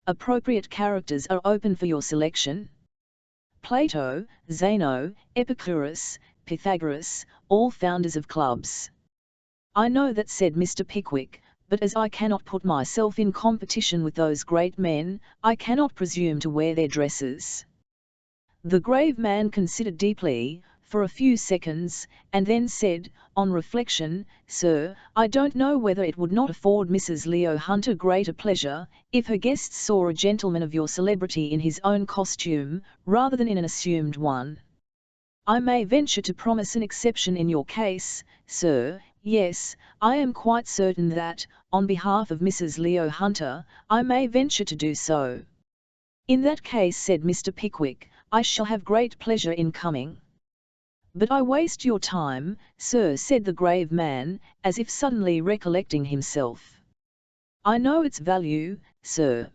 Appropriate characters are open for your selection. Plato, Zeno, Epicurus, Pythagoras, all founders of clubs. I know that, said Mr. Pickwick, but as I cannot put myself in competition with those great men, I cannot presume to wear their dresses. The grave man considered deeply, for a few seconds, and then said, on reflection, Sir, I don't know whether it would not afford Mrs. Leo Hunter greater pleasure, if her guests saw a gentleman of your celebrity in his own costume, rather than in an assumed one. I may venture to promise an exception in your case, sir. Yes, I am quite certain that, on behalf of Mrs. Leo Hunter, I may venture to do so. In that case, said Mr. Pickwick, I shall have great pleasure in coming. But I waste your time, sir, said the grave man, as if suddenly recollecting himself. I know its value, sir.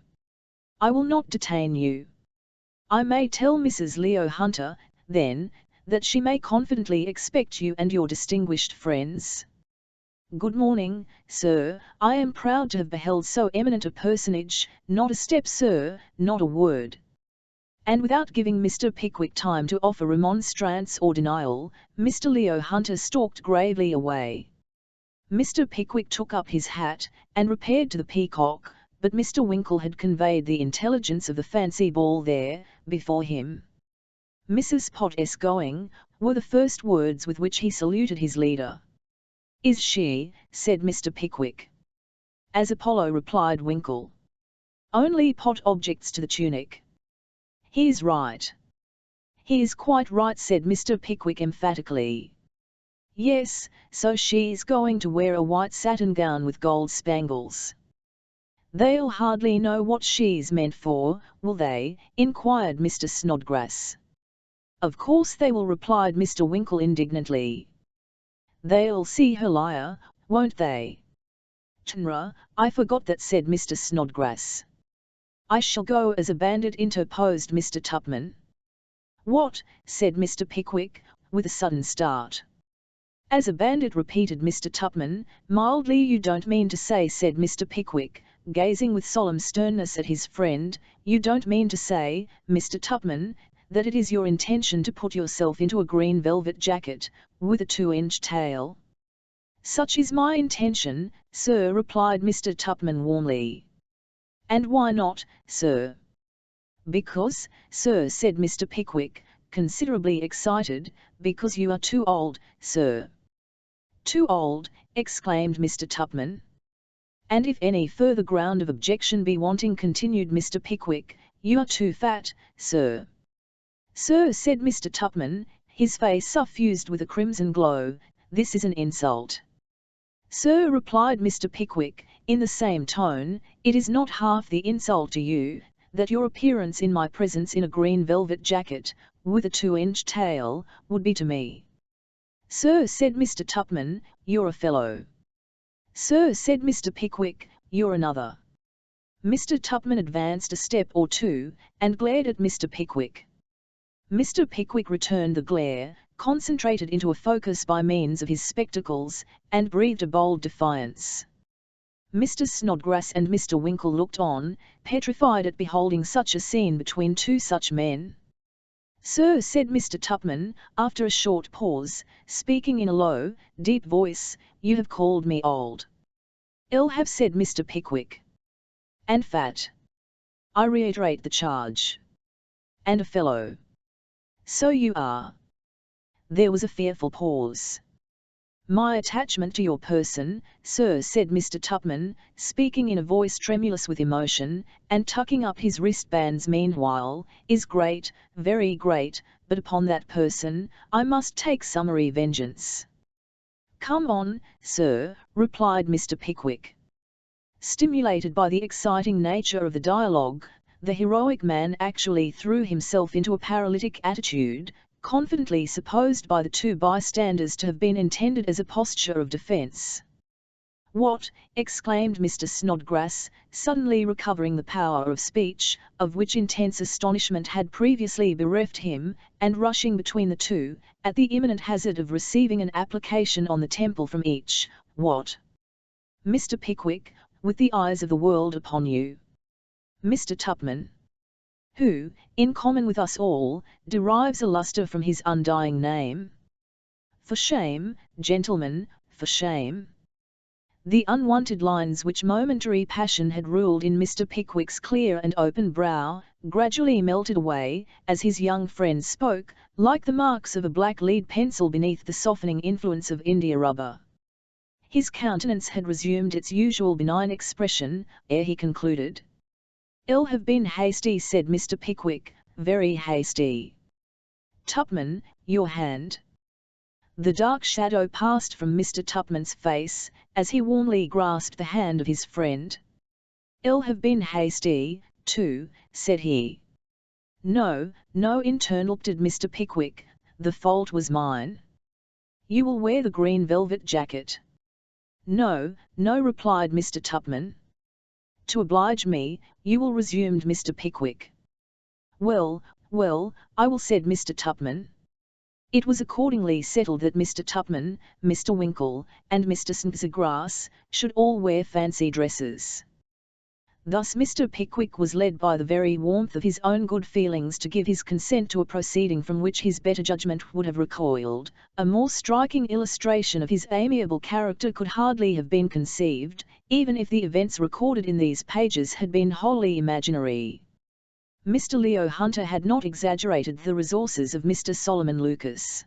I will not detain you. I may tell Mrs. Leo Hunter, then, that she may confidently expect you and your distinguished friends. Good morning, sir. I am proud to have beheld so eminent a personage. Not a step, sir, not a word. And without giving Mr. Pickwick time to offer remonstrance or denial, Mr. Leo Hunter stalked gravely away. Mr. Pickwick took up his hat, and repaired to the Peacock, but Mr. Winkle had conveyed the intelligence of the fancy ball there, before him. Mrs. Pot's going, were the first words with which he saluted his leader. Is she, said Mr. Pickwick. As Apollo, replied Winkle. Only Pot objects to the tunic. He is right. He is quite right, said Mr. Pickwick emphatically. Yes, so she's going to wear a white satin gown with gold spangles. They'll hardly know what she's meant for, will they? Inquired Mr. Snodgrass. Of course they will, replied Mr. Winkle indignantly. They'll see her lyre, won't they? Chinra, I forgot that, said Mr. Snodgrass. I shall go as a bandit, interposed Mr. Tupman. What? Said Mr. Pickwick, with a sudden start. As a bandit, repeated Mr. Tupman. Mildly, you don't mean to say, said Mr. Pickwick, gazing with solemn sternness at his friend, you don't mean to say, Mr. Tupman, that it is your intention to put yourself into a green velvet jacket, with a 2-inch tail? Such is my intention, sir, replied Mr. Tupman warmly. And why not, sir? Because, sir, said Mr. Pickwick, considerably excited, because you are too old, sir. Too old, exclaimed Mr. Tupman. And if any further ground of objection be wanting, continued Mr. Pickwick, you are too fat, sir. Sir, said Mr. Tupman, his face suffused with a crimson glow, this is an insult. Sir, replied Mr. Pickwick, in the same tone, it is not half the insult to you, that your appearance in my presence in a green velvet jacket, with a 2-inch tail, would be to me. Sir, said Mr. Tupman, you're a fellow. Sir, said Mr. Pickwick, you're another. Mr. Tupman advanced a step or two, and glared at Mr. Pickwick. Mr. Pickwick returned the glare, concentrated into a focus by means of his spectacles, and breathed a bold defiance. Mr. Snodgrass and Mr. Winkle looked on, petrified at beholding such a scene between two such men. Sir, said Mr. Tupman, after a short pause, speaking in a low, deep voice, you have called me old. Ill have, said Mr. Pickwick. And fat. I reiterate the charge. And a fellow. So you are. There was a fearful pause. My attachment to your person, sir, said Mr. Tupman, speaking in a voice tremulous with emotion, and tucking up his wristbands meanwhile, is great, very great, but upon that person, I must take summary vengeance. Come on, sir, replied Mr. Pickwick. Stimulated by the exciting nature of the dialogue, the heroic man actually threw himself into a paralytic attitude, confidently supposed by the two bystanders to have been intended as a posture of defence. What? Exclaimed Mr. Snodgrass, suddenly recovering the power of speech, of which intense astonishment had previously bereft him, and rushing between the two, at the imminent hazard of receiving an application on the temple from each. What? Mr. Pickwick, with the eyes of the world upon you. Mr. Tupman, who, in common with us all, derives a lustre from his undying name. For shame, gentlemen, for shame. The unwonted lines which momentary passion had ruled in Mr. Pickwick's clear and open brow, gradually melted away, as his young friend spoke, like the marks of a black lead pencil beneath the softening influence of india rubber. His countenance had resumed its usual benign expression, ere he concluded. "Ill have been hasty," said Mr. Pickwick, "very hasty. Tupman, your hand." The dark shadow passed from Mr. Tupman's face, as he warmly grasped the hand of his friend. "Ill have been hasty, too," said he. "No, no," interrupted Mr. Pickwick, "the fault was mine. You will wear the green velvet jacket." "No, no," replied Mr. Tupman. "To oblige me, you will," resumed Mr. Pickwick. "Well, well, I will," said Mr. Tupman. It was accordingly settled that Mr. Tupman, Mr. Winkle, and Mr. Snodgrass should all wear fancy dresses. Thus Mr. Pickwick was led by the very warmth of his own good feelings to give his consent to a proceeding from which his better judgment would have recoiled. A more striking illustration of his amiable character could hardly have been conceived, even if the events recorded in these pages had been wholly imaginary. Mr. Leo Hunter had not exaggerated the resources of Mr. Solomon Lucas.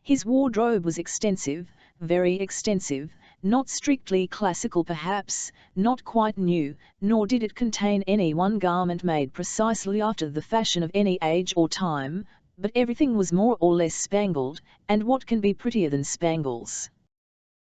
His wardrobe was extensive, very extensive, not strictly classical perhaps, not quite new, nor did it contain any one garment made precisely after the fashion of any age or time, but everything was more or less spangled, and what can be prettier than spangles?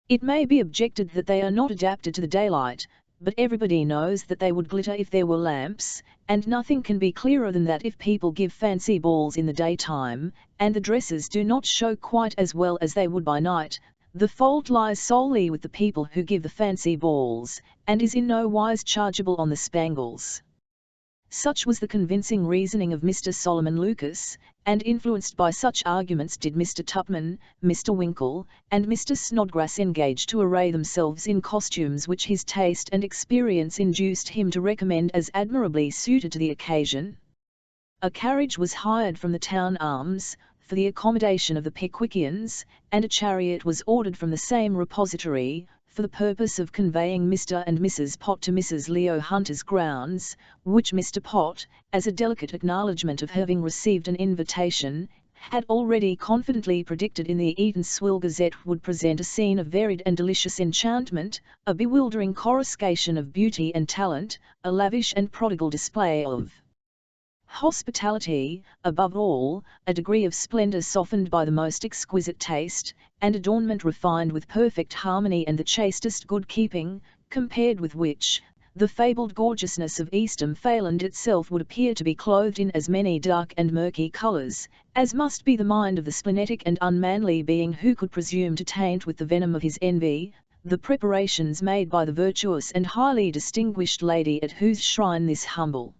It may be objected that they are not adapted to the daylight, but everybody knows that they would glitter if there were lamps, and nothing can be clearer than that if people give fancy balls in the daytime, and the dresses do not show quite as well as they would by night, the fault lies solely with the people who give the fancy balls, and is in no wise chargeable on the spangles. Such was the convincing reasoning of Mr. Solomon Lucas, and influenced by such arguments did Mr. Tupman, Mr. Winkle, and Mr. Snodgrass engage to array themselves in costumes which his taste and experience induced him to recommend as admirably suited to the occasion. A carriage was hired from the Town Arms, for the accommodation of the Pickwickians, and a chariot was ordered from the same repository, for the purpose of conveying Mr. and Mrs. Pott to Mrs. Leo Hunter's grounds, which Mr. Pott, as a delicate acknowledgment of having received an invitation, had already confidently predicted in the Eatanswill Gazette would present a scene of varied and delicious enchantment, a bewildering coruscation of beauty and talent, a lavish and prodigal display of hospitality, above all, a degree of splendour softened by the most exquisite taste, and adornment refined with perfect harmony and the chastest good-keeping, compared with which, the fabled gorgeousness of Eastham Fayland itself would appear to be clothed in as many dark and murky colours, as must be the mind of the splenetic and unmanly being who could presume to taint with the venom of his envy the preparations made by the virtuous and highly distinguished lady at whose shrine this humble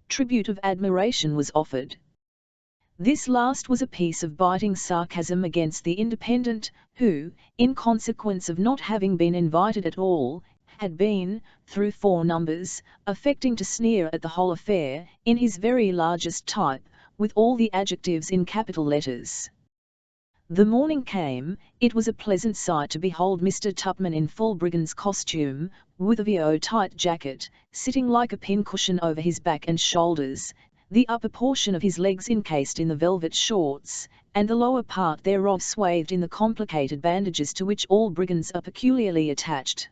tribute of admiration was offered. This last was a piece of biting sarcasm against the Independent, who, in consequence of not having been invited at all, had been, through 4 numbers, affecting to sneer at the whole affair, in his very largest type, with all the adjectives in capital letters. The morning came. It was a pleasant sight to behold Mr. Tupman in full brigand's costume, with a VO tight jacket, sitting like a pincushion over his back and shoulders, the upper portion of his legs encased in the velvet shorts, and the lower part thereof swathed in the complicated bandages to which all brigands are peculiarly attached.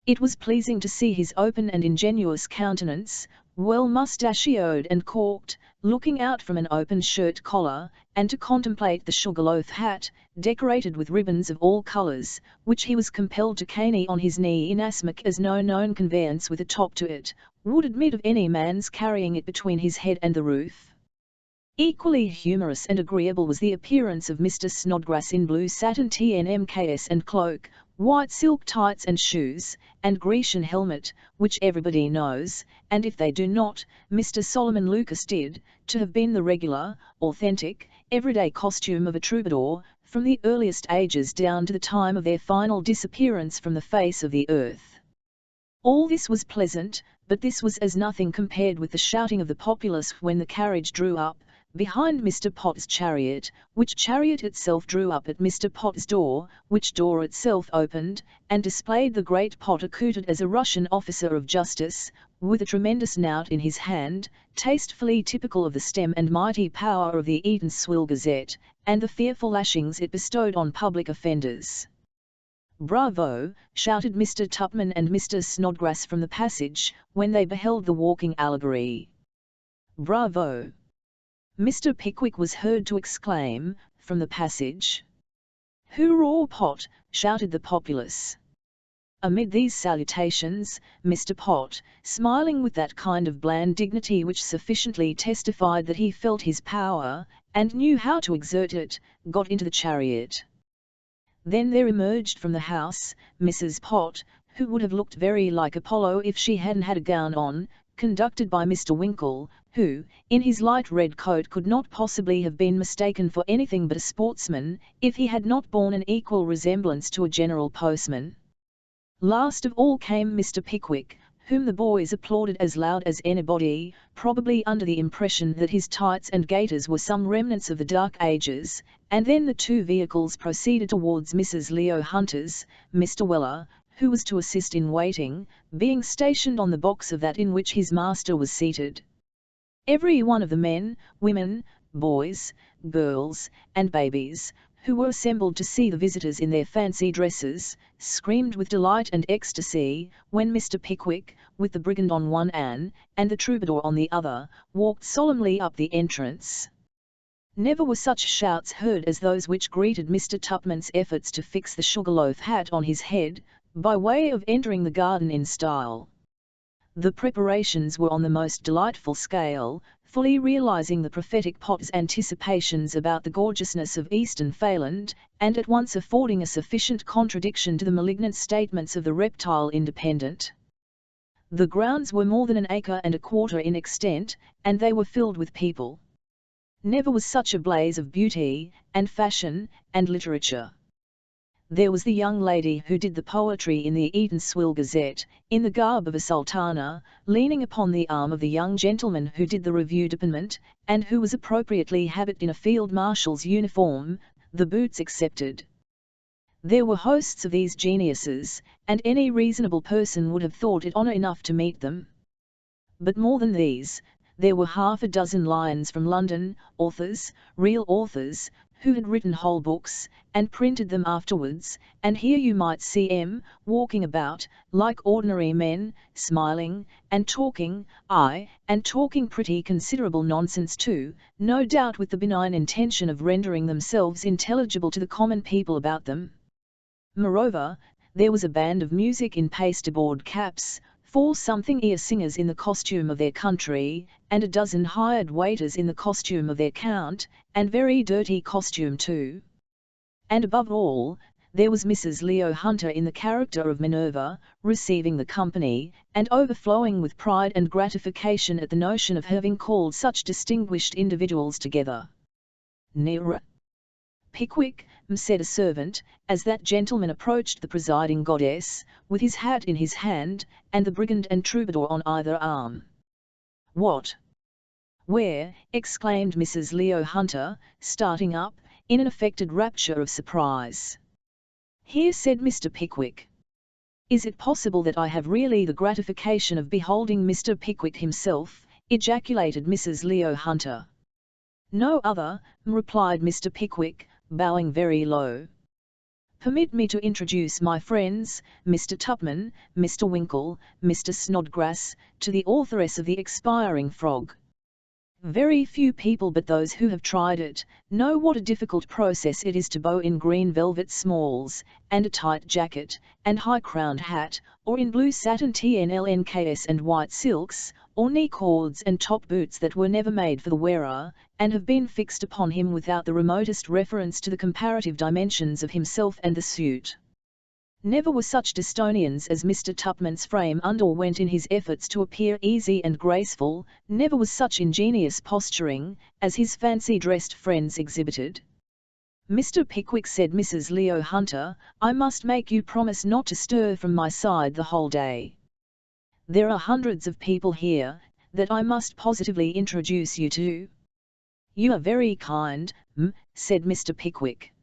It was pleasing to see his open and ingenuous countenance, well mustachioed and corked, looking out from an open shirt collar, and to contemplate the sugarloaf hat, decorated with ribbons of all colours, which he was compelled to cane on his knee inasmuch as no known conveyance with a top to it would admit of any man's carrying it between his head and the roof. Equally humorous and agreeable was the appearance of Mr. Snodgrass in blue satin TNMKS and cloak, white silk tights and shoes, and Grecian helmet, which everybody knows, and if they do not, Mr. Solomon Lucas did, to have been the regular, authentic, everyday costume of a troubadour, from the earliest ages down to the time of their final disappearance from the face of the earth. All this was pleasant, but this was as nothing compared with the shouting of the populace when the carriage drew up behind Mr. Pot's chariot, which chariot itself drew up at Mr. Pot's door, which door itself opened, and displayed the great Pot accoutred as a Russian officer of justice, with a tremendous knout in his hand, tastefully typical of the stem and mighty power of the Eatanswill Gazette, and the fearful lashings it bestowed on public offenders. "Bravo!" shouted Mr. Tupman and Mr. Snodgrass from the passage, when they beheld the walking allegory. "Bravo!" Mr. Pickwick was heard to exclaim, from the passage. "Hurrah, Pot!" shouted the populace. Amid these salutations, Mr. Pot, smiling with that kind of bland dignity which sufficiently testified that he felt his power, and knew how to exert it, got into the chariot. Then there emerged from the house, Mrs. Pot, who would have looked very like Apollo if she hadn't had a gown on, conducted by Mr. Winkle, who, in his light red coat could not possibly have been mistaken for anything but a sportsman, if he had not borne an equal resemblance to a general postman. Last of all came Mr. Pickwick, whom the boys applauded as loud as anybody, probably under the impression that his tights and gaiters were some remnants of the Dark Ages, and then the two vehicles proceeded towards Mrs. Leo Hunter's, Mr. Weller, who was to assist in waiting, being stationed on the box of that in which his master was seated. Every one of the men, women, boys, girls, and babies, who were assembled to see the visitors in their fancy dresses, screamed with delight and ecstasy, when Mr. Pickwick, with the brigand on one arm, and the troubadour on the other, walked solemnly up the entrance. Never were such shouts heard as those which greeted Mr. Tupman's efforts to fix the sugarloaf hat on his head, by way of entering the garden in style. The preparations were on the most delightful scale, fully realizing the prophetic Pot's anticipations about the gorgeousness of Eastern Failand, and at once affording a sufficient contradiction to the malignant statements of the reptile Independent. The grounds were more than an acre and a quarter in extent, and they were filled with people. Never was such a blaze of beauty, and fashion, and literature. There was the young lady who did the poetry in the Eatanswill Gazette, in the garb of a sultana, leaning upon the arm of the young gentleman who did the Revue d'Eponement, and who was appropriately habited in a field marshal's uniform, the boots excepted. There were hosts of these geniuses, and any reasonable person would have thought it honour enough to meet them. But more than these, there were half a dozen lions from London, authors, real authors, who had written whole books, and printed them afterwards, and here you might see 'em, walking about, like ordinary men, smiling, and talking, and talking pretty considerable nonsense too, no doubt with the benign intention of rendering themselves intelligible to the common people about them. Moreover, there was a band of music in pasteboard caps, 4 something-ear singers in the costume of their country, and a dozen hired waiters in the costume of their count, and very dirty costume too. And above all, there was Mrs. Leo Hunter in the character of Minerva, receiving the company, and overflowing with pride and gratification at the notion of having called such distinguished individuals together. "Nearer, Pickwick," said a servant, as that gentleman approached the presiding goddess, with his hat in his hand, and the brigand and troubadour on either arm. "What? Where?" exclaimed Mrs. Leo Hunter, starting up, in an affected rapture of surprise. "Here," said Mr. Pickwick. "Is it possible that I have really the gratification of beholding Mr. Pickwick himself?" ejaculated Mrs. Leo Hunter. "No other," replied Mr. Pickwick, bowing very low. "Permit me to introduce my friends, Mr. Tupman, Mr. Winkle, Mr. Snodgrass, to the authoress of The Expiring Frog. Very few people but those who have tried it, know what a difficult process it is to bow in green velvet smalls, and a tight jacket, and high-crowned hat, or in blue satin TNLNKS and white silks, or knee cords and top boots that were never made for the wearer, and have been fixed upon him without the remotest reference to the comparative dimensions of himself and the suit. Never were such Distonians as Mr. Tupman's frame underwent in his efforts to appear easy and graceful, never was such ingenious posturing, as his fancy-dressed friends exhibited. Mr. Pickwick," said Mrs. Leo Hunter, "I must make you promise not to stir from my side the whole day." There are hundreds of people here that I must positively introduce you to. You are very kind, said Mr. Pickwick.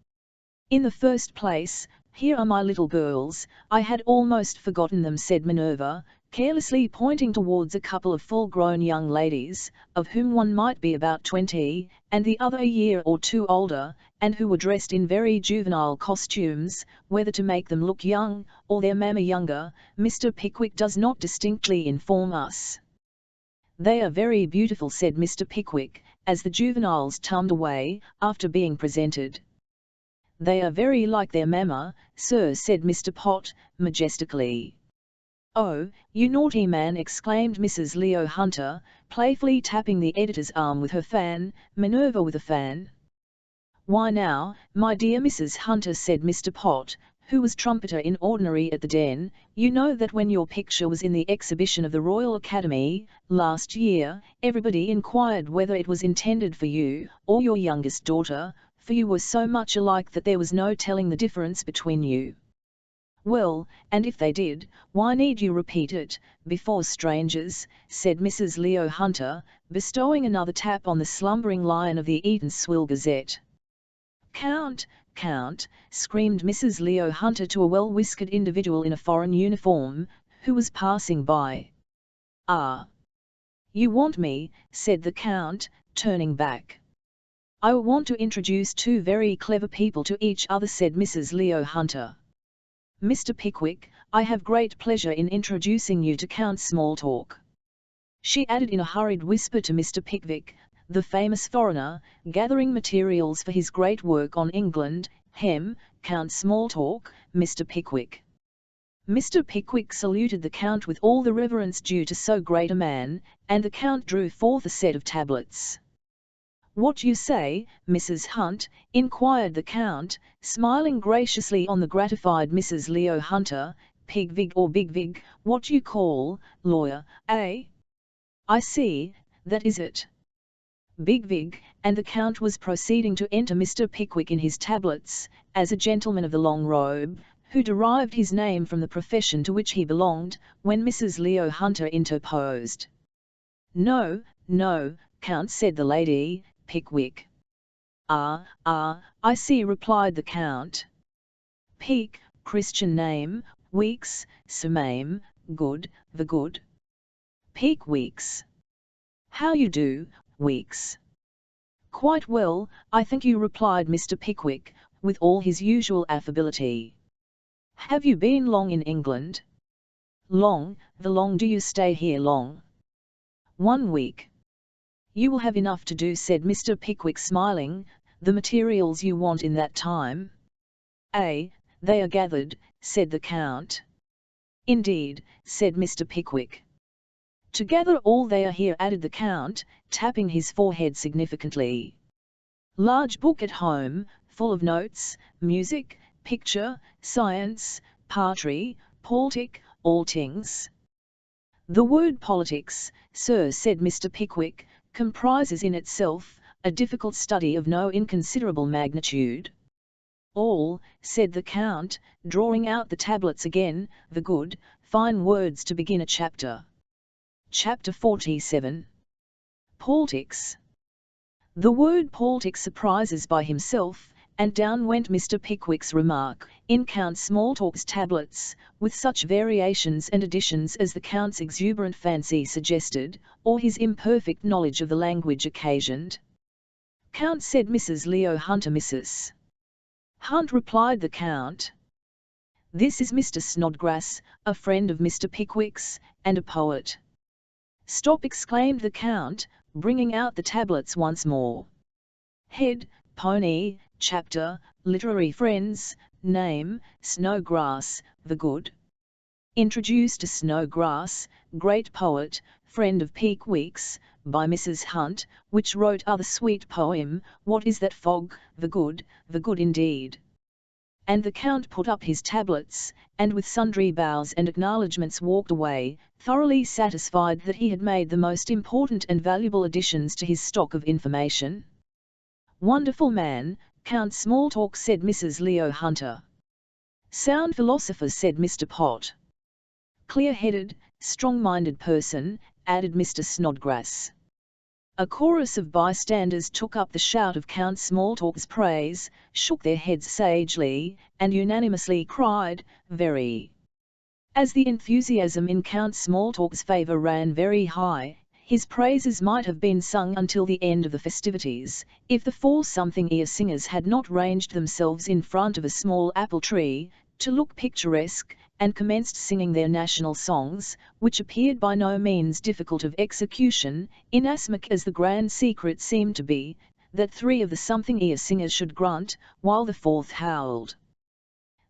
In the first place, here are my little girls. I had almost forgotten them, said Minerva, carelessly pointing towards a couple of full-grown young ladies, of whom one might be about 20, and the other a year or two older, and who were dressed in very juvenile costumes. Whether to make them look young, or their mamma younger, Mr. Pickwick does not distinctly inform us. They are very beautiful, said Mr. Pickwick, as the juveniles tumbled away, after being presented. They are very like their mamma, sir, said Mr. Pott, majestically. Oh, you naughty man, exclaimed Mrs. Leo Hunter, playfully tapping the editor's arm with her fan, Minerva with a fan. Why now, my dear Mrs. Hunter, said Mr. Pott, who was trumpeter in ordinary at the Den, you know that when your picture was in the exhibition of the Royal Academy, last year, everybody inquired whether it was intended for you, or your youngest daughter, for you were so much alike that there was no telling the difference between you. Well, and if they did, why need you repeat it, before strangers, said Mrs. Leo Hunter, bestowing another tap on the slumbering lion of the Eatanswill Gazette. Count, Count, screamed Mrs. Leo Hunter to a well-whiskered individual in a foreign uniform, who was passing by. Ah! You want me, said the Count, turning back. I want to introduce two very clever people to each other, said Mrs. Leo Hunter. Mr. Pickwick, I have great pleasure in introducing you to Count Smalltalk. She added in a hurried whisper to Mr. Pickwick, the famous foreigner, gathering materials for his great work on England, Count Smalltalk, Mr. Pickwick. Mr. Pickwick saluted the Count with all the reverence due to so great a man, and the Count drew forth a set of tablets. What you say, Mrs. Hunt? Inquired the Count, smiling graciously on the gratified Mrs. Leo Hunter. Pigvig or Bigvig, what you call, lawyer, eh? I see, that is it. Bigvig, and the Count was proceeding to enter Mr. Pickwick in his tablets, as a gentleman of the long robe, who derived his name from the profession to which he belonged, when Mrs. Leo Hunter interposed. No, no, Count, said the lady, Pickwick. Ah, I see, replied the Count. Pick, Christian name, Weeks, surname, Good, the Good. Pick Weeks. How you do, Weeks? Quite well, I thank you, replied Mr. Pickwick, with all his usual affability. Have you been long in England? Long, the long do you stay here long? 1 week. You will have enough to do, said Mr. Pickwick, smiling. The materials you want in that time? They are gathered, said the Count. Indeed, said Mr. Pickwick. To gather all they are here, added the Count, tapping his forehead significantly. Large book at home, full of notes, music, picture, science, poetry, politic, all things. The word politics, sir, said Mr. Pickwick, comprises in itself a difficult study of no inconsiderable magnitude. All, said the Count, drawing out the tablets again, the good, fine words to begin a chapter. Chapter 47. Politics. The word politics surprises by himself, and down went Mr. Pickwick's remark, in Count Smalltalk's tablets, with such variations and additions as the Count's exuberant fancy suggested, or his imperfect knowledge of the language occasioned. Count, said Mrs. Leo Hunter. Mrs. Hunt, replied the Count. This is Mr. Snodgrass, a friend of Mr. Pickwick's, and a poet. Stop, exclaimed the Count, bringing out the tablets once more. Head, pony, chapter, literary friends, name, Snodgrass, the good. Introduced to Snodgrass, great poet, friend of Pickwick's, by Mrs. Hunt, which wrote other sweet poem, What is that fog, the good indeed. And the Count put up his tablets, and with sundry bows and acknowledgments walked away, thoroughly satisfied that he had made the most important and valuable additions to his stock of information. Wonderful man, Count Smalltalk, said Mrs. Leo Hunter. Sound philosopher, said Mr. Pott. Clear-headed, strong-minded person," added Mr. Snodgrass. A chorus of bystanders took up the shout of Count Smalltalk's praise, shook their heads sagely, and unanimously cried, "Very." As the enthusiasm in Count Smalltalk's favour ran very high, his praises might have been sung until the end of the festivities, if the four something-ear singers had not ranged themselves in front of a small apple tree, to look picturesque, and commenced singing their national songs, which appeared by no means difficult of execution, inasmuch as the grand secret seemed to be, that three of the something-ear singers should grunt, while the fourth howled.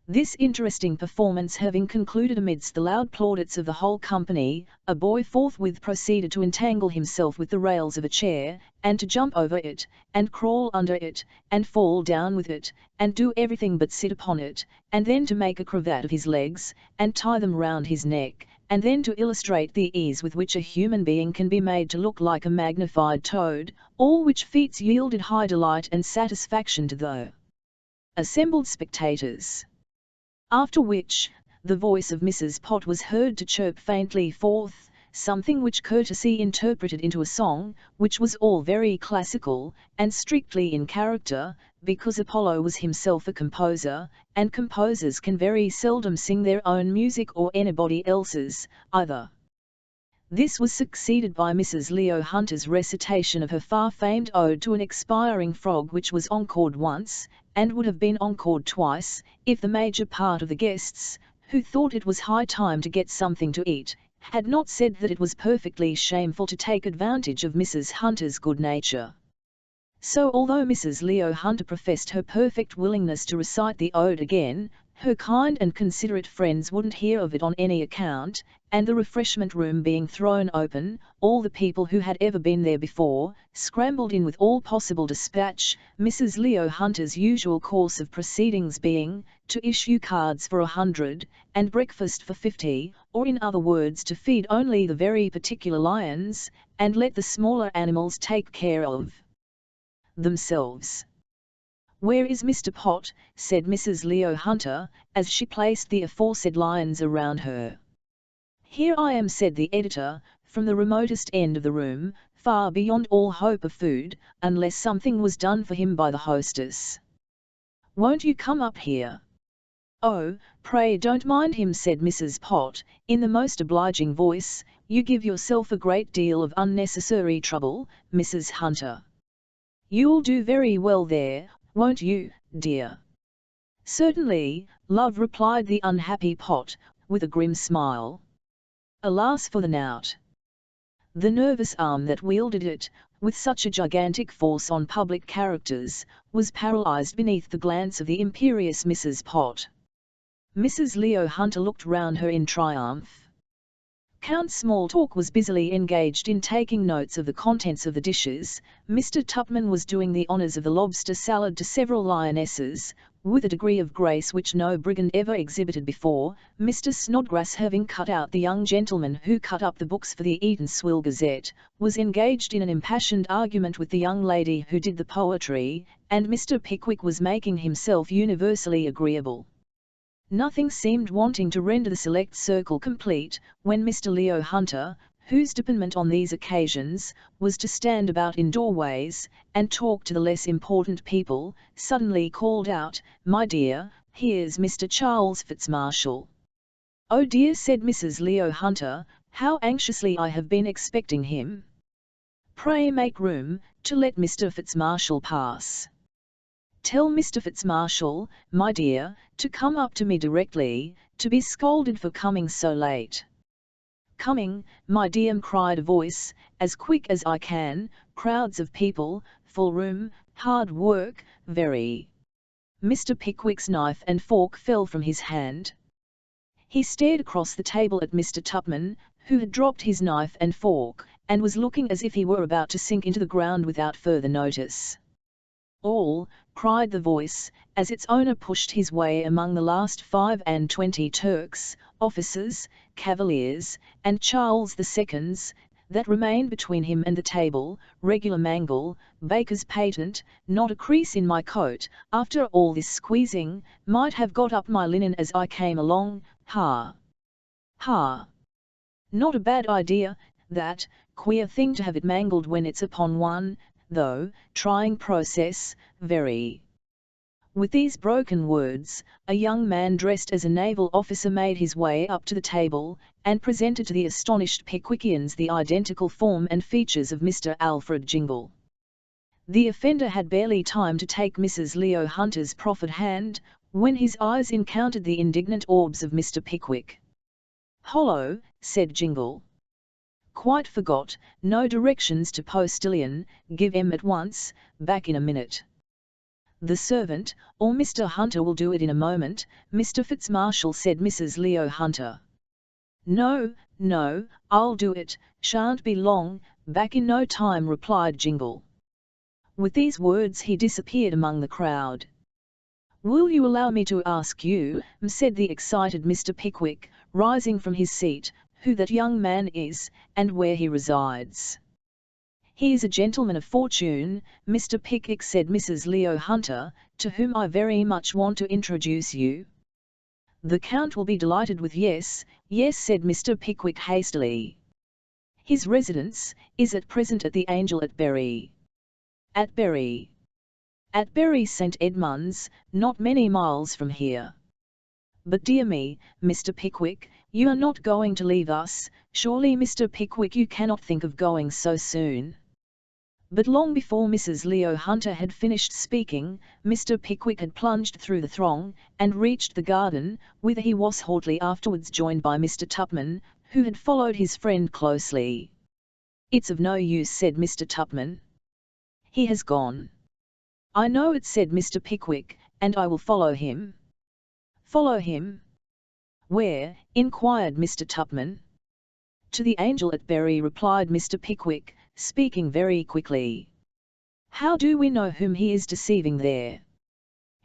This interesting performance having concluded amidst the loud plaudits of the whole company, a boy forthwith proceeded to entangle himself with the rails of a chair, and to jump over it, and crawl under it, and fall down with it, and do everything but sit upon it, and then to make a cravat of his legs, and tie them round his neck, and then to illustrate the ease with which a human being can be made to look like a magnified toad, all which feats yielded high delight and satisfaction to the assembled spectators. After which, the voice of Mrs. Pott was heard to chirp faintly forth, something which courtesy interpreted into a song, which was all very classical, and strictly in character, because Apollo was himself a composer, and composers can very seldom sing their own music or anybody else's, either. This was succeeded by Mrs. Leo Hunter's recitation of her far-famed ode to an expiring frog, which was encored once, and would have been encored twice, if the major part of the guests, who thought it was high time to get something to eat, had not said that it was perfectly shameful to take advantage of Mrs. Hunter's good nature. So although Mrs. Leo Hunter professed her perfect willingness to recite the ode again, her kind and considerate friends wouldn't hear of it on any account, and the refreshment room being thrown open, all the people who had ever been there before, scrambled in with all possible dispatch, Mrs. Leo Hunter's usual course of proceedings being, to issue cards for 100, and breakfast for 50, or in other words to feed only the very particular lions, and let the smaller animals take care of themselves. "Where is Mr. Pott?" said Mrs. Leo Hunter, as she placed the aforesaid lions around her. "Here I am," said the editor, from the remotest end of the room, far beyond all hope of food, unless something was done for him by the hostess. "Won't you come up here?" "Oh, pray don't mind him," said Mrs. Pott, in the most obliging voice. "You give yourself a great deal of unnecessary trouble, Mrs. Hunter." "You'll do very well there, won't you, dear?" "Certainly, love," replied the unhappy Pott, with a grim smile. Alas for the knout! The nervous arm that wielded it, with such a gigantic force on public characters, was paralyzed beneath the glance of the imperious Mrs. Pott. Mrs. Leo Hunter looked round her in triumph. Count Smalltalk was busily engaged in taking notes of the contents of the dishes, Mr. Tupman was doing the honours of the lobster salad to several lionesses, with a degree of grace which no brigand ever exhibited before, Mr. Snodgrass, having cut out the young gentleman who cut up the books for the Eatanswill Gazette, was engaged in an impassioned argument with the young lady who did the poetry, and Mr. Pickwick was making himself universally agreeable. Nothing seemed wanting to render the select circle complete, when Mr. Leo Hunter, whose department on these occasions was to stand about in doorways, and talk to the less important people, suddenly called out, "My dear, here's Mr. Charles Fitzmarshall." "Oh dear," said Mrs. Leo Hunter, "how anxiously I have been expecting him. Pray make room, to let Mr. Fitzmarshall pass. Tell Mr. Fitzmarshall, my dear, to come up to me directly, to be scolded for coming so late." "Coming, my dear," cried a voice, "as quick as I can, crowds of people, full room, hard work, very." Mr. Pickwick's knife and fork fell from his hand. He stared across the table at Mr. Tupman, who had dropped his knife and fork, and was looking as if he were about to sink into the ground without further notice. "All," cried the voice, as its owner pushed his way among the last 25 Turks, officers, cavaliers, and Charles II's, that remained between him and the table, "regular mangle, baker's patent, not a crease in my coat, after all this squeezing, might have got up my linen as I came along, ha! Ha! Not a bad idea, that, queer thing to have it mangled when it's upon one, though, trying process, very. With these broken words, a young man dressed as a naval officer made his way up to the table, and presented to the astonished Pickwickians the identical form and features of Mr. Alfred Jingle. The offender had barely time to take Mrs. Leo Hunter's proffered hand, when his eyes encountered the indignant orbs of Mr. Pickwick. "Hollo," said Jingle. "Quite forgot, no directions to postilion, give 'em at once, back in a minute." "The servant, or Mr. Hunter will do it in a moment, Mr. Fitzmarshall," said Mrs. Leo Hunter. "No, no, I'll do it, shan't be long, back in no time," replied Jingle. With these words he disappeared among the crowd. "Will you allow me to ask you," said the excited Mr. Pickwick, rising from his seat, "who that young man is, and where he resides?" "He is a gentleman of fortune, Mr. Pickwick," said Mrs. Leo Hunter, "to whom I very much want to introduce you." "The Count will be delighted with yes, yes," said Mr. Pickwick hastily. "His residence is at present at the Angel at Bury." "At Bury?" "At Bury St. Edmunds, not many miles from here." "But dear me, Mr. Pickwick, you are not going to leave us, surely, Mr. Pickwick, you cannot think of going so soon?" But long before Mrs. Leo Hunter had finished speaking, Mr. Pickwick had plunged through the throng, and reached the garden, whither he was shortly afterwards joined by Mr. Tupman, who had followed his friend closely. "It's of no use," said Mr. Tupman. "He has gone." "I know it," said Mr. Pickwick, "and I will follow him." "Follow him? Where?" inquired Mr. Tupman. "To the Angel at Bury," replied Mr. Pickwick, speaking very quickly. "How do we know whom he is deceiving there?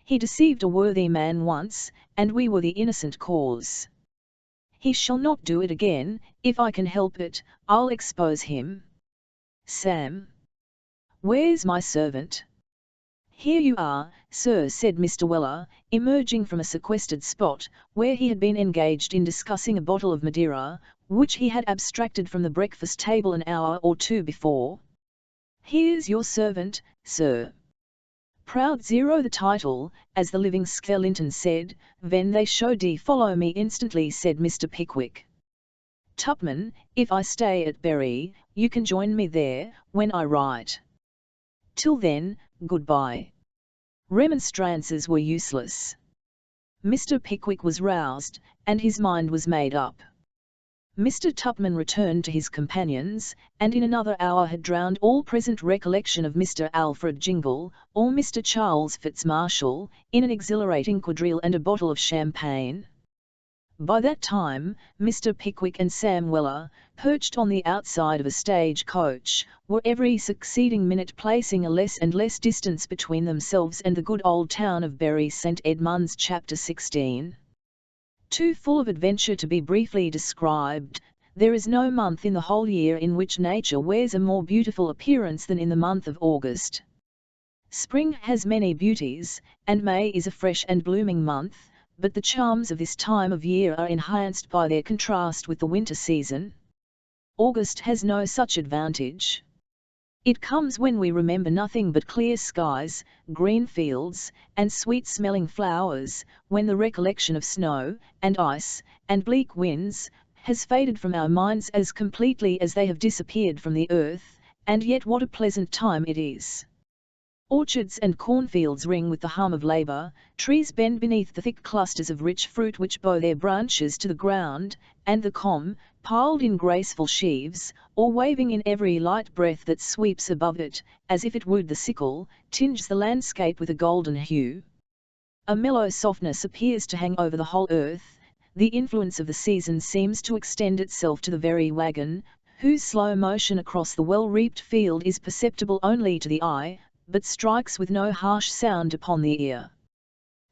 He deceived a worthy man once, and we were the innocent cause. He shall not do it again, if I can help it. I'll expose him. Sam, where's my servant?" "Here you are, sir," said Mr. Weller, emerging from a sequestered spot, where he had been engaged in discussing a bottle of Madeira, which he had abstracted from the breakfast table an hour or two before. "Here's your servant, sir." "Proud zero the title, as the living skeleton said, ven they show de follow me instantly," said Mr. Pickwick. "Tupman, if I stay at Bury, you can join me there, when I write. Till then, goodbye." Remonstrances were useless. Mr. Pickwick was roused, and his mind was made up. Mr. Tupman returned to his companions, and in another hour had drowned all present recollection of Mr. Alfred Jingle, or Mr. Charles Fitzmarshall, in an exhilarating quadrille and a bottle of champagne. By that time, Mr. Pickwick and Sam Weller, perched on the outside of a stage coach, were every succeeding minute placing a less and less distance between themselves and the good old town of Bury St. Edmunds. Chapter 16. Too full of adventure to be briefly described, there is no month in the whole year in which nature wears a more beautiful appearance than in the month of August. Spring has many beauties, and May is a fresh and blooming month, but the charms of this time of year are enhanced by their contrast with the winter season. August has no such advantage. It comes when we remember nothing but clear skies, green fields, and sweet-smelling flowers, when the recollection of snow, and ice, and bleak winds, has faded from our minds as completely as they have disappeared from the earth, and yet what a pleasant time it is! Orchards and cornfields ring with the hum of labour, trees bend beneath the thick clusters of rich fruit which bow their branches to the ground, and the corn, piled in graceful sheaves, or waving in every light breath that sweeps above it, as if it wooed the sickle, tinges the landscape with a golden hue. A mellow softness appears to hang over the whole earth. The influence of the season seems to extend itself to the very waggon, whose slow motion across the well-reaped field is perceptible only to the eye, but strikes with no harsh sound upon the ear.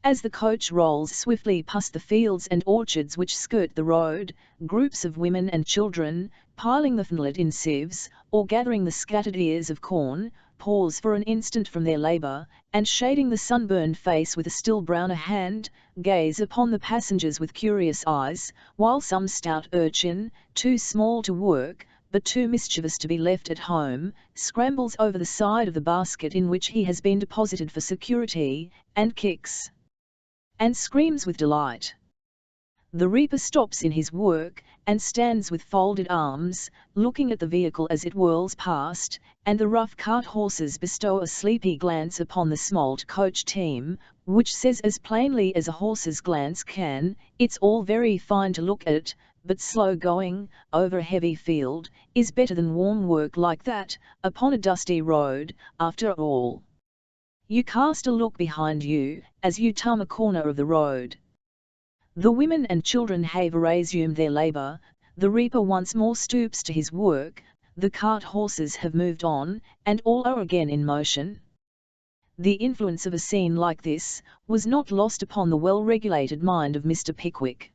As the coach rolls swiftly past the fields and orchards which skirt the road, groups of women and children, piling the fennel in sieves, or gathering the scattered ears of corn, pause for an instant from their labour, and shading the sunburned face with a still browner hand, gaze upon the passengers with curious eyes, while some stout urchin, too small to work, but too mischievous to be left at home, scrambles over the side of the basket in which he has been deposited for security, and kicks and screams with delight. The reaper stops in his work, and stands with folded arms, looking at the vehicle as it whirls past, and the rough cart horses bestow a sleepy glance upon the smalt coach team, which says as plainly as a horse's glance can, "It's all very fine to look at, but slow going, over a heavy field, is better than warm work like that, upon a dusty road, after all." You cast a look behind you, as you turn a corner of the road. The women and children have resumed their labour, the reaper once more stoops to his work, the cart horses have moved on, and all are again in motion. The influence of a scene like this was not lost upon the well-regulated mind of Mr. Pickwick.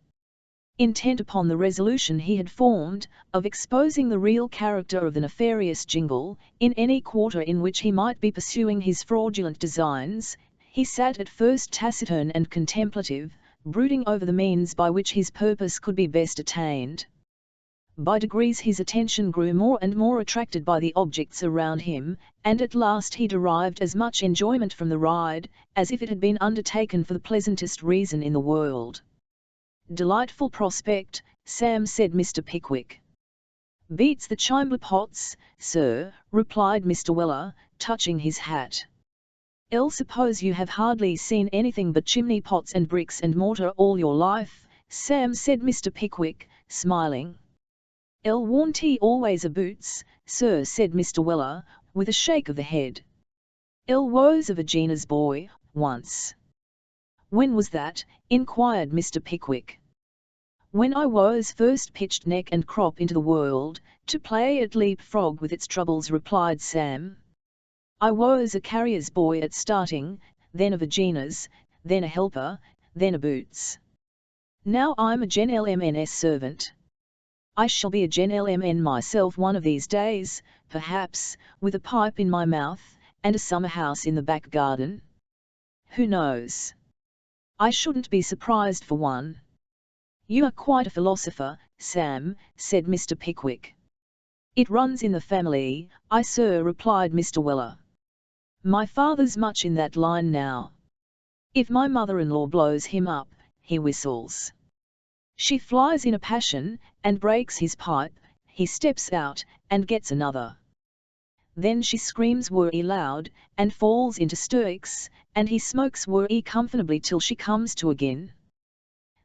Intent upon the resolution he had formed, of exposing the real character of the nefarious Jingle, in any quarter in which he might be pursuing his fraudulent designs, he sat at first taciturn and contemplative, brooding over the means by which his purpose could be best attained. By degrees his attention grew more and more attracted by the objects around him, and at last he derived as much enjoyment from the ride, as if it had been undertaken for the pleasantest reason in the world. "Delightful prospect, Sam," said Mr. Pickwick. "Beats the chimbley pots, sir," replied Mr. Weller, touching his hat. "I'll suppose you have hardly seen anything but chimney pots and bricks and mortar all your life, Sam," said Mr. Pickwick, smiling. "I'll warrant he always a boots, sir," said Mr. Weller, with a shake of the head. "I'll was a Virginia's boy, once." "When was that?" inquired Mr. Pickwick. "When I was first pitched neck and crop into the world, to play at leap-frog with its troubles," replied Sam. "I was a carrier's boy at starting, then a Virginia's, then a helper, then a boots. Now I'm a gentleman's servant. I shall be a gentleman myself one of these days, perhaps, with a pipe in my mouth, and a summer house in the back garden. Who knows? I shouldn't be surprised for one." "You are quite a philosopher, Sam," said Mr. Pickwick. "It runs in the family, sir," replied Mr. Weller. "My father's much in that line now. If my mother-in-law blows him up, he whistles. She flies in a passion, and breaks his pipe, he steps out, and gets another. Then she screams wee loud, and falls into stirks, and he smokes wee comfortably till she comes to again.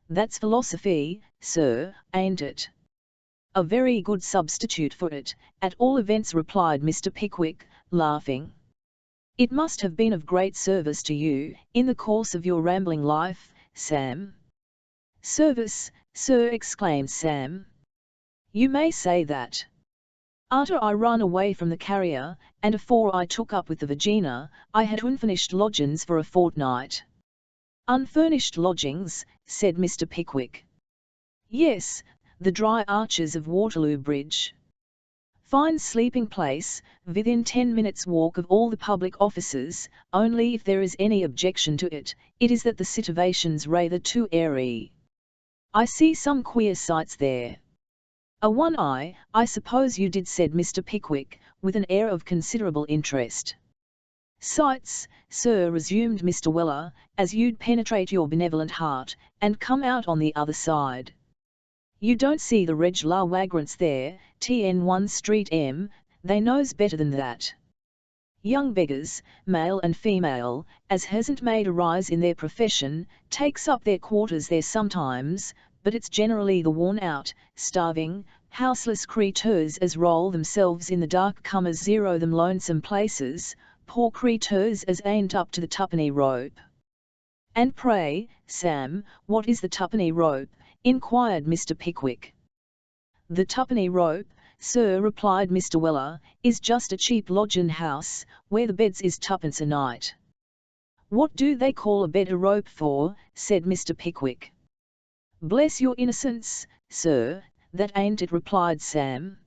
That's philosophy, sir, ain't it?" "A very good substitute for it, at all events," replied Mr. Pickwick, laughing. "It must have been of great service to you, in the course of your rambling life, Sam." "Service, sir," exclaimed Sam. "You may say that. Arter I run away from the carrier, and afore I took up with the Virginia, I had unfurnished lodgings for a fortnight." "Unfurnished lodgings," said Mr. Pickwick. "Yes, the dry arches of Waterloo Bridge. Fine sleeping place, within 10 minutes' walk of all the public offices, only if there is any objection to it, it is that the situation's rather too airy. I see some queer sights there." "A one-eye, I suppose you did," said Mr. Pickwick, with an air of considerable interest. "Sights, sir," resumed Mr. Weller, "as you'd penetrate your benevolent heart, and come out on the other side. You don't see the reg'lar wagrants there, TN1 Street M, they knows better than that. Young beggars, male and female, as hasn't made a rise in their profession, takes up their quarters there sometimes, but it's generally the worn-out, starving, houseless creeturs as roll themselves in the dark comers zero them lonesome places, poor creeturs as ain't up to the tuppenny rope." "And pray, Sam, what is the tuppenny rope?" inquired Mr. Pickwick. "The tuppenny rope, sir," replied Mr. Weller, "is just a cheap lodgin' house, where the beds is tuppence a night." "What do they call a bed a rope for?" said Mr. Pickwick. "Bless your innocence, sir, that ain't it," replied Sam.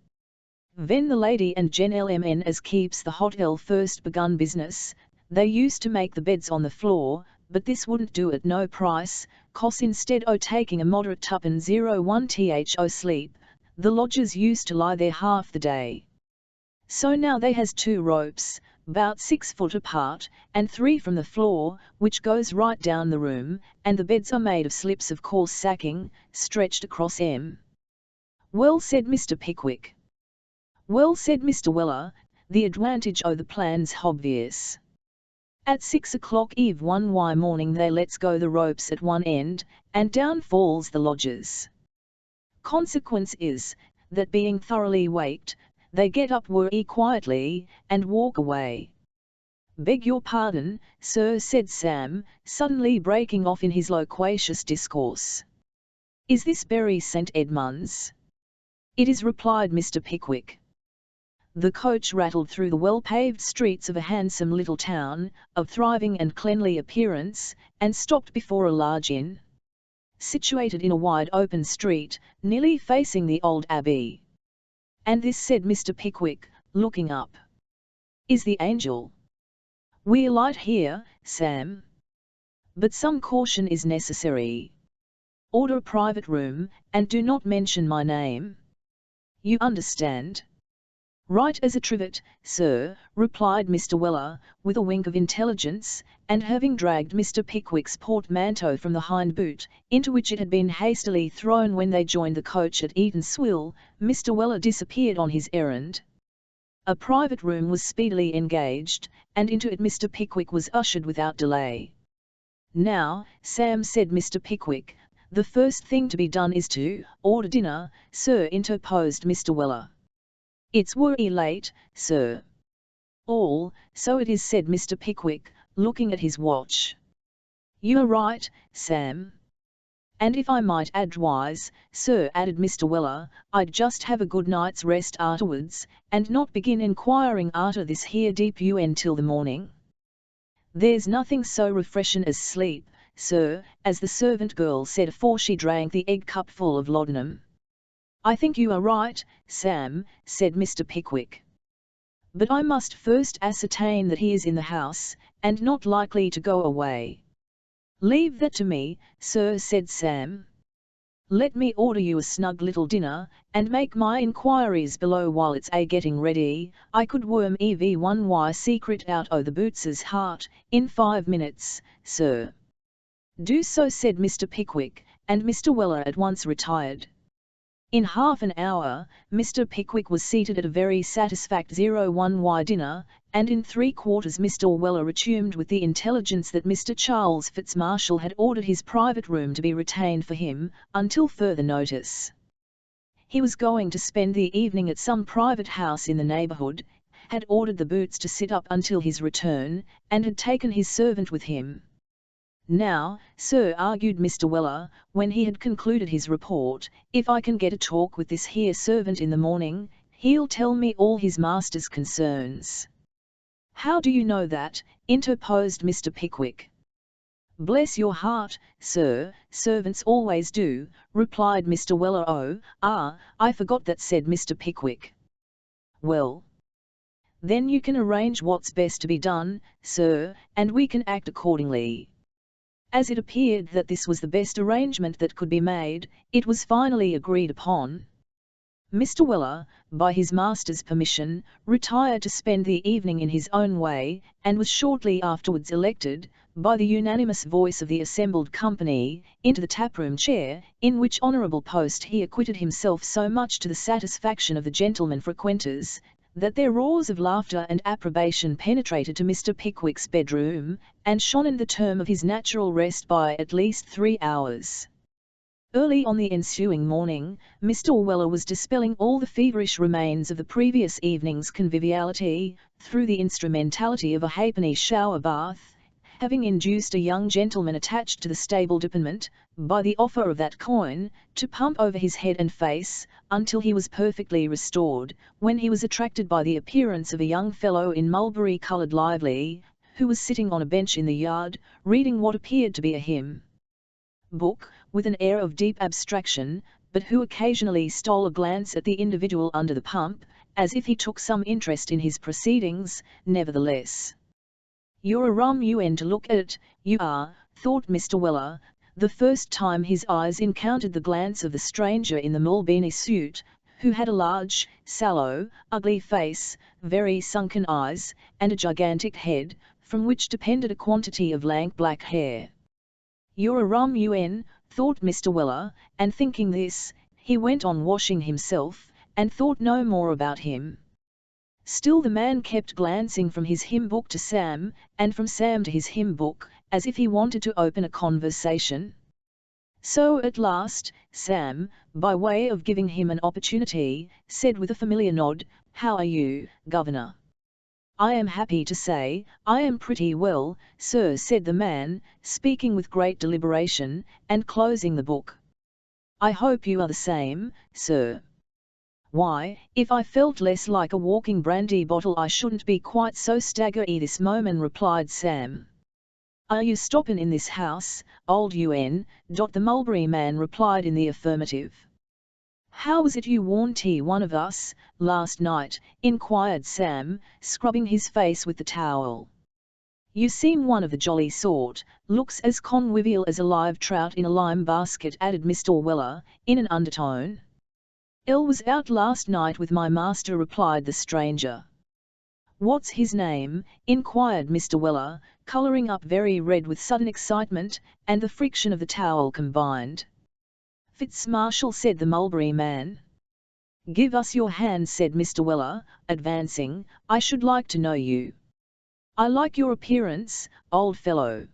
Ven the lady and gentlemen as keeps the hotel first begun business, they used to make the beds on the floor, but this wouldn't do at no price, cos instead o' taking a moderate £2.01 sleep, the lodgers used to lie there half the day. So now they has 2 ropes, 'bout 6 foot apart, and 3 from the floor, which goes right down the room, and the beds are made of slips of coarse sacking, stretched across 'em. Well, said Mr. Pickwick. Well, said Mr. Weller, the advantage o' the plan's hobvious. At 6 o'clock eve one morning they lets go the ropes at one end, and down falls the lodgers. Consequence is, that being thoroughly waked, they get up quietly, and walk away. Beg your pardon, sir, said Sam, suddenly breaking off in his loquacious discourse. Is this Bury St. Edmunds? It is, replied Mr. Pickwick. The coach rattled through the well-paved streets of a handsome little town, of thriving and cleanly appearance, and stopped before a large inn, situated in a wide open street, nearly facing the old abbey. And this, said Mr. Pickwick, looking up, is the Angel. We alight here, Sam. But some caution is necessary. Order a private room, and do not mention my name. You understand? Right as a trivet, sir, replied Mr. Weller, with a wink of intelligence, and having dragged Mr. Pickwick's portmanteau from the hind boot, into which it had been hastily thrown when they joined the coach at Eatanswill, Mr. Weller disappeared on his errand. A private room was speedily engaged, and into it Mr. Pickwick was ushered without delay. Now, Sam, said Mr. Pickwick, the first thing to be done is to order dinner, sir, interposed Mr. Weller. It's worry late, sir. All, so it is, said Mr. Pickwick, looking at his watch. You are right, Sam. And if I might advise, sir, added Mr. Weller, I'd just have a good night's rest afterwards, and not begin inquiring arter this here deep till the morning. There's nothing so refreshin' as sleep, sir, as the servant girl said afore she drank the egg cupful of laudanum. I think you are right, Sam, said Mr. Pickwick. But I must first ascertain that he is in the house, and not likely to go away. Leave that to me, sir, said Sam. Let me order you a snug little dinner, and make my inquiries below while it's getting ready. I could worm one secret out o' the boots's heart, in 5 minutes, sir. Do so, said Mr. Pickwick, and Mr. Weller at once retired. In half an hour, Mr. Pickwick was seated at a very satisfactory 1 dinner, and in 3/4 Mr. Weller returned with the intelligence that Mr. Charles Fitzmarshall had ordered his private room to be retained for him, until further notice. He was going to spend the evening at some private house in the neighbourhood, had ordered the boots to sit up until his return, and had taken his servant with him. Now, sir, argued Mr. Weller, when he had concluded his report, if I can get a talk with this here servant in the morning, he'll tell me all his master's concerns. How do you know that? Interposed Mr. Pickwick. Bless your heart, sir, servants always do, replied Mr. Weller. Oh, I forgot that, said Mr. Pickwick. Well, then you can arrange what's best to be done, sir, and we can act accordingly. As it appeared that this was the best arrangement that could be made, it was finally agreed upon. Mr. Weller, by his master's permission, retired to spend the evening in his own way, and was shortly afterwards elected, by the unanimous voice of the assembled company, into the taproom chair, in which honourable post he acquitted himself so much to the satisfaction of the gentlemen frequenters, that their roars of laughter and approbation penetrated to Mr. Pickwick's bedroom, and shortened the term of his natural rest by at least 3 hours. Early on the ensuing morning, Mr. Weller was dispelling all the feverish remains of the previous evening's conviviality, through the instrumentality of a halfpenny shower bath, having induced a young gentleman attached to the stable department, by the offer of that coin, to pump over his head and face, until he was perfectly restored, when he was attracted by the appearance of a young fellow in mulberry-coloured livery, who was sitting on a bench in the yard, reading what appeared to be a hymn book, with an air of deep abstraction, but who occasionally stole a glance at the individual under the pump, as if he took some interest in his proceedings, nevertheless. "You're a rum UN to look at, you are," thought Mr. Weller, the first time his eyes encountered the glance of the stranger in the Mulbeeny suit, who had a large, sallow, ugly face, very sunken eyes, and a gigantic head, from which depended a quantity of lank black hair. "You're a rum UN," thought Mr. Weller, and thinking this, he went on washing himself, and thought no more about him. Still the man kept glancing from his hymn book to Sam, and from Sam to his hymn book, as if he wanted to open a conversation. So at last, Sam, by way of giving him an opportunity, said with a familiar nod, "How are you, Governor?" "I am happy to say, I am pretty well, sir," said the man, speaking with great deliberation, and closing the book. "I hope you are the same, sir." "Why, if I felt less like a walking brandy bottle I shouldn't be quite so staggery this moment," replied Sam. "Are you stoppin' in this house, old UN?" The mulberry man replied in the affirmative. "How was it you warned one of us, last night?" inquired Sam, scrubbing his face with the towel. "You seem one of the jolly sort, looks as convivial as a live trout in a lime basket," added Mr. Weller, in an undertone. "El was out last night with my master," replied the stranger. "What's his name?" inquired Mr. Weller, colouring up very red with sudden excitement, and the friction of the towel combined. "Fitzmarshall," said the mulberry man. "Give us your hand," said Mr. Weller, advancing. "I should like to know you. I like your appearance, old fellow."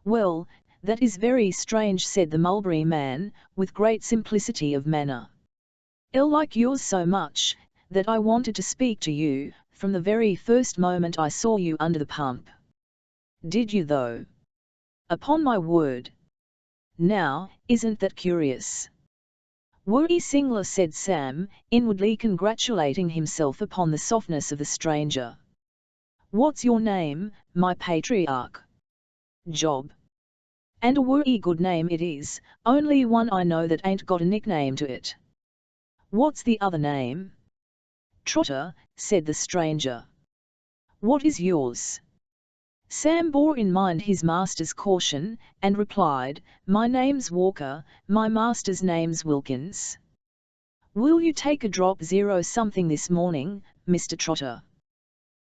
"Well, that is very strange," said the mulberry man, with great simplicity of manner. "I like yours so much, that I wanted to speak to you, from the very first moment I saw you under the pump." "Did you though?" "Upon my word. Now, isn't that curious?" "Worry singler," said Sam, inwardly congratulating himself upon the softness of the stranger. "What's your name, my patriarch?" "Job." "And a worry good name it is, only one I know that ain't got a nickname to it." "What's the other name?" "Trotter," said the stranger. "What is yours?" Sam bore in mind his master's caution, and replied, "My name's Walker, my master's name's Wilkins." "Will you take a drop 0-something this morning, Mr. Trotter?"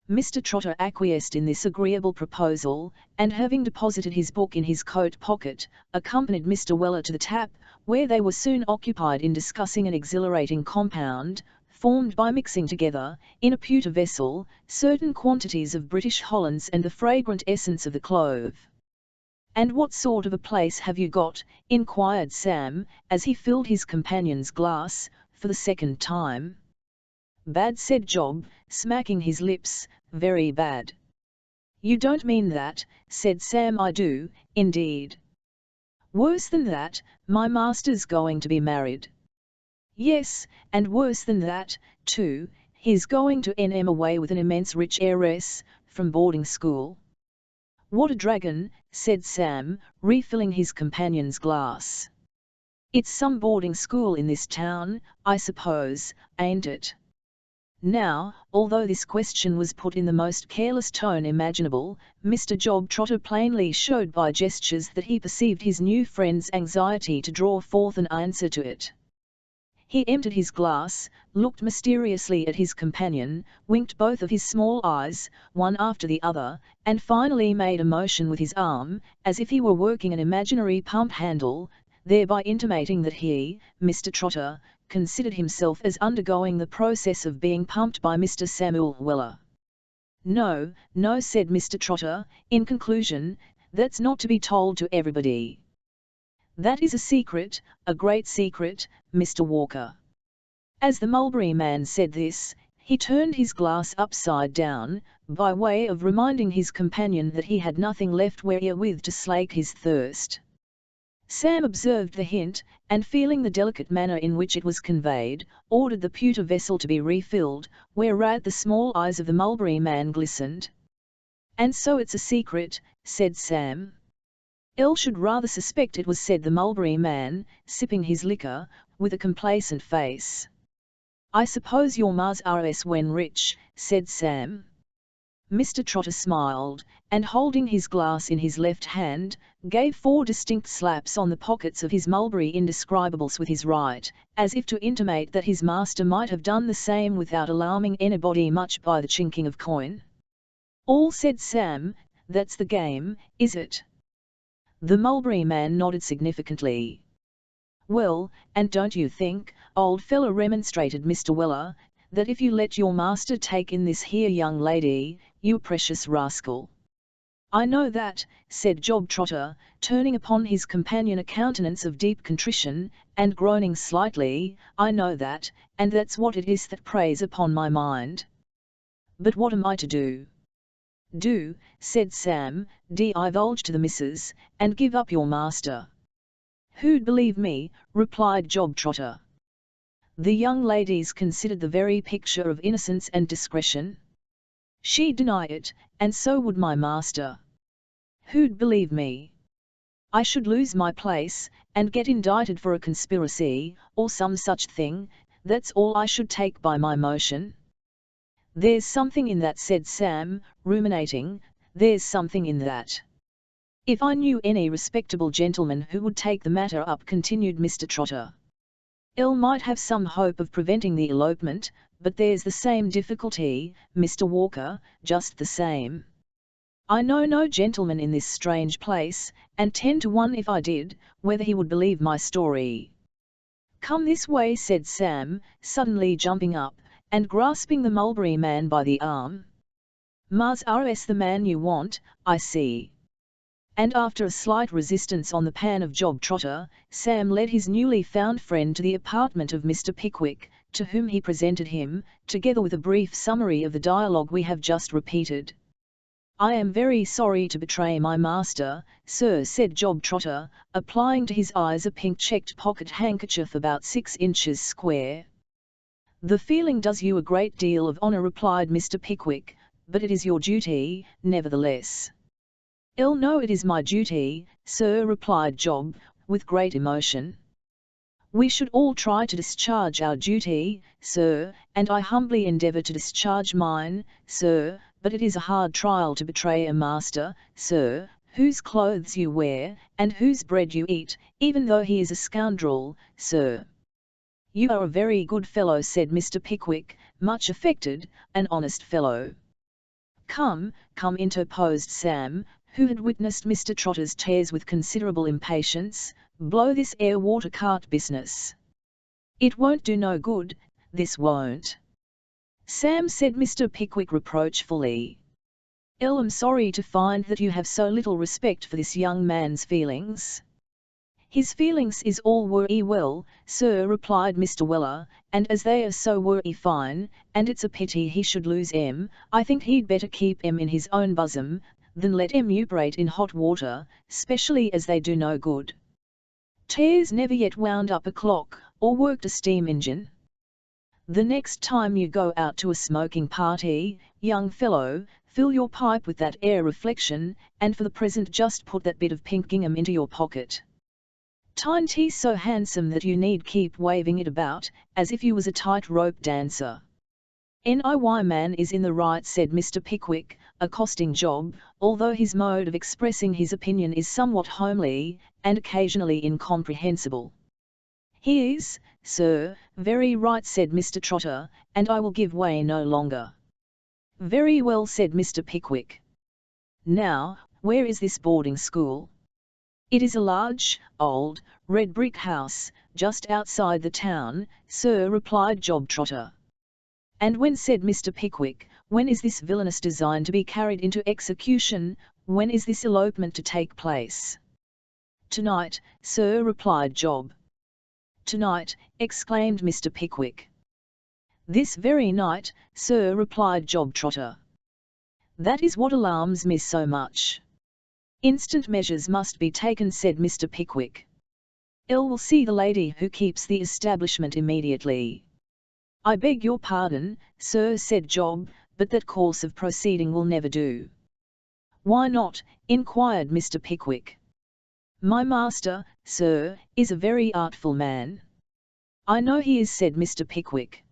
Mr. Trotter acquiesced in this agreeable proposal, and having deposited his book in his coat pocket, accompanied Mr. Weller to the tap, where they were soon occupied in discussing an exhilarating compound, formed by mixing together, in a pewter vessel, certain quantities of British Hollands and the fragrant essence of the clove. "And what sort of a place have you got?" inquired Sam, as he filled his companion's glass, for the second time. "Bad," said Job, smacking his lips, "very bad." "You don't mean that," said Sam. "I do, indeed." "Worse than that, my master's going to be married." "Yes, and worse than that, too, he's going to NM away with an immense rich heiress, from boarding school." "What a dragon," said Sam, refilling his companion's glass. "It's some boarding school in this town, I suppose, ain't it?" Now, although this question was put in the most careless tone imaginable, Mr. Job Trotter plainly showed by gestures that he perceived his new friend's anxiety to draw forth an answer to it. He emptied his glass, looked mysteriously at his companion, winked both of his small eyes, one after the other, and finally made a motion with his arm, as if he were working an imaginary pump handle, thereby intimating that he, Mr. Trotter, considered himself as undergoing the process of being pumped by Mr. Samuel Weller. "No, no," said Mr. Trotter, in conclusion, "that's not to be told to everybody. That is a secret, a great secret, Mr. Walker." As the mulberry man said this, he turned his glass upside down, by way of reminding his companion that he had nothing left wherewith to slake his thirst. Sam observed the hint, and feeling the delicate manner in which it was conveyed, ordered the pewter vessel to be refilled, whereat the small eyes of the mulberry man glistened. "And so it's a secret," said Sam. "I should rather suspect it was," said the mulberry man, sipping his liquor, with a complacent face. "I suppose your Mars RS when rich," said Sam. Mr. Trotter smiled, and holding his glass in his left hand, gave 4 distinct slaps on the pockets of his mulberry indescribables with his right, as if to intimate that his master might have done the same without alarming anybody much by the chinking of coin. "All," said Sam, "that's the game, is it?" The mulberry man nodded significantly. "Well, and don't you think, old fellow," remonstrated Mr. Weller, "that if you let your master take in this here young lady, you precious rascal?" "I know that," said Job Trotter, turning upon his companion a countenance of deep contrition, and groaning slightly, "I know that, and that's what it is that preys upon my mind. But what am I to do?" "Do," said Sam, "divulge to the missus, and give up your master." "Who'd believe me?" replied Job Trotter. The young ladies considered the very picture of innocence and discretion. "She'd deny it, and so would my master." "Who'd believe me?" "I should lose my place, and get indicted for a conspiracy, or some such thing, that's all I should take by my motion." "There's something in that," said Sam, ruminating, "there's something in that." "If I knew any respectable gentleman who would take the matter up," continued Mr. Trotter, "ill might have some hope of preventing the elopement, but there's the same difficulty, Mr. Walker, just the same. I know no gentleman in this strange place, and 10 to 1 if I did, whether he would believe my story." "Come this way," said Sam, suddenly jumping up, and grasping the mulberry man by the arm. "Mars RS the man you want, I see." And after a slight resistance on the part of Job Trotter, Sam led his newly found friend to the apartment of Mr. Pickwick, to whom he presented him, together with a brief summary of the dialogue we have just repeated. "I am very sorry to betray my master, sir," said Job Trotter, applying to his eyes a pink-checked pocket handkerchief about 6 inches square. "The feeling does you a great deal of honour," replied Mr. Pickwick, "but it is your duty, nevertheless." "No, it is my duty, sir," replied Job, with great emotion. "We should all try to discharge our duty, sir, and I humbly endeavour to discharge mine, sir, but it is a hard trial to betray a master, sir, whose clothes you wear, and whose bread you eat, even though he is a scoundrel, sir." "You are a very good fellow," said Mr. Pickwick, much affected, "an honest fellow." "Come, come," interposed Sam, who had witnessed Mr. Trotter's tears with considerable impatience, "blow this air water cart business. It won't do no good, this won't." "Sam," said Mr. Pickwick reproachfully, "I'm sorry to find that you have so little respect for this young man's feelings." "His feelings is all wery well, sir," replied Mr. Weller, "and as they are so wery fine, and it's a pity he should lose 'em, I think he'd better keep 'em in his own bosom, than let 'em uberate in hot water, specially as they do no good. Tears never yet wound up a clock, or worked a steam engine. The next time you go out to a smoking party, young fellow, fill your pipe with that air reflection, and for the present just put that bit of pink gingham into your pocket. Tine's so handsome that you need keep waving it about, as if you was a tight-rope dancer." "NIY man is in the right," said Mr. Pickwick, accosting Job, although his mode of expressing his opinion is somewhat homely, and occasionally incomprehensible. "He is, sir, very right," said Mr. Trotter, "and I will give way no longer." "Very well," said Mr. Pickwick. "Now, where is this boarding school?" "It is a large, old, red brick house, just outside the town, sir," replied Job Trotter. "And when," said Mr. Pickwick, "when is this villainous design to be carried into execution, when is this elopement to take place?" "Tonight, sir," replied Job. "Tonight," exclaimed Mr. Pickwick. "This very night, sir," replied Job Trotter. "That is what alarms me so much." "Instant measures must be taken," said Mr. Pickwick. "Will see the lady who keeps the establishment immediately." "I beg your pardon, sir," said Job, "but that course of proceeding will never do." "Why not?" inquired Mr. Pickwick. "My master, sir, is a very artful man." "I know he is," said Mr. Pickwick.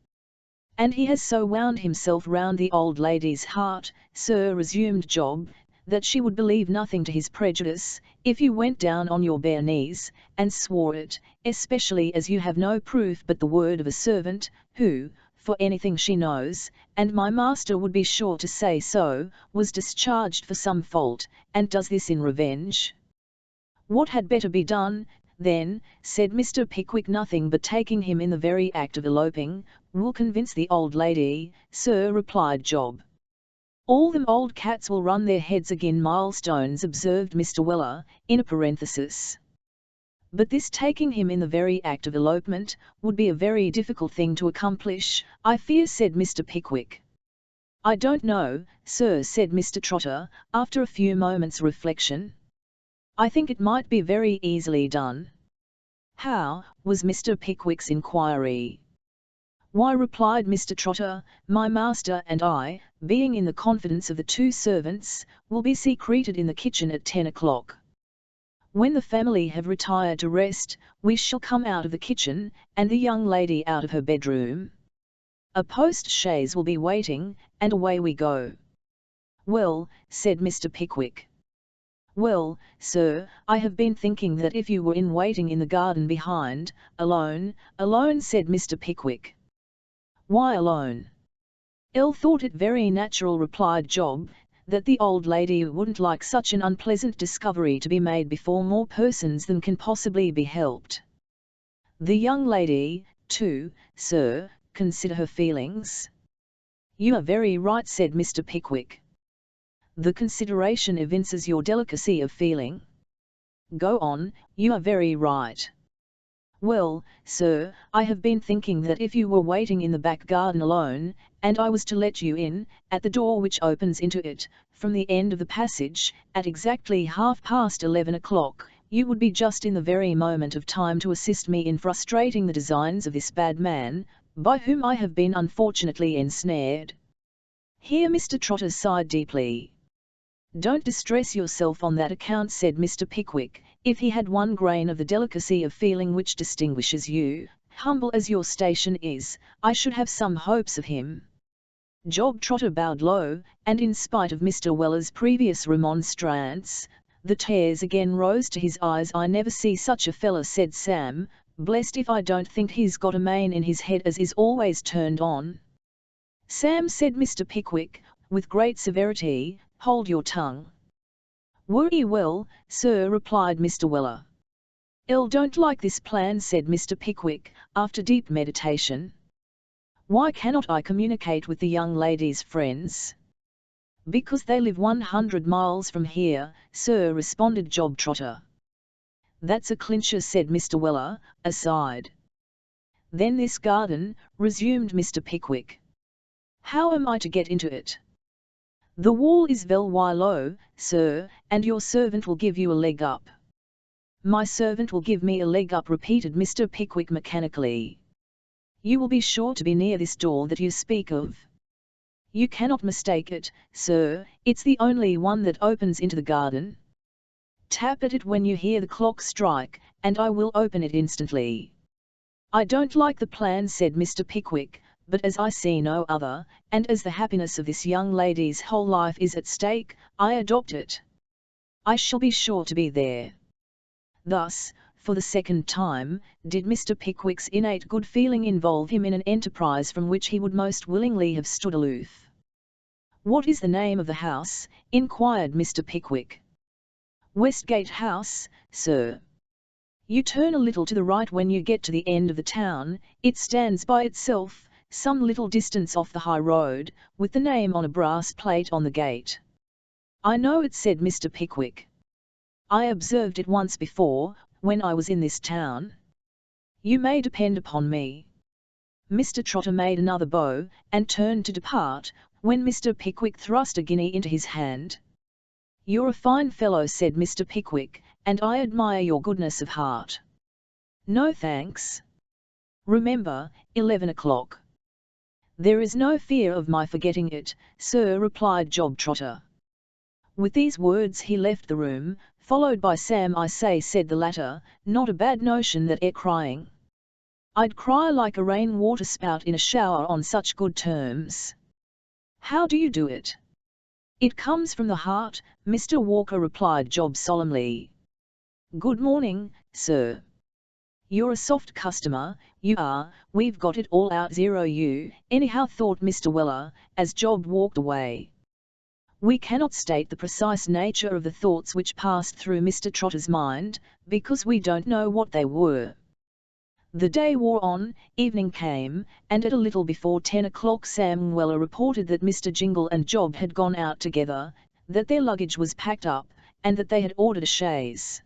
And he has so wound himself round the old lady's heart, sir, resumed Job, that she would believe nothing to his prejudice, if you went down on your bare knees, and swore it, especially as you have no proof but the word of a servant, who, for anything she knows, and my master would be sure to say so, was discharged for some fault, and does this in revenge. What had better be done, then, said Mr. Pickwick, nothing but taking him in the very act of eloping, will convince the old lady, sir, replied Job. All them old cats will run their heads agin milestones, observed Mr. Weller, in a parenthesis. But this taking him in the very act of elopement, would be a very difficult thing to accomplish, I fear, said Mr. Pickwick. I don't know, sir, said Mr. Trotter, after a few moments' reflection. I think it might be very easily done. How? Was Mr. Pickwick's inquiry. Why, replied Mr. Trotter, my master and I, being in the confidence of the two servants, will be secreted in the kitchen at 10 o'clock. When the family have retired to rest, we shall come out of the kitchen, and the young lady out of her bedroom. A post-chaise will be waiting, and away we go. Well, said Mr. Pickwick. Well, sir, I have been thinking that if you were in waiting in the garden behind, alone, said Mr. Pickwick. Why alone? Thought it very natural, replied Job, that the old lady wouldn't like such an unpleasant discovery to be made before more persons than can possibly be helped. The young lady, too, sir, consider her feelings. You are very right, said Mr. Pickwick. The consideration evinces your delicacy of feeling. Go on, you are very right. Well, sir, I have been thinking that if you were waiting in the back garden alone, and I was to let you in, at the door which opens into it, from the end of the passage, at exactly 11:30 o'clock, you would be just in the very moment of time to assist me in frustrating the designs of this bad man, by whom I have been unfortunately ensnared. Here Mr. Trotter sighed deeply. Don't distress yourself on that account, said Mr. Pickwick. If he had one grain of the delicacy of feeling which distinguishes you, humble as your station is, I should have some hopes of him. Job Trotter bowed low, and in spite of Mr. Weller's previous remonstrance, the tears again rose to his eyes. I never see such a fella, said Sam, blessed if I don't think he's got a main in his head as is always turned on. Sam, said Mr. Pickwick, with great severity, hold your tongue. Very well, sir, replied Mr. Weller. Don't like this plan, said Mr. Pickwick, after deep meditation. Why cannot I communicate with the young lady's friends? Because they live 100 miles from here, sir, responded Job Trotter. That's a clincher, said Mr. Weller, aside. Then this garden, resumed Mr. Pickwick. How am I to get into it? The wall is very low, sir, and your servant will give you a leg up. My servant will give me a leg up, repeated Mr. Pickwick mechanically. You will be sure to be near this door that you speak of. You cannot mistake it, sir, it's the only one that opens into the garden. Tap at it when you hear the clock strike, and I will open it instantly. I don't like the plan, said Mr. Pickwick, but as I see no other, and as the happiness of this young lady's whole life is at stake, I adopt it. I shall be sure to be there. Thus, for the second time, did Mr. Pickwick's innate good feeling involve him in an enterprise from which he would most willingly have stood aloof. What is the name of the house? Inquired Mr. Pickwick. Westgate House, sir. You turn a little to the right when you get to the end of the town. It stands by itself, some little distance off the high road, with the name on a brass plate on the gate. I know it, said Mr. Pickwick. I observed it once before, when I was in this town. You may depend upon me. Mr. Trotter made another bow, and turned to depart, when Mr. Pickwick thrust a guinea into his hand. You're a fine fellow, said Mr. Pickwick, and I admire your goodness of heart. No thanks. Remember, 11 o'clock. There is no fear of my forgetting it, sir, replied Job Trotter. With these words he left the room, followed by Sam. I say, said the latter, not a bad notion that crying. I'd cry like a rain-water spout in a shower on such good terms. How do you do it? It comes from the heart, Mr. Walker replied Job solemnly. Good morning, sir. You're a soft customer, you are, we've got it all out 0 you, anyhow thought Mr. Weller, as Job walked away. We cannot state the precise nature of the thoughts which passed through Mr. Trotter's mind, because we don't know what they were. The day wore on, evening came, and at a little before 10 o'clock Sam Weller reported that Mr. Jingle and Job had gone out together, that their luggage was packed up, and that they had ordered a chaise.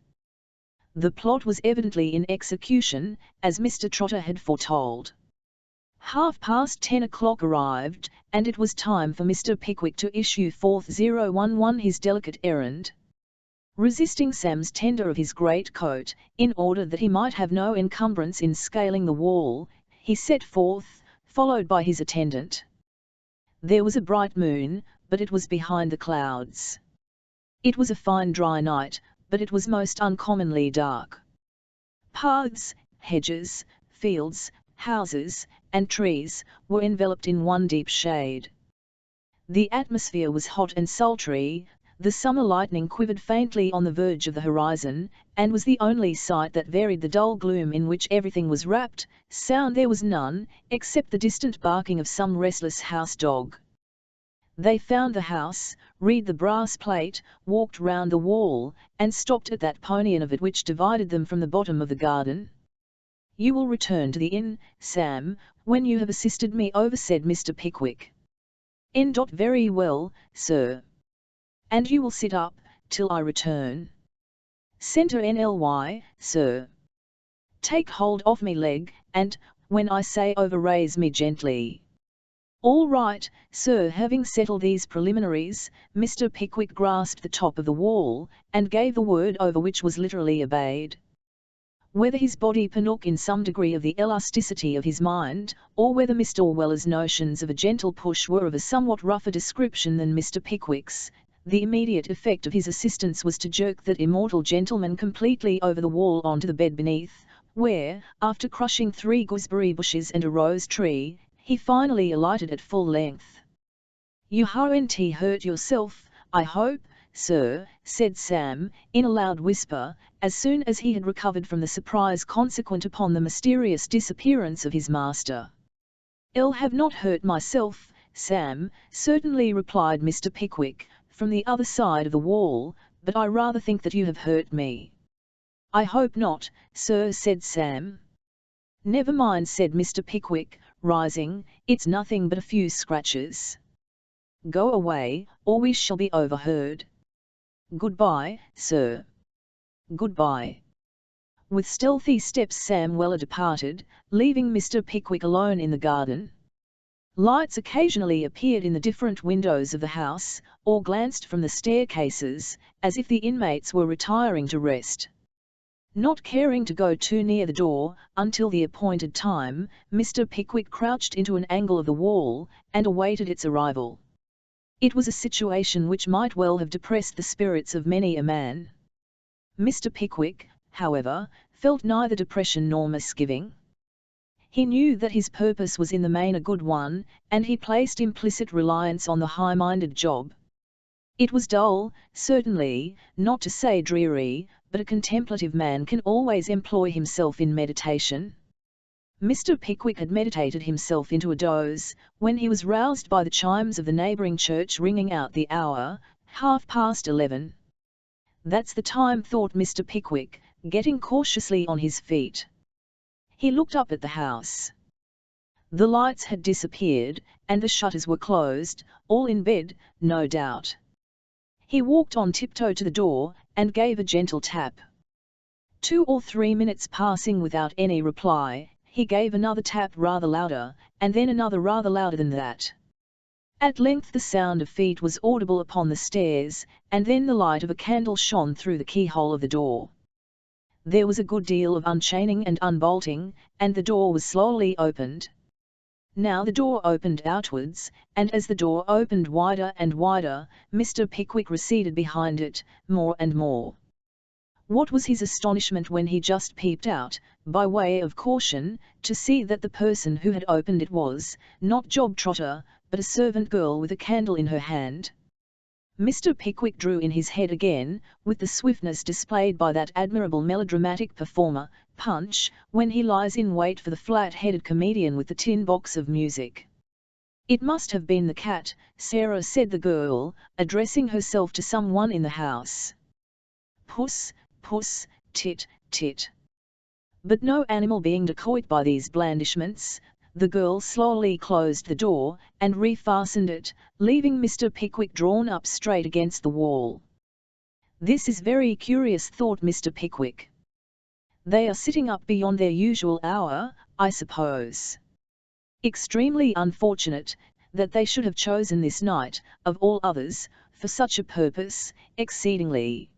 The plot was evidently in execution, as Mr. Trotter had foretold. 10:30 o'clock arrived, and it was time for Mr. Pickwick to issue forth 011 his delicate errand. Resisting Sam's tender of his greatcoat, in order that he might have no encumbrance in scaling the wall, he set forth, followed by his attendant. There was a bright moon, but it was behind the clouds. It was a fine dry night, but it was most uncommonly dark. Paths, hedges, fields, houses, and trees, were enveloped in one deep shade. The atmosphere was hot and sultry, the summer lightning quivered faintly on the verge of the horizon, and was the only sight that varied the dull gloom in which everything was wrapped. Sound there was none, except the distant barking of some restless house dog. They found the house, read the brass plate, walked round the wall, and stopped at that ponion of it which divided them from the bottom of the garden. You will return to the inn, Sam, when you have assisted me over, said Mr. Pickwick. Very well, sir. And you will sit up, till I return. Centre NLY, sir. Take hold of me leg, and, when I say over, raise me gently. All right, sir. Having settled these preliminaries, Mr. Pickwick grasped the top of the wall, and gave the word over, which was literally obeyed. Whether his body partook in some degree of the elasticity of his mind, or whether Mr. Weller's notions of a gentle push were of a somewhat rougher description than Mr. Pickwick's, the immediate effect of his assistance was to jerk that immortal gentleman completely over the wall onto the bed beneath, where, after crushing 3 gooseberry bushes and a rose tree, he finally alighted at full length. You haven't hurt yourself, I hope, sir, said Sam, in a loud whisper, as soon as he had recovered from the surprise consequent upon the mysterious disappearance of his master. I'll have not hurt myself, Sam, certainly, replied Mr. Pickwick, from the other side of the wall, but I rather think that you have hurt me. I hope not, sir, said Sam. Never mind, said Mr. Pickwick, rising, it's nothing but a few scratches. Go away, or we shall be overheard. Goodbye, sir. Goodbye. With stealthy steps Sam Weller departed, leaving Mr. Pickwick alone in the garden. Lights occasionally appeared in the different windows of the house, or glanced from the staircases, as if the inmates were retiring to rest. Not caring to go too near the door, until the appointed time, Mr. Pickwick crouched into an angle of the wall, and awaited its arrival. It was a situation which might well have depressed the spirits of many a man. Mr. Pickwick, however, felt neither depression nor misgiving. He knew that his purpose was in the main a good one, and he placed implicit reliance on the high-minded Job. It was dull, certainly, not to say dreary, but a contemplative man can always employ himself in meditation. Mr. Pickwick had meditated himself into a doze, when he was roused by the chimes of the neighbouring church ringing out the hour, 11:30. That's the time, thought Mr. Pickwick, getting cautiously on his feet. He looked up at the house. The lights had disappeared, and the shutters were closed, all in bed, no doubt. He walked on tiptoe to the door, and gave a gentle tap. 2 or 3 minutes passing without any reply, he gave another tap rather louder, and then another rather louder than that. At length the sound of feet was audible upon the stairs, and then the light of a candle shone through the keyhole of the door. There was a good deal of unchaining and unbolting, and the door was slowly opened. Now the door opened outwards, and as the door opened wider and wider, Mr. Pickwick receded behind it, more and more. What was his astonishment when he just peeped out, by way of caution, to see that the person who had opened it was, not Job Trotter, but a servant girl with a candle in her hand. Mr. Pickwick drew in his head again, with the swiftness displayed by that admirable melodramatic performer, Punch, when he lies in wait for the flat-headed comedian with the tin box of music. "It must have been the cat, Sarah," said the girl, addressing herself to someone in the house. "Puss, puss, tit, tit." But no animal being decoyed by these blandishments, the girl slowly closed the door, and refastened it, leaving Mr. Pickwick drawn up straight against the wall. "This is very curious," thought Mr. Pickwick. "They are sitting up beyond their usual hour, I suppose. Extremely unfortunate, that they should have chosen this night, of all others, for such a purpose, exceedingly."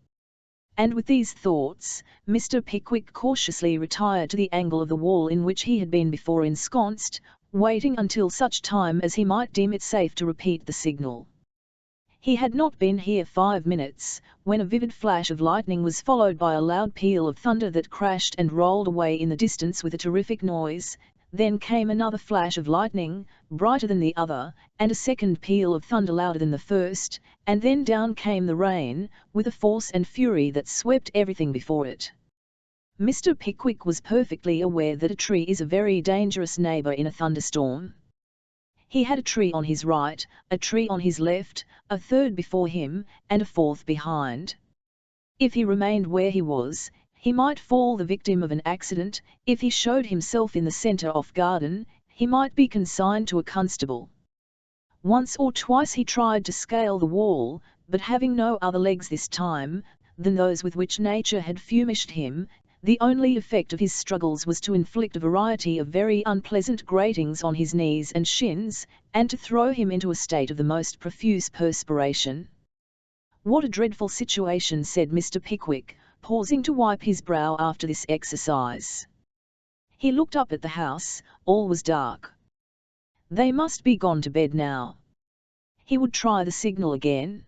And with these thoughts, Mr. Pickwick cautiously retired to the angle of the wall in which he had been before ensconced, waiting until such time as he might deem it safe to repeat the signal. He had not been here 5 minutes, when a vivid flash of lightning was followed by a loud peal of thunder that crashed and rolled away in the distance with a terrific noise. Then came another flash of lightning, brighter than the other, and a second peal of thunder louder than the first, and then down came the rain, with a force and fury that swept everything before it. Mr. Pickwick was perfectly aware that a tree is a very dangerous neighbour in a thunderstorm. He had a tree on his right, a tree on his left, a third before him, and a fourth behind. If he remained where he was, he might fall the victim of an accident. If he showed himself in the centre of garden, he might be consigned to a constable. Once or twice he tried to scale the wall, but having no other legs this time than those with which nature had furnished him, the only effect of his struggles was to inflict a variety of very unpleasant gratings on his knees and shins, and to throw him into a state of the most profuse perspiration. "What a dreadful situation," said Mr. Pickwick, pausing to wipe his brow after this exercise. He looked up at the house. All was dark. They must be gone to bed now. He would try the signal again.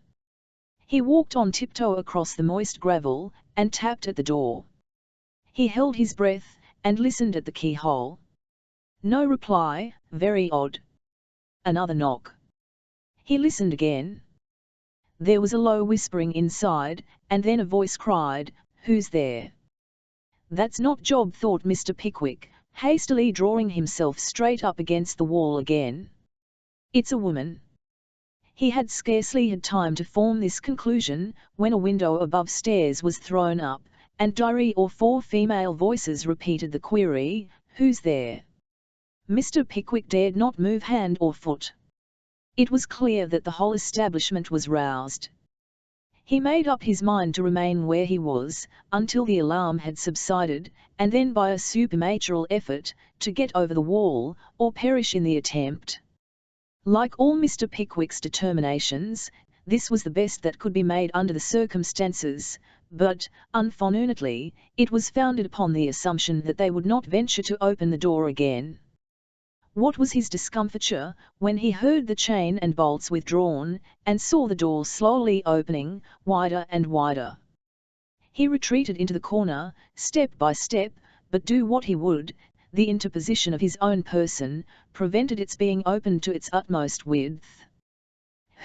He walked on tiptoe across the moist gravel, and tapped at the door. He held his breath, and listened at the keyhole. No reply. Very odd. Another knock. He listened again. There was a low whispering inside, and then a voice cried, "Who's there?" "That's not Job," thought Mr. Pickwick, hastily drawing himself straight up against the wall again. "It's a woman." He had scarcely had time to form this conclusion, when a window above stairs was thrown up, and 3 or 4 female voices repeated the query, "Who's there?" Mr. Pickwick dared not move hand or foot. It was clear that the whole establishment was roused. He made up his mind to remain where he was, until the alarm had subsided, and then by a supernatural effort, to get over the wall, or perish in the attempt. Like all Mr. Pickwick's determinations, this was the best that could be made under the circumstances, but, unfortunately, it was founded upon the assumption that they would not venture to open the door again. What was his discomfiture, when he heard the chain and bolts withdrawn, and saw the door slowly opening, wider and wider. He retreated into the corner, step by step, but do what he would, the interposition of his own person prevented its being opened to its utmost width.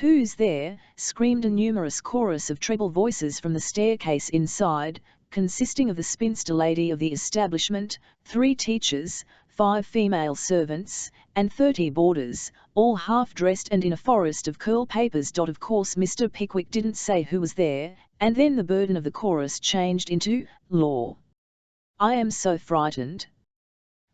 "Who's there?" screamed a numerous chorus of treble voices from the staircase inside, consisting of the spinster lady of the establishment, 3 teachers, 5 female servants, and 30 boarders, all half-dressed and in a forest of curl papers. Of course Mr. Pickwick didn't say who was there, and then the burden of the chorus changed into, "Law! I am so frightened."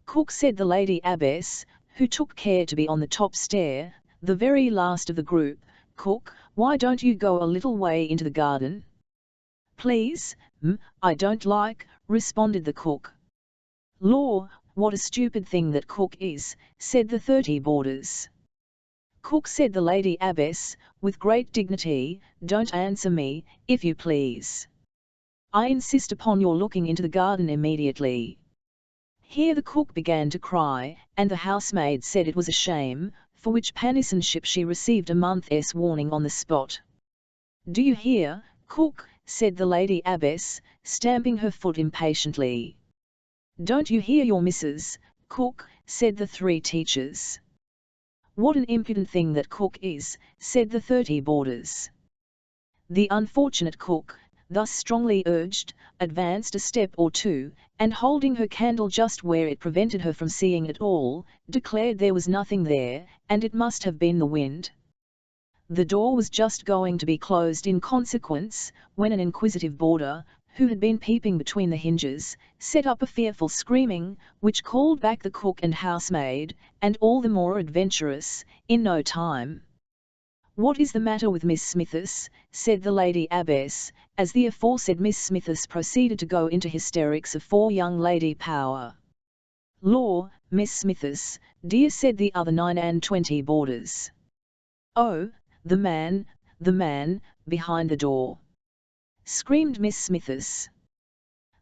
"Cook," said the lady abbess, who took care to be on the top stair, the very last of the group, "Cook, why don't you go a little way into the garden?" "Please, I don't like," responded the cook. "Law, what a stupid thing that cook is," said the 30 boarders. "Cook," said the lady abbess, with great dignity, "don't answer me, if you please. I insist upon your looking into the garden immediately." Here the cook began to cry, and the housemaid said it was a shame, for which partisanship she received a month's warning on the spot. "Do you hear, cook?" said the lady abbess, stamping her foot impatiently. Don't you hear your missus, cook, said the 3 teachers. What an impudent thing that cook is, said the 30 boarders. The unfortunate cook, thus strongly urged, advanced a step or 2, and holding her candle just where it prevented her from seeing it all, declared there was nothing there, and it must have been the wind. The door was just going to be closed in consequence, when an inquisitive boarder, who had been peeping between the hinges, set up a fearful screaming, which called back the cook and housemaid, and all the more adventurous, in no time. What is the matter with Miss Smithers? Said the lady abbess, as the aforesaid Miss Smithers proceeded to go into hysterics of 4 young lady power. Law, Miss Smithers, dear, said the other 29 boarders. Oh, the man, behind the door, screamed Miss Smithers.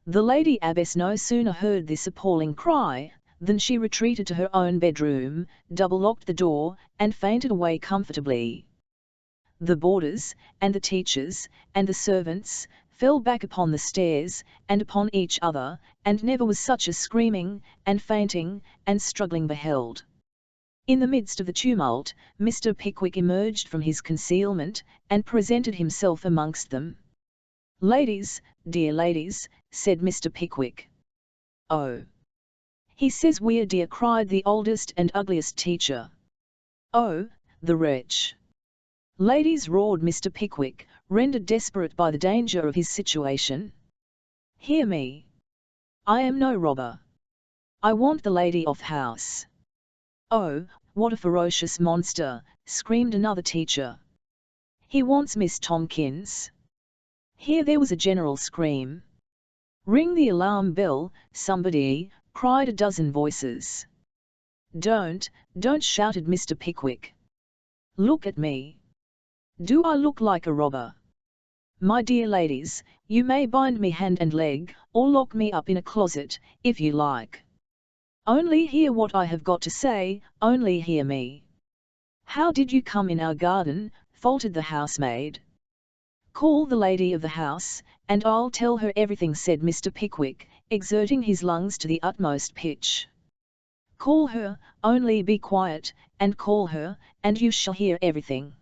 The lady abbess no sooner heard this appalling cry, than she retreated to her own bedroom, double-locked the door, and fainted away comfortably. The boarders, and the teachers, and the servants, fell back upon the stairs, and upon each other, and never was such a screaming, and fainting, and struggling beheld. In the midst of the tumult, Mr. Pickwick emerged from his concealment, and presented himself amongst them. Ladies, dear ladies, said Mr. Pickwick. Oh! He says we're dear, cried the oldest and ugliest teacher. Oh, the wretch! Ladies, roared Mr. Pickwick, rendered desperate by the danger of his situation. Hear me! I am no robber. I want the lady of house. Oh, what a ferocious monster, screamed another teacher. He wants Miss Tomkins. Here there was a general scream. Ring the alarm bell, somebody, cried a dozen voices. Don't, shouted Mr. Pickwick. Look at me. Do I look like a robber? My dear ladies, you may bind me hand and leg, or lock me up in a closet, if you like. Only hear what I have got to say, only hear me. How did you come in our garden? Faltered the housemaid. Call the lady of the house, and I'll tell her everything, said Mr. Pickwick, exerting his lungs to the utmost pitch. Call her, only be quiet, and call her, and you shall hear everything.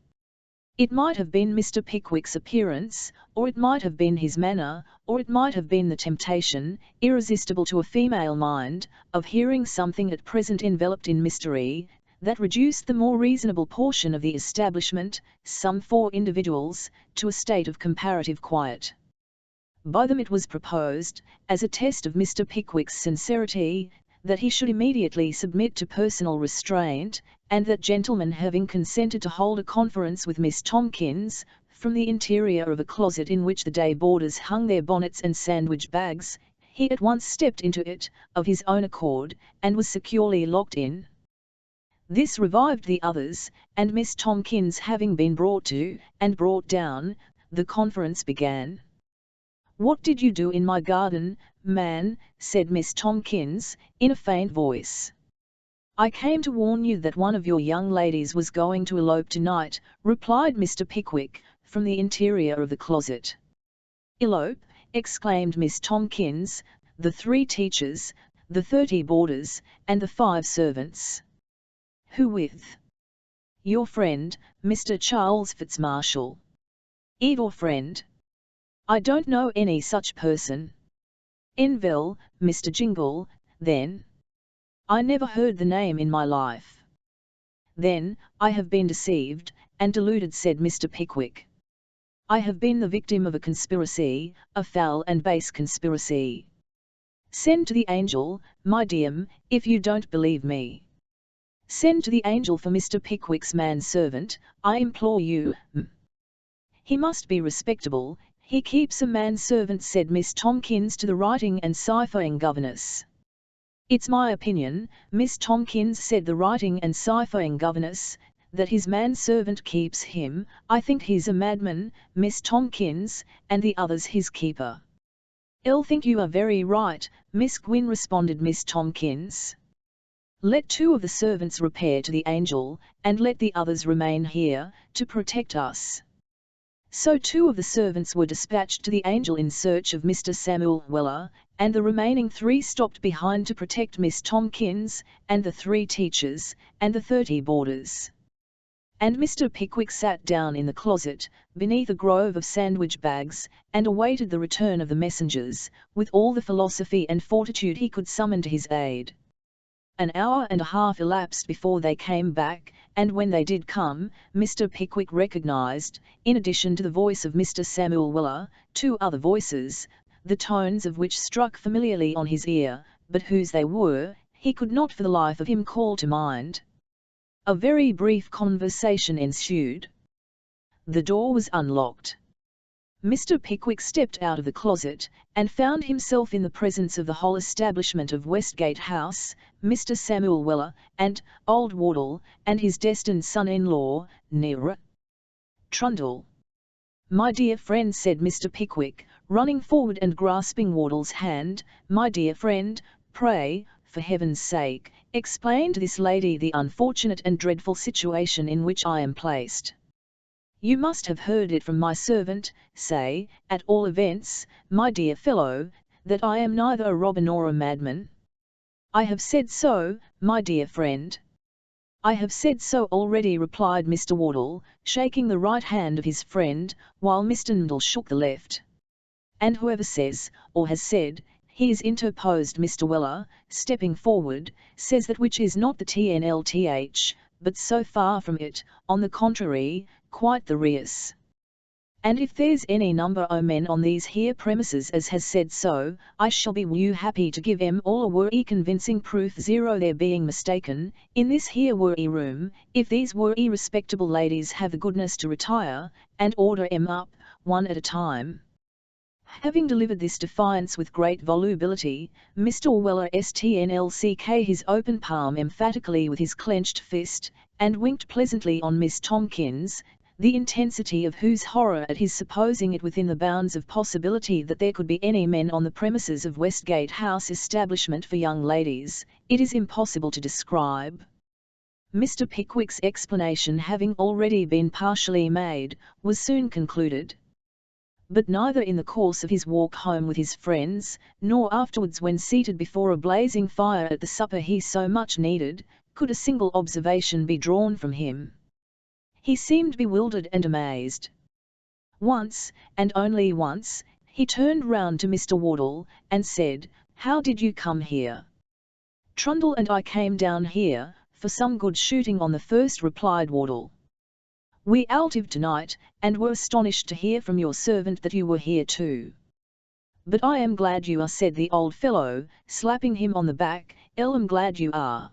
It might have been Mr. Pickwick's appearance, or it might have been his manner, or it might have been the temptation, irresistible to a female mind, of hearing something at present enveloped in mystery, that reduced the more reasonable portion of the establishment, some 4 individuals, to a state of comparative quiet. By them it was proposed, as a test of Mr. Pickwick's sincerity, that he should immediately submit to personal restraint, and that gentlemen having consented to hold a conference with Miss Tomkins, from the interior of a closet in which the day boarders hung their bonnets and sandwich bags, he at once stepped into it, of his own accord, and was securely locked in. This revived the others, and Miss Tomkins having been brought to, and brought down, the conference began. What did you do in my garden, man? Said Miss Tomkins, in a faint voice. I came to warn you that one of your young ladies was going to elope tonight, replied Mr. Pickwick, from the interior of the closet. Elope? Exclaimed Miss Tomkins, the 3 teachers, the 30 boarders, and the 5 servants. Who with? Your friend, Mr. Charles Fitzmarshall. Your friend? I don't know any such person. Enville, Mr. Jingle, then? I never heard the name in my life. Then, I have been deceived, and deluded, said Mr. Pickwick. I have been the victim of a conspiracy, a foul and base conspiracy. Send to the angel, my dear, if you don't believe me. Send to the angel for Mr. Pickwick's manservant, I implore you. He must be respectable, he keeps a manservant, said Miss Tomkins to the writing and ciphering governess. It's my opinion, Miss Tomkins, said the writing and ciphering governess, that his manservant keeps him. I think he's a madman, Miss Tomkins, and the other's his keeper. I'll think you are very right, Miss Gwyn, responded Miss Tomkins. Let 2 of the servants repair to the angel, and let the others remain here, to protect us. So 2 of the servants were dispatched to the Angel in search of Mr. Samuel Weller, and the remaining 3 stopped behind to protect Miss Tomkins, and the 3 teachers, and the 30 boarders. And Mr. Pickwick sat down in the closet, beneath a grove of sandwich bags, and awaited the return of the messengers, with all the philosophy and fortitude he could summon to his aid. An hour and a half elapsed before they came back, and when they did come, Mr. Pickwick recognized, in addition to the voice of Mr. Samuel Weller, 2 other voices, the tones of which struck familiarly on his ear, but whose they were, he could not for the life of him call to mind. A very brief conversation ensued. The door was unlocked. Mr. Pickwick stepped out of the closet, and found himself in the presence of the whole establishment of Westgate House, Mr. Samuel Weller, and old Wardle, and his destined son-in-law, Nearer. Trundle. "My dear friend," said Mr. Pickwick, running forward and grasping Wardle's hand, "my dear friend, pray, for heaven's sake, explain to this lady the unfortunate and dreadful situation in which I am placed. You must have heard it from my servant. Say, at all events, my dear fellow, that I am neither a robber nor a madman." "I have said so, my dear friend." "I have said so already," replied Mr. Wardle, shaking the right hand of his friend, while Mr. Ndle shook the left. "And whoever says, or has said, he is," interposed Mr. Weller, stepping forward, "says that which is not the TNLTH, but so far from it, on the contrary, quite the reverse. And if there's any number o' men on these here premises as has said so, I shall be happy to give 'em all a were convincing proof their being mistaken, in this here were room, if these were respectable ladies have the goodness to retire, and order 'em up, one at a time." Having delivered this defiance with great volubility, Mr. Weller stnlck his open palm emphatically with his clenched fist, and winked pleasantly on Miss Tomkins, the intensity of whose horror at his supposing it within the bounds of possibility that there could be any men on the premises of Westgate House establishment for young ladies, it is impossible to describe. Mr. Pickwick's explanation having already been partially made, was soon concluded. But neither in the course of his walk home with his friends, nor afterwards when seated before a blazing fire at the supper he so much needed, could a single observation be drawn from him. He seemed bewildered and amazed. Once, and only once, he turned round to Mr. Wardle, and said, "How did you come here?" "Trundle and I came down here, for some good shooting on the first," replied Wardle. "We outive tonight, and were astonished to hear from your servant that you were here too." "But I am glad you are," said the old fellow, slapping him on the back, "I'm glad you are.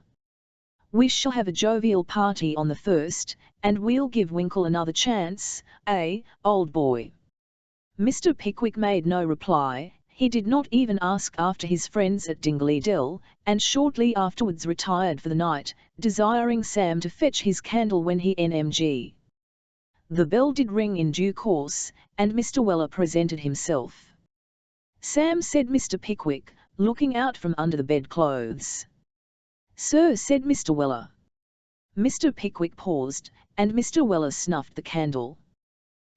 We shall have a jovial party on the first, and we'll give Winkle another chance, old boy?" Mr. Pickwick made no reply. He did not even ask after his friends at Dingley Dell, and shortly afterwards retired for the night, desiring Sam to fetch his candle when he NMG. The bell did ring in due course, and Mr. Weller presented himself. "Sam," said Mr. Pickwick, looking out from under the bedclothes. "Sir," said Mr. Weller. Mr. Pickwick paused, and Mr. Weller snuffed the candle.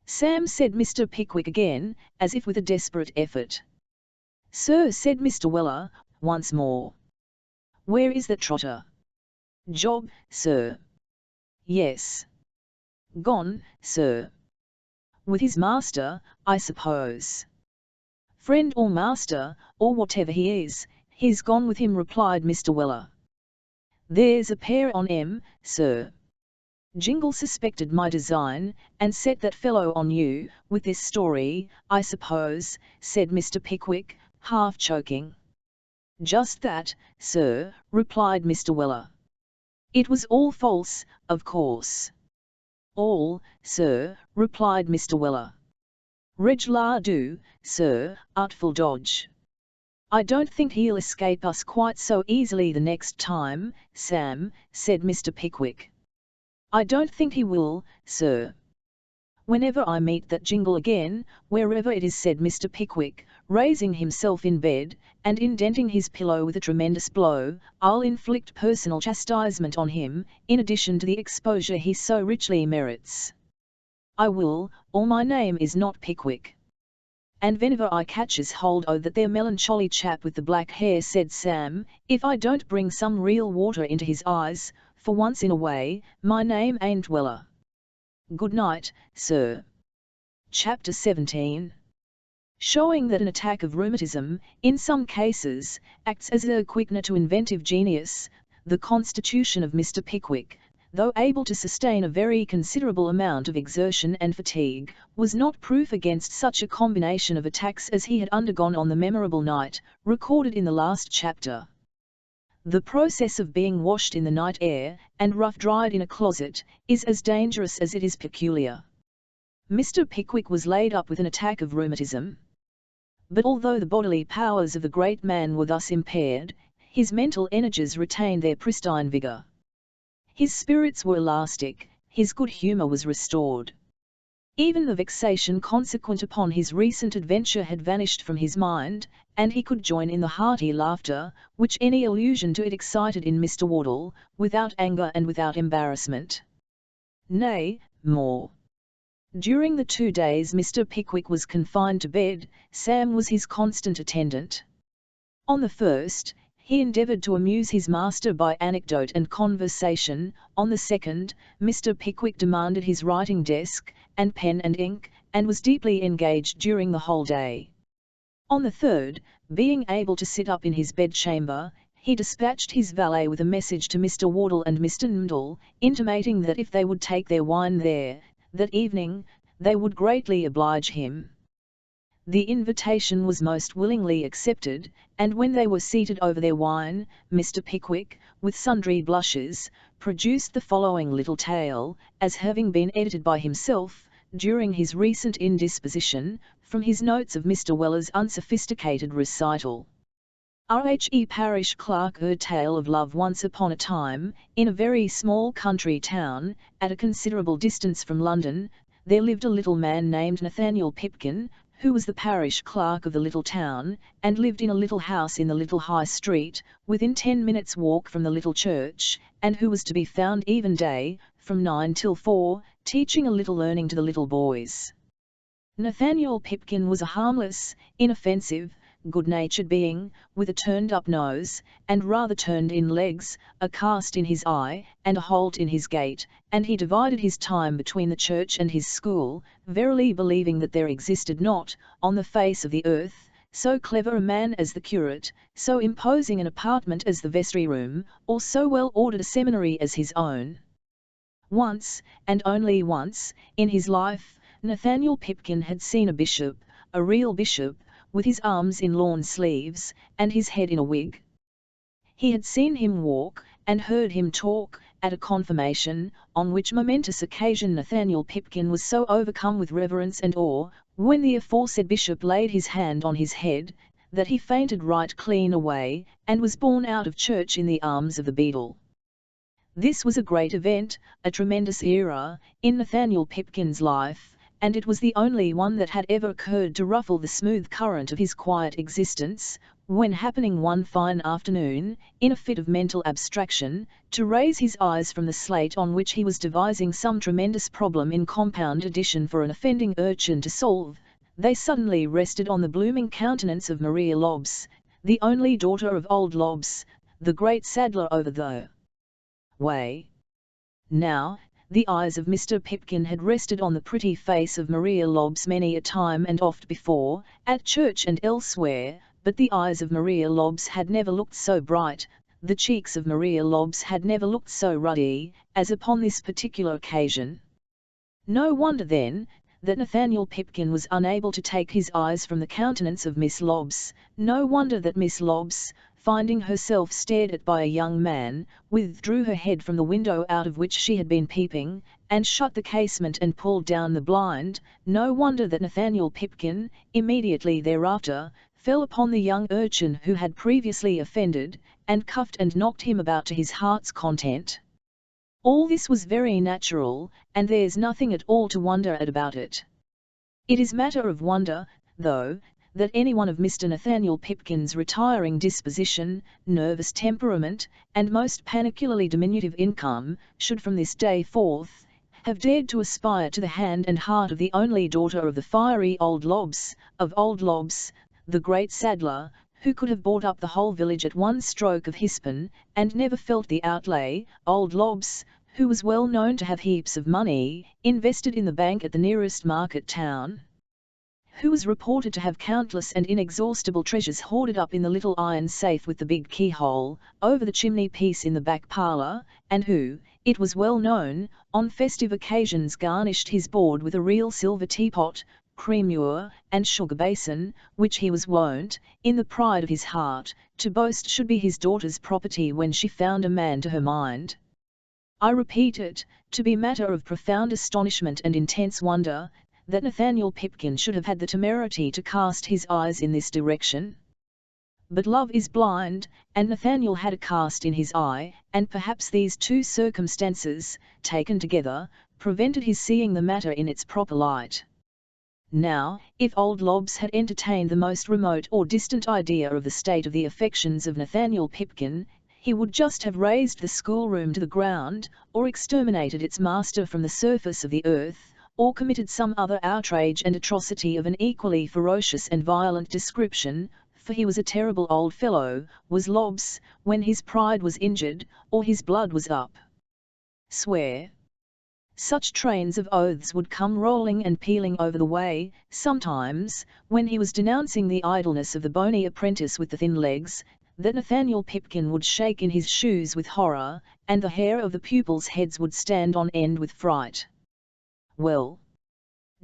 "Sam," said Mr. Pickwick again, as if with a desperate effort. "Sir," said Mr. Weller, once more. "Where is that trotter?" "Job, sir." "Yes." "Gone, sir." "With his master, I suppose." "Friend or master, or whatever he is, he's gone with him," replied Mr. Weller. "There's a pair on 'em, sir. Jingle suspected my design, and set that fellow on you, with this story, I suppose," said Mr. Pickwick, half choking. "Just that, sir," replied Mr. Weller. "It was all false, of course." "All, sir," replied Mr. Weller. "Reg'lar do, sir, artful dodge. I don't think he'll escape us quite so easily the next time, Sam," said Mr. Pickwick. "I don't think he will, sir. Whenever I meet that jingle again, wherever it is," said Mr. Pickwick, raising himself in bed, and indenting his pillow with a tremendous blow, "I'll inflict personal chastisement on him, in addition to the exposure he so richly merits." I will, or my name is not Pickwick. And whenever I catches hold o' that there melancholy chap with the black hair, said Sam, if I don't bring some real water into his eyes, for once in a way, my name ain't Weller. Good night, sir. Chapter 17. Showing that an attack of rheumatism, in some cases, acts as a quickener to inventive genius, the constitution of Mr. Pickwick, though able to sustain a very considerable amount of exertion and fatigue, was not proof against such a combination of attacks as he had undergone on the memorable night, recorded in the last chapter. The process of being washed in the night air, and rough-dried in a closet, is as dangerous as it is peculiar. Mr. Pickwick was laid up with an attack of rheumatism. But although the bodily powers of the great man were thus impaired, his mental energies retained their pristine vigour. His spirits were elastic, his good humour was restored. Even the vexation consequent upon his recent adventure had vanished from his mind, and he could join in the hearty laughter, which any allusion to it excited in Mr. Wardle, without anger and without embarrassment. Nay, more. During the 2 days Mr. Pickwick was confined to bed, Sam was his constant attendant. On the first, he endeavoured to amuse his master by anecdote and conversation. On the second, Mr. Pickwick demanded his writing desk, and pen and ink, and was deeply engaged during the whole day. On the third, being able to sit up in his bedchamber, he dispatched his valet with a message to Mr. Wardle and Mr. Nundle, intimating that if they would take their wine there, that evening, they would greatly oblige him. The invitation was most willingly accepted, and when they were seated over their wine, Mr. Pickwick, with sundry blushes, produced the following little tale, as having been edited by himself, during his recent indisposition, from his notes of Mr. Weller's unsophisticated recital. R.H.E. Parish Clerk. A tale of love. Once upon a time, in a very small country town, at a considerable distance from London, there lived a little man named Nathaniel Pipkin, who was the parish clerk of the little town, and lived in a little house in the little high street, within 10 minutes' walk from the little church, and who was to be found even day, from 9 till 4, teaching a little learning to the little boys. Nathaniel Pipkin was a harmless, inoffensive, good-natured being, with a turned-up nose, and rather turned-in legs, a cast in his eye, and a halt in his gait, and he divided his time between the church and his school, verily believing that there existed not, on the face of the earth, so clever a man as the curate, so imposing an apartment as the vestry-room, or so well-ordered a seminary as his own. Once, and only once, in his life, Nathaniel Pipkin had seen a bishop, a real bishop, with his arms in lawn sleeves, and his head in a wig. He had seen him walk, and heard him talk, at a confirmation, on which momentous occasion Nathaniel Pipkin was so overcome with reverence and awe, when the aforesaid bishop laid his hand on his head, that he fainted right clean away, and was borne out of church in the arms of the beadle. This was a great event, a tremendous era, in Nathaniel Pipkin's life, and it was the only one that had ever occurred to ruffle the smooth current of his quiet existence, when happening one fine afternoon, in a fit of mental abstraction, to raise his eyes from the slate on which he was devising some tremendous problem in compound addition for an offending urchin to solve, they suddenly rested on the blooming countenance of Maria Lobbs, the only daughter of old Lobbs, the great saddler over the way. Now, the eyes of Mr. Pipkin had rested on the pretty face of Maria Lobbs many a time and oft before, at church and elsewhere, but the eyes of Maria Lobbs had never looked so bright, the cheeks of Maria Lobbs had never looked so ruddy, as upon this particular occasion. No wonder then, that Nathaniel Pipkin was unable to take his eyes from the countenance of Miss Lobbs, no wonder that Miss Lobbs, finding herself stared at by a young man, withdrew her head from the window out of which she had been peeping, and shut the casement and pulled down the blind. No wonder that Nathaniel Pipkin, immediately thereafter, fell upon the young urchin who had previously offended, and cuffed and knocked him about to his heart's content. All this was very natural, and there's nothing at all to wonder at about it. It is matter of wonder, though, that any one of Mr. Nathaniel Pipkin's retiring disposition, nervous temperament, and most panicularly diminutive income, should from this day forth have dared to aspire to the hand and heart of the only daughter of the fiery old Lobbs, the great saddler, who could have bought up the whole village at one stroke of his pen, and never felt the outlay, old Lobbs, who was well known to have heaps of money invested in the bank at the nearest market town, who was reported to have countless and inexhaustible treasures hoarded up in the little iron safe with the big keyhole, over the chimney-piece in the back parlour, and who, it was well known, on festive occasions garnished his board with a real silver teapot, cream ewer, and sugar basin, which he was wont, in the pride of his heart, to boast should be his daughter's property when she found a man to her mind. I repeat it, to be matter of profound astonishment and intense wonder, that Nathaniel Pipkin should have had the temerity to cast his eyes in this direction. But love is blind, and Nathaniel had a cast in his eye, and perhaps these two circumstances, taken together, prevented his seeing the matter in its proper light. Now, if old Lobbs had entertained the most remote or distant idea of the state of the affections of Nathaniel Pipkin, he would just have razed the schoolroom to the ground, or exterminated its master from the surface of the earth, or committed some other outrage and atrocity of an equally ferocious and violent description, for he was a terrible old fellow, was Lobbs, when his pride was injured, or his blood was up. Swear. Such trains of oaths would come rolling and pealing over the way, sometimes, when he was denouncing the idleness of the bony apprentice with the thin legs, that Nathaniel Pipkin would shake in his shoes with horror, and the hair of the pupils' heads would stand on end with fright. Well,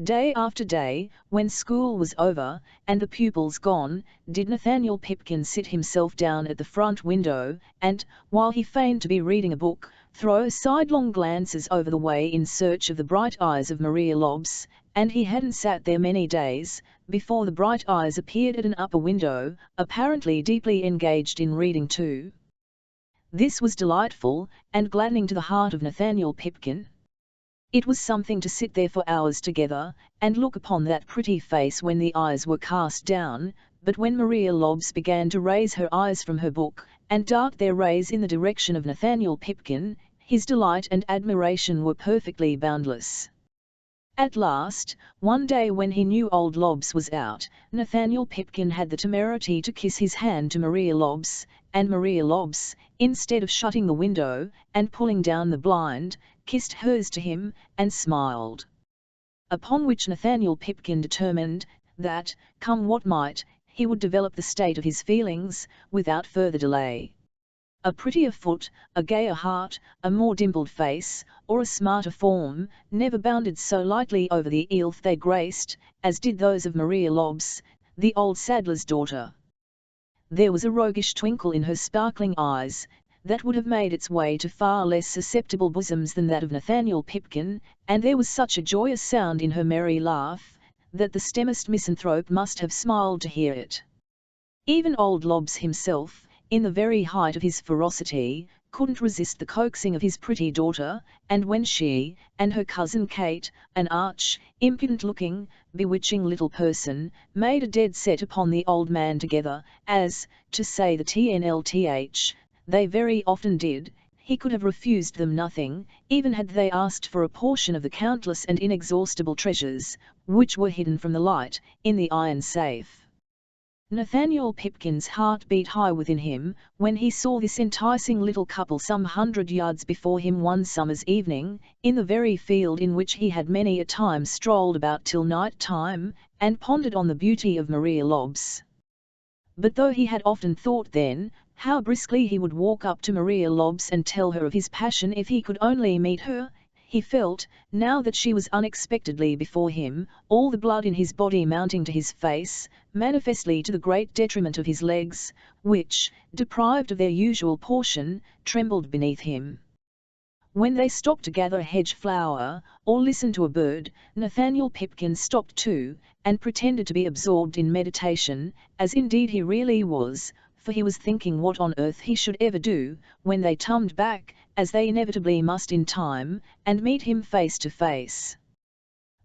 day after day, when school was over, and the pupils gone, did Nathaniel Pipkin sit himself down at the front window, and, while he feigned to be reading a book, throw sidelong glances over the way in search of the bright eyes of Maria Lobbs, and he hadn't sat there many days, before the bright eyes appeared at an upper window, apparently deeply engaged in reading too. This was delightful, and gladdening to the heart of Nathaniel Pipkin. It was something to sit there for hours together, and look upon that pretty face when the eyes were cast down, but when Maria Lobbs began to raise her eyes from her book, and dart their rays in the direction of Nathaniel Pipkin, his delight and admiration were perfectly boundless. At last, one day when he knew old Lobbs was out, Nathaniel Pipkin had the temerity to kiss his hand to Maria Lobbs, and Maria Lobbs, instead of shutting the window, and pulling down the blind, kissed hers to him, and smiled. Upon which Nathaniel Pipkin determined, that, come what might, he would develop the state of his feelings, without further delay. A prettier foot, a gayer heart, a more dimpled face, or a smarter form, never bounded so lightly over the earth they graced, as did those of Maria Lobbs, the old saddler's daughter. There was a roguish twinkle in her sparkling eyes, that would have made its way to far less susceptible bosoms than that of Nathaniel Pipkin, and there was such a joyous sound in her merry laugh, that the stemmest misanthrope must have smiled to hear it. Even old Lobbs himself, in the very height of his ferocity, couldn't resist the coaxing of his pretty daughter, and when she, and her cousin Kate, an arch, impudent-looking, bewitching little person, made a dead set upon the old man together, as, to say the TNLTH, they very often did, he could have refused them nothing, even had they asked for a portion of the countless and inexhaustible treasures, which were hidden from the light, in the iron safe. Nathaniel Pipkin's heart beat high within him, when he saw this enticing little couple some 100 yards before him one summer's evening, in the very field in which he had many a time strolled about till night time, and pondered on the beauty of Maria Lobbs. But though he had often thought then, how briskly he would walk up to Maria Lobbs and tell her of his passion if he could only meet her, he felt, now that she was unexpectedly before him, all the blood in his body mounting to his face, manifestly to the great detriment of his legs, which, deprived of their usual portion, trembled beneath him. When they stopped to gather hedge flower, or listen to a bird, Nathaniel Pipkin stopped too, and pretended to be absorbed in meditation, as indeed he really was, for he was thinking what on earth he should ever do, when they tumbled back, as they inevitably must in time, and meet him face to face.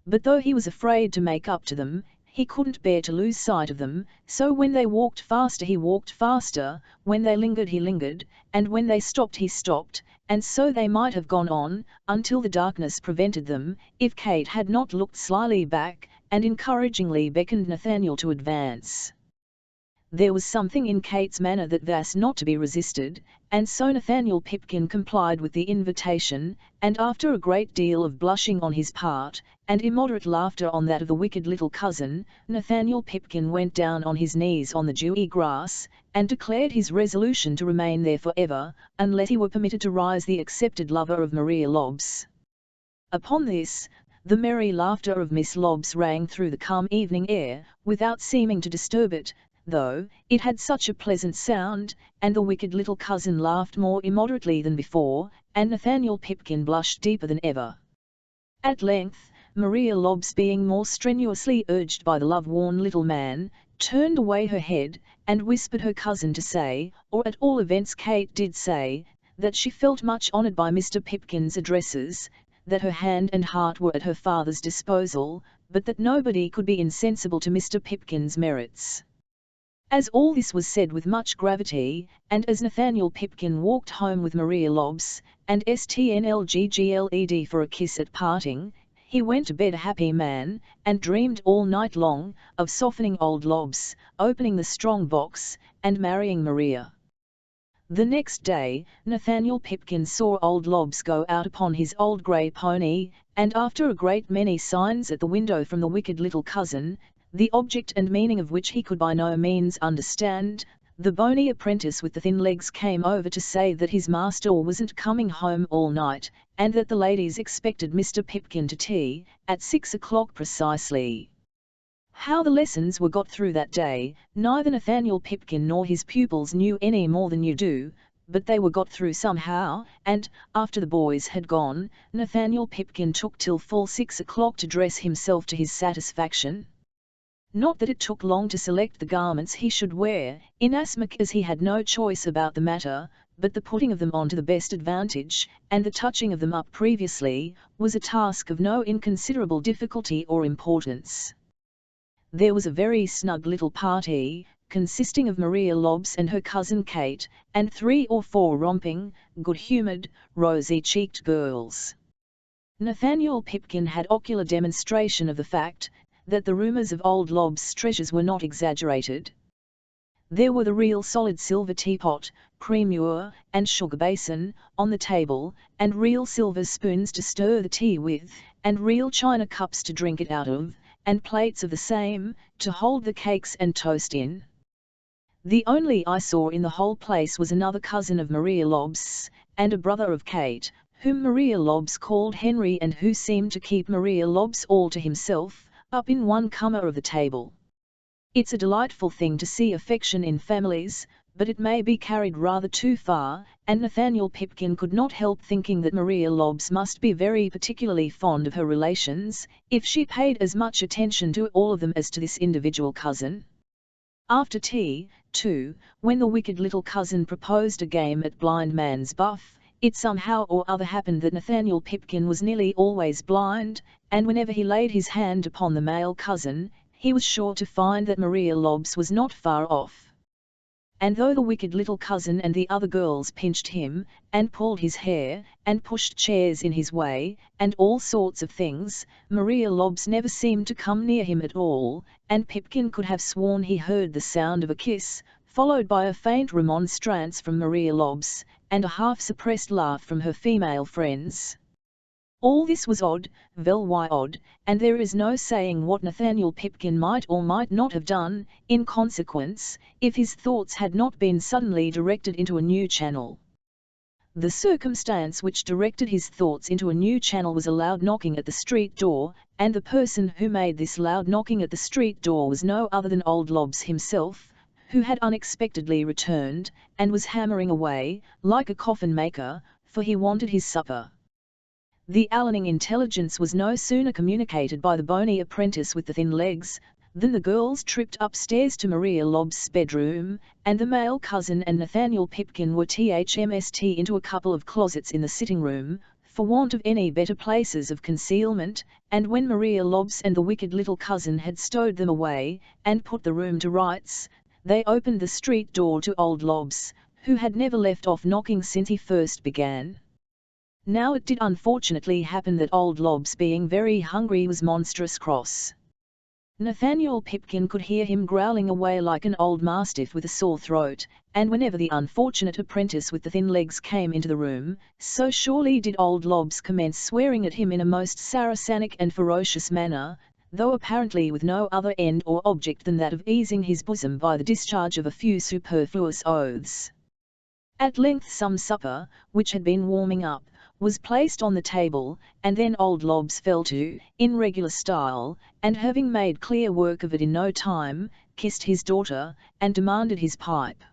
But though he was afraid to make up to them, he couldn't bear to lose sight of them, so when they walked faster he walked faster, when they lingered he lingered, and when they stopped he stopped, and so they might have gone on, until the darkness prevented them, if Kate had not looked slyly back, and encouragingly beckoned Nathaniel to advance. There was something in Kate's manner that was not to be resisted, and so Nathaniel Pipkin complied with the invitation, and after a great deal of blushing on his part, and immoderate laughter on that of the wicked little cousin, Nathaniel Pipkin went down on his knees on the dewy grass, and declared his resolution to remain there forever, unless he were permitted to rise the accepted lover of Maria Lobbs. Upon this, the merry laughter of Miss Lobbs rang through the calm evening air, without seeming to disturb it, though it had such a pleasant sound, and the wicked little cousin laughed more immoderately than before, and Nathaniel Pipkin blushed deeper than ever. At length, Maria Lobbs, being more strenuously urged by the love-worn little man, turned away her head, and whispered her cousin to say, or at all events Kate did say, that she felt much honoured by Mr. Pipkin's addresses, that her hand and heart were at her father's disposal, but that nobody could be insensible to Mr. Pipkin's merits. As all this was said with much gravity, and as Nathaniel Pipkin walked home with Maria Lobbs, and Snodgled for a kiss at parting, he went to bed a happy man, and dreamed all night long, of softening old Lobbs, opening the strong box, and marrying Maria. The next day, Nathaniel Pipkin saw old Lobbs go out upon his old grey pony, and after a great many signs at the window from the wicked little cousin, the object and meaning of which he could by no means understand, the bony apprentice with the thin legs came over to say that his master wasn't coming home all night, and that the ladies expected Mr. Pipkin to tea, at 6 o'clock precisely. How the lessons were got through that day, neither Nathaniel Pipkin nor his pupils knew any more than you do, but they were got through somehow, and, after the boys had gone, Nathaniel Pipkin took till full 6 o'clock to dress himself to his satisfaction. Not that it took long to select the garments he should wear, inasmuch as he had no choice about the matter, but the putting of them on to the best advantage, and the touching of them up previously, was a task of no inconsiderable difficulty or importance. There was a very snug little party, consisting of Maria Lobbs and her cousin Kate, and 3 or 4 romping, good-humoured, rosy-cheeked girls. Nathaniel Pipkin had ocular demonstration of the fact that the rumours of old Lobbs' treasures were not exaggerated. There were the real solid silver teapot, cream ewer, and sugar basin, on the table, and real silver spoons to stir the tea with, and real china cups to drink it out of, and plates of the same, to hold the cakes and toast in. The only eyesore in the whole place was another cousin of Maria Lobbs, and a brother of Kate, whom Maria Lobbs called Henry, and who seemed to keep Maria Lobbs all to himself, up in one corner of the table. It's a delightful thing to see affection in families, but it may be carried rather too far, and Nathaniel Pipkin could not help thinking that Maria Lobbs must be very particularly fond of her relations, if she paid as much attention to all of them as to this individual cousin. After tea, too, when the wicked little cousin proposed a game at blind man's buff, it somehow or other happened that Nathaniel Pipkin was nearly always blind, and whenever he laid his hand upon the male cousin, he was sure to find that Maria Lobbs was not far off. And though the wicked little cousin and the other girls pinched him, and pulled his hair, and pushed chairs in his way, and all sorts of things, Maria Lobbs never seemed to come near him at all, and Pipkin could have sworn he heard the sound of a kiss, followed by a faint remonstrance from Maria Lobbs, and a half-suppressed laugh from her female friends. All this was odd, very odd, and there is no saying what Nathaniel Pipkin might or might not have done, in consequence, if his thoughts had not been suddenly directed into a new channel. The circumstance which directed his thoughts into a new channel was a loud knocking at the street door, and the person who made this loud knocking at the street door was no other than old Lobbs himself, who had unexpectedly returned, and was hammering away, like a coffin-maker, for he wanted his supper. The alarming intelligence was no sooner communicated by the bony apprentice with the thin legs, than the girls tripped upstairs to Maria Lobbs' bedroom, and the male cousin and Nathaniel Pipkin were thrust into a couple of closets in the sitting-room, for want of any better places of concealment, and when Maria Lobbs and the wicked little cousin had stowed them away, and put the room to rights, they opened the street door to old Lobbs, who had never left off knocking since he first began. Now it did unfortunately happen that old Lobbs, being very hungry, was monstrous cross. Nathaniel Pipkin could hear him growling away like an old mastiff with a sore throat, and whenever the unfortunate apprentice with the thin legs came into the room, so surely did old Lobbs commence swearing at him in a most Saracenic and ferocious manner, though apparently with no other end or object than that of easing his bosom by the discharge of a few superfluous oaths. At length some supper, which had been warming up, was placed on the table, and then old Lobbs fell to, in regular style, and having made clear work of it in no time, kissed his daughter, and demanded his pipe.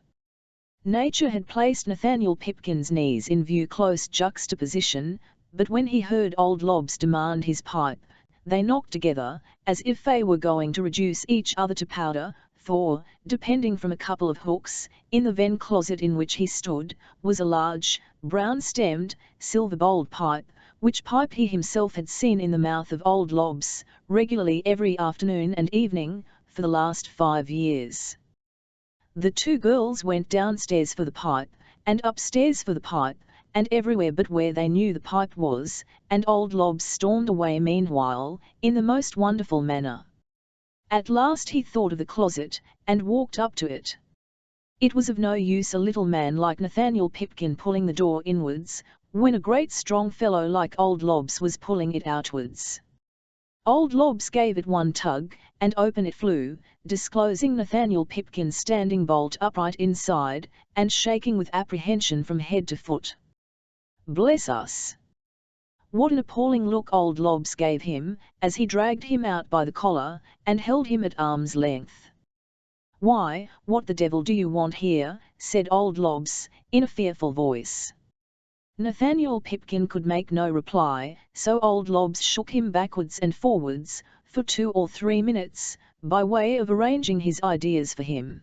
Nature had placed Nathaniel Pipkin's knees in view close juxtaposition, but when he heard old Lobbs demand his pipe, they knocked together, as if they were going to reduce each other to powder, for, depending from a couple of hooks, in the ven closet in which he stood, was a large, brown-stemmed, silver-bowled pipe, which pipe he himself had seen in the mouth of old Lobbs, regularly every afternoon and evening, for the last 5 years. The two girls went downstairs for the pipe, and upstairs for the pipe, and everywhere but where they knew the pipe was, and old Lobbs stormed away meanwhile, in the most wonderful manner. At last he thought of the closet, and walked up to it. It was of no use a little man like Nathaniel Pipkin pulling the door inwards, when a great strong fellow like old Lobbs was pulling it outwards. Old Lobbs gave it one tug, and open it flew, disclosing Nathaniel Pipkin standing bolt upright inside, and shaking with apprehension from head to foot. Bless us! What an appalling look old Lobbs gave him, as he dragged him out by the collar, and held him at arm's length. "Why, what the devil do you want here?" said old Lobbs, in a fearful voice. Nathaniel Pipkin could make no reply, so old Lobbs shook him backwards and forwards, for 2 or 3 minutes, by way of arranging his ideas for him.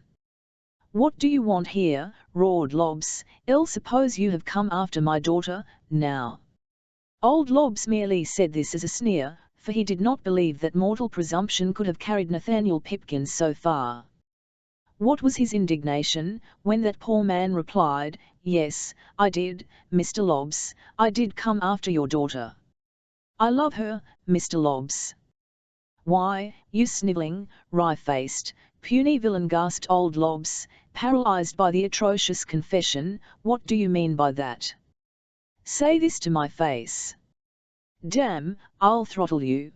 "What do you want here?" roared Lobbs, "else suppose you have come after my daughter, now." Old Lobbs merely said this as a sneer, for he did not believe that mortal presumption could have carried Nathaniel Pipkin so far. What was his indignation, when that poor man replied, "Yes, I did, Mr. Lobbs, I did come after your daughter. I love her, Mr. Lobbs." "Why, you snivelling, wry-faced, puny villain," gasped old Lobbs, paralyzed by the atrocious confession, "what do you mean by that? Say this to my face. Damn, I'll throttle you."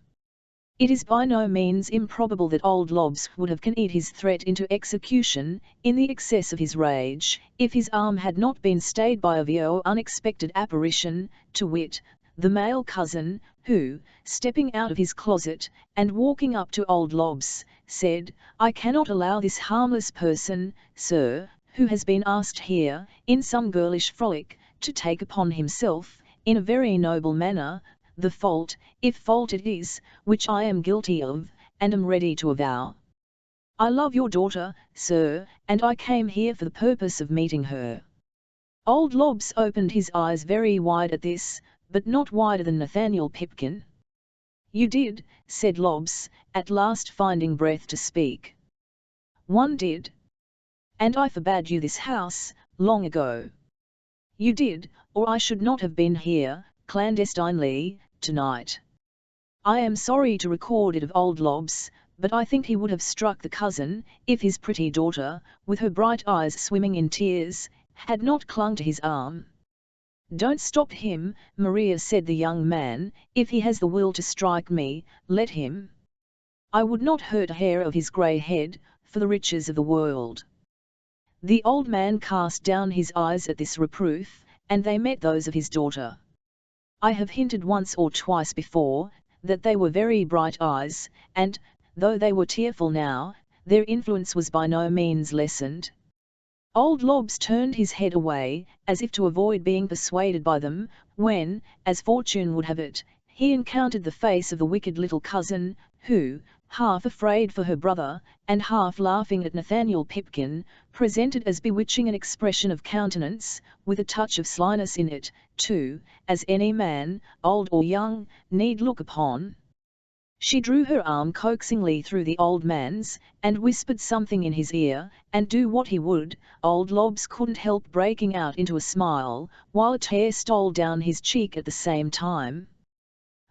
It is by no means improbable that old Lobbs would have carried his threat into execution, in the excess of his rage, if his arm had not been stayed by a very unexpected apparition, to wit, the male cousin, who, stepping out of his closet, and walking up to old Lobbs, said, "I cannot allow this harmless person, sir, who has been asked here, in some girlish frolic, to take upon himself, in a very noble manner, the fault, if fault it is, which I am guilty of, and am ready to avow. I love your daughter, sir, and I came here for the purpose of meeting her." Old Lobbs opened his eyes very wide at this, but not wider than Nathaniel Pipkin. "You did," said Lobbs, at last finding breath to speak. "One did. And I forbade you this house, long ago. You did, or I should not have been here, clandestinely, tonight. I am sorry to record it of old Lobbs, but I think he would have struck the cousin, if his pretty daughter, with her bright eyes swimming in tears, had not clung to his arm." "Don't stop him, Maria," said the young man, "if he has the will to strike me, let him. I would not hurt a hair of his grey head, for the riches of the world." The old man cast down his eyes at this reproof, and they met those of his daughter. I have hinted once or twice before, that they were very bright eyes, and, though they were tearful now, their influence was by no means lessened. Old Lobbs turned his head away, as if to avoid being persuaded by them, when, as fortune would have it, he encountered the face of the wicked little cousin, who, half afraid for her brother, and half laughing at Nathaniel Pipkin, presented as bewitching an expression of countenance, with a touch of slyness in it, too, as any man, old or young, need look upon. She drew her arm coaxingly through the old man's, and whispered something in his ear, and do what he would, old Lobbs couldn't help breaking out into a smile, while a tear stole down his cheek at the same time.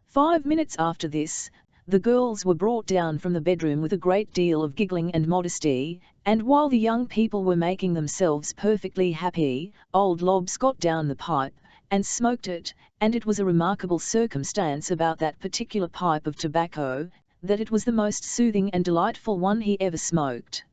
5 minutes after this, the girls were brought down from the bedroom with a great deal of giggling and modesty, and while the young people were making themselves perfectly happy, old Lobbs got down the pipe, and smoked it, and it was a remarkable circumstance about that particular pipe of tobacco, that it was the most soothing and delightful one he ever smoked.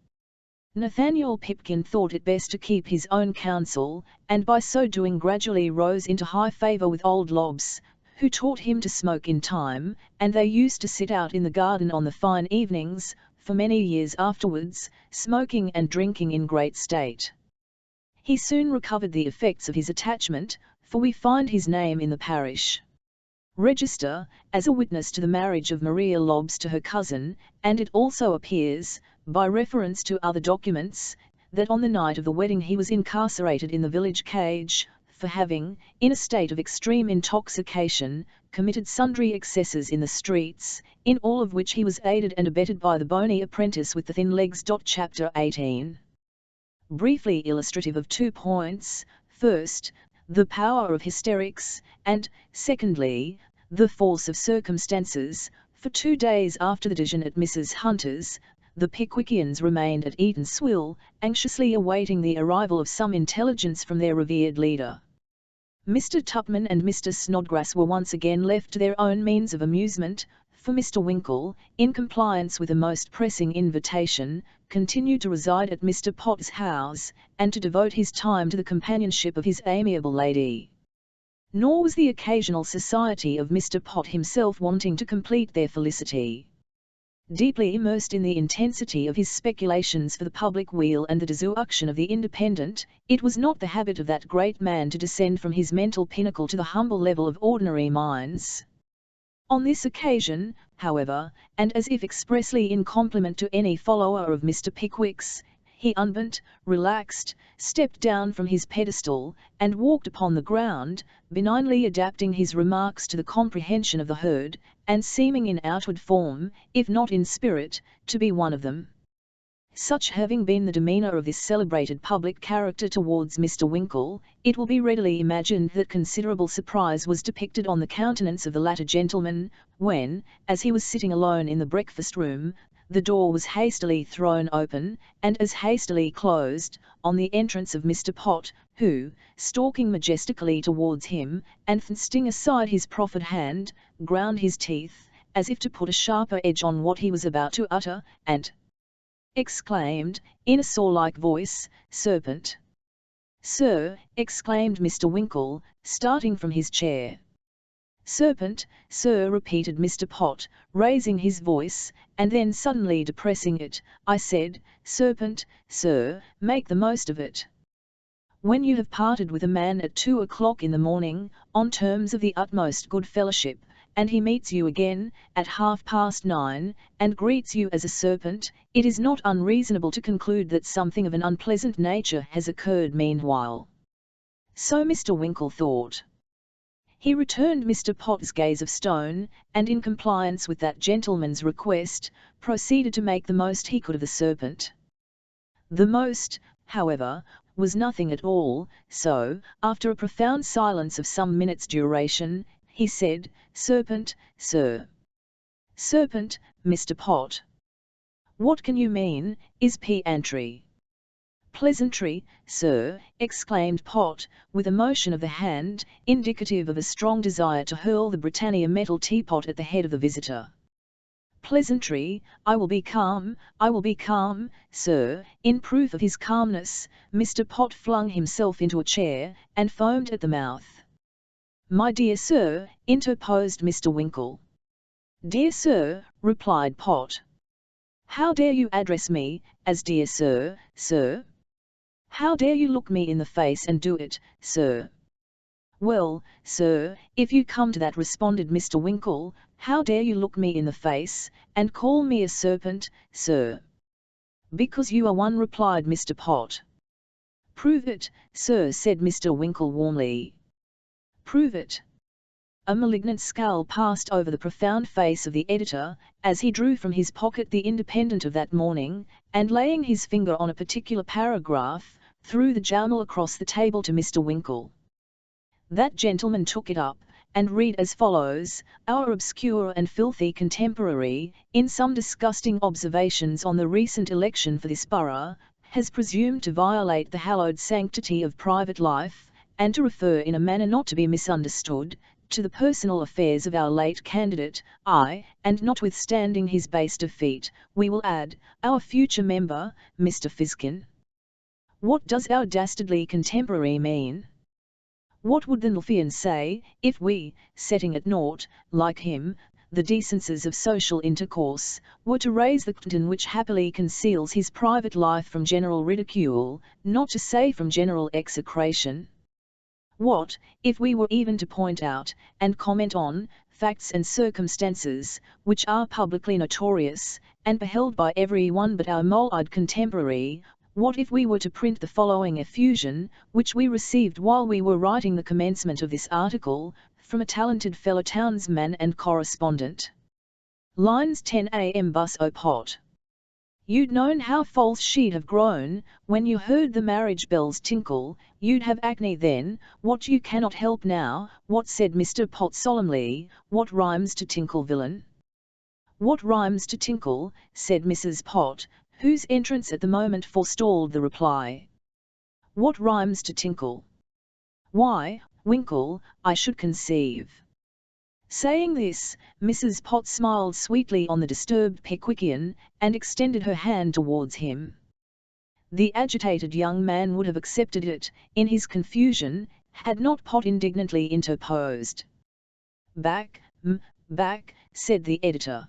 Nathaniel Pipkin thought it best to keep his own counsel, and by so doing gradually rose into high favour with old Lobbs, who taught him to smoke in time, and they used to sit out in the garden on the fine evenings, for many years afterwards, smoking and drinking in great state. He soon recovered the effects of his attachment, for we find his name in the parish register, as a witness to the marriage of Maria Lobbs to her cousin, and it also appears, by reference to other documents, that on the night of the wedding he was incarcerated in the village cage, for having, in a state of extreme intoxication, committed sundry excesses in the streets, in all of which he was aided and abetted by the bony apprentice with the thin legs. Chapter 18. Briefly illustrative of 2 points, first, the power of hysterics, and, secondly, the force of circumstances. For 2 days after the decision at Mrs. Hunter's, the Pickwickians remained at Eatanswill, anxiously awaiting the arrival of some intelligence from their revered leader. Mr. Tupman and Mr. Snodgrass were once again left to their own means of amusement, for Mr. Winkle, in compliance with a most pressing invitation, continued to reside at Mr. Pot's house, and to devote his time to the companionship of his amiable lady. Nor was the occasional society of Mr. Pot himself wanting to complete their felicity. Deeply immersed in the intensity of his speculations for the public weal and the destruction of the independent, it was not the habit of that great man to descend from his mental pinnacle to the humble level of ordinary minds. On this occasion, however, and as if expressly in compliment to any follower of Mr. Pickwick's, he unbent, relaxed, stepped down from his pedestal, and walked upon the ground, benignly adapting his remarks to the comprehension of the herd, and seeming in outward form, if not in spirit, to be one of them. Such having been the demeanour of this celebrated public character towards Mr. Winkle, it will be readily imagined that considerable surprise was depicted on the countenance of the latter gentleman, when, as he was sitting alone in the breakfast-room, the door was hastily thrown open, and as hastily closed, on the entrance of Mr. Pot, who, stalking majestically towards him, and thrusting aside his proffered hand, ground his teeth, as if to put a sharper edge on what he was about to utter, and exclaimed, in a saw-like voice, "Serpent!" "Sir," exclaimed Mr. Winkle, starting from his chair. "Serpent, sir," repeated Mr. Pot, raising his voice, and then suddenly depressing it, "I said, serpent, sir, make the most of it. When you have parted with a man at 2 o'clock in the morning, on terms of the utmost good fellowship, and he meets you again, at 9:30, and greets you as a serpent, it is not unreasonable to conclude that something of an unpleasant nature has occurred meanwhile." So Mr. Winkle thought. He returned Mr. Pot's gaze of stone, and in compliance with that gentleman's request, proceeded to make the most he could of the serpent. The most, however, was nothing at all, so, after a profound silence of some minutes' duration, he said, "Serpent, sir." "Serpent, Mr. Pot. What can you mean, is piantry?" "Pleasantry, sir," exclaimed Pot, with a motion of the hand, indicative of a strong desire to hurl the Britannia metal teapot at the head of the visitor. "Pleasantry, I will be calm, sir." In proof of his calmness, Mr. Pot flung himself into a chair, and foamed at the mouth. "My dear sir," interposed Mr. Winkle. "Dear sir," replied Pot. "How dare you address me, as dear sir, sir? How dare you look me in the face and do it, sir?" "Well, sir, if you come to that," responded Mr. Winkle, "how dare you look me in the face, and call me a serpent, sir?" "Because you are one," replied Mr. Pot. "Prove it, sir," said Mr. Winkle warmly. prove it." A malignant scowl passed over the profound face of the editor, as he drew from his pocket the Independent of that morning, and laying his finger on a particular paragraph, threw the journal across the table to Mr. Winkle. That gentleman took it up, and read as follows: "Our obscure and filthy contemporary, in some disgusting observations on the recent election for this borough, has presumed to violate the hallowed sanctity of private life, and to refer in a manner not to be misunderstood, to the personal affairs of our late candidate, and notwithstanding his base defeat, we will add, our future member, Mr. Fiskin." What does our dastardly contemporary mean? What would the Nulfian say, if we, setting at naught, like him, the decencies of social intercourse, were to raise the curtain which happily conceals his private life from general ridicule, not to say from general execration? What, if we were even to point out, and comment on, facts and circumstances, which are publicly notorious, and beheld by every one but our mole-eyed contemporary? What if we were to print the following effusion, which we received while we were writing the commencement of this article, from a talented fellow townsman and correspondent? Lines 10 a.m. bus o pot. You'd known how false she'd have grown, when you heard the marriage bells tinkle. You'd have acne then, what you cannot help now. What said Mr. Pot solemnly? What rhymes to tinkle, villain? What rhymes to tinkle? Said Mrs. Pot, whose entrance at the moment forestalled the reply. What rhymes to tinkle? Why, Winkle, I should conceive. Saying this, Mrs. Pot smiled sweetly on the disturbed Pickwickian, and extended her hand towards him. The agitated young man would have accepted it, in his confusion, had not Pot indignantly interposed. "Back, back," said the editor.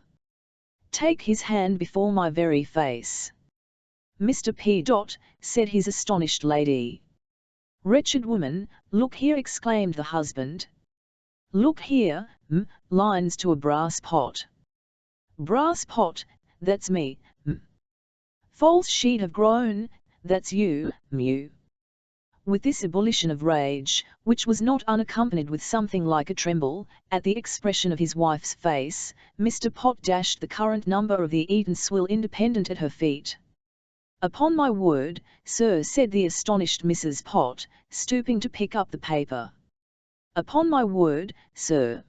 "Take his hand before my very face." "Mr. P. said his astonished lady. "Wretched woman, look here," exclaimed the husband. "Look here, lines to a brass pot." "Brass pot, that's me, False she'd have grown, that's you, mew." With this ebullition of rage, which was not unaccompanied with something like a tremble, at the expression of his wife's face, Mr. Pot dashed the current number of the Eatanswill Independent at her feet. "Upon my word, sir," said the astonished Mrs. Pot, stooping to pick up the paper. "Upon my word, sir."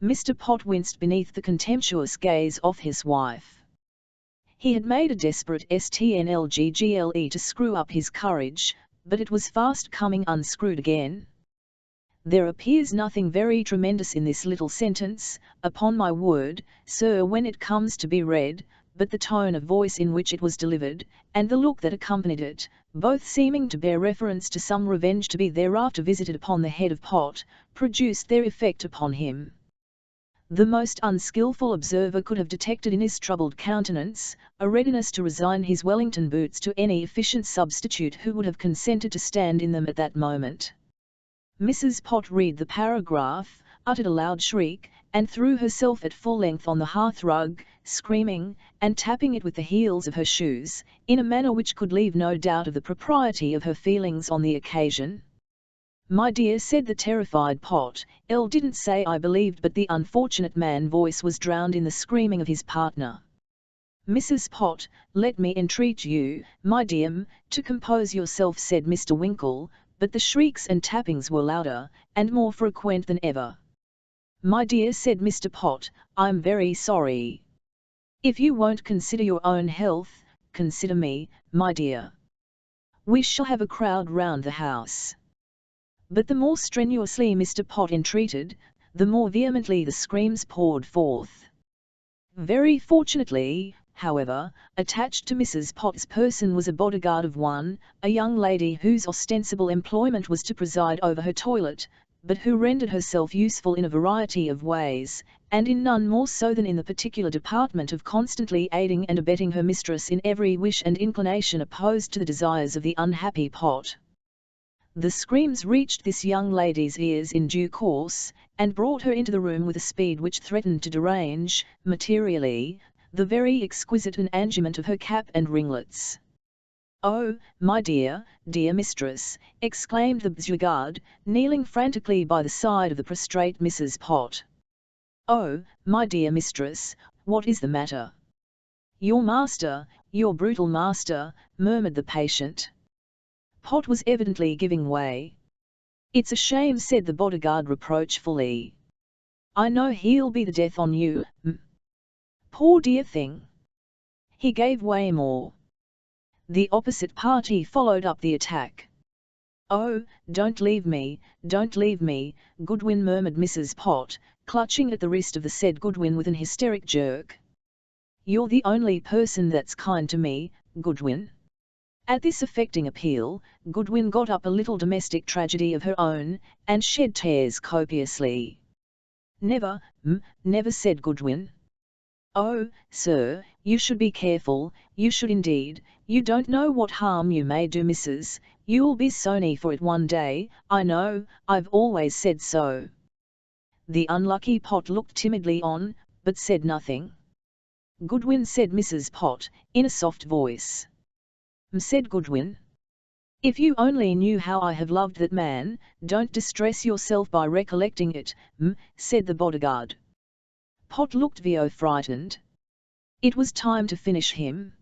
Mr. Pot winced beneath the contemptuous gaze of his wife. He had made a desperate struggle to screw up his courage, but it was fast coming unscrewed again. "There appears nothing very tremendous in this little sentence, upon my word, sir, when it comes to be read, but the tone of voice in which it was delivered, and the look that accompanied it, both seeming to bear reference to some revenge to be thereafter visited upon the head of Pot, produced their effect upon him. The most unskilful observer could have detected in his troubled countenance a readiness to resign his Wellington boots to any efficient substitute who would have consented to stand in them at that moment. Mrs. Pot read the paragraph, uttered a loud shriek, and threw herself at full length on the hearthrug, screaming, and tapping it with the heels of her shoes, in a manner which could leave no doubt of the propriety of her feelings on the occasion. "My dear," said the terrified Pot, "L didn't say I believed," but the unfortunate man's voice was drowned in the screaming of his partner. "Mrs. Pot, let me entreat you, my dear, to compose yourself," said Mr. Winkle, but the shrieks and tappings were louder, and more frequent than ever. "My dear," said Mr. Pot, "I'm very sorry. If you won't consider your own health, consider me, my dear. We shall have a crowd round the house." But the more strenuously Mr. Pot entreated, the more vehemently the screams poured forth. Very fortunately, however, attached to Mrs. Pot's person was a bodyguard of one, a young lady whose ostensible employment was to preside over her toilet, but who rendered herself useful in a variety of ways, and in none more so than in the particular department of constantly aiding and abetting her mistress in every wish and inclination opposed to the desires of the unhappy Pot. The screams reached this young lady's ears in due course, and brought her into the room with a speed which threatened to derange, materially, the very exquisite enangement of her cap and ringlets. "Oh, my dear, dear mistress," exclaimed the bodyguard, kneeling frantically by the side of the prostrate Mrs. Pott. "Oh, my dear mistress, what is the matter?" "Your master, your brutal master," murmured the patient. Pott was evidently giving way. "It's a shame," said the bodyguard reproachfully. "I know he'll be the death on you. Poor dear thing." He gave way more. The opposite party followed up the attack. "Oh, don't leave me, Goodwin," murmured Mrs. Pott, clutching at the wrist of the said Goodwin with an hysteric jerk. "You're the only person that's kind to me, Goodwin." At this affecting appeal, Goodwin got up a little domestic tragedy of her own, and shed tears copiously. "Never, never," said Goodwin. "Oh, sir, you should be careful, you should indeed, you don't know what harm you may do, missus, you'll be sorry for it one day, I know, I've always said so." The unlucky Pott looked timidly on, but said nothing. "Goodwin," said Mrs. Pott, in a soft voice. Said Goodwin. "If you only knew how I have loved that man, don't distress yourself by recollecting it," said the bodyguard. Pott looked frightened. It was time to finish him.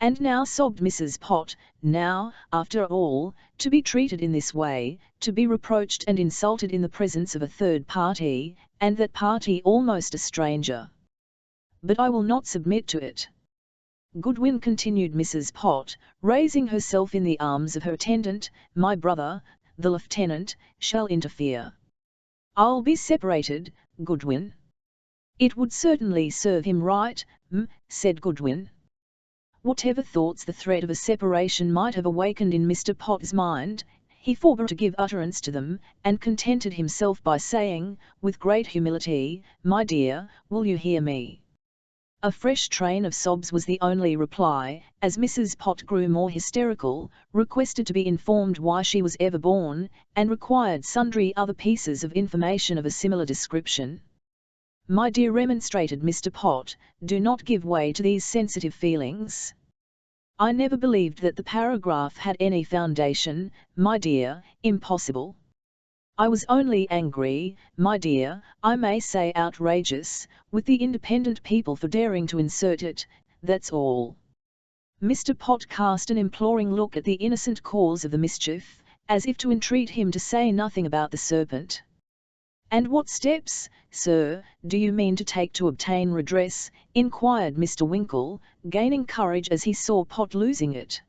"And now," sobbed Mrs. Pott, "now, after all, to be treated in this way, to be reproached and insulted in the presence of a third party, and that party almost a stranger. But I will not submit to it. Goodwin," continued Mrs. Pott, raising herself in the arms of her attendant, "my brother, the lieutenant, shall interfere. I'll be separated, Goodwin." "It would certainly serve him right," said Goodwin. Whatever thoughts the threat of a separation might have awakened in Mr. Pott's mind, he forbore to give utterance to them, and contented himself by saying, with great humility, "My dear, will you hear me?" A fresh train of sobs was the only reply, as Mrs. Pott grew more hysterical, requested to be informed why she was ever born, and required sundry other pieces of information of a similar description. "My dear," remonstrated Mr. Pott, "do not give way to these sensitive feelings. I never believed that the paragraph had any foundation, my dear, impossible. I was only angry, my dear, I may say outrageous, with the independent people for daring to insert it, that's all." Mr. Pott cast an imploring look at the innocent cause of the mischief, as if to entreat him to say nothing about the serpent. "And what steps, sir, do you mean to take to obtain redress?" inquired Mr. Winkle, gaining courage as he saw Pott losing it.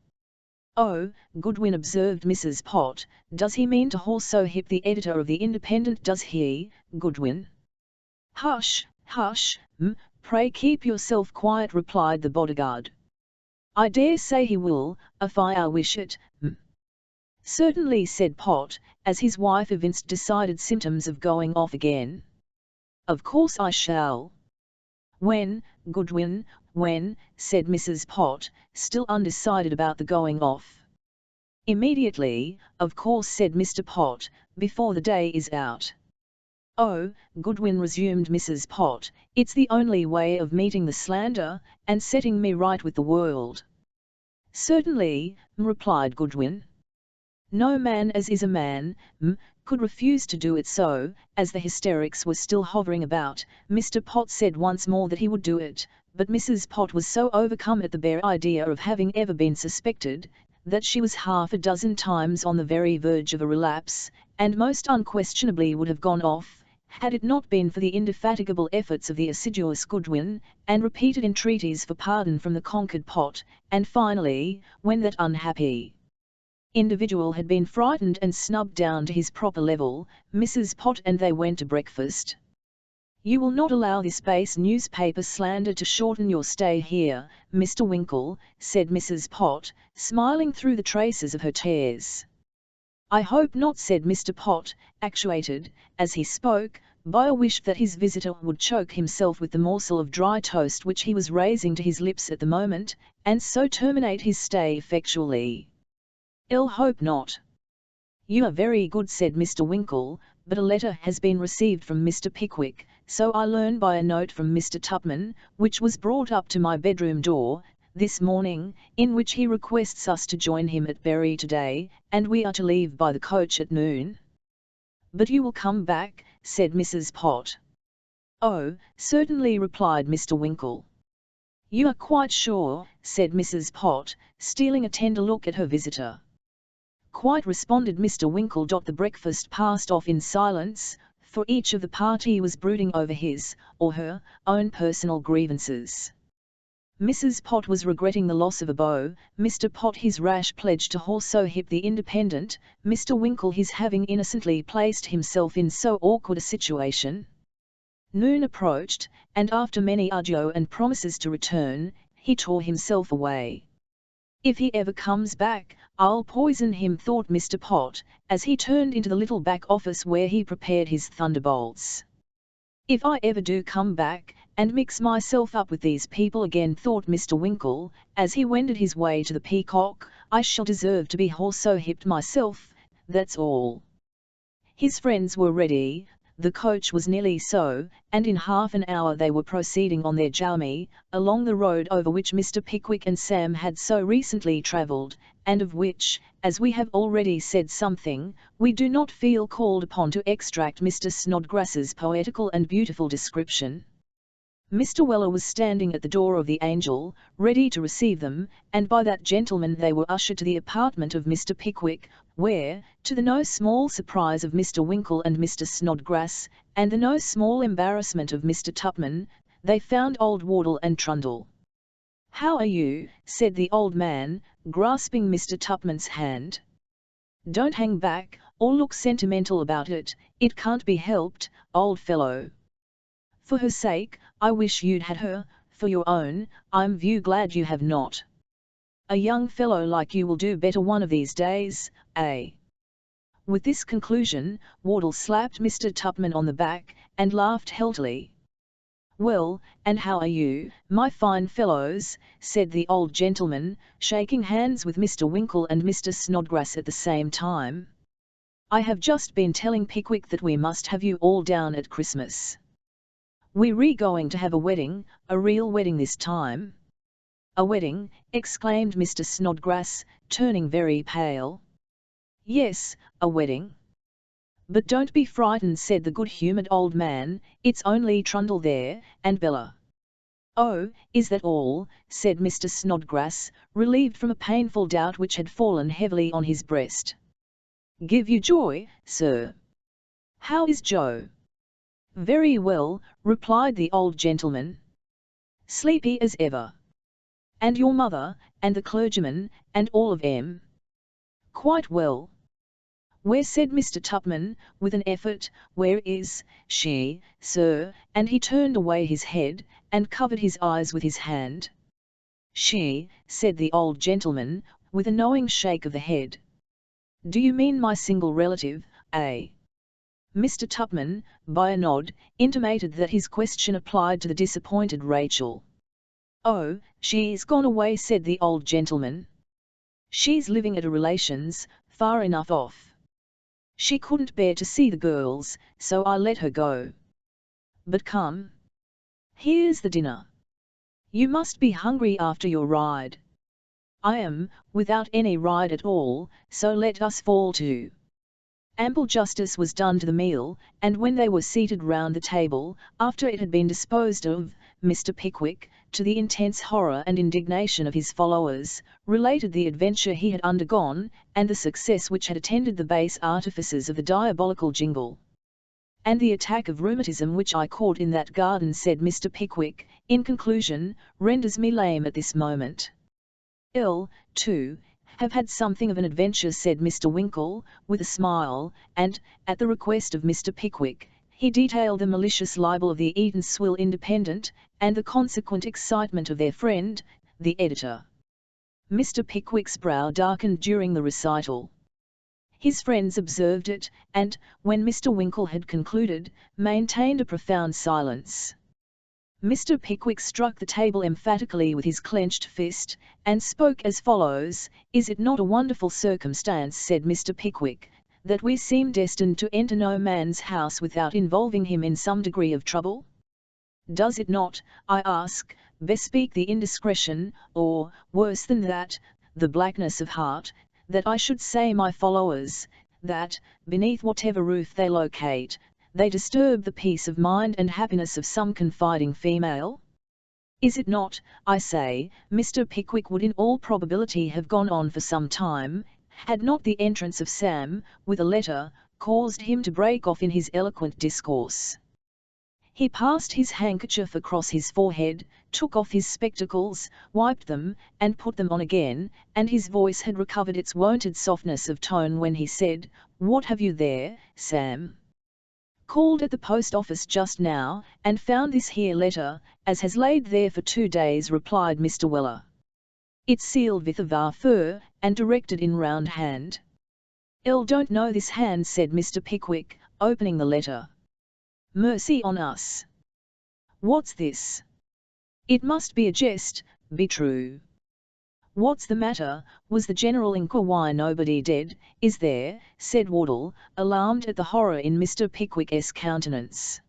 "Oh, Goodwin," observed Mrs. Pott, "does he mean to horsewhip the editor of the Independent, does he, Goodwin?" "Hush, hush, pray keep yourself quiet," replied the bodyguard. "I dare say he will, if I wish it, "Certainly," said Pott, as his wife evinced decided symptoms of going off again. "Of course I shall." "When, Goodwin, when?" said Mrs. Pott, still undecided about the going off. "Immediately, of course," said Mr. Pott, "before the day is out." "Oh, Goodwin," resumed Mrs. Pott, "it's the only way of meeting the slander, and setting me right with the world." "Certainly," replied Goodwin. No man as is a man, could refuse to do it, so, as the hysterics were still hovering about, Mr. Pott said once more that he would do it, but Mrs. Pott was so overcome at the bare idea of having ever been suspected, that she was half a dozen times on the very verge of a relapse, and most unquestionably would have gone off, had it not been for the indefatigable efforts of the assiduous Goodwin, and repeated entreaties for pardon from the conquered Pott, and finally, when that unhappy individual had been frightened and snubbed down to his proper level, Mrs. Pott and they went to breakfast. "You will not allow this base newspaper slander to shorten your stay here, Mr. Winkle," said Mrs. Pott, smiling through the traces of her tears. "I hope not," said Mr. Pott, actuated, as he spoke, by a wish that his visitor would choke himself with the morsel of dry toast which he was raising to his lips at the moment, and so terminate his stay effectually. "I'll hope not." "You are very good," said Mr. Winkle, "but a letter has been received from Mr. Pickwick, so I learn by a note from Mr. Tupman, which was brought up to my bedroom door, this morning, in which he requests us to join him at Bury today, and we are to leave by the coach at noon." "But you will come back," said Mrs. Pott. "Oh, certainly," replied Mr. Winkle. "You are quite sure?" said Mrs. Pott, stealing a tender look at her visitor. "Quite," responded Mr. Winkle. The breakfast passed off in silence, for each of the party was brooding over his, or her, own personal grievances. Mrs. Pott was regretting the loss of a beau, Mr. Pott his rash pledge to also hip the Independent, Mr. Winkle his having innocently placed himself in so awkward a situation. Noon approached, and after many adieux and promises to return, he tore himself away. "If he ever comes back, I'll poison him," thought Mr. Pott, as he turned into the little back office where he prepared his thunderbolts. "If I ever do come back, and mix myself up with these people again," thought Mr. Winkle, as he wended his way to the Peacock, "I shall deserve to be also hipped myself, that's all." His friends were ready, the coach was nearly so, and in half an hour they were proceeding on their journey, along the road over which Mr. Pickwick and Sam had so recently travelled, and of which, as we have already said something, we do not feel called upon to extract Mr. Snodgrass's poetical and beautiful description. Mr. Weller was standing at the door of the Angel, ready to receive them, and by that gentleman they were ushered to the apartment of Mr. Pickwick, where, to the no small surprise of Mr. Winkle and Mr. Snodgrass, and the no small embarrassment of Mr. Tupman, they found old Wardle and Trundle. "How are you?" said the old man, grasping Mr. Tupman's hand. "Don't hang back, or look sentimental about it, it can't be helped, old fellow. For her sake, I wish you'd had her, for your own, I'm glad you have not. A young fellow like you will do better one of these days, eh?" With this conclusion, Wardle slapped Mr. Tupman on the back, and laughed heartily. "Well, and how are you, my fine fellows?" said the old gentleman, shaking hands with Mr. Winkle and Mr. Snodgrass at the same time. "I have just been telling Pickwick that we must have you all down at Christmas. We're going to have a wedding, a real wedding this time." "A wedding?" exclaimed Mr. Snodgrass, turning very pale. "Yes, a wedding. But don't be frightened," said the good-humoured old man, "it's only Trundle there, and Bella." "Oh, is that all?" said Mr. Snodgrass, relieved from a painful doubt which had fallen heavily on his breast. "Give you joy, sir. How is Joe?" "Very well," replied the old gentleman. "Sleepy as ever. And your mother, and the clergyman, and all of 'em?" "Quite well." "Where," said Mr. Tupman, with an effort, "where is she, sir?" and he turned away his head, and covered his eyes with his hand. "She," said the old gentleman, with a knowing shake of the head. "Do you mean my single relative, eh?" Mr. Tupman, by a nod, intimated that his question applied to the disappointed Rachel. "Oh, she's gone away," said the old gentleman. "She's living at a relation's, far enough off. She couldn't bear to see the girls, so I let her go. But come. Here's the dinner. You must be hungry after your ride." "I am, without any ride at all, so let us fall to." Ample justice was done to the meal, and when they were seated round the table, after it had been disposed of, Mr. Pickwick, to the intense horror and indignation of his followers, related the adventure he had undergone, and the success which had attended the base artifices of the diabolical Jingle. "And the attack of rheumatism which I caught in that garden," said Mr. Pickwick, in conclusion, "renders me lame at this moment." "Ill, too, have had something of an adventure," said Mr. Winkle, with a smile, and, at the request of Mr. Pickwick, he detailed the malicious libel of the Eatanswill Independent, and the consequent excitement of their friend, the editor. Mr. Pickwick's brow darkened during the recital. His friends observed it, and, when Mr. Winkle had concluded, maintained a profound silence. Mr. Pickwick struck the table emphatically with his clenched fist, and spoke as follows: "Is it not a wonderful circumstance," said Mr. Pickwick, "that we seem destined to enter no man's house without involving him in some degree of trouble? Does it not, I ask, bespeak the indiscretion, or, worse than that, the blackness of heart, that I should say my followers, that, beneath whatever roof they locate, they disturb the peace of mind and happiness of some confiding female? Is it not, I say, Mr. Pickwick would in all probability have gone on for some time, had not the entrance of Sam, with a letter, caused him to break off in his eloquent discourse. He passed his handkerchief across his forehead, took off his spectacles, wiped them, and put them on again, and his voice had recovered its wonted softness of tone when he said, "What have you there, Sam?" "Called at the post office just now, and found this here letter, as has laid there for 2 days," replied Mr. Weller. "It's sealed with a var and directed in round hand." "Don't know this hand," said Mr. Pickwick, opening the letter. "Mercy on us! What's this? It must be a jest, be true." "What's the matter?" was the general inquiry. "Why, nobody dead, is there?" said Wardle, alarmed at the horror in Mr. Pickwick's countenance.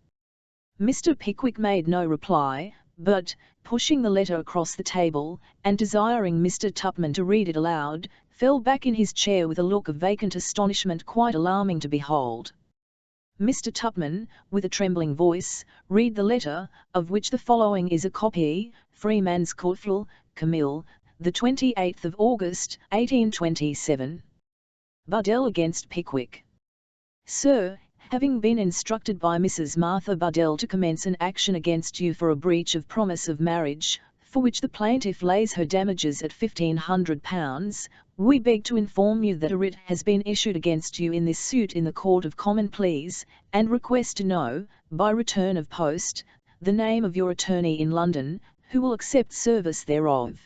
Mr. Pickwick made no reply, but, pushing the letter across the table, and desiring Mr. Tupman to read it aloud, fell back in his chair with a look of vacant astonishment quite alarming to behold. Mr. Tupman, with a trembling voice, read the letter, of which the following is a copy: Freeman's Courtful, Camille, the 28th of August, 1827. Buddell against Pickwick. Sir, having been instructed by Mrs. Martha Buddell to commence an action against you for a breach of promise of marriage, for which the plaintiff lays her damages at £1,500, we beg to inform you that a writ has been issued against you in this suit in the Court of Common Pleas, and request to know, by return of post, the name of your attorney in London, who will accept service thereof.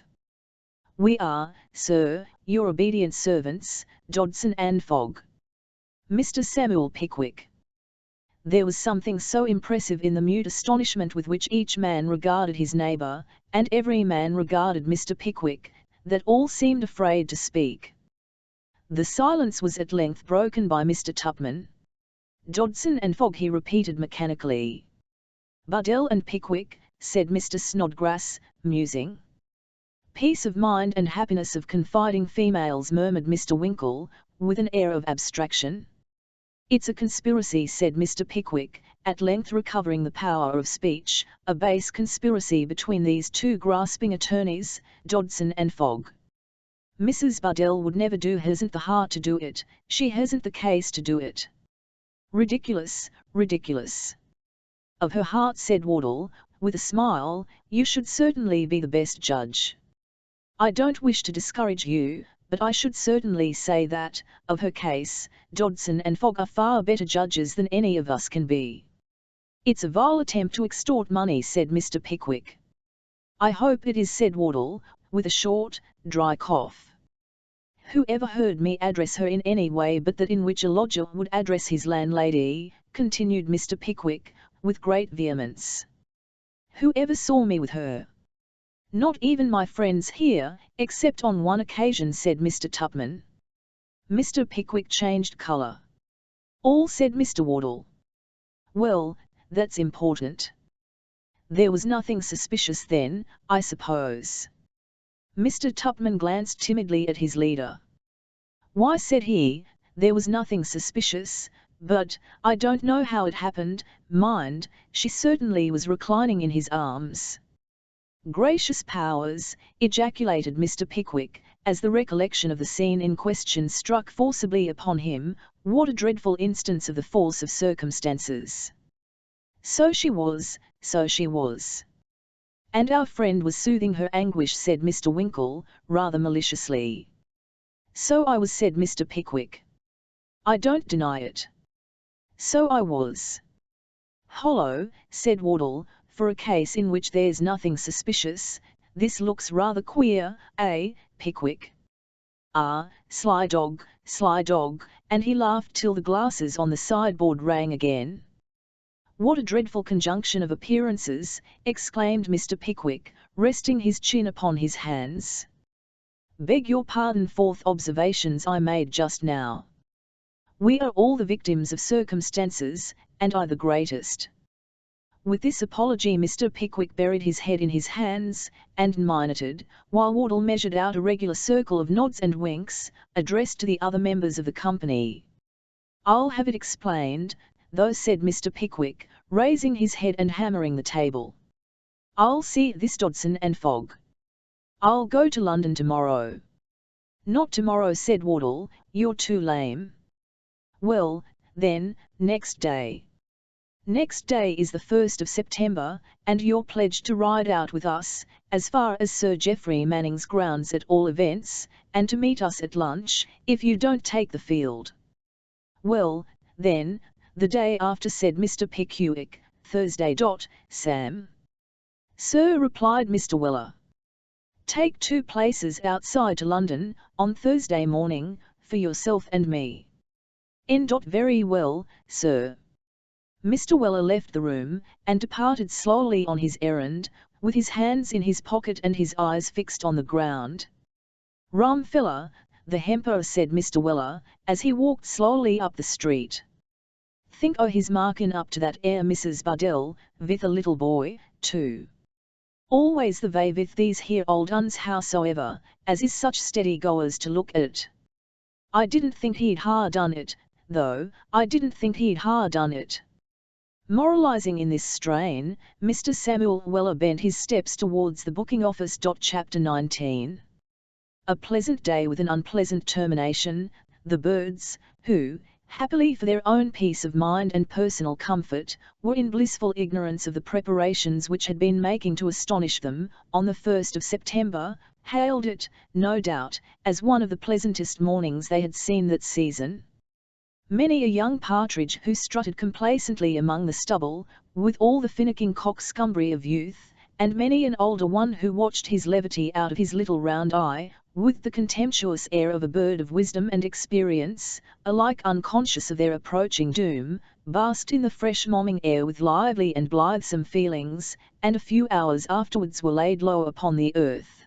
We are, sir, your obedient servants, Dodson and Fogg. Mr. Samuel Pickwick. There was something so impressive in the mute astonishment with which each man regarded his neighbour, and every man regarded Mr. Pickwick, that all seemed afraid to speak. The silence was at length broken by Mr. Tupman. "Dodson and Fogg," he repeated mechanically. "Buddell and Pickwick," said Mr. Snodgrass, musing. "Peace of mind and happiness of confiding females," murmured Mr. Winkle, with an air of abstraction. "It's a conspiracy," said Mr. Pickwick, at length recovering the power of speech, "a base conspiracy between these two grasping attorneys, Dodson and Fogg. Mrs. Buddell would never do, hasn't the heart to do it, she hasn't the case to do it. Ridiculous, ridiculous." "Of her heart," said Wardle, with a smile, "you should certainly be the best judge. I don't wish to discourage you, but I should certainly say that, of her case, Dodson and Fogg are far better judges than any of us can be." "It's a vile attempt to extort money," said Mr. Pickwick. "I hope it is," said Wardle, with a short, dry cough. "Who ever heard me address her in any way but that in which a lodger would address his landlady?" continued Mr. Pickwick, with great vehemence. "Who ever saw me with her?" "Not even my friends here, except on one occasion," said Mr. Tupman. Mr. Pickwick changed colour. "All," said Mr. Wardle. "Well, that's important. There was nothing suspicious then, I suppose?" Mr. Tupman glanced timidly at his leader. "Why," said he, "there was nothing suspicious, but, I don't know how it happened, mind, she certainly was reclining in his arms." "Gracious powers!" ejaculated Mr. Pickwick, as the recollection of the scene in question struck forcibly upon him. "What a dreadful instance of the force of circumstances!" "So she was, so she was. And our friend was soothing her anguish," said Mr. Winkle, rather maliciously. "So I was," said Mr. Pickwick. "I don't deny it. So I was." "Hollow," said Wardle, "for a case in which there's nothing suspicious, this looks rather queer, eh, Pickwick? Ah, sly dog," and he laughed till the glasses on the sideboard rang again. "What a dreadful conjunction of appearances!" exclaimed Mr. Pickwick, resting his chin upon his hands. "Beg your pardon for the observations I made just now. We are all the victims of circumstances, and I the greatest. With this apology Mr. Pickwick buried his head in his hands, and minuted, while Wardle measured out a regular circle of nods and winks, addressed to the other members of the company. "I'll have it explained, though," said Mr. Pickwick, raising his head and hammering the table. "I'll see this Dodson and Fogg. I'll go to London tomorrow." "Not tomorrow," said Wardle, "you're too lame." "Well, then, next day." "Next day is the 1st of September, and you're pledged to ride out with us, as far as Sir Geoffrey Manning's grounds at all events, and to meet us at lunch, if you don't take the field." "Well, then, the day after," said Mr. Pickwick, "Thursday. Sam." "Sir," replied Mr. Weller. "Take 2 places outside to London, on Thursday morning, for yourself and me." "Very well, sir." Mr. Weller left the room, and departed slowly on his errand, with his hands in his pocket and his eyes fixed on the ground. "Rum fella, the Hemper," said Mr. Weller, as he walked slowly up the street. "Think o' his markin' up to that 'ere Mrs. Buddell, with a little boy, too. Always the way with these here old uns, howsoever, as is such steady goers to look at. I didn't think he'd done it, though, I didn't think he'd done it." Moralizing in this strain, Mr. Samuel Weller bent his steps towards the booking office. Chapter 19. A pleasant day with an unpleasant termination. The birds, who, happily for their own peace of mind and personal comfort, were in blissful ignorance of the preparations which had been making to astonish them, on the 1st of September, hailed it, no doubt, as one of the pleasantest mornings they had seen that season. Many a young partridge who strutted complacently among the stubble, with all the finicking coxcombry of youth, and many an older one who watched his levity out of his little round eye, with the contemptuous air of a bird of wisdom and experience, alike unconscious of their approaching doom, basked in the fresh morning air with lively and blithesome feelings, and a few hours afterwards were laid low upon the earth.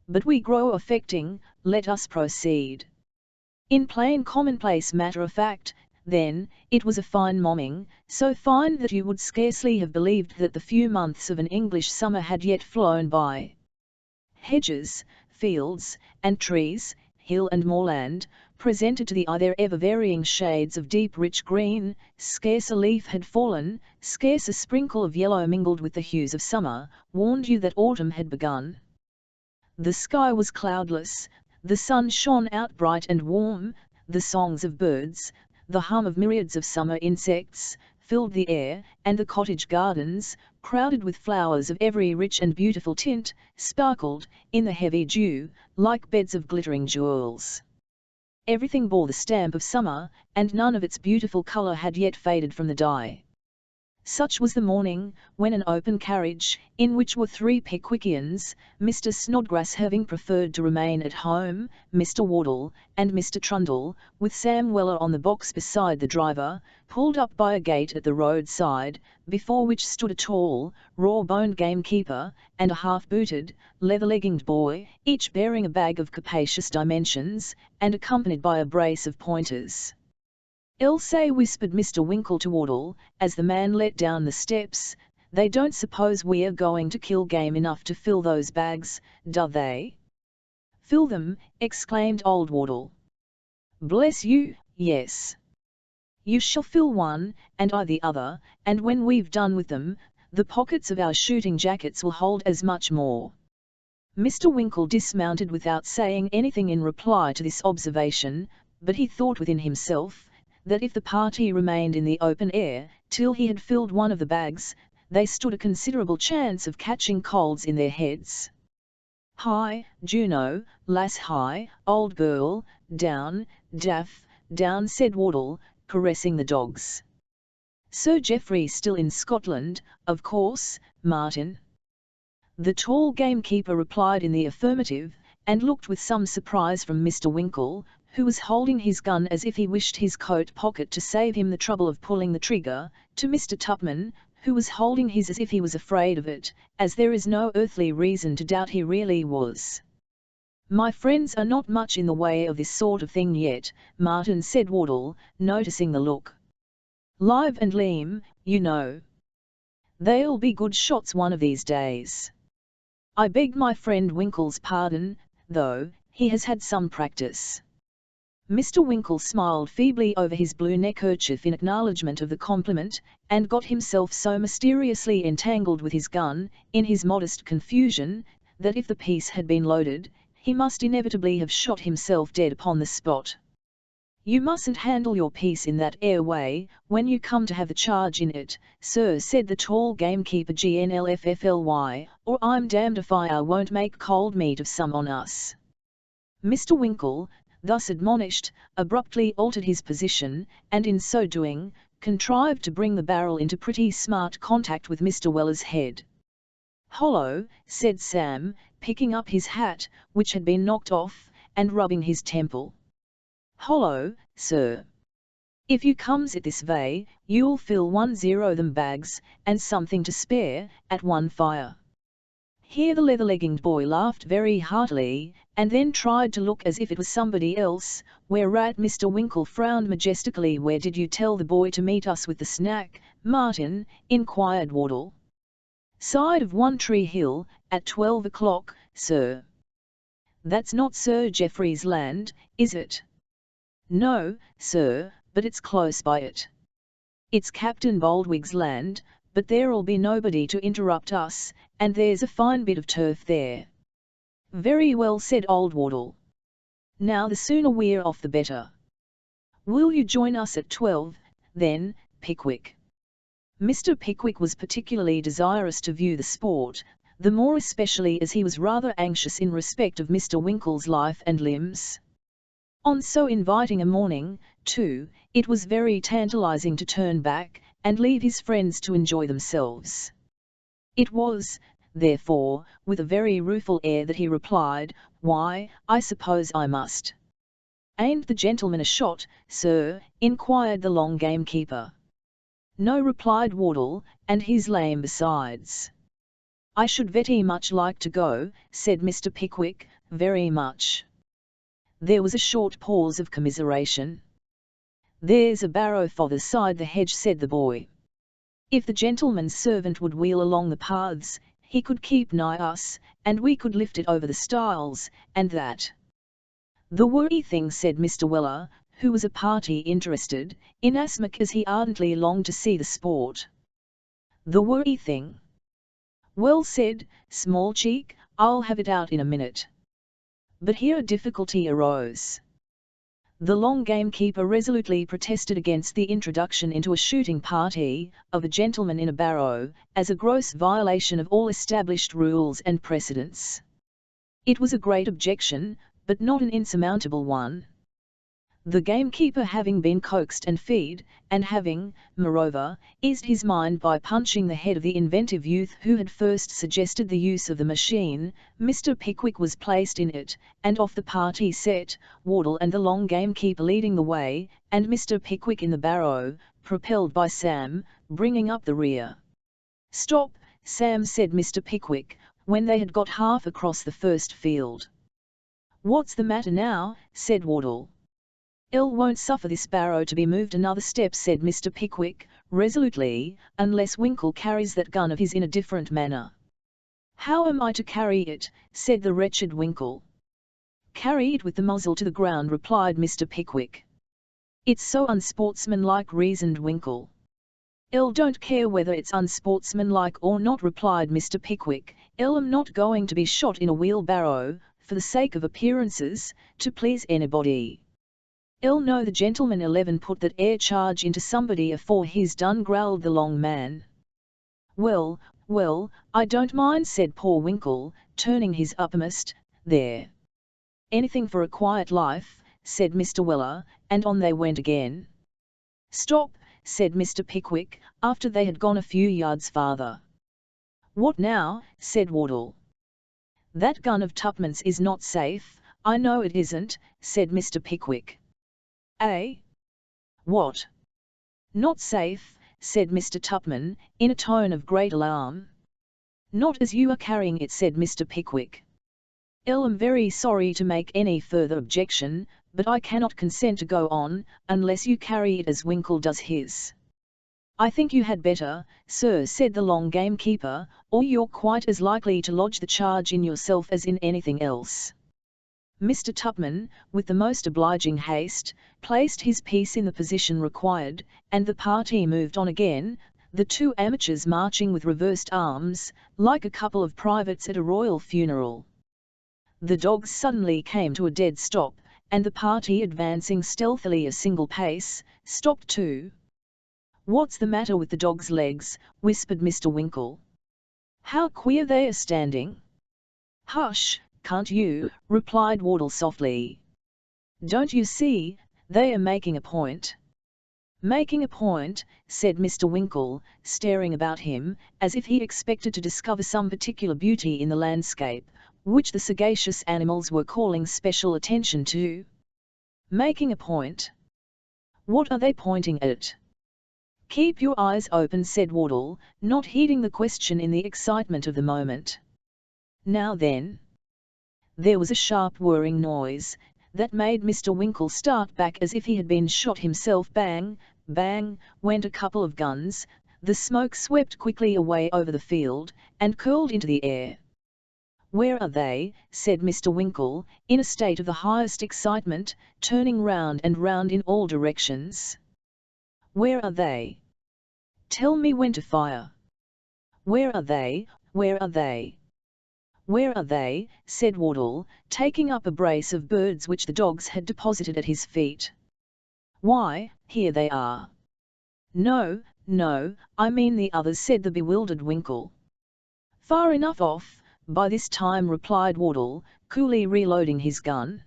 But we grow affecting, let us proceed. In plain commonplace matter of fact, then, it was a fine morning, so fine that you would scarcely have believed that the few months of an English summer had yet flown by. Hedges, fields, and trees, hill and moorland, presented to the eye their ever-varying shades of deep rich green, scarce a leaf had fallen, scarce a sprinkle of yellow mingled with the hues of summer, warned you that autumn had begun. The sky was cloudless, the sun shone out bright and warm, the songs of birds, the hum of myriads of summer insects, filled the air, and the cottage gardens, crowded with flowers of every rich and beautiful tint, sparkled, in the heavy dew, like beds of glittering jewels. Everything bore the stamp of summer, and none of its beautiful colour had yet faded from the dye. Such was the morning, when an open carriage, in which were 3 Pickwickians, Mr. Snodgrass having preferred to remain at home, Mr. Wardle, and Mr. Trundle, with Sam Weller on the box beside the driver, pulled up by a gate at the roadside, before which stood a tall, raw-boned gamekeeper, and a half-booted, leather-legginged boy, each bearing a bag of capacious dimensions, and accompanied by a brace of pointers. "Ilse," whispered Mr. Winkle to Wardle, as the man let down the steps, "they don't suppose we're going to kill game enough to fill those bags, do they?" "Fill them!" exclaimed old Wardle. "Bless you, yes. You shall fill one, and I the other, and when we've done with them, the pockets of our shooting jackets will hold as much more." Mr. Winkle dismounted without saying anything in reply to this observation, but he thought within himself, that if the party remained in the open air, till he had filled one of the bags, they stood a considerable chance of catching colds in their heads. "Hi, Juno, lass, hi, old girl, down, Daff, down," said Wardle, caressing the dogs. "Sir Geoffrey still in Scotland, of course, Martin?" The tall gamekeeper replied in the affirmative, and looked with some surprise from Mr. Winkle, who was holding his gun as if he wished his coat pocket to save him the trouble of pulling the trigger, to Mr. Tupman, who was holding his as if he was afraid of it, as there is no earthly reason to doubt he really was. "My friends are not much in the way of this sort of thing yet," Martin said Wardle, noticing the look. "Live and lean, you know. They'll be good shots one of these days. I beg my friend Winkle's pardon, though, he has had some practice. Mr. Winkle smiled feebly over his blue neckerchief in acknowledgment of the compliment, and got himself so mysteriously entangled with his gun, in his modest confusion, that if the piece had been loaded, he must inevitably have shot himself dead upon the spot. "You mustn't handle your piece in that air way, when you come to have the charge in it, sir," said the tall gamekeeper GNLFFLY, "or I'm damned if I won't make cold meat of some on us." Mr. Winkle, thus admonished, abruptly altered his position, and in so doing, contrived to bring the barrel into pretty smart contact with Mr. Weller's head. "Hollo," said Sam, picking up his hat, which had been knocked off, and rubbing his temple. "Hollo, sir. If you comes it this way, you'll fill 10 them bags, and something to spare, at one fire." Here the leather-legginged boy laughed very heartily, and then tried to look as if it was somebody else, whereat Mr. Winkle frowned majestically. "Where did you tell the boy to meet us with the snack, Martin?" inquired Wardle. "Side of One Tree Hill, at 12 o'clock, sir." "That's not Sir Geoffrey's land, is it?" "No, sir, but it's close by it." "It's Captain Boldwig's land, but there'll be nobody to interrupt us, and there's a fine bit of turf there." "Very well," said old Wardle. "Now the sooner we're off the better. Will you join us at 12, then, Pickwick?" Mr. Pickwick was particularly desirous to view the sport, the more especially as he was rather anxious in respect of Mr. Winkle's life and limbs. On so inviting a morning, too, it was very tantalizing to turn back, and leave his friends to enjoy themselves. It was, therefore, with a very rueful air that he replied, "Why, I suppose I must." "Ain't the gentleman a shot, sir?" inquired the long gamekeeper. "No," replied Wardle, "and he's lame besides." "I should very much like to go," said Mr. Pickwick, "very much." There was a short pause of commiseration. "There's a barrow further side the hedge," said the boy. "If the gentleman's servant would wheel along the paths, he could keep nigh us, and we could lift it over the stiles, and that." "The worry thing," said Mr. Weller, who was a party interested, inasmuch as he ardently longed to see the sport. "The worry thing. Well said, Small Cheek, I'll have it out in a minute." But here a difficulty arose. The long gamekeeper resolutely protested against the introduction into a shooting party, of a gentleman in a barrow, as a gross violation of all established rules and precedents. It was a great objection, but not an insurmountable one. The gamekeeper, having been coaxed and feed, and having, moreover, eased his mind by punching the head of the inventive youth who had first suggested the use of the machine, Mr. Pickwick was placed in it, and off the party set, Wardle and the long gamekeeper leading the way, and Mr. Pickwick in the barrow, propelled by Sam, bringing up the rear. "Stop, Sam," said Mr. Pickwick, when they had got half across the first field. "What's the matter now?" said Wardle. "El won't suffer this barrow to be moved another step," said Mr. Pickwick, resolutely, "unless Winkle carries that gun of his in a different manner." "How am I to carry it?" said the wretched Winkle. "Carry it with the muzzle to the ground," replied Mr. Pickwick. "It's so unsportsmanlike," reasoned Winkle. "El don't care whether it's unsportsmanlike or not," replied Mr. Pickwick. "El'm not going to be shot in a wheelbarrow, for the sake of appearances, to please anybody. "'E'll know the gentleman 11 put that air charge into somebody afore he's done," growled the long man. Well, I don't mind," said poor Winkle, turning his uppermost, "there. Anything for a quiet life," said Mr. Weller, and on they went again. "Stop," said Mr. Pickwick, after they had gone a few yards farther. "What now?" said Wardle. "That gun of Tupman's is not safe." "I know it isn't," said Mr. Pickwick. "Eh? What? Not safe?" said Mr. Tupman, in a tone of great alarm. "Not as you are carrying it," said Mr. Pickwick. "I'm very sorry to make any further objection, but I cannot consent to go on, unless you carry it as Winkle does his." "I think you had better, sir," said the long gamekeeper, "or you're quite as likely to lodge the charge in yourself as in anything else." Mr. Tupman, with the most obliging haste, placed his piece in the position required, and the party moved on again, the two amateurs marching with reversed arms, like a couple of privates at a royal funeral. The dogs suddenly came to a dead stop, and the party, advancing stealthily a single pace, stopped too. "What's the matter with the dog's legs?" whispered Mr. Winkle. "How queer they are standing." "Hush, can't you?" replied Wardle softly. "Don't you see, they are making a point." "Making a point," said Mr. Winkle, staring about him, as if he expected to discover some particular beauty in the landscape, which the sagacious animals were calling special attention to. "Making a point? What are they pointing at?" "Keep your eyes open," said Wardle, not heeding the question in the excitement of the moment. "Now then." There was a sharp whirring noise, that made Mr. Winkle start back as if he had been shot himself. Bang, bang, went a couple of guns, the smoke swept quickly away over the field, and curled into the air. "Where are they?" said Mr. Winkle, in a state of the highest excitement, turning round and round in all directions. "Where are they? Tell me when to fire. Where are they? Where are they?" "Where are they?" said Wardle, taking up a brace of birds which the dogs had deposited at his feet. "Why, here they are." "No, no, I mean the others," said the bewildered Winkle. "Far enough off, by this time," replied Wardle, coolly reloading his gun.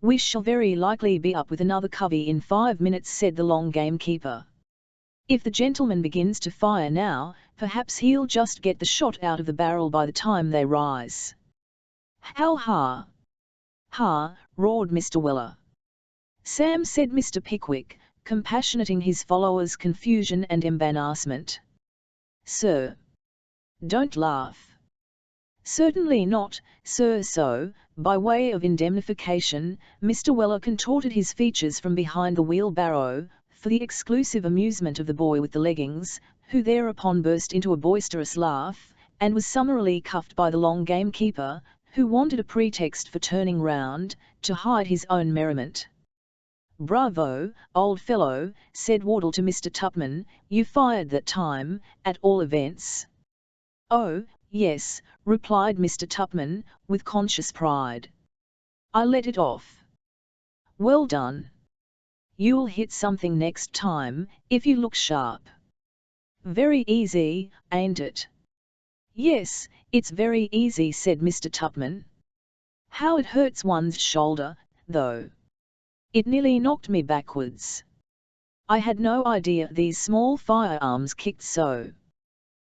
"We shall very likely be up with another covey in 5 minutes," said the long gamekeeper. "If the gentleman begins to fire now, perhaps he'll just get the shot out of the barrel by the time they rise." "How ha! Ha!" roared Mr. Weller. "Sam," said Mr. Pickwick, compassionating his follower's confusion and embarrassment. "Sir, don't laugh." "Certainly not, sir." So, by way of indemnification, Mr. Weller contorted his features from behind the wheelbarrow, for the exclusive amusement of the boy with the leggings, who thereupon burst into a boisterous laugh, and was summarily cuffed by the long gamekeeper, who wanted a pretext for turning round, to hide his own merriment. "Bravo, old fellow," said Wardle to Mr. Tupman, "you fired that time, at all events." "Oh, yes," replied Mr. Tupman, with conscious pride. "I let it off." "Well done. You'll hit something next time, if you look sharp." "Very easy, ain't it?" "Yes, it's very easy," said Mr. Tupman. "How it hurts one's shoulder, though. It nearly knocked me backwards. I had no idea these small firearms kicked so."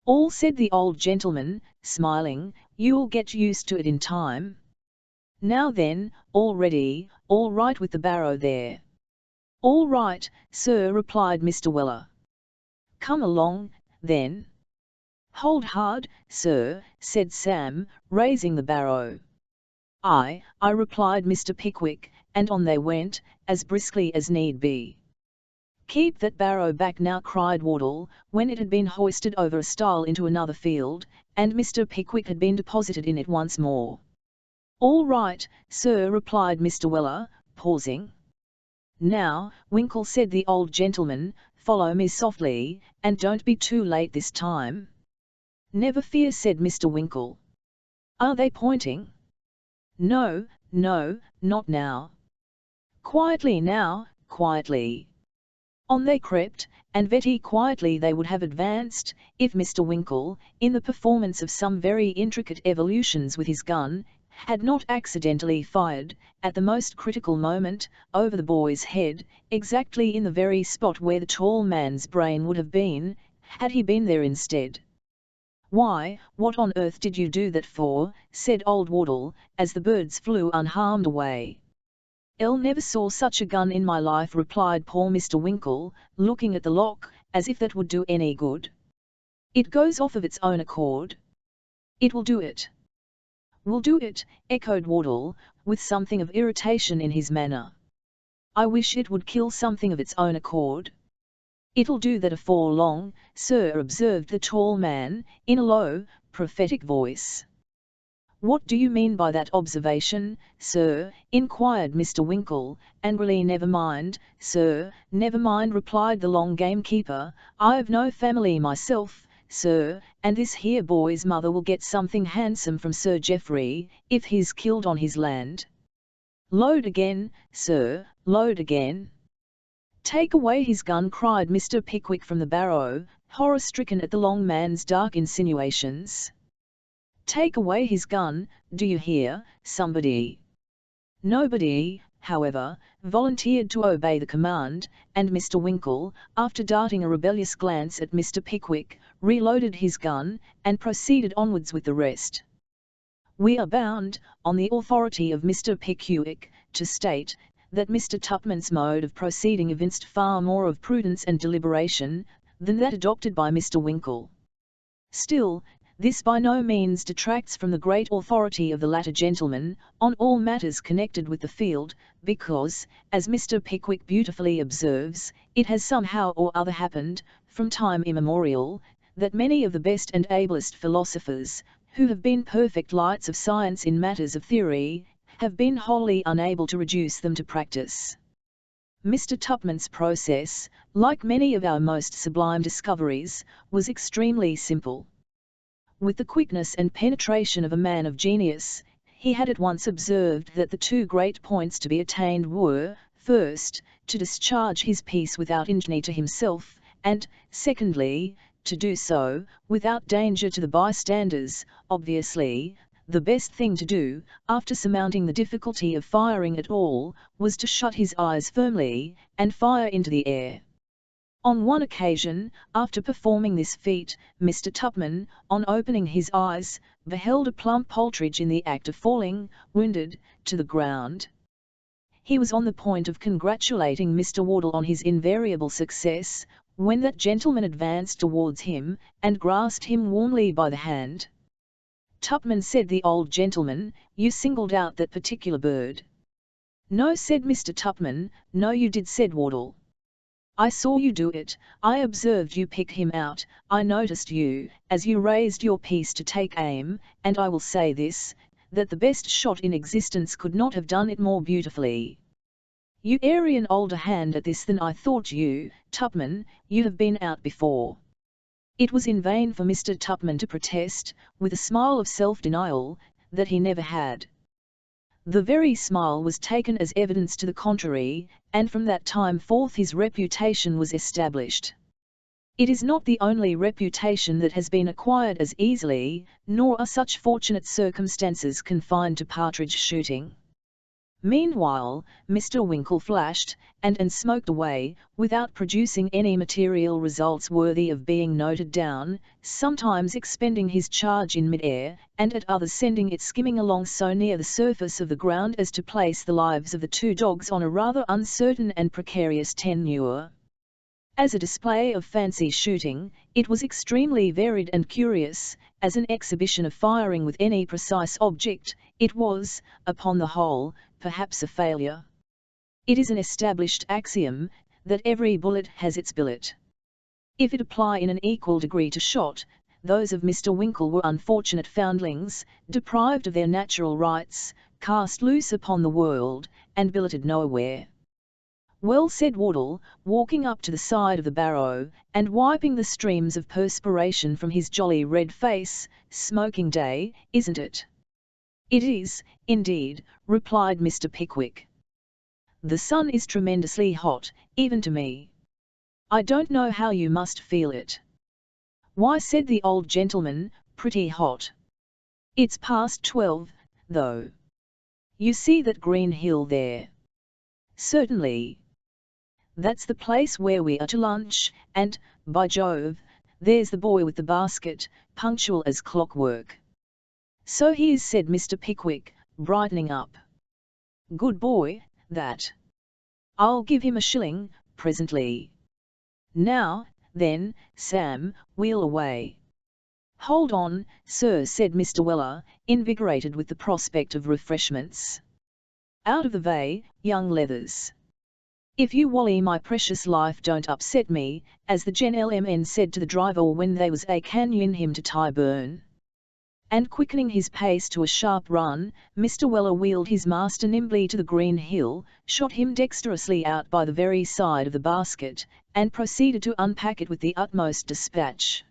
"All," said the old gentleman, smiling, "you'll get used to it in time. Now then, all ready, all right with the barrow there?" "All right, sir," replied Mr. Weller. "Come along, then." "Hold hard, sir," said Sam, raising the barrow. "Aye, aye," replied Mr. Pickwick, and on they went, as briskly as need be. "Keep that barrow back now," cried Wardle, when it had been hoisted over a stile into another field, and Mr. Pickwick had been deposited in it once more. "All right, sir," replied Mr. Weller, pausing. "Now, Winkle," said the old gentleman, "follow me softly, and don't be too late this time." "Never fear," said Mr. Winkle. "Are they pointing?" "No, no, not now." "Quietly now, quietly." On they crept, and very quietly they would have advanced, if Mr. Winkle, in the performance of some very intricate evolutions with his gun, had not accidentally fired, at the most critical moment, over the boy's head, exactly in the very spot where the tall man's brain would have been, had he been there instead. "Why, what on earth did you do that for?" said old Wardle, as the birds flew unharmed away. "Never saw such a gun in my life," replied poor Mr. Winkle, looking at the lock, as if that would do any good. "It goes off of its own accord." "It will do it." "Will do it," echoed Wardle, with something of irritation in his manner. "I wish it would kill something of its own accord." It'll do that afore long, sir, observed the tall man, in a low, prophetic voice. What do you mean by that observation, sir? Inquired Mr. Winkle. Angrily. Never mind, sir, never mind, replied the long gamekeeper. I've no family myself, sir, and this here boy's mother will get something handsome from Sir Geoffrey, if he's killed on his land. Load again, sir, load again. Take away his gun, cried Mr. Pickwick from the barrow, horror-stricken at the long man's dark insinuations. Take away his gun, do you hear, somebody? Nobody, however, volunteered to obey the command, and Mr. Winkle, after darting a rebellious glance at Mr. Pickwick, reloaded his gun, and proceeded onwards with the rest. We are bound, on the authority of Mr. Pickwick, to state, that Mr. Tupman's mode of proceeding evinced far more of prudence and deliberation, than that adopted by Mr. Winkle. Still, this by no means detracts from the great authority of the latter gentleman, on all matters connected with the field, because, as Mr. Pickwick beautifully observes, it has somehow or other happened, from time immemorial, that many of the best and ablest philosophers, who have been perfect lights of science in matters of theory, have been wholly unable to reduce them to practice. Mr. Tupman's process, like many of our most sublime discoveries, was extremely simple. With the quickness and penetration of a man of genius, he had at once observed that the two great points to be attained were, first, to discharge his piece without injury to himself, and, secondly, to do so, without danger to the bystanders. Obviously, the best thing to do, after surmounting the difficulty of firing at all, was to shut his eyes firmly, and fire into the air. On one occasion, after performing this feat, Mr. Tupman, on opening his eyes, beheld a plump partridge in the act of falling, wounded, to the ground. He was on the point of congratulating Mr. Wardle on his invariable success, when that gentleman advanced towards him, and grasped him warmly by the hand. Tupman, said the old gentleman, you singled out that particular bird. No, said Mr. Tupman. No, you did, said Wardle. I saw you do it, I observed you picked him out, I noticed you, as you raised your piece to take aim, and I will say this, that the best shot in existence could not have done it more beautifully. You airy an older hand at this than I thought you, Tupman, you have been out before. It was in vain for Mr. Tupman to protest, with a smile of self-denial, that he never had. The very smile was taken as evidence to the contrary, and from that time forth his reputation was established. It is not the only reputation that has been acquired as easily, nor are such fortunate circumstances confined to partridge shooting. Meanwhile, Mr. Winkle flashed, and smoked away, without producing any material results worthy of being noted down, sometimes expending his charge in mid-air, and at others sending it skimming along so near the surface of the ground as to place the lives of the two dogs on a rather uncertain and precarious tenure. As a display of fancy shooting, it was extremely varied and curious. As an exhibition of firing with any precise object, it was, upon the whole, perhaps a failure. It is an established axiom, that every bullet has its billet. If it apply in an equal degree to shot, those of Mr. Winkle were unfortunate foundlings, deprived of their natural rights, cast loose upon the world, and billeted nowhere. Well, said Wardle, walking up to the side of the barrow, and wiping the streams of perspiration from his jolly red face, smoking day, isn't it? It is, indeed, replied Mr. Pickwick. The sun is tremendously hot, even to me. I don't know how you must feel it. Why, said the old gentleman, pretty hot. It's past 12, though. You see that green hill there? Certainly. That's the place where we are to lunch, and, by Jove, there's the boy with the basket, punctual as clockwork. So he is, said Mr. Pickwick, brightening up. Good boy, that. I'll give him a shilling, presently. Now, then, Sam, wheel away. Hold on, sir, said Mr. Weller, invigorated with the prospect of refreshments. Out of the way, young leathers. If you wally my precious life don't upset me, as the gentleman said to the driver when they was a canyon him to Tyburn. And quickening his pace to a sharp run, Mr. Weller wheeled his master nimbly to the green hill, shot him dexterously out by the very side of the basket, and proceeded to unpack it with the utmost dispatch.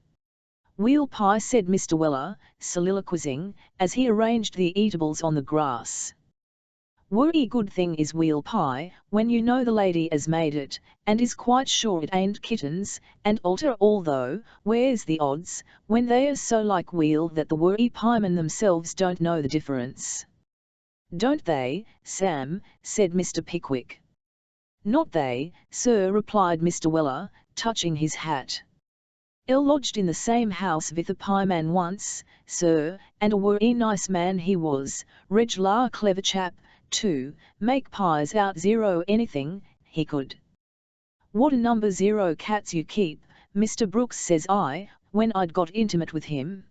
"Wheel pie," said Mr. Weller, soliloquizing, as he arranged the eatables on the grass. "Werry good thing is wheel pie, when you know the lady as made it, and is quite sure it ain't kittens, and alter all though, where's the odds, when they are so like wheel that the werry piemen themselves don't know the difference." "Don't they, Sam?" said Mr. Pickwick. "Not they, sir," replied Mr. Weller, touching his hat. "Il lodged in the same house with a pieman once, sir, and a werry nice man he was, reg'lar clever chap, too, make pies out zero anything, he could." "What a number zero cats you keep, Mr. Brooks," says I, when I'd got intimate with him.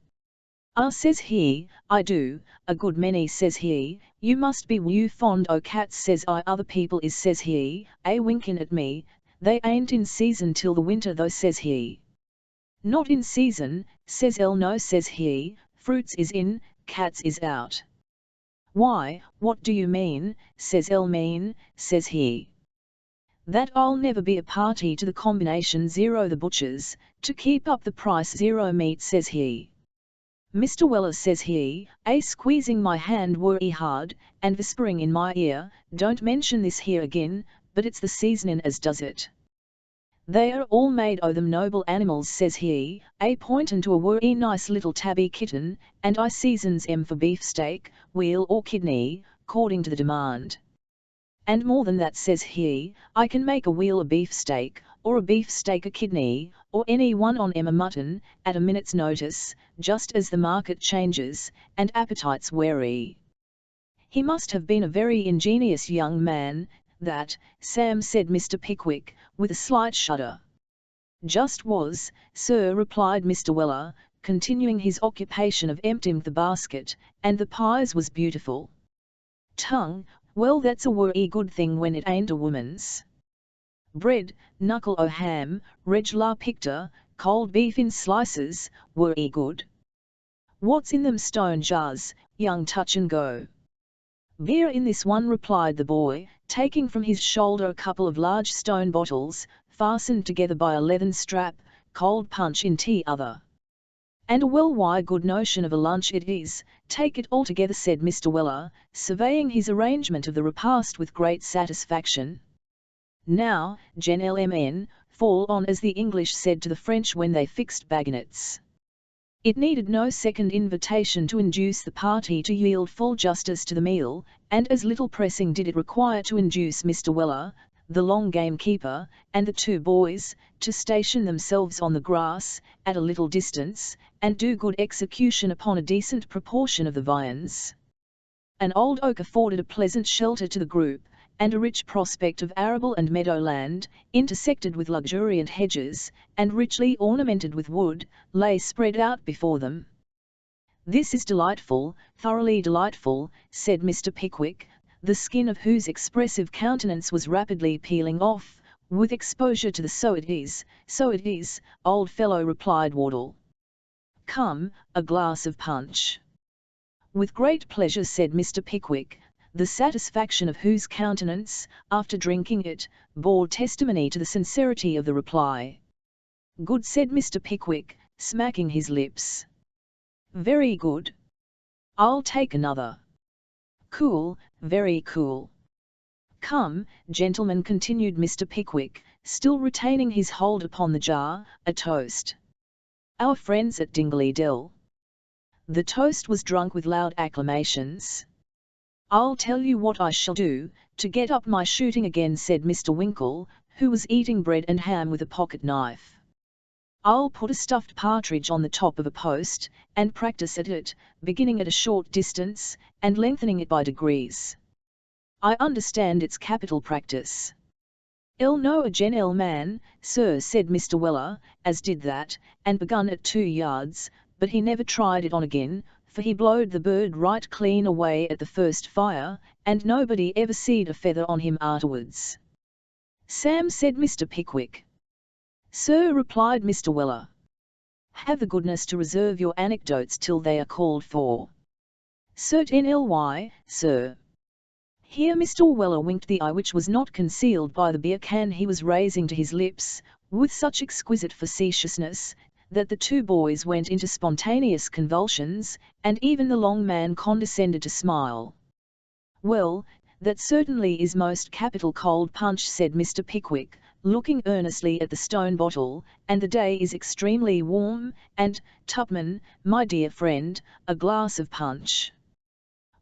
"Ah," says he, "I do, a good many," says he. "You must be you fond o' cats," says I. "Other people is," says he, a winking at me. "They ain't in season till the winter though," says he. "Not in season," says El. "No," says he, "fruits is in, cats is out." "Why, what do you mean?" says El. "Mean," says he, "that I'll never be a party to the combination zero the butchers, to keep up the price zero meat," says he. "Mr. Weller," says he, a squeezing my hand werry hard, and whispering in my ear, "don't mention this here again, but it's the seasonin' as does it. They are all made o' them noble animals," says he, a pointin' to a werry nice little tabby kitten, "and I seasons 'em for beefsteak, weal or kidney, 'cording to the demand. And more than that," says he, "I can make a weal a beefsteak, or a beefsteak a kidney, or any one on 'em a mutton, at a minute's notice, just as the market changes, and appetites vary." "He must have been a very ingenious young man, that, Sam," said Mr. Pickwick, with a slight shudder. "Just was, sir," replied Mr. Weller, continuing his occupation of emptying the basket, "and the pies was beautiful. Tongue, well that's a werry good thing when it ain't a woman's. Bread, knuckle o' ham, reg'lar picter, cold beef in slices, werry good. What's in them stone jars, young touch and go?" "Beer in this one," replied the boy, taking from his shoulder a couple of large stone bottles, fastened together by a leathern strap, "cold punch in tea other." "And a well good notion of a lunch it is, take it altogether," said Mr. Weller, surveying his arrangement of the repast with great satisfaction. "Now, gentlemen, fall on, as the English said to the French when they fixed baggonets." It needed no second invitation to induce the party to yield full justice to the meal, and as little pressing did it require to induce Mr. Weller, the long game keeper, and the two boys, to station themselves on the grass, at a little distance, and do good execution upon a decent proportion of the viands. An old oak afforded a pleasant shelter to the group, and a rich prospect of arable and meadowland, intersected with luxuriant hedges, and richly ornamented with wood, lay spread out before them. "This is delightful, thoroughly delightful," said Mr. Pickwick, the skin of whose expressive countenance was rapidly peeling off, with exposure to the "so it is, old fellow," replied Wardle. "Come, a glass of punch." "With great pleasure," said Mr. Pickwick, the satisfaction of whose countenance, after drinking it, bore testimony to the sincerity of the reply. "Good," said Mr. Pickwick, smacking his lips. "Very good. I'll take another." "Cool, very cool. Come, gentlemen," continued Mr. Pickwick, still retaining his hold upon the jar, "a toast. Our friends at Dingley Dell." The toast was drunk with loud acclamations. "I'll tell you what I shall do, to get up my shooting again," said Mr. Winkle, who was eating bread and ham with a pocket knife. "I'll put a stuffed partridge on the top of a post, and practice at it, beginning at a short distance, and lengthening it by degrees. I understand it's capital practice." "I'll know a gentleman, sir," said Mr. Weller, as did that, and begun at 2 yards, but he never tried it on again, for he blowed the bird right clean away at the first fire, and nobody ever seed a feather on him arterwards. Sam, said Mr. Pickwick. Sir, replied Mr. Weller. Have the goodness to reserve your anecdotes till they are called for. Certainly, sir. Here Mr. Weller winked the eye which was not concealed by the beer can he was raising to his lips, with such exquisite facetiousness, that the two boys went into spontaneous convulsions, and even the long man condescended to smile. Well, that certainly is most capital cold punch, said Mr. Pickwick, looking earnestly at the stone bottle, and the day is extremely warm, and, Tupman, my dear friend, a glass of punch.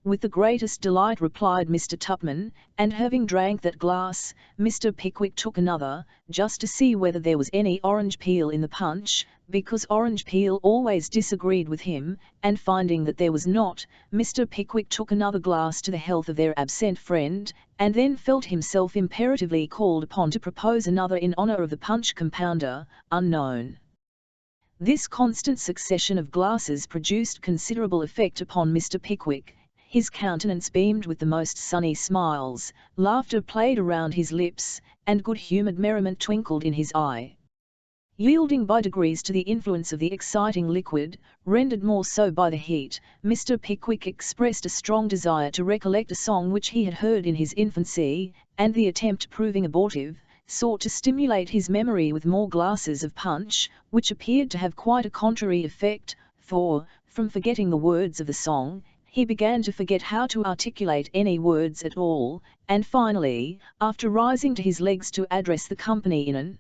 With the greatest delight, replied Mr. Tupman, and having drank that glass, Mr. Pickwick took another, just to see whether there was any orange peel in the punch, because orange peel always disagreed with him, and finding that there was not, Mr. Pickwick took another glass to the health of their absent friend, and then felt himself imperatively called upon to propose another in honour of the punch compounder, unknown. This constant succession of glasses produced considerable effect upon Mr. Pickwick. His countenance beamed with the most sunny smiles, laughter played around his lips, and good-humoured merriment twinkled in his eye. Yielding by degrees to the influence of the exciting liquid, rendered more so by the heat, Mr. Pickwick expressed a strong desire to recollect a song which he had heard in his infancy, and the attempt proving abortive, sought to stimulate his memory with more glasses of punch, which appeared to have quite a contrary effect, for, from forgetting the words of the song, he began to forget how to articulate any words at all, and finally, after rising to his legs to address the company in an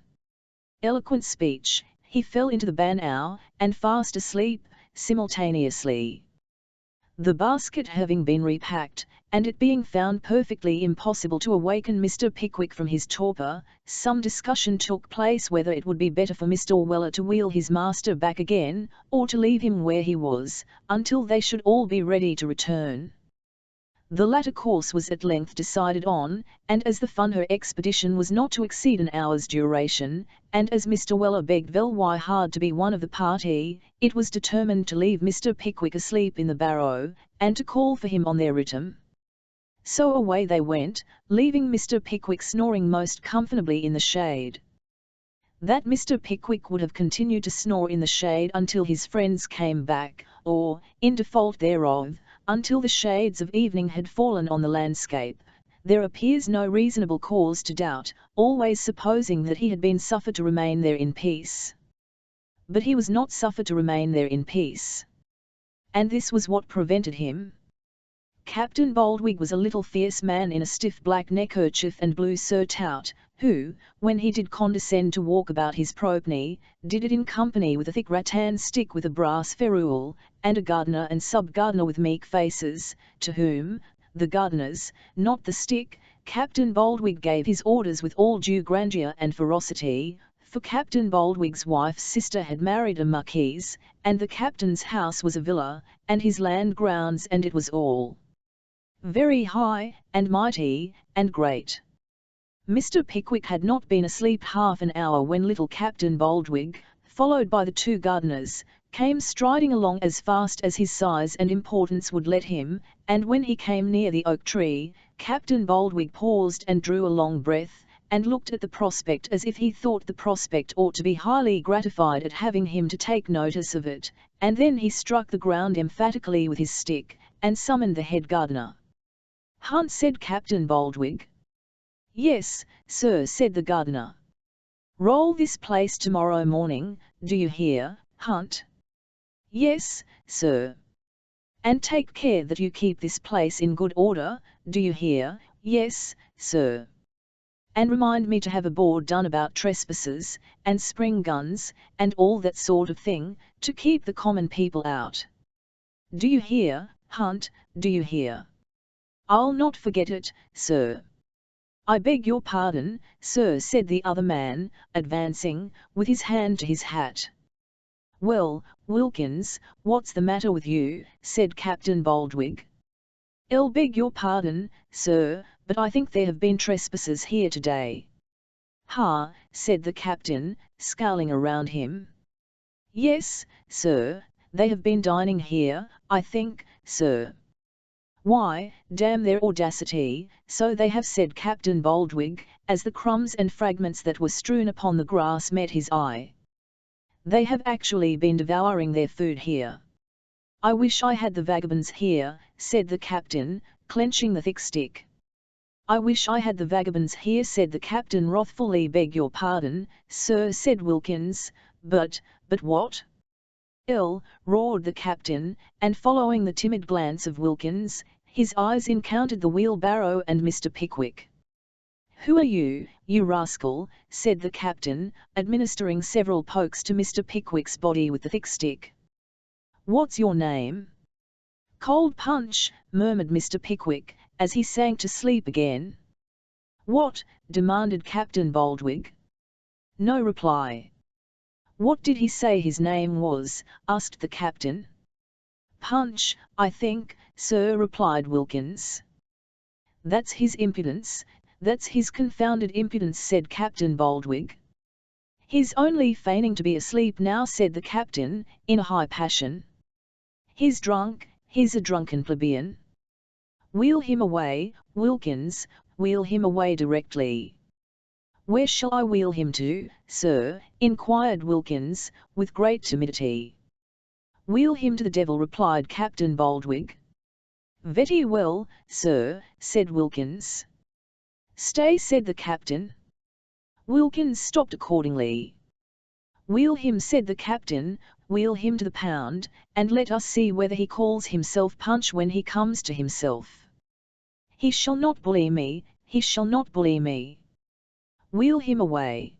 eloquent speech, he fell into the banhouse, and fast asleep, simultaneously. The basket having been repacked, and it being found perfectly impossible to awaken Mr. Pickwick from his torpor, some discussion took place whether it would be better for Mr. Weller to wheel his master back again, or to leave him where he was, until they should all be ready to return. The latter course was at length decided on, and as the funner expedition was not to exceed an hour's duration, and as Mr. Weller begged very hard to be one of the party, it was determined to leave Mr. Pickwick asleep in the barrow, and to call for him on their return. So away they went, leaving Mr. Pickwick snoring most comfortably in the shade. That Mr. Pickwick would have continued to snore in the shade until his friends came back, or, in default thereof, until the shades of evening had fallen on the landscape, there appears no reasonable cause to doubt, always supposing that he had been suffered to remain there in peace. But he was not suffered to remain there in peace. And this was what prevented him. Captain Baldwig was a little fierce man in a stiff black neckerchief and blue surtout, who, when he did condescend to walk about his property, did it in company with a thick rattan stick with a brass ferrule, and a gardener and sub-gardener with meek faces, to whom, the gardeners, not the stick, Captain Baldwig gave his orders with all due grandeur and ferocity, for Captain Baldwig's wife's sister had married a marquise, and the captain's house was a villa, and his land grounds, and it was all very high, and mighty, and great. Mr. Pickwick had not been asleep half an hour when little Captain Baldwig, followed by the two gardeners, came striding along as fast as his size and importance would let him, and when he came near the oak tree, Captain Baldwig paused and drew a long breath, and looked at the prospect as if he thought the prospect ought to be highly gratified at having him to take notice of it, and then he struck the ground emphatically with his stick, and summoned the head gardener. "Hunt," said Captain Baldwig. "Yes, sir," said the gardener. "Roll this place tomorrow morning, do you hear, Hunt?" "Yes, sir." "And take care that you keep this place in good order, do you hear?" "Yes, sir." "And remind me to have a board done about trespassers, and spring guns, and all that sort of thing, to keep the common people out. Do you hear, Hunt, do you hear?" "I'll not forget it, sir." "I beg your pardon, sir," said the other man, advancing, with his hand to his hat. "Well, Wilkins, what's the matter with you?" said Captain Baldwig. "I'll beg your pardon, sir, but I think there have been trespassers here today." "Ha," said the captain, scowling around him. "Yes, sir, they have been dining here, I think, sir." "Why, damn their audacity, so they have," said Captain Boldwig, as the crumbs and fragments that were strewn upon the grass met his eye. "They have actually been devouring their food here." "I wish I had the vagabonds here," said the captain, clenching the thick stick. "I wish I had the vagabonds here," said the captain wrathfully. "Beg your pardon, sir," said Wilkins, but what?" "Ill," roared the captain, and following the timid glance of Wilkins, his eyes encountered the wheelbarrow and Mr. Pickwick. "Who are you, you rascal?" said the captain, administering several pokes to Mr. Pickwick's body with the thick stick. "What's your name?" "Cold Punch," murmured Mr. Pickwick, as he sank to sleep again. "What?" demanded Captain Boldwig. No reply. "What did he say his name was?" asked the captain. "Punch, I think, sir," replied Wilkins. "That's his impudence, that's his confounded impudence," said Captain Boldwig. "He's only feigning to be asleep now," said the captain, in a high passion. "He's drunk, he's a drunken plebeian. Wheel him away, Wilkins, wheel him away directly." "Where shall I wheel him to, sir?" inquired Wilkins, with great timidity. "Wheel him to the devil," replied Captain Boldwig. "Very well, sir," said Wilkins. "Stay," said the captain. Wilkins stopped accordingly. "Wheel him," said the captain, "wheel him to the pound, and let us see whether he calls himself Punch when he comes to himself. He shall not bully me, he shall not bully me. Wheel him away."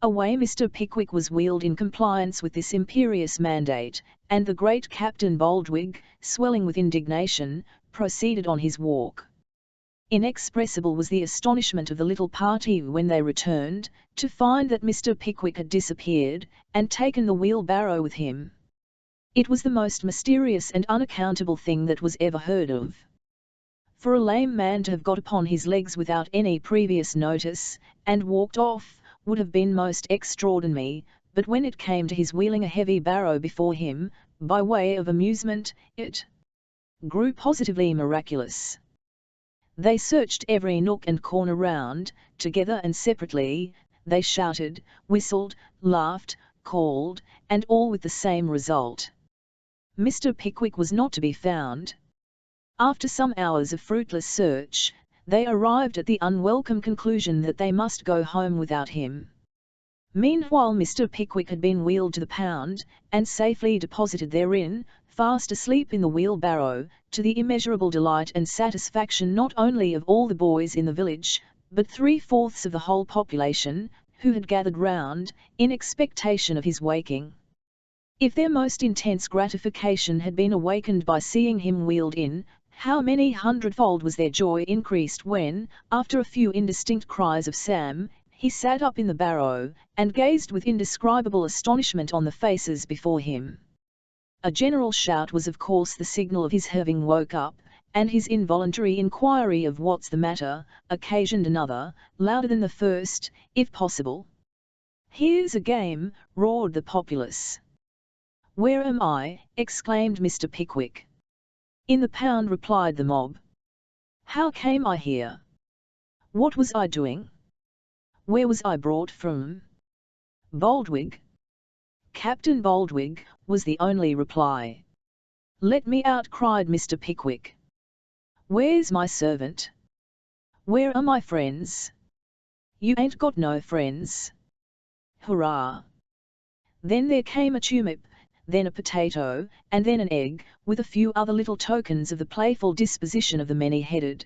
Away Mr. Pickwick was wheeled in compliance with this imperious mandate, and the great Captain Boldwig, swelling with indignation, proceeded on his walk. Inexpressible was the astonishment of the little party when they returned, to find that Mr. Pickwick had disappeared, and taken the wheelbarrow with him. It was the most mysterious and unaccountable thing that was ever heard of. For a lame man to have got upon his legs without any previous notice, and walked off, would have been most extraordinary, but when it came to his wheeling a heavy barrow before him, by way of amusement, it grew positively miraculous. They searched every nook and corner round, together and separately, they shouted, whistled, laughed, called, and all with the same result. Mr. Pickwick was not to be found. After some hours of fruitless search, they arrived at the unwelcome conclusion that they must go home without him. Meanwhile Mr. Pickwick had been wheeled to the pound, and safely deposited therein, fast asleep in the wheelbarrow, to the immeasurable delight and satisfaction not only of all the boys in the village, but 3/4 of the whole population, who had gathered round, in expectation of his waking. If their most intense gratification had been awakened by seeing him wheeled in, how many hundredfold was their joy increased when, after a few indistinct cries of "Sam," he sat up in the barrow, and gazed with indescribable astonishment on the faces before him. A general shout was of course the signal of his having woke up, and his involuntary inquiry of "What's the matter?" occasioned another, louder than the first, if possible. "Here's a game!" roared the populace. "Where am I?" exclaimed Mr. Pickwick. "In the pound," replied the mob. "How came I here? What was I doing? Where was I brought from?" "Boldwig." "Captain Boldwig," was the only reply. "Let me out," cried Mr. Pickwick. "Where's my servant? Where are my friends?" "You ain't got no friends." "Hurrah!" Then there came a turnip, then a potato, and then an egg, with a few other little tokens of the playful disposition of the many-headed.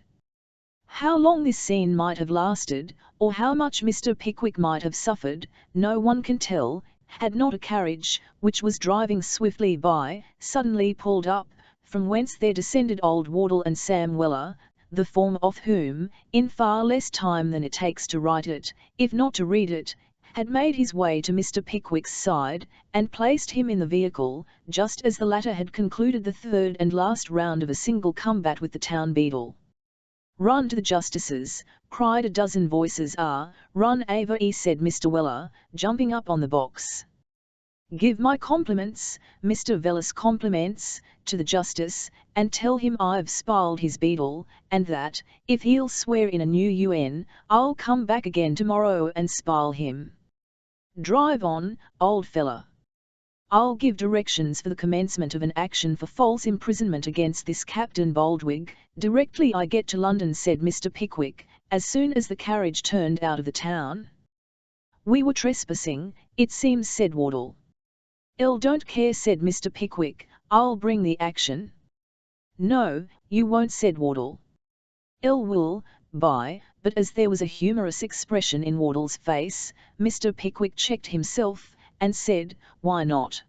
How long this scene might have lasted, or how much Mr. Pickwick might have suffered, no one can tell, had not a carriage, which was driving swiftly by, suddenly pulled up, from whence there descended old Wardle and Sam Weller, the former of whom, in far less time than it takes to write it, if not to read it, had made his way to Mr. Pickwick's side, and placed him in the vehicle, just as the latter had concluded the third and last round of a single combat with the town beadle. "Run to the justices!" cried a dozen voices. "Run, Ava!" said Mr. Weller, jumping up on the box. Give my compliments, Mr. Vella's compliments, to the Justice, and tell him I've spiled his beetle, and that, if he'll swear in a new UN, I'll come back again tomorrow and spile him. Drive on, old fella. I'll give directions for the commencement of an action for false imprisonment against this Captain Boldwig, directly I get to London, said Mr. Pickwick, as soon as the carriage turned out of the town. We were trespassing, it seems, said Wardle. Don't care, said Mr. Pickwick, I'll bring the action. No, you won't, said Wardle. Will, but as there was a humorous expression in Wardle's face, Mr. Pickwick checked himself, and said, why not?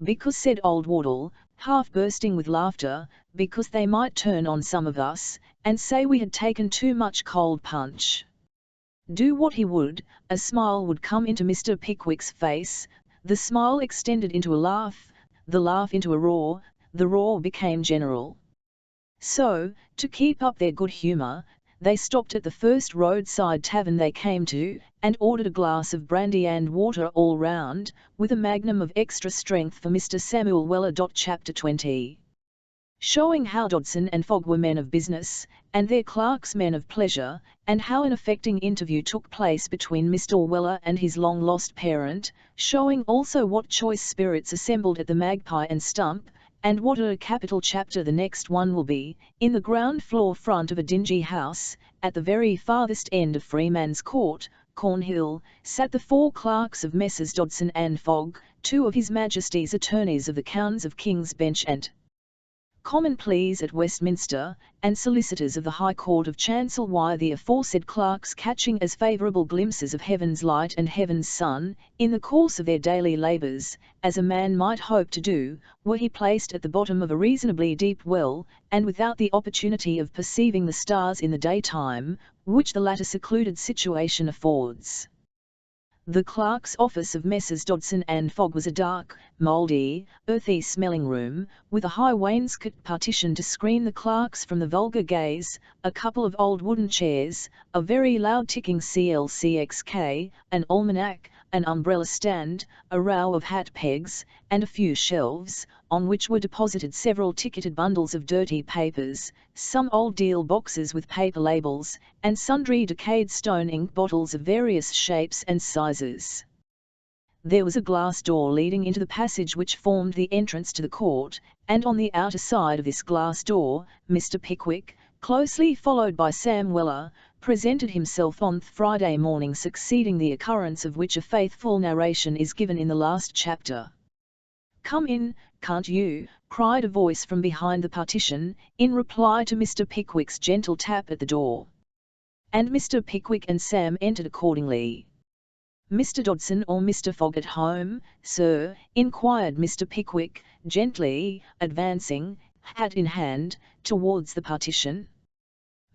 Because, said old Wardle, half bursting with laughter, because they might turn on some of us, and say we had taken too much cold punch. Do what he would, a smile would come into Mr. Pickwick's face, the smile extended into a laugh, the laugh into a roar, the roar became general. So, to keep up their good humour, they stopped at the first roadside tavern they came to, and ordered a glass of brandy and water all round, with a magnum of extra strength for Mr. Samuel Weller. Chapter 20. Showing how Dodson and Fogg were men of business, and their clerks men of pleasure, and how an affecting interview took place between Mr. Weller and his long-lost parent, showing also what choice spirits assembled at the Magpie and Stump, and what a capital chapter the next one will be. In the ground floor front of a dingy house, at the very farthest end of Freeman's Court, Cornhill, sat the 4 clerks of Messrs. Dodson and Fogg, 2 of His Majesty's attorneys of the Counts of King's Bench and Common Pleas at Westminster, and solicitors of the High Court of Chancel, while the aforesaid clerks, catching as favourable glimpses of heaven's light and heaven's sun, in the course of their daily labours, as a man might hope to do, were he placed at the bottom of a reasonably deep well, and without the opportunity of perceiving the stars in the daytime, which the latter secluded situation affords. The clerk's office of Messrs. Dodson and Fogg was a dark, mouldy, earthy-smelling room, with a high wainscot partition to screen the clerks from the vulgar gaze, a couple of old wooden chairs, a very loud ticking CLCXK, an almanac, an umbrella stand, a row of hat pegs, and a few shelves, on which were deposited several ticketed bundles of dirty papers, some old deal boxes with paper labels, and sundry decayed stone ink bottles of various shapes and sizes. There was a glass door leading into the passage which formed the entrance to the court, and on the outer side of this glass door, Mr. Pickwick, closely followed by Sam Weller, presented himself on the Friday morning succeeding the occurrence of which a faithful narration is given in the last chapter. "Come in, can't you?" cried a voice from behind the partition, in reply to Mr. Pickwick's gentle tap at the door. And Mr. Pickwick and Sam entered accordingly. "Mr. Dodson or Mr. Fogg at home, sir?" inquired Mr. Pickwick, gently, advancing, hat in hand, towards the partition.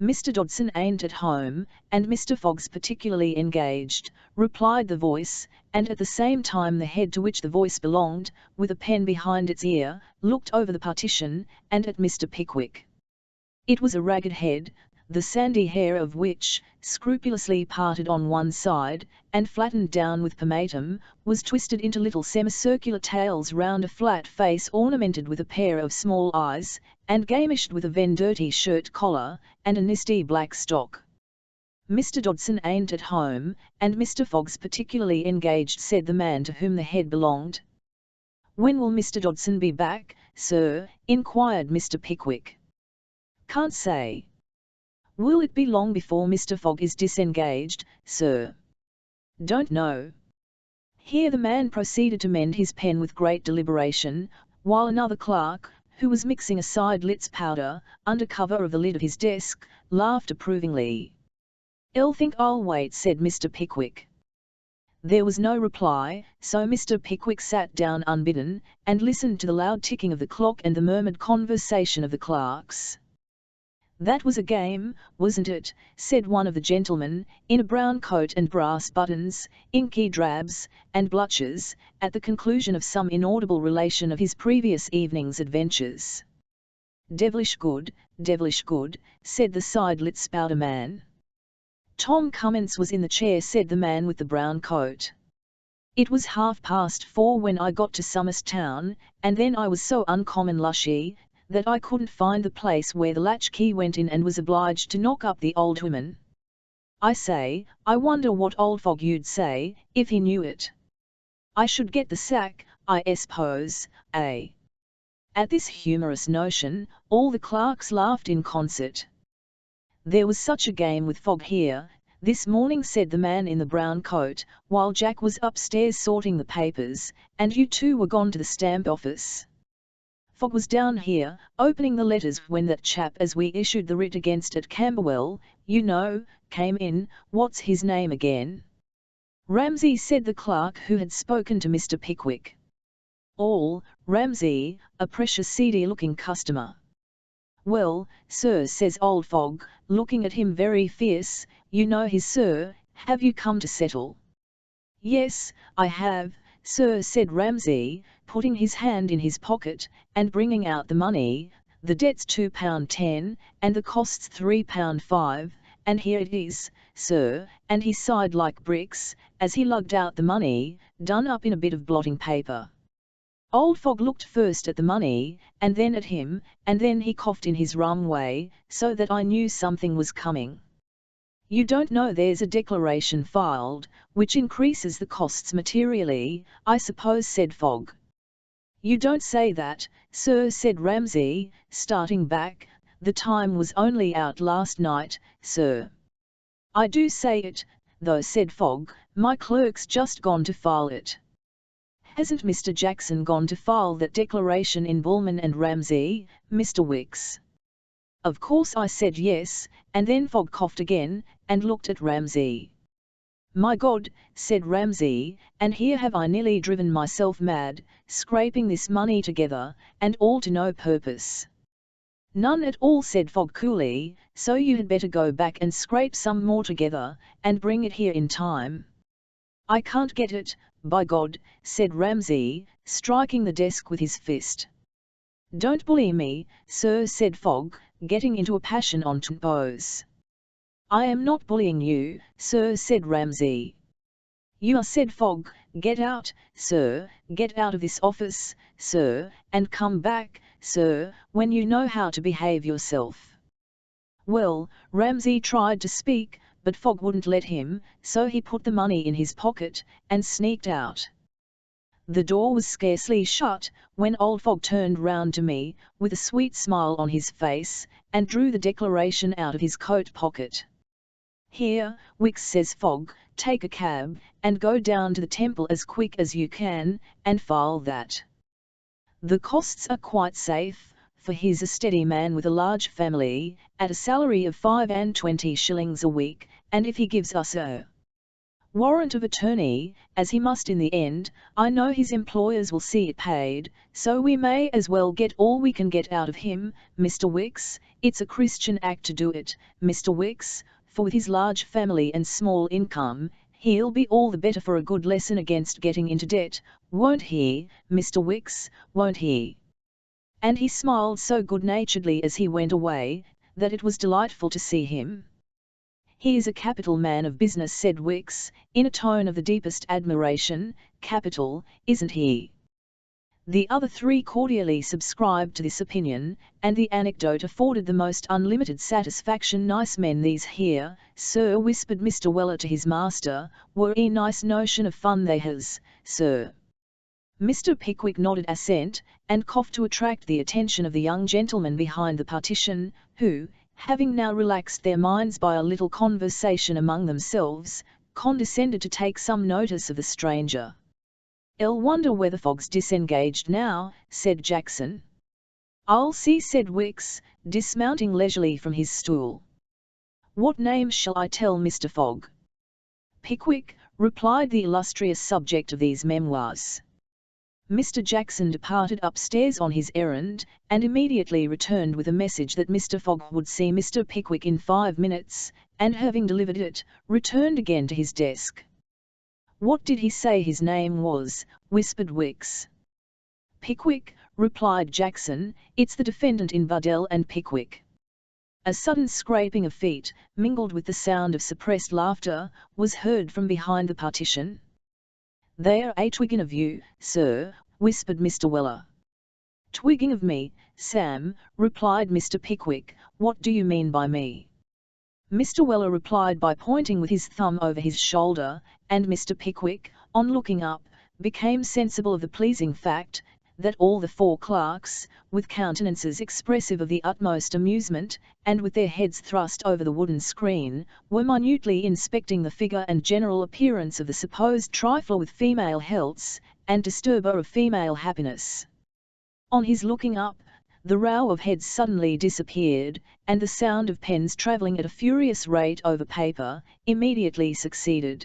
"Mr. Dodson ain't at home, and Mr. Fogg's particularly engaged," replied the voice, and at the same time the head to which the voice belonged, with a pen behind its ear, looked over the partition, and at Mr. Pickwick. It was a ragged head, the sandy hair of which, scrupulously parted on one side, and flattened down with pomatum, was twisted into little semicircular tails round a flat face ornamented with a pair of small eyes, and gamished with a Vendirty shirt collar, and a nisty black stock. "Mr. Dodson ain't at home, and Mr. Fogg's particularly engaged," said the man to whom the head belonged. "When will Mr. Dodson be back, sir?" inquired Mr. Pickwick. "Can't say." "Will it be long before Mr. Fogg is disengaged, sir?" "Don't know." Here the man proceeded to mend his pen with great deliberation, while another clerk, who was mixing a side-lit's powder, under cover of the lid of his desk, laughed approvingly. "I'll think I'll wait," said Mr. Pickwick. There was no reply, so Mr. Pickwick sat down unbidden, and listened to the loud ticking of the clock and the murmured conversation of the clerks. "That was a game, wasn't it?" said one of the gentlemen, in a brown coat and brass buttons, inky drabs, and bluchers, at the conclusion of some inaudible relation of his previous evening's adventures. devilish good," said the side-lit spouter man. "Tom Cummins was in the chair," said the man with the brown coat. It was 4:30 when I got to Somers Town, and then I was so uncommon lushy, that I couldn't find the place where the latchkey went in and was obliged to knock up the old woman. I say, I wonder what old Fogg you'd say, if he knew it. I should get the sack, I suppose, eh? At this humorous notion, all the clerks laughed in concert. There was such a game with Fogg here, this morning, said the man in the brown coat, while Jack was upstairs sorting the papers, and you two were gone to the stamp office. Fogg was down here, opening the letters when that chap as we issued the writ against at Camberwell, you know, came in. What's his name again? Ramsay, said the clerk who had spoken to Mr. Pickwick. All, Ramsay, a precious seedy-looking customer. Well, sir, says old Fogg, looking at him very fierce, you know his, sir, have you come to settle? Yes, I have, sir, said Ramsay, putting his hand in his pocket, and bringing out the money. The debt's £2.10, and the cost's £3.5, and here it is, sir, and he sighed like bricks, as he lugged out the money, done up in a bit of blotting paper. Old Fogg looked first at the money, and then at him, and then he coughed in his rum way, so that I knew something was coming. You don't know there's a declaration filed, which increases the costs materially, I suppose, said Fogg. You don't say that, sir, said Ramsay, starting back, the time was only out last night, sir. I do say it, though, said Fogg, my clerk's just gone to file it. Hasn't Mr. Jackson gone to file that declaration in Bullman and Ramsay, Mr. Wicks? Of course I said yes, and then Fogg coughed again, and looked at Ramsay. My God, said Ramsay, and here have I nearly driven myself mad, scraping this money together, and all to no purpose. None at all, said Fogg coolly, so you had better go back and scrape some more together, and bring it here in time. I can't get it, by God, said Ramsay, striking the desk with his fist. Don't bully me, sir, said Fogg, getting into a passion on Tupman. I am not bullying you, sir, said Ramsay. You are, said Fogg. Get out, sir, get out of this office, sir, and come back, sir, when you know how to behave yourself. Well, Ramsay tried to speak, but Fogg wouldn't let him, so he put the money in his pocket, and sneaked out. The door was scarcely shut, when old Fogg turned round to me, with a sweet smile on his face, and drew the declaration out of his coat pocket. Here, Wicks, says Fogg, take a cab, and go down to the Temple as quick as you can, and file that. The costs are quite safe, for he's a steady man with a large family, at a salary of 25 shillings a week, and if he gives us a warrant of attorney, as he must in the end, I know his employers will see it paid, so we may as well get all we can get out of him, Mr. Wicks. It's a Christian act to do it, Mr. Wicks, for with his large family and small income, he'll be all the better for a good lesson against getting into debt, won't he, Mr. Wicks, won't he? And he smiled so good-naturedly as he went away, that it was delightful to see him. He is a capital man of business, said Wicks, in a tone of the deepest admiration. Capital, isn't he? The other three cordially subscribed to this opinion, and the anecdote afforded the most unlimited satisfaction. Nice men these here, sir, whispered Mr. Weller to his master, were a nice notion of fun they has, sir. Mr. Pickwick nodded assent, and coughed to attract the attention of the young gentlemen behind the partition, who, having now relaxed their minds by a little conversation among themselves, condescended to take some notice of the stranger. "I'll wonder whether Fogg's disengaged now," said Jackson. "I'll see," said Wicks, dismounting leisurely from his stool. "What name shall I tell Mr. Fogg?" "Pickwick," replied the illustrious subject of these memoirs. Mr. Jackson departed upstairs on his errand, and immediately returned with a message that Mr. Fogg would see Mr. Pickwick in 5 minutes, and having delivered it, returned again to his desk. "What did he say his name was?" whispered Wicks. "Pickwick," replied Jackson. "It's the defendant in Buddell and Pickwick." A sudden scraping of feet, mingled with the sound of suppressed laughter, was heard from behind the partition. "They are twigging of you, sir," whispered Mr. Weller. "Twigging of me, Sam," replied Mr. Pickwick. "What do you mean by me?" Mr. Weller replied by pointing with his thumb over his shoulder, and Mr. Pickwick, on looking up, became sensible of the pleasing fact, that all the four clerks, with countenances expressive of the utmost amusement, and with their heads thrust over the wooden screen, were minutely inspecting the figure and general appearance of the supposed trifler with female healths, and disturber of female happiness. On his looking up, the row of heads suddenly disappeared, and the sound of pens travelling at a furious rate over paper, immediately succeeded.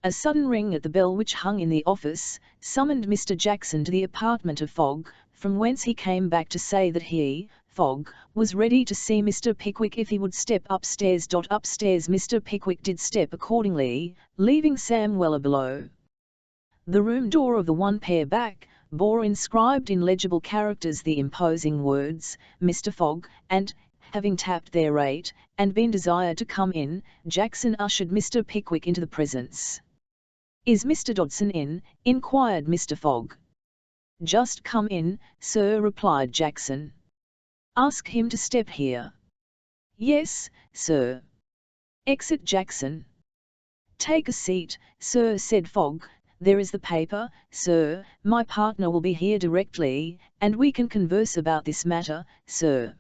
A sudden ring at the bell which hung in the office, summoned Mr. Jackson to the apartment of Fogg, from whence he came back to say that he, Fogg, was ready to see Mr. Pickwick if he would step upstairs. Upstairs Mr. Pickwick did step accordingly, leaving Sam Weller below. The room door of the one pair back bore inscribed in legible characters the imposing words, "Mr. Fogg," and, having tapped their rate, and been desired to come in, Jackson ushered Mr. Pickwick into the presence. "Is Mr. Dodson in?" inquired Mr. Fogg. "Just come in, sir," replied Jackson. "Ask him to step here." "Yes, sir." "Exit Jackson." "Take a seat, sir," said Fogg. "There is the paper, sir. My partner will be here directly, and we can converse about this matter, sir."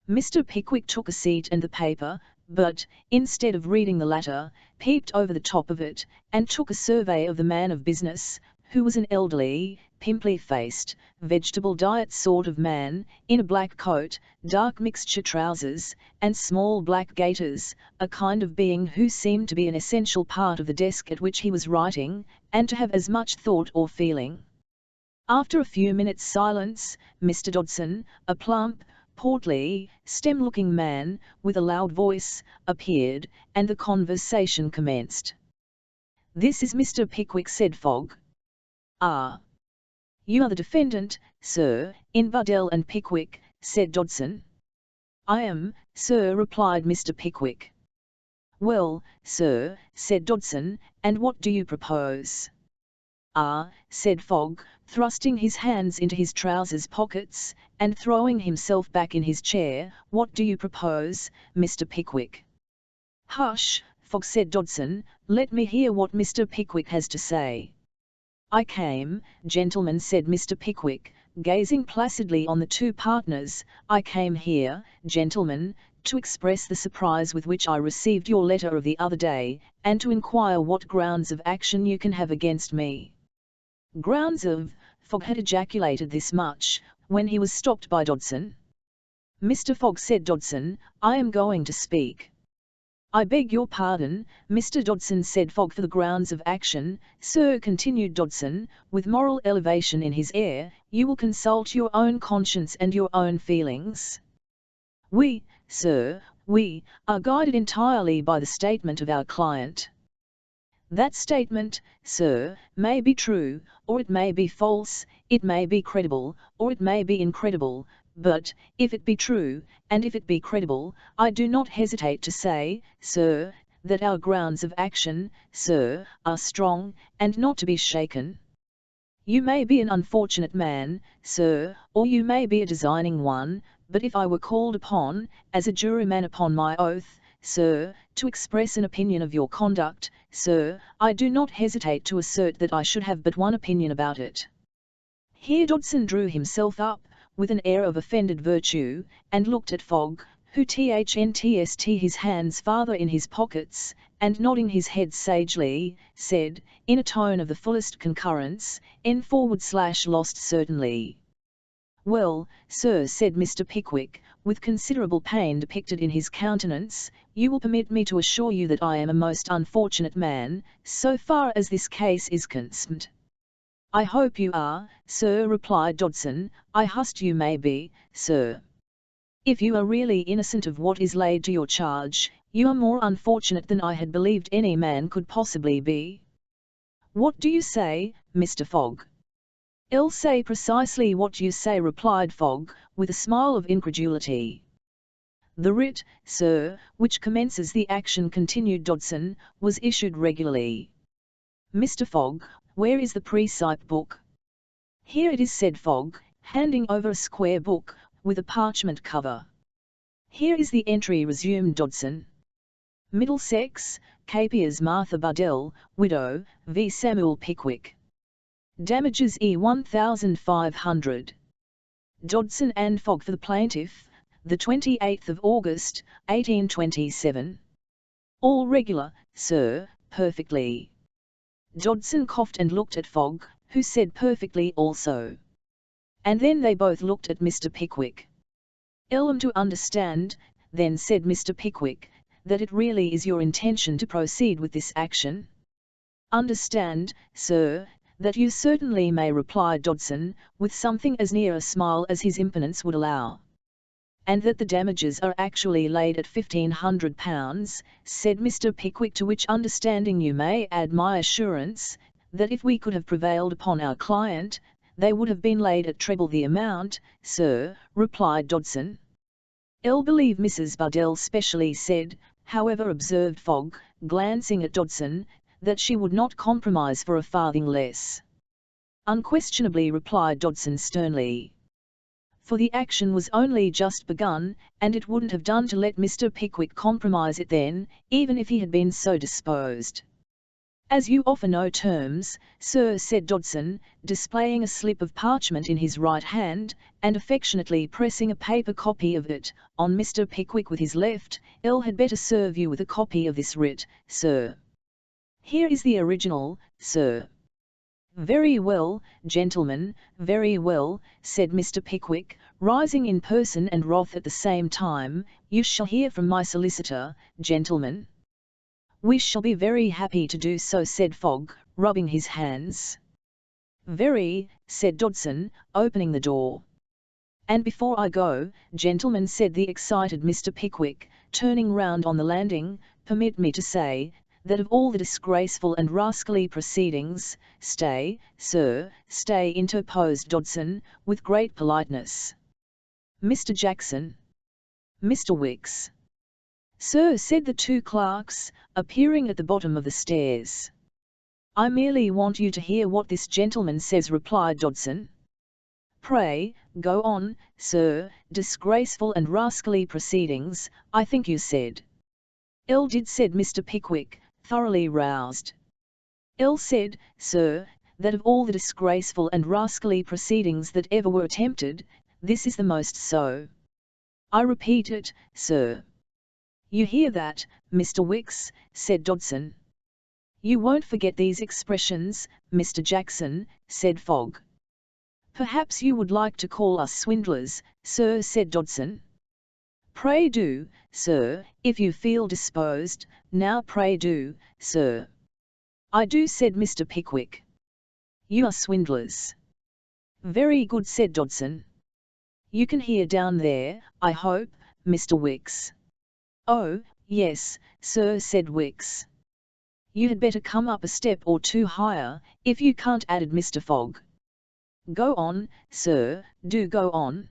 Mr. Pickwick took a seat and the paper, but, instead of reading the latter, peeped over the top of it, and took a survey of the man of business, who was an elderly, pimply-faced, vegetable-diet sort of man, in a black coat, dark mixture trousers, and small black gaiters, a kind of being who seemed to be an essential part of the desk at which he was writing, and to have as much thought or feeling. After a few minutes' silence, Mr. Dodson, a plump, portly, stem-looking man, with a loud voice, appeared, and the conversation commenced. "This is Mr. Pickwick," said Fogg. "Ah. You are the defendant, sir, in Buddell and Pickwick," said Dodson. "I am, sir," replied Mr. Pickwick. "Well, sir," said Dodson, "and what do you propose?" "Ah," said Fogg, thrusting his hands into his trousers pockets, and throwing himself back in his chair, "what do you propose, Mr. Pickwick?" "Hush, Fogg," said Dodson, "let me hear what Mr. Pickwick has to say." "I came, gentlemen," said Mr. Pickwick, gazing placidly on the two partners, "I came here, gentlemen, to express the surprise with which I received your letter of the other day, and to inquire what grounds of action you can have against me." "Grounds of—" Fogg had ejaculated this much, when he was stopped by Dodson. "Mr. Fogg," said Dodson, "I am going to speak." "I beg your pardon, Mr. Dodson," said Fogg. "For the grounds of action, sir," continued Dodson, with moral elevation in his air, "you will consult your own conscience and your own feelings. We, sir, we, are guided entirely by the statement of our client. That statement, sir, may be true, or it may be false, it may be credible, or it may be incredible, but, if it be true, and if it be credible, I do not hesitate to say, sir, that our grounds of action, sir, are strong, and not to be shaken. You may be an unfortunate man, sir, or you may be a designing one, but if I were called upon, as a juryman upon my oath, sir, to express an opinion of your conduct, sir, I do not hesitate to assert that I should have but one opinion about it." Here Dodson drew himself up, with an air of offended virtue, and looked at Fogg, who thrust his hands farther in his pockets, and nodding his head sagely, said, in a tone of the fullest concurrence, "N/lost certainly." "Well, sir," said Mr. Pickwick, with considerable pain depicted in his countenance, "you will permit me to assure you that I am a most unfortunate man, so far as this case is concerned." "I hope you are, sir," replied Dodson. "I hust you may be, sir. If you are really innocent of what is laid to your charge, you are more unfortunate than I had believed any man could possibly be." "What do you say, Mr. Fogg?" "I'll say precisely what you say," replied Fogg, with a smile of incredulity. "The writ, sir, which commences the action," continued Dodson, "was issued regularly. Mr. Fogg, where is the precept book? Here it is, said Fogg, handing over a square book, with a parchment cover. Here is the entry, resumed Dodson. Middlesex, Capier's Martha Buddell, widow, v. Samuel Pickwick. Damages £1,500. Dodson and Fogg for the plaintiff, the 28th of August, 1827. All regular, sir, perfectly. Dodson coughed and looked at Fogg, who said perfectly also. And then they both looked at Mr. Pickwick. "I'm to understand, then," said Mr. Pickwick, "that it really is your intention to proceed with this action?" "Understand, sir, that you certainly may," replied Dodson, with something as near a smile as his impudence would allow. "And that the damages are actually laid at £1,500, said Mr. Pickwick, "to which understanding you may add my assurance, that if we could have prevailed upon our client, they would have been laid at treble the amount, sir," replied Dodson. "I'll believe Mrs. Buddell specially said, however," observed Fogg, glancing at Dodson, "that she would not compromise for a farthing less." "Unquestionably," replied Dodson sternly. For the action was only just begun, and it wouldn't have done to let Mr. Pickwick compromise it then, even if he had been so disposed. "As you offer no terms, sir," said Dodson, displaying a slip of parchment in his right hand, and affectionately pressing a paper copy of it on Mr. Pickwick with his left, "I had better serve you with a copy of this writ, sir. Here is the original, sir." "Very well, gentlemen, very well," said Mr. Pickwick, rising in person and wrath at the same time. "You shall hear from my solicitor, gentlemen." "We shall be very happy to do so," said Fogg, rubbing his hands. "Very," said Dodson, opening the door. "And before I go, gentlemen," said the excited Mr. Pickwick, turning round on the landing, "permit me to say, that of all the disgraceful and rascally proceedings—" "Stay, sir, stay," interposed Dodson, with great politeness. "Mr. Jackson." "Mr. Wicks." "Sir," said the two clerks, appearing at the bottom of the stairs. "I merely want you to hear what this gentleman says," replied Dodson. "Pray, go on, sir. Disgraceful and rascally proceedings, I think you said." "I did," said Mr. Pickwick, thoroughly roused. "I said, sir, that of all the disgraceful and rascally proceedings that ever were attempted, this is the most so. I repeat it, sir." "You hear that, Mr. Wicks," said Dodson. "You won't forget these expressions, Mr. Jackson," said Fogg. "Perhaps you would like to call us swindlers, sir," said Dodson. "Pray do, sir, if you feel disposed. Now pray do, sir." "I do," said Mr. Pickwick. "You are swindlers." "Very good," said Dodson. "You can hear down there, I hope, Mr. Wicks." "Oh, yes, sir," said Wicks. "You had better come up a step or two higher, if you can't," added Mr. Fogg. "Go on, sir, do go on.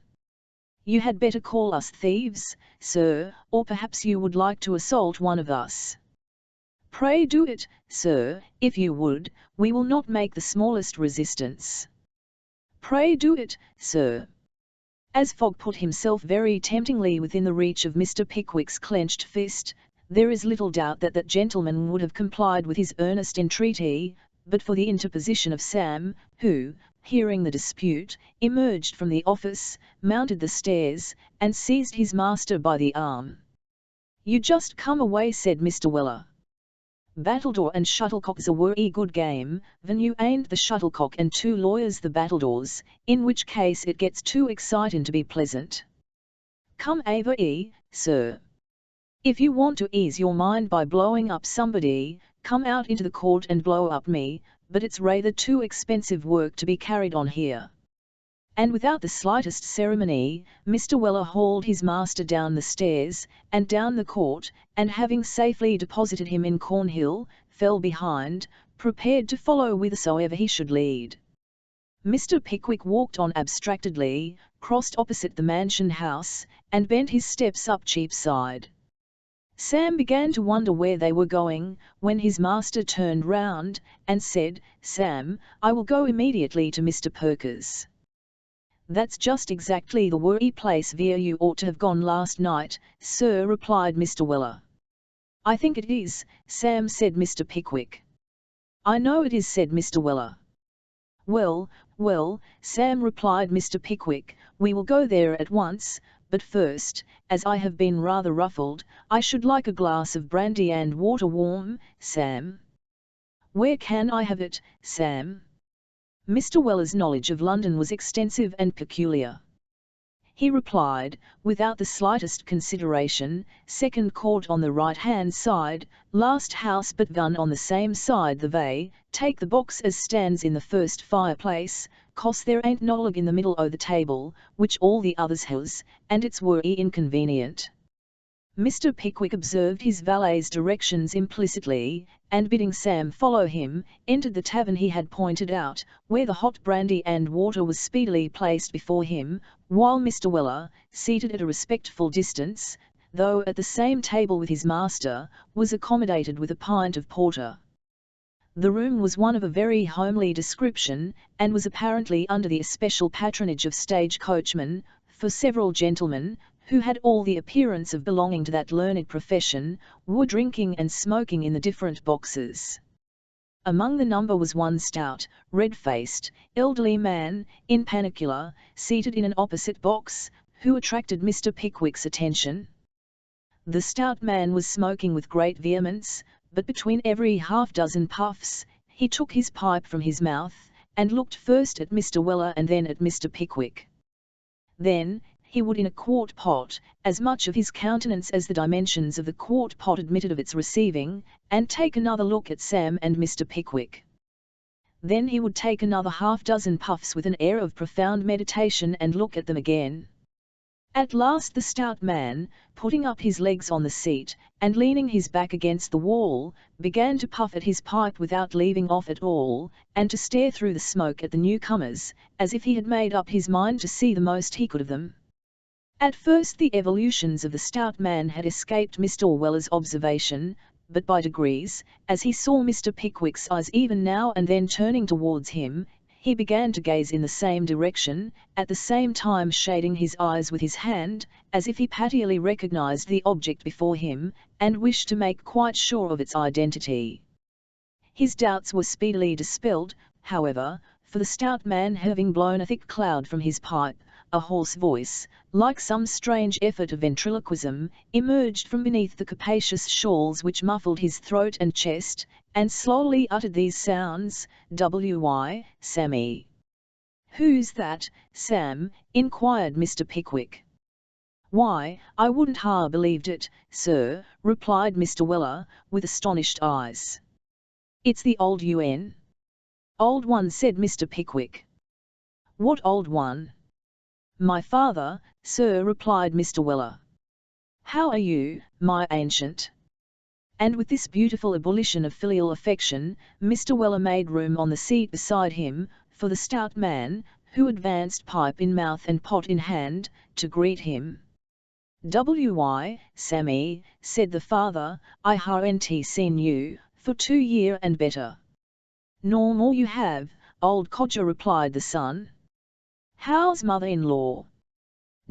You had better call us thieves, sir, or perhaps you would like to assault one of us." "Pray do it, sir, if you would, we will not make the smallest resistance." "Pray do it, sir." As Fogg put himself very temptingly within the reach of Mr. Pickwick's clenched fist, there is little doubt that that gentleman would have complied with his earnest entreaty, but for the interposition of Sam, who, hearing the dispute, emerged from the office, mounted the stairs, and seized his master by the arm. "You just come away," said Mr. Weller. "Battledore and shuttlecock's a werry good game, when you ain't the shuttlecock and two lawyers the battledores, in which case it gets too exciting to be pleasant. Come over, sir. If you want to ease your mind by blowing up somebody, come out into the court and blow up me, but it's rather too expensive work to be carried on here." And without the slightest ceremony, Mr. Weller hauled his master down the stairs, and down the court, and having safely deposited him in Cornhill, fell behind, prepared to follow whithersoever he should lead. Mr. Pickwick walked on abstractedly, crossed opposite the mansion house, and bent his steps up Cheapside. Sam began to wonder where they were going, when his master turned round, and said, "Sam, I will go immediately to Mr. Perkins." "That's just exactly the worry place where you ought to have gone last night, sir," replied Mr. Weller. "I think it is," Sam said. Mr. Pickwick. "I know it is," said Mr. Weller. Well, well, Sam, replied Mr. Pickwick, "we will go there at once, but first, as I have been rather ruffled, I should like a glass of brandy and water warm, Sam." "Where can I have it, Sam?" Mr. Weller's knowledge of London was extensive and peculiar. He replied, without the slightest consideration, "Second court on the right-hand side, last house but one on the same side the way, take the box as stands in the first fireplace, 'cause there ain't nolog in the middle o' the table, which all the others has, and it's worry inconvenient." Mr. Pickwick observed his valet's directions implicitly, and bidding Sam follow him, entered the tavern he had pointed out, where the hot brandy and water was speedily placed before him, while Mr. Weller, seated at a respectful distance, though at the same table with his master, was accommodated with a pint of porter. The room was one of a very homely description, and was apparently under the especial patronage of stage coachmen, for several gentlemen, who had all the appearance of belonging to that learned profession, were drinking and smoking in the different boxes. Among the number was one stout, red-faced, elderly man, in panicular, seated in an opposite box, who attracted Mr. Pickwick's attention. The stout man was smoking with great vehemence, but between every half-dozen puffs, he took his pipe from his mouth, and looked first at Mr. Weller and then at Mr. Pickwick. Then, he would in a quart pot, as much of his countenance as the dimensions of the quart pot admitted of its receiving, and take another look at Sam and Mr. Pickwick. Then he would take another half-dozen puffs with an air of profound meditation and look at them again. At last the stout man, putting up his legs on the seat, and leaning his back against the wall, began to puff at his pipe without leaving off at all, and to stare through the smoke at the newcomers, as if he had made up his mind to see the most he could of them. At first the evolutions of the stout man had escaped Mr. Weller's observation, but by degrees, as he saw Mr. Pickwick's eyes even now and then turning towards him, he began to gaze in the same direction, at the same time shading his eyes with his hand, as if he patiently recognized the object before him, and wished to make quite sure of its identity. His doubts were speedily dispelled, however, for the stout man, having blown a thick cloud from his pipe, a hoarse voice, like some strange effort of ventriloquism, emerged from beneath the capacious shawls which muffled his throat and chest, and slowly uttered these sounds, "W.Y., Sammy." "Who's that, Sam?" inquired Mr. Pickwick. "Why, I wouldn't ha' believed it, sir," replied Mr. Weller, with astonished eyes. "It's the old UN." "Old one," said Mr. Pickwick. "What old one?" "My father, sir," replied Mr. Weller. "How are you, my ancient?" And with this beautiful ebullition of filial affection, Mr. Weller made room on the seat beside him, for the stout man, who advanced pipe in mouth and pot in hand, to greet him. "W.Y., Sammy," said the father, "I haven't seen you for 2 year and better." "Nor more you have, old codger," replied the son. "How's mother-in-law?"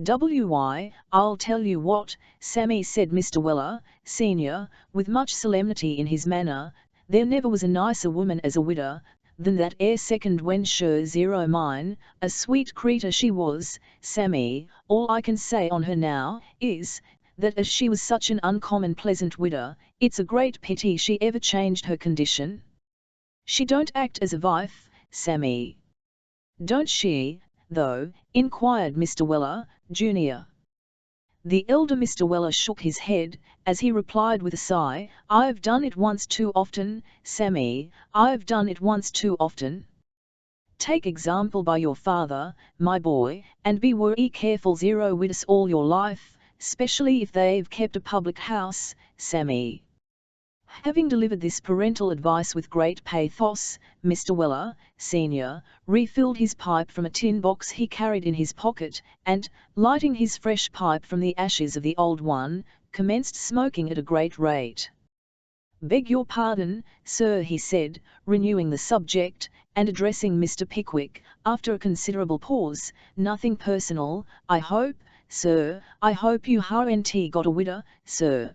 "W.Y., I'll tell you what, Sammy," said Mr. Weller, senior, with much solemnity in his manner, "there never was a nicer woman as a widder, than that 'ere second wenture 0 mine, a sweet creeter she was, Sammy. All I can say on her now, is, that as she was such an uncommon pleasant widder, it's a great pity she ever changed her condition." "She don't act as a wife, Sammy." "Don't she, though?" inquired Mr. Weller, junior. The elder Mr. Weller shook his head, as he replied with a sigh, "I've done it once too often, Sammy, I've done it once too often." "Take example by your father, my boy, and be worry careful 0 widders all your life, specially if they've kept a public house, Sammy." Having delivered this parental advice with great pathos, Mr. Weller, senior, refilled his pipe from a tin box he carried in his pocket, and, lighting his fresh pipe from the ashes of the old one, commenced smoking at a great rate. "Beg your pardon, sir," he said, renewing the subject, and addressing Mr. Pickwick, after a considerable pause, "nothing personal, I hope, sir, I hope you haven't got a widow, sir."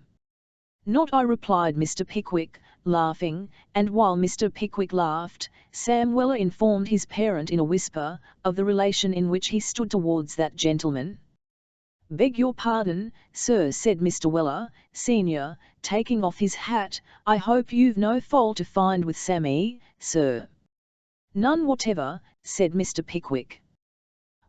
"Not I," replied Mr. Pickwick, laughing, and while Mr. Pickwick laughed, Sam Weller informed his parent in a whisper, of the relation in which he stood towards that gentleman. "Beg your pardon, sir," said Mr. Weller, senior, taking off his hat, "I hope you've no fault to find with Sammy, sir." "None whatever," said Mr. Pickwick.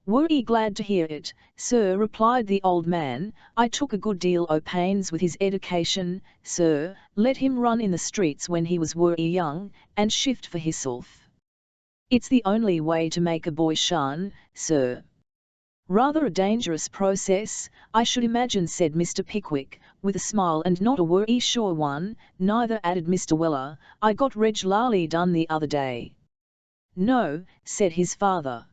"Were glad to hear it, sir," replied the old man. "I took a good deal o' pains with his education, sir, let him run in the streets when he was young, and shift for hisself. It's the only way to make a boy shun, sir." "Rather a dangerous process, I should imagine," said Mr. Pickwick, with a smile, "and not a worry sure one, neither," added Mr. Weller. "I got regularly done the other day." "No," said his father.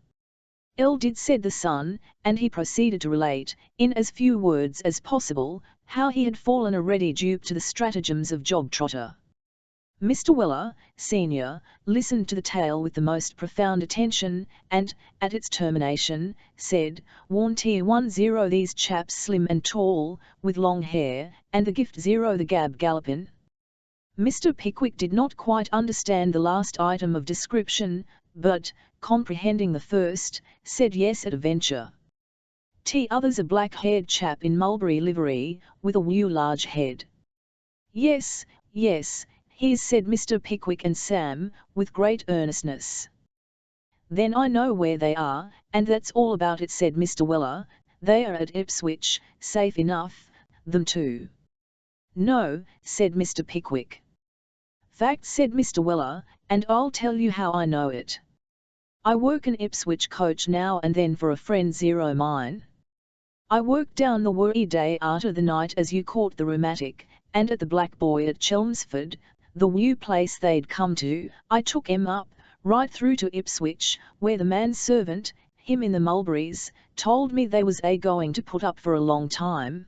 "Did," said the son, and he proceeded to relate, in as few words as possible, how he had fallen a ready dupe to the stratagems of Job Trotter. Mr. Weller, senior, listened to the tale with the most profound attention, and, at its termination, said, "Warn't 10 these chaps slim and tall, with long hair, and the gift 0 the gab gallopin'?" Mr. Pickwick did not quite understand the last item of description, but, comprehending the first, said yes at a venture. "T'other's a black-haired chap in mulberry livery, with a large head." "Yes, yes, he's," said Mr. Pickwick and Sam, with great earnestness. "Then I know where they are, and that's all about it," said Mr. Weller. "They are at Ipswich, safe enough, them two." "No," said Mr. Pickwick. "Fact," said Mr. Weller, "and I'll tell you how I know it. I work an Ipswich coach now and then for a friend 0 mine. I worked down the worry day arter the night as you caught the rheumatic, and at the Black Boy at Chelmsford, the place they'd come to, I took 'em up, right through to Ipswich, where the manservant, him in the mulberries, told me they was going to put up for a long time."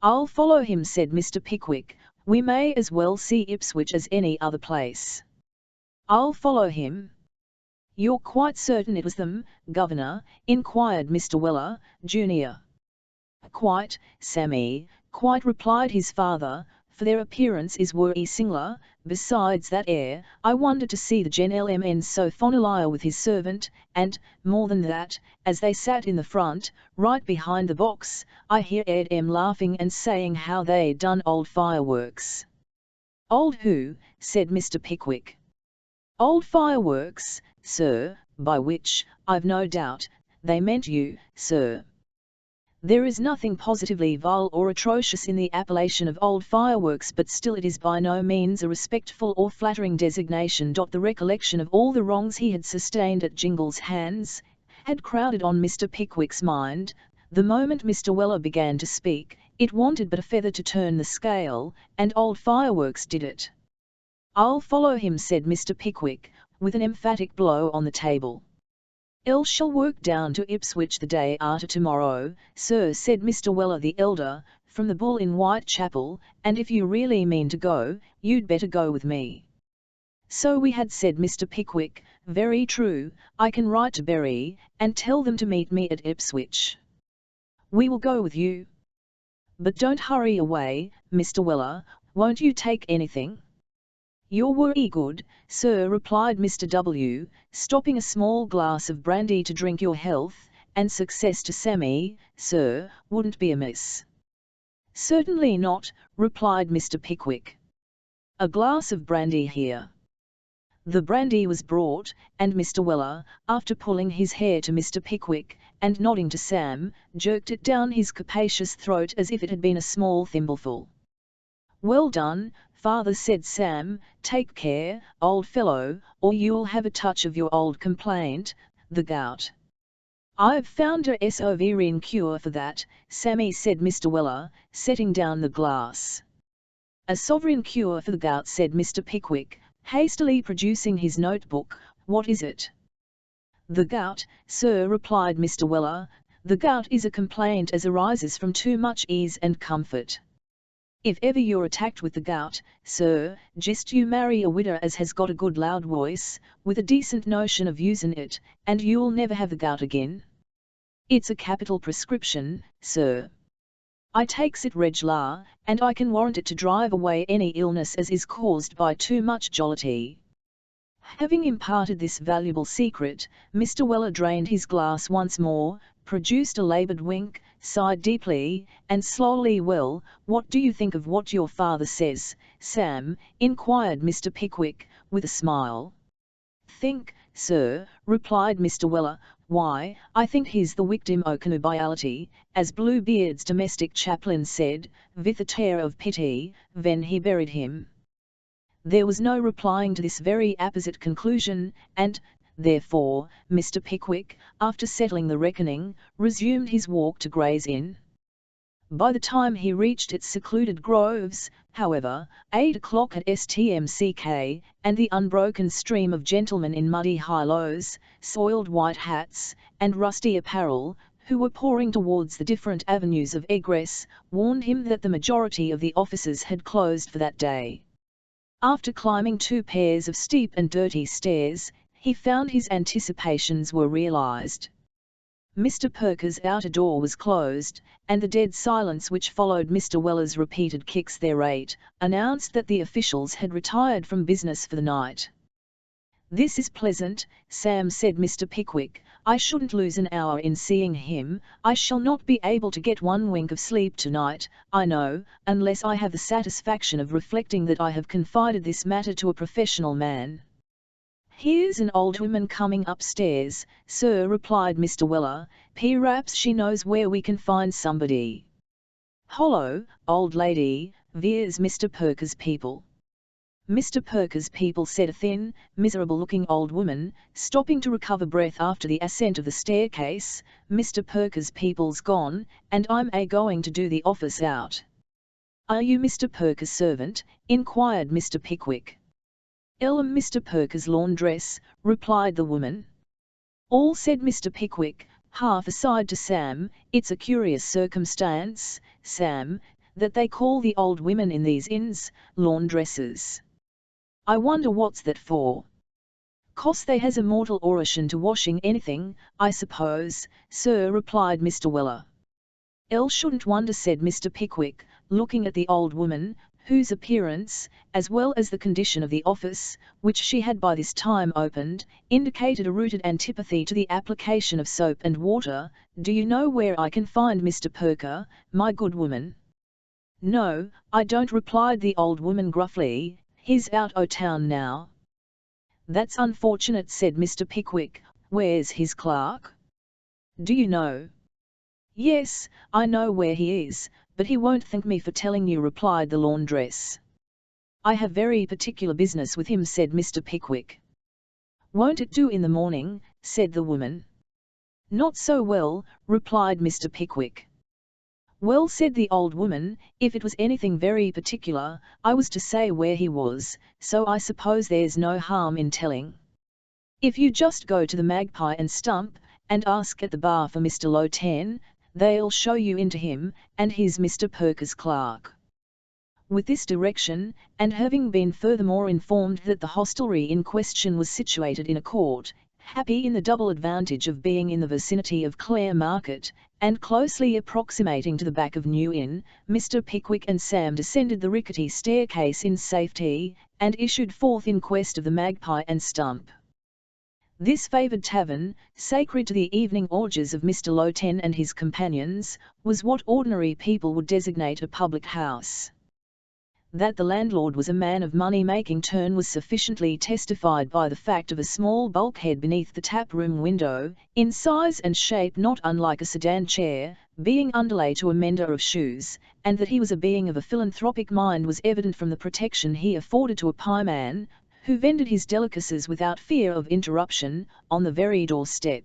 "I'll follow him," said Mr. Pickwick. "We may as well see Ipswich as any other place." "I'll follow him." "You're quite certain it was them, governor?" inquired Mr. Weller, junior. "Quite, Sammy, quite," replied his father, "for their appearance is sing'lar. Besides that I wanted to see the gentleman so familiar with his servant, and, more than that, as they sat in the front, right behind the box, I heard 'em laughing and saying how they'd done old Fireworks." "Old who?" said Mr. Pickwick. "Old Fireworks, sir, by which, I've no doubt, they meant you, sir." There is nothing positively vile or atrocious in the appellation of Old Fireworks, but still it is by no means a respectful or flattering designation. The recollection of all the wrongs he had sustained at Jingle's hands, had crowded on Mr. Pickwick's mind. The moment Mr. Weller began to speak, it wanted but a feather to turn the scale, and Old Fireworks did it. "I'll follow him," said Mr. Pickwick, with an emphatic blow on the table. "Shall work down to Ipswich the day after tomorrow, sir," said Mr. Weller the elder, "from the Bull in Whitechapel, and if you really mean to go, you'd better go with me." "So we had," said Mr. Pickwick. "Very true, I can write to Berry, and tell them to meet me at Ipswich." "We will go with you." "But don't hurry away, Mr. Weller, won't you take anything?" "You're very good, sir," replied Mr. W., stopping a small glass of brandy to drink. "Your health, and success to Sammy, sir, wouldn't be amiss." "Certainly not," replied Mr. Pickwick. "A glass of brandy here." The brandy was brought, and Mr. Weller, after pulling his hair to Mr. Pickwick, and nodding to Sam, jerked it down his capacious throat as if it had been a small thimbleful. "Well done, father," said Sam. "Take care, old fellow, or you'll have a touch of your old complaint, the gout." "I've found a sovereign cure for that, Sammy," said Mr. Weller, setting down the glass. "A sovereign cure for the gout," said Mr. Pickwick, hastily producing his notebook. "What is it?" "The gout, sir," replied Mr. Weller. "The gout is a complaint as arises from too much ease and comfort. If ever you're attacked with the gout, sir, just you marry a widow as has got a good loud voice, with a decent notion of using it, and you'll never have the gout again. It's a capital prescription, sir. I takes it reg'lar, and I can warrant it to drive away any illness as is caused by too much jollity. Having imparted this valuable secret, Mr. Weller drained his glass once more, produced a laboured wink, sighed deeply, and slowly, "Well, what do you think of what your father says, Sam?" inquired Mr. Pickwick, with a smile. "Think, sir," replied Mr. Weller, "why, I think he's the victim o' connubiality, as Bluebeard's domestic chaplain said, with a tear of pity, when he buried him." There was no replying to this very apposite conclusion, and, therefore, Mr. Pickwick, after settling the reckoning, resumed his walk to Gray's Inn. By the time he reached its secluded groves, however, 8 o'clock at Stmck, and the unbroken stream of gentlemen in muddy high-lows, soiled white hats, and rusty apparel, who were pouring towards the different avenues of egress, warned him that the majority of the offices had closed for that day. After climbing 2 pairs of steep and dirty stairs, he found his anticipations were realized. Mr. Perker's outer door was closed, and the dead silence which followed Mr. Weller's repeated kicks thereat, announced that the officials had retired from business for the night. "This is pleasant, Sam," said Mr. Pickwick. "I shouldn't lose an hour in seeing him. I shall not be able to get one wink of sleep tonight, I know, unless I have the satisfaction of reflecting that I have confided this matter to a professional man." "Here's an old woman coming upstairs, sir," replied Mr. Weller. "P'raps she knows where we can find somebody." "Hollo, old lady, vere's Mr. Perker's people?" "Mr. Perker's people," said a thin, miserable-looking old woman, stopping to recover breath after the ascent of the staircase. "Mr. Perker's people's gone, and I'm going to do the office out." "Are you Mr. Perker's servant?" inquired Mr. Pickwick. "I'm Mr. Perker's laundress," replied the woman. "All," said Mr. Pickwick, half aside to Sam. "It's a curious circumstance, Sam, that they call the old women in these inns laundresses. I wonder what's that for?" "'Cause they has a mortal oration to washing anything, I suppose, sir," replied Mr. Weller. "Shouldn't wonder," said Mr. Pickwick, looking at the old woman, whose appearance, as well as the condition of the office, which she had by this time opened, indicated a rooted antipathy to the application of soap and water. "Do you know where I can find Mr. Perker, my good woman?" "No, I don't," replied the old woman gruffly. "He's out o' town now." "That's unfortunate," said Mr. Pickwick. "Where's his clerk?" "Do you know?" "Yes, I know where he is, but he won't thank me for telling you," replied the laundress. "I have very particular business with him," said Mr. Pickwick. "Won't it do in the morning?" said the woman. "Not so well," replied Mr. Pickwick. "Well," said the old woman, "if it was anything very particular, I was to say where he was, so I suppose there's no harm in telling. If you just go to the Magpie and Stump, and ask at the bar for Mr. Loten, they'll show you into him, and he's Mr. Perker's clerk." With this direction, and having been furthermore informed that the hostelry in question was situated in a court, happy in the double advantage of being in the vicinity of Clare Market, and closely approximating to the back of New Inn, Mr. Pickwick and Sam descended the rickety staircase in safety, and issued forth in quest of the Magpie and Stump. This favoured tavern, sacred to the evening orgies of Mr. Loten and his companions, was what ordinary people would designate a public house. That the landlord was a man of money-making turn was sufficiently testified by the fact of a small bulkhead beneath the tap-room window, in size and shape not unlike a sedan chair, being underlay to a mender of shoes, and that he was a being of a philanthropic mind was evident from the protection he afforded to a pieman, who vended his delicacies without fear of interruption, on the very doorstep.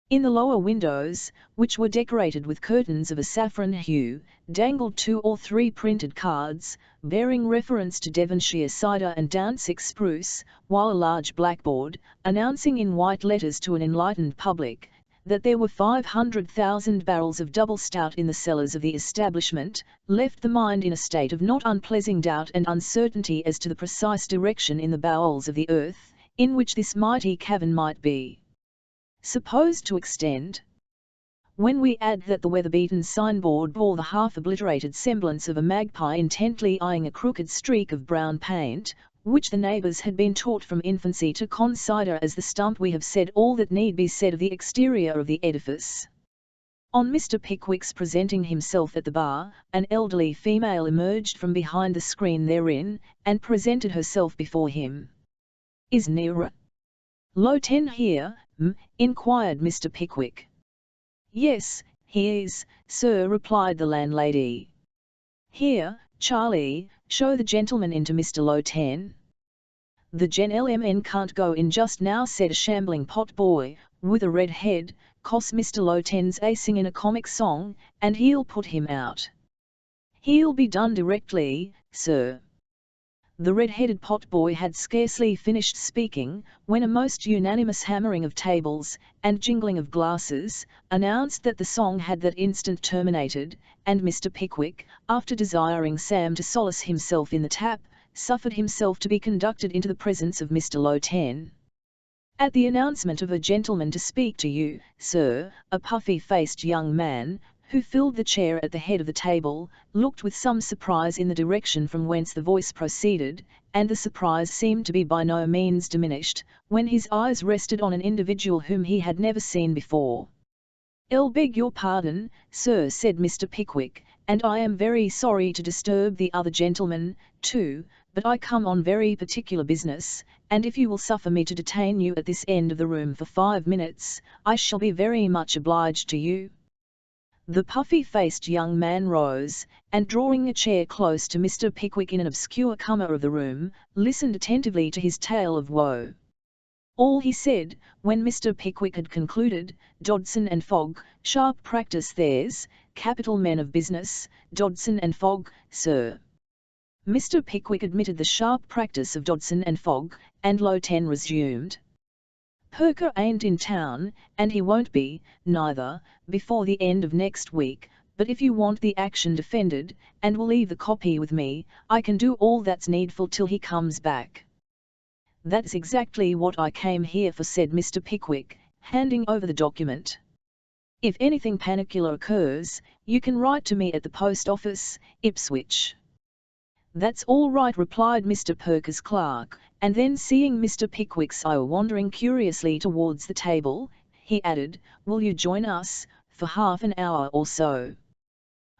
In the lower windows, which were decorated with curtains of a saffron hue, dangled 2 or 3 printed cards, bearing reference to Devonshire cider and Dantzic spruce, while a large blackboard, announcing in white letters to an enlightened public, that there were 500,000 barrels of double stout in the cellars of the establishment, left the mind in a state of not unpleasing doubt and uncertainty as to the precise direction in the bowels of the earth, in which this mighty cavern might be supposed to extend. When we add that the weather-beaten signboard bore the half-obliterated semblance of a magpie intently eyeing a crooked streak of brown paint, which the neighbours had been taught from infancy to consider as the stump, we have said all that need be said of the exterior of the edifice. On Mr. Pickwick's presenting himself at the bar, an elderly female emerged from behind the screen therein, and presented herself before him. "Is nearer Low 10 here, inquired Mr. Pickwick. "Yes, he is, sir," replied the landlady. "Here, Charlie, show the gentleman into Mr. Low 10. "The gentleman can't go in just now," said a shambling pot boy, with a red head, "'cause Mr. Low 10's acing in a comic song, and he'll put him out." "He'll be done directly, sir." The red-headed pot-boy had scarcely finished speaking, when a most unanimous hammering of tables, and jingling of glasses, announced that the song had that instant terminated, and Mr. Pickwick, after desiring Sam to solace himself in the tap, suffered himself to be conducted into the presence of Mr. Low 10. "At the announcement of a gentleman to speak to you, sir," a puffy-faced young man, who filled the chair at the head of the table, looked with some surprise in the direction from whence the voice proceeded, and the surprise seemed to be by no means diminished, when his eyes rested on an individual whom he had never seen before. "I'll beg your pardon, sir," said Mr. Pickwick, "and I am very sorry to disturb the other gentleman, too, but I come on very particular business, and if you will suffer me to detain you at this end of the room for 5 minutes, I shall be very much obliged to you." The puffy-faced young man rose, and drawing a chair close to Mr. Pickwick in an obscure corner of the room, listened attentively to his tale of woe. All he said, when Mr. Pickwick had concluded, "Dodson and Fogg, sharp practice theirs, capital men of business, Dodson and Fogg, sir." Mr. Pickwick admitted the sharp practice of Dodson and Fogg, and Low 10 resumed. "Perker ain't in town, and he won't be, neither, before the end of next week, but if you want the action defended, and will leave the copy with me, I can do all that's needful till he comes back." "That's exactly what I came here for," said Mr. Pickwick, handing over the document. "If anything panicular occurs, you can write to me at the post office, Ipswich." "That's all right," replied Mr. Perker's clerk, and then seeing Mr. Pickwick's eye wandering curiously towards the table, he added, "Will you join us, for half an hour or so?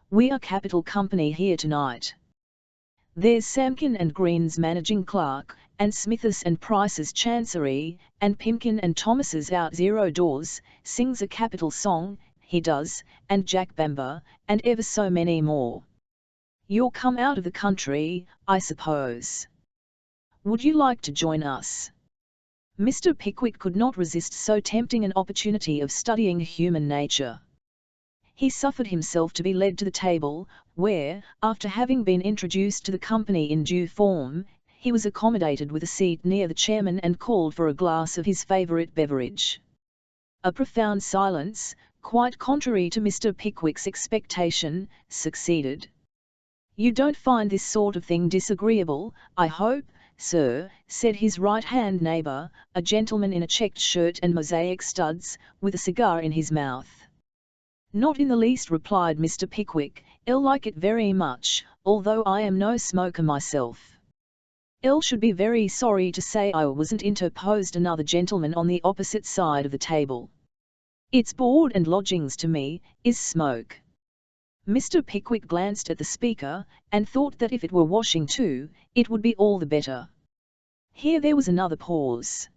We are capital company here tonight. There's Samkin and Green's managing clerk, and Smithers and Price's chancery, and Pimkin and Thomas's out 0 doors, sings a capital song, he does, and Jack Bamber, and ever so many more. You're come out of the country, I suppose. Would you like to join us?" Mr. Pickwick could not resist so tempting an opportunity of studying human nature. He suffered himself to be led to the table, where, after having been introduced to the company in due form, he was accommodated with a seat near the chairman and called for a glass of his favourite beverage. A profound silence, quite contrary to Mr. Pickwick's expectation, succeeded. "You don't find this sort of thing disagreeable, I hope, sir," said his right-hand neighbour, a gentleman in a checked shirt and mosaic studs, with a cigar in his mouth. "Not in the least," replied Mr. Pickwick. "I'll like it very much, although I am no smoker myself." "I should be very sorry to say I wasn't," interposed another gentleman on the opposite side of the table. "It's board and lodgings to me, is smoke." Mr. Pickwick glanced at the speaker, and thought that if it were washing too, it would be all the better. Here there was another pause.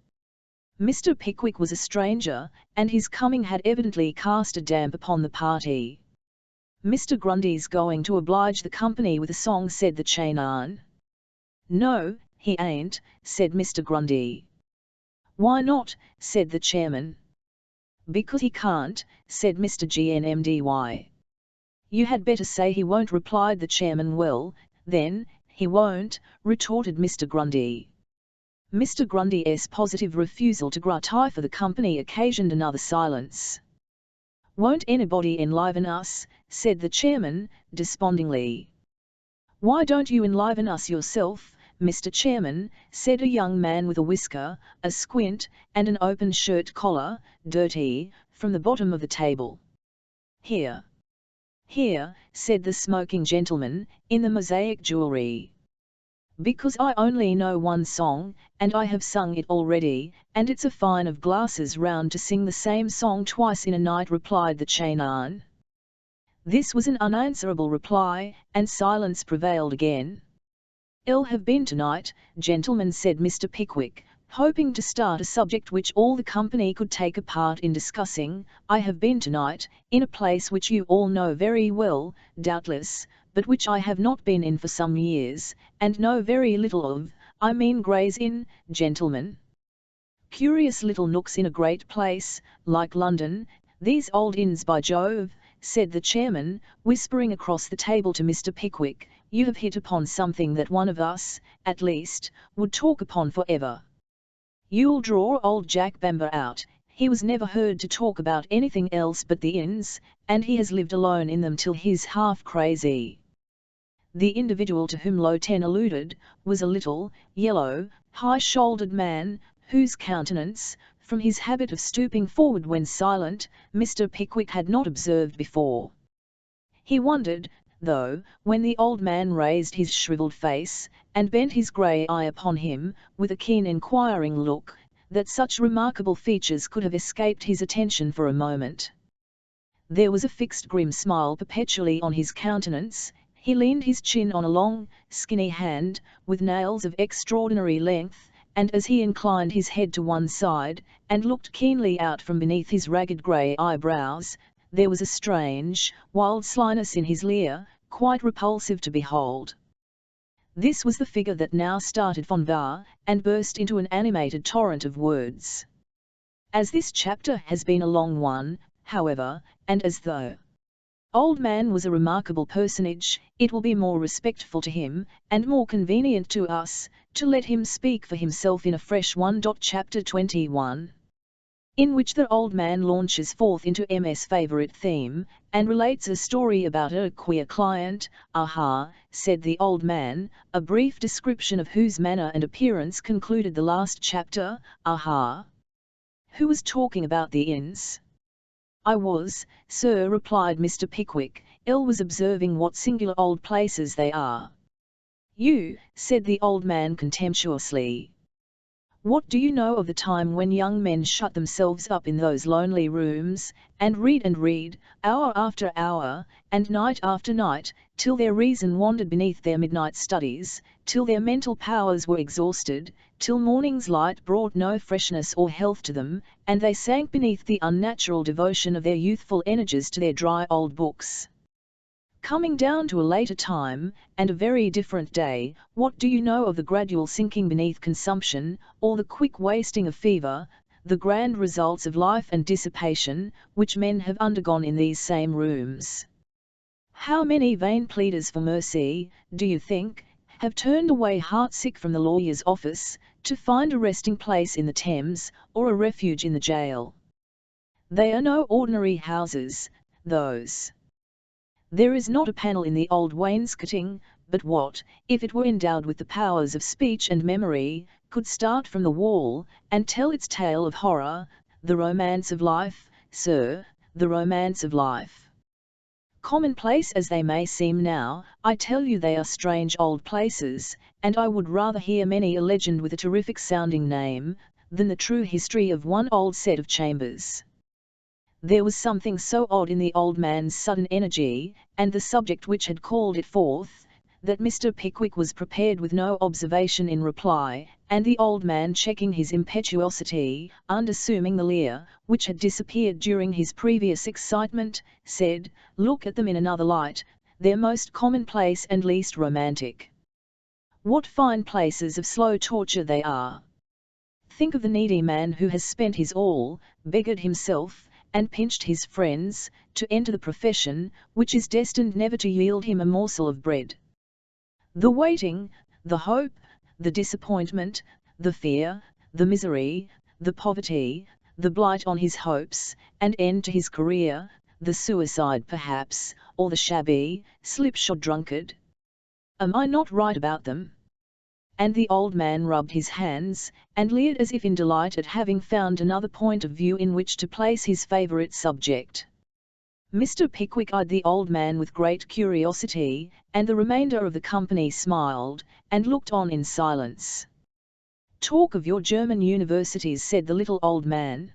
Mr. Pickwick was a stranger, and his coming had evidently cast a damp upon the party. "Mr. Grundy's going to oblige the company with a song," said the chairman. "No, he ain't," said Mr. Grundy. "Why not?" said the chairman. "Because he can't," said Mr. Gnmdy. "You had better say he won't," replied the chairman. "Well, then, he won't," retorted Mr. Grundy. Mr. Grundy's positive refusal to gratify for the company occasioned another silence. "Won't anybody enliven us?" said the chairman, despondingly. "Why don't you enliven us yourself, Mr. Chairman?" said a young man with a whisker, a squint, and an open shirt collar, dirty, from the bottom of the table. "Here." "Here," said the smoking gentleman, in the mosaic jewellery. "Because I only know one song, and I have sung it already, and it's a fine of glasses round to sing the same song twice in a night," replied the chairman. This was an unanswerable reply, and silence prevailed again. "I'll have been tonight, gentlemen," said Mr. Pickwick, hoping to start a subject which all the company could take a part in discussing. "I have been tonight, in a place which you all know very well, doubtless, but which I have not been in for some years, and know very little of. I mean Gray's Inn, gentlemen. Curious little nooks in a great place, like London, these old inns, by Jove," said the chairman, whispering across the table to Mr. Pickwick. "You have hit upon something that one of us, at least, would talk upon for ever. You'll draw old Jack Bamber out. He was never heard to talk about anything else but the inns, and he has lived alone in them till he's half crazy." The individual to whom Loten alluded was a little, yellow, high-shouldered man, whose countenance, from his habit of stooping forward when silent, Mr. Pickwick had not observed before. He wondered, though, when the old man raised his shriveled face, and bent his grey eye upon him, with a keen inquiring look, that such remarkable features could have escaped his attention for a moment. There was a fixed grim smile perpetually on his countenance. He leaned his chin on a long, skinny hand, with nails of extraordinary length, and as he inclined his head to one side, and looked keenly out from beneath his ragged grey eyebrows, there was a strange, wild slyness in his leer, quite repulsive to behold. This was the figure that now started von Var, and burst into an animated torrent of words. As this chapter has been a long one, however, and as the old man was a remarkable personage, it will be more respectful to him, and more convenient to us, to let him speak for himself in a fresh one. Chapter 21, in which the old man launches forth into MS' favourite theme, and relates a story about a queer client. "Aha," said the old man, a brief description of whose manner and appearance concluded the last chapter. "Aha. Who was talking about the inns?" "I was, sir," replied Mr. Pickwick. "I was observing what singular old places they are." "You," said the old man contemptuously. "What do you know of the time when young men shut themselves up in those lonely rooms, and read, hour after hour, and night after night, till their reason wandered beneath their midnight studies, till their mental powers were exhausted, till morning's light brought no freshness or health to them, and they sank beneath the unnatural devotion of their youthful energies to their dry old books? Coming down to a later time, and a very different day, what do you know of the gradual sinking beneath consumption, or the quick wasting of fever, the grand results of life and dissipation, which men have undergone in these same rooms? How many vain pleaders for mercy, do you think, have turned away heartsick from the lawyer's office, to find a resting place in the Thames, or a refuge in the jail? They are no ordinary houses, those. There is not a panel in the old wainscoting, but what, if it were endowed with the powers of speech and memory, could start from the wall, and tell its tale of horror, the romance of life, sir, the romance of life. Commonplace as they may seem now, I tell you they are strange old places, and I would rather hear many a legend with a terrific sounding name, than the true history of one old set of chambers." There was something so odd in the old man's sudden energy, and the subject which had called it forth, that Mr. Pickwick was prepared with no observation in reply, and the old man, checking his impetuosity, unassuming the leer, which had disappeared during his previous excitement, said, "Look at them in another light, they're most commonplace and least romantic. What fine places of slow torture they are! Think of the needy man who has spent his all, beggared himself, and pinched his friends, to enter the profession, which is destined never to yield him a morsel of bread. The waiting, the hope, the disappointment, the fear, the misery, the poverty, the blight on his hopes, and end to his career, the suicide perhaps, or the shabby, slipshod drunkard. Am I not right about them?" And the old man rubbed his hands, and leered as if in delight at having found another point of view in which to place his favourite subject. Mr. Pickwick eyed the old man with great curiosity, and the remainder of the company smiled, and looked on in silence. "Talk of your German universities," said the little old man.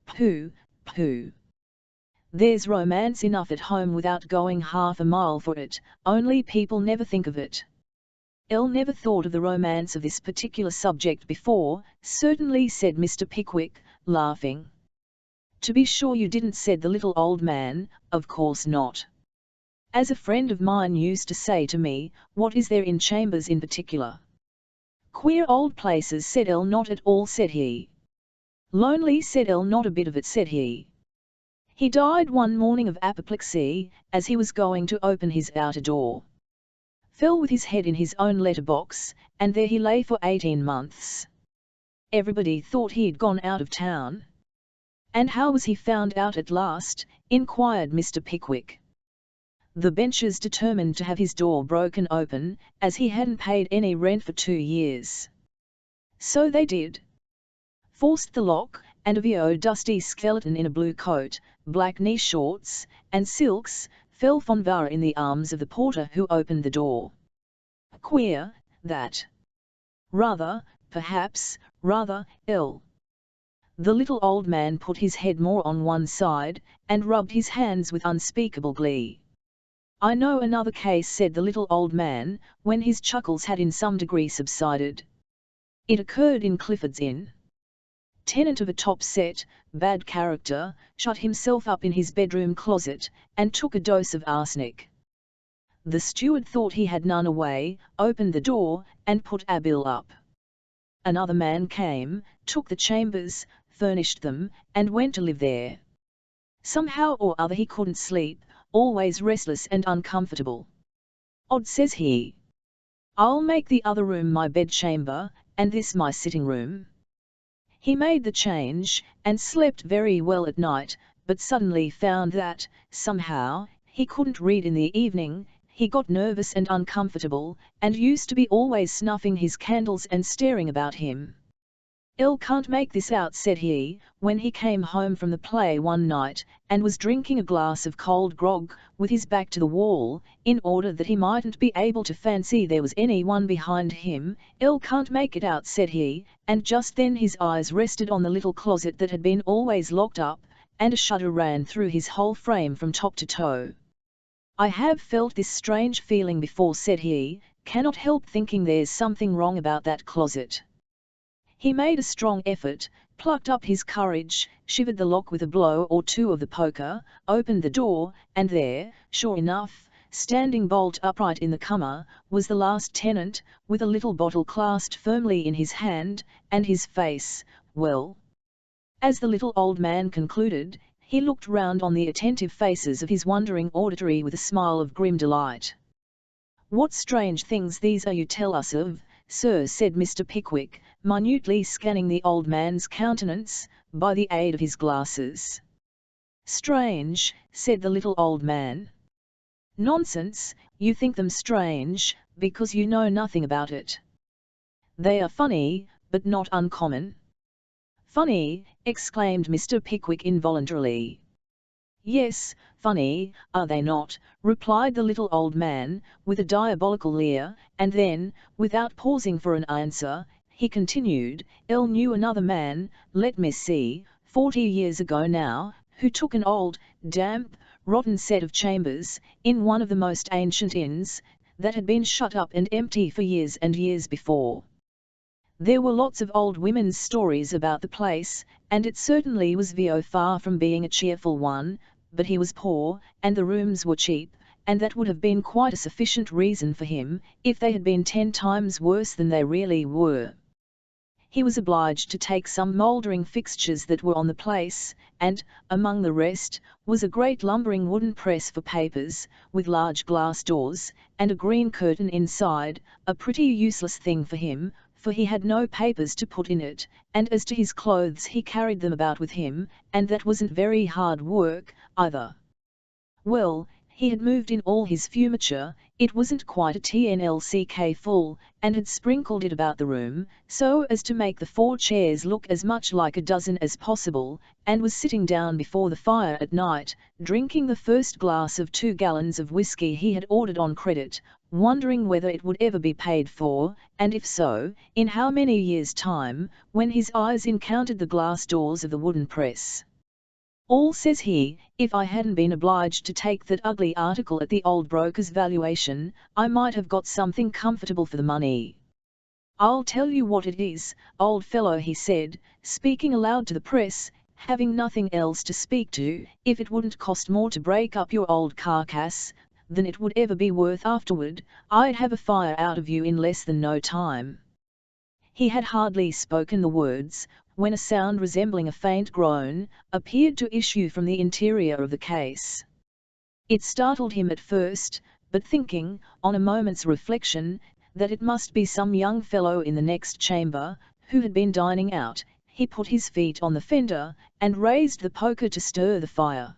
"Pooh, pooh! There's romance enough at home without going half a mile for it, only people never think of it." "Elle never thought of the romance of this particular subject before, certainly," said Mr. Pickwick, laughing. "To be sure you didn't," said the little old man, "of course not. As a friend of mine used to say to me, what is there in chambers in particular?" "Queer old places," said Elle. "Not at all," said he. "Lonely," said Elle. "Not a bit of it," said he. "He died one morning of apoplexy, as he was going to open his outer door. Fell with his head in his own letter-box, and there he lay for 18 months. Everybody thought he'd gone out of town." "And how was he found out at last?" inquired Mr. Pickwick. "The benchers determined to have his door broken open, as he hadn't paid any rent for 2 years. So they did. Forced the lock, and a V.O. dusty skeleton in a blue coat, black knee shorts, and silks, fell von Vara in the arms of the porter who opened the door. Queer, that. Rather, perhaps, rather, ill." The little old man put his head more on one side, and rubbed his hands with unspeakable glee. "I know another case," said the little old man, when his chuckles had in some degree subsided. "It occurred in Clifford's Inn. Tenant of a top-set, bad character, shut himself up in his bedroom closet, and took a dose of arsenic. The steward thought he had none away, opened the door, and put a bill up. Another man came, took the chambers, furnished them, and went to live there. Somehow or other he couldn't sleep, always restless and uncomfortable. 'Odd,' says he. 'I'll make the other room my bedchamber, and this my sitting room.' He made the change, and slept very well at night, but suddenly found that, somehow, he couldn't read in the evening. He got nervous and uncomfortable, and used to be always snuffing his candles and staring about him. 'Elle can't make this out,' said he, when he came home from the play one night, and was drinking a glass of cold grog, with his back to the wall, in order that he mightn't be able to fancy there was any one behind him. 'Elle can't make it out,' said he, and just then his eyes rested on the little closet that had been always locked up, and a shudder ran through his whole frame from top to toe. 'I have felt this strange feeling before,' said he, 'cannot help thinking there's something wrong about that closet.' He made a strong effort, plucked up his courage, shivered the lock with a blow or two of the poker, opened the door, and there, sure enough, standing bolt upright in the cummer, was the last tenant, with a little bottle clasped firmly in his hand, and his face, well. As the little old man concluded, he looked round on the attentive faces of his wondering auditory with a smile of grim delight. 'What strange things these are you tell us of, sir,' said Mr. Pickwick, minutely scanning the old man's countenance, by the aid of his glasses. 'Strange,' said the little old man. 'Nonsense, you think them strange, because you know nothing about it. They are funny, but not uncommon.' 'Funny!' exclaimed Mr. Pickwick involuntarily. 'Yes, funny, are they not?' replied the little old man, with a diabolical leer, and then, without pausing for an answer, he continued, 'Elle knew another man, let me see, 40 years ago now, who took an old, damp, rotten set of chambers, in one of the most ancient inns, that had been shut up and empty for years and years before. There were lots of old women's stories about the place, and it certainly was far from being a cheerful one, but he was poor, and the rooms were cheap, and that would have been quite a sufficient reason for him, if they had been 10 times worse than they really were. He was obliged to take some mouldering fixtures that were on the place, and, among the rest, was a great lumbering wooden press for papers, with large glass doors, and a green curtain inside, a pretty useless thing for him, for he had no papers to put in it, and as to his clothes he carried them about with him, and that wasn't very hard work, either. Well, he had moved in all his furniture, it wasn't quite a TNLCK full, and had sprinkled it about the room, so as to make the 4 chairs look as much like a dozen as possible, and was sitting down before the fire at night, drinking the first glass of 2 gallons of whiskey he had ordered on credit, wondering whether it would ever be paid for, and if so, in how many years' time, when his eyes encountered the glass doors of the wooden press. "All," says he, "if I hadn't been obliged to take that ugly article at the old broker's valuation, I might have got something comfortable for the money. I'll tell you what it is, old fellow," he said, speaking aloud to the press, having nothing else to speak to, "if it wouldn't cost more to break up your old carcass than it would ever be worth afterward, I'd have a fire out of you in less than no time." He had hardly spoken the words, when a sound resembling a faint groan appeared to issue from the interior of the case. It startled him at first, but thinking, on a moment's reflection, that it must be some young fellow in the next chamber, who had been dining out, he put his feet on the fender, and raised the poker to stir the fire.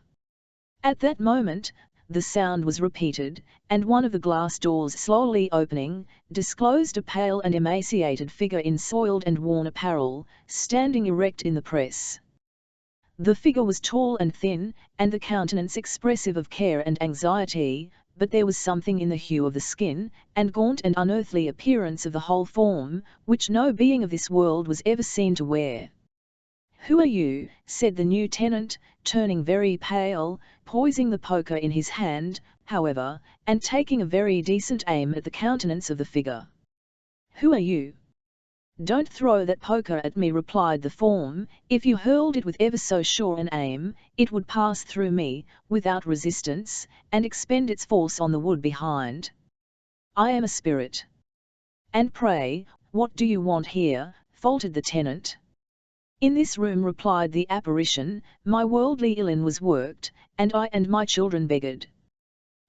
At that moment, the sound was repeated, and one of the glass doors slowly opening, disclosed a pale and emaciated figure in soiled and worn apparel, standing erect in the press. The figure was tall and thin, and the countenance expressive of care and anxiety, but there was something in the hue of the skin, and gaunt and unearthly appearance of the whole form, which no being of this world was ever seen to wear. "Who are you?" said the new tenant, turning very pale, poising the poker in his hand, however, and taking a very decent aim at the countenance of the figure. "Who are you?" "Don't throw that poker at me," replied the form. "If you hurled it with ever so sure an aim, it would pass through me, without resistance, and expend its force on the wood behind. I am a spirit." "And pray, what do you want here?" faltered the tenant. "In this room," replied the apparition, "my worldly ullin was worked, and I and my children beggared.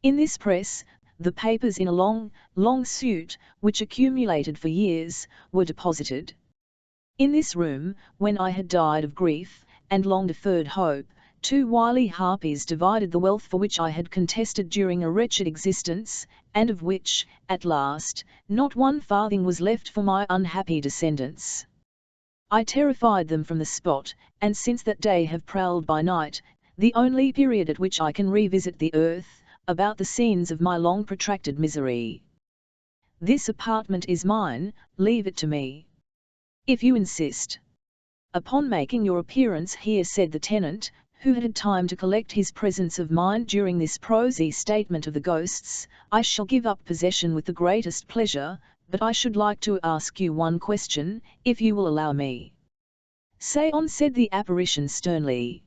In this press, the papers in a long suit, which accumulated for years, were deposited. In this room, when I had died of grief, and long deferred hope, 2 wily harpies divided the wealth for which I had contested during a wretched existence, and of which, at last, not 1 farthing was left for my unhappy descendants. I terrified them from the spot, and since that day have prowled by night, the only period at which I can revisit the earth, about the scenes of my long protracted misery. This apartment is mine, leave it to me, if you insist." "Upon making your appearance here," said the tenant, who had had time to collect his presence of mind during this prosy statement of the ghosts, "I shall give up possession with the greatest pleasure, but I should like to ask you 1 question, if you will allow me." "Say on," said the apparition sternly.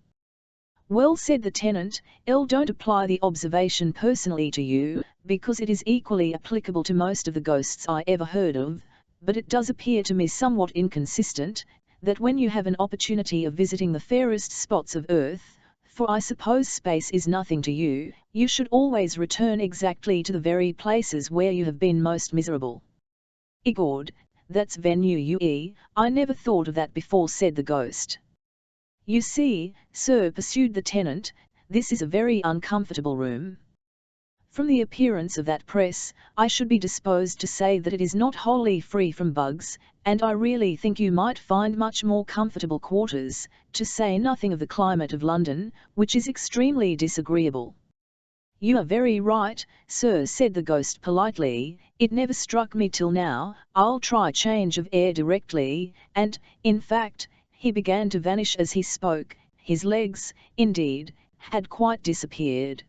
"Well," said the tenant, "don't apply the observation personally to you, because it is equally applicable to most of the ghosts I ever heard of, but it does appear to me somewhat inconsistent, that when you have an opportunity of visiting the fairest spots of earth, for I suppose space is nothing to you, you should always return exactly to the very places where you have been most miserable." "Egord, that's venue, I never thought of that before," said the ghost. "You see, sir," pursued the tenant, "this is a very uncomfortable room. From the appearance of that press, I should be disposed to say that it is not wholly free from bugs, and I really think you might find much more comfortable quarters, to say nothing of the climate of London, which is extremely disagreeable." "You are very right, sir," said the ghost politely, "it never struck me till now, I'll try change of air directly," and, in fact, he began to vanish as he spoke. His legs, indeed, had quite disappeared.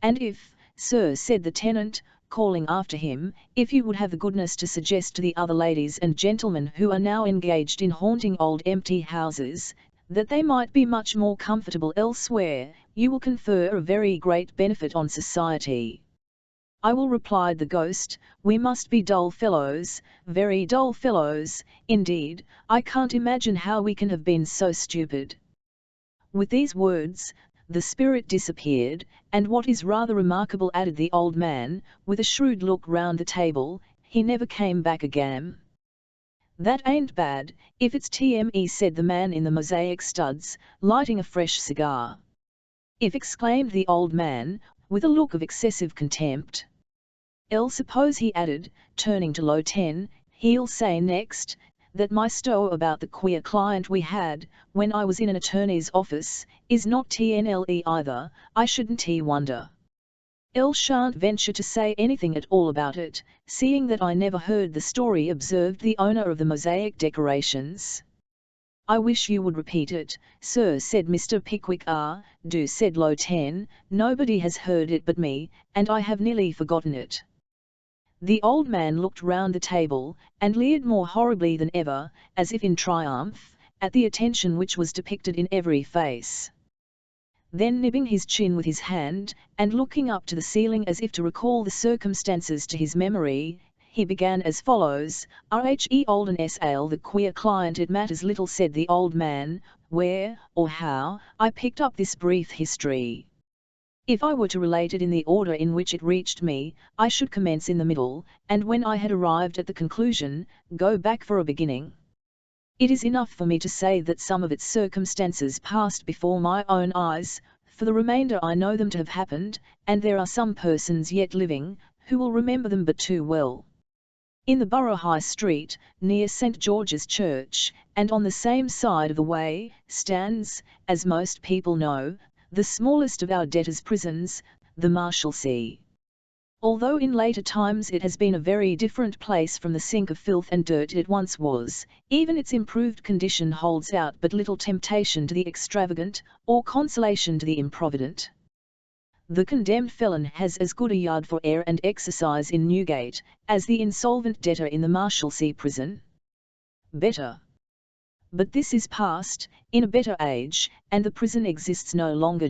"And if, sir," said the tenant, calling after him, "if you would have the goodness to suggest to the other ladies and gentlemen who are now engaged in haunting old empty houses, that they might be much more comfortable elsewhere, you will confer a very great benefit on society." "I will," replied the ghost, "we must be dull fellows, very dull fellows, indeed, I can't imagine how we can have been so stupid." With these words, the spirit disappeared, and what is rather remarkable, added the old man, with a shrewd look round the table, he never came back again. "That ain't bad, if it's TME," said the man in the mosaic studs, lighting a fresh cigar. "If," exclaimed the old man, with a look of excessive contempt. "I'll suppose," he added, turning to Low 10, "he'll say next, that my stow about the queer client we had, when I was in an attorney's office, is not TNLE either, I shouldn't wonder." "I shan't venture to say anything at all about it, seeing that I never heard the story," observed the owner of the mosaic decorations. "I wish you would repeat it, sir," said Mr. Pickwick. "Do," said Low 10, "nobody has heard it but me, and I have nearly forgotten it." The old man looked round the table, and leered more horribly than ever, as if in triumph, at the attention which was depicted in every face. Then, nibbing his chin with his hand, and looking up to the ceiling as if to recall the circumstances to his memory, he began as follows: "Rhe Olden S. Ale, the queer client. It matters little," said the old man, "where, or how, I picked up this brief history. If I were to relate it in the order in which it reached me, I should commence in the middle, and when I had arrived at the conclusion, go back for a beginning. It is enough for me to say that some of its circumstances passed before my own eyes, for the remainder I know them to have happened, and there are some persons yet living, who will remember them but too well. In the Borough High Street, near St. George's Church, and on the same side of the way, stands, as most people know, the smallest of our debtors' prisons, the Marshalsea. Although in later times it has been a very different place from the sink of filth and dirt it once was, even its improved condition holds out but little temptation to the extravagant, or consolation to the improvident. The condemned felon has as good a yard for air and exercise in Newgate, as the insolvent debtor in the Marshalsea prison. Better. But this is past, in a better age, and the prison exists no longer.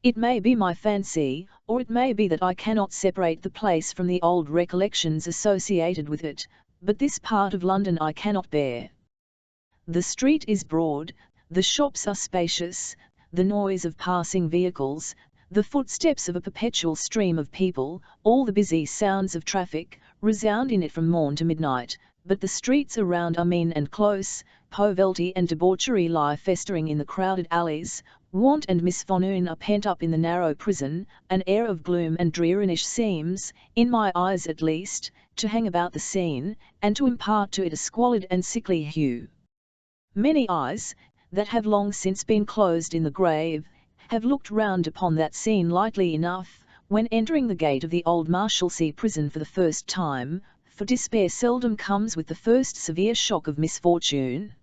It may be my fancy, or it may be that I cannot separate the place from the old recollections associated with it, but this part of London I cannot bear. The street is broad, the shops are spacious, the noise of passing vehicles, the footsteps of a perpetual stream of people, all the busy sounds of traffic, resound in it from morn to midnight, but the streets around are mean and close, poverty and debauchery lie festering in the crowded alleys, want and misfortune are pent up in the narrow prison, an air of gloom and dreariness seems, in my eyes at least, to hang about the scene, and to impart to it a squalid and sickly hue. Many eyes, that have long since been closed in the grave, have looked round upon that scene lightly enough, when entering the gate of the old Marshalsea prison for the first time, for despair seldom comes with the first severe shock of misfortune.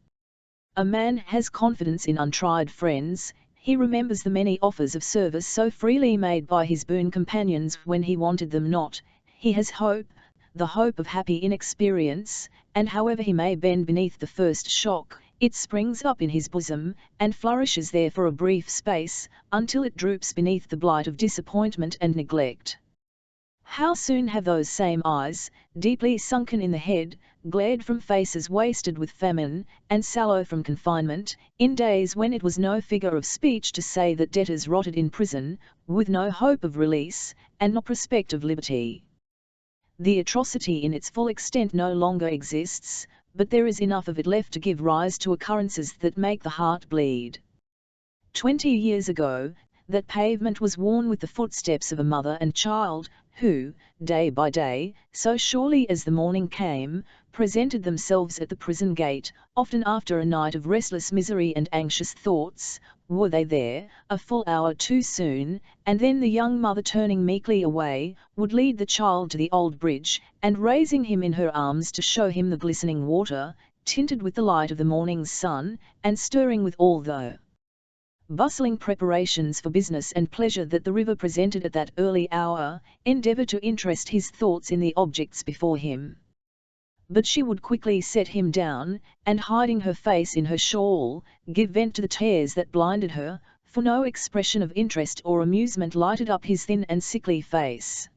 A man has confidence in untried friends, he remembers the many offers of service so freely made by his boon companions when he wanted them not, he has hope, the hope of happy inexperience, and however he may bend beneath the first shock, it springs up in his bosom, and flourishes there for a brief space, until it droops beneath the blight of disappointment and neglect. How soon have those same eyes, deeply sunken in the head, glared from faces wasted with famine, and sallow from confinement, in days when it was no figure of speech to say that debtors rotted in prison, with no hope of release, and no prospect of liberty. The atrocity in its full extent no longer exists, but there is enough of it left to give rise to occurrences that make the heart bleed. 20 years ago, that pavement was worn with the footsteps of a mother and child, who, day by day, so surely as the morning came, presented themselves at the prison gate, often after a night of restless misery and anxious thoughts, were they there, a full hour too soon, and then the young mother turning meekly away, would lead the child to the old bridge, and raising him in her arms to show him the glistening water, tinted with the light of the morning's sun, and stirring with all the bustling preparations for business and pleasure that the river presented at that early hour, endeavour to interest his thoughts in the objects before him. But she would quickly set him down, and hiding her face in her shawl, give vent to the tears that blinded her, for no expression of interest or amusement lighted up his thin and sickly face.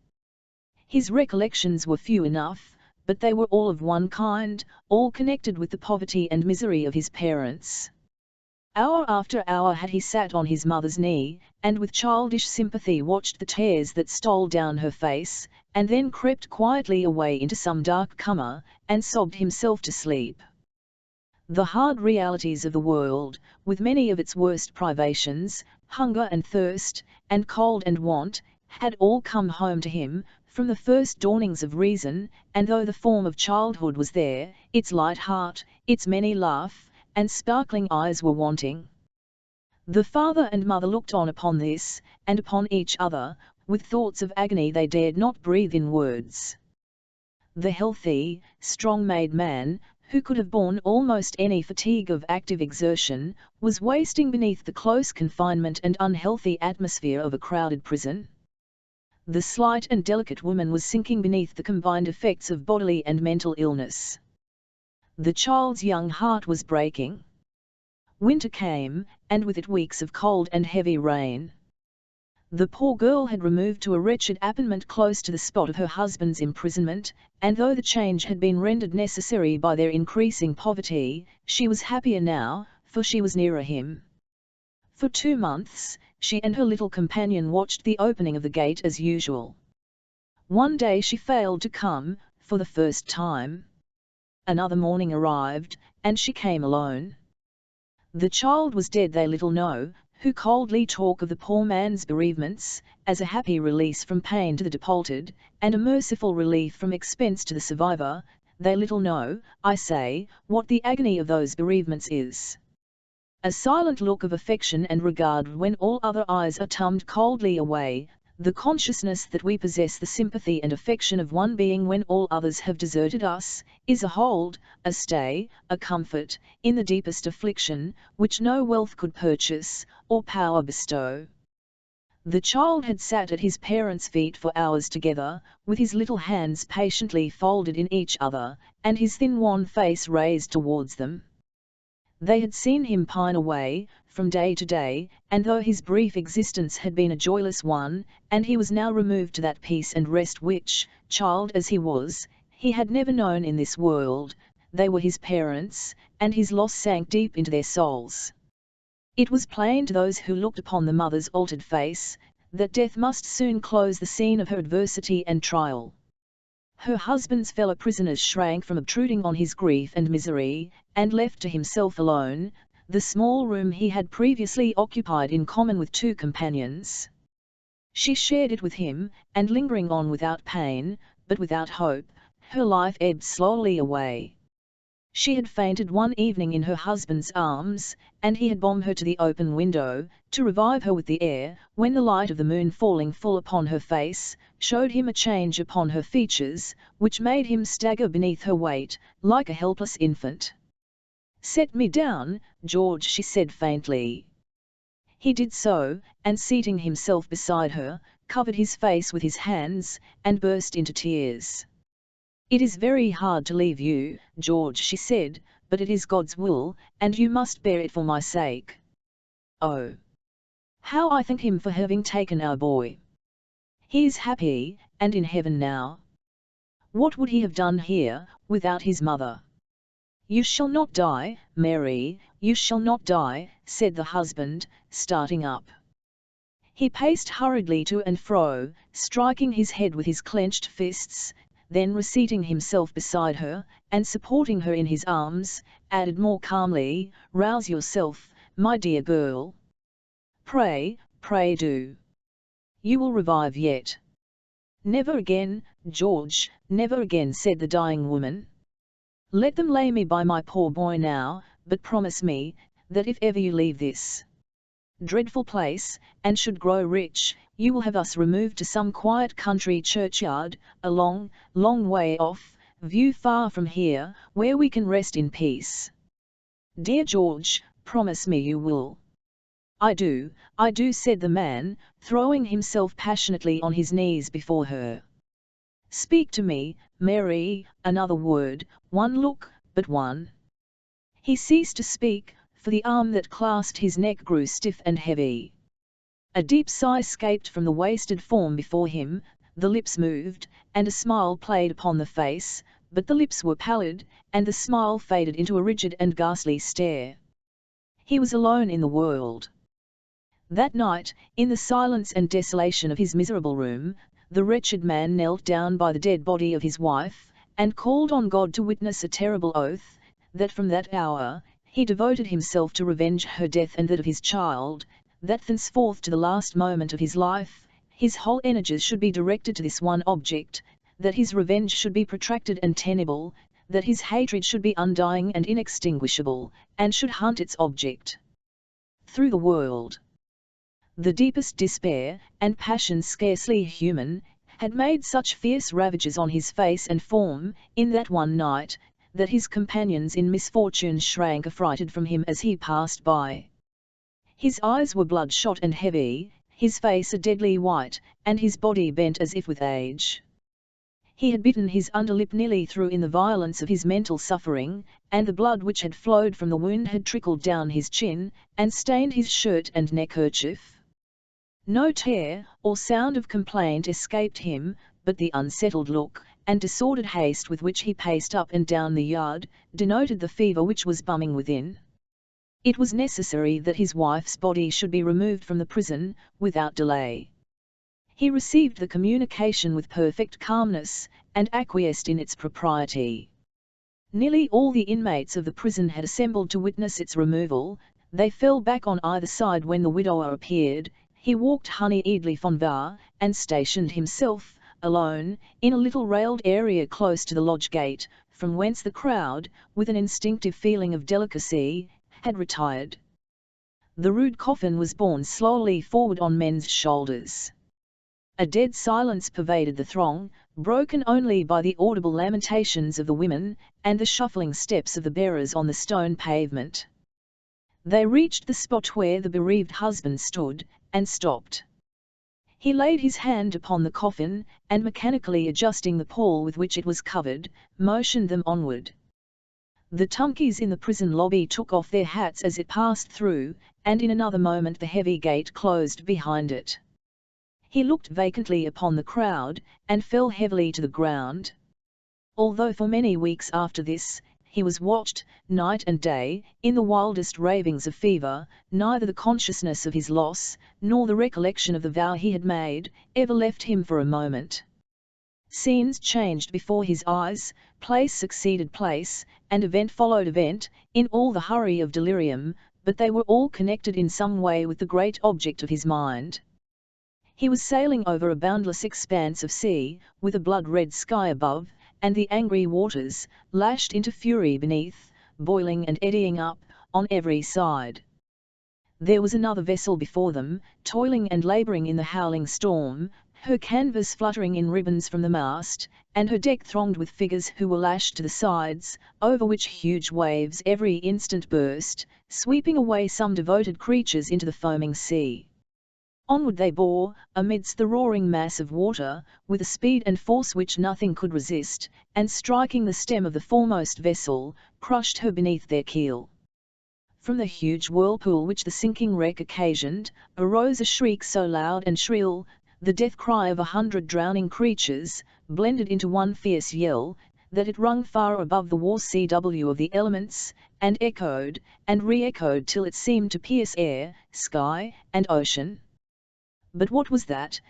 His recollections were few enough, but they were all of one kind, all connected with the poverty and misery of his parents. Hour after hour had he sat on his mother's knee, and with childish sympathy watched the tears that stole down her face, and then crept quietly away into some dark corner, and sobbed himself to sleep. The hard realities of the world, with many of its worst privations, hunger and thirst, and cold and want, had all come home to him, from the first dawnings of reason, and though the form of childhood was there, its light heart, its merry laugh, and sparkling eyes were wanting. The father and mother looked on upon this, and upon each other, with thoughts of agony they dared not breathe in words. The healthy, strong-made man, who could have borne almost any fatigue of active exertion, was wasting beneath the close confinement and unhealthy atmosphere of a crowded prison. The slight and delicate woman was sinking beneath the combined effects of bodily and mental illness. The child's young heart was breaking. Winter came, and with it weeks of cold and heavy rain. The poor girl had removed to a wretched appartement close to the spot of her husband's imprisonment, and though the change had been rendered necessary by their increasing poverty, she was happier now, for she was nearer him. For 2 months, she and her little companion watched the opening of the gate as usual. One day she failed to come, for the first time. Another morning arrived, and she came alone. The child was dead they little know, who coldly talk of the poor man's bereavements, as a happy release from pain to the departed, and a merciful relief from expense to the survivor. They little know, I say, what the agony of those bereavements is. A silent look of affection and regard when all other eyes are turned coldly away, the consciousness that we possess the sympathy and affection of one being when all others have deserted us, is a hold, a stay, a comfort, in the deepest affliction, which no wealth could purchase, or power bestow. The child had sat at his parents' feet for hours together, with his little hands patiently folded in each other, and his thin wan face raised towards them. They had seen him pine away, from day to day, and though his brief existence had been a joyless one, and he was now removed to that peace and rest which, child as he was, he had never known in this world, they were his parents, and his loss sank deep into their souls. It was plain to those who looked upon the mother's altered face, that death must soon close the scene of her adversity and trial. Her husband's fellow prisoners shrank from obtruding on his grief and misery, and left to himself alone, the small room he had previously occupied in common with 2 companions. She shared it with him, and lingering on without pain, but without hope, her life ebbed slowly away. She had fainted one evening in her husband's arms, and he had borne her to the open window, to revive her with the air, when the light of the moon falling full upon her face, showed him a change upon her features, which made him stagger beneath her weight, like a helpless infant. "Set me down, George," she said faintly. He did so, and seating himself beside her, covered his face with his hands, and burst into tears. "It is very hard to leave you, George," she said, "but it is God's will, and you must bear it for my sake. Oh, how I thank Him for having taken our boy. He is happy, and in heaven now. What would he have done here, without his mother?" "You shall not die, Mary, you shall not die," said the husband, starting up. He paced hurriedly to and fro, striking his head with his clenched fists, then reseating himself beside her, and supporting her in his arms, added more calmly, "Rouse yourself, my dear girl. Pray, pray do. You will revive yet." "Never again, George, never again," said the dying woman. "Let them lay me by my poor boy now, but promise me, that if ever you leave this dreadful place, and should grow rich, you will have us removed to some quiet country churchyard, a long, long way off, view far from here, where we can rest in peace. Dear George, promise me you will." I do," said the man, throwing himself passionately on his knees before her. "Speak to me, Mary, another word, one look, but one." He ceased to speak, for the arm that clasped his neck grew stiff and heavy. A deep sigh escaped from the wasted form before him, the lips moved, and a smile played upon the face, but the lips were pallid, and the smile faded into a rigid and ghastly stare. He was alone in the world. That night, in the silence and desolation of his miserable room, the wretched man knelt down by the dead body of his wife, and called on God to witness a terrible oath, that from that hour, he devoted himself to revenge her death and that of his child, that thenceforth to the last moment of his life, his whole energies should be directed to this one object, that his revenge should be protracted and tenable, that his hatred should be undying and inextinguishable, and should hunt its object through the world. The deepest despair, and passion scarcely human, had made such fierce ravages on his face and form, in that one night, that his companions in misfortune shrank affrighted from him as he passed by. His eyes were bloodshot and heavy, his face a deadly white, and his body bent as if with age. He had bitten his underlip nearly through in the violence of his mental suffering, and the blood which had flowed from the wound had trickled down his chin, and stained his shirt and neckerchief. No tear or sound of complaint escaped him, but the unsettled look, and disordered haste with which he paced up and down the yard, denoted the fever which was bumming within. It was necessary that his wife's body should be removed from the prison, without delay. He received the communication with perfect calmness, and acquiesced in its propriety. Nearly all the inmates of the prison had assembled to witness its removal. They fell back on either side when the widower appeared. He walked hurriedly from var, and stationed himself, alone, in a little railed area close to the lodge gate, from whence the crowd, with an instinctive feeling of delicacy, had retired. The rude coffin was borne slowly forward on men's shoulders. A dead silence pervaded the throng, broken only by the audible lamentations of the women, and the shuffling steps of the bearers on the stone pavement. They reached the spot where the bereaved husband stood, and stopped. He laid his hand upon the coffin, and mechanically adjusting the pall with which it was covered, motioned them onward. The tunkeys in the prison lobby took off their hats as it passed through, and in another moment the heavy gate closed behind it. He looked vacantly upon the crowd, and fell heavily to the ground. Although for many weeks after this, he was watched, night and day, in the wildest ravings of fever, neither the consciousness of his loss, nor the recollection of the vow he had made, ever left him for a moment. Scenes changed before his eyes, place succeeded place, and event followed event, in all the hurry of delirium, but they were all connected in some way with the great object of his mind. He was sailing over a boundless expanse of sea, with a blood-red sky above, and the angry waters, lashed into fury beneath, boiling and eddying up, on every side. There was another vessel before them, toiling and labouring in the howling storm, her canvas fluttering in ribbons from the mast, and her deck thronged with figures who were lashed to the sides, over which huge waves every instant burst, sweeping away some devoted creatures into the foaming sea. Onward they bore, amidst the roaring mass of water, with a speed and force which nothing could resist, and striking the stem of the foremost vessel, crushed her beneath their keel. From the huge whirlpool which the sinking wreck occasioned, arose a shriek so loud and shrill, the death cry of 100 drowning creatures, blended into one fierce yell, that it rung far above the war CW of the elements, and re-echoed till it seemed to pierce air, sky, and ocean. But what was that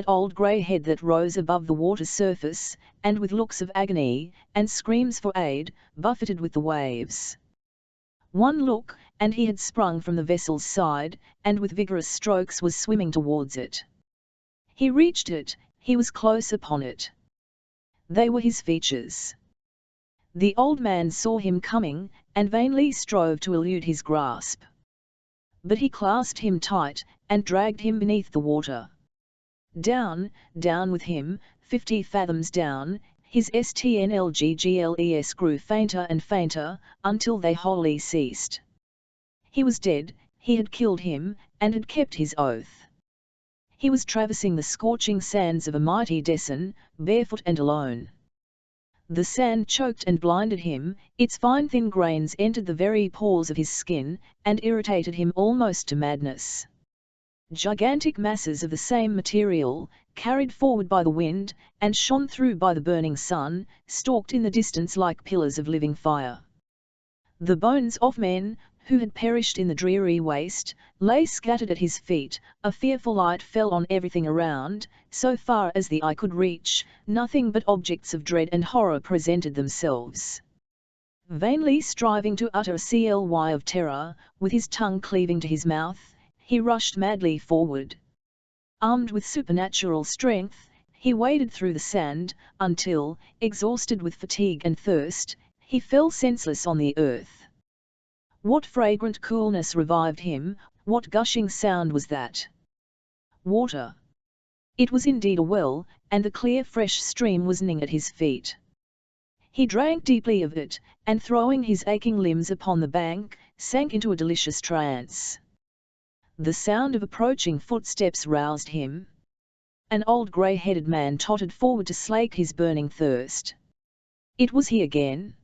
old grey head that rose above the water's surface, and with looks of agony, and screams for aid, buffeted with the waves? One look, and he had sprung from the vessel's side, and with vigorous strokes was swimming towards it. He reached it, he was close upon it. They were his features. The old man saw him coming, and vainly strove to elude his grasp. But he clasped him tight, and dragged him beneath the water. Down, down with him, 50 fathoms down, his STNLGGLES grew fainter and fainter, until they wholly ceased. He was dead, he had killed him, and had kept his oath. He was traversing the scorching sands of a mighty descent, barefoot and alone. The sand choked and blinded him, its fine thin grains entered the very pores of his skin, and irritated him almost to madness. Gigantic masses of the same material, carried forward by the wind, and shone through by the burning sun, stalked in the distance like pillars of living fire. The bones of men, who had perished in the dreary waste, lay scattered at his feet. A fearful light fell on everything around. So far as the eye could reach, nothing but objects of dread and horror presented themselves. Vainly striving to utter a cry of terror, with his tongue cleaving to his mouth, he rushed madly forward. Armed with supernatural strength, he waded through the sand, until, exhausted with fatigue and thirst, he fell senseless on the earth. What fragrant coolness revived him, what gushing sound was that? Water. It was indeed a well, and the clear fresh stream was running at his feet. He drank deeply of it, and throwing his aching limbs upon the bank, sank into a delicious trance. The sound of approaching footsteps roused him. An old grey-headed man tottered forward to slake his burning thirst. It was he again.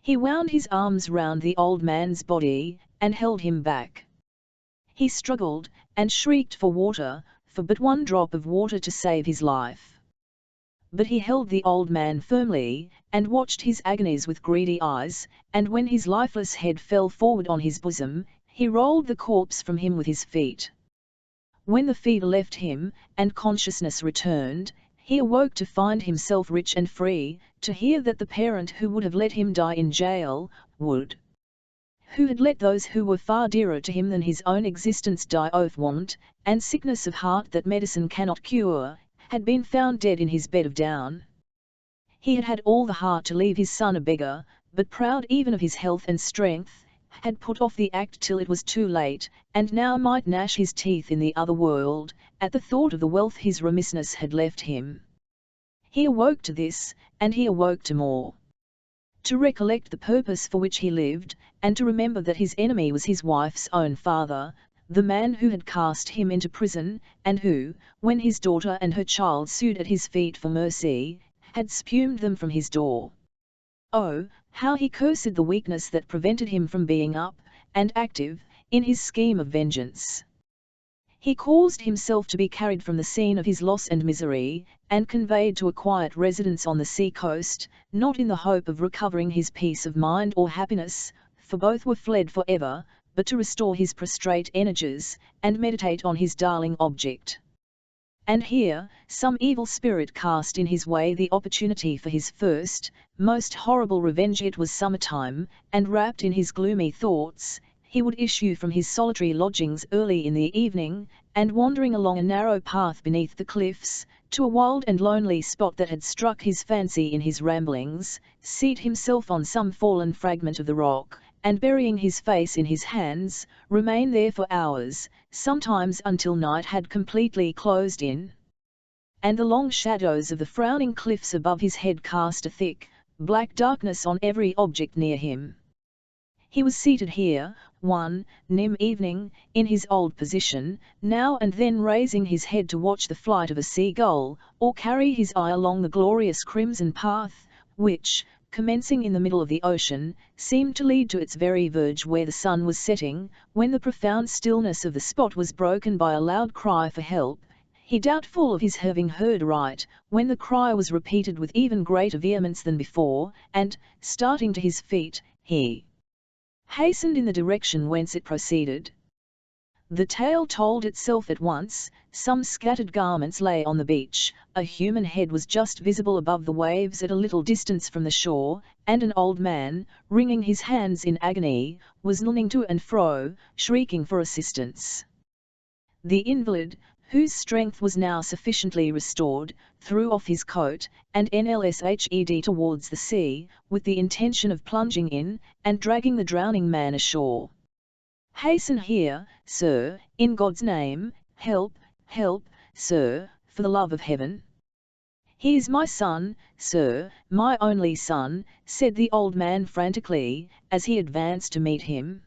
He wound his arms round the old man's body, and held him back. He struggled, and shrieked for water, for but one drop of water to save his life. But he held the old man firmly, and watched his agonies with greedy eyes, and when his lifeless head fell forward on his bosom, he rolled the corpse from him with his feet. When the fever left him, and consciousness returned, he awoke to find himself rich and free, to hear that the parent who would have let him die in jail, who had let those who were far dearer to him than his own existence die of want, and sickness of heart that medicine cannot cure, had been found dead in his bed of down. He had had all the heart to leave his son a beggar, but proud even of his health and strength, had put off the act till it was too late, and now might gnash his teeth in the other world, at the thought of the wealth his remissness had left him. He awoke to this, and he awoke to more. To recollect the purpose for which he lived, and to remember that his enemy was his wife's own father, the man who had cast him into prison, and who, when his daughter and her child sued at his feet for mercy, had spumed them from his door. Oh, how he cursed the weakness that prevented him from being up, and active, in his scheme of vengeance. He caused himself to be carried from the scene of his loss and misery, and conveyed to a quiet residence on the sea-coast, not in the hope of recovering his peace of mind or happiness, for both were fled for ever, but to restore his prostrate energies, and meditate on his darling object. And here, some evil spirit cast in his way the opportunity for his first, most horrible revenge. It was summer-time, and wrapped in his gloomy thoughts, he would issue from his solitary lodgings early in the evening, and wandering along a narrow path beneath the cliffs, to a wild and lonely spot that had struck his fancy in his ramblings, seat himself on some fallen fragment of the rock, and burying his face in his hands, remain there for hours, sometimes until night had completely closed in. And the long shadows of the frowning cliffs above his head cast a thick, black darkness on every object near him. He was seated here, one evening, in his old position, now and then raising his head to watch the flight of a sea-gull, or carry his eye along the glorious crimson path, which, commencing in the middle of the ocean, seemed to lead to its very verge where the sun was setting, when the profound stillness of the spot was broken by a loud cry for help, he doubtful of his having heard aright, when the cry was repeated with even greater vehemence than before, and, starting to his feet, he hastened in the direction whence it proceeded. The tale told itself at once. Some scattered garments lay on the beach, a human head was just visible above the waves at a little distance from the shore, and an old man, wringing his hands in agony, was running to and fro, shrieking for assistance. The invalid, whose strength was now sufficiently restored, threw off his coat, and nlshed towards the sea, with the intention of plunging in, and dragging the drowning man ashore. "Hasten here, sir, in God's name, help, help, sir, for the love of heaven." "He is my son, sir, my only son," said the old man frantically, as he advanced to meet him.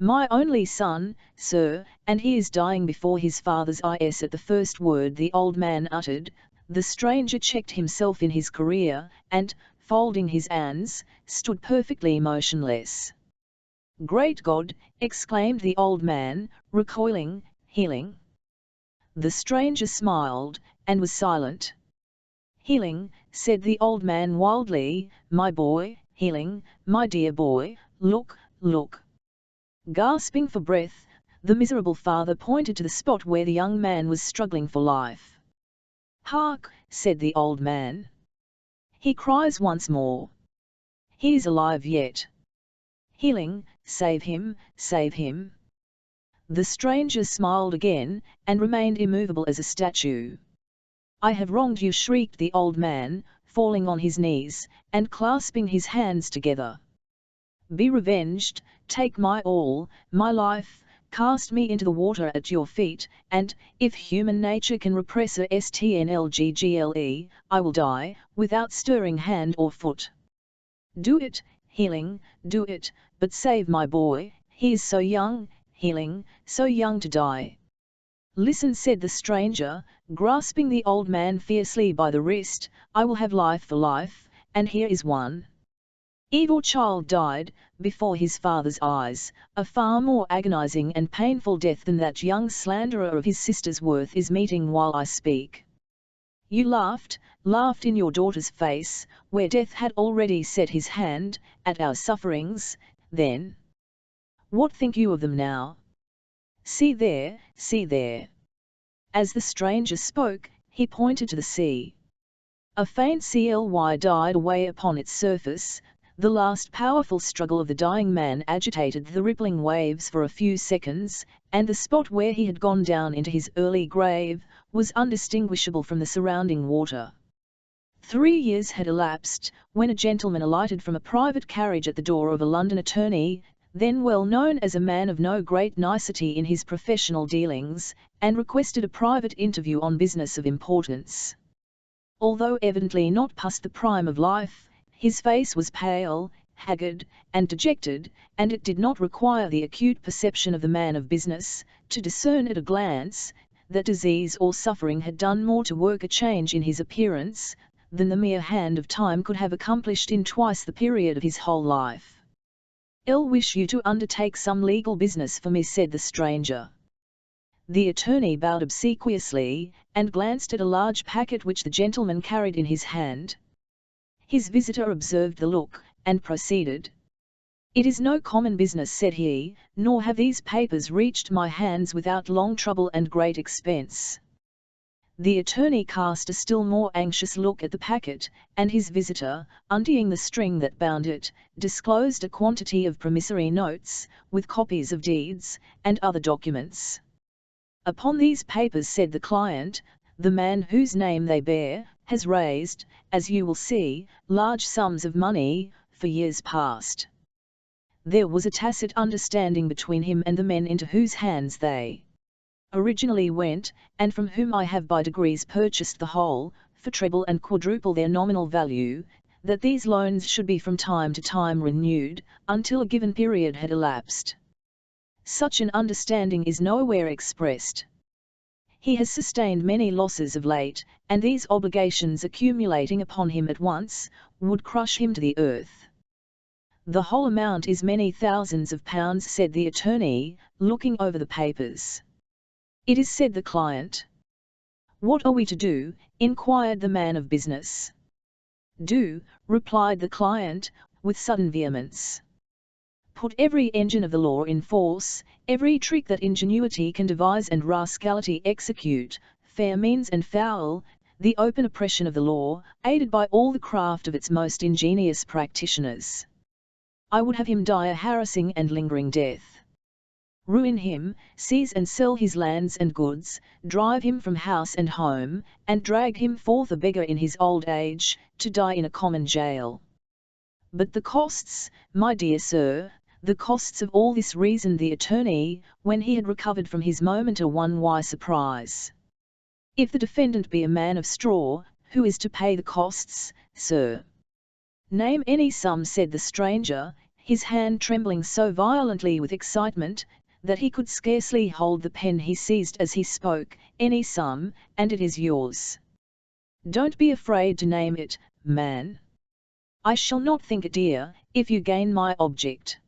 "My only son, sir, and he is dying before his father's eyes." At the first word the old man uttered, the stranger checked himself in his career, and, folding his hands, stood perfectly motionless. "Great God!" exclaimed the old man, recoiling, "healing." The stranger smiled, and was silent. "Healing," said the old man wildly, "my boy, healing, my dear boy, look, look." Gasping for breath, the miserable father pointed to the spot where the young man was struggling for life. "Hark!" said the old man. "He cries once more. He is alive yet. Healing, save him, save him." The stranger smiled again, and remained immovable as a statue. "I have wronged you," shrieked the old man, falling on his knees, and clasping his hands together. "Be revenged, take my all, my life, cast me into the water at your feet, and, if human nature can repress a stnlggle, I will die, without stirring hand or foot. Do it, Healing, do it, but save my boy, he is so young, Healing, so young to die." "Listen," said the stranger, grasping the old man fiercely by the wrist, "I will have life for life, and here is one." Evil child died, before his father's eyes, a far more agonizing and painful death than that young slanderer of his sister's worth is meeting while I speak. You laughed in your daughter's face, where death had already set his hand, at our sufferings, then. What think you of them now? See there, see there." As the stranger spoke, he pointed to the sea. A faint CLY died away upon its surface. The last powerful struggle of the dying man agitated the rippling waves for a few seconds, and the spot where he had gone down into his early grave was undistinguishable from the surrounding water. 3 years had elapsed, when a gentleman alighted from a private carriage at the door of a London attorney, then well known as a man of no great nicety in his professional dealings, and requested a private interview on business of importance. Although evidently not past the prime of life, his face was pale, haggard, and dejected, and it did not require the acute perception of the man of business, to discern at a glance, that disease or suffering had done more to work a change in his appearance, than the mere hand of time could have accomplished in twice the period of his whole life. "I'll wish you to undertake some legal business for me," said the stranger. The attorney bowed obsequiously, and glanced at a large packet which the gentleman carried in his hand. His visitor observed the look, and proceeded. "It is no common business," said he, "nor have these papers reached my hands without long trouble and great expense." The attorney cast a still more anxious look at the packet, and his visitor, undoing the string that bound it, disclosed a quantity of promissory notes, with copies of deeds, and other documents. "Upon these papers," said the client, "the man whose name they bear, has raised, as you will see, large sums of money, for years past. There was a tacit understanding between him and the men into whose hands they originally went, and from whom I have by degrees purchased the whole, for treble and quadruple their nominal value, that these loans should be from time to time renewed, until a given period had elapsed. Such an understanding is nowhere expressed. He has sustained many losses of late, and these obligations accumulating upon him at once, would crush him to the earth." "The whole amount is many thousands of pounds," said the attorney, looking over the papers. "It is," said the client. "What are we to do?" inquired the man of business. "Do," replied the client, with sudden vehemence. "Put every engine of the law in force, every trick that ingenuity can devise and rascality execute, fair means and foul, the open oppression of the law, aided by all the craft of its most ingenious practitioners. I would have him die a harassing and lingering death. Ruin him, seize and sell his lands and goods, drive him from house and home, and drag him forth a beggar in his old age, to die in a common jail. But the costs, my dear sir, the costs of all this," reasoned the attorney, when he had recovered from his momentary surprise. "If the defendant be a man of straw, who is to pay the costs, sir?" "Name any sum," said the stranger, his hand trembling so violently with excitement, that he could scarcely hold the pen he seized as he spoke. "Any sum, and it is yours. Don't be afraid to name it, man. I shall not think it dear, if you gain my object."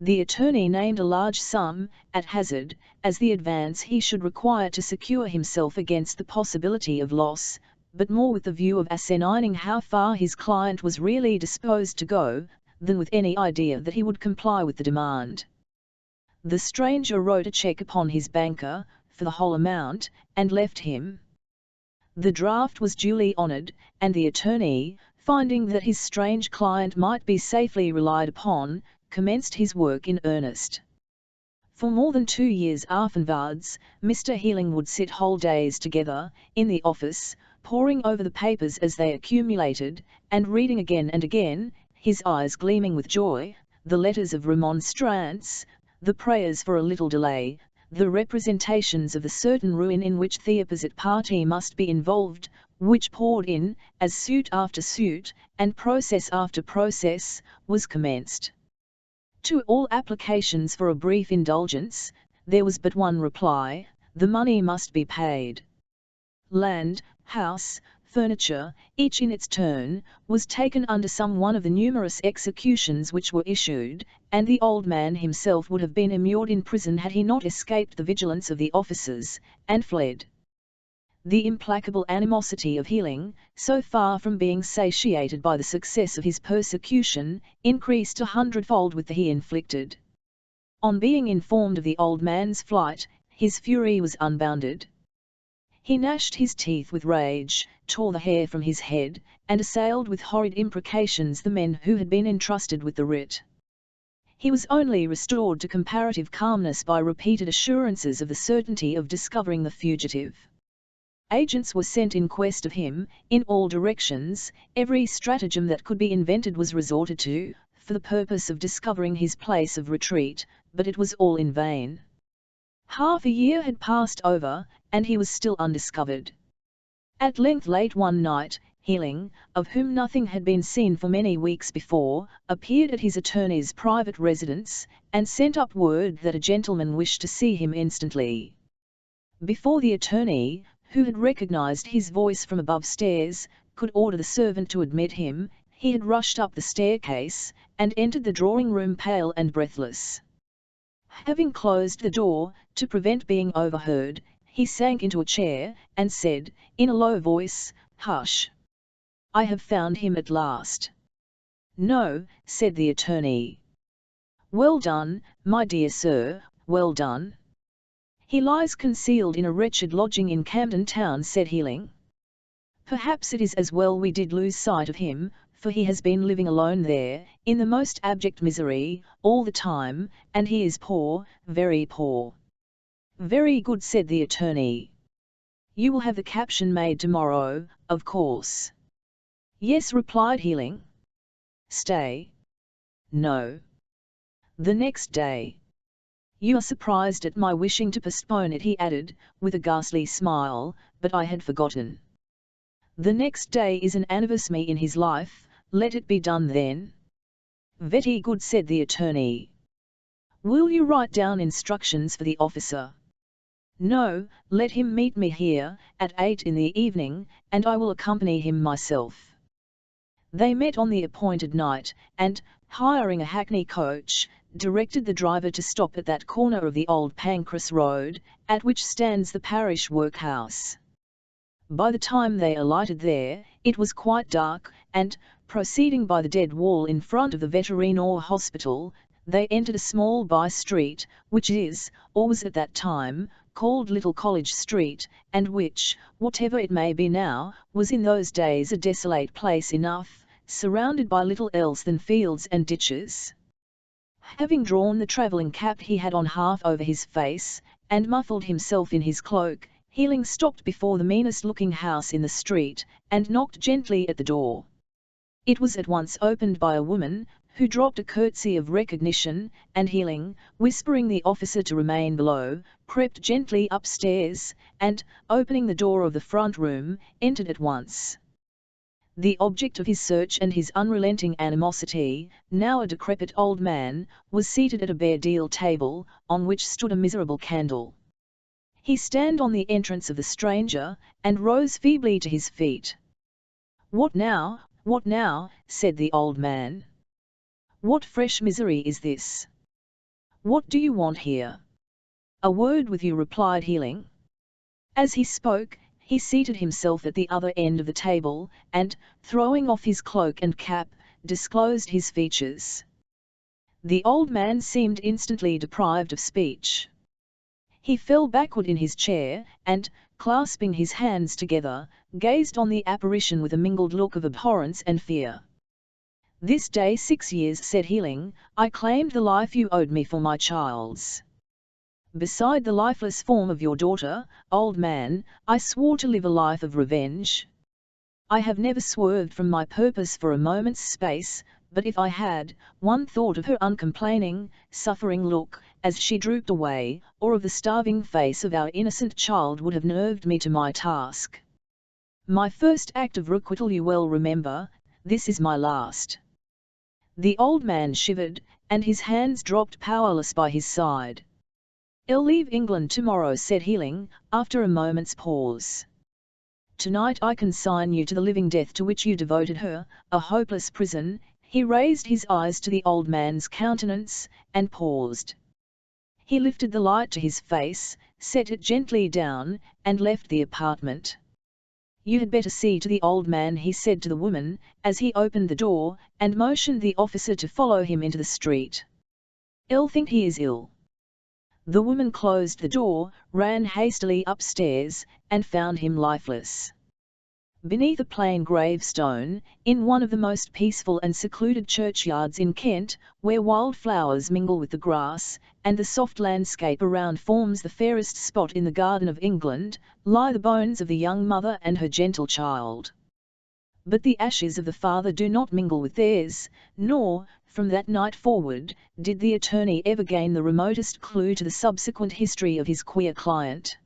The attorney named a large sum, at hazard, as the advance he should require to secure himself against the possibility of loss, but more with the view of ascertaining how far his client was really disposed to go, than with any idea that he would comply with the demand. The stranger wrote a cheque upon his banker, for the whole amount, and left him. The draft was duly honoured, and the attorney, finding that his strange client might be safely relied upon, commenced his work in earnest. For more than 2 years afterwards, Mr. Healing would sit whole days together, in the office, poring over the papers as they accumulated, and reading again and again, his eyes gleaming with joy, the letters of remonstrance, the prayers for a little delay, the representations of the certain ruin in which the opposite party must be involved, which poured in, as suit after suit, and process after process, was commenced. To all applications for a brief indulgence, there was but one reply: the money must be paid. Land, house, furniture, each in its turn, was taken under some one of the numerous executions which were issued, and the old man himself would have been immured in prison had he not escaped the vigilance of the officers, and fled. The implacable animosity of Healing, so far from being satiated by the success of his persecution, increased 100-fold with the he inflicted. On being informed of the old man's flight, his fury was unbounded. He gnashed his teeth with rage, tore the hair from his head, and assailed with horrid imprecations the men who had been entrusted with the writ. He was only restored to comparative calmness by repeated assurances of the certainty of discovering the fugitive. Agents were sent in quest of him, in all directions, every stratagem that could be invented was resorted to, for the purpose of discovering his place of retreat, but it was all in vain. Half a year had passed over, and he was still undiscovered. At length late one night, Healing, of whom nothing had been seen for many weeks before, appeared at his attorney's private residence, and sent up word that a gentleman wished to see him instantly. Before the attorney, who had recognized his voice from above stairs, could order the servant to admit him, he had rushed up the staircase, and entered the drawing-room pale and breathless. Having closed the door, to prevent being overheard, he sank into a chair, and said, in a low voice, "Hush! I have found him at last." "No," said the attorney. "Well done, my dear sir, well done." "He lies concealed in a wretched lodging in Camden Town," said Healing. "Perhaps it is as well we did lose sight of him, for he has been living alone there, in the most abject misery, all the time, and he is poor, very poor." "Very good," said the attorney. "You will have the caption made tomorrow, of course." "Yes," replied Healing. "Stay. No. The next day. You are surprised at my wishing to postpone it," he added, with a ghastly smile, "but I had forgotten. The next day is an anniversary in his life, let it be done then." "Very good," said the attorney. "Will you write down instructions for the officer?" "No, let him meet me here, at 8 in the evening, and I will accompany him myself." They met on the appointed night, and, hiring a hackney coach, directed the driver to stop at that corner of the old Pancras Road, at which stands the parish workhouse. By the time they alighted there, it was quite dark, and, proceeding by the dead wall in front of the Veterinary Hospital, they entered a small by-street, which is, or was at that time, called Little College Street, and which, whatever it may be now, was in those days a desolate place enough, surrounded by little else than fields and ditches. Having drawn the travelling cap he had on half over his face, and muffled himself in his cloak, Healing stopped before the meanest-looking house in the street, and knocked gently at the door. It was at once opened by a woman, who dropped a curtsy of recognition, and Healing, whispering the officer to remain below, crept gently upstairs, and, opening the door of the front room, entered at once. The object of his search and his unrelenting animosity, now a decrepit old man, was seated at a bare deal table, on which stood a miserable candle. He stood on the entrance of the stranger, and rose feebly to his feet. "What now, what now?" said the old man. "What fresh misery is this? What do you want here?" "A word with you," replied Healing. As he spoke, he seated himself at the other end of the table, and, throwing off his cloak and cap, disclosed his features. The old man seemed instantly deprived of speech. He fell backward in his chair, and, clasping his hands together, gazed on the apparition with a mingled look of abhorrence and fear. "This day 6 years," said Healing, "I claimed the life you owed me for my child's. Beside the lifeless form of your daughter, old man, I swore to live a life of revenge. I have never swerved from my purpose for a moment's space, but if I had, one thought of her uncomplaining, suffering look, as she drooped away, or of the starving face of our innocent child would have nerved me to my task. My first act of requital you well remember, this is my last." The old man shivered, and his hands dropped powerless by his side. "I'll leave England tomorrow," said Healing, after a moment's pause. "Tonight I consign you to the living death to which you devoted her, a hopeless prison." He raised his eyes to the old man's countenance, and paused. He lifted the light to his face, set it gently down, and left the apartment. "You had better see to the old man," he said to the woman, as he opened the door, and motioned the officer to follow him into the street. "I'll think he is ill." The woman closed the door, ran hastily upstairs, and found him lifeless. Beneath a plain gravestone, in one of the most peaceful and secluded churchyards in Kent, where wild flowers mingle with the grass, and the soft landscape around forms the fairest spot in the garden of England, lie the bones of the young mother and her gentle child. But the ashes of the father do not mingle with theirs, nor, from that night forward, did the attorney ever gain the remotest clue to the subsequent history of his queer client.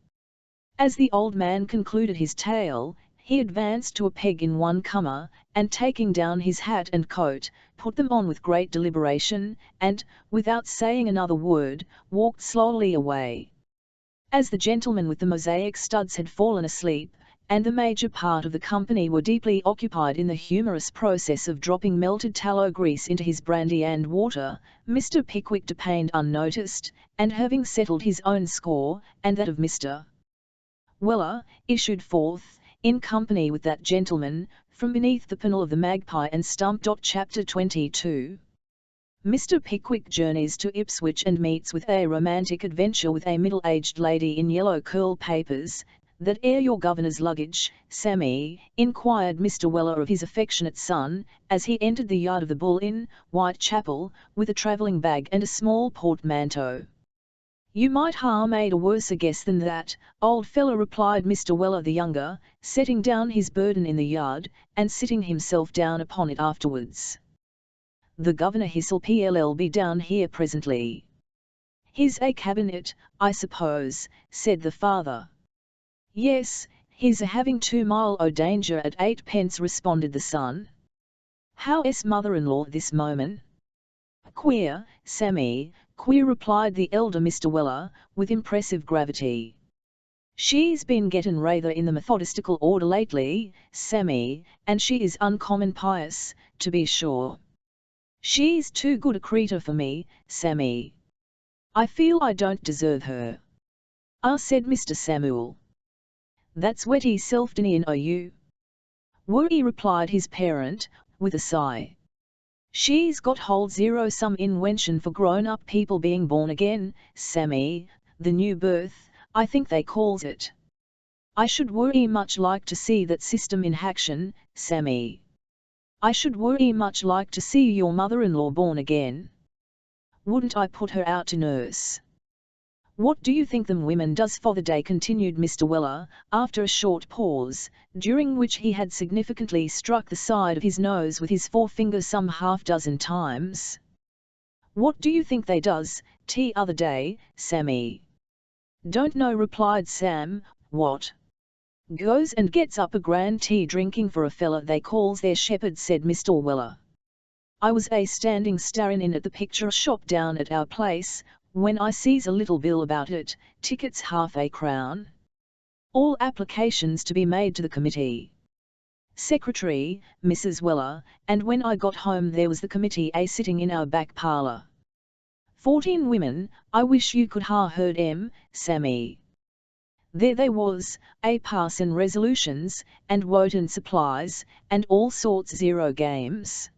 As the old man concluded his tale, he advanced to a peg in one corner, and taking down his hat and coat, put them on with great deliberation, and, without saying another word, walked slowly away. As the gentleman with the mosaic studs had fallen asleep, and the major part of the company were deeply occupied in the humorous process of dropping melted tallow grease into his brandy and water, Mr. Pickwick depained unnoticed, and having settled his own score, and that of Mr. Weller, issued forth, in company with that gentleman, from beneath the panel of the Magpie and Stump. Chapter 22. Mr. Pickwick journeys to Ipswich and meets with a romantic adventure with a middle-aged lady in yellow curl papers. "That air your governor's luggage, Sammy?" inquired Mr. Weller of his affectionate son, as he entered the yard of the Bull Inn, Whitechapel, with a travelling bag and a small portmanteau. "You might ha' made a worse guess than that, old feller," replied Mr. Weller the younger, setting down his burden in the yard, and sitting himself down upon it afterwards. "The governor hiss'll be down here presently." "He's a cabinet, I suppose," said the father. "Yes, he's a-having 2 mile o' danger at 8d," responded the son. "How's mother-in-law this moment?" "Queer, Sammy, queer," replied the elder Mr. Weller, with impressive gravity. "She's been gettin' rather in the methodistical order lately, Sammy, and she is uncommon pious, to be sure. She's too good a creetur for me, Sammy. I feel I don't deserve her." "Ah," said Mr. Samuel. "That's wetty self-denying o' you." "Worry," replied his parent, with a sigh. "She's got hold zero some inwention for grown-up people being born again, Sammy, the new birth, I think they calls it. I should worry much like to see that system in haction, Sammy. I should worry much like to see your mother-in-law born again. Wouldn't I put her out to nurse?" "What do you think them women does for the day?" continued Mr. Weller, after a short pause, during which he had significantly struck the side of his nose with his forefinger some half-dozen times. "What do you think they does, t'other day, Sammy?" "Don't know," replied Sam. "What?" "Goes and gets up a grand tea drinking for a fella they calls their shepherd," said Mr. Weller. "I was standing staring in at the picture shop down at our place, when I sees a little bill about it, tickets £0.50. All applications to be made to the committee. Secretary, Mrs. Weller, and when I got home there was the committee sitting in our back parlour. 14 women, I wish you could ha' heard 'em, Sammy. There they was, passin' resolutions, and wotin' supplies, and all sorts zero games.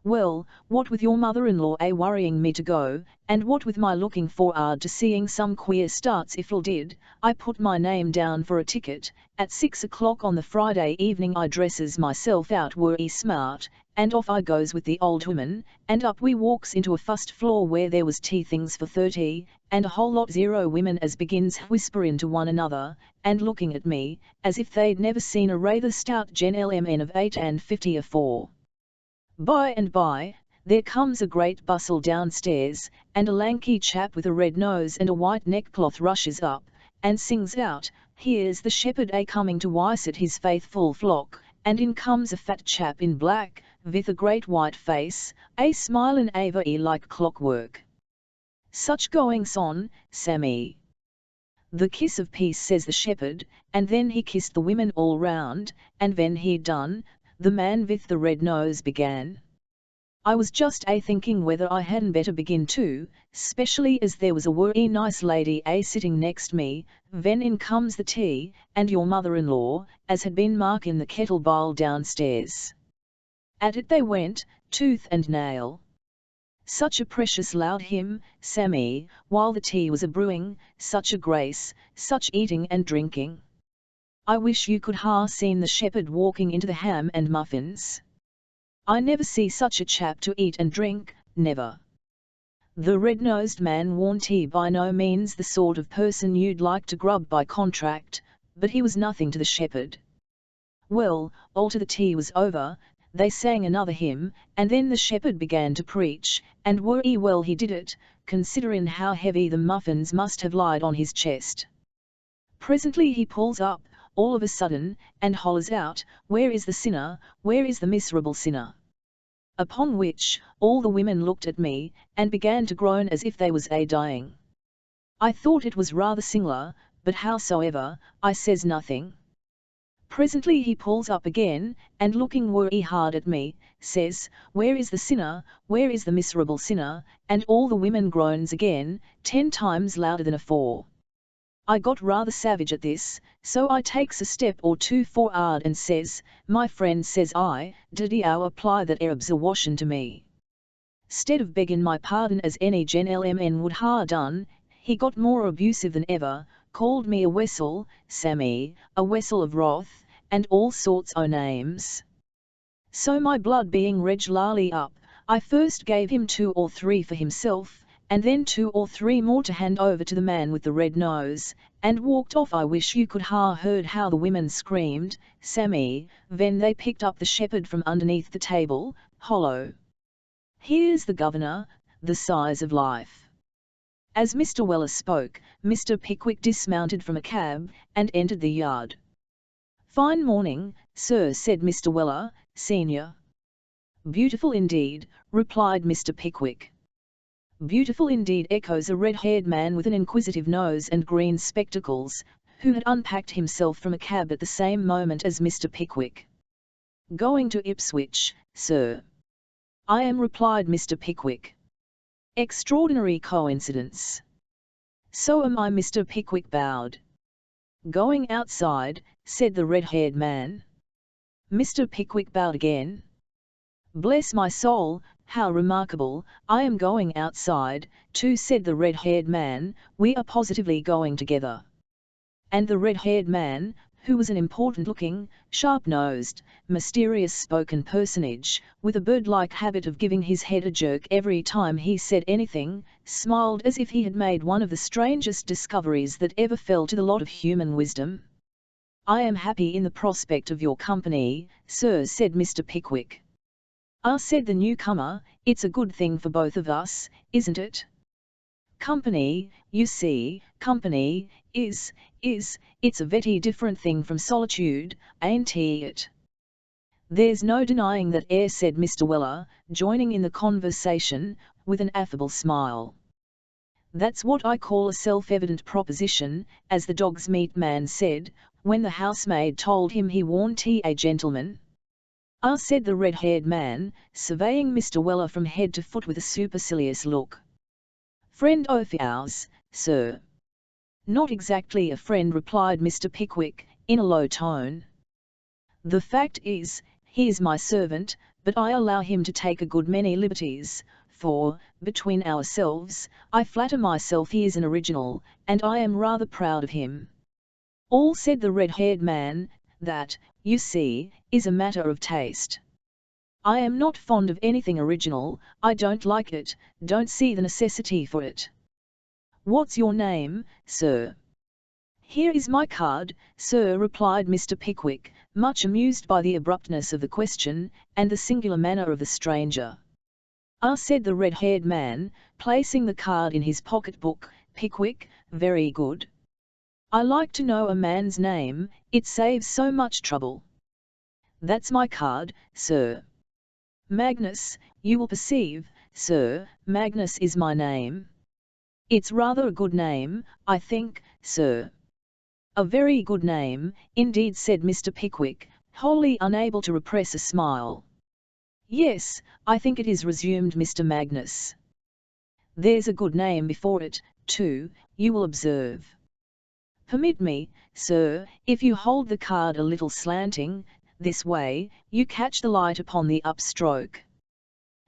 Well, what with your mother-in-law worrying me to go, and what with my looking for'ard to seeing some queer starts if it did, I put my name down for a ticket. At 6 o'clock on the Friday evening I dresses myself out were smart, and off I goes with the old woman, and up we walks into a fust floor where there was tea things for 30, and a whole lot zero women as begins whisperin' to one another, and looking at me, as if they'd never seen a rather stout gentleman of 58 afore. By and by, there comes a great bustle downstairs, and a lanky chap with a red nose and a white neckcloth rushes up, and sings out, "Here's the shepherd coming to wyset his faithful flock," and in comes a fat chap in black, with a great white face, smilin' like clockwork. Such goings on, Sammy. "The kiss of peace," says the shepherd, and then he kissed the women all round, and when he'd done, the man with the red nose began. "I was just thinking whether I hadn't better begin too, specially as there was a worry nice lady sitting next me, when in comes the tea, and your mother-in-law, as had been marking the kettle boil downstairs. At it they went, tooth and nail. Such a precious loud hymn, Sammy, while the tea was a-brewing, such a grace, such eating and drinking. I wish you could ha' seen the shepherd walking into the ham and muffins. I never see such a chap to eat and drink, never." The red-nosed man warn't he by no means the sort of person you'd like to grub by contract, but he was nothing to the shepherd. Well, after the tea was over, they sang another hymn, and then the shepherd began to preach, and worry well he did it, considerin' how heavy the muffins must have lied on his chest. Presently he pulls up, all of a sudden, and hollers out, "Where is the sinner, where is the miserable sinner?" Upon which, all the women looked at me, and began to groan as if they was dying. I thought it was rather singular, but howsoever, I says nothing. Presently he pulls up again, and looking worry hard at me, says, "Where is the sinner, where is the miserable sinner?" and all the women groans again, 10 times louder than afore. I got rather savage at this, so I takes a step or two for'ard and says, "My friend," says I, "did you apply that obserwation to me?" 'Stead of begging my pardon as any gentleman would ha' done, he got more abusive than ever, called me a wessel, Sammy, a wessel of wrath, and all sorts o' names. So my blood being regularly up, I first gave him 2 or 3 for himself, and then 2 or 3 more to hand over to the man with the red nose, and walked off. I wish you could ha' heard how the women screamed, Sammy, when they picked up the shepherd from underneath the table, hollow. Here's the governor, the size of life. As Mr. Weller spoke, Mr. Pickwick dismounted from a cab, and entered the yard. "Fine morning, sir," said Mr. Weller, senior. "Beautiful indeed," replied Mr. Pickwick. "Beautiful indeed," echoes a red-haired man with an inquisitive nose and green spectacles, who had unpacked himself from a cab at the same moment as Mr. Pickwick. "Going to Ipswich, sir." "I am," replied Mr. Pickwick. "Extraordinary coincidence." "So am I." Mr. Pickwick bowed. "Going outside," said the red-haired man. Mr. Pickwick bowed again. "Bless my soul, how remarkable, I am going outside, too," said the red-haired man, "we are positively going together." And the red-haired man, who was an important-looking, sharp-nosed, mysterious-spoken personage, with a bird-like habit of giving his head a jerk every time he said anything, smiled as if he had made one of the strangest discoveries that ever fell to the lot of human wisdom. "I am happy in the prospect of your company, sir," said Mr. Pickwick. "Ah," said the newcomer, "it's a good thing for both of us, isn't it? Company, you see, company, it's a very different thing from solitude, ain't it?" "There's no denying that," said Mr. Weller, joining in the conversation, with an affable smile. "That's what I call a self-evident proposition, as the dog's meat man said, when the housemaid told him he warn't a gentleman." "Ah," said the red-haired man, surveying Mr. Weller from head to foot with a supercilious look. "Friend of ours, sir." "Not exactly a friend," replied Mr. Pickwick, in a low tone. "The fact is, he is my servant, but I allow him to take a good many liberties, for, between ourselves, I flatter myself he is an original, and I am rather proud of him. All, said the red-haired man, that, you see, is a matter of taste. I am not fond of anything original, I don't like it, don't see the necessity for it. What's your name, sir? Here is my card, sir, replied Mr. Pickwick, much amused by the abruptness of the question, and the singular manner of the stranger. Ah, said the red-haired man, placing the card in his pocket-book, Pickwick, very good. I like to know a man's name, it saves so much trouble. That's my card, sir. Magnus, you will perceive, sir, Magnus is my name. It's rather a good name, I think, sir. A very good name, indeed, said Mr. Pickwick, wholly unable to repress a smile. Yes, I think it is, resumed Mr. Magnus. There's a good name before it, too, you will observe. Permit me, sir, if you hold the card a little slanting, this way, you catch the light upon the upstroke.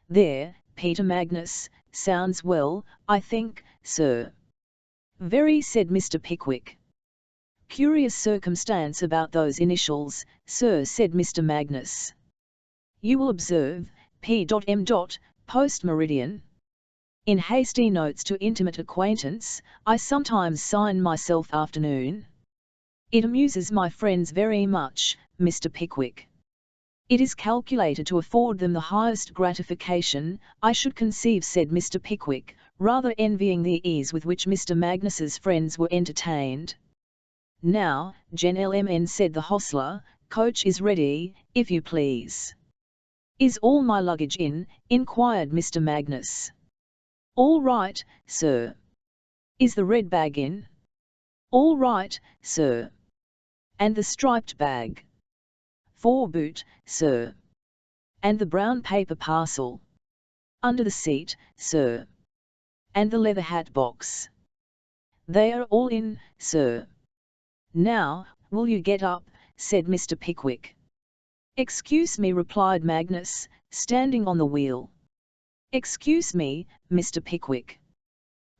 There, Peter Magnus, sounds well, I think, sir. Very, said Mr. Pickwick. Curious circumstance about those initials, sir, said Mr. Magnus. You will observe, P.M. Post Meridian. In hasty notes to intimate acquaintance, I sometimes sign myself Afternoon. It amuses my friends very much, Mr. Pickwick. It is calculated to afford them the highest gratification, I should conceive, said Mr. Pickwick, rather envying the ease with which Mr. Magnus's friends were entertained. Now, gentlemen, said the hostler, coach is ready, if you please. Is all my luggage in? Inquired Mr. Magnus. All right, sir. Is the red bag in? All right, sir. And the striped bag? For boot, sir. And the brown paper parcel? Under the seat, sir. And the leather hat box? They are all in, sir. Now, will you get up, said Mr. Pickwick. Excuse me, replied Magnus, standing on the wheel. Excuse me, Mr. Pickwick.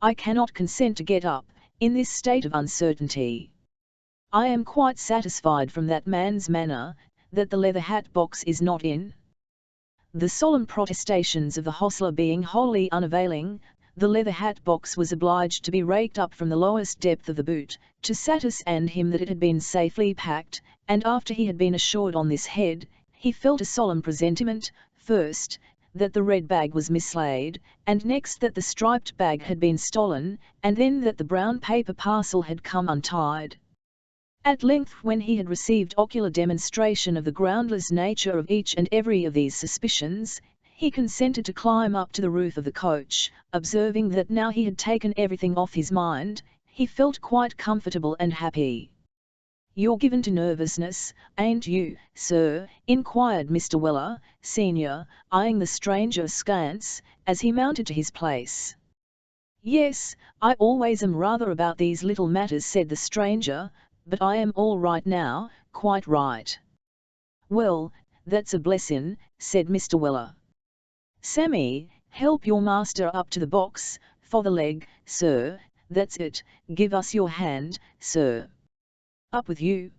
I cannot consent to get up, in this state of uncertainty. I am quite satisfied from that man's manner, that the leather hat box is not in. The solemn protestations of the hostler being wholly unavailing, the leather hat box was obliged to be raked up from the lowest depth of the boot, to satisfy him that it had been safely packed, and after he had been assured on this head, he felt a solemn presentiment, first, that the red bag was mislaid, and next that the striped bag had been stolen, and then that the brown paper parcel had come untied. At length, when he had received ocular demonstration of the groundless nature of each and every of these suspicions, he consented to climb up to the roof of the coach, observing that now he had taken everything off his mind, he felt quite comfortable and happy. You're given to nervousness, ain't you, sir? Inquired Mr. Weller, senior, eyeing the stranger askance, as he mounted to his place. Yes, I always am rather about these little matters, said the stranger, but I am all right now, quite right. Well, that's a blessin', said Mr. Weller. Sammy, help your master up to the box, for the leg, sir, that's it, give us your hand, sir. Up with you.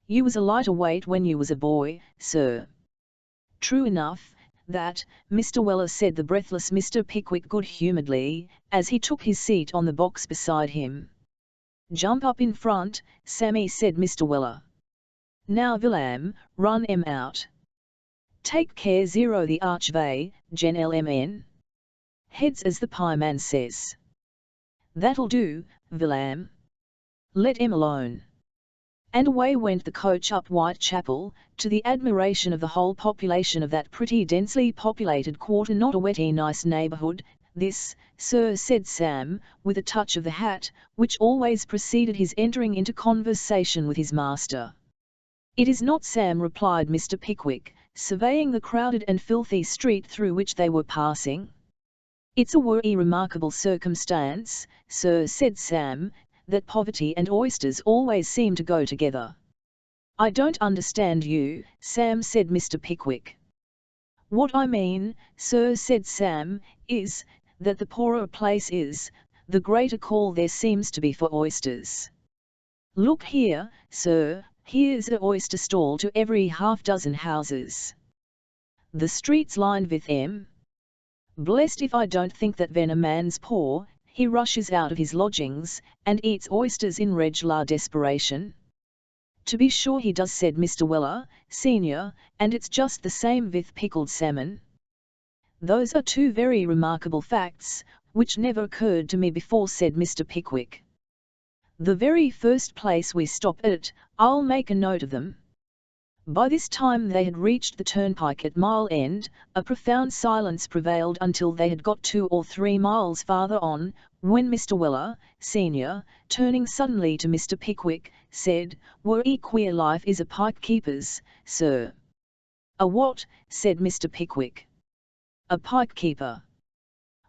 You was a lighter weight when you was a boy, sir. True enough, that, Mr. Weller, said the breathless Mr. Pickwick good-humouredly, as he took his seat on the box beside him. Jump up in front, Sammy, said Mr. Weller. Now, Villam, run em out. Take care, zero the archway, gentlemen. Heads as the pieman says. That'll do, Villam. Let him alone. And away went the coach up Whitechapel, to the admiration of the whole population of that pretty densely populated quarter. Not a wetty nice neighbourhood, this, sir, said Sam, with a touch of the hat, which always preceded his entering into conversation with his master. It is not, Sam, replied Mr. Pickwick, surveying the crowded and filthy street through which they were passing. It's a very remarkable circumstance, sir, said Sam, that poverty and oysters always seem to go together. I don't understand you, Sam, said Mr. Pickwick. "What I mean, sir," said Sam, "is, that the poorer a place is, the greater call there seems to be for oysters. Look here, sir, here's a oyster stall to every half-dozen houses. The street's lined with 'em. Blest if I don't think that when a man's poor, he rushes out of his lodgings, and eats oysters in regular desperation." "To be sure he does," said Mr. Weller, senior, "and it's just the same with pickled salmon." "Those are two very remarkable facts, which never occurred to me before," said Mr. Pickwick. "The very first place we stop at, I'll make a note of them." By this time they had reached the turnpike at Mile End. A profound silence prevailed until they had got 2 or 3 miles farther on, when Mr. Weller, senior, turning suddenly to Mr. Pickwick, said, "Were e queer life is a pike keeper's, sir." "A what?" said Mr. Pickwick. "A pike keeper."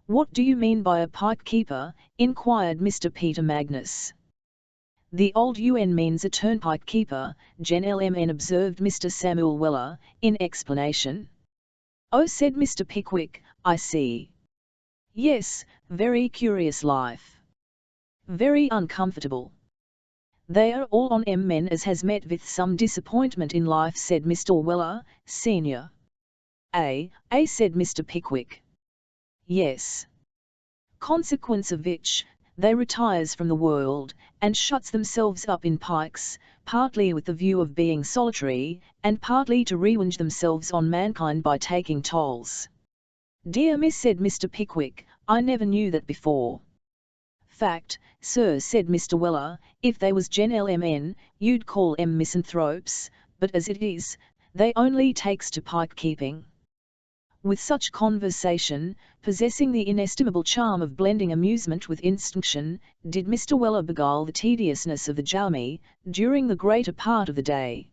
"What do you mean by a pike keeper?" inquired Mr. Peter Magnus. "The old UN means a turnpike keeper, Gen LMN," observed Mr. Samuel Weller, in explanation. "Oh," said Mr. Pickwick, "I see. Yes, very curious life. Very uncomfortable. They are all on men as has met with some disappointment in life," said Mr. Weller, senior. "Eh, said Mr. Pickwick. "Yes. Consequence of which, they retires from the world, and shuts themselves up in pikes, partly with the view of being solitary, and partly to revenge themselves on mankind by taking tolls." "Dear me," said Mr. Pickwick, "I never knew that before." "Fact, sir," said Mr. Weller, "if they was Gen LMN, you'd call 'em misanthropes, but as it is, they only takes to pike keeping." With such conversation, possessing the inestimable charm of blending amusement with instruction, did Mr. Weller beguile the tediousness of the journey, during the greater part of the day.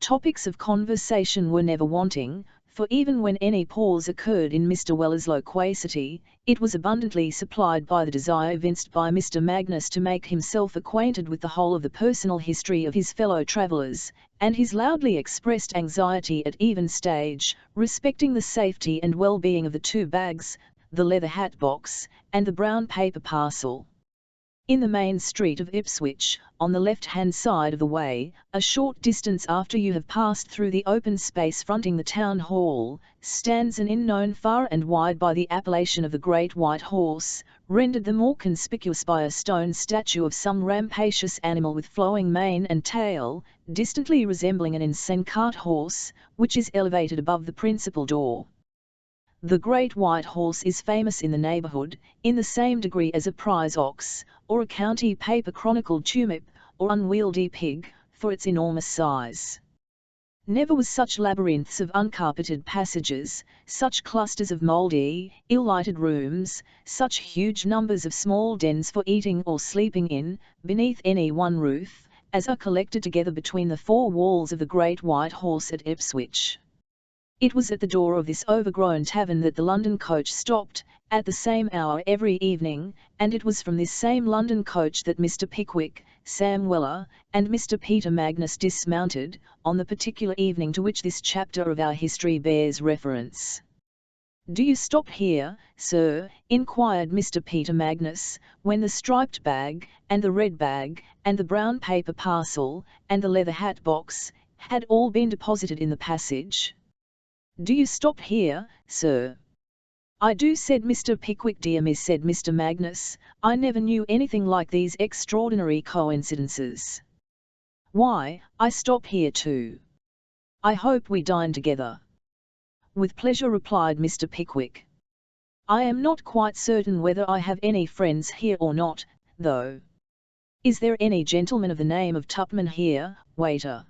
Topics of conversation were never wanting, for even when any pause occurred in Mr. Weller's loquacity, it was abundantly supplied by the desire evinced by Mr. Magnus to make himself acquainted with the whole of the personal history of his fellow travellers, and his loudly expressed anxiety at even stage, respecting the safety and well-being of the 2 bags, the leather hat box, and the brown paper parcel. In the main street of Ipswich, on the left-hand side of the way, a short distance after you have passed through the open space fronting the town hall, stands an inn known far and wide by the appellation of the Great White Horse, rendered the more conspicuous by a stone statue of some rampacious animal with flowing mane and tail, distantly resembling an insane cart horse, which is elevated above the principal door. The Great White Horse is famous in the neighbourhood, in the same degree as a prize ox, or a county paper chronicled tumip, or unwieldy pig, for its enormous size. Never was such labyrinths of uncarpeted passages, such clusters of mouldy, ill-lighted rooms, such huge numbers of small dens for eating or sleeping in, beneath any one roof, as are collected together between the 4 walls of the Great White Horse at Ipswich. It was at the door of this overgrown tavern that the London coach stopped, at the same hour every evening, and it was from this same London coach that Mr. Pickwick, Sam Weller, and Mr. Peter Magnus dismounted, on the particular evening to which this chapter of our history bears reference. "Do you stop here, sir?" inquired Mr. Peter Magnus, when the striped bag, and the red bag, and the brown paper parcel, and the leather hat box, had all been deposited in the passage. "Do you stop here, sir?" "I do," said Mr. Pickwick. "Dear me," said Mr. Magnus, "I never knew anything like these extraordinary coincidences. Why, I stop here too. I hope we dine together." "With pleasure," replied Mr. Pickwick. "I am not quite certain whether I have any friends here or not, though. Is there any gentleman of the name of Tupman here, waiter?"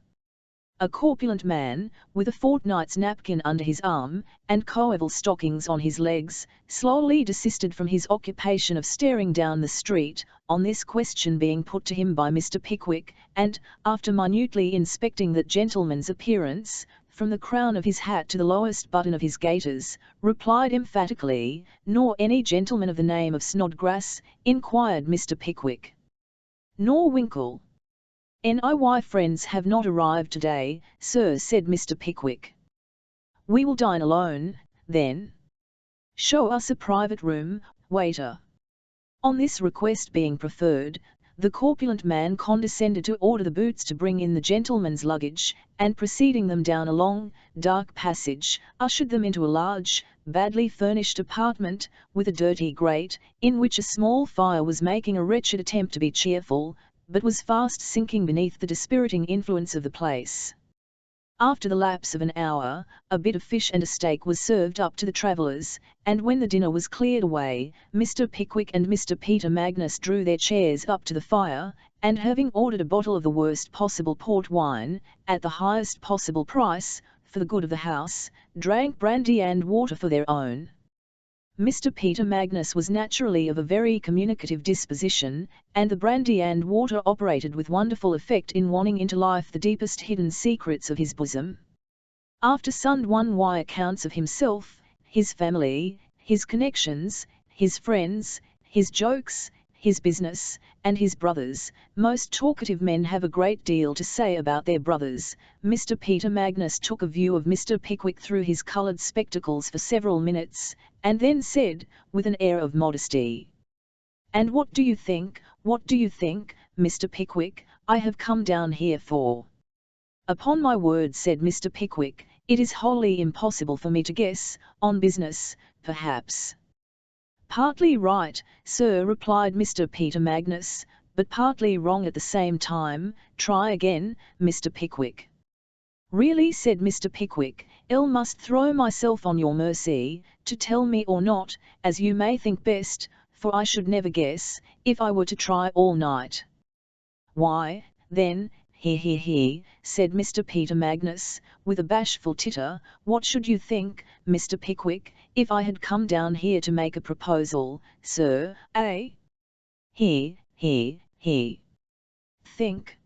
A corpulent man, with a fortnight's napkin under his arm, and coeval stockings on his legs, slowly desisted from his occupation of staring down the street, on this question being put to him by Mr. Pickwick, and, after minutely inspecting that gentleman's appearance, from the crown of his hat to the lowest button of his gaiters, replied emphatically, "Nor any gentleman of the name of Snodgrass?" inquired Mr. Pickwick. "Nor Winkle?" "NIY friends have not arrived today, sir," said Mr. Pickwick. We will dine alone, then. Show us a private room, waiter. On this request being preferred, the corpulent man condescended to order the boots to bring in the gentleman's luggage, and proceeding them down a long, dark passage, ushered them into a large, badly furnished apartment, with a dirty grate, in which a small fire was making a wretched attempt to be cheerful, but was fast sinking beneath the dispiriting influence of the place. After the lapse of an hour, a bit of fish and a steak was served up to the travellers, and when the dinner was cleared away, Mr. Pickwick and Mr. Peter Magnus drew their chairs up to the fire, and having ordered a bottle of the worst possible port wine, at the highest possible price, for the good of the house, drank brandy and water for their own. Mr. Peter Magnus was naturally of a very communicative disposition, and the brandy and water operated with wonderful effect in warming into life the deepest hidden secrets of his bosom. After some 1 accounts of himself, his family, his connections, his friends, his jokes, his business, and his brothers, most talkative men have a great deal to say about their brothers, Mr. Peter Magnus took a view of Mr. Pickwick through his coloured spectacles for several minutes, and then said, with an air of modesty, "And what do you think, Mr. Pickwick, I have come down here for?" "Upon my word," said Mr. Pickwick, "it is wholly impossible for me to guess, on business, perhaps." "Partly right, sir," replied Mr. Peter Magnus, "but partly wrong at the same time. Try again, Mr. Pickwick." "Really," said Mr. Pickwick, "I must throw myself on your mercy, to tell me or not, as you may think best, for I should never guess, if I were to try all night." "Why, then, he, said Mr. Peter Magnus, with a bashful titter, "what should you think, Mr. Pickwick, if I had come down here to make a proposal, sir, eh?" He. "Think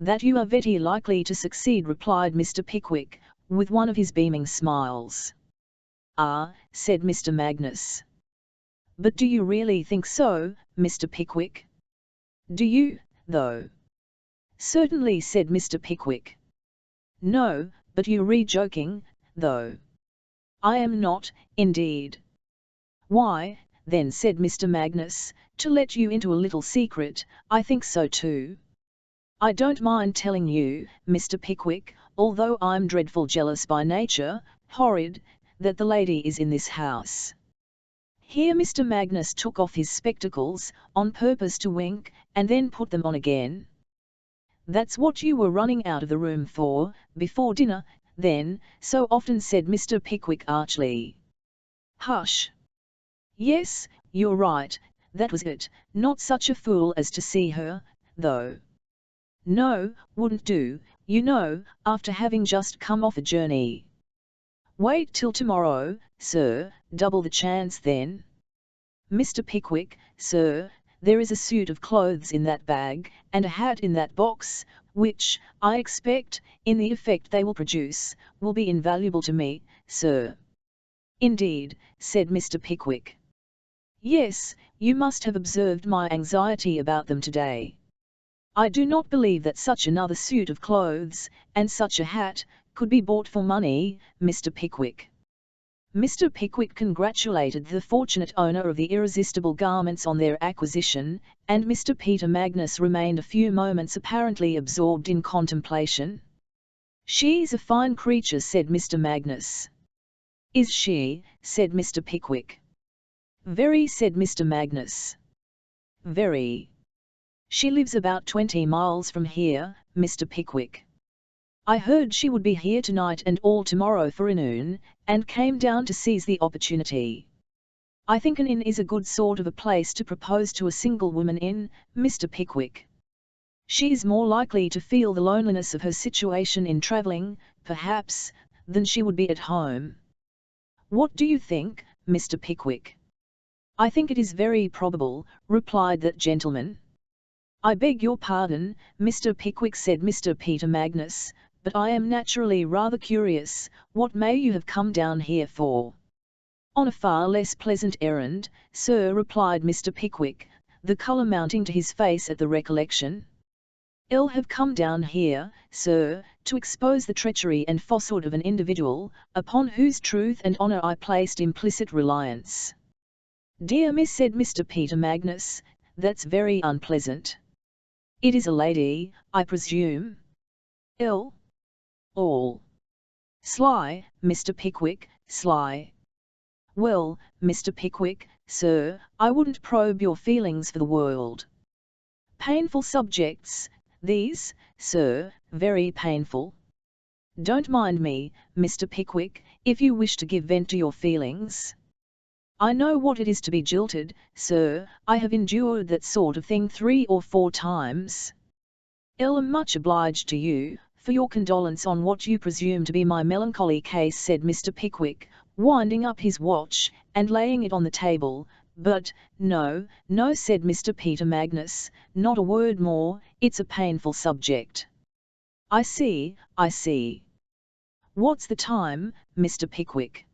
that you are very likely to succeed," replied Mr. Pickwick, with one of his beaming smiles. "Ah," said Mr. Magnus. "But do you really think so, Mr. Pickwick? Do you, though?" "Certainly," said Mr. Pickwick. "No, but you re joking, though." "I am not, indeed." "Why, then," said Mr. Magnus, "to let you into a little secret, I think so too. I don't mind telling you, Mr. Pickwick, although I'm dreadful jealous by nature, horrid, that the lady is in this house." Here Mr. Magnus took off his spectacles, on purpose to wink, and then put them on again. "That's what you were running out of the room for, before dinner, then, so often," said Mr. Pickwick archly. "Hush! Yes, you're right, that was it, not such a fool as to see her, though. No, wouldn't do, you know, after having just come off a journey. Wait till tomorrow, sir, double the chance then. Mr. Pickwick, sir, there is a suit of clothes in that bag, and a hat in that box, which, I expect, in the effect they will produce, will be invaluable to me, sir." "Indeed," said Mr. Pickwick. "Yes, you must have observed my anxiety about them today. I do not believe that such another suit of clothes, and such a hat, could be bought for money, Mr. Pickwick." Mr. Pickwick congratulated the fortunate owner of the irresistible garments on their acquisition, and Mr. Peter Magnus remained a few moments apparently absorbed in contemplation. "She's a fine creature," said Mr. Magnus. "Is she?" said Mr. Pickwick. "Very," said Mr. Magnus. "Very. She lives about 20 miles from here, Mr. Pickwick. I heard she would be here tonight and all tomorrow forenoon, and came down to seize the opportunity. I think an inn is a good sort of a place to propose to a single woman in, Mr. Pickwick. She is more likely to feel the loneliness of her situation in travelling, perhaps, than she would be at home. What do you think, Mr. Pickwick?" "I think it is very probable," replied that gentleman. "I beg your pardon, Mr. Pickwick," said Mr. Peter Magnus, "but I am naturally rather curious, what may you have come down here for?" "On a far less pleasant errand, sir," replied Mr. Pickwick, the colour mounting to his face at the recollection. Ill have come down here, sir, to expose the treachery and falsehood of an individual, upon whose truth and honour I placed implicit reliance. Dear Miss, said Mr. Peter Magnus, that's very unpleasant. It is a lady, I presume? Ill. All. Sly, Mr. Pickwick, sly. Well, Mr. Pickwick, sir, I wouldn't probe your feelings for the world. Painful subjects, these, sir, very painful. Don't mind me, Mr. Pickwick, if you wish to give vent to your feelings. I know what it is to be jilted, sir, I have endured that sort of thing 3 or 4 times. Am much obliged to you, for your condolence on what you presume to be my melancholy case, said Mr. Pickwick, winding up his watch, and laying it on the table, but, no, said Mr. Peter Magnus, not a word more, it's a painful subject. I see. What's the time, Mr. Pickwick?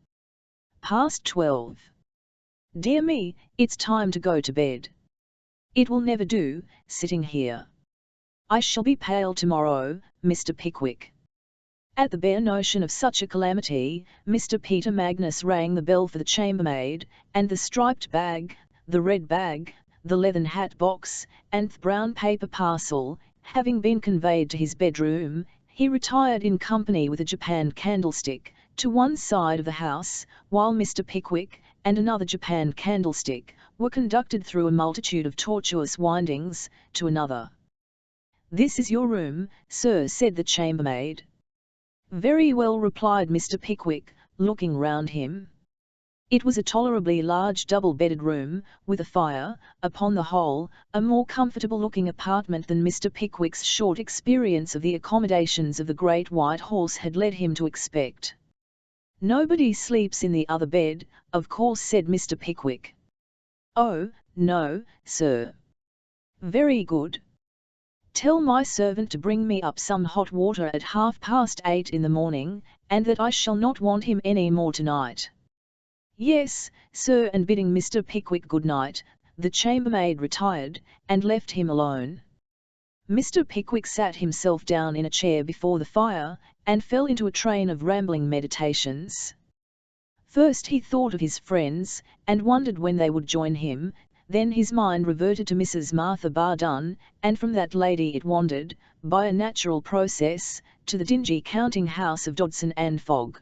Past 12. Dear me, it's time to go to bed. It will never do, sitting here. I shall be pale tomorrow, Mr. Pickwick. At the bare notion of such a calamity, Mr. Peter Magnus rang the bell for the chambermaid, and the striped bag, the red bag, the leathern hat box, and the brown paper parcel, having been conveyed to his bedroom, he retired in company with a japanned candlestick, to one side of the house, while Mr. Pickwick, and another japanned candlestick, were conducted through a multitude of tortuous windings, to another. This is your room, sir, said the chambermaid. Very well, replied Mr. Pickwick, looking round him. It was a tolerably large double-bedded room, with a fire, upon the whole, a more comfortable-looking apartment than Mr. Pickwick's short experience of the accommodations of the Great White Horse had led him to expect. Nobody sleeps in the other bed, of course, said Mr. Pickwick. Oh, no, sir. Very good. Tell my servant to bring me up some hot water at 8:30 in the morning, and that I shall not want him any more tonight. Yes, sir, and bidding Mr. Pickwick good night, the chambermaid retired, and left him alone. Mr. Pickwick sat himself down in a chair before the fire, and fell into a train of rambling meditations. First he thought of his friends, and wondered when they would join him. Then his mind reverted to Mrs. Martha Bardun, and from that lady it wandered, by a natural process, to the dingy counting-house of Dodson and Fogg.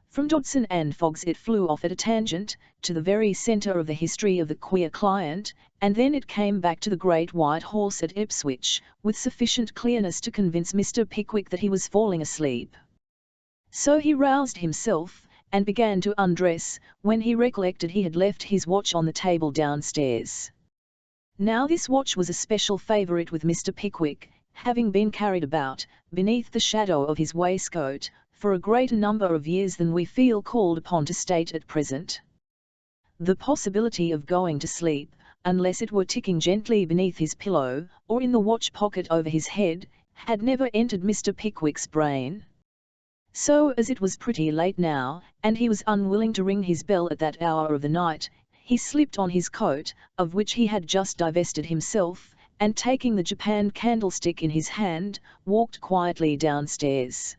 From Dodson and Fogg's it flew off at a tangent, to the very centre of the history of the queer client, and then it came back to the Great White Horse at Ipswich, with sufficient clearness to convince Mr. Pickwick that he was falling asleep. So he roused himself, and began to undress, when he recollected he had left his watch on the table downstairs. Now this watch was a special favourite with Mr. Pickwick, having been carried about, beneath the shadow of his waistcoat, for a greater number of years than we feel called upon to state at present. The possibility of going to sleep, unless it were ticking gently beneath his pillow, or in the watch pocket over his head, had never entered Mr. Pickwick's brain. So as it was pretty late now, and he was unwilling to ring his bell at that hour of the night, he slipped on his coat, of which he had just divested himself, and taking the japanned candlestick in his hand, walked quietly downstairs.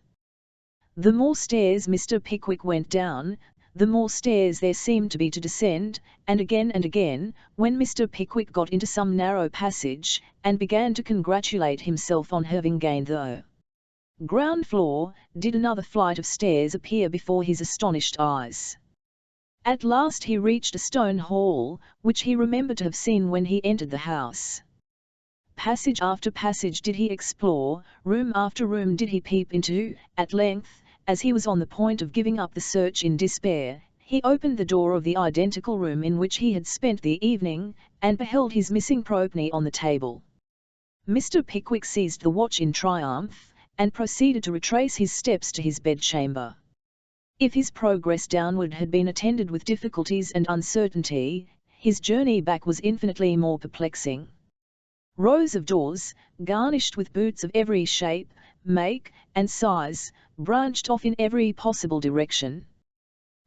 The more stairs Mr. Pickwick went down, the more stairs there seemed to be to descend, and again, when Mr. Pickwick got into some narrow passage, and began to congratulate himself on having gained the ground floor, did another flight of stairs appear before his astonished eyes. At last he reached a stone hall, which he remembered to have seen when he entered the house. Passage after passage did he explore, room after room did he peep into. At length, as he was on the point of giving up the search in despair, he opened the door of the identical room in which he had spent the evening, and beheld his missing propony on the table. Mr. Pickwick seized the watch in triumph, and proceeded to retrace his steps to his bedchamber. If his progress downward had been attended with difficulties and uncertainty, his journey back was infinitely more perplexing. Rows of doors, garnished with boots of every shape, make, and size, branched off in every possible direction.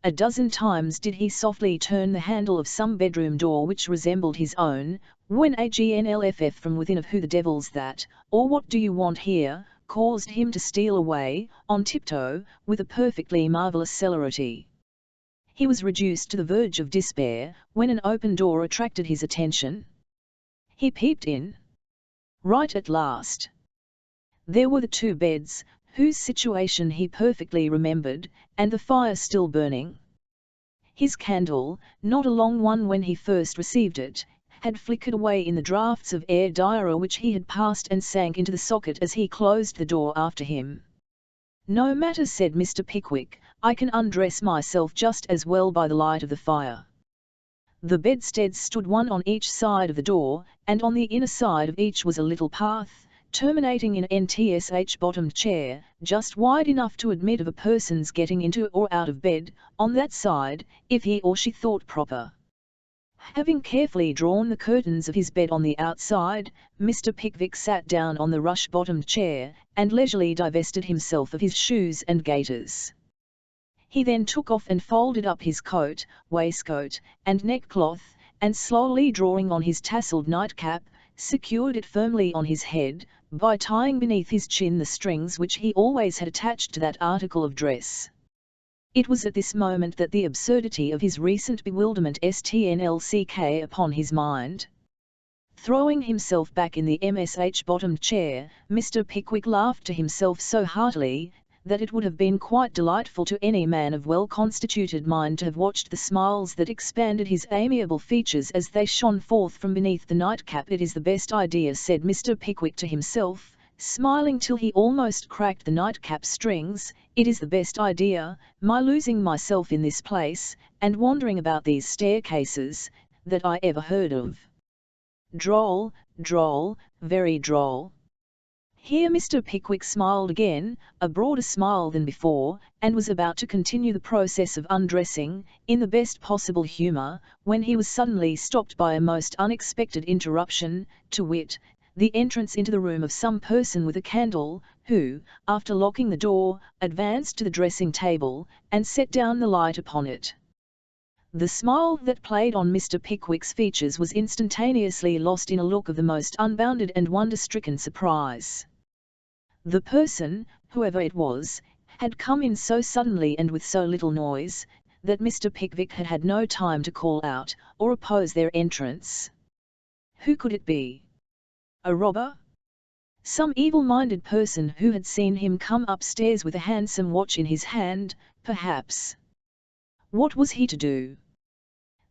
A dozen times did he softly turn the handle of some bedroom door which resembled his own, when a gnlff from within of "Who the devil's that?" or "What do you want here?" caused him to steal away, on tiptoe, with a perfectly marvellous celerity. He was reduced to the verge of despair, when an open door attracted his attention. He peeped in. Right at last. There were the two beds, whose situation he perfectly remembered, and the fire still burning. His candle, not a long one when he first received it, had flickered away in the draughts of air which he had passed and sank into the socket as he closed the door after him. "No matter," said Mr. Pickwick, "I can undress myself just as well by the light of the fire." The bedsteads stood one on each side of the door, and on the inner side of each was a little path, terminating in an ntsh-bottomed chair, just wide enough to admit of a person's getting into or out of bed, on that side, if he or she thought proper. Having carefully drawn the curtains of his bed on the outside, Mr. Pickwick sat down on the rush-bottomed chair, and leisurely divested himself of his shoes and gaiters. He then took off and folded up his coat, waistcoat, and neckcloth, and slowly drawing on his tasselled nightcap, secured it firmly on his head, by tying beneath his chin the strings which he always had attached to that article of dress. It was at this moment that the absurdity of his recent bewilderment struck upon his mind. Throwing himself back in the msh-bottomed chair, Mr. Pickwick laughed to himself so heartily, that it would have been quite delightful to any man of well-constituted mind to have watched the smiles that expanded his amiable features as they shone forth from beneath the nightcap. "It is the best idea," said Mr. Pickwick to himself, smiling till he almost cracked the nightcap strings, "it is the best idea, my losing myself in this place, and wandering about these staircases, that I ever heard of. Droll, droll, very droll." Here Mr. Pickwick smiled again, a broader smile than before, and was about to continue the process of undressing, in the best possible humour, when he was suddenly stopped by a most unexpected interruption, to wit, the entrance into the room of some person with a candle, who, after locking the door, advanced to the dressing-table, and set down the light upon it. The smile that played on Mr. Pickwick's features was instantaneously lost in a look of the most unbounded and wonder-stricken surprise. The person, whoever it was, had come in so suddenly and with so little noise, that Mr. Pickwick had had no time to call out, or oppose their entrance. Who could it be? A robber? Some evil-minded person who had seen him come upstairs with a handsome watch in his hand, perhaps. What was he to do?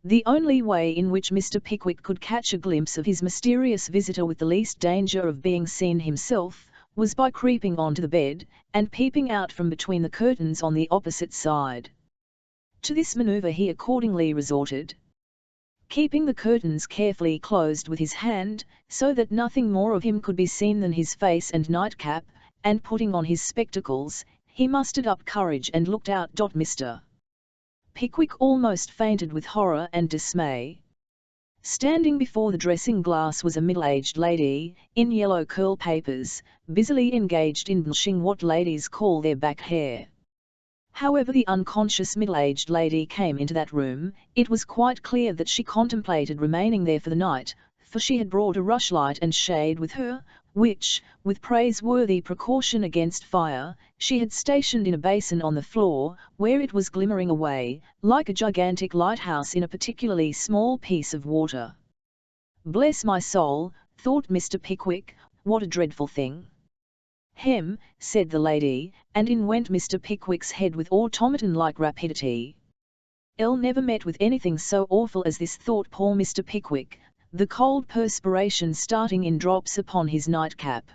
The only way in which Mr. Pickwick could catch a glimpse of his mysterious visitor with the least danger of being seen himself, was by creeping onto the bed, and peeping out from between the curtains on the opposite side. To this manoeuvre he accordingly resorted. Keeping the curtains carefully closed with his hand, so that nothing more of him could be seen than his face and nightcap, and putting on his spectacles, he mustered up courage and looked out. Mr. Pickwick almost fainted with horror and dismay. Standing before the dressing-glass was a middle-aged lady, in yellow curl papers, busily engaged in brushing what ladies call their back hair. However the unconscious middle-aged lady came into that room, it was quite clear that she contemplated remaining there for the night, for she had brought a rushlight and shade with her, which, with praiseworthy precaution against fire, she had stationed in a basin on the floor, where it was glimmering away, like a gigantic lighthouse in a particularly small piece of water. "Bless my soul," thought Mr. Pickwick, "what a dreadful thing." "Hem," said the lady, and in went Mr. Pickwick's head with automaton-like rapidity. "Elle never met with anything so awful as this," thought poor Mr. Pickwick, the cold perspiration starting in drops upon his nightcap.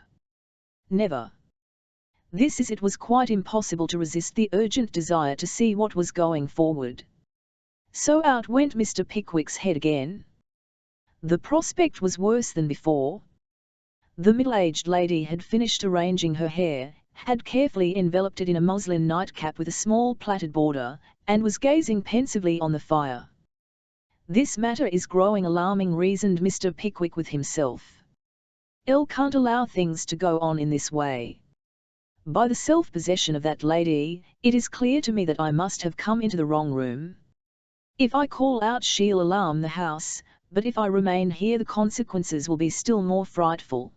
"Never." This is it was quite impossible to resist the urgent desire to see what was going forward. So out went Mr. Pickwick's head again. The prospect was worse than before. The middle-aged lady had finished arranging her hair, had carefully enveloped it in a muslin nightcap with a small plaited border, and was gazing pensively on the fire. "This matter is growing alarming," reasoned Mr. Pickwick with himself. "Elle can't allow things to go on in this way. By the self-possession of that lady, it is clear to me that I must have come into the wrong room. If I call out she'll alarm the house, but if I remain here the consequences will be still more frightful.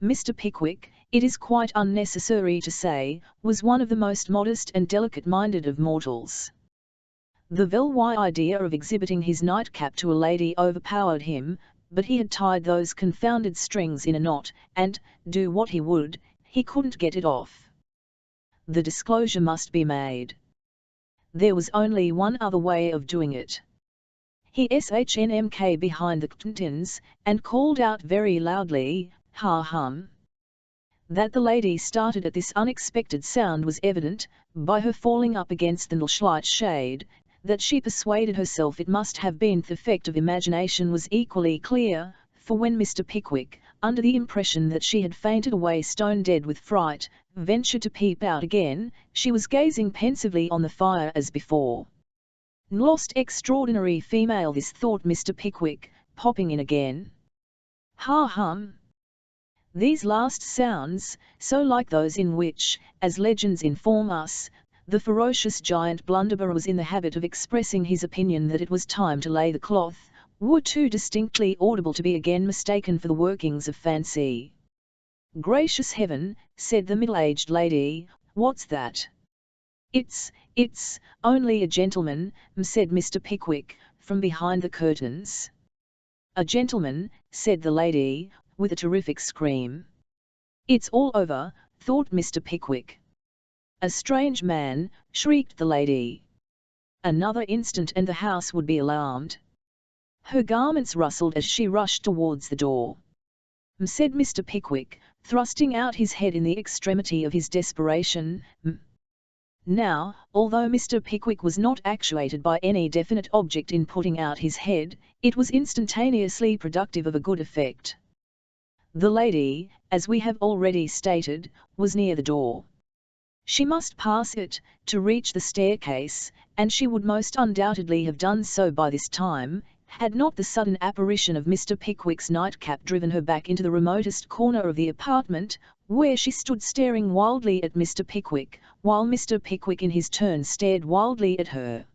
Mr. Pickwick, it is quite unnecessary to say, was one of the most modest and delicate-minded of mortals. The very idea of exhibiting his nightcap to a lady overpowered him, but he had tied those confounded strings in a knot, and, do what he would, he couldn't get it off. The disclosure must be made. There was only one other way of doing it. He snmk behind the curtains, and called out very loudly, "Ha hum!" That the lady started at this unexpected sound was evident, by her falling up against the slight shade. That she persuaded herself it must have been the effect of imagination was equally clear, for when Mr. Pickwick, under the impression that she had fainted away stone-dead with fright, ventured to peep out again, she was gazing pensively on the fire as before. "Lost extraordinary female," this thought Mr. Pickwick, popping in again. "Ha hum!" These last sounds, so like those in which, as legends inform us, the ferocious giant Blunderbore was in the habit of expressing his opinion that it was time to lay the cloth, were too distinctly audible to be again mistaken for the workings of fancy. "Gracious heaven," said the middle-aged lady, "what's that?" It's only a gentleman," said Mr. Pickwick, from behind the curtains. "A gentleman," said the lady, with a terrific scream. "It's all over," thought Mr. Pickwick. "A strange man," shrieked the lady. Another instant and the house would be alarmed. Her garments rustled as she rushed towards the door. Said Mr. Pickwick, thrusting out his head in the extremity of his desperation. Now, although Mr. Pickwick was not actuated by any definite object in putting out his head, it was instantaneously productive of a good effect. The lady, as we have already stated, was near the door. She must pass it, to reach the staircase, and she would most undoubtedly have done so by this time, had not the sudden apparition of Mr. Pickwick's nightcap driven her back into the remotest corner of the apartment, where she stood staring wildly at Mr. Pickwick, while Mr. Pickwick in his turn stared wildly at her.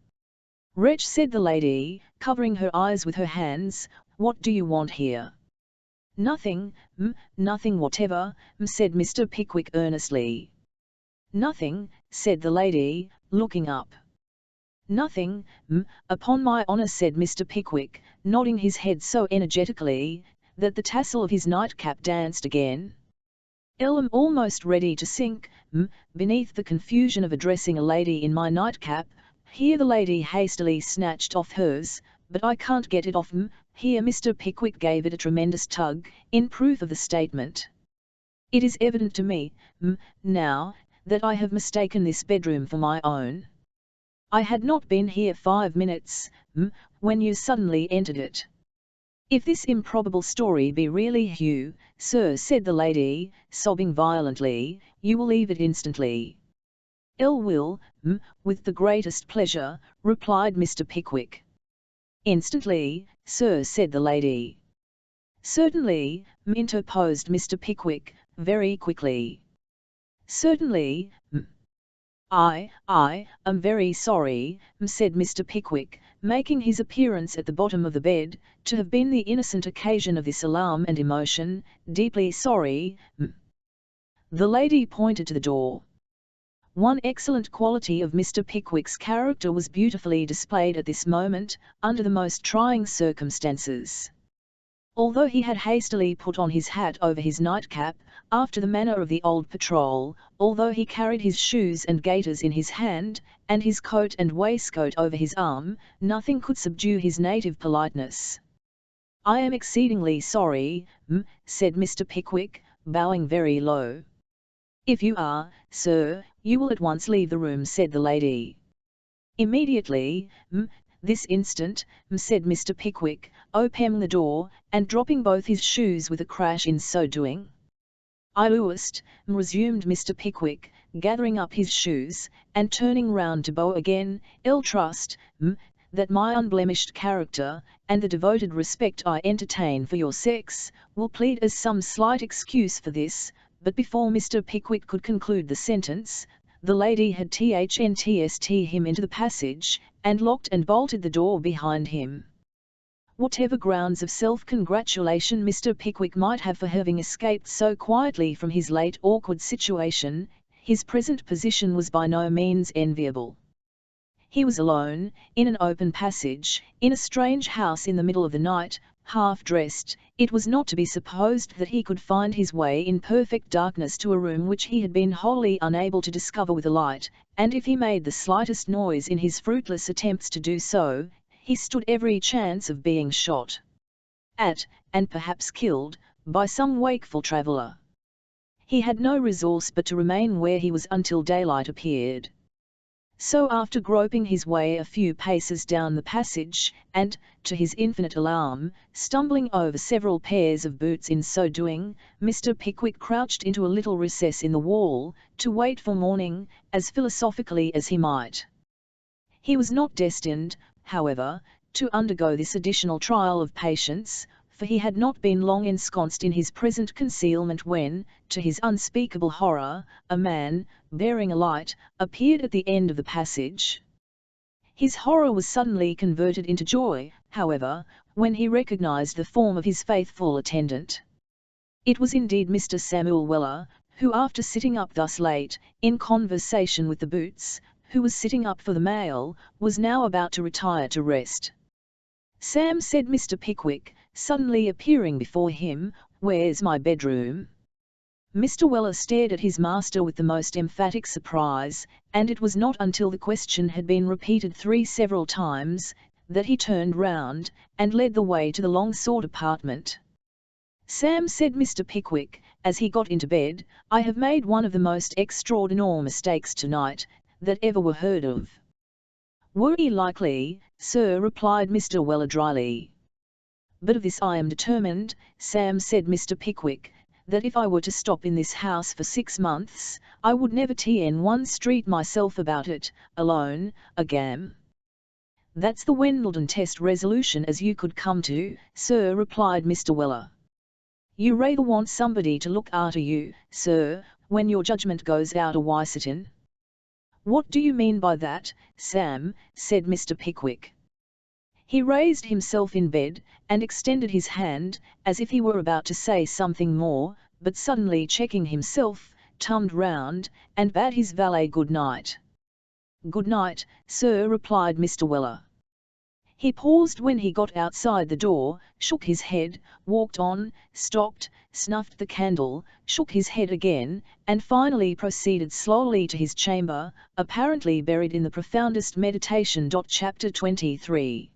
"Wretch," said the lady, covering her eyes with her hands, "what do you want here?" "Nothing, nothing whatever," said Mr. Pickwick earnestly. "Nothing," said the lady, looking up. "Nothing, upon my honour," said Mr. Pickwick, nodding his head so energetically, that the tassel of his nightcap danced again. "I'm almost ready to sink, beneath the confusion of addressing a lady in my nightcap." Here the lady hastily snatched off hers, "but I can't get it off, Here Mr. Pickwick gave it a tremendous tug, in proof of the statement. "It is evident to me, now, that I have mistaken this bedroom for my own. I had not been here 5 minutes, when you suddenly entered it." "If this improbable story be really you, sir," said the lady, sobbing violently, "you will leave it instantly." "Will, with the greatest pleasure," replied Mr. Pickwick. "Instantly, sir," said the lady. "Certainly," interposed Mr. Pickwick, very quickly. "Certainly, I am very sorry," said Mr. Pickwick, making his appearance at the bottom of the bed, "to have been the innocent occasion of this alarm and emotion, deeply sorry." The lady pointed to the door. One excellent quality of Mr. Pickwick's character was beautifully displayed at this moment, under the most trying circumstances. Although he had hastily put on his hat over his nightcap, after the manner of the old patrol, although he carried his shoes and gaiters in his hand, and his coat and waistcoat over his arm, nothing could subdue his native politeness. "I am exceedingly sorry, said Mr. Pickwick, bowing very low. "If you are, sir, you will at once leave the room," said the lady. "Immediately, this instant," said Mr. Pickwick, opening the door, and dropping both his shoes with a crash in so doing. "I lowest," resumed Mr. Pickwick, gathering up his shoes, and turning round to bow again, "I'll trust, that my unblemished character, and the devoted respect I entertain for your sex, will plead as some slight excuse for this, but before Mr. Pickwick could conclude the sentence, the lady had thntsed him into the passage, and locked and bolted the door behind him. Whatever grounds of self-congratulation Mr. Pickwick might have for having escaped so quietly from his late awkward situation, his present position was by no means enviable. He was alone, in an open passage, in a strange house in the middle of the night, half-dressed. It was not to be supposed that he could find his way in perfect darkness to a room which he had been wholly unable to discover with a light, and if he made the slightest noise in his fruitless attempts to do so, he stood every chance of being shot at, and perhaps killed, by some wakeful traveller. He had no resource but to remain where he was until daylight appeared. So after groping his way a few paces down the passage, and, to his infinite alarm, stumbling over several pairs of boots in so doing, Mr. Pickwick crouched into a little recess in the wall, to wait for morning, as philosophically as he might. He was not destined, however, to undergo this additional trial of patience, for he had not been long ensconced in his present concealment when, to his unspeakable horror, a man, bearing a light, appeared at the end of the passage. His horror was suddenly converted into joy, however, when he recognized the form of his faithful attendant. It was indeed Mr. Samuel Weller, who after sitting up thus late, in conversation with the boots, who was sitting up for the mail, was now about to retire to rest. "Sam," said Mr. Pickwick, suddenly appearing before him, "where's my bedroom?" Mr. Weller stared at his master with the most emphatic surprise, and it was not until the question had been repeated several times, that he turned round, and led the way to the long-sought apartment. "Sam," said Mr. Pickwick, as he got into bed, "I have made one of the most extraordinary mistakes tonight, that ever were heard of." "Were ye likely, sir?" replied Mr. Weller dryly. "But of this I am determined, Sam," said Mr. Pickwick, "that if I were to stop in this house for 6 months, I would never in one street myself about it, alone, again." "That's the Wendelden test resolution as you could come to, sir," replied Mr. Weller. "You rather want somebody to look arter you, sir, when your judgment goes out a wisitin'." "What do you mean by that, Sam?" said Mr. Pickwick. He raised himself in bed, and extended his hand, as if he were about to say something more, but suddenly checking himself, turned round, and bade his valet good night. "Good night, sir," replied Mr. Weller. He paused when he got outside the door, shook his head, walked on, stopped, snuffed the candle, shook his head again, and finally proceeded slowly to his chamber, apparently buried in the profoundest meditation. Chapter 23.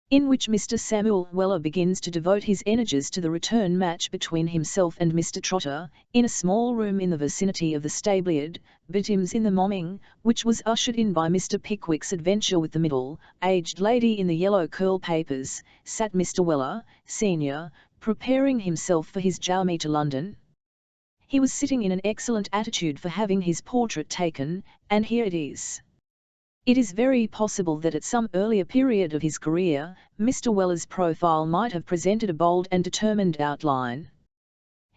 In which Mr. Samuel Weller begins to devote his energies to the return match between himself and Mr. Trotter, in a small room in the vicinity of the stableyard, betimes in the morning, which was ushered in by Mr. Pickwick's adventure with the middle-aged lady in the yellow curl papers, sat Mr. Weller, senior, preparing himself for his journey to London. He was sitting in an excellent attitude for having his portrait taken, and here it is. It is very possible that at some earlier period of his career, Mr. Weller's profile might have presented a bold and determined outline.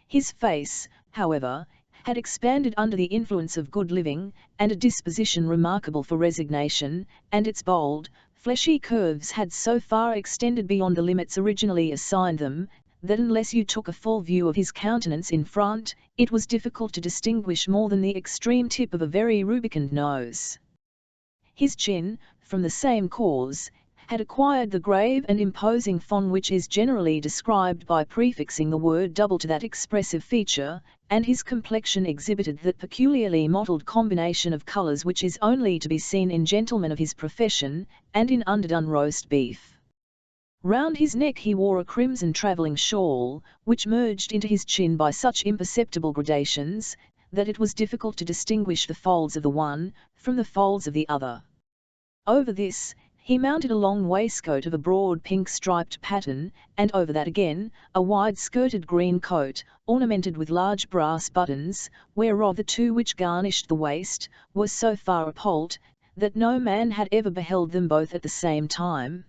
His face, however, had expanded under the influence of good living, and a disposition remarkable for resignation, and its bold, fleshy curves had so far extended beyond the limits originally assigned them, that unless you took a full view of his countenance in front, it was difficult to distinguish more than the extreme tip of a very rubicund nose. His chin, from the same cause, had acquired the grave and imposing form which is generally described by prefixing the word double to that expressive feature, and his complexion exhibited that peculiarly mottled combination of colours which is only to be seen in gentlemen of his profession, and in underdone roast beef. Round his neck he wore a crimson travelling shawl, which merged into his chin by such imperceptible gradations, that it was difficult to distinguish the folds of the one, from the folds of the other. Over this, he mounted a long waistcoat of a broad pink striped pattern, and over that again, a wide-skirted green coat, ornamented with large brass buttons, whereof the two which garnished the waist, were so far apart, that no man had ever beheld them both at the same time.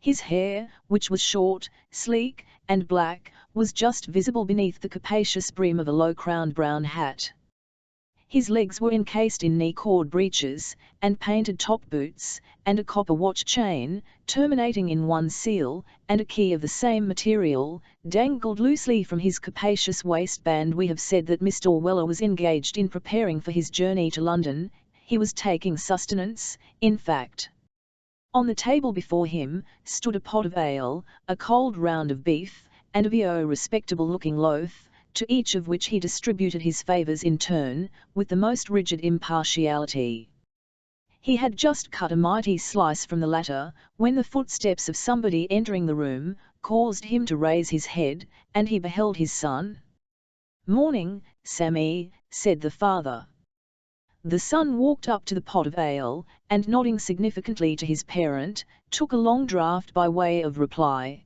His hair, which was short, sleek, and black, was just visible beneath the capacious brim of a low-crowned brown hat. His legs were encased in knee-cord breeches, and painted top boots, and a copper watch chain, terminating in one seal, and a key of the same material, dangled loosely from his capacious waistband. We have said that Mr. Weller was engaged in preparing for his journey to London. He was taking sustenance, in fact. On the table before him stood a pot of ale, a cold round of beef, and a very respectable-looking loaf, to each of which he distributed his favours in turn, with the most rigid impartiality. He had just cut a mighty slice from the latter, when the footsteps of somebody entering the room caused him to raise his head, and he beheld his son. "Morning, Sammy," said the father. The son walked up to the pot of ale, and nodding significantly to his parent, took a long draught by way of reply.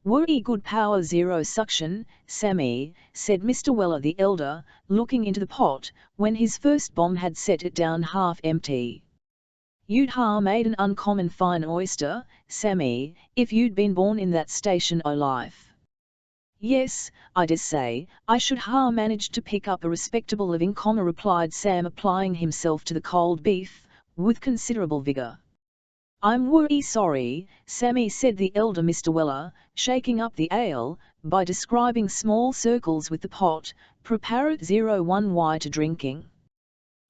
"Very good power zero suction, Sammy," said Mr. Weller the elder, looking into the pot, when his first bomb had set it down half empty. "You'd ha' made an uncommon fine oyster, Sammy, if you'd been born in that station o' life." "Yes, I dessay, I should ha' managed to pick up a respectable living, replied Sam, applying himself to the cold beef, with considerable vigour. "I'm very sorry, Sammy," said the elder Mr. Weller, shaking up the ale, by describing small circles with the pot, preparate 01 to drinking.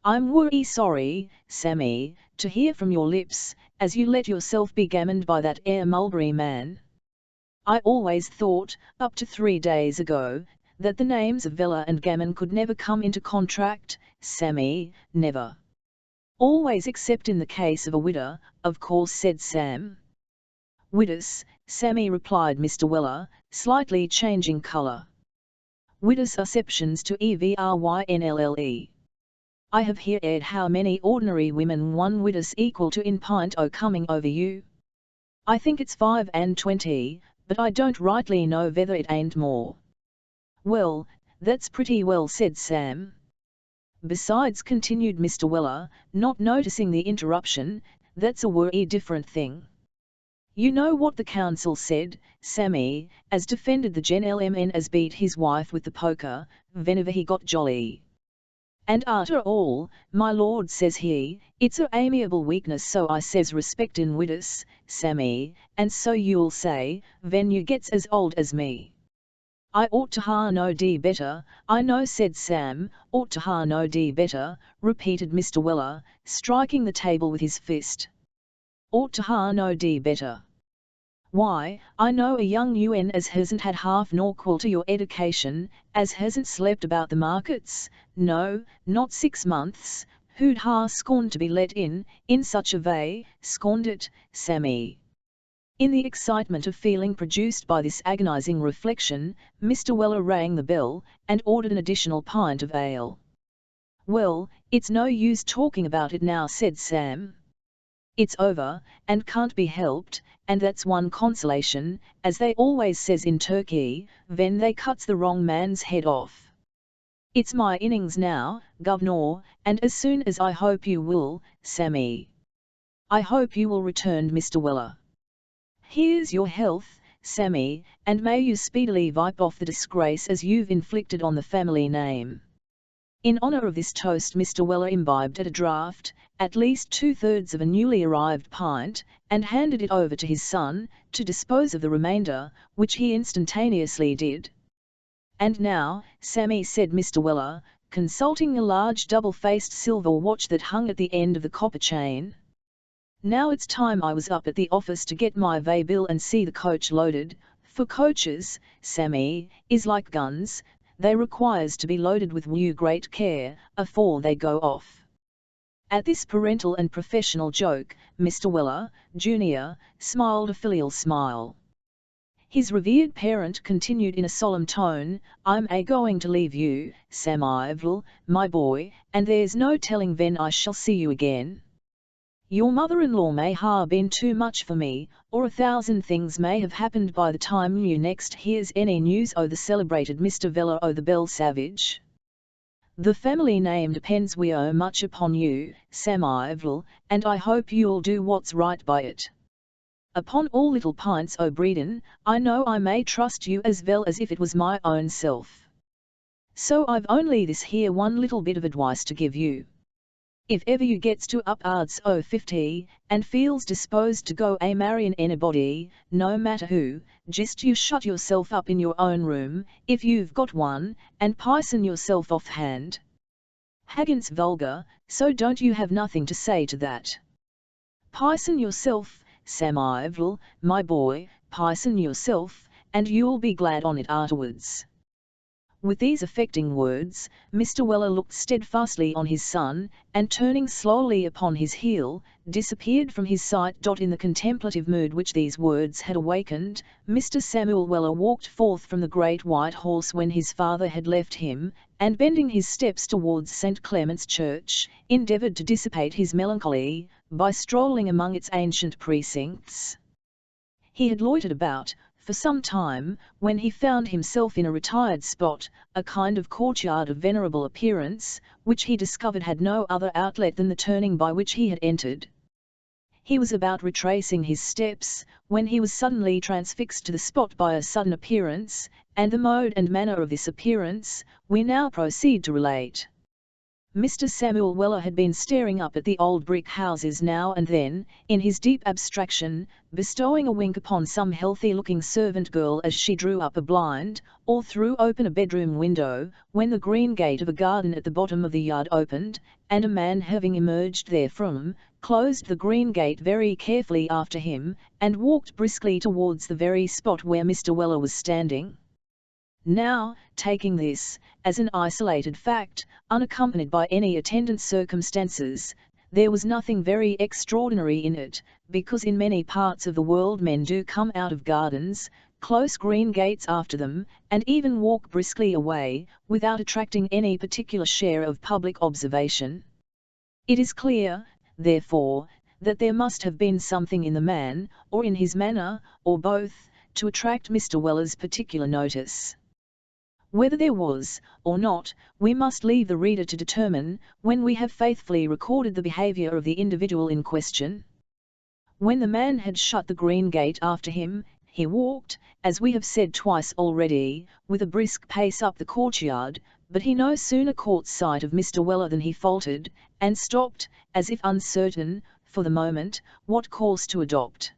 "I'm very sorry, Sammy, to hear from your lips, as you let yourself be gammoned by that 'ere Mulberry man. I always thought, up to 3 days ago, that the names of Vella and Gammon could never come into contract, Sammy, never." "Always except in the case of a widow, of course," said Sam. "Widows, Sammy," replied Mr. Weller, slightly changing colour. "Widows are exceptions to everynlle. I have heard how many ordinary women one widow's equal to in pint o' coming over you. I think it's 25, but I don't rightly know whether it ain't more." "Well, that's pretty well said, Sam. Besides," continued Mr. Weller, not noticing the interruption, "that's a very different thing. You know what the council said, Sammy, as defended the gentleman as beat his wife with the poker, whenever he got jolly. And arter all, my lord, says he, it's a amiable weakness, so I says, respectin' widows, Sammy, and so you'll say, when you gets as old as me." "I ought to ha' knowed better, I know," said Sam. "Ought to ha' knowed better," repeated Mr. Weller, striking the table with his fist. "Ought to ha' knowed better. Why, I know a young un as hasn't had half nor quarter your education, as hasn't slept about the markets, no, not 6 months, who'd ha' scorned to be let in such a way, scorned it, Sammy." In the excitement of feeling produced by this agonizing reflection, Mr. Weller rang the bell, and ordered an additional pint of ale. "Well, it's no use talking about it now," said Sam. "It's over, and can't be helped, and that's one consolation, as they always says in Turkey, when they cuts the wrong man's head off. It's my innings now, governor, and as soon as I hope you will, Sammy." "I hope you will," returned Mr. Weller. "Here's your health, Sammy, and may you speedily wipe off the disgrace as you've inflicted on the family name." In honour of this toast Mr. Weller imbibed at a draught, at least 2/3 of a newly arrived pint, and handed it over to his son, to dispose of the remainder, which he instantaneously did. "And now, Sammy," said Mr. Weller, consulting a large double-faced silver watch that hung at the end of the copper chain, "now it's time I was up at the office to get my way bill and see the coach loaded, for coaches, Sammy, is like guns, they requires to be loaded with great care, afore they go off." At this parental and professional joke, Mr. Weller, Jr., smiled a filial smile. His revered parent continued in a solemn tone, "I'm going to leave you, Samuel, my boy, and there's no telling when I shall see you again. Your mother-in-law may ha' been too much for me, or 1,000 things may have happened by the time you next hears any news o' the celebrated Mr. Vella o' the Bell Savage. The family name depends very much upon you, Samuel, and I hope you'll do what's right by it." Upon all little pints o' breedin', I know I may trust you as well as if it was my own self. So I've only this here one little bit of advice to give you. If ever you gets to up'ards o' 50, and feels disposed to go a marryin' anybody, no matter who, just you shut yourself up in your own room, if you've got one, and pison yourself offhand. Haggins vulgar, so don't you have nothing to say to that. Pison yourself, Samuel, my boy, pison yourself, and you'll be glad on it arterwards. With these affecting words, Mr. Weller looked steadfastly on his son, and turning slowly upon his heel, disappeared from his sight. In the contemplative mood which these words had awakened, Mr. Samuel Weller walked forth from the Great White Horse when his father had left him, and bending his steps towards St. Clement's Church, endeavoured to dissipate his melancholy, by strolling among its ancient precincts. He had loitered about, for some time, when he found himself in a retired spot, a kind of courtyard of venerable appearance, which he discovered had no other outlet than the turning by which he had entered. He was about retracing his steps, when he was suddenly transfixed to the spot by a sudden appearance, and the mode and manner of this appearance, we now proceed to relate. Mr. Samuel Weller had been staring up at the old brick houses now and then, in his deep abstraction, bestowing a wink upon some healthy-looking servant girl as she drew up a blind, or threw open a bedroom window, when the green gate of a garden at the bottom of the yard opened, and a man having emerged therefrom, closed the green gate very carefully after him, and walked briskly towards the very spot where Mr. Weller was standing. Now, taking this, as an isolated fact, unaccompanied by any attendant circumstances, there was nothing very extraordinary in it, because in many parts of the world men do come out of gardens, close green gates after them, and even walk briskly away, without attracting any particular share of public observation. It is clear, therefore, that there must have been something in the man, or in his manner, or both, to attract Mr. Weller's particular notice. Whether there was, or not, we must leave the reader to determine, when we have faithfully recorded the behaviour of the individual in question. When the man had shut the green gate after him, he walked, as we have said twice already, with a brisk pace up the courtyard, but he no sooner caught sight of Mr. Weller than he faltered, and stopped, as if uncertain, for the moment, what course to adopt.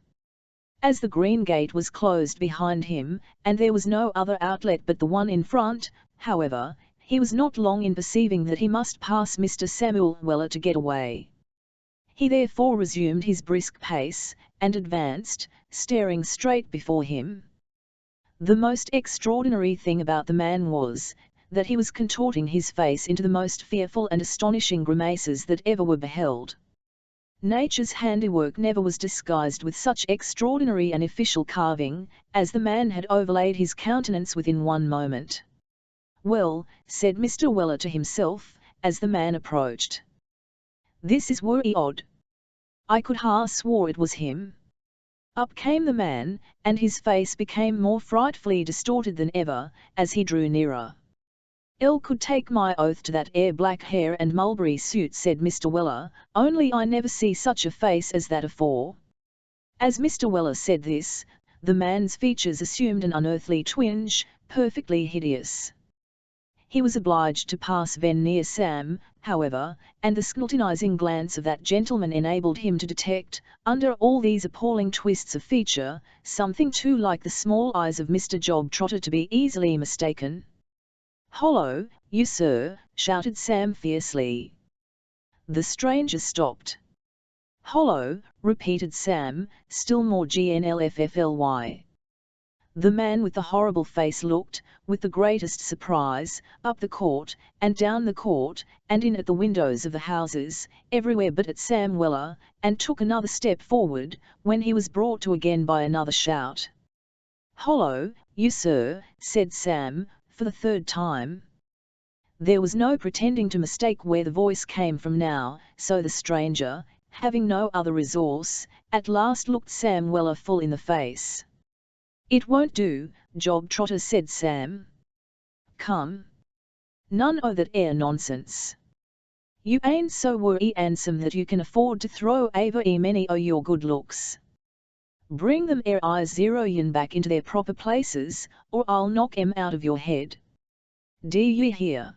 As the green gate was closed behind him, and there was no other outlet but the one in front, however, he was not long in perceiving that he must pass Mr. Samuel Weller to get away. He therefore resumed his brisk pace, and advanced, staring straight before him. The most extraordinary thing about the man was, that he was contorting his face into the most fearful and astonishing grimaces that ever were beheld. Nature's handiwork never was disguised with such extraordinary and official carving, as the man had overlaid his countenance with in one moment. "Well," said Mr. Weller to himself, as the man approached, "this is werry odd. I could ha' swore it was him." Up came the man, and his face became more frightfully distorted than ever, as he drew nearer. "'Ill could take my oath to that 'ere black hair and mulberry suit," said Mr. Weller, "only I never see such a face as that afore." As Mr. Weller said this, the man's features assumed an unearthly twinge, perfectly hideous. He was obliged to pass Ven near Sam, however, and the scrutinizing glance of that gentleman enabled him to detect, under all these appalling twists of feature, something too like the small eyes of Mr. Job Trotter to be easily mistaken. "Hollo, you sir!" shouted Sam fiercely. The stranger stopped. "Hollo!" repeated Sam, still more gnlffly. The man with the horrible face looked, with the greatest surprise, up the court, and down the court, and in at the windows of the houses, everywhere but at Sam Weller, and took another step forward, when he was brought to again by another shout. "Hollo, you sir!" said Sam, for the third time. There was no pretending to mistake where the voice came from now, so the stranger, having no other resource, at last looked Sam Weller full in the face. "It won't do, Job Trotter," said Sam. "Come. None o' that 'ere nonsense. You ain't so werry 'andsome that you can afford to throw over many o' your good looks. Bring them ere I zero yen back into their proper places, or I'll knock 'em out of your head. Do ye hear?"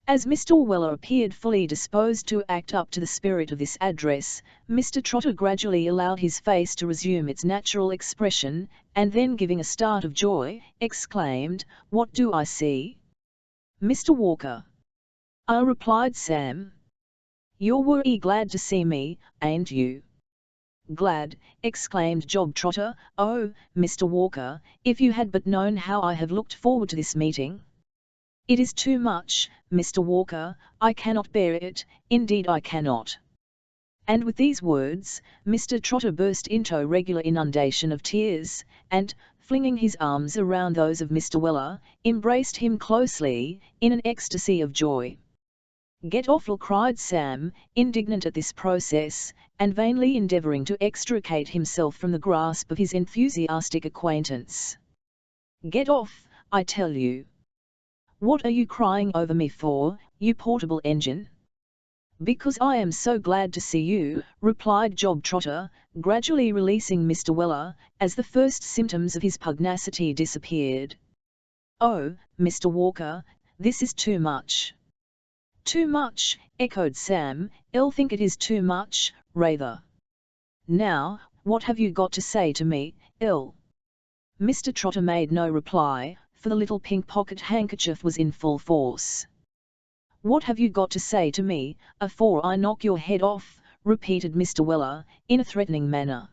As Mr. Weller appeared fully disposed to act up to the spirit of this address, Mr. Trotter gradually allowed his face to resume its natural expression, and then giving a start of joy, exclaimed, "What do I see?" "Mr. Walker." replied Sam. "You're worry glad to see me, ain't you?" "Glad," exclaimed Job Trotter. "Oh, Mr. Walker, if you had but known how I have looked forward to this meeting. It is too much, Mr. Walker, I cannot bear it, indeed I cannot." And with these words, Mr. Trotter burst into a regular inundation of tears, and, flinging his arms around those of Mr. Weller, embraced him closely, in an ecstasy of joy. "Get awful!" cried Sam, indignant at this process, and vainly endeavouring to extricate himself from the grasp of his enthusiastic acquaintance. "Get off, I tell you! What are you crying over me for, you portable engine?" "Because I am so glad to see you," replied Job Trotter, gradually releasing Mr. Weller, as the first symptoms of his pugnacity disappeared. "Oh, Mr. Walker, this is too much." "Too much," echoed Sam. "I'll think it is too much, rather. Now, what have you got to say to me, ill?" Mr. Trotter made no reply, for the little pink pocket handkerchief was in full force. "What have you got to say to me, afore I knock your head off?" repeated Mr. Weller, in a threatening manner.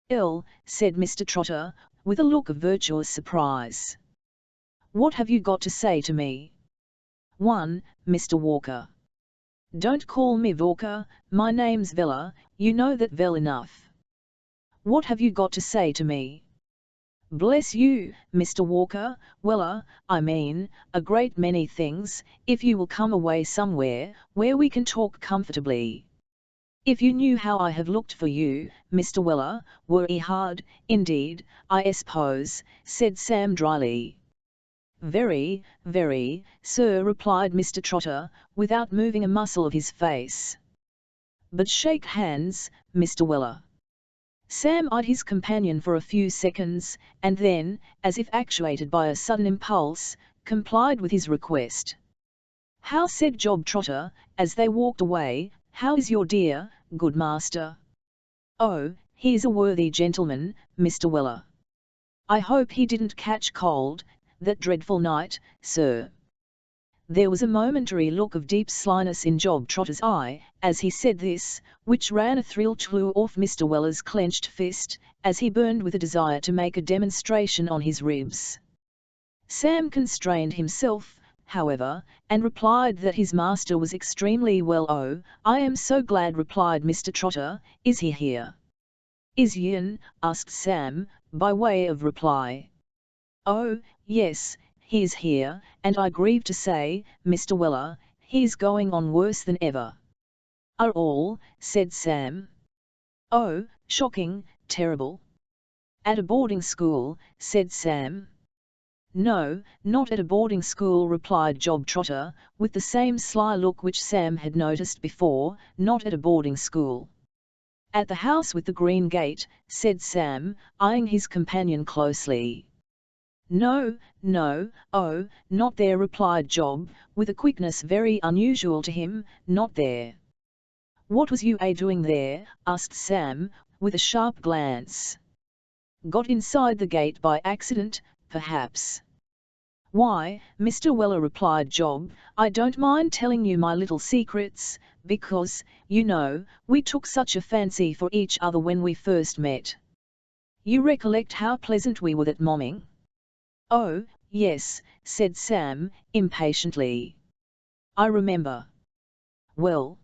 "Ill," said Mr. Trotter, with a look of virtuous surprise. "What have you got to say to me?" "One, Mr. Walker." "Don't call me Walker, my name's Veller, you know that well enough." "What have you got to say to me?" "Bless you, Mr. Walker, Weller, I mean, a great many things, if you will come away somewhere, where we can talk comfortably. If you knew how I have looked for you, Mr. Weller, worry hard, indeed, I suppose," said Sam dryly. "Very, very, sir," replied Mr. Trotter, without moving a muscle of his face. "But shake hands, Mr. Weller." Sam eyed his companion for a few seconds, and then, as if actuated by a sudden impulse, complied with his request. "How," said Job Trotter, as they walked away, "how is your dear, good master?" "Oh, he's a worthy gentleman, Mr. Weller." "I hope he didn't catch cold, that dreadful night, sir." There was a momentary look of deep slyness in Job Trotter's eye, as he said this, which ran a thrill through off Mr. Weller's clenched fist, as he burned with a desire to make a demonstration on his ribs. Sam constrained himself, however, and replied that his master was extremely well. "Oh, I am so glad," replied Mr. Trotter. "Is he here?" "Is yen?" asked Sam, by way of reply. "Oh, yes, he's here, and I grieve to say, Mr. Weller, he's going on worse than ever." "Are all?" said Sam. "Oh, shocking, terrible." "At a boarding school," said Sam. "No, not at a boarding school," replied Job Trotter, with the same sly look which Sam had noticed before, "not at a boarding school." "At the house with the green gate," said Sam, eyeing his companion closely. "No, no, oh, not there," replied Job, with a quickness very unusual to him, "not there." "What was you doing there?" asked Sam, with a sharp glance. "Got inside the gate by accident, perhaps." "Why, Mr. Weller," replied Job, "I don't mind telling you my little secrets, because, you know, we took such a fancy for each other when we first met. You recollect how pleasant we were at momming?" "Oh, yes," said Sam, impatiently. "I remember." "Well?"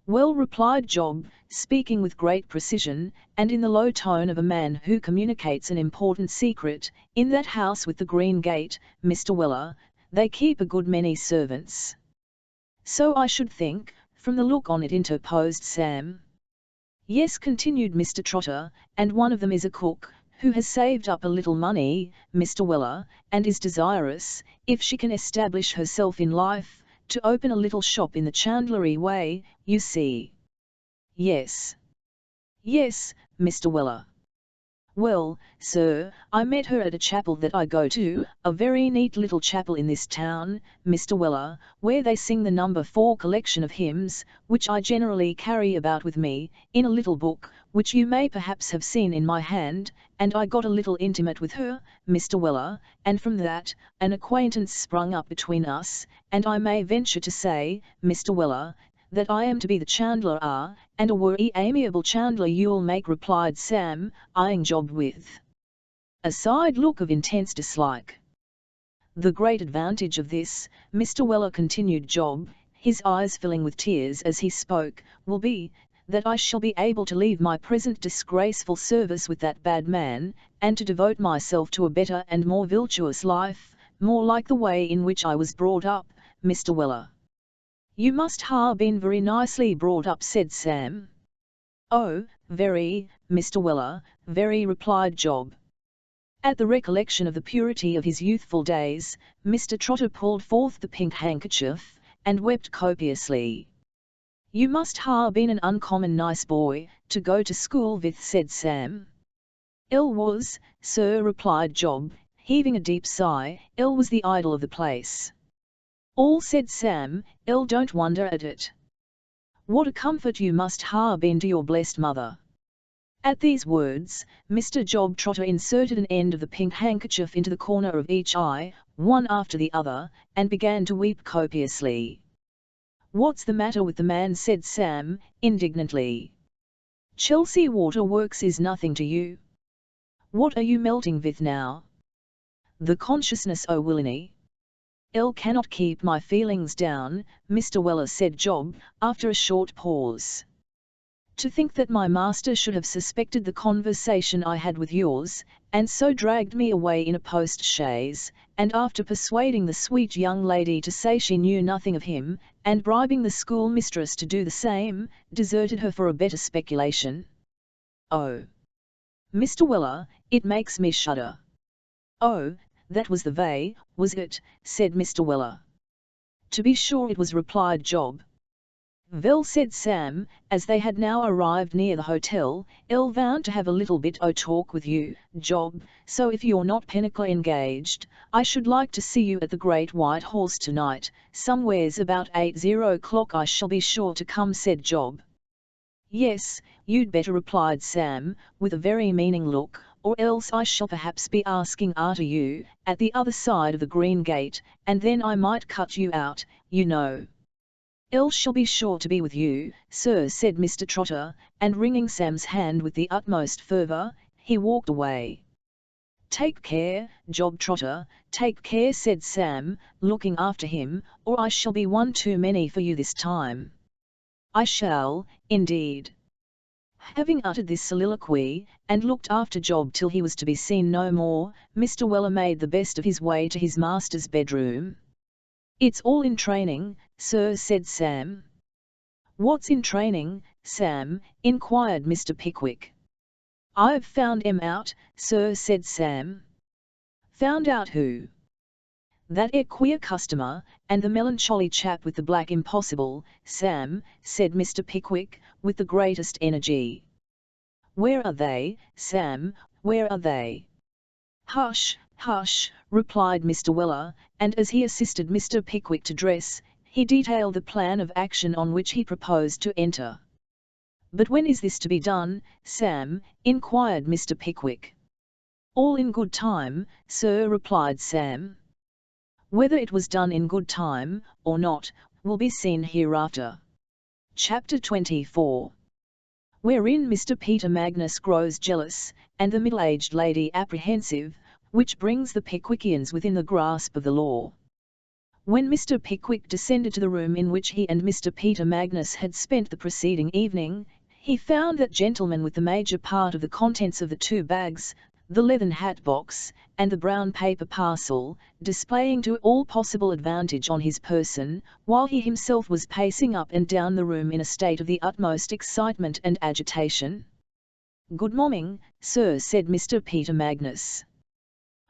"Well," replied Job, speaking with great precision, and in the low tone of a man who communicates an important secret, "in that house with the green gate, Mr. Weller, they keep a good many servants." "So I should think, from the look on it," interposed Sam. "Yes," continued Mr. Trotter, "and one of them is a cook, who has saved up a little money, Mr. Weller, and is desirous, if she can establish herself in life, to open a little shop in the chandlery way, you see." "Yes." "Yes, Mr. Weller." "Well, sir, I met her at a chapel that I go to, a very neat little chapel in this town, Mr. Weller, where they sing the number 4 collection of hymns, which I generally carry about with me, in a little book, which you may perhaps have seen in my hand, and I got a little intimate with her, Mr. Weller, and from that, an acquaintance sprung up between us, and I may venture to say, Mr. Weller, that I am to be the chandler and a worthy amiable chandler you'll make," replied Sam, eyeing Job with a side look of intense dislike. "The great advantage of this, Mr. Weller," continued Job, his eyes filling with tears as he spoke, "will be, that I shall be able to leave my present disgraceful service with that bad man, and to devote myself to a better and more virtuous life, more like the way in which I was brought up, Mr. Weller." "You must ha' been very nicely brought up," said Sam. "Oh, very, Mr. Weller, very," replied Job. At the recollection of the purity of his youthful days, Mr. Trotter pulled forth the pink handkerchief, and wept copiously. "You must ha' been an uncommon nice boy, to go to school with," said Sam. "Il was, sir," replied Job, heaving a deep sigh. "Il was the idol of the place." "All," said Sam, "Il don't wonder at it. What a comfort you must ha' been to your blessed mother." At these words, Mr. Job Trotter inserted an end of the pink handkerchief into the corner of each eye, one after the other, and began to weep copiously. "What's the matter with the man?" said Sam, indignantly. "Chelsea Water Works is nothing to you. What are you melting with now?" "The consciousness o' villainy. Il cannot keep my feelings down, Mr. Weller," said Job, after a short pause. "To think that my master should have suspected the conversation I had with yours, and so dragged me away in a post-chaise, and after persuading the sweet young lady to say she knew nothing of him, and bribing the schoolmistress to do the same, deserted her for a better speculation. Oh, Mr. Weller, it makes me shudder." "Oh, that was the way, was it?" said Mr. Weller. "To be sure it was," replied Job. "Vell," said Sam, as they had now arrived near the hotel, "Il vound to have a little bit o' talk with you, Job, so if you're not pinnacle engaged, I should like to see you at the Great White Horse tonight, somewheres about 8:00 I shall be sure to come," said Job. "Yes, you'd better," replied Sam, with a very meaning look, "or else I shall perhaps be asking arter you, at the other side of the green gate, and then I might cut you out, you know." "Il shall be sure to be with you, sir," said Mr. Trotter, and wringing Sam's hand with the utmost fervour, he walked away. "Take care, Job Trotter, take care," said Sam, looking after him, "or I shall be one too many for you this time." "I shall, indeed." Having uttered this soliloquy, and looked after Job till he was to be seen no more, Mr. Weller made the best of his way to his master's bedroom. "It's all in training, sir," said Sam. "What's in training, Sam?" inquired Mr. Pickwick. "I've found 'em out, sir," said Sam. "Found out who?" "That queer customer, and the melancholy chap with the black impossible, Sam," said Mr. Pickwick, with the greatest energy. "Where are they, Sam, where are they?" "Hush, hush," replied Mr. Weller, and as he assisted Mr. Pickwick to dress, he detailed the plan of action on which he proposed to enter. "But when is this to be done, Sam?" inquired Mr. Pickwick. "All in good time, sir," replied Sam. Whether it was done in good time, or not, will be seen hereafter. Chapter 24. Wherein Mr. Peter Magnus grows jealous, and the middle-aged lady apprehensive, which brings the Pickwickians within the grasp of the law. When Mr. Pickwick descended to the room in which he and Mr. Peter Magnus had spent the preceding evening, he found that gentleman with the major part of the contents of the 2 bags, the leathern hat box, and the brown paper parcel, displaying to all possible advantage on his person, while he himself was pacing up and down the room in a state of the utmost excitement and agitation. "Good morning, sir," said Mr. Peter Magnus.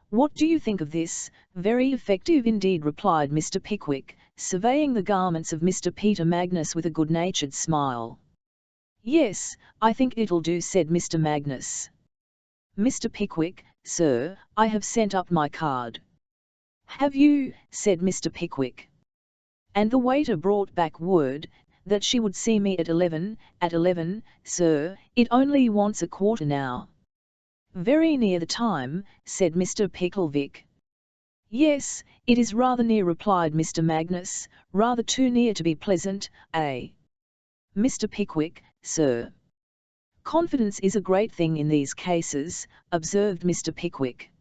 "What do you think of this? Very effective indeed," replied Mr. Pickwick, surveying the garments of Mr. Peter Magnus with a good-natured smile. "Yes, I think it'll do," said Mr. Magnus. "Mr. Pickwick, sir, I have sent up my card." "Have you?" said Mr. Pickwick. "And the waiter brought back word that she would see me at 11, sir. It only wants a quarter now." "Very near the time," said Mr. Picklevick. "Yes, it is rather near," replied Mr. Magnus, "rather too near to be pleasant, eh?" "Mr. Pickwick, sir." "Confidence is a great thing in these cases," observed Mr. Pickwick.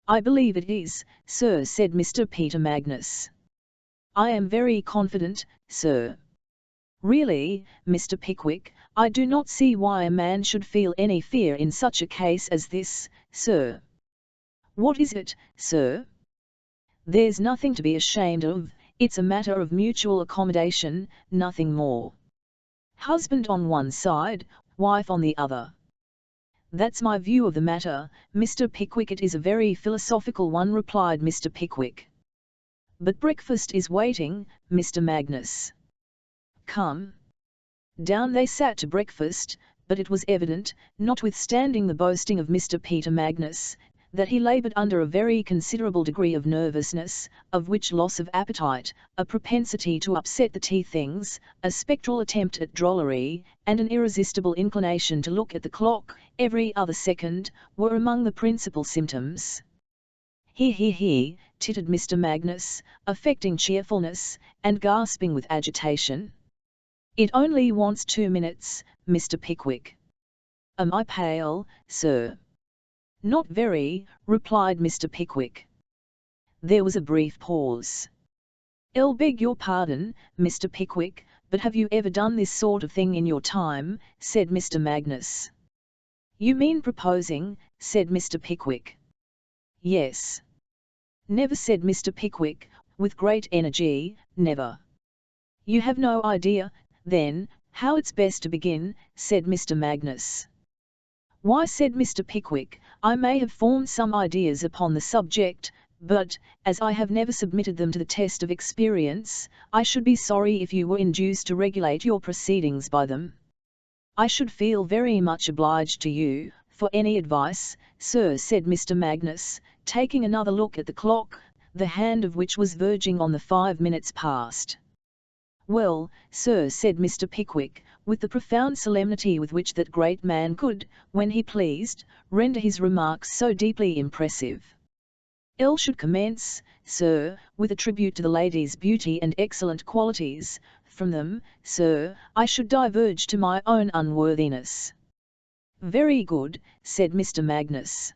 "I believe it is, sir," said Mr. Peter Magnus. "I am very confident, sir." "Really, Mr. Pickwick, I do not see why a man should feel any fear in such a case as this, sir." "What is it, sir?" "There's nothing to be ashamed of, it's a matter of mutual accommodation, nothing more. Husband on one side, wife on the other." "That's my view of the matter, Mr. Pickwick." "It is a very philosophical one," replied Mr. Pickwick. "But breakfast is waiting, Mr. Magnus. Come." Down they sat to breakfast, but it was evident, notwithstanding the boasting of Mr. Peter Magnus, that he laboured under a very considerable degree of nervousness, of which loss of appetite, a propensity to upset the tea things, a spectral attempt at drollery, and an irresistible inclination to look at the clock every other second, were among the principal symptoms. He, tittered Mr. Magnus, affecting cheerfulness, and gasping with agitation. "It only wants 2 minutes, Mr. Pickwick." "Am I pale, sir?" "Not very," replied Mr. Pickwick. There was a brief pause. "I'll beg your pardon, Mr. Pickwick, but have you ever done this sort of thing in your time?" said Mr. Magnus. "You mean proposing?" said Mr. Pickwick. "Yes." "Never," said Mr. Pickwick, with great energy, "never." "You have no idea, then, how it's best to begin?" said Mr. Magnus. "Why," said Mr. Pickwick, "I may have formed some ideas upon the subject, but, as I have never submitted them to the test of experience, I should be sorry if you were induced to regulate your proceedings by them." "I should feel very much obliged to you, for any advice, sir," said Mr. Magnus, taking another look at the clock, the hand of which was verging on the 5 minutes past. "Well, sir," said Mr. Pickwick, with the profound solemnity with which that great man could, when he pleased, render his remarks so deeply impressive. "I should commence, sir, with a tribute to the lady's beauty and excellent qualities. From them, sir, I should diverge to my own unworthiness." "Very good," said Mr. Magnus.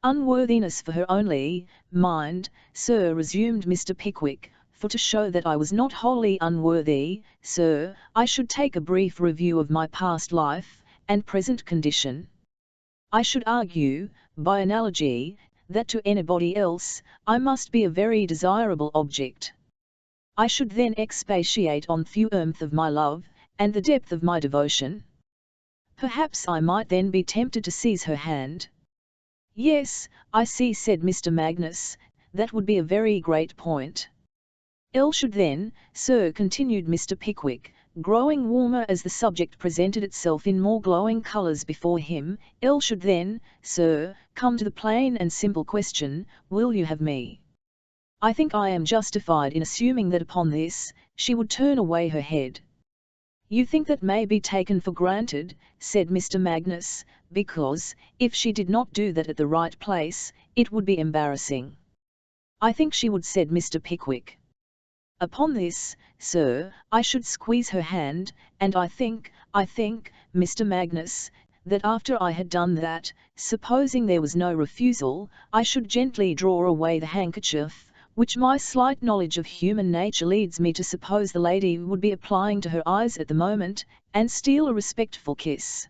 "Unworthiness for her only, mind, sir," resumed Mr. Pickwick, "for to show that I was not wholly unworthy, sir, I should take a brief review of my past life, and present condition. I should argue, by analogy, that to anybody else, I must be a very desirable object. I should then expatiate on the warmth of my love, and the depth of my devotion. Perhaps I might then be tempted to seize her hand." "Yes, I see," said Mr. Magnus, "that would be a very great point." "I should then, sir," continued Mr. Pickwick, growing warmer as the subject presented itself in more glowing colours before him, "I should then, sir, come to the plain and simple question, will you have me? I think I am justified in assuming that upon this, she would turn away her head." "You think that may be taken for granted," said Mr. Magnus, "because, if she did not do that at the right place, it would be embarrassing." "I think she would," said Mr. Pickwick. "Upon this, sir, I should squeeze her hand, and I think, Mr. Magnus, that after I had done that, supposing there was no refusal, I should gently draw away the handkerchief, which my slight knowledge of human nature leads me to suppose the lady would be applying to her eyes at the moment, and steal a respectful kiss.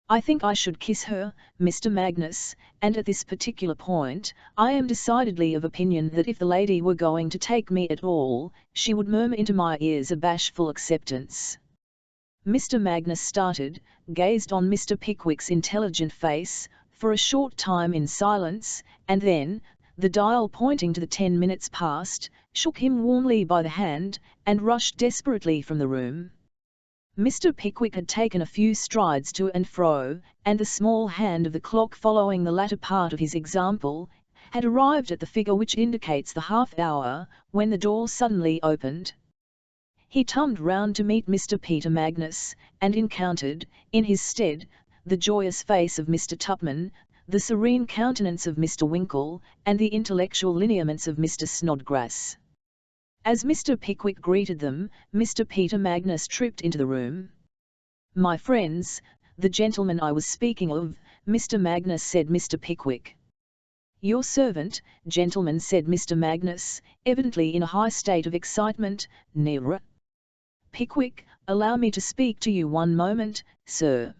I think I should kiss her, Mr. Magnus, and at this particular point, I am decidedly of opinion that if the lady were going to take me at all, she would murmur into my ears a bashful acceptance." Mr. Magnus started, gazed on Mr. Pickwick's intelligent face, for a short time in silence, and then, the dial pointing to the 10 minutes past, shook him warmly by the hand, and rushed desperately from the room. Mr. Pickwick had taken a few strides to and fro, and the small hand of the clock following the latter part of his example, had arrived at the figure which indicates the half-hour, when the door suddenly opened. He turned round to meet Mr. Peter Magnus, and encountered, in his stead, the joyous face of Mr. Tupman, the serene countenance of Mr. Winkle, and the intellectual lineaments of Mr. Snodgrass. As Mr. Pickwick greeted them, Mr. Peter Magnus tripped into the room. "My friends, the gentleman I was speaking of, Mr. Magnus," said Mr. Pickwick. "Your servant, gentlemen," said Mr. Magnus, evidently in a high state of excitement. "Nearer. Pickwick, allow me to speak to you one moment, sir."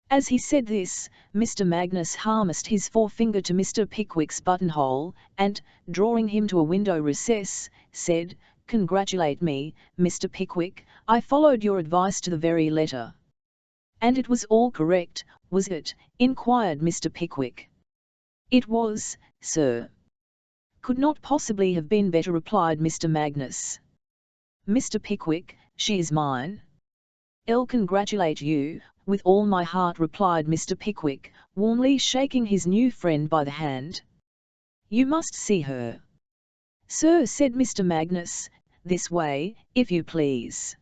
As he said this, Mr. Magnus harnessed his forefinger to Mr. Pickwick's buttonhole, and, drawing him to a window recess, said, "Congratulate me, Mr. Pickwick, I followed your advice to the very letter." "And it was all correct, was it?" inquired Mr. Pickwick. "It was, sir." "Could not possibly have been better," replied Mr. Magnus. "Mr. Pickwick, she is mine." "I'll congratulate you, with all my heart," replied Mr. Pickwick, warmly shaking his new friend by the hand. "You must see her." "Sir," said Mr. Magnus, "this way, if you please."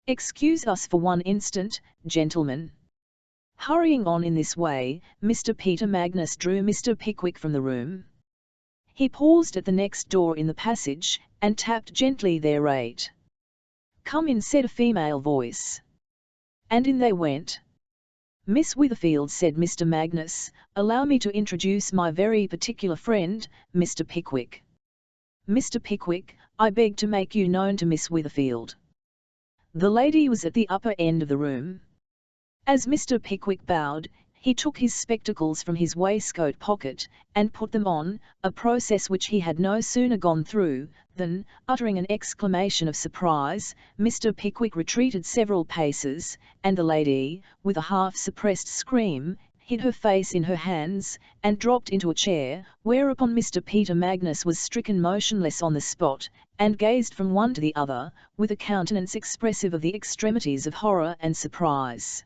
"Excuse us for one instant, gentlemen." Hurrying on in this way, Mr. Peter Magnus drew Mr. Pickwick from the room. He paused at the next door in the passage, and tapped gently thereat. "Come in," said a female voice. And in they went. "Miss Witherfield," said Mr. Magnus, "allow me to introduce my very particular friend, Mr. Pickwick." "Mr. Pickwick, I beg to make you known to Miss Witherfield." The lady was at the upper end of the room. As Mr. Pickwick bowed, he took his spectacles from his waistcoat pocket, and put them on, a process which he had no sooner gone through, than, uttering an exclamation of surprise, Mr. Pickwick retreated several paces, and the lady, with a half-suppressed scream, hid her face in her hands, and dropped into a chair, whereupon Mr. Peter Magnus was stricken motionless on the spot, and gazed from one to the other, with a countenance expressive of the extremities of horror and surprise.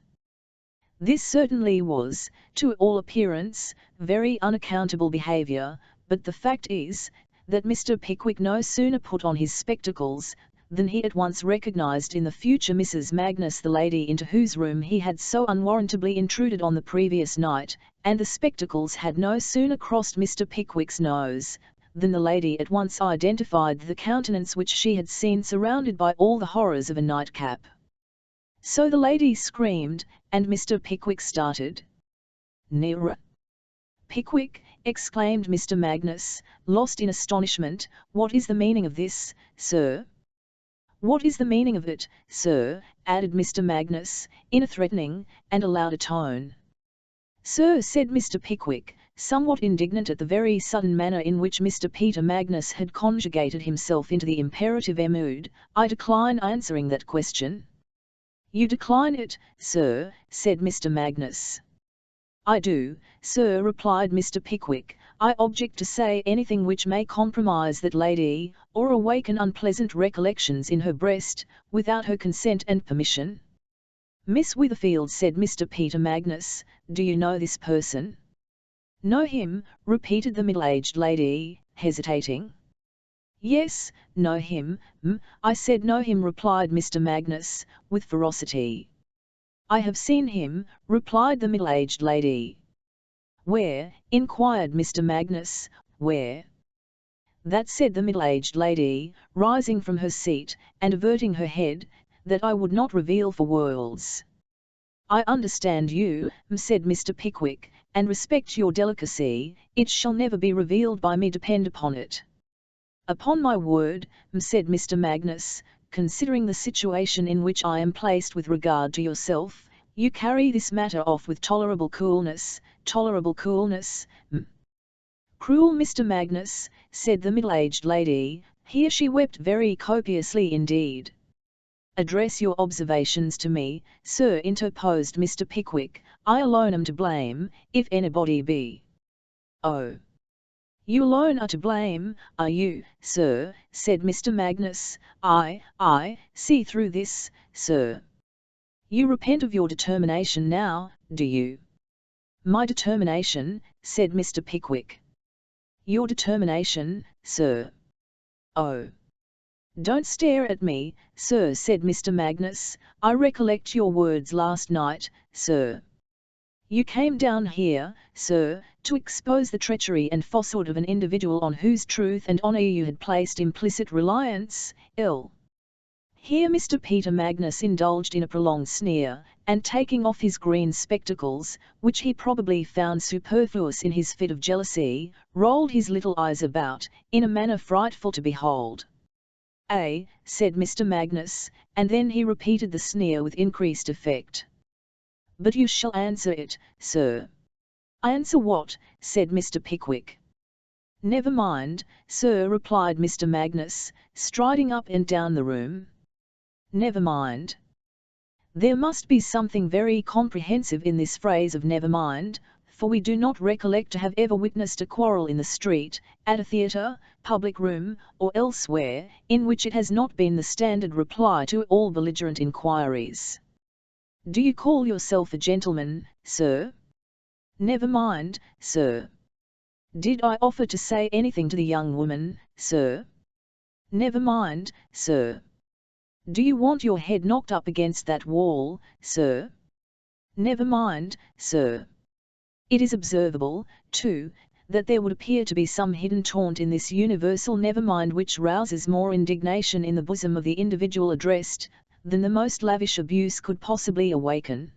This certainly was, to all appearance, very unaccountable behaviour, but the fact is, that Mr. Pickwick no sooner put on his spectacles, than he at once recognised in the future Mrs. Magnus the lady into whose room he had so unwarrantably intruded on the previous night, and the spectacles had no sooner crossed Mr. Pickwick's nose, than the lady at once identified the countenance which she had seen surrounded by all the horrors of a nightcap. So the lady screamed, and Mr. Pickwick started. "Nearer, Pickwick!" exclaimed Mr. Magnus, lost in astonishment. "What is the meaning of this, sir?" "What is the meaning of it, sir?" added Mr. Magnus, in a threatening and a louder tone. "Sir," said Mr. Pickwick, somewhat indignant at the very sudden manner in which Mr. Peter Magnus had conjugated himself into the imperative mood, "I decline answering that question." "You decline it, sir," said Mr. Magnus. "I do, sir," replied Mr. Pickwick. "I object to say anything which may compromise that lady, or awaken unpleasant recollections in her breast, without her consent and permission." "Miss Witherfield," said Mr. Peter Magnus, "do you know this person?" "Know him?" repeated the middle-aged lady, hesitating. "Yes, know him, I said know him," replied Mr. Magnus, with ferocity. "I have seen him," replied the middle-aged lady. "Where?" inquired Mr. Magnus, "where?" "That," said the middle-aged lady, rising from her seat, and averting her head, "that I would not reveal for worlds." "I understand you," said Mr. Pickwick, "and respect your delicacy. It shall never be revealed by me, depend upon it." "Upon my word," said Mr. Magnus, "considering the situation in which I am placed with regard to yourself, you carry this matter off with tolerable coolness, tolerable coolness." "Cruel, Mr. Magnus," said the middle-aged lady. Here she wept very copiously indeed. "Address your observations to me, sir," interposed Mr. Pickwick. "I alone am to blame, if anybody be." "Oh! You alone are to blame, are you, sir?" said Mr. Magnus. I see through this, sir." You repent of your determination now, do you? My determination, said Mr. Pickwick. Your determination, sir. Oh. Don't stare at me, sir, said Mr. Magnus. I recollect your words last night, sir. You came down here, sir, to expose the treachery and falsehood of an individual on whose truth and honour you had placed implicit reliance. Here Mr. Peter Magnus indulged in a prolonged sneer, and taking off his green spectacles, which he probably found superfluous in his fit of jealousy, rolled his little eyes about, in a manner frightful to behold. Said Mr. Magnus, and then he repeated the sneer with increased effect. But you shall answer it, sir. Answer what? Said Mr. Pickwick. Never mind, sir, replied Mr. Magnus, striding up and down the room. Never mind. There must be something very comprehensive in this phrase of never mind, for we do not recollect to have ever witnessed a quarrel in the street, at a theatre, public room, or elsewhere, in which it has not been the standard reply to all belligerent inquiries. Do you call yourself a gentleman, sir? Never mind, sir. Did I offer to say anything to the young woman, sir? Never mind, sir. Do you want your head knocked up against that wall, sir? Never mind, sir. It is observable, too, that there would appear to be some hidden taunt in this universal never mind which rouses more indignation in the bosom of the individual addressed, than the most lavish abuse could possibly awaken.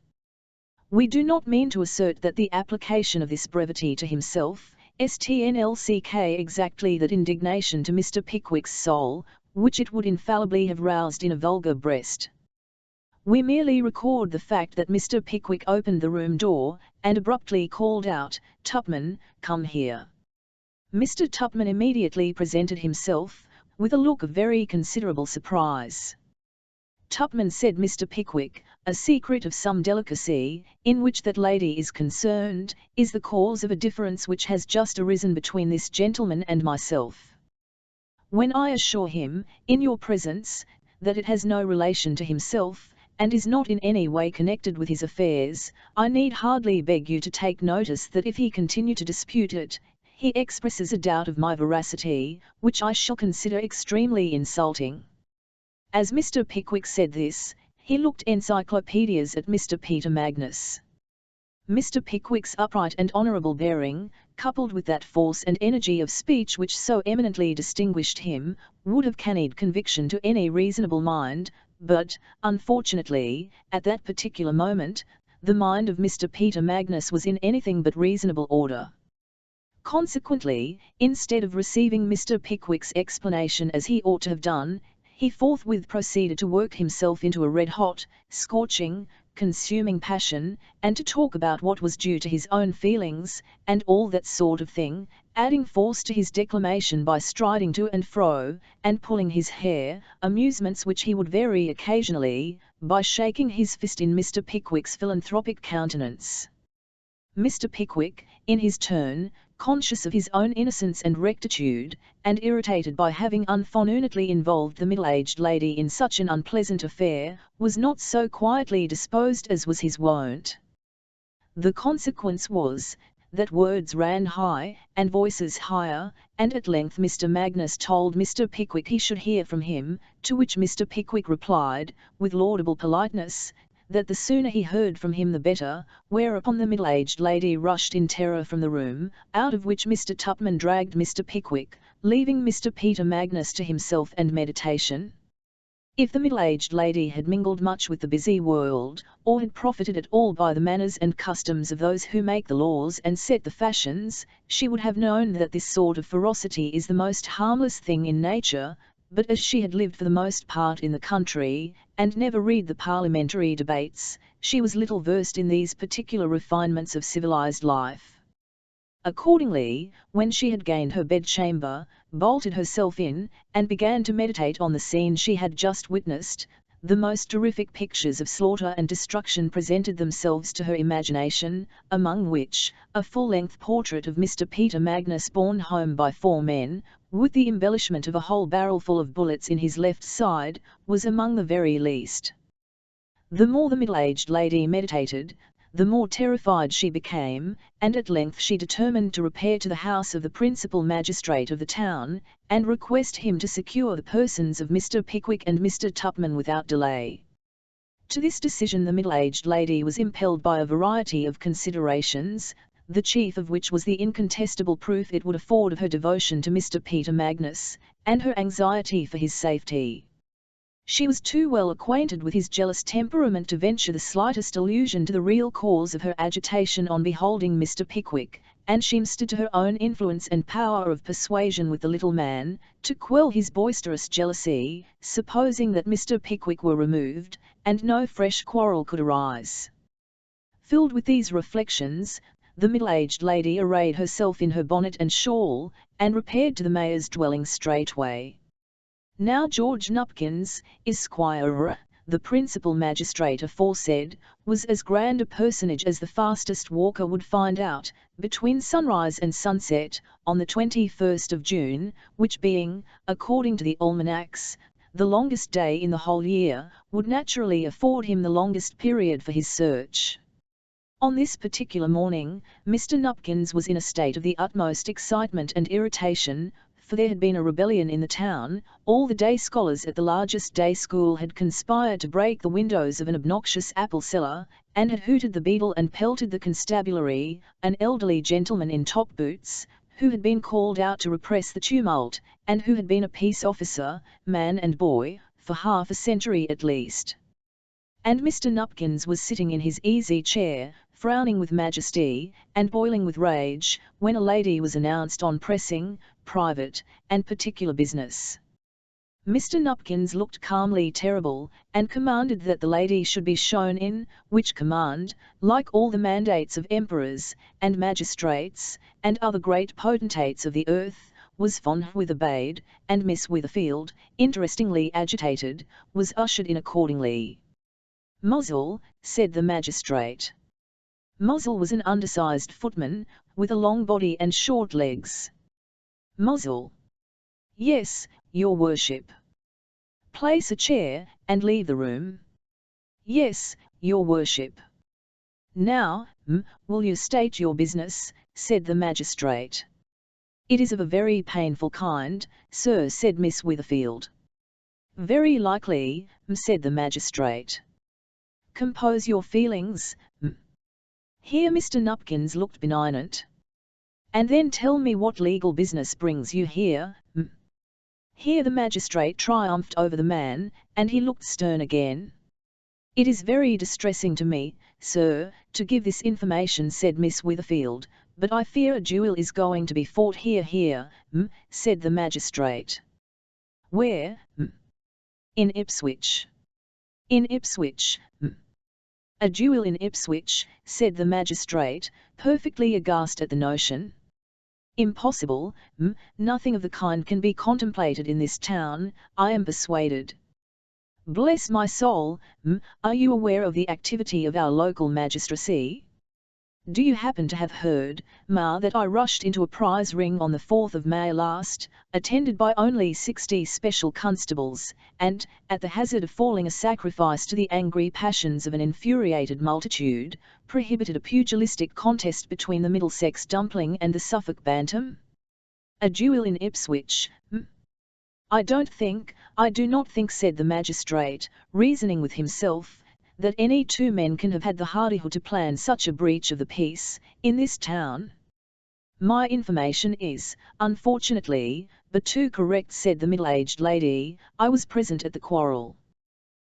We do not mean to assert that the application of this brevity to himself, stnlck exactly that indignation to Mr. Pickwick's soul, which it would infallibly have roused in a vulgar breast. We merely record the fact that Mr. Pickwick opened the room door, and abruptly called out, "Tupman, come here." Mr. Tupman immediately presented himself, with a look of very considerable surprise. "Tupman," said Mr. Pickwick, "a secret of some delicacy, in which that lady is concerned, is the cause of a difference which has just arisen between this gentleman and myself. When I assure him, in your presence, that it has no relation to himself, and is not in any way connected with his affairs, I need hardly beg you to take notice that if he continue to dispute it, he expresses a doubt of my veracity, which I shall consider extremely insulting." As Mr. Pickwick said this, he looked encyclopedias at Mr. Peter Magnus. Mr. Pickwick's upright and honourable bearing, coupled with that force and energy of speech which so eminently distinguished him, would have cannied conviction to any reasonable mind, but, unfortunately, at that particular moment, the mind of Mr. Peter Magnus was in anything but reasonable order. Consequently, instead of receiving Mr. Pickwick's explanation as he ought to have done, he forthwith proceeded to work himself into a red-hot, scorching, consuming passion, and to talk about what was due to his own feelings, and all that sort of thing, adding force to his declamation by striding to and fro, and pulling his hair, amusements which he would vary occasionally, by shaking his fist in Mr. Pickwick's philanthropic countenance. Mr. Pickwick, in his turn, conscious of his own innocence and rectitude, and irritated by having unfortunately involved the middle-aged lady in such an unpleasant affair, was not so quietly disposed as was his wont. The consequence was, that words ran high, and voices higher, and at length Mr. Magnus told Mr. Pickwick he should hear from him, to which Mr. Pickwick replied, with laudable politeness, that the sooner he heard from him the better, whereupon the middle-aged lady rushed in terror from the room, out of which Mr. Tupman dragged Mr. Pickwick, leaving Mr. Peter Magnus to himself and meditation. If the middle-aged lady had mingled much with the busy world, or had profited at all by the manners and customs of those who make the laws and set the fashions, she would have known that this sort of ferocity is the most harmless thing in nature, but as she had lived for the most part in the country, and never read the parliamentary debates, she was little versed in these particular refinements of civilized life. Accordingly, when she had gained her bedchamber, bolted herself in, and began to meditate on the scene she had just witnessed, the most terrific pictures of slaughter and destruction presented themselves to her imagination, among which, a full-length portrait of Mr. Peter Magnus borne home by 4 men, with the embellishment of a whole barrel full of bullets in his left side, was among the very least. The more the middle-aged lady meditated, the more terrified she became, and at length she determined to repair to the house of the principal magistrate of the town, and request him to secure the persons of Mr. Pickwick and Mr. Tupman without delay. To this decision the middle-aged lady was impelled by a variety of considerations, the chief of which was the incontestable proof it would afford of her devotion to Mr. Peter Magnus, and her anxiety for his safety. She was too well acquainted with his jealous temperament to venture the slightest allusion to the real cause of her agitation on beholding Mr. Pickwick, and she trusted to her own influence and power of persuasion with the little man, to quell his boisterous jealousy, supposing that Mr. Pickwick were removed, and no fresh quarrel could arise. Filled with these reflections, the middle-aged lady arrayed herself in her bonnet and shawl, and repaired to the mayor's dwelling straightway. Now George Nupkins, Esquire, the principal magistrate aforesaid, was as grand a personage as the fastest walker would find out, between sunrise and sunset, on the 21st of June, which being, according to the almanacs, the longest day in the whole year, would naturally afford him the longest period for his search. On this particular morning, Mr. Nupkins was in a state of the utmost excitement and irritation, for there had been a rebellion in the town. All the day scholars at the largest day school had conspired to break the windows of an obnoxious apple seller, and had hooted the beadle and pelted the constabulary, an elderly gentleman in top boots, who had been called out to repress the tumult, and who had been a peace officer, man and boy, for half a century at least. And Mr. Nupkins was sitting in his easy chair, frowning with majesty, and boiling with rage, when a lady was announced on pressing, private, and particular business. Mr. Nupkins looked calmly terrible, and commanded that the lady should be shown in, which command, like all the mandates of emperors, and magistrates, and other great potentates of the earth, was forthwith obeyed, and Miss Witherfield, interestingly agitated, was ushered in accordingly. Muzzle, said the magistrate. Muzzle was an undersized footman, with a long body and short legs. Muzzle. Yes, your worship. Place a chair, and leave the room. Yes, your worship. Now, will you state your business, said the magistrate. It is of a very painful kind, sir, said Miss Witherfield. Very likely, said the magistrate. Compose your feelings, Here Mr. Nupkins looked benignant. And then tell me what legal business brings you here, Here the magistrate triumphed over the man, and he looked stern again. It is very distressing to me, sir, to give this information, said Miss Witherfield, but I fear a duel is going to be fought here, said the magistrate. Where, In Ipswich. In Ipswich, A duel in Ipswich, said the magistrate, perfectly aghast at the notion. Impossible, nothing of the kind can be contemplated in this town, I am persuaded. Bless my soul, are you aware of the activity of our local magistracy? Do you happen to have heard, ma, that I rushed into a prize ring on the 4th of May last, attended by only 60 special constables, and, at the hazard of falling a sacrifice to the angry passions of an infuriated multitude, prohibited a pugilistic contest between the Middlesex dumpling and the Suffolk bantam? A duel in Ipswich, I do not think, said the magistrate, reasoning with himself, that any two men can have had the hardihood to plan such a breach of the peace, in this town. My information is, unfortunately, but too correct, said the middle-aged lady. I was present at the quarrel.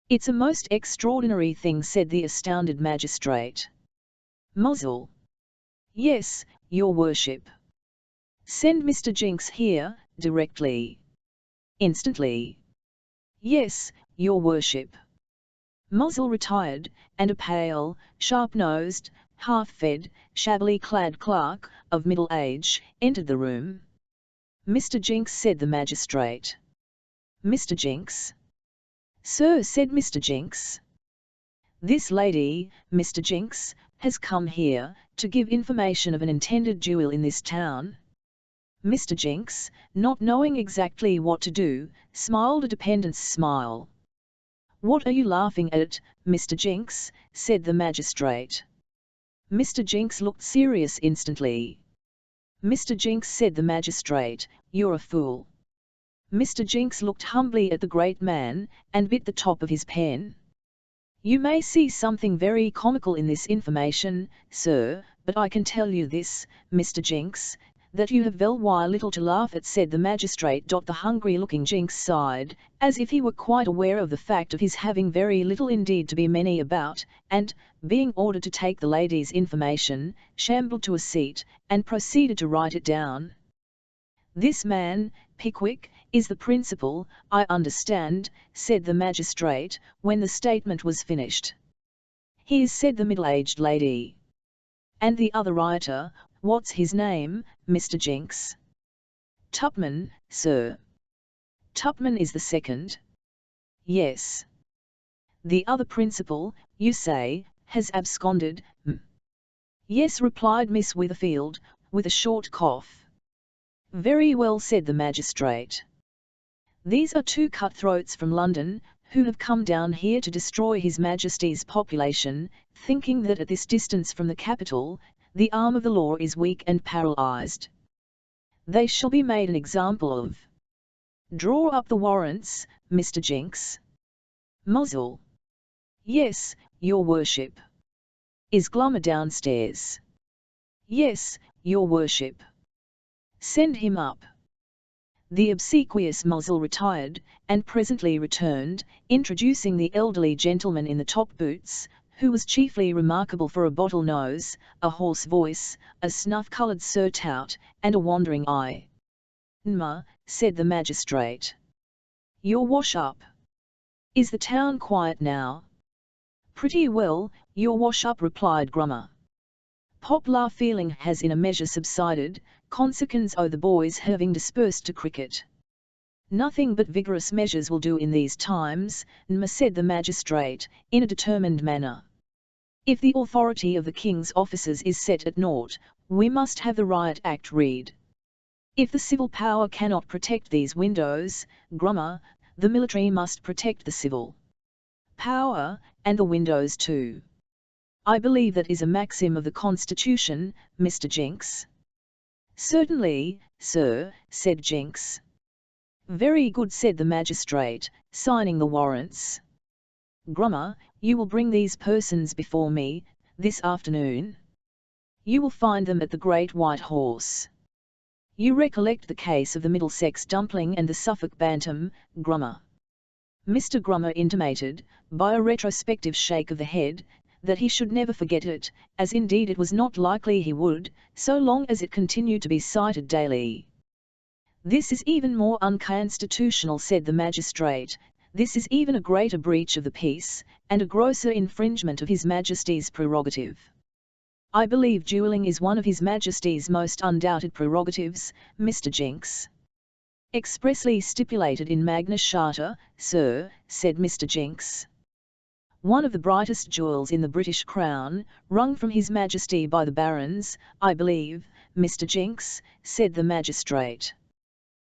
It's a most extraordinary thing, said the astounded magistrate. Muzzle. Yes, your worship. Send Mr. Jinks here, directly. Instantly. Yes, your worship. Muzzle retired, and a pale, sharp-nosed, half-fed, shabbily clad clerk, of middle age, entered the room. Mr. Jinks, said the magistrate. Mr. Jinks? Sir, said Mr. Jinks. This lady, Mr. Jinks, has come here, to give information of an intended duel in this town. Mr. Jinks, not knowing exactly what to do, smiled a dependent's smile. "What are you laughing at, Mr. Jinks?" said the magistrate. Mr. Jinks looked serious instantly. "Mr. Jinks," said the magistrate, "you're a fool." Mr. Jinks looked humbly at the great man, and bit the top of his pen. "You may see something very comical in this information, sir, but I can tell you this, Mr. Jinks, that you have very little to laugh at," said the magistrate. The hungry-looking Jinks sighed, as if he were quite aware of the fact of his having very little indeed to be many about, and, being ordered to take the lady's information, shambled to a seat, and proceeded to write it down. "This man, Pickwick, is the principal, I understand," said the magistrate, when the statement was finished. "He is," said the middle-aged lady. "And the other writer, what's his name, Mr. Jinks?" "Tupman, sir." "Tupman is the second?" "Yes." "The other principal, you say, has absconded?" "Yes," replied Miss Witherfield, with a short cough. "Very well," said the magistrate. "These are two cutthroats from London, who have come down here to destroy His Majesty's population, thinking that at this distance from the capital, the arm of the law is weak and paralysed. They shall be made an example of. Draw up the warrants, Mr. Jinks." "Muzzle." "Yes, your worship." "Is Glummer downstairs?" "Yes, your worship." "Send him up." The obsequious Muzzle retired, and presently returned, introducing the elderly gentleman in the top boots, who was chiefly remarkable for a bottle nose, a hoarse voice, a snuff-coloured surtout, and a wandering eye. "Nma," said the magistrate. "Your wash-up." "Is the town quiet now?" "Pretty well, your wash-up," replied Grummer. "Popular feeling has in a measure subsided, consequence o' the boys having dispersed to cricket." "Nothing but vigorous measures will do in these times," said the magistrate, in a determined manner. "If the authority of the King's officers is set at naught, we must have the Riot Act read. If the civil power cannot protect these windows, Grummer, the military must protect the civil power, and the windows too. I believe that is a maxim of the Constitution, Mr. Jinks." "Certainly, sir," said Jinks. "Very good," said the magistrate, signing the warrants. "Grummer, you will bring these persons before me, this afternoon. You will find them at the Great White Horse. You recollect the case of the Middlesex dumpling and the Suffolk bantam, Grummer?" Mr. Grummer intimated, by a retrospective shake of the head, that he should never forget it, as indeed it was not likely he would, so long as it continued to be cited daily. "This is even more unconstitutional," said the magistrate. "This is even a greater breach of the peace, and a grosser infringement of His Majesty's prerogative. I believe duelling is one of His Majesty's most undoubted prerogatives, Mr. Jinks." "Expressly stipulated in Magna Charta, sir," said Mr. Jinks. "One of the brightest jewels in the British Crown, wrung from His Majesty by the barons, I believe, Mr. Jinks," said the magistrate.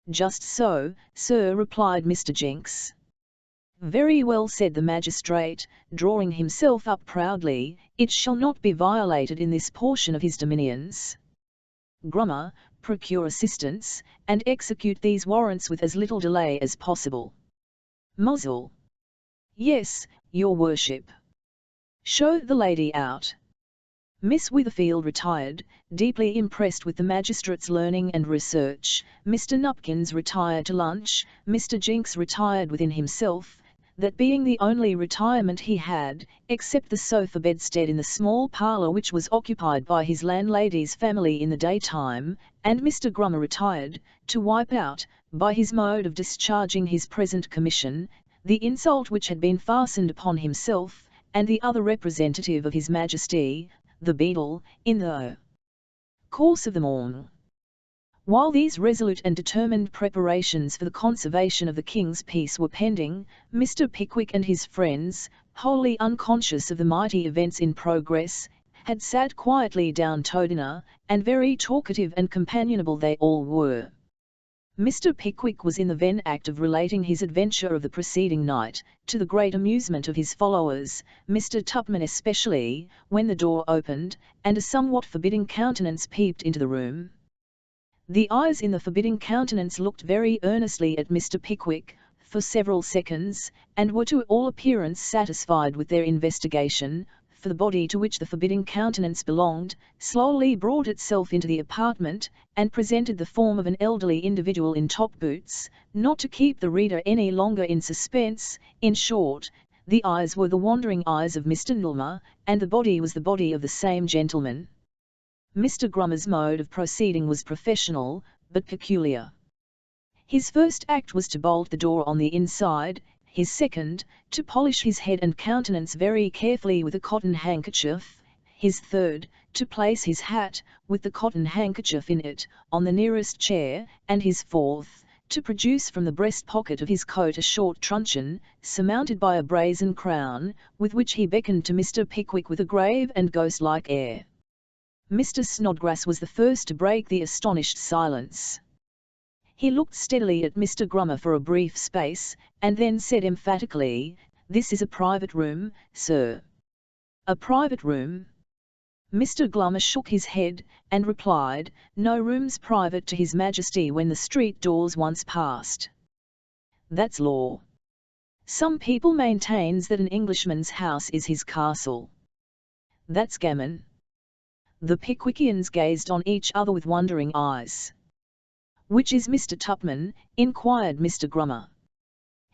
"Just so, sir," replied Mr. Jinks. "Very well," said the magistrate, drawing himself up proudly, "it shall not be violated in this portion of his dominions. Grummer, procure assistance, and execute these warrants with as little delay as possible." "Muzzle." "Yes, your worship." "Show the lady out." Miss Witherfield retired, deeply impressed with the magistrate's learning and research. Mr. Nupkins retired to lunch. Mr. Jinks retired within himself, that being the only retirement he had, except the sofa bedstead in the small parlour which was occupied by his landlady's family in the daytime, and Mr. Grummer retired, to wipe out, by his mode of discharging his present commission, the insult which had been fastened upon himself, and the other representative of His Majesty, the beadle, in the course of the morning. While these resolute and determined preparations for the conservation of the King's peace were pending, Mr. Pickwick and his friends, wholly unconscious of the mighty events in progress, had sat quietly down to dinner, and very talkative and companionable they all were. Mr. Pickwick was in the then act of relating his adventure of the preceding night, to the great amusement of his followers, Mr. Tupman especially, when the door opened, and a somewhat forbidding countenance peeped into the room. The eyes in the forbidding countenance looked very earnestly at Mr. Pickwick, for several seconds, and were to all appearance satisfied with their investigation, for the body to which the forbidding countenance belonged, slowly brought itself into the apartment, and presented the form of an elderly individual in top boots, not to keep the reader any longer in suspense. In short, the eyes were the wandering eyes of Mr. Nulmer, and the body was the body of the same gentleman. Mr. Grummer's mode of proceeding was professional, but peculiar. His first act was to bolt the door on the inside, his second, to polish his head and countenance very carefully with a cotton handkerchief, his third, to place his hat, with the cotton handkerchief in it, on the nearest chair, and his fourth, to produce from the breast pocket of his coat a short truncheon, surmounted by a brazen crown, with which he beckoned to Mr. Pickwick with a grave and ghost-like air. Mr. Snodgrass was the first to break the astonished silence. He looked steadily at Mr. Grummer for a brief space, and then said emphatically, "This is a private room, sir." "A private room?" Mr. Grummer shook his head, and replied, "No room's private to His Majesty when the street door's once passed. That's law. Some people maintains that an Englishman's house is his castle. That's gammon." The Pickwickians gazed on each other with wondering eyes. "Which is Mr. Tupman?" inquired Mr. Grummer.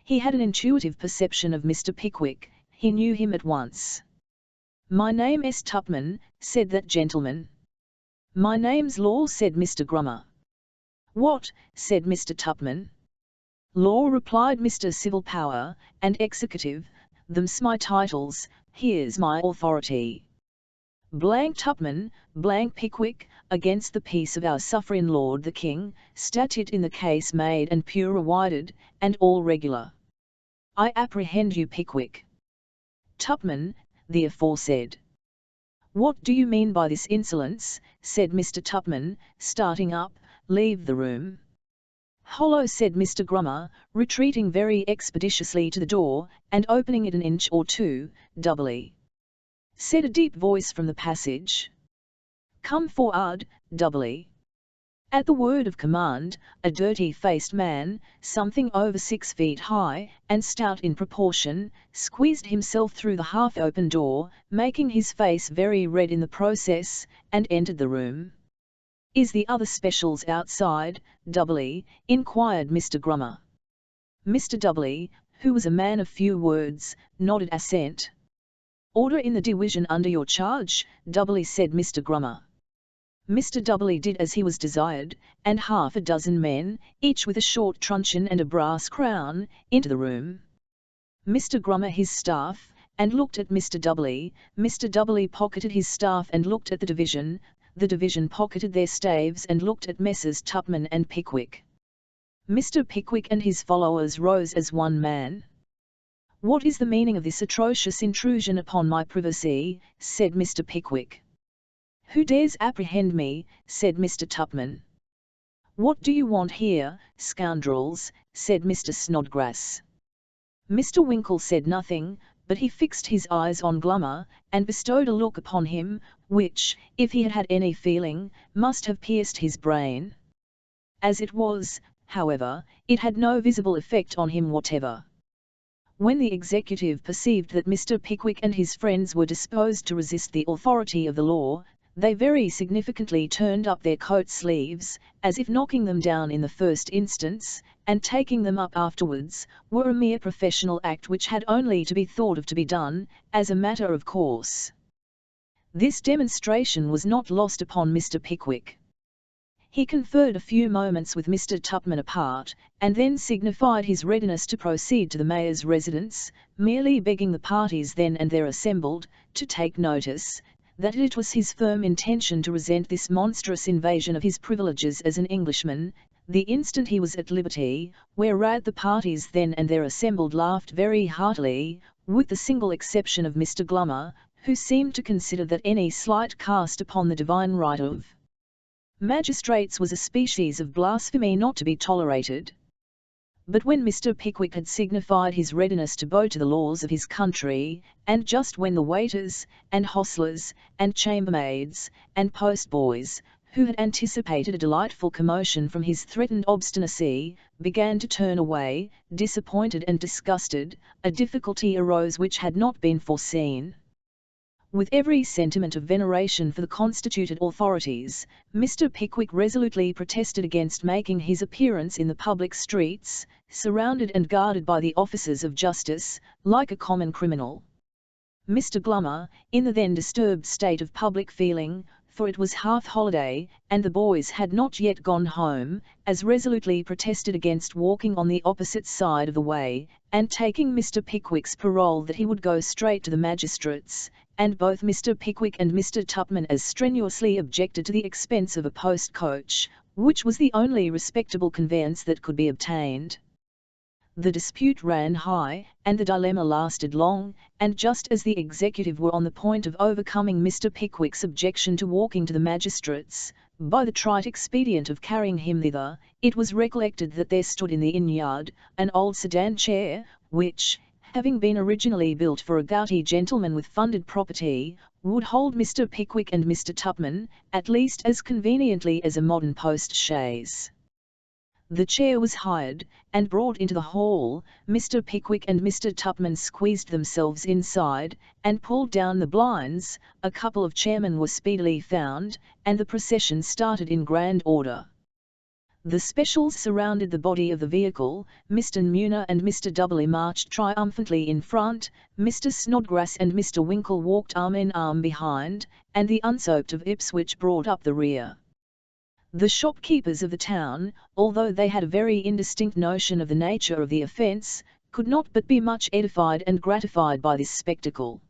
He had an intuitive perception of Mr. Pickwick, he knew him at once. "My name is Tupman," said that gentleman. "My name's Law," said Mr. Grummer. "What?" said Mr. Tupman. "Law," replied Mr. Civil Power, and Executive, "them's my titles, here's my authority. Blank Tupman, blank Pickwick, against the peace of our sovereign lord the king, statute in the case made and pure wided, and all regular. I apprehend you, Pickwick. Tupman, the aforesaid." "What do you mean by this insolence?" said Mr. Tupman, starting up. "Leave the room." "Hollo," said Mr. Grummer, retreating very expeditiously to the door, and opening it an inch or two, doubly. Said a deep voice from the passage. "Come for'ard, doubly." At the word of command, a dirty-faced man, something over 6 feet high, and stout in proportion, squeezed himself through the half-open door, making his face very red in the process, and entered the room. "Is the other specials outside, doubly?" inquired Mr. Grummer. Mr. Doubly, who was a man of few words, nodded assent. "Order in the division under your charge, doubly," said Mr. Grummer. Mr. Doubly did as he was desired, and half a dozen men, each with a short truncheon and a brass crown, into the room. Mr. Grummer his staff, and looked at Mr. Doubly. Mr. Doubly pocketed his staff and looked at the division pocketed their staves and looked at Messrs. Tupman and Pickwick. Mr. Pickwick and his followers rose as one man. "What is the meaning of this atrocious intrusion upon my privacy?" said Mr. Pickwick. "Who dares apprehend me?" said Mr. Tupman. "What do you want here, scoundrels?" said Mr. Snodgrass. Mr. Winkle said nothing, but he fixed his eyes on Glummer, and bestowed a look upon him, which, if he had had any feeling, must have pierced his brain. As it was, however, it had no visible effect on him whatever. When the executive perceived that Mr. Pickwick and his friends were disposed to resist the authority of the law, they very significantly turned up their coat sleeves, as if knocking them down in the first instance, and taking them up afterwards, were a mere professional act which had only to be thought of to be done, as a matter of course. This demonstration was not lost upon Mr. Pickwick. He conferred a few moments with Mr. Tupman apart, and then signified his readiness to proceed to the mayor's residence, merely begging the parties then and there assembled, to take notice, that it was his firm intention to resent this monstrous invasion of his privileges as an Englishman, the instant he was at liberty, whereat the parties then and there assembled laughed very heartily, with the single exception of Mr. Glummer, who seemed to consider that any slight cast upon the divine right of Magistrates was a species of blasphemy not to be tolerated. But when Mr. Pickwick had signified his readiness to bow to the laws of his country, and just when the waiters, and hostlers, and chambermaids, and postboys, who had anticipated a delightful commotion from his threatened obstinacy, began to turn away, disappointed and disgusted, a difficulty arose which had not been foreseen. With every sentiment of veneration for the constituted authorities, Mr. Pickwick resolutely protested against making his appearance in the public streets, surrounded and guarded by the officers of justice, like a common criminal. Mr. Glummer, in the then disturbed state of public feeling, for it was half-holiday, and the boys had not yet gone home, as resolutely protested against walking on the opposite side of the way, and taking Mr. Pickwick's parole that he would go straight to the magistrates, and both Mr. Pickwick and Mr. Tupman as strenuously objected to the expense of a post-coach, which was the only respectable conveyance that could be obtained. The dispute ran high, and the dilemma lasted long, and just as the executive were on the point of overcoming Mr. Pickwick's objection to walking to the magistrates, by the trite expedient of carrying him thither, it was recollected that there stood in the inn-yard an old sedan chair, which, having been originally built for a gouty gentleman with funded property, would hold Mr. Pickwick and Mr. Tupman, at least as conveniently as a modern post-chaise. The chair was hired, and brought into the hall. Mr. Pickwick and Mr. Tupman squeezed themselves inside, and pulled down the blinds. A couple of chairmen were speedily found, and the procession started in grand order. The specials surrounded the body of the vehicle. Mr. Muner and Mr. Dudley marched triumphantly in front, Mr. Snodgrass and Mr. Winkle walked arm in arm behind, and the unsoaped of Ipswich brought up the rear. The shopkeepers of the town, although they had a very indistinct notion of the nature of the offence, could not but be much edified and gratified by this spectacle.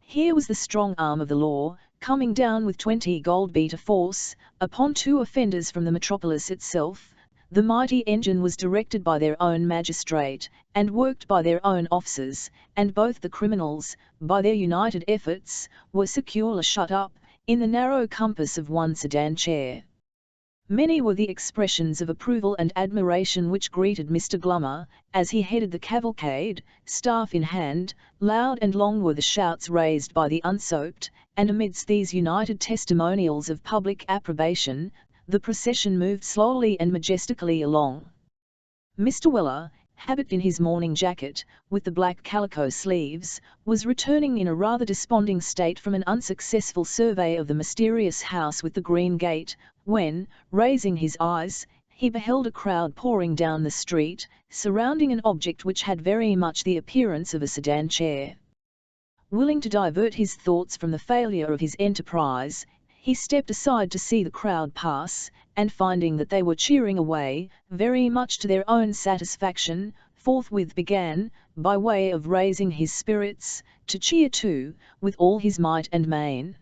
Here was the strong arm of the law, coming down with 20 gold-beater force, upon 2 offenders from the metropolis itself. The mighty engine was directed by their own magistrate, and worked by their own officers, and both the criminals, by their united efforts, were securely shut up, in the narrow compass of one sedan chair. Many were the expressions of approval and admiration which greeted Mr. Glummer, as he headed the cavalcade, staff in hand. Loud and long were the shouts raised by the unsoaped, and amidst these united testimonials of public approbation, the procession moved slowly and majestically along. Mr. Weller, habited in his morning jacket, with the black calico sleeves, was returning in a rather desponding state from an unsuccessful survey of the mysterious house with the green gate, when, raising his eyes, he beheld a crowd pouring down the street, surrounding an object which had very much the appearance of a sedan chair. Willing to divert his thoughts from the failure of his enterprise, he stepped aside to see the crowd pass, and finding that they were cheering away, very much to their own satisfaction, forthwith began, by way of raising his spirits, to cheer too, with all his might and main.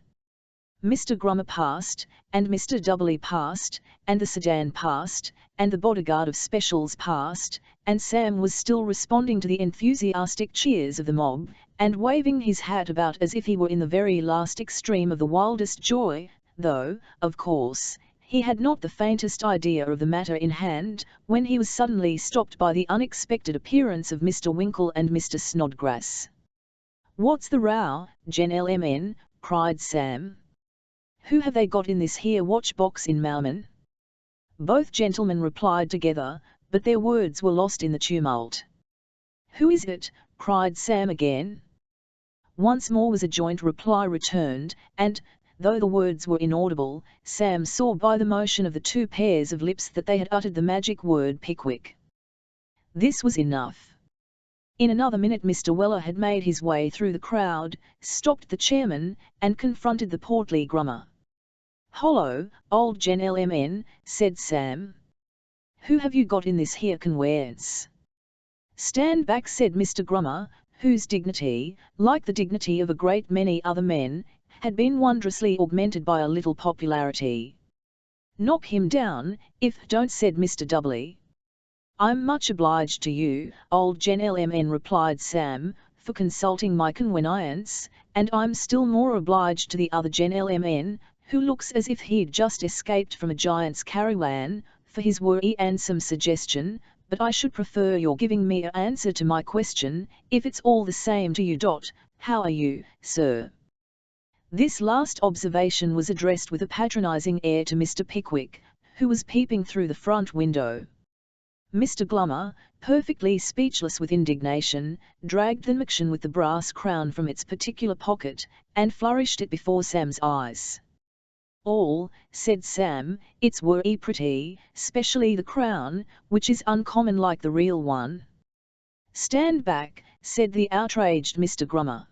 Mr. Grummer passed, and Mr. Dudley passed, and the sedan passed, and the bodyguard of specials passed, and Sam was still responding to the enthusiastic cheers of the mob, and waving his hat about as if he were in the very last extreme of the wildest joy, though, of course, he had not the faintest idea of the matter in hand, when he was suddenly stopped by the unexpected appearance of Mr. Winkle and Mr. Snodgrass. "What's the row, gentlemen?" cried Sam. "Who have they got in this here watch-box in Malman?" Both gentlemen replied together, but their words were lost in the tumult. "Who is it?" cried Sam again. Once more was a joint reply returned, and, though the words were inaudible, Sam saw by the motion of the 2 pairs of lips that they had uttered the magic word Pickwick. This was enough. In another minute Mr. Weller had made his way through the crowd, stopped the chairman, and confronted the portly Grummer. "Hollo, old gentleman," said Sam. "Who have you got in this here conveyance?" "Stand back," said Mr. Grummer, whose dignity, like the dignity of a great many other men, had been wondrously augmented by a little popularity. "Knock him down, if don't," said Mr. Dudley. "I'm much obliged to you, old gentleman," replied Sam, "for consulting my convenience, and I'm still more obliged to the other gentleman, who looks as if he'd just escaped from a giant's caravan, for his worry and some suggestion, but I should prefer your giving me an answer to my question, if it's all the same to you. How are you, sir? This last observation was addressed with a patronizing air to Mr. Pickwick, who was peeping through the front window. Mr. Glummer, perfectly speechless with indignation, dragged the Maction with the brass crown from its particular pocket, and flourished it before Sam's eyes. "All," said Sam, "it's werry pretty, specially the crown, which is uncommon like the real one." "Stand back," said the outraged Mr. Glummer.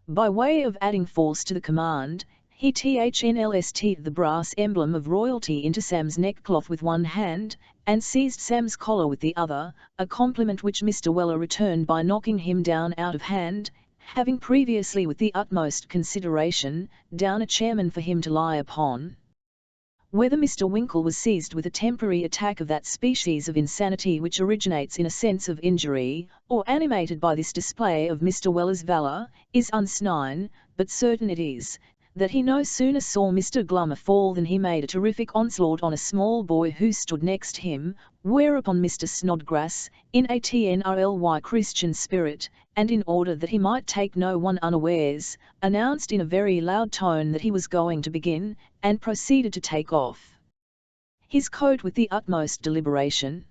By way of adding force to the command, he thnlsted the brass emblem of royalty into Sam's neckcloth with one hand, and seized Sam's collar with the other, a compliment which Mr. Weller returned by knocking him down out of hand, having previously with the utmost consideration, down a chairman for him to lie upon. Whether Mr. Winkle was seized with a temporary attack of that species of insanity which originates in a sense of injury, or animated by this display of Mr. Weller's valour, is unknown, but certain it is, that he no sooner saw Mr. Glummer fall than he made a terrific onslaught on a small boy who stood next him, whereupon Mr. Snodgrass, in a TNRLY Christian spirit, and in order that he might take no one unawares, announced in a very loud tone that he was going to begin, and proceeded to take off his coat with the utmost deliberation.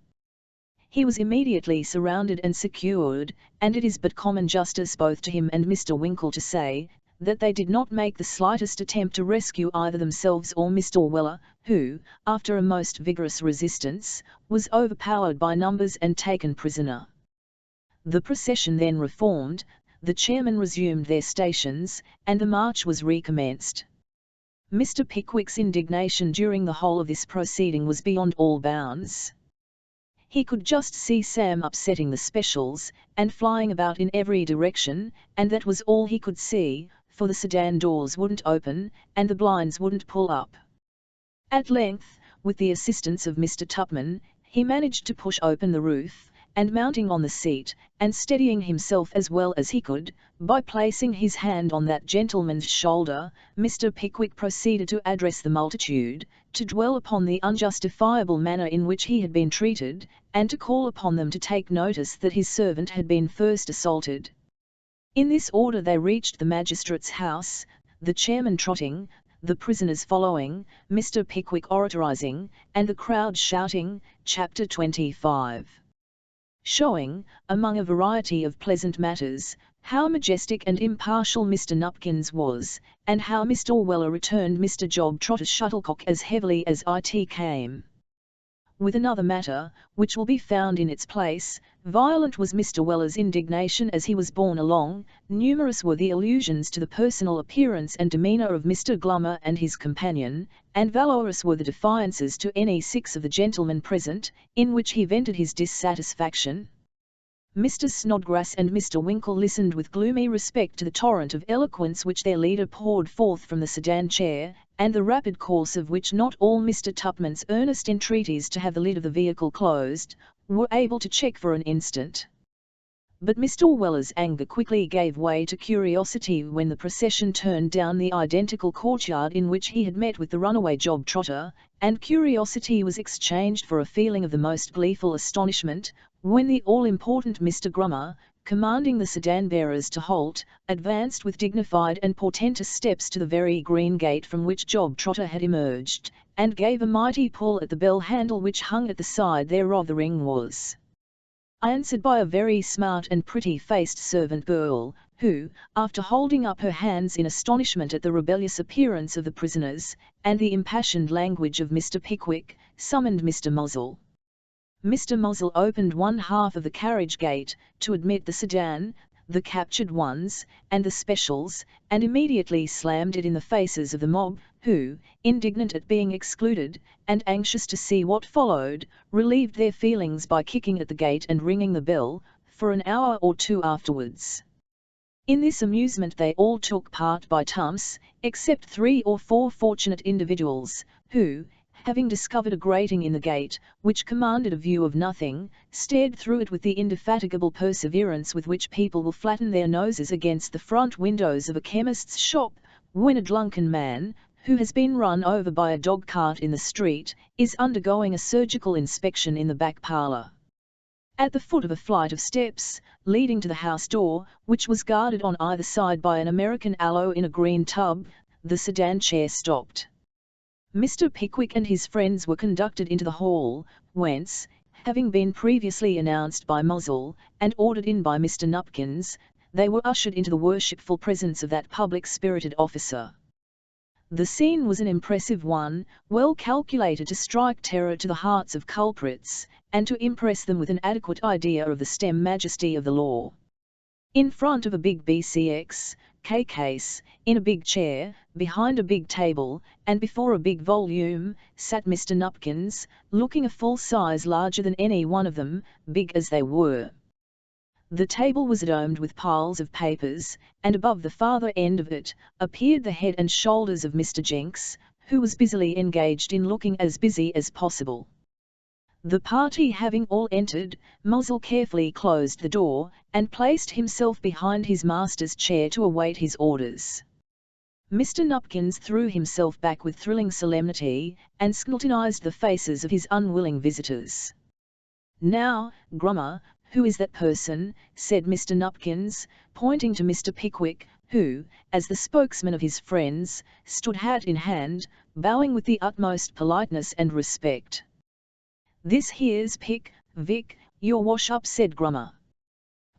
He was immediately surrounded and secured, and it is but common justice both to him and Mr. Winkle to say, that they did not make the slightest attempt to rescue either themselves or Mr. Weller, who, after a most vigorous resistance, was overpowered by numbers and taken prisoner. The procession then reformed, the chairmen resumed their stations, and the march was recommenced. Mr. Pickwick's indignation during the whole of this proceeding was beyond all bounds. He could just see Sam upsetting the specials, and flying about in every direction, and that was all he could see, for the sedan doors wouldn't open, and the blinds wouldn't pull up. At length, with the assistance of Mr. Tupman, he managed to push open the roof, and mounting on the seat, and steadying himself as well as he could, by placing his hand on that gentleman's shoulder, Mr. Pickwick proceeded to address the multitude, to dwell upon the unjustifiable manner in which he had been treated, and to call upon them to take notice that his servant had been first assaulted. In this order they reached the magistrate's house, the chairman trotting, the prisoners following, Mr. Pickwick oratorizing, and the crowd shouting, Chapter 25. Showing, among a variety of pleasant matters, how majestic and impartial Mr. Nupkins was, and how Mr. Weller returned Mr. Job Trotter's shuttlecock as heavily as it came. With another matter, which will be found in its place, violent was Mr. Weller's indignation as he was borne along, numerous were the allusions to the personal appearance and demeanour of Mr. Glummer and his companion, and valorous were the defiances to any 6 of the gentlemen present, in which he vented his dissatisfaction. Mr. Snodgrass and Mr. Winkle listened with gloomy respect to the torrent of eloquence which their leader poured forth from the sedan chair, and the rapid course of which not all Mr. Tupman's earnest entreaties to have the lid of the vehicle closed, were able to check for an instant. But Mr. Weller's anger quickly gave way to curiosity when the procession turned down the identical courtyard in which he had met with the runaway Job Trotter, and curiosity was exchanged for a feeling of the most gleeful astonishment, when the all-important Mr. Glummer, commanding the sedan-bearers to halt, advanced with dignified and portentous steps to the very green gate from which Job Trotter had emerged, and gave a mighty pull at the bell handle which hung at the side thereof. The ring was answered by a very smart and pretty-faced servant girl, who, after holding up her hands in astonishment at the rebellious appearance of the prisoners, and the impassioned language of Mr. Pickwick, summoned Mr. Muzzle. Mr. Muzzle opened one half of the carriage gate, to admit the sedan, the captured ones, and the specials, and immediately slammed it in the faces of the mob, who, indignant at being excluded, and anxious to see what followed, relieved their feelings by kicking at the gate and ringing the bell, for an hour or 2 afterwards. In this amusement they all took part by turns, except 3 or 4 fortunate individuals, who, having discovered a grating in the gate, which commanded a view of nothing, stared through it with the indefatigable perseverance with which people will flatten their noses against the front windows of a chemist's shop, when a drunken man, who has been run over by a dog cart in the street, is undergoing a surgical inspection in the back parlour. At the foot of a flight of steps, leading to the house door, which was guarded on either side by an American aloe in a green tub, the sedan chair stopped. Mr. Pickwick and his friends were conducted into the hall, whence, having been previously announced by Muzzle, and ordered in by Mr. Nupkins, they were ushered into the worshipful presence of that public-spirited officer. The scene was an impressive one, well calculated to strike terror to the hearts of culprits, and to impress them with an adequate idea of the stern majesty of the law. In front of a big BCX case, in a big chair, behind a big table, and before a big volume, sat Mr. Nupkins, looking a full size larger than any one of them, big as they were. The table was domed with piles of papers, and above the farther end of it, appeared the head and shoulders of Mr. Jinks, who was busily engaged in looking as busy as possible. The party having all entered, Muzzle carefully closed the door, and placed himself behind his master's chair to await his orders. Mr. Nupkins threw himself back with thrilling solemnity, and scrutinized the faces of his unwilling visitors. "Now, Grummer, who is that person?" said Mr. Nupkins, pointing to Mr. Pickwick, who, as the spokesman of his friends, stood hat in hand, bowing with the utmost politeness and respect. "This here's Vic, your wash-up," said Grummer.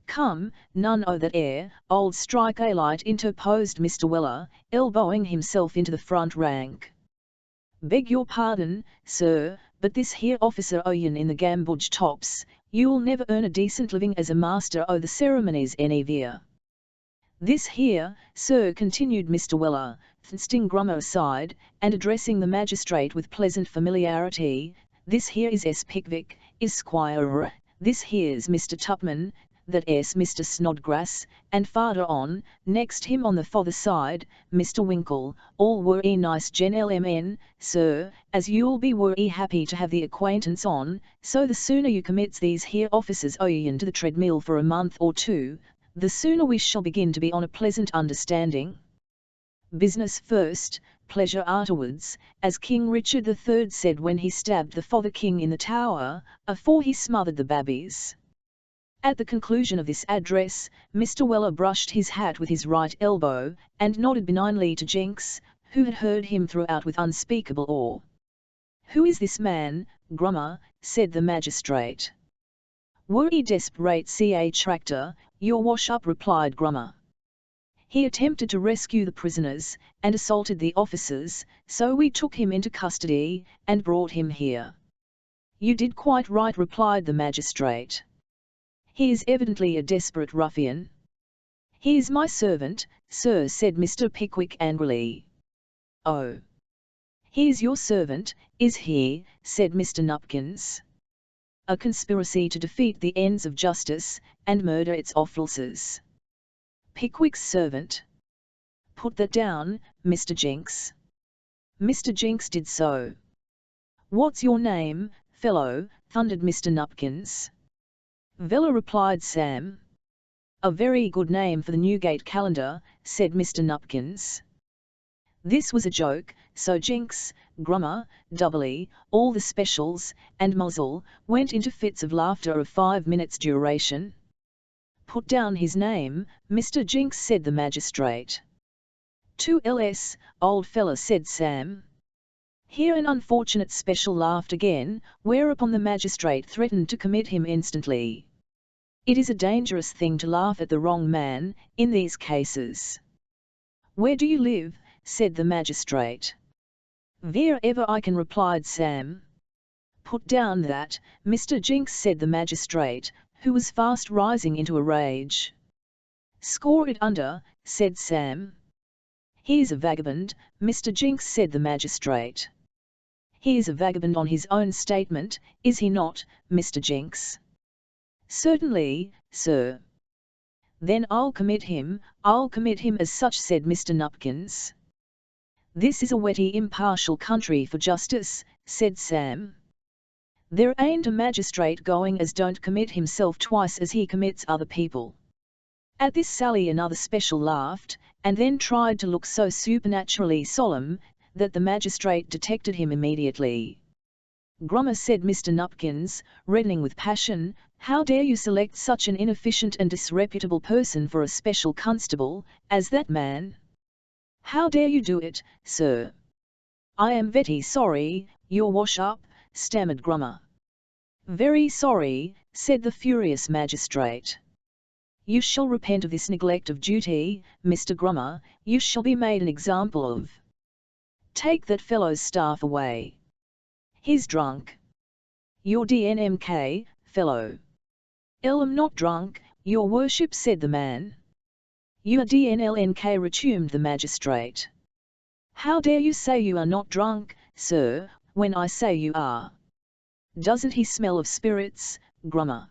"Come, none o' that air, old strike-a-light," interposed Mr. Weller, elbowing himself into the front rank. "Beg your pardon, sir, but this here officer o' yen in the gamboge tops, you'll never earn a decent living as a master o' the ceremonies anywhere." "This here, sir," continued Mr. Weller, thrusting Grummer aside, and addressing the magistrate with pleasant familiarity, "this here is S. Pickwick, Esquire. This here's Mr. Tupman, that S. Mr. Snodgrass, and farther on, next him on the further side, Mr. Winkle, all were nice gentlemen, sir, as you'll be happy to have the acquaintance on, so the sooner you commits these here officers o' yen to the treadmill for a month or two, the sooner we shall begin to be on a pleasant understanding. Business first, pleasure afterwards, as King Richard III said when he stabbed the father king in the Tower, afore he smothered the babbies." At the conclusion of this address, Mr. Weller brushed his hat with his right elbow, and nodded benignly to Jinks, who had heard him throughout with unspeakable awe. "Who is this man, Grummer?" said the magistrate. "Were he desperate ca tractor, your wash-up," replied Grummer. "He attempted to rescue the prisoners, and assaulted the officers, so we took him into custody, and brought him here." "You did quite right," replied the magistrate. "He is evidently a desperate ruffian." "He is my servant, sir," said Mr. Pickwick angrily. "Oh! He is your servant, is he?" said Mr. Nupkins. "A conspiracy to defeat the ends of justice, and murder its officers. Pickwick's servant. Put that down, Mr. Jinks." Mr. Jinks did so. "What's your name, fellow?" thundered Mr. Nupkins. "Vella," replied Sam. "A very good name for the Newgate calendar," said Mr. Nupkins. This was a joke, so Jinks, Grummer, Doubly, all the specials, and Muzzle, went into fits of laughter of 5 minutes' duration. "Put down his name, Mr. Jinks," said the magistrate. "2 ls, old fella," said Sam. Here an unfortunate special laughed again, whereupon the magistrate threatened to commit him instantly. It is a dangerous thing to laugh at the wrong man, in these cases. "Where do you live?" said the magistrate. "Wherever I can," replied Sam. "Put down that, Mr. Jinks," said the magistrate, who was fast rising into a rage. "Score it under," said Sam. "He's a vagabond, Mr. Jinks," said the magistrate. "He is a vagabond on his own statement, is he not, Mr. Jinks?" "Certainly, sir." "Then I'll commit him as such," said Mr. Nupkins. "This is a wetty impartial country for justice," said Sam. "There ain't a magistrate going as don't commit himself twice as he commits other people." At this sally another special laughed, and then tried to look so supernaturally solemn, that the magistrate detected him immediately. "Grummer," said Mr. Nupkins, reddening with passion, "how dare you select such an inefficient and disreputable person for a special constable, as that man? How dare you do it, sir?" "I am very sorry, your worship," stammered Grummer. "Very sorry," said the furious magistrate. "You shall repent of this neglect of duty, Mr. Grummer, you shall be made an example of. Take that fellow's staff away. He's drunk. Your DNMK, fellow." "I'm not drunk, your worship," said the man. "You are DNLNK," resumed the magistrate. "How dare you say you are not drunk, sir, when I say you are? Doesn't he smell of spirits, Grummer?"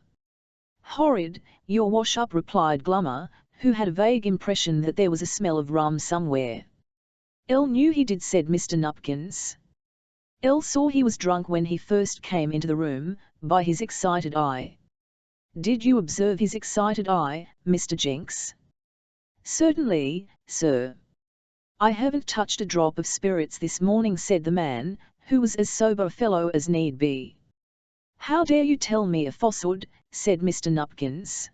"Horrid, your worship," replied Glummer, who had a vague impression that there was a smell of rum somewhere. "Knew he did," said Mr. Nupkins. "Saw he was drunk when he first came into the room, by his excited eye. Did you observe his excited eye, Mr. Jinks?" "Certainly, sir. I haven't touched a drop of spirits this morning," said the man, who was as sober a fellow as need be. "How dare you tell me a falsehood?" said Mr. Nupkins.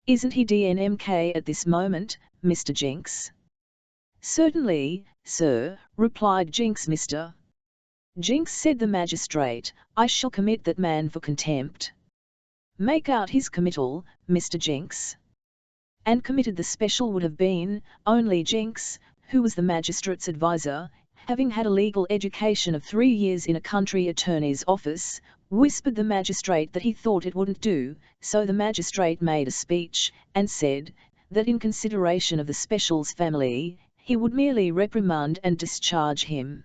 "Isn't he DNMK at this moment, Mr. Jinks?" "Certainly, sir," replied Jinks. "Mr. Jinks," said the magistrate, "I shall commit that man for contempt." "Make out his committal, Mr. Jinks." And committed the special would have been, only Jinks, who was the magistrate's adviser, having had a legal education of 3 years in a country attorney's office, whispered the magistrate that he thought it wouldn't do, so the magistrate made a speech, and said, that in consideration of the special's family, he would merely reprimand and discharge him.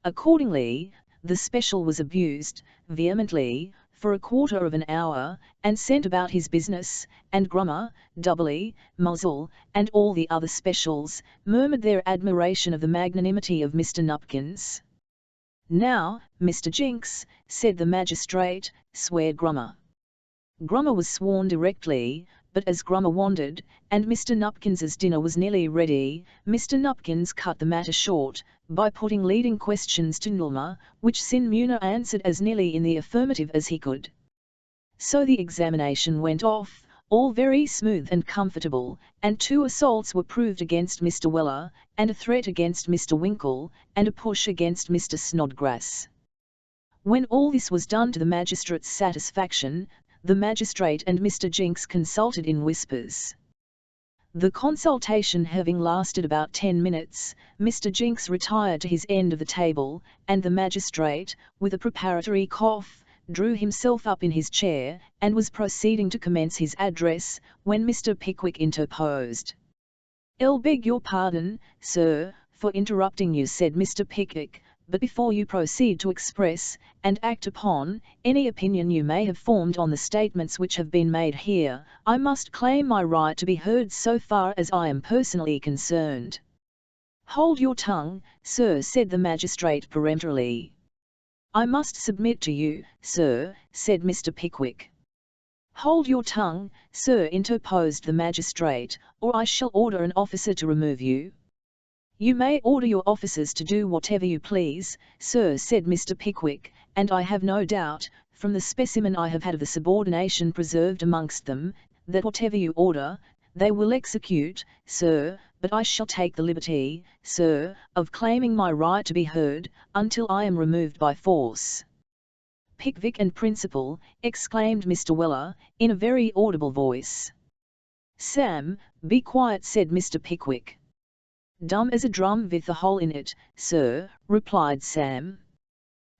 Accordingly, the special was abused, vehemently, for a quarter of an hour, and sent about his business, and Grummer, Doubly, Muzzle, and all the other specials, murmured their admiration of the magnanimity of Mr. Nupkins. "Now, Mr. Jinks," said the magistrate, "swear Grummer." Grummer was sworn directly, but as Grummer wandered, and Mr. Nupkins's dinner was nearly ready, Mr. Nupkins cut the matter short, by putting leading questions to Nulmer, which Sin Muner answered as nearly in the affirmative as he could. So the examination went off, all very smooth and comfortable, and 2 assaults were proved against Mr. Weller, and a threat against Mr. Winkle, and a push against Mr. Snodgrass. When all this was done to the magistrate's satisfaction, the magistrate and Mr. Jinks consulted in whispers. The consultation having lasted about 10 minutes, Mr. Jinks retired to his end of the table, and the magistrate, with a preparatory cough, drew himself up in his chair, and was proceeding to commence his address, when Mr. Pickwick interposed. "I'll beg your pardon, sir, for interrupting you," said Mr. Pickwick, "but before you proceed to express, and act upon, any opinion you may have formed on the statements which have been made here, I must claim my right to be heard so far as I am personally concerned." "Hold your tongue, sir," said the magistrate peremptorily. "I must submit to you, sir," said Mr. Pickwick. "Hold your tongue, sir," interposed the magistrate, "or I shall order an officer to remove you." "You may order your officers to do whatever you please, sir," said Mr. Pickwick, "and I have no doubt, from the specimen I have had of the subordination preserved amongst them, that whatever you order, they will execute, sir, but I shall take the liberty, sir, of claiming my right to be heard, until I am removed by force." "Pickwick and principal," exclaimed Mr. Weller, in a very audible voice. "Sam, be quiet," said Mr. Pickwick. "Dumb as a drum with a hole in it, sir," replied Sam.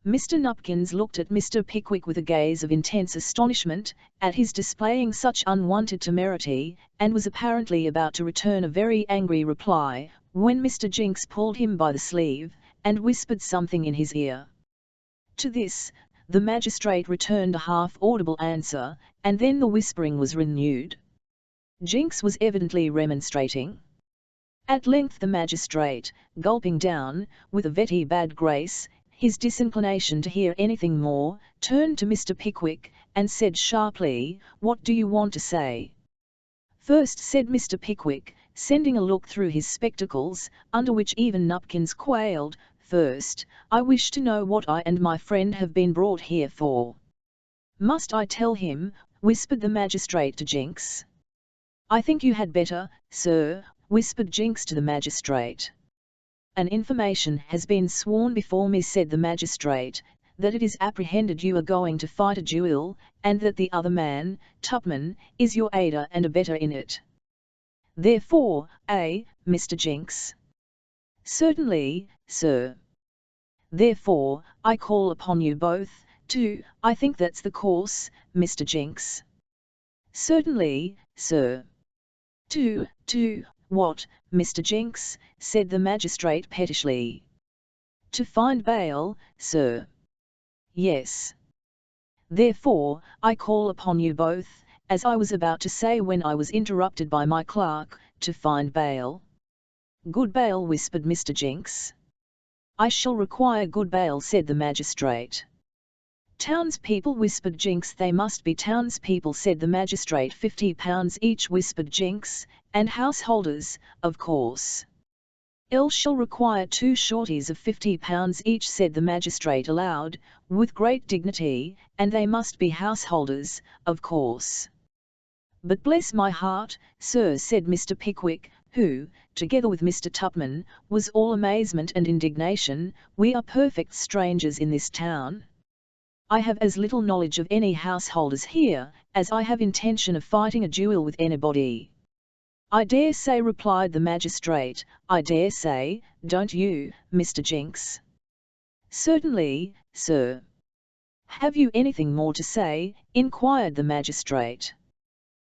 Mr. Nupkins looked at Mr. Pickwick with a gaze of intense astonishment, at his displaying such unwonted temerity, and was apparently about to return a very angry reply, when Mr. Jinks pulled him by the sleeve, and whispered something in his ear. To this, the magistrate returned a half-audible answer, and then the whispering was renewed. Jinks was evidently remonstrating. At length the magistrate, gulping down, with a very bad grace, his disinclination to hear anything more, turned to Mr. Pickwick, and said sharply, "What do you want to say?" "First," said Mr. Pickwick, sending a look through his spectacles, under which even Nupkins quailed. "First, I wish to know what I and my friend have been brought here for." "Must I tell him?" whispered the magistrate to Jinks. "I think you had better, sir," whispered Jinks to the magistrate. "An information has been sworn before me," said the magistrate, "that it is apprehended you are going to fight a duel, and that the other man, Tupman, is your aider and abettor in it. Therefore, Mr. Jinks?" "Certainly, sir." "Therefore, I call upon you both, I think that's the course, Mr. Jinks." "Certainly, sir." To what, Mr. Jinks?" said the magistrate pettishly. "To find bail, sir." "Yes." "Therefore, I call upon you both, as I was about to say when I was interrupted by my clerk, to find bail." "Good bail," whispered Mr. Jinks. "I shall require good bail," said the magistrate. "Townspeople," whispered Jinks. "They must be townspeople," said the magistrate. £50 each," whispered Jinks, "and householders, of course." "I shall require 2 shorties of £50 each," said the magistrate aloud, with great dignity, "and they must be householders, of course." "But bless my heart, sir," said Mr. Pickwick, who, together with Mr. Tupman, was all amazement and indignation, "we are perfect strangers in this town. I have as little knowledge of any householders here, as I have intention of fighting a duel with anybody." "I dare say," replied the magistrate, "I dare say, don't you, Mr. Jinks?" "Certainly, sir." "Have you anything more to say?" inquired the magistrate.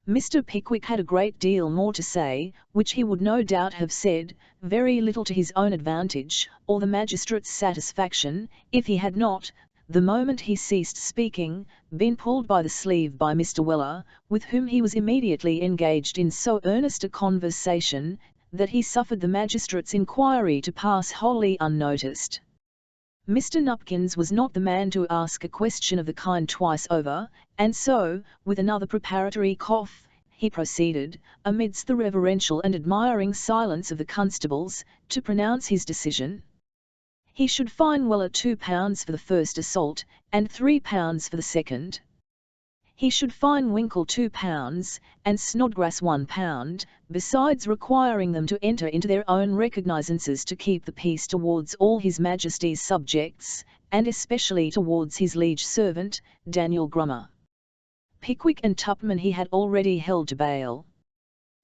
Mr. Pickwick had a great deal more to say, which he would no doubt have said, very little to his own advantage, or the magistrate's satisfaction, if he had not, the moment he ceased speaking, been pulled by the sleeve by Mr. Weller, with whom he was immediately engaged in so earnest a conversation, that he suffered the magistrate's inquiry to pass wholly unnoticed. Mr. Nupkins was not the man to ask a question of the kind twice over, and so, with another preparatory cough, he proceeded, amidst the reverential and admiring silence of the constables, to pronounce his decision. He should fine Weller £2 for the first assault, and £3 for the second. He should fine Winkle £2, and Snodgrass £1, besides requiring them to enter into their own recognizances to keep the peace towards all his Majesty's subjects, and especially towards his liege servant, Daniel Grummer. Pickwick and Tupman he had already held to bail.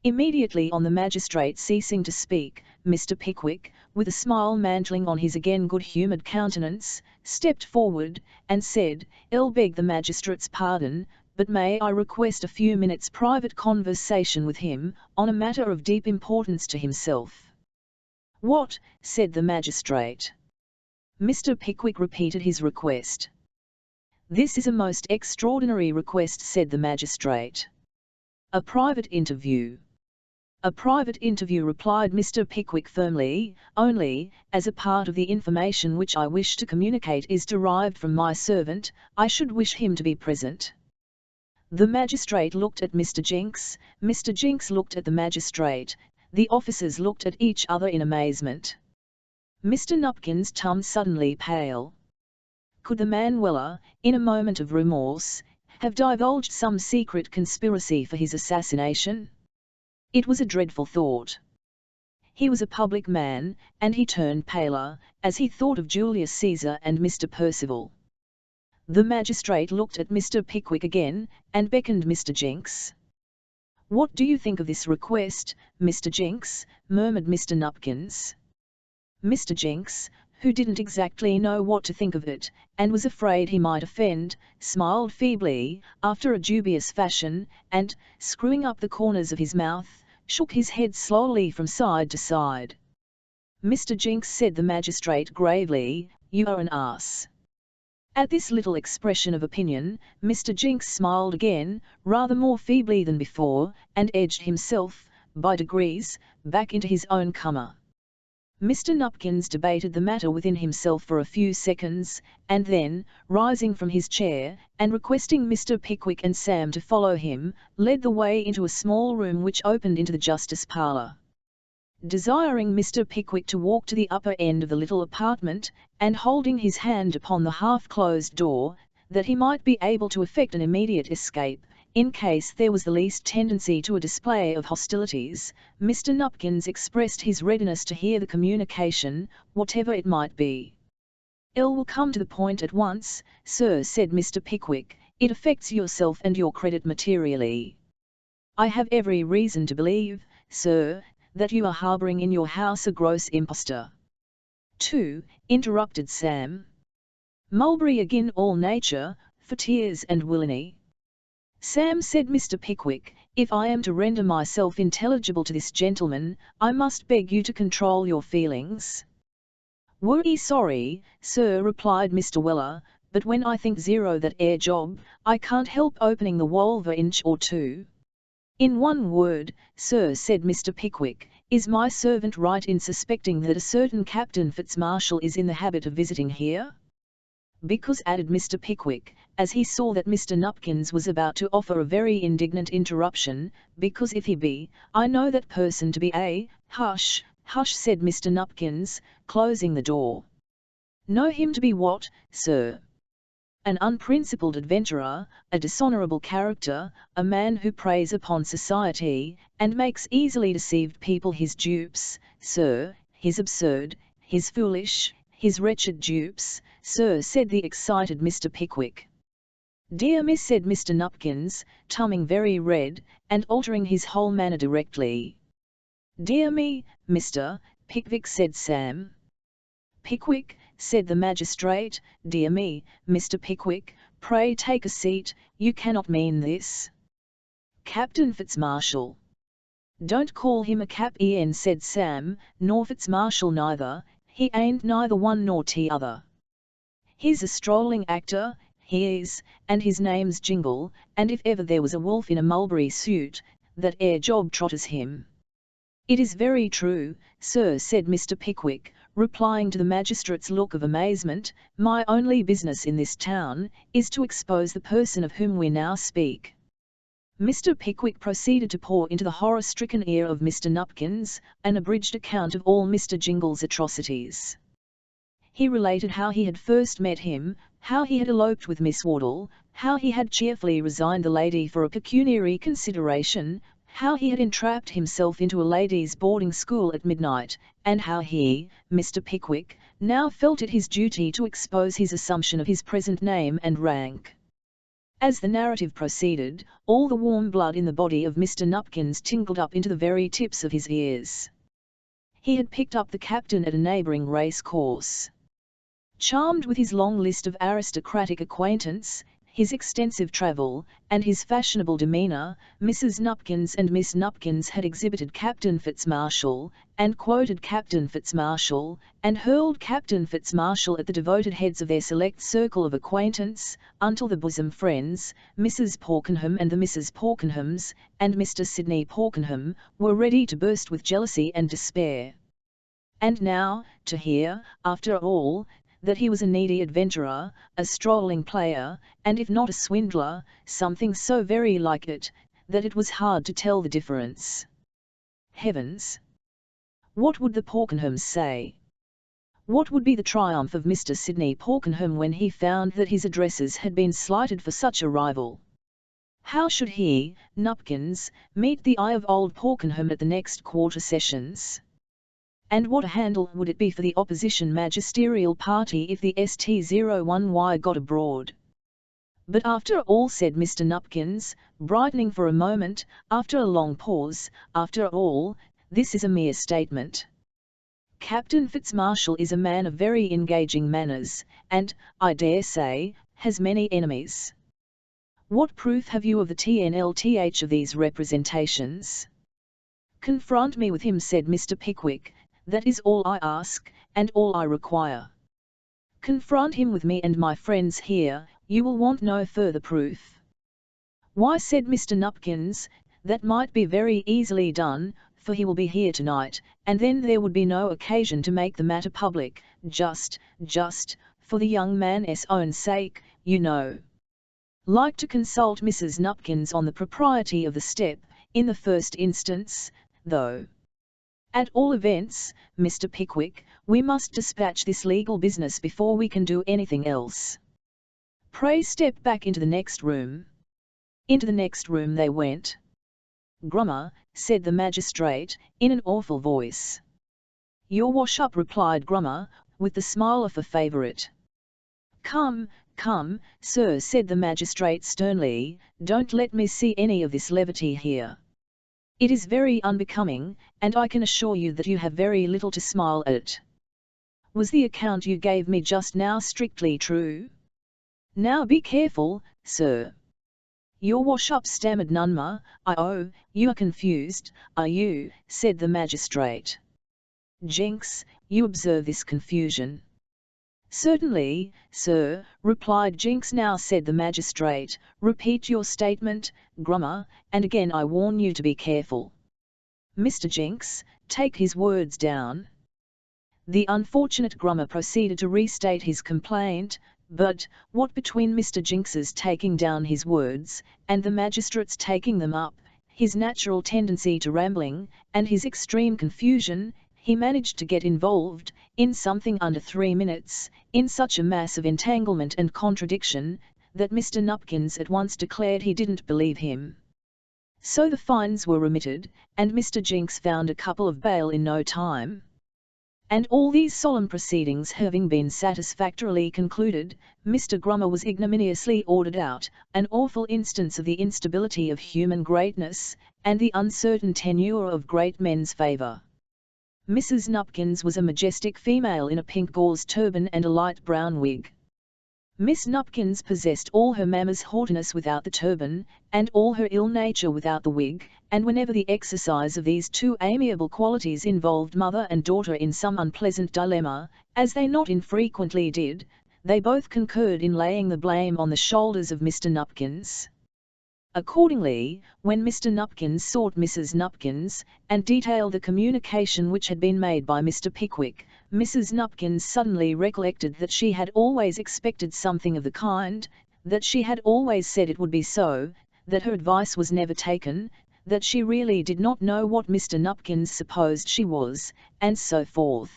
Immediately on the magistrate ceasing to speak, Mr. Pickwick, with a smile mantling on his again good-humoured countenance, stepped forward, and said, "I'll beg the magistrate's pardon, but may I request a few minutes' private conversation with him, on a matter of deep importance to himself?" "What?" said the magistrate. Mr. Pickwick repeated his request. "This is a most extraordinary request," said the magistrate. "A private interview." "A private interview," replied Mr. Pickwick firmly, "only, as a part of the information which I wish to communicate is derived from my servant, I should wish him to be present." The magistrate looked at Mr. Jinks looked at the magistrate, the officers looked at each other in amazement. Mr. Nupkins turned suddenly pale. Could the man Weller, in a moment of remorse, have divulged some secret conspiracy for his assassination? It was a dreadful thought. He was a public man, and he turned paler, as he thought of Julius Caesar and Mr. Percival. The magistrate looked at Mr. Pickwick again, and beckoned Mr. Jinks. "What do you think of this request, Mr. Jinks?" murmured Mr. Nupkins. Mr. Jinks, who didn't exactly know what to think of it, and was afraid he might offend, smiled feebly, after a dubious fashion, and, screwing up the corners of his mouth, shook his head slowly from side to side. "Mr. Jinks," said the magistrate gravely, "you are an ass." At this little expression of opinion, Mr. Jinks smiled again, rather more feebly than before, and edged himself, by degrees, back into his own corner. Mr. Nupkins debated the matter within himself for a few seconds, and then, rising from his chair, and requesting Mr. Pickwick and Sam to follow him, led the way into a small room which opened into the justice parlour. Desiring Mr. Pickwick to walk to the upper end of the little apartment, and holding his hand upon the half-closed door, that he might be able to effect an immediate escape, in case there was the least tendency to a display of hostilities, Mr. Nupkins expressed his readiness to hear the communication, whatever it might be. "I will come to the point at once, sir," said Mr. Pickwick. "It affects yourself and your credit materially. I have every reason to believe, sir, that you are harbouring in your house a gross impostor." "2. interrupted Sam. "Mulberry agin all nature, for tears and villainy." "Sam," said Mr. Pickwick, "if I am to render myself intelligible to this gentleman, I must beg you to control your feelings." "Wery sorry, sir," replied Mr. Weller, "but when I think zero that air job, I can't help opening the walve a inch or two." "In one word, sir," said Mr. Pickwick, "is my servant right in suspecting that a certain Captain Fitzmarshall is in the habit of visiting here?" "Because," added Mr. Pickwick, as he saw that Mr. Nupkins was about to offer a very indignant interruption, "because if he be, I know that person to be a—" "Hush, hush," said Mr. Nupkins, closing the door. "Know him to be what, sir?" "An unprincipled adventurer, a dishonourable character, a man who preys upon society, and makes easily deceived people his dupes, sir, his absurd, his foolish, his wretched dupes, sir," said the excited Mr. Pickwick. "Dear miss," said Mr. Nupkins, turning very red, and altering his whole manner directly. "Dear me, Mr. Pickwick," said Sam. "Pickwick," said the magistrate, "dear me, Mr. Pickwick, pray take a seat, you cannot mean this. Captain Fitzmarshall." "Don't call him a Cap-en," said Sam, "nor Fitzmarshall neither, he ain't neither one nor t'other. He's a strolling actor, he is, and his name's Jingle, and if ever there was a wolf in a mulberry suit, that air job trotters him." "It is very true, sir," said Mr. Pickwick, replying to the magistrate's look of amazement. "My only business in this town is to expose the person of whom we now speak." Mr. Pickwick proceeded to pour into the horror-stricken ear of Mr. Nupkins an abridged account of all Mr. Jingle's atrocities. He related how he had first met him, how he had eloped with Miss Wardle, how he had cheerfully resigned the lady for a pecuniary consideration, how he had entrapped himself into a ladies' boarding school at midnight, and how he, Mr. Pickwick, now felt it his duty to expose his assumption of his present name and rank. As the narrative proceeded, all the warm blood in the body of Mr. Nupkins tingled up into the very tips of his ears. He had picked up the captain at a neighbouring race course. Charmed with his long list of aristocratic acquaintance, his extensive travel, and his fashionable demeanour, Mrs. Nupkins and Miss Nupkins had exhibited Captain Fitzmarshall, and quoted Captain Fitzmarshall, and hurled Captain Fitzmarshall at the devoted heads of their select circle of acquaintance, until the bosom friends, Mrs. Porkenham and the Misses Porkenhams, and Mr. Sidney Porkenham, were ready to burst with jealousy and despair. And now, to hear, after all, that he was a needy adventurer, a strolling player, and if not a swindler, something so very like it, that it was hard to tell the difference. Heavens! What would the Porkenhams say? What would be the triumph of Mr. Sidney Porkenham when he found that his addresses had been slighted for such a rival? How should he, Nupkins, meet the eye of old Porkenham at the next quarter sessions? And what a handle would it be for the opposition magisterial party if the ST01Y got abroad? But after all, said Mr. Nupkins, brightening for a moment, after a long pause, after all, this is a mere statement. Captain Fitzmarshall is a man of very engaging manners, and, I dare say, has many enemies. What proof have you of the TNLTH of these representations? Confront me with him, said Mr. Pickwick. That is all I ask, and all I require. Confront him with me and my friends here, you will want no further proof. Why, said Mr. Nupkins, that might be very easily done, for he will be here tonight, and then there would be no occasion to make the matter public, just, for the young man's own sake, you know. Like to consult Mrs. Nupkins on the propriety of the step, in the first instance, though. At all events, Mr. Pickwick, we must dispatch this legal business before we can do anything else. Pray step back into the next room. Into the next room they went. Grummer, said the magistrate, in an awful voice. Your wash-up, replied Grummer, with the smile of a favourite. Come, come, sir, said the magistrate sternly, don't let me see any of this levity here. It is very unbecoming, and I can assure you that you have very little to smile at. Was the account you gave me just now strictly true? Now be careful, sir. Your wash-up, stammered Nunma. Oh, you are confused, are you? Said the magistrate. Jinx, you observe this confusion. Certainly, sir, replied Jinx. Now, said the magistrate, repeat your statement, Grummer, and again I warn you to be careful. Mr. Jinx, take his words down. The unfortunate Grummer proceeded to restate his complaint, but, what between Mr. Jinx's taking down his words, and the magistrate's taking them up, his natural tendency to rambling, and his extreme confusion, he managed to get involved, in something under 3 minutes, in such a mass of entanglement and contradiction, that Mr. Nupkins at once declared he didn't believe him. So the fines were remitted, and Mr. Jinx found a couple of bail in no time. And all these solemn proceedings having been satisfactorily concluded, Mr. Grummer was ignominiously ordered out, an awful instance of the instability of human greatness, and the uncertain tenure of great men's favour. Mrs. Nupkins was a majestic female in a pink gauze turban and a light brown wig. Miss Nupkins possessed all her mamma's haughtiness without the turban, and all her ill nature without the wig, and whenever the exercise of these two amiable qualities involved mother and daughter in some unpleasant dilemma, as they not infrequently did, they both concurred in laying the blame on the shoulders of Mr. Nupkins. Accordingly, when Mr. Nupkins sought Mrs. Nupkins, and detailed the communication which had been made by Mr. Pickwick, Mrs. Nupkins suddenly recollected that she had always expected something of the kind, that she had always said it would be so, that her advice was never taken, that she really did not know what Mr. Nupkins supposed she was, and so forth.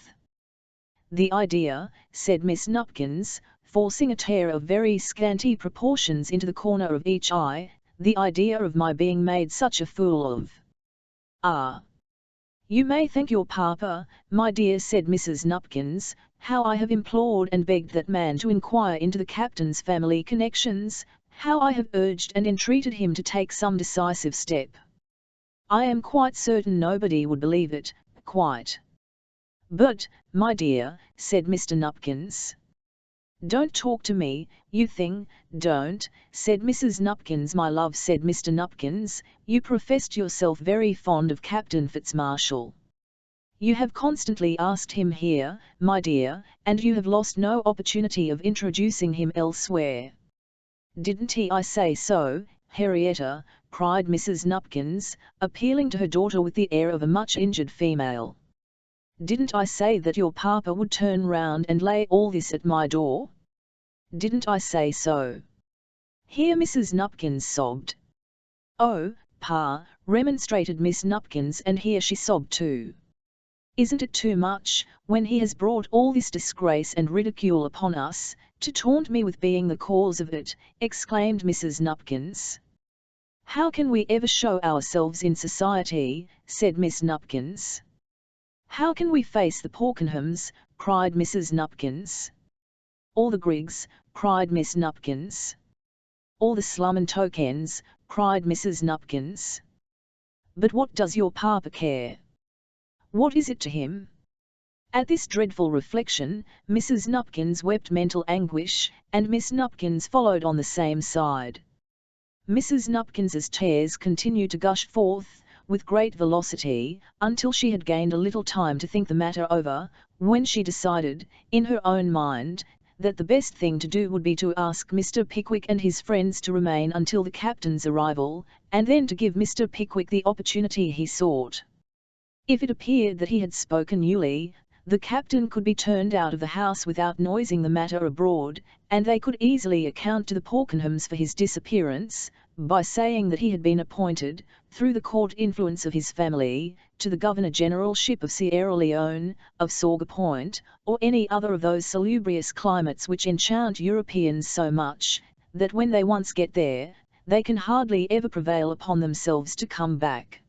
The idea, said Miss Nupkins, forcing a tear of very scanty proportions into the corner of each eye, the idea of my being made such a fool of. Ah! You may thank your papa, my dear, said Mrs. Nupkins, how I have implored and begged that man to inquire into the captain's family connections, how I have urged and entreated him to take some decisive step. I am quite certain nobody would believe it, quite. But, my dear, said Mr. Nupkins. Don't talk to me, you thing, don't, said Mrs. Nupkins. My love, said Mr. Nupkins, you professed yourself very fond of Captain Fitzmarshall. You have constantly asked him here, my dear, and you have lost no opportunity of introducing him elsewhere. Didn't I say so, Henrietta? Cried Mrs. Nupkins, appealing to her daughter with the air of a much injured female. Didn't I say that your papa would turn round and lay all this at my door? Didn't I say so? Here Mrs. Nupkins sobbed. Oh, Pa, remonstrated Miss Nupkins, and here she sobbed too. Isn't it too much, when he has brought all this disgrace and ridicule upon us, to taunt me with being the cause of it? Exclaimed Mrs. Nupkins. How can we ever show ourselves in society? Said Miss Nupkins. How can we face the Porkenhams? Cried Mrs. Nupkins. Or the Griggs? Cried Miss Nupkins. Or the Slum and Tokens? Cried Mrs. Nupkins. But what does your papa care? What is it to him? At this dreadful reflection, Mrs. Nupkins wept mental anguish, and Miss Nupkins followed on the same side. Mrs. Nupkins's tears continued to gush forth, with great velocity, until she had gained a little time to think the matter over, when she decided, in her own mind, that the best thing to do would be to ask Mr. Pickwick and his friends to remain until the captain's arrival, and then to give Mr. Pickwick the opportunity he sought. If it appeared that he had spoken newly, the captain could be turned out of the house without noising the matter abroad, and they could easily account to the Porkenhams for his disappearance, by saying that he had been appointed, through the court influence of his family, to the Governor-Generalship of Sierra Leone, of Sauga Point, or any other of those salubrious climates which enchant Europeans so much, that when they once get there, they can hardly ever prevail upon themselves to come back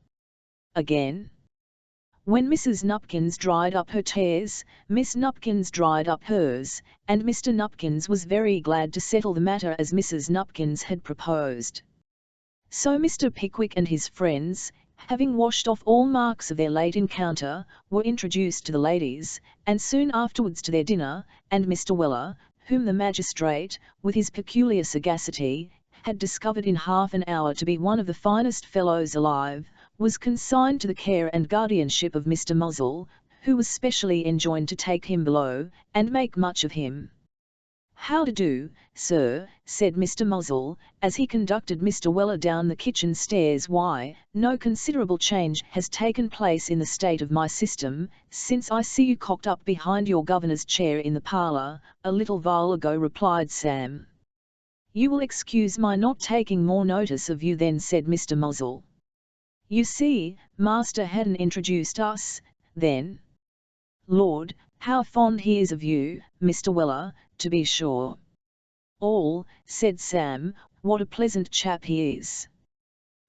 again. When Mrs. Nupkins dried up her tears, Miss Nupkins dried up hers, and Mr. Nupkins was very glad to settle the matter as Mrs. Nupkins had proposed. So Mr. Pickwick and his friends, having washed off all marks of their late encounter, were introduced to the ladies, and soon afterwards to their dinner, and Mr. Weller, whom the magistrate, with his peculiar sagacity, had discovered in half an hour to be one of the finest fellows alive, was consigned to the care and guardianship of Mr. Muzzle, who was specially enjoined to take him below, and make much of him. "How do do, sir," said Mr. Muzzle, as he conducted Mr. Weller down the kitchen stairs. "Why, no considerable change has taken place in the state of my system, since I see you cocked up behind your governor's chair in the parlour, a little while ago," replied Sam. "You will excuse my not taking more notice of you then," said Mr. Muzzle. "You see, master hadn't introduced us, then. Lord, how fond he is of you, Mr. Weller, to be sure." "All," said Sam, "what a pleasant chap he is."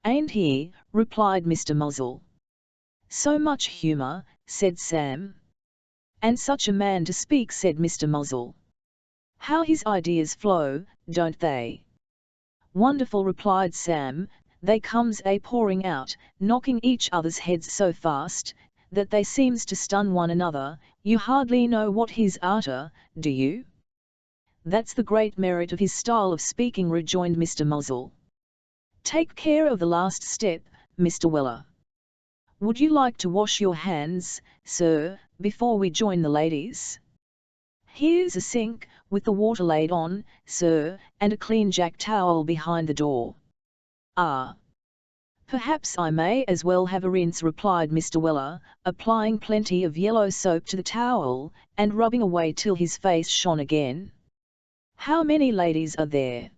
"Ain't he?" replied Mr. Muzzle. "So much humour," said Sam. "And such a man to speak," said Mr. Muzzle. "How his ideas flow, don't they?" "Wonderful," replied Sam. "They comes a-pouring out, knocking each other's heads so fast, that they seems to stun one another. You hardly know what he's arter, do you?" "That's the great merit of his style of speaking," rejoined Mr. Muzzle. "Take care of the last step, Mr. Weller. Would you like to wash your hands, sir, before we join the ladies? Here's a sink, with the water laid on, sir, and a clean jack towel behind the door." "Ah, perhaps I may as well have a rinse," replied Mr. Weller, applying plenty of yellow soap to the towel, and rubbing away till his face shone again. "How many ladies are there?"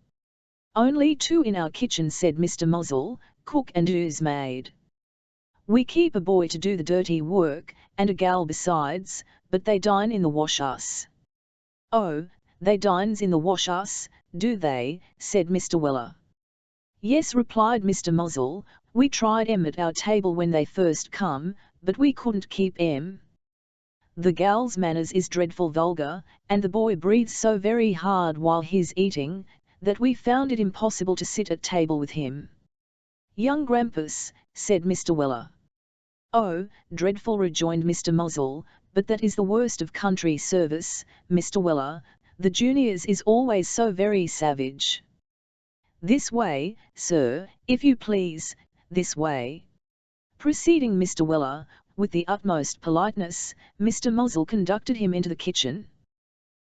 "Only 2 in our kitchen," said Mr. Muzzle, "cook and housemaid. We keep a boy to do the dirty work, and a gal besides, but they dine in the wash-us." "Oh, they dines in the wash-us, do they?" said Mr. Weller. "Yes," replied Mr. Muzzle, "we tried 'em at our table when they first come, but we couldn't keep 'em. The gal's manners is dreadful vulgar, and the boy breathes so very hard while he's eating, that we found it impossible to sit at table with him." "Young Grampus," said Mr. Weller. "Oh, dreadful," rejoined Mr. Muzzle, "but that is the worst of country service, Mr. Weller, the juniors is always so very savage." "This way, sir, if you please, this way." Preceding Mr. Weller, with the utmost politeness, Mr. Muzzle conducted him into the kitchen.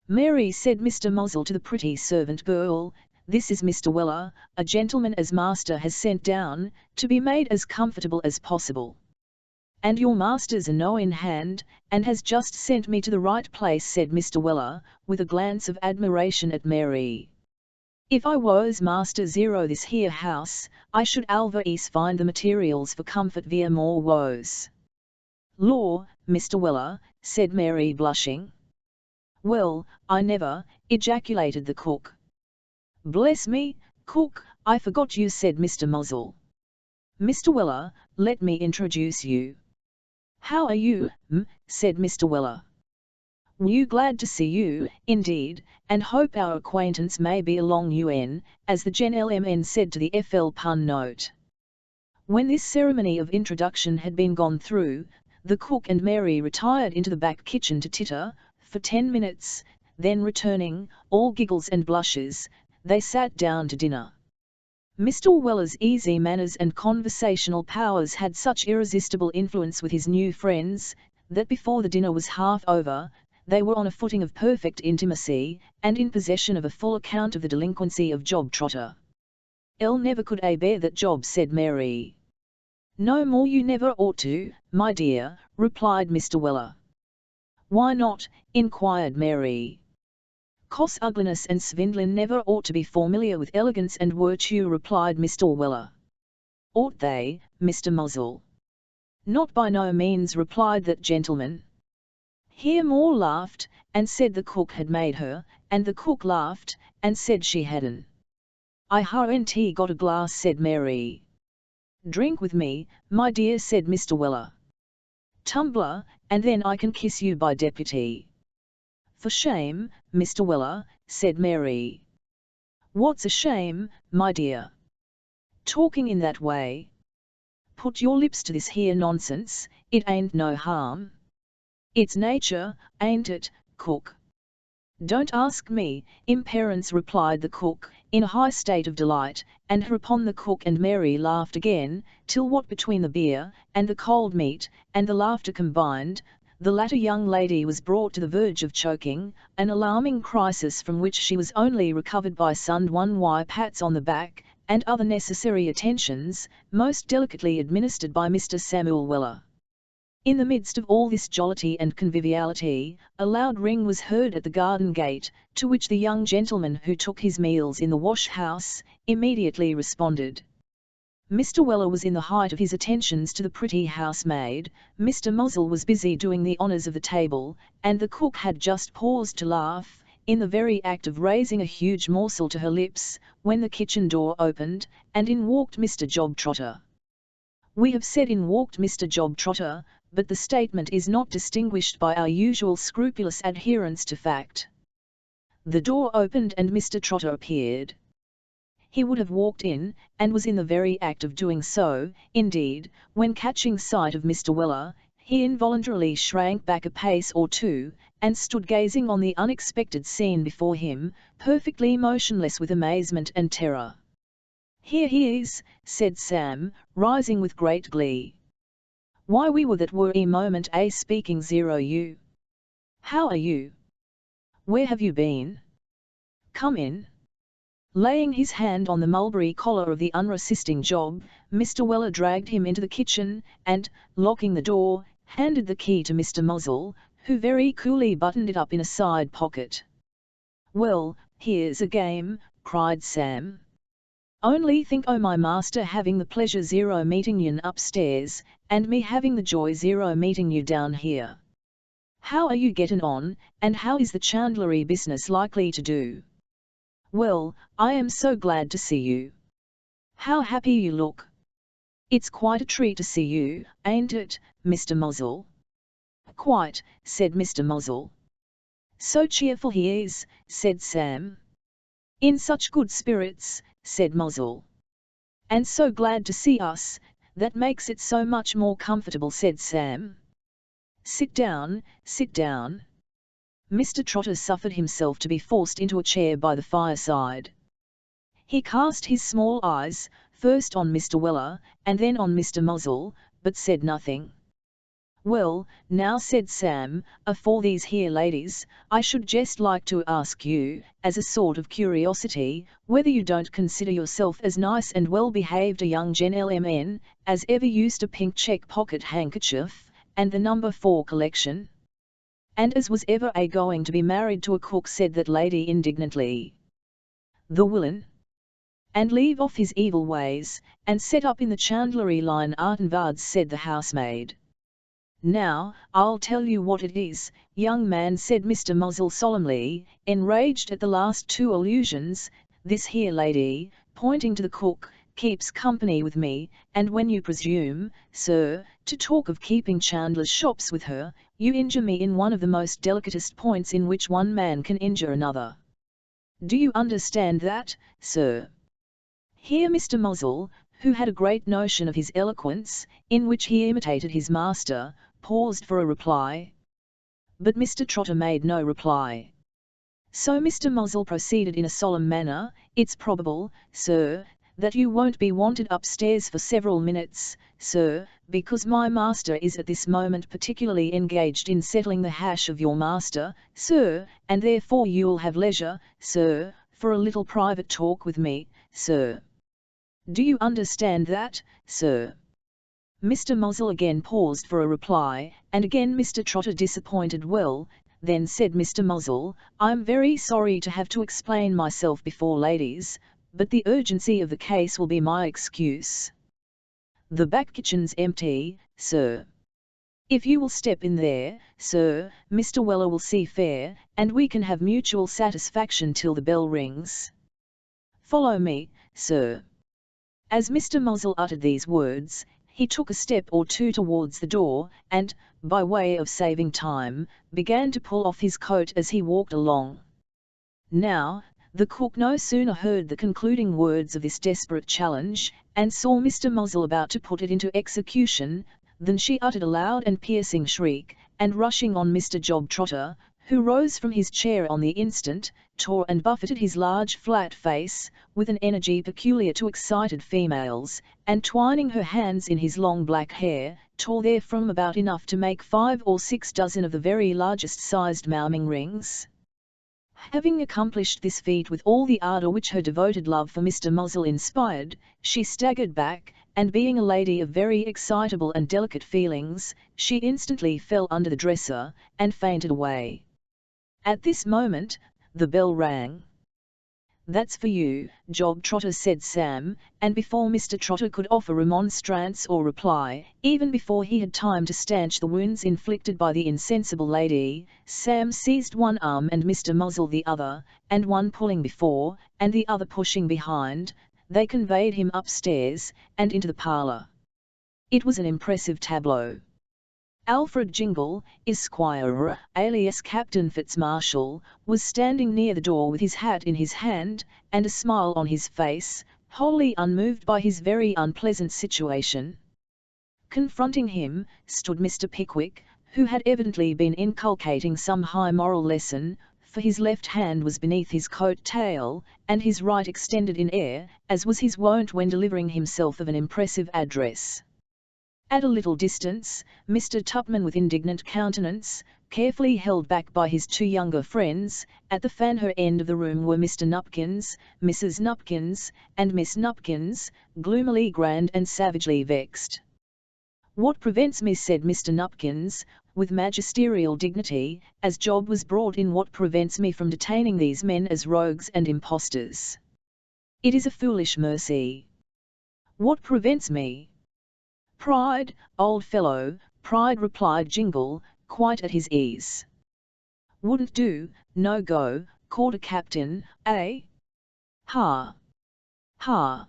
"Mary," said Mr. Muzzle to the pretty servant girl, "this is Mr. Weller, a gentleman as master has sent down, to be made as comfortable as possible." "And your master's a know in hand, and has just sent me to the right place," said Mr. Weller, with a glance of admiration at Mary. "If I was master zero this here house, I should always find the materials for comfort via more woes." "Law, Mr. Weller," said Mary, blushing. "Well, I never," ejaculated the cook. "Bless me, cook, I forgot you," said Mr. Muzzle. "Mr. Weller, let me introduce you." "How are you, said Mr. Weller. "You glad to see you, indeed, and hope our acquaintance may be a long un, as the gentleman said to the FL pun note." When this ceremony of introduction had been gone through, the cook and Mary retired into the back kitchen to titter, for 10 minutes, then returning, all giggles and blushes, they sat down to dinner. Mr. Weller's easy manners and conversational powers had such irresistible influence with his new friends, that before the dinner was half over, they were on a footing of perfect intimacy, and in possession of a full account of the delinquency of Job Trotter. "El never could bear that job," said Mary. "No more you never ought to, my dear," replied Mr. Weller. "Why not?" inquired Mary. "Cos ugliness and swindling never ought to be familiar with elegance and virtue," replied Mr. Weller. "Ought they, Mr. Muzzle?" "Not by no means," replied that gentleman. Here more laughed, and said the cook had made her, and the cook laughed, and said she hadn't. "I haven't got a glass," said Mary. "Drink with me, my dear," said Mr. Weller. "Tumbler, and then I can kiss you by deputy." "For shame, Mr. Weller," said Mary. "What's a shame, my dear? Talking in that way. Put your lips to this here nonsense, it ain't no harm. It's nature, ain't it, cook?" "Don't ask me, imperence," replied the cook, in a high state of delight, and hereupon the cook and Mary laughed again, till what between the beer, and the cold meat, and the laughter combined, the latter young lady was brought to the verge of choking, an alarming crisis from which she was only recovered by one pats on the back, and other necessary attentions, most delicately administered by Mr. Samuel Weller. In the midst of all this jollity and conviviality, a loud ring was heard at the garden gate, to which the young gentleman who took his meals in the wash-house, immediately responded. Mr. Weller was in the height of his attentions to the pretty housemaid, Mr. Muzzle was busy doing the honours of the table, and the cook had just paused to laugh, in the very act of raising a huge morsel to her lips, when the kitchen door opened, and in walked Mr. Job Trotter. We have said in walked Mr. Job Trotter, but the statement is not distinguished by our usual scrupulous adherence to fact. The door opened and Mr. Trotter appeared. He would have walked in, and was in the very act of doing so, indeed, when catching sight of Mr. Weller, he involuntarily shrank back a pace or two, and stood gazing on the unexpected scene before him, perfectly motionless with amazement and terror. "Here he is," said Sam, rising with great glee. "Why, we were that were a moment a speaking zero you. How are you? Where have you been? Come in." Laying his hand on the mulberry collar of the unresisting Job, Mr. Weller dragged him into the kitchen, and, locking the door, handed the key to Mr. Muzzle, who very coolly buttoned it up in a side pocket. "Well, here's a game," cried Sam. "Only think o' my master having the pleasure zero meeting you upstairs, and me having the joy zero meeting you down here. How are you getting on, and how is the chandlery business likely to do? Well, I am so glad to see you. How happy you look. It's quite a treat to see you, ain't it, Mr. Muzzle?" "Quite," said Mr. Muzzle. "So cheerful he is," said Sam. "In such good spirits," said Muzzle. "And so glad to see us, that makes it so much more comfortable," said Sam. Sit down, sit down." Mr. Trotter suffered himself to be forced into a chair by the fireside. He cast his small eyes, first on Mr. Weller, and then on Mr. Muzzle, but said nothing. "Well, now," said Sam, "afore these here ladies, I should jest like to ask you, as a sort of curiosity, whether you don't consider yourself as nice and well-behaved a young gentleman as ever used a pink check pocket handkerchief, and the No. 4 collection? And as was ever going to be married to a cook," said that lady indignantly. "The willin'? And leave off his evil ways, and set up in the chandlery line artenvards," said the housemaid. "Now, I'll tell you what it is, young man," said Mr. Muzzle solemnly, enraged at the last two allusions, "this here lady," pointing to the cook, "keeps company with me, and when you presume, sir, to talk of keeping chandlers' shops with her, you injure me in one of the most delicatest points in which one man can injure another. Do you understand that, sir?" Here Mr. Muzzle, who had a great notion of his eloquence, in which he imitated his master, paused for a reply. But Mr. Trotter made no reply. So Mr. Muzzle proceeded in a solemn manner, "It's probable, sir, that you won't be wanted upstairs for several minutes, sir, because my master is at this moment particularly engaged in settling the hash of your master, sir, and therefore you'll have leisure, sir, for a little private talk with me, sir. Do you understand that, sir?" Mr. Muzzle again paused for a reply, and again Mr. Trotter disappointed. "Well, then said Mr. Muzzle, "I'm very sorry to have to explain myself before ladies, but the urgency of the case will be my excuse. The back kitchen's empty, sir. If you will step in there, sir, Mr. Weller will see fair, and we can have mutual satisfaction till the bell rings. Follow me, sir." As Mr. Muzzle uttered these words, he took a step or two towards the door, and, by way of saving time, began to pull off his coat as he walked along. Now, the cook no sooner heard the concluding words of this desperate challenge, and saw Mr. Muzzle about to put it into execution, than she uttered a loud and piercing shriek, and rushing on Mr. Job Trotter, who rose from his chair on the instant, tore and buffeted his large flat face, with an energy peculiar to excited females, and twining her hands in his long black hair, tore therefrom about enough to make 5 or 6 dozen of the very largest sized mauming rings. Having accomplished this feat with all the ardour which her devoted love for Mr. Muzzle inspired, she staggered back, and being a lady of very excitable and delicate feelings, she instantly fell under the dresser, and fainted away. At this moment, the bell rang. "That's for you, Job Trotter," said Sam, and before Mr. Trotter could offer remonstrance or reply, even before he had time to stanch the wounds inflicted by the insensible lady, Sam seized one arm and Mr. Muzzle the other, and one pulling before, and the other pushing behind, they conveyed him upstairs, and into the parlour. It was an impressive tableau. Alfred Jingle, Esquire, alias Captain Fitzmarshall, was standing near the door with his hat in his hand, and a smile on his face, wholly unmoved by his very unpleasant situation. Confronting him, stood Mr. Pickwick, who had evidently been inculcating some high moral lesson, for his left hand was beneath his coat tail, and his right extended in air, as was his wont when delivering himself of an impressive address. At a little distance, Mr. Tupman, with indignant countenance, carefully held back by his 2 younger friends. At the fanher end of the room were Mr. Nupkins, Mrs. Nupkins, and Miss Nupkins, gloomily grand and savagely vexed. "What prevents me," said Mr. Nupkins, with magisterial dignity, as Job was brought in, "what prevents me from detaining these men as rogues and impostors? It is a foolish mercy." "What prevents me?" "Pride, old fellow, pride," replied Jingle, quite at his ease. "Wouldn't do, no go, court a captain, eh? Ha! Ha!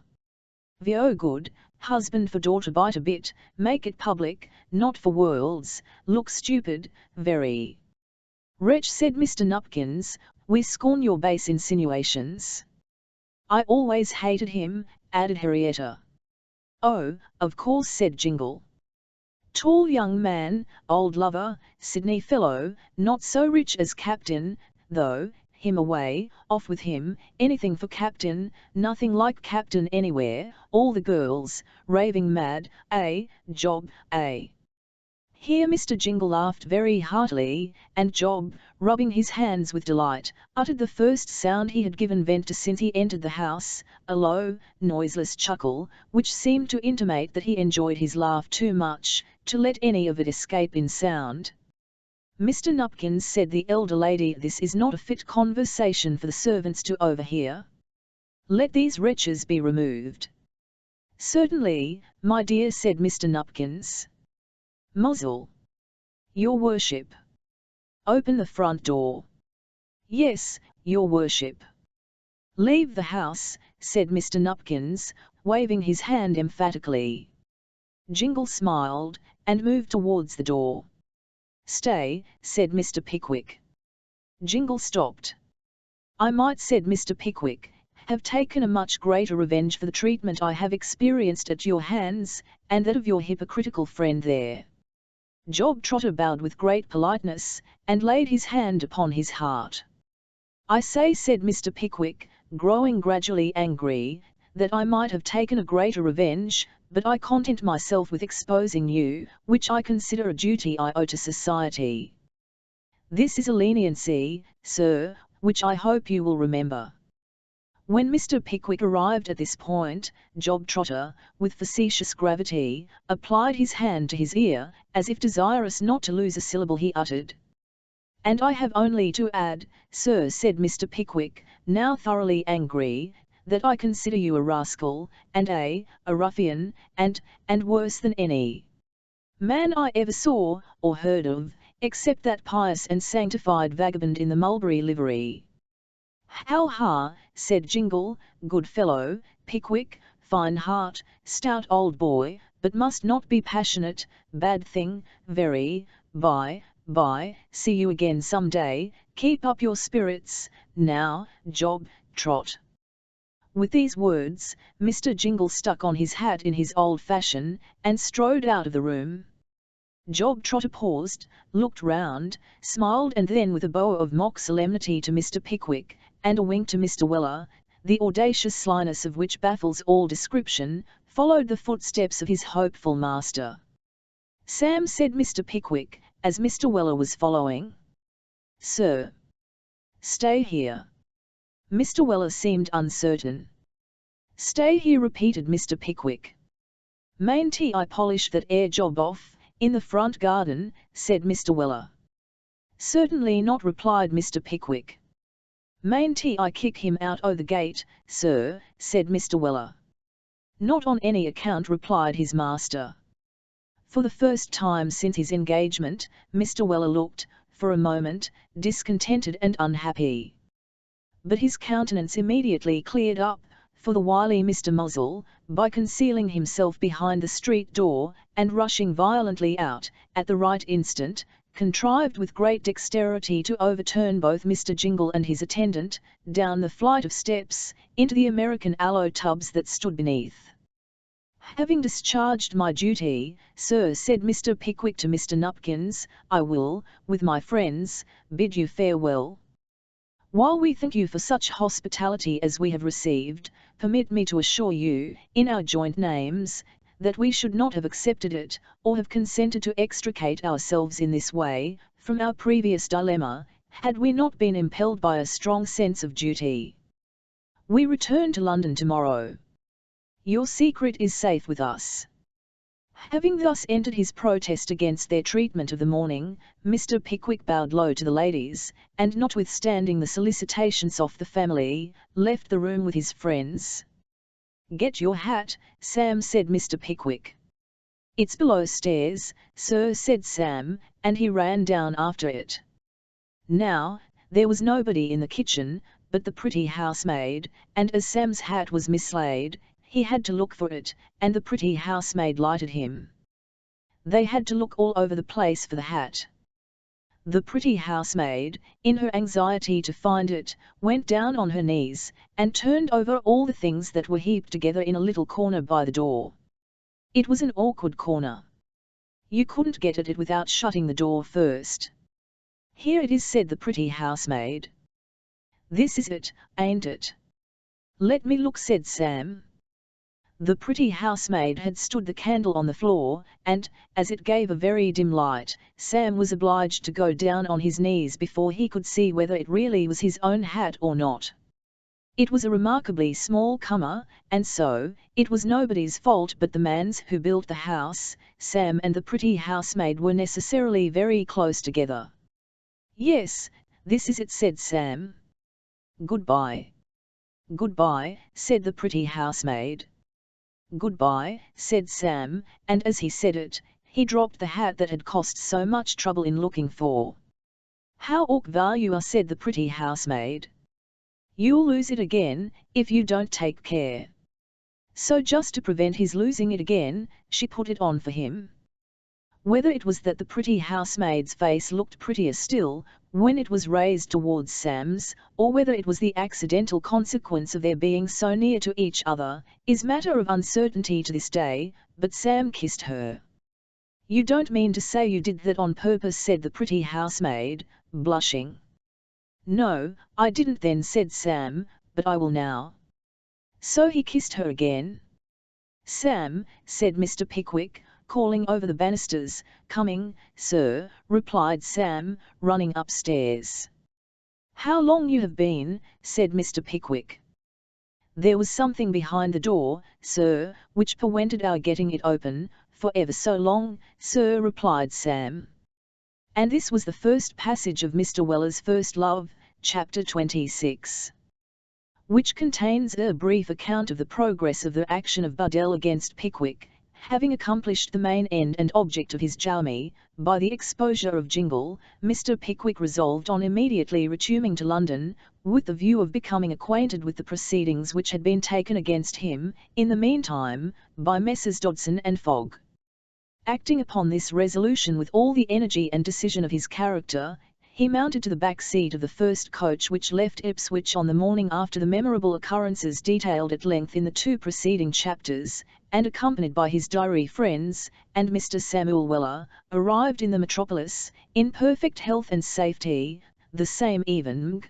Vio good, husband for daughter, bite a bit, make it public, not for worlds, look stupid, very." "Wretch," said Mr. Nupkins, "we scorn your base insinuations." "I always hated him," added Henrietta. "Oh, of course," said Jingle. "Tall young man, old lover, Sydney fellow, not so rich as Captain, though, him away, off with him, anything for Captain, nothing like Captain anywhere, all the girls, raving mad, eh, Job, eh?" Here Mr. Jingle laughed very heartily, and Job, rubbing his hands with delight, uttered the first sound he had given vent to since he entered the house, a low, noiseless chuckle, which seemed to intimate that he enjoyed his laugh too much, to let any of it escape in sound. "Mr. Nupkins," said the elder lady, "this is not a fit conversation for the servants to overhear. Let these wretches be removed." "Certainly, my dear," said Mr. Nupkins. "Muzzle, your worship. Open the front door." "Yes, your worship." "Leave the house," said Mr. Nupkins, waving his hand emphatically. Jingle smiled, and moved towards the door. "Stay," said Mr. Pickwick. Jingle stopped. "I might," said Mr. Pickwick, "have taken a much greater revenge for the treatment I have experienced at your hands, and that of your hypocritical friend there." Job Trotter bowed with great politeness, and laid his hand upon his heart. "I say," said Mr. Pickwick, growing gradually angry, "that I might have taken a greater revenge, but I content myself with exposing you, which I consider a duty I owe to society. This is a leniency, sir, which I hope you will remember." When Mr. Pickwick arrived at this point, Job Trotter, with facetious gravity, applied his hand to his ear, as if desirous not to lose a syllable he uttered. And I have only to add, sir, said Mr. Pickwick, now thoroughly angry, that I consider you a rascal, and a ruffian, and worse than any man I ever saw, or heard of, except that pious and sanctified vagabond in the mulberry livery. How ha, said Jingle, good fellow, Pickwick, fine heart, stout old boy, but must not be passionate, bad thing, very, bye, see you again some day, keep up your spirits, now, Job, trot. With these words, Mr. Jingle stuck on his hat in his old fashion, and strode out of the room. Job Trotter paused, looked round, smiled, and then with a bow of mock solemnity to Mr. Pickwick, and a wink to Mr. Weller, the audacious slyness of which baffles all description, followed the footsteps of his hopeful master. Sam, said Mr. Pickwick, as Mr. Weller was following. Sir. Stay here. Mr. Weller seemed uncertain. Stay here, repeated Mr. Pickwick. Mayn't I polish that air job off, in the front garden, said Mr. Weller. Certainly not, replied Mr. Pickwick. Mayn't I kick him out o' the gate, sir, said Mr. Weller. Not on any account, replied his master. For the first time since his engagement, Mr. Weller looked, for a moment, discontented and unhappy. But his countenance immediately cleared up, for the wily Mr. Muzzle, by concealing himself behind the street door, and rushing violently out, at the right instant, contrived with great dexterity to overturn both Mr. Jingle and his attendant, down the flight of steps, into the American aloe tubs that stood beneath. Having discharged my duty, sir, said Mr. Pickwick to Mr. Nupkins, I will, with my friends, bid you farewell. While we thank you for such hospitality as we have received, permit me to assure you, in our joint names, that we should not have accepted it, or have consented to extricate ourselves in this way, from our previous dilemma, had we not been impelled by a strong sense of duty. We return to London tomorrow. Your secret is safe with us. Having thus entered his protest against their treatment of the morning, Mr. Pickwick bowed low to the ladies, and notwithstanding the solicitations of the family, left the room with his friends. Get your hat, Sam, said Mr. Pickwick. It's below stairs, sir, said Sam, and he ran down after it. Now, there was nobody in the kitchen, but the pretty housemaid, and as Sam's hat was mislaid, he had to look for it, and the pretty housemaid lighted him. They had to look all over the place for the hat. The pretty housemaid, in her anxiety to find it, went down on her knees, and turned over all the things that were heaped together in a little corner by the door. It was an awkward corner. You couldn't get at it without shutting the door first. Here it is, said the pretty housemaid. This is it, ain't it? Let me look, said Sam. The pretty housemaid had stood the candle on the floor, and, as it gave a very dim light, Sam was obliged to go down on his knees before he could see whether it really was his own hat or not. It was a remarkably small comer, and so, it was nobody's fault but the man's who built the house. Sam and the pretty housemaid were necessarily very close together. Yes, this is it, said Sam. Goodbye. Goodbye, said the pretty housemaid. Goodbye, said Sam, and as he said it, he dropped the hat that had cost so much trouble in looking for. How awk you are, said the pretty housemaid. You'll lose it again, if you don't take care. So just to prevent his losing it again, she put it on for him. Whether it was that the pretty housemaid's face looked prettier still, when it was raised towards Sam's, or whether it was the accidental consequence of their being so near to each other, is matter of uncertainty to this day, but Sam kissed her. You don't mean to say you did that on purpose, said the pretty housemaid, blushing. No, I didn't then, said Sam, but I will now. So he kissed her again. Sam, said Mr. Pickwick, calling over the banisters. Coming, sir, replied Sam, running upstairs. How long you have been, said Mr. Pickwick. There was something behind the door, sir, which prevented our getting it open, for ever so long, sir, replied Sam. and this was the first passage of Mr. Weller's First Love, chapter 26, which contains a brief account of the progress of the action of Buddell against Pickwick. Having accomplished the main end and object of his journey, by the exposure of Jingle, Mr. Pickwick resolved on immediately returning to London, with the view of becoming acquainted with the proceedings which had been taken against him, in the meantime, by Messrs. Dodson and Fogg. Acting upon this resolution with all the energy and decision of his character, he mounted to the back seat of the first coach which left Ipswich on the morning after the memorable occurrences detailed at length in the two preceding chapters, and accompanied by his diary friends, and Mr. Samuel Weller, arrived in the metropolis, in perfect health and safety, the same evening.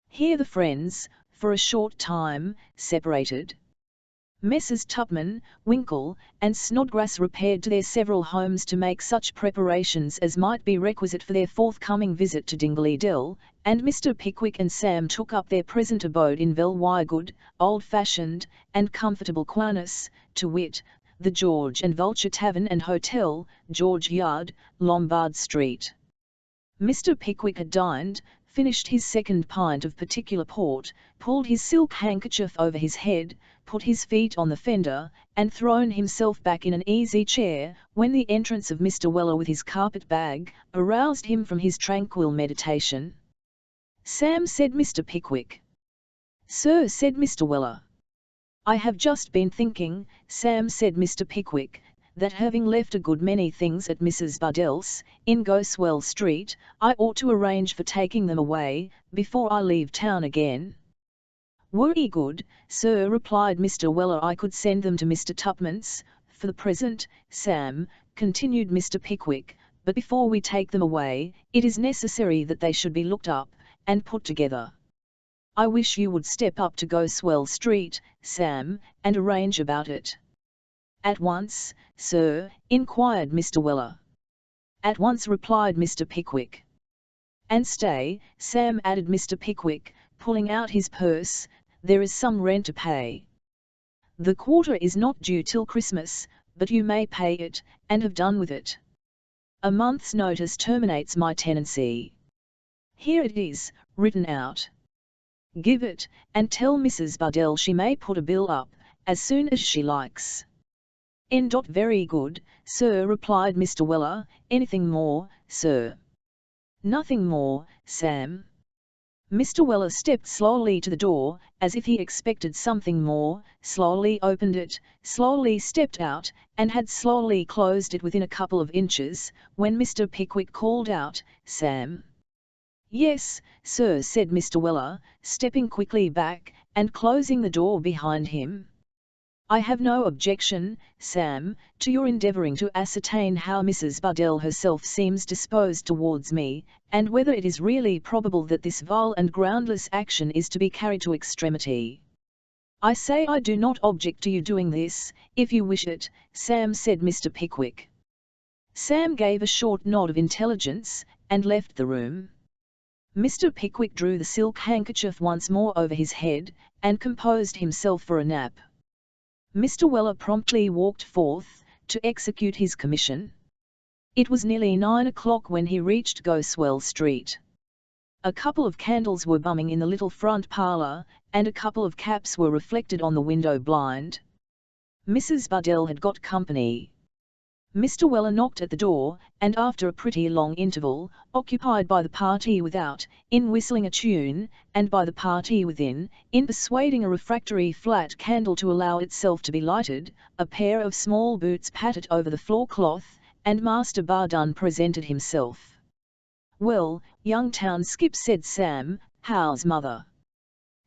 Here the friends, for a short time, separated. Messrs. Tupman, Winkle, and Snodgrass repaired to their several homes to make such preparations as might be requisite for their forthcoming visit to Dingley Dell, and Mr. Pickwick and Sam took up their present abode in well-good, old-fashioned, and comfortable Quirks, to wit, the George and Vulture Tavern and Hotel, George Yard, Lombard Street. Mr. Pickwick had dined, finished his second pint of particular port, pulled his silk handkerchief over his head, put his feet on the fender, and thrown himself back in an easy chair, when the entrance of Mr. Weller with his carpet-bag aroused him from his tranquil meditation. "Sam," said Mr. Pickwick. "Sir," said Mr. Weller. "I have just been thinking, Sam," said Mr. Pickwick, "that having left a good many things at Mrs. Buddell's, in Goswell Street, I ought to arrange for taking them away, before I leave town again." "Were ye good, sir," replied Mr. Weller, "I could send them to Mr. Tupman's, for the present, Sam," continued Mr. Pickwick, "but before we take them away, it is necessary that they should be looked up, and put together. I wish you would step up to Goswell Street, Sam, and arrange about it." "At once, sir?" inquired Mr. Weller. "At once," replied Mr. Pickwick. "And stay, Sam," added Mr. Pickwick, pulling out his purse, "there is some rent to pay. The quarter is not due till Christmas, but you may pay it, and have done with it. A month's notice terminates my tenancy. Here it is, written out. Give it, and tell Mrs. Buddell she may put a bill up, as soon as she likes." "Very good, sir," replied Mr. Weller. "Anything more, sir?" "Nothing more, Sam." Mr. Weller stepped slowly to the door, as if he expected something more, slowly opened it, slowly stepped out, and had slowly closed it within a couple of inches, when Mr. Pickwick called out, "Sam." "Yes, sir," said Mr. Weller, stepping quickly back, and closing the door behind him. "I have no objection, Sam, to your endeavouring to ascertain how Mrs. Buddell herself seems disposed towards me, and whether it is really probable that this vile and groundless action is to be carried to extremity. I say I do not object to you doing this, if you wish it, Sam," said Mr. Pickwick. Sam gave a short nod of intelligence, and left the room. Mr. Pickwick drew the silk handkerchief once more over his head, and composed himself for a nap. Mr. Weller promptly walked forth, to execute his commission. It was nearly 9 o'clock when he reached Goswell Street. A couple of candles were bumming in the little front parlour, and a couple of caps were reflected on the window blind. Mrs. Buddell had got company. Mr. Weller knocked at the door, and after a pretty long interval, occupied by the party without, in whistling a tune, and by the party within, in persuading a refractory flat candle to allow itself to be lighted, a pair of small boots patted over the floor cloth, and Master Bardun presented himself. "Well, young town skip," said Sam, "how's mother?"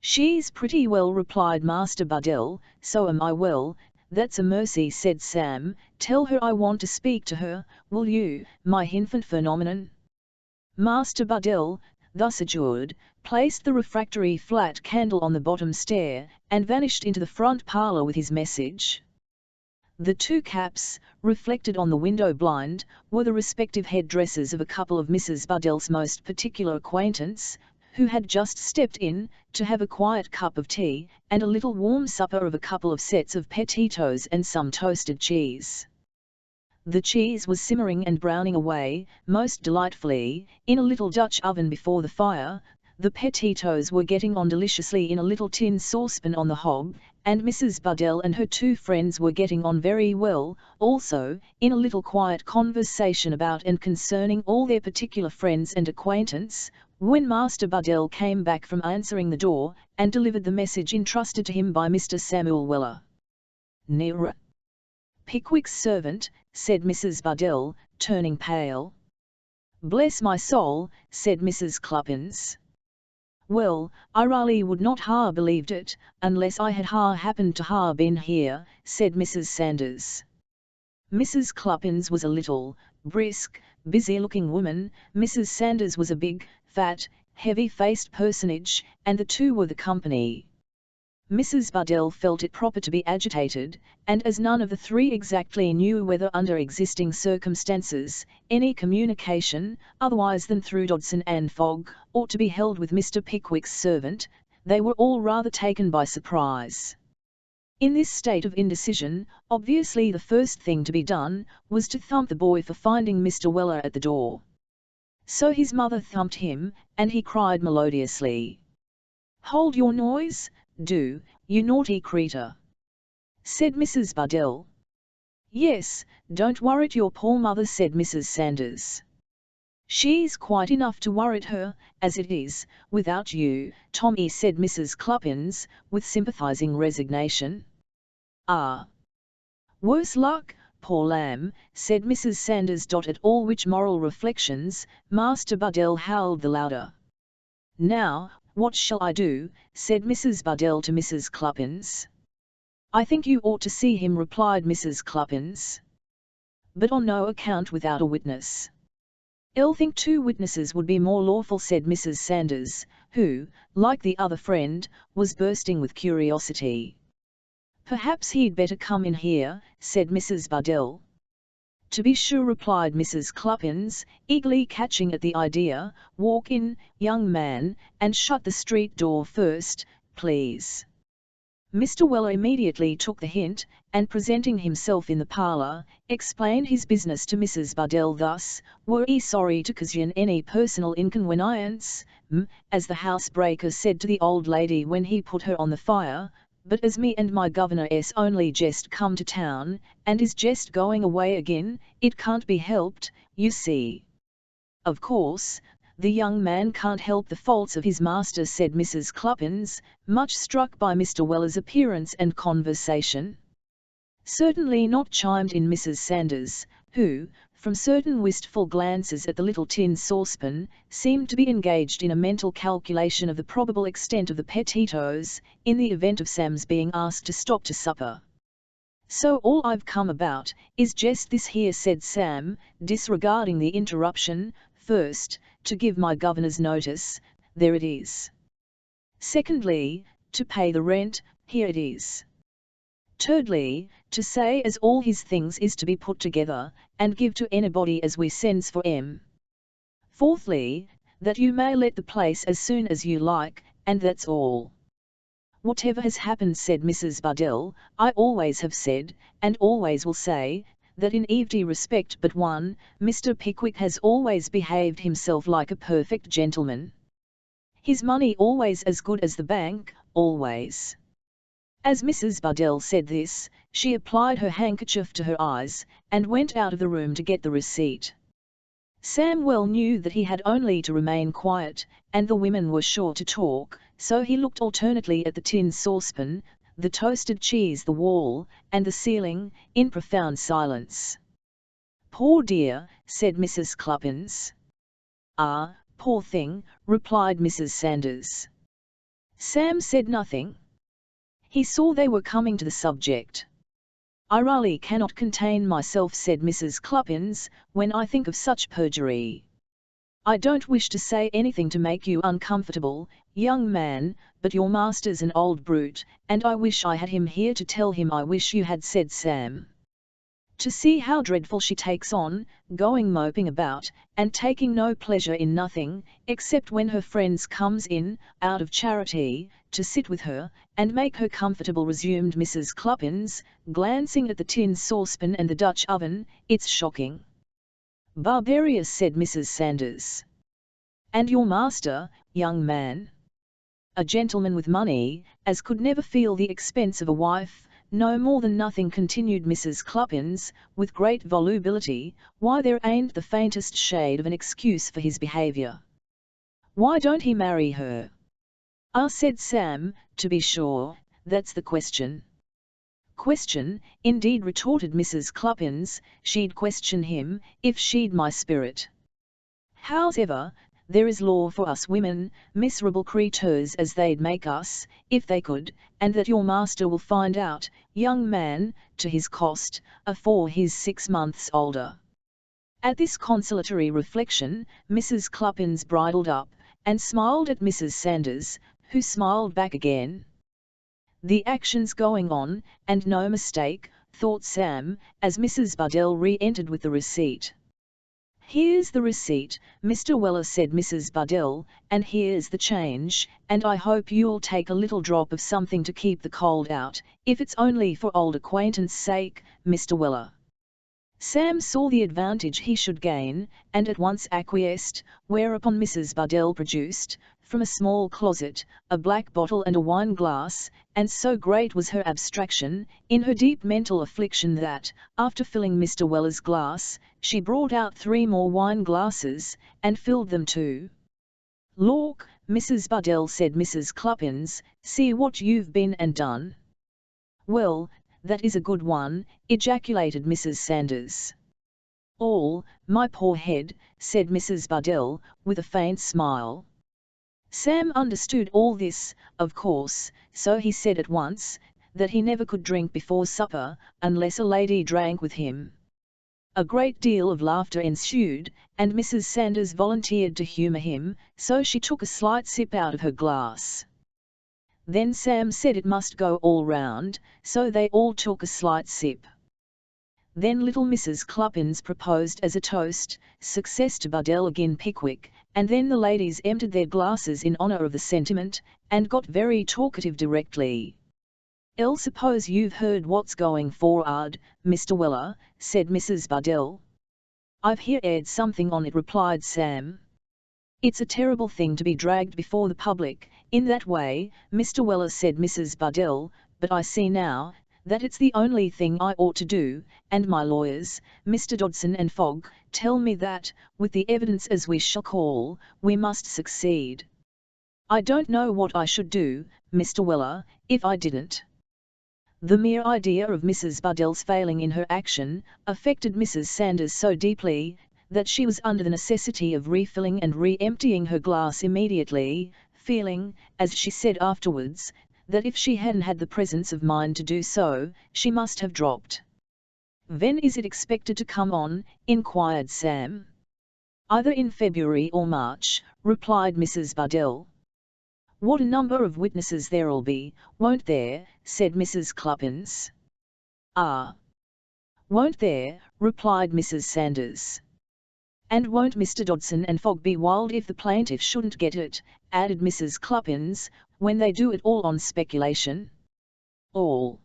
"She's pretty well," replied Master Buddell. "So am I well, that's a mercy," said Sam. "Tell her I want to speak to her, will you, my infant phenomenon?" Master Buddell, thus adjured, placed the refractory flat candle on the bottom stair, and vanished into the front parlour with his message. The two caps, reflected on the window blind, were the respective headdresses of a couple of Mrs. Buddell's most particular acquaintance, who had just stepped in, to have a quiet cup of tea, and a little warm supper of a couple of sets of potatoes and some toasted cheese. The cheese was simmering and browning away, most delightfully, in a little Dutch oven before the fire. The potatoes were getting on deliciously in a little tin saucepan on the hob, and Mrs. Buddell and her two friends were getting on very well, also, in a little quiet conversation about and concerning all their particular friends and acquaintance, when Master Buddell came back from answering the door, and delivered the message entrusted to him by Mr. Samuel Weller. "Nearer, Pickwick's servant," said Mrs. Buddell, turning pale. "Bless my soul," said Mrs. Cluppins. "Well, I really would not ha believed it, unless I had happened to been here," said Mrs. Sanders. Mrs. Cluppins was a little, brisk, busy-looking woman. Mrs. Sanders was a big, fat, heavy-faced personage, and the two were the company. Mrs. Buddell felt it proper to be agitated, and as none of the three exactly knew whether under existing circumstances, any communication, otherwise than through Dodson and Fogg, ought to be held with Mr. Pickwick's servant, they were all rather taken by surprise. In this state of indecision, obviously the first thing to be done, was to thump the boy for finding Mr. Weller at the door. So his mother thumped him, and he cried melodiously, "Hold your noise, do, you naughty creetur," said Mrs. Buddell. "Yes, don't worrit your poor mother," said Mrs. Sanders. "She's quite enough to worrit her, as it is, without you, Tommy," said Mrs. Cluppins, with sympathizing resignation. "Ah! Worse luck, poor lamb," said Mrs. Sanders. At all which moral reflections, Master Buddell howled the louder. "Now, what shall I do?" said Mrs. Buddell to Mrs. Cluppins. "I think you ought to see him," replied Mrs. Cluppins. "But on no account without a witness." "I'll think 2 witnesses would be more lawful," said Mrs. Sanders, who, like the other friend, was bursting with curiosity. "Perhaps he'd better come in here," said Mrs. Buddell. "To be sure," replied Mrs. Cluppins, eagerly catching at the idea. "Walk in, young man, and shut the street door first, please." Mr. Weller immediately took the hint, and presenting himself in the parlour, explained his business to Mrs. Buddell thus: "Were 'e sorry to occasion any personal inconvenience, as the housebreaker said to the old lady when he put her on the fire, but as me and my governor only jest come to town, and is jest going away again, it can't be helped, you see." "Of course, the young man can't help the faults of his master," said Mrs. Cluppins, much struck by Mr. Weller's appearance and conversation. "Certainly not," chimed in Mrs. Sanders, who, from certain wistful glances at the little tin saucepan, seemed to be engaged in a mental calculation of the probable extent of the potatoes, in the event of Sam's being asked to stop to supper. "So all I've come about, is jest this here," said Sam, disregarding the interruption. "First, to give my governor's notice, there it is. Secondly, to pay the rent, here it is. Thirdly, to say as all his things is to be put together, and give to anybody as we sends for 'em. Fourthly, that you may let the place as soon as you like, and that's all." "Whatever has happened," said Mrs. Buddell, "I always have said, and always will say, that in every respect but one, Mr. Pickwick has always behaved himself like a perfect gentleman. His money always as good as the bank, always." As Mrs. Buddell said this, she applied her handkerchief to her eyes, and went out of the room to get the receipt. Sam well knew that he had only to remain quiet, and the women were sure to talk, so he looked alternately at the tin saucepan, the toasted cheese, the wall, and the ceiling, in profound silence. "Poor dear," said Mrs. Cluppins. "Ah, poor thing," replied Mrs. Sanders. Sam said nothing. He saw they were coming to the subject. "I really cannot contain myself," said Mrs. Cluppins, "when I think of such perjury. I don't wish to say anything to make you uncomfortable, young man, but your master's an old brute, and I wish I had him here to tell him I wish you had," said Sam. to see how dreadful she takes on, going moping about, and taking no pleasure in nothing, except when her friends comes in, out of charity, to sit with her, and make her comfortable, resumed Mrs. Cluppins, glancing at the tin saucepan and the Dutch oven. It's shocking. Barbarous, said Mrs. Sanders. And your master, young man? A gentleman with money, as could never feel the expense of a wife, no more than nothing, continued Mrs. Cluppins, with great volubility. Why, there ain't the faintest shade of an excuse for his behaviour. Why don't he marry her? Ah, said Sam, to be sure, that's the question. Question, indeed, retorted Mrs. Cluppins, she'd question him, if she'd my spirit. Hows'ever, there is law for us women, miserable creatures as they'd make us, if they could, and that your master will find out, young man, to his cost, afore he's 6 months older. At this consolatory reflection, Mrs. Cluppins bridled up, and smiled at Mrs. Sanders, who smiled back again. The action's going on, and no mistake, thought Sam, as Mrs. Buddell re-entered with the receipt. Here's the receipt, Mr. Weller, said Mrs. Buddell, and here's the change, and I hope you'll take a little drop of something to keep the cold out, if it's only for old acquaintance' sake, Mr. Weller. Sam saw the advantage he should gain, and at once acquiesced, whereupon Mrs. Buddell produced, from a small closet, a black bottle and a wine-glass, and so great was her abstraction, in her deep mental affliction, that, after filling Mr. Weller's glass, she brought out 3 more wine-glasses, and filled them too. Lawk, Mrs. Buddell, said Mrs. Cluppins, see what you've been and done. Well, that is a good one, ejaculated Mrs. Sanders. All, my poor head, said Mrs. Buddell, with a faint smile. Sam understood all this, of course, so he said at once, that he never could drink before supper, unless a lady drank with him. A great deal of laughter ensued, and Mrs. Sanders volunteered to humour him, so she took a slight sip out of her glass. Then Sam said it must go all round, so they all took a slight sip. Then little Mrs. Cluppins proposed as a toast, success to Buddell agin Pickwick, and then the ladies emptied their glasses in honour of the sentiment, and got very talkative directly. "'Ell, suppose you've heard what's going for'ard, Mr. Weller," said Mrs. Buddell. "I've heard something on it," replied Sam. "It's a terrible thing to be dragged before the public, in that way, Mr. Weller," said Mrs. Buddell, "but I see now, that it's the only thing I ought to do, and my lawyers, Mr. Dodson and Fogg, tell me that, with the evidence as we shall call, we must succeed. I don't know what I should do, Mr. Weller, if I didn't." The mere idea of Mrs. Buddell's failing in her action, affected Mrs. Sanders so deeply, that she was under the necessity of refilling and re-emptying her glass immediately, feeling, as she said afterwards, that if she hadn't had the presence of mind to do so, she must have dropped. "When is it expected to come on?" inquired Sam. "Either in February or March," replied Mrs. Buddell. "What a number of witnesses there'll be, won't there?" said Mrs. Cluppins. "Ah! Won't there?" replied Mrs. Sanders. "And won't Mr. Dodson and Fogg be wild if the plaintiff shouldn't get it?" added Mrs. Cluppins, "when they do it all on speculation?" "All.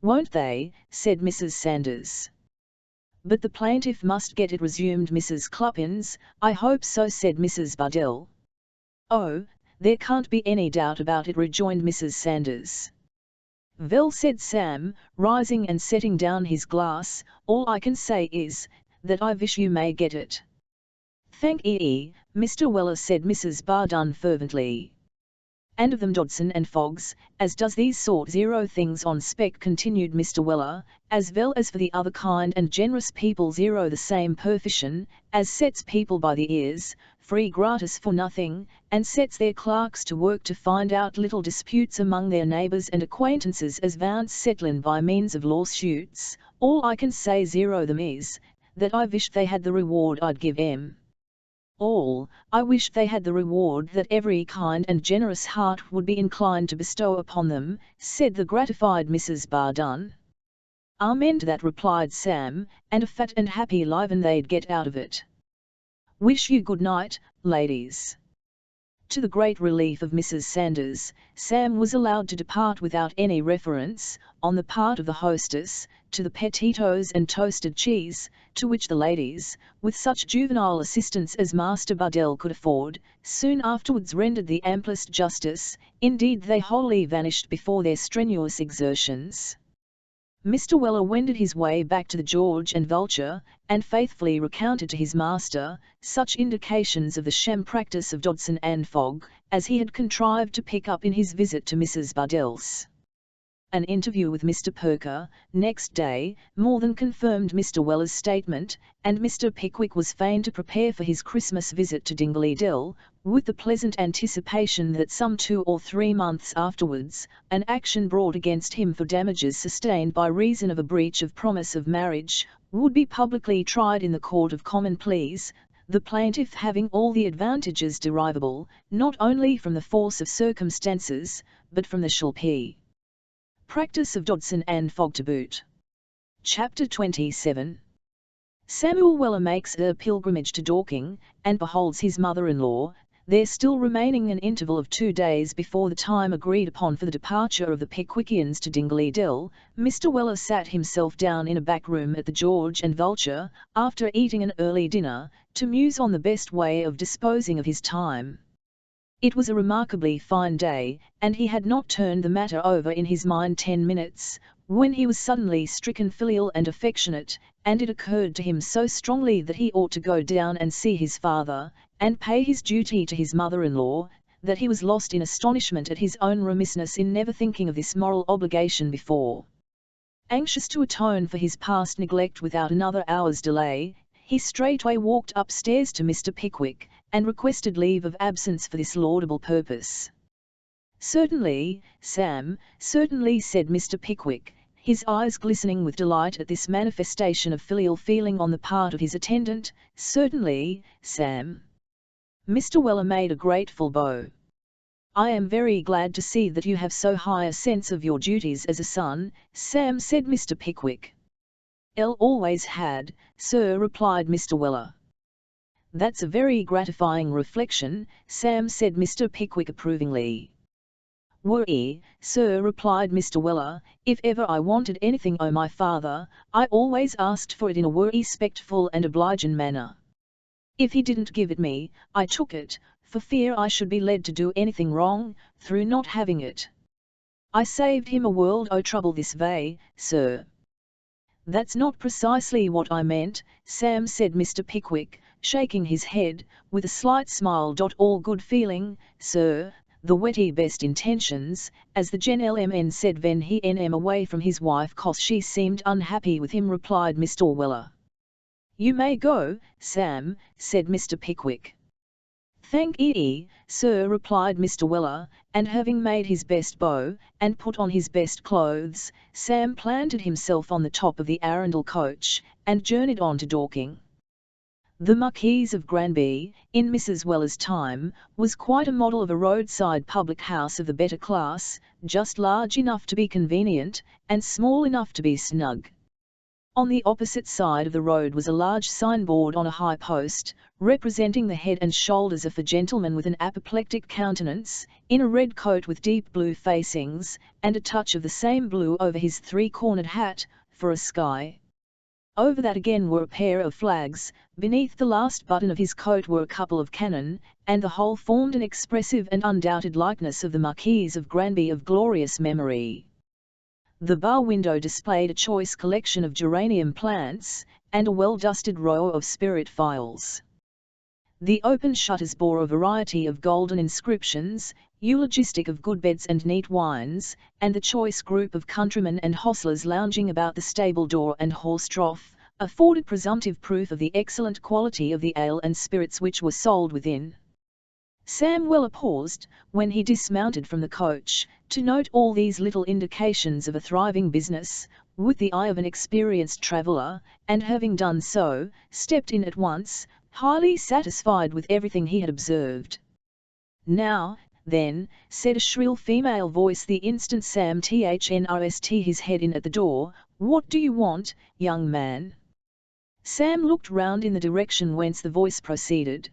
Won't they?" said Mrs. Sanders. "But the plaintiff must get it," resumed Mrs. Cluppins. "I hope so," said Mrs. Buddell. "Oh, there can't be any doubt about it," rejoined Mrs. Sanders. "Vell," said Sam, rising and setting down his glass, "all I can say is, that I wish you may get it." "Thank ye, Mr. Weller," said Mrs. Bardun fervently. "And of them Dodson and Foggs, as does these sort zero things on spec," continued Mr. Weller, "as well as for the other kind and generous people zero the same perfection, as sets people by the ears, free gratis for nothing, and sets their clerks to work to find out little disputes among their neighbours and acquaintances as vants settlin' by means of lawsuits. All I can say zero them is, that I wish they had the reward I'd give 'em. All, I wish they had the reward that every kind and generous heart would be inclined to bestow upon them," said the gratified Mrs. Bardun. "Amen to that," replied Sam, "and a fat and happy liven they'd get out of it. Wish you good night, ladies." To the great relief of Mrs. Sanders, Sam was allowed to depart without any reference, on the part of the hostess, to the petitos and toasted cheese, to which the ladies, with such juvenile assistance as Master Bardell could afford, soon afterwards rendered the amplest justice. Indeed, they wholly vanished before their strenuous exertions. Mr. Weller wended his way back to the George and Vulture, and faithfully recounted to his master such indications of the sham practice of Dodson and Fogg as he had contrived to pick up in his visit to Mrs. Bardell's. An interview with Mr. Perker, next day, more than confirmed Mr. Weller's statement, and Mr. Pickwick was fain to prepare for his Christmas visit to Dingley Dell, with the pleasant anticipation that some 2 or 3 months afterwards, an action brought against him for damages sustained by reason of a breach of promise of marriage, would be publicly tried in the Court of Common Pleas, the plaintiff having all the advantages derivable, not only from the force of circumstances, but from the shall-p. Practice of Dodson and Fogg to boot. Chapter 27. Samuel Weller makes a pilgrimage to Dorking, and beholds his mother-in-law, there still remaining an interval of 2 days before the time agreed upon for the departure of the Pickwickians to Dingley Dell. Mr. Weller sat himself down in a back room at the George and Vulture, after eating an early dinner, to muse on the best way of disposing of his time. It was a remarkably fine day, and he had not turned the matter over in his mind 10 minutes, when he was suddenly stricken filial and affectionate, and it occurred to him so strongly that he ought to go down and see his father, and pay his duty to his mother-in-law, that he was lost in astonishment at his own remissness in never thinking of this moral obligation before. Anxious to atone for his past neglect without another hour's delay, he straightway walked upstairs to Mr. Pickwick, and requested leave of absence for this laudable purpose. "Certainly, Sam, certainly," said Mr. Pickwick, his eyes glistening with delight at this manifestation of filial feeling on the part of his attendant, "certainly, Sam." Mr. Weller made a grateful bow. "I am very glad to see that you have so high a sense of your duties as a son, Sam," said Mr. Pickwick. "L always had, sir," replied Mr. Weller. "That's a very gratifying reflection, Sam," said Mr. Pickwick approvingly. "Were he, sir," replied Mr. Weller, "if ever I wanted anything o' my father, I always asked for it in a wery spectful and obligin' manner. If he didn't give it me, I took it, for fear I should be led to do anything wrong, through not having it. I saved him a world o' trouble this vay, sir." "That's not precisely what I meant, Sam," said Mr. Pickwick, shaking his head, with a slight smile. "All good feeling, sir, the wetty best intentions, as the gentleman said ven he nm away from his wife 'cause she seemed unhappy with him," replied Mr. Weller. "You may go, Sam," said Mr. Pickwick. "Thank ye, sir," replied Mr. Weller, and having made his best bow, and put on his best clothes, Sam planted himself on the top of the Arundel coach, and journeyed on to Dorking. The Marquise of Granby, in Mrs. Weller's time, was quite a model of a roadside public house of the better class, just large enough to be convenient, and small enough to be snug. On the opposite side of the road was a large signboard on a high post, representing the head and shoulders of a gentleman with an apoplectic countenance, in a red coat with deep blue facings, and a touch of the same blue over his 3-cornered hat, for a sky. Over that again were a pair of flags, beneath the last button of his coat were a couple of cannon, and the whole formed an expressive and undoubted likeness of the Marquise of Granby of glorious memory. The bar window displayed a choice collection of geranium plants, and a well-dusted row of spirit vials. The open shutters bore a variety of golden inscriptions, eulogistic of good beds and neat wines, and the choice group of countrymen and hostlers lounging about the stable door and horse trough, afforded presumptive proof of the excellent quality of the ale and spirits which were sold within. Sam Weller paused, when he dismounted from the coach, to note all these little indications of a thriving business, with the eye of an experienced traveller, and having done so, stepped in at once, highly satisfied with everything he had observed. "Now, then," said a shrill female voice the instant Sam thrust his head in at the door, "What do you want, young man?" Sam looked round in the direction whence the voice proceeded.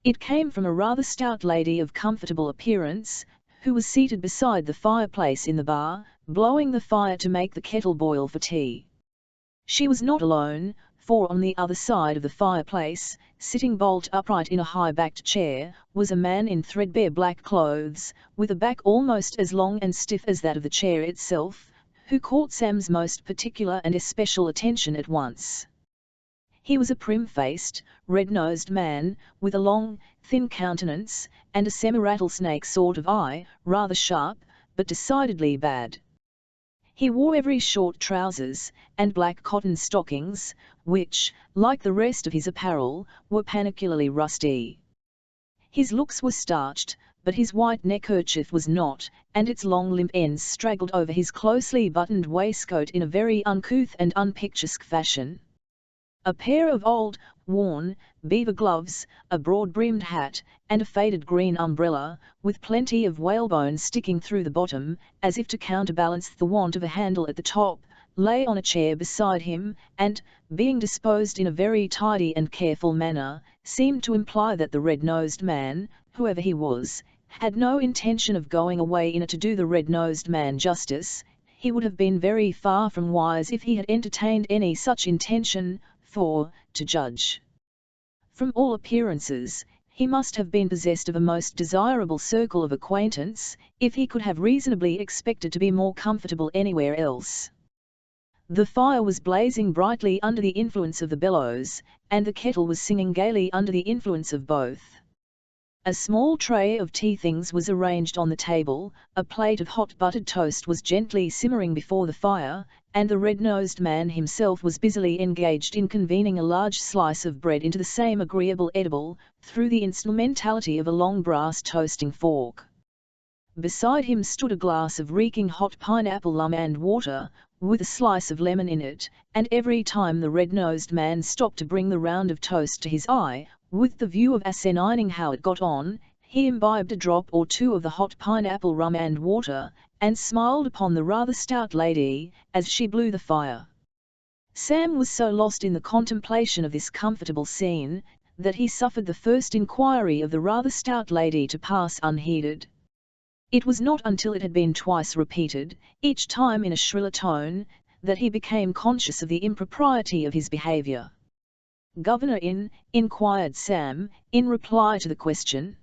It came from a rather stout lady of comfortable appearance, who was seated beside the fireplace in the bar, blowing the fire to make the kettle boil for tea. She was not alone, for on the other side of the fireplace, sitting bolt upright in a high-backed chair, was a man in threadbare black clothes, with a back almost as long and stiff as that of the chair itself, who caught Sam's most particular and especial attention at once. He was a prim-faced, red-nosed man, with a long, thin countenance, and a semi-rattlesnake sort of eye, rather sharp, but decidedly bad. He wore very short trousers, and black cotton stockings, which, like the rest of his apparel, were particularly rusty. His looks were starched, but his white neckerchief was not, and its long limp ends straggled over his closely buttoned waistcoat in a very uncouth and unpicturesque fashion. A pair of old, worn, beaver gloves, a broad-brimmed hat, and a faded green umbrella, with plenty of whalebone sticking through the bottom, as if to counterbalance the want of a handle at the top, lay on a chair beside him, and, being disposed in a very tidy and careful manner, seemed to imply that the red-nosed man, whoever he was, had no intention of going away in it. To do the red-nosed man justice, he would have been very far from wise if he had entertained any such intention, for, to judge from all appearances, he must have been possessed of a most desirable circle of acquaintance, if he could have reasonably expected to be more comfortable anywhere else. The fire was blazing brightly under the influence of the bellows, and the kettle was singing gaily under the influence of both. A small tray of tea things was arranged on the table, a plate of hot buttered toast was gently simmering before the fire, and the red-nosed man himself was busily engaged in convening a large slice of bread into the same agreeable edible, through the instrumentality of a long brass toasting fork. Beside him stood a glass of reeking hot pineapple rum and water, with a slice of lemon in it, and every time the red-nosed man stopped to bring the round of toast to his eye, with the view of ascertaining how it got on, he imbibed a drop or two of the hot pineapple rum and water, and smiled upon the rather stout lady, as she blew the fire. Sam was so lost in the contemplation of this comfortable scene, that he suffered the first inquiry of the rather stout lady to pass unheeded. It was not until it had been twice repeated, each time in a shriller tone, that he became conscious of the impropriety of his behaviour. "Governor in?" inquired Sam, in reply to the question.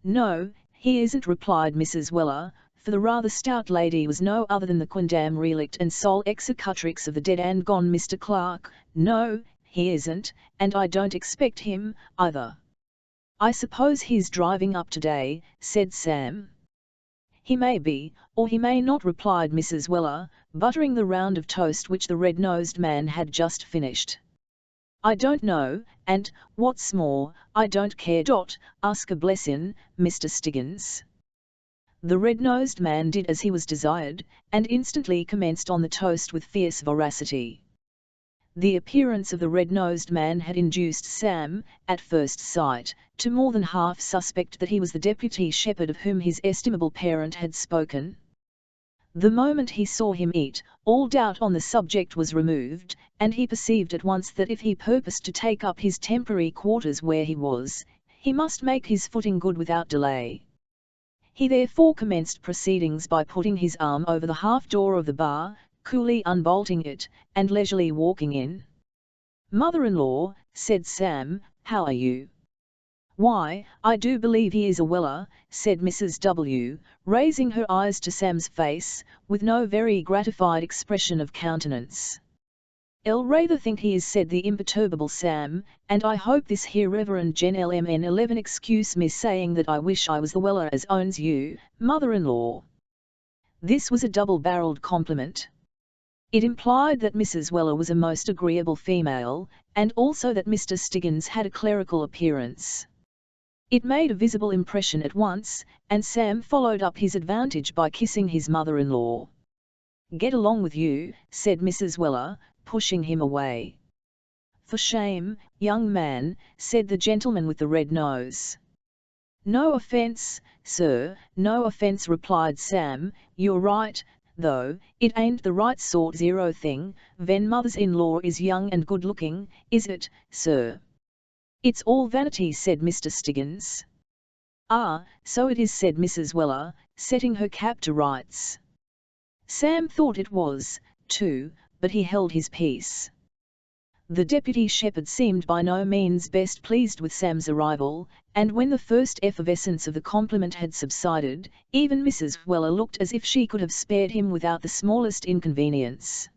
"No, he isn't," replied Mrs. Weller, for the rather stout lady was no other than the quondam relict and sole executrix of the dead and gone Mr. Clark. "No, he isn't, and I don't expect him, either." "I suppose he's driving up today," said Sam. "He may be, or he may not," replied Mrs. Weller, buttering the round of toast which the red-nosed man had just finished. "I don't know, and, what's more, I don't care. Ask a blessin', Mr. Stiggins." The red-nosed man did as he was desired, and instantly commenced on the toast with fierce voracity. The appearance of the red-nosed man had induced Sam, at first sight, to more than half suspect that he was the deputy shepherd of whom his estimable parent had spoken. The moment he saw him eat, all doubt on the subject was removed, and he perceived at once that if he purposed to take up his temporary quarters where he was, he must make his footing good without delay. He therefore commenced proceedings by putting his arm over the half-door of the bar, coolly unbolting it, and leisurely walking in. "Mother-in-law," said Sam, "how are you?" "Why, I do believe he is a Weller," said Mrs. W., raising her eyes to Sam's face, with no very gratified expression of countenance. "I'll rather think he is," said the imperturbable Sam, "and I hope this here Reverend Gen Lmn 11 excuse me saying that I wish I was the Weller as owns you, mother-in-law." This was a double-barrelled compliment. It implied that Mrs. Weller was a most agreeable female, and also that Mr. Stiggins had a clerical appearance. It made a visible impression at once, and Sam followed up his advantage by kissing his mother-in-law. "Get along with you," said Mrs. Weller, pushing him away. "For shame, young man," said the gentleman with the red nose. "No offence, sir, no offence," replied Sam. "You're right, though, it ain't the right sort zero thing, ven mother's-in-law is young and good-looking, is it, sir? It's all vanity, said Mr. Stiggins. Ah, so it is, said Mrs. Weller, setting her cap to rights. Sam thought it was, too, but he held his peace. The deputy shepherd seemed by no means best pleased with Sam's arrival, and when the first effervescence of the compliment had subsided, even Mrs. Weller looked as if she could have spared him without the smallest inconvenience.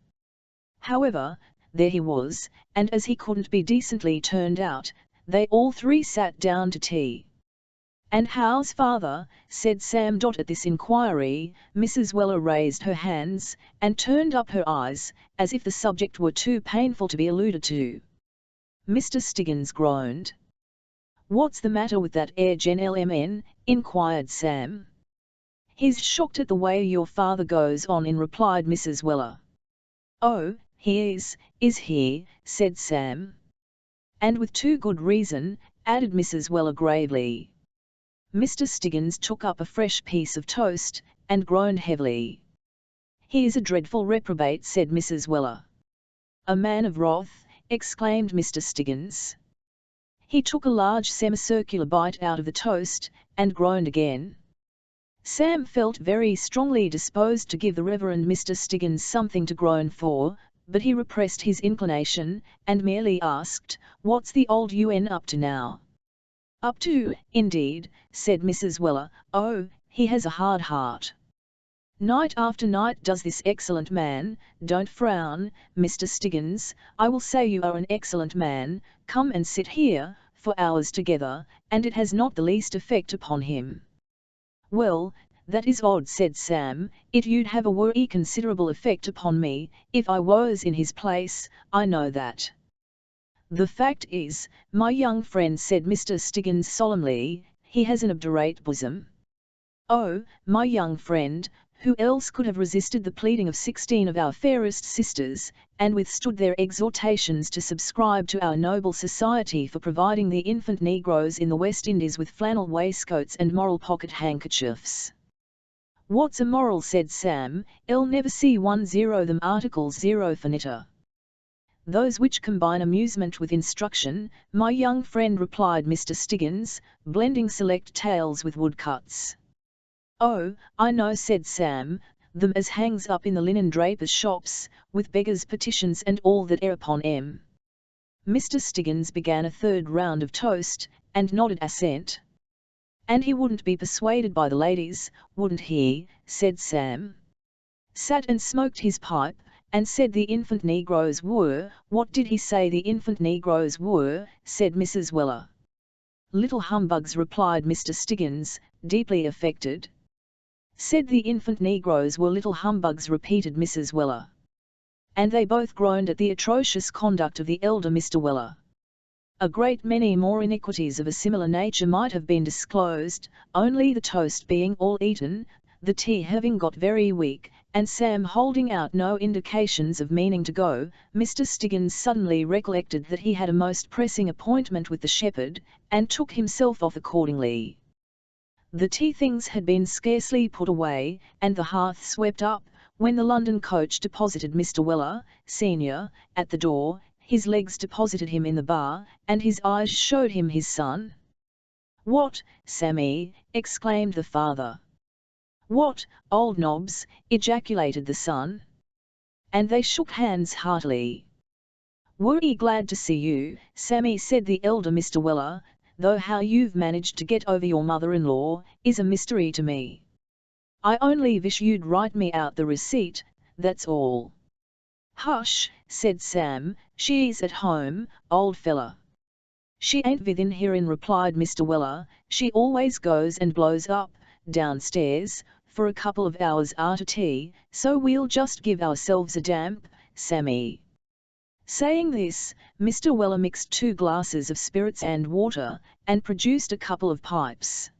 However, there he was, and as he couldn't be decently turned out, they all three sat down to tea. "And how's father?" said Sam. At this inquiry, Mrs. Weller raised her hands, and turned up her eyes, as if the subject were too painful to be alluded to. Mr. Stiggins groaned. "What's the matter with that 'ere gentleman?" inquired Sam. "He's shocked at the way your father goes on," replied Mrs. Weller. "Oh, he is he?" said Sam. "And with too good reason," added Mrs. Weller gravely. Mr. Stiggins took up a fresh piece of toast, and groaned heavily. "He is a dreadful reprobate," said Mrs. Weller. "A man of wrath," exclaimed Mr. Stiggins. He took a large semicircular bite out of the toast, and groaned again. Sam felt very strongly disposed to give the Reverend Mr. Stiggins something to groan for, but he repressed his inclination, and merely asked, "What's the old UN up to now?" "Up to, indeed," said Mrs. Weller. "Oh, he has a hard heart. Night after night does this excellent man, don't frown, Mr. Stiggins, I will say you are an excellent man, come and sit here, for hours together, and it has not the least effect upon him." "Well, that is odd," said Sam. "It you'd have a worry considerable effect upon me, if I was in his place, I know that." "The fact is, my young friend," said Mr. Stiggins solemnly, "he has an obdurate bosom." "Oh, my young friend, who else could have resisted the pleading of 16 of our fairest sisters, and withstood their exhortations to subscribe to our noble society for providing the infant negroes in the West Indies with flannel waistcoats and moral pocket handkerchiefs?" "What's a moral?" said Sam. "I'll never see 10 them articles 0 finita." "Those which combine amusement with instruction, my young friend," replied Mr. Stiggins, blending select tales with woodcuts. "Oh, I know," said Sam, "them as hangs up in the linen drapers' shops, with beggars' petitions and all that upon 'em." Mr. Stiggins began a third round of toast, and nodded assent. "And he wouldn't be persuaded by the ladies, wouldn't he?" said Sam. "Sat and smoked his pipe, and said the infant negroes were—" "What did he say the infant negroes were?" said Mrs. Weller. "Little humbugs," replied Mr. Stiggins, deeply affected. "Said the infant negroes were little humbugs," repeated Mrs. Weller. And they both groaned at the atrocious conduct of the elder Mr. Weller. A great many more iniquities of a similar nature might have been disclosed, only the toast being all eaten, the tea having got very weak, and Sam holding out no indications of meaning to go, Mr. Stiggins suddenly recollected that he had a most pressing appointment with the shepherd, and took himself off accordingly. The tea things had been scarcely put away, and the hearth swept up, when the London coach deposited Mr. Weller, senior, at the door, his legs deposited him in the bar, and his eyes showed him his son. "What, Sammy!" exclaimed the father. "What, old Nobbs!" ejaculated the son. And they shook hands heartily. "Wery glad to see you, Sammy," said the elder Mr. Weller, "though how you've managed to get over your mother-in-law, is a mystery to me. I only wish you'd write me out the receipt, that's all." "Hush," said Sam, "she's at home, old fella." "She ain't within hearin'," replied Mr. Weller, "she always goes and blows up, downstairs, for a couple of hours after tea, so we'll just give ourselves a damp, Sammy." Saying this, Mr. Weller mixed 2 glasses of spirits and water, and produced a couple of pipes.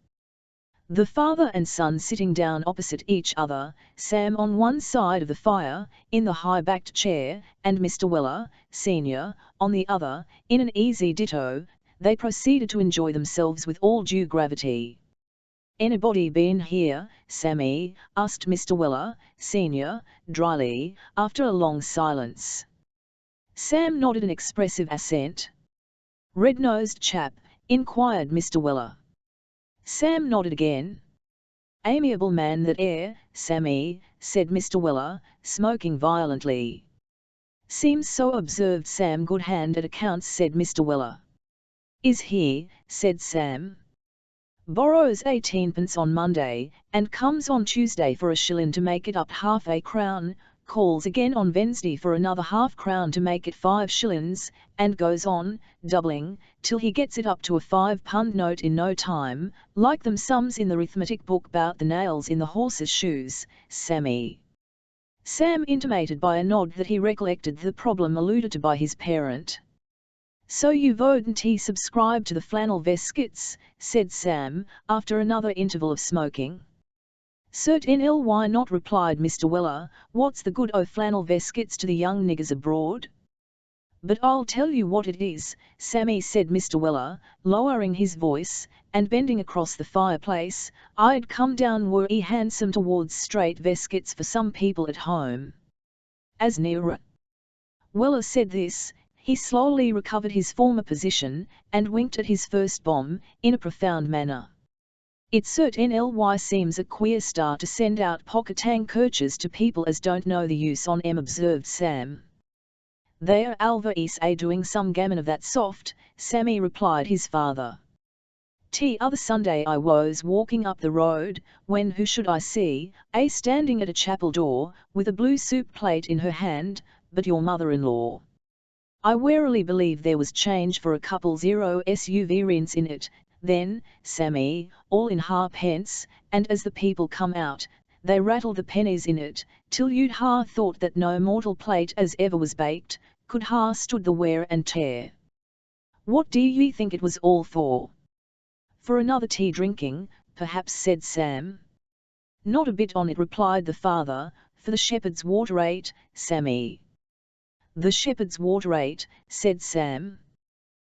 The father and son sitting down opposite each other, Sam on one side of the fire, in the high-backed chair, and Mr. Weller, senior, on the other, in an easy ditto, they proceeded to enjoy themselves with all due gravity. "Anybody been here, Sammy?" asked Mr. Weller, Sr., dryly, after a long silence. Sam nodded an expressive assent. "Red-nosed chap?" inquired Mr. Weller. Sam nodded again. "Amiable man that air, Sammy," said Mr. Weller, smoking violently. "Seems so," observed Sam. "Good hand at accounts," said Mr. Weller. "Is he?" said Sam. "Borrows 18p on Monday, and comes on Tuesday for a shillin' to make it up half a crown, calls again on Wednesday for another half-crown to make it 5 shillings, and goes on, doubling, till he gets it up to a £5 note in no time, like them sums in the arithmetic book 'bout the nails in the horse's shoes, Sammy." Sam intimated by a nod that he recollected the problem alluded to by his parent. "So you wouldn't subscribe to the flannel veskits?" said Sam, after another interval of smoking. "Certainly not," replied Mr. Weller. "What's the good o' flannel veskits to the young niggers abroad?" "But I'll tell you what it is, Sammy," said Mr. Weller, lowering his voice, and bending across the fireplace, "I'd come down worry handsome towards straight veskits for some people at home. As near Weller said this, he slowly recovered his former position, and winked at his first bomb, in a profound manner. "It certainly seems a queer start to send out pocket handkerchiefs to people as don't know the use on 'em," observed Sam. "They are always doing some gammon of that soft," Sammy replied his father. "T'other Sunday I was walking up the road, when who should I see, standing at a chapel door, with a blue soup plate in her hand, but your mother-in-law. I warily believe there was change for a couple 0 SUV in it, then, Sammy, all in halfpence, and as the people come out, they rattled the pennies in it, till you'd thought that no mortal plate as ever was baked, could stood the wear and tear." "What do ye think it was all for?" "For another tea drinking, perhaps," said Sam. "Not a bit on it," replied the father, "for the shepherd's water rate, Sammy." "The shepherd's water rate," said Sam.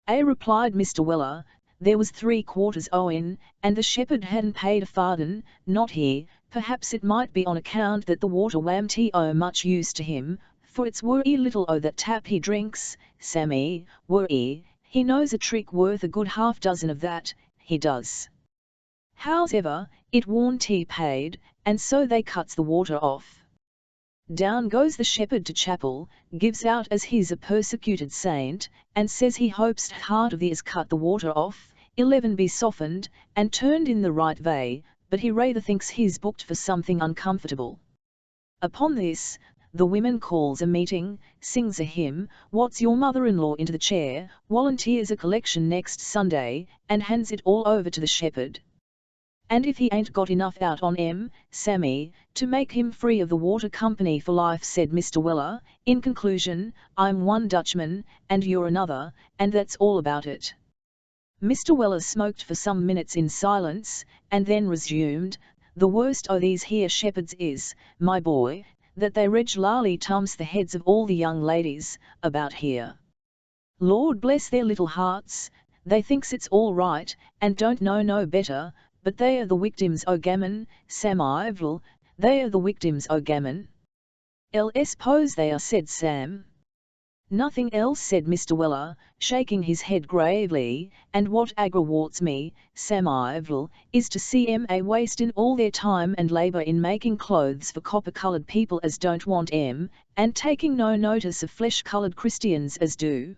Replied Mr. Weller, "there was 3/4 owing, and the shepherd hadn't paid a farden, not he. Perhaps it might be on account that the water wam't o much use to him, for it's worry little o that tap he drinks, Sammy, worry, he knows a trick worth a good half-dozen of that, he does. Hows'ever, it warn't he paid, and so they cuts the water off. Down goes the shepherd to chapel, gives out as he's a persecuted saint, and says he hopes heart of the as cut the water off, 11 be softened, and turned in the right way, but he rather thinks he's booked for something uncomfortable. Upon this, the women calls a meeting, sings a hymn, what's your mother-in-law into the chair, volunteers a collection next Sunday, and hands it all over to the shepherd. And if he ain't got enough out on Sammy, to make him free of the water company for life," said Mr. Weller, "in conclusion, I'm one Dutchman, and you're another, and that's all about it." Mr. Weller smoked for some minutes in silence, and then resumed, "The worst o' these here shepherds is, my boy, that they regularly tumps the heads of all the young ladies about here. Lord bless their little hearts, they thinks it's all right, and don't know no better, but they are the victims o' gammon, Samivle, they are the victims o' gammon." "S'pose they are," said Sam. "Nothing else," said Mr. Weller, shaking his head gravely, "and what aggrawates me, Samivle, is to see 'em wastin' all their time and labour in making clothes for copper-coloured people as don't want 'em, and taking no notice of flesh-coloured Christians as do.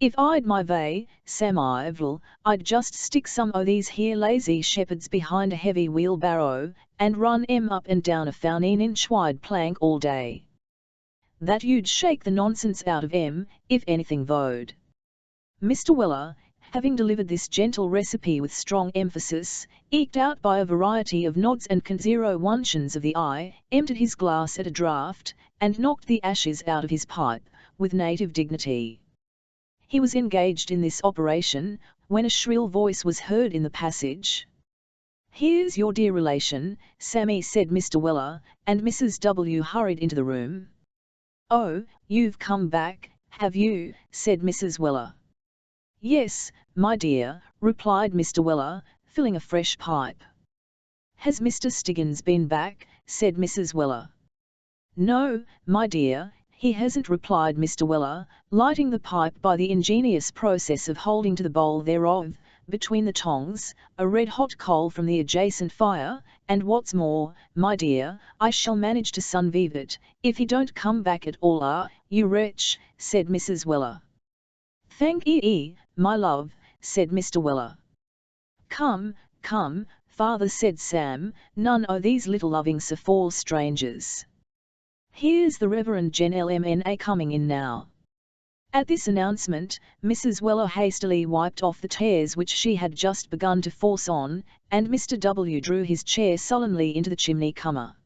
If I'd my way, Samivle, I'd just stick some o' these here lazy shepherds behind a heavy wheelbarrow, and run 'em up and down a 14-inch wide plank all day. That you'd shake the nonsense out of 'em, if anything would." Mr. Weller, having delivered this gentle recipe with strong emphasis, eked out by a variety of nods and conzero-wuntions of the eye, emptied his glass at a draught, and knocked the ashes out of his pipe, with native dignity. He was engaged in this operation, when a shrill voice was heard in the passage. "Here's your dear relation, Sammy," said Mr. Weller, and Mrs. W. hurried into the room. "Oh, you've come back, have you?" said Mrs. Weller. "Yes, my dear," replied Mr. Weller, filling a fresh pipe. "Has Mr. Stiggins been back?" said Mrs. Weller. "No, my dear, he hasn't," replied Mr. Weller, lighting the pipe by the ingenious process of holding to the bowl thereof, between the tongs, a red-hot coal from the adjacent fire, "and what's more, my dear, I shall manage to sunvive it, if he don't come back at all." "Ah, you wretch," said Mrs. Weller. "Thank ye, my love," said Mr. Weller. "Come, come, father," said Sam, "none o' these little loving safall strangers. Here's the Reverend Gentleman coming in now." At this announcement, Mrs. Weller hastily wiped off the tears which she had just begun to force on, and Mr. W. drew his chair sullenly into the chimney-corner.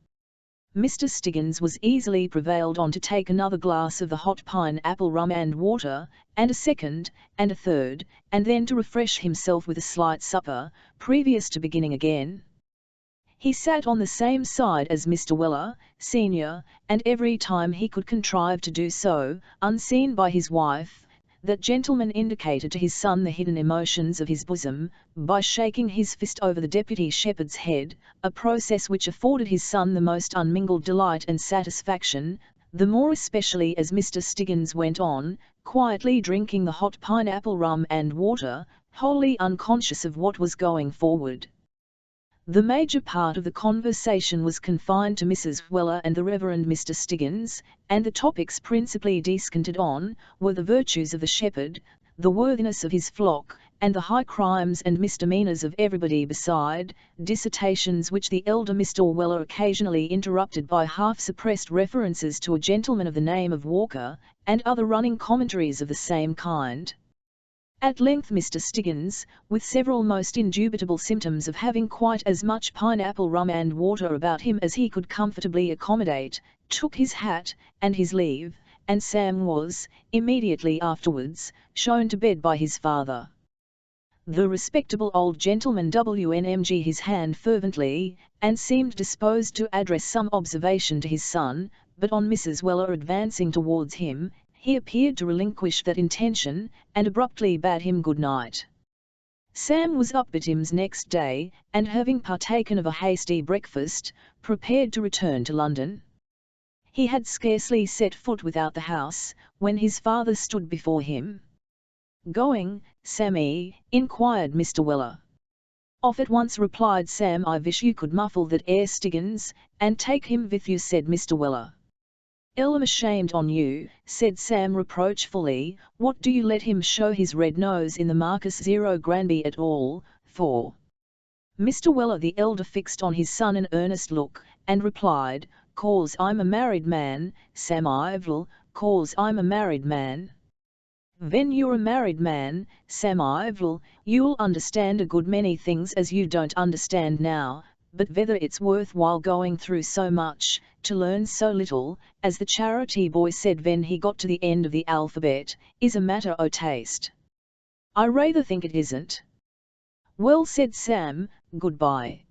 Mr. Stiggins was easily prevailed on to take another glass of the hot pine-apple rum and water, and a second, and a third, and then to refresh himself with a slight supper, previous to beginning again. He sat on the same side as Mr. Weller, senior, and every time he could contrive to do so, unseen by his wife, that gentleman indicated to his son the hidden emotions of his bosom, by shaking his fist over the deputy shepherd's head, a process which afforded his son the most unmingled delight and satisfaction, the more especially as Mr. Stiggins went on, quietly drinking the hot pineapple rum and water, wholly unconscious of what was going forward. The major part of the conversation was confined to Mrs. Weller and the Reverend Mr. Stiggins, and the topics principally descanted on, were the virtues of the shepherd, the worthiness of his flock, and the high crimes and misdemeanours of everybody beside, dissertations which the elder Mr. Weller occasionally interrupted by half-suppressed references to a gentleman of the name of Walker, and other running commentaries of the same kind. At length Mr. Stiggins, with several most indubitable symptoms of having quite as much pineapple rum and water about him as he could comfortably accommodate, took his hat, and his leave, and Sam was, immediately afterwards, shown to bed by his father. The respectable old gentleman WNMG his hand fervently, and seemed disposed to address some observation to his son, but on Mrs. Weller advancing towards him, he appeared to relinquish that intention, and abruptly bade him good night. Sam was up betimes next day, and having partaken of a hasty breakfast, prepared to return to London. He had scarcely set foot without the house, when his father stood before him. "Going, Sammy?" inquired Mr. Weller. "Off at once," replied Sam. "I wish you could muffle that air Stiggins, and take him with you," said Mr. Weller. "I'm ashamed on you," said Sam reproachfully. "What do you let him show his red nose in the Marcus Zero Granby at all, for?" Mr. Weller the elder fixed on his son an earnest look, and replied, "'Cause I'm a married man, Sam Ivell, 'cause I'm a married man." "Ven you're a married man, Sam Ivell, you'll understand a good many things as you don't understand now, but whether it's worthwhile going through so much, to learn so little, as the charity boy said when he got to the end of the alphabet, is a matter o' taste. I rather think it isn't." "Well," said Sam, "goodbye."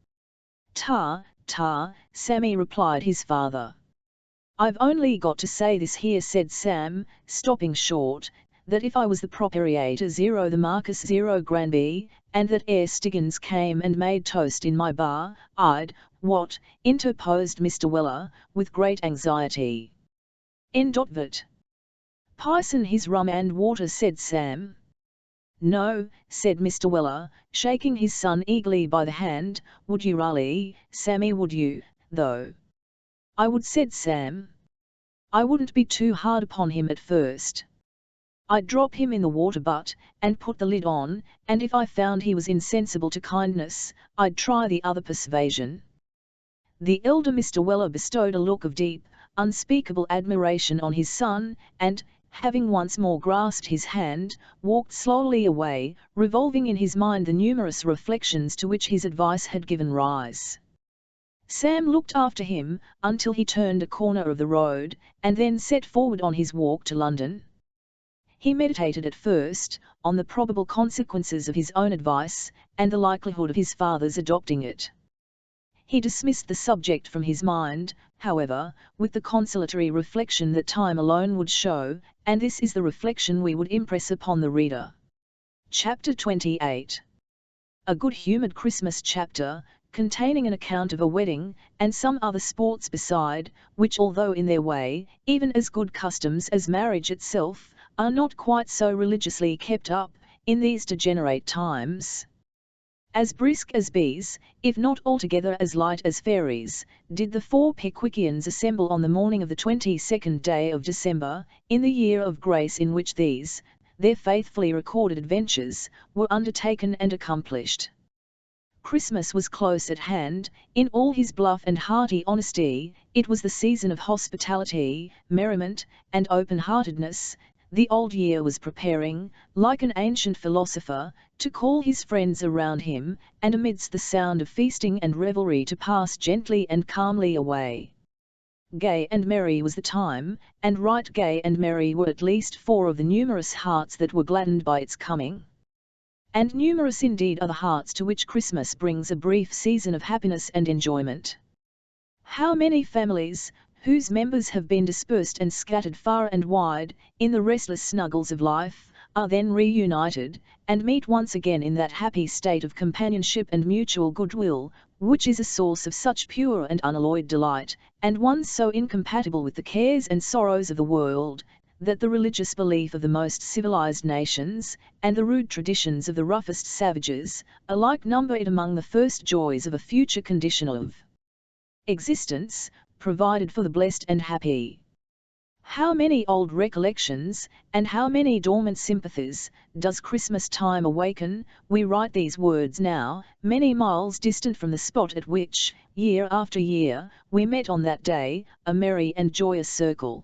"Ta, ta, Sammy," replied his father. "I've only got to say this here," said Sam, stopping short, "that if I was the proprietor Zero the Marcus Zero Granby, and that ere Stiggins came and made toast in my bar, I'd—" "What?" interposed Mr. Weller, with great anxiety. "Vat? Pison his rum and water," said Sam. "No," said Mr. Weller, shaking his son eagerly by the hand. "Would you rally, Sammy, would you, though?" "I would," said Sam. "I wouldn't be too hard upon him at first. I'd drop him in the water butt, and put the lid on, and if I found he was insensible to kindness, I'd try the other persuasion." The elder Mr. Weller bestowed a look of deep, unspeakable admiration on his son, and, having once more grasped his hand, walked slowly away, revolving in his mind the numerous reflections to which his advice had given rise. Sam looked after him, until he turned a corner of the road, and then set forward on his walk to London. He meditated at first, on the probable consequences of his own advice, and the likelihood of his father's adopting it. He dismissed the subject from his mind, however, with the consolatory reflection that time alone would show, and this is the reflection we would impress upon the reader. Chapter 28. A good-humoured Christmas chapter, containing an account of a wedding, and some other sports beside, which although in their way, even as good customs as marriage itself, are not quite so religiously kept up, in these degenerate times. As brisk as bees, if not altogether as light as fairies, did the four Pickwickians assemble on the morning of the 22nd day of December, in the year of grace in which these, their faithfully recorded adventures, were undertaken and accomplished. Christmas was close at hand. In all his bluff and hearty honesty, it was the season of hospitality, merriment, and open-heartedness. The old year was preparing, like an ancient philosopher, to call his friends around him, and amidst the sound of feasting and revelry to pass gently and calmly away. Gay and merry was the time, and right gay and merry were at least four of the numerous hearts that were gladdened by its coming. And numerous indeed are the hearts to which Christmas brings a brief season of happiness and enjoyment. How many families, whose members have been dispersed and scattered far and wide, in the restless snuggles of life, are then reunited, and meet once again in that happy state of companionship and mutual goodwill, which is a source of such pure and unalloyed delight, and one so incompatible with the cares and sorrows of the world, that the religious belief of the most civilized nations, and the rude traditions of the roughest savages, alike number it among the first joys of a future condition of existence, provided for the blessed and happy. How many old recollections, and how many dormant sympathies, does Christmas time awaken? We write these words now, many miles distant from the spot at which, year after year, we met on that day, a merry and joyous circle.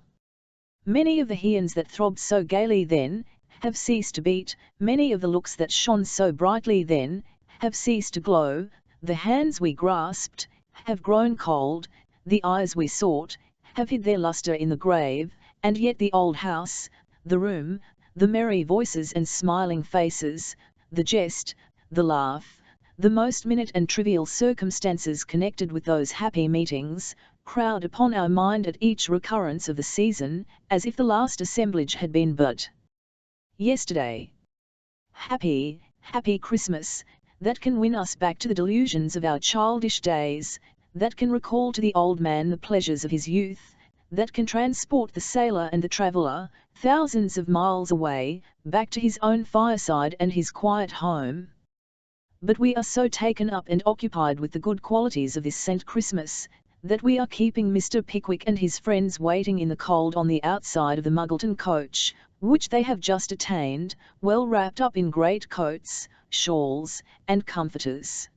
Many of the hands that throbbed so gaily then, have ceased to beat, many of the looks that shone so brightly then, have ceased to glow, the hands we grasped, have grown cold, the eyes we sought, have hid their lustre in the grave, and yet the old house, the room, the merry voices and smiling faces, the jest, the laugh, the most minute and trivial circumstances connected with those happy meetings, crowd upon our mind at each recurrence of the season, as if the last assemblage had been but yesterday. Happy, happy Christmas, that can win us back to the delusions of our childish days, that can recall to the old man the pleasures of his youth, that can transport the sailor and the traveller, thousands of miles away, back to his own fireside and his quiet home. But we are so taken up and occupied with the good qualities of this St. Christmas, that we are keeping Mr. Pickwick and his friends waiting in the cold on the outside of the Muggleton coach, which they have just attained, well wrapped up in great coats, shawls, and comforters.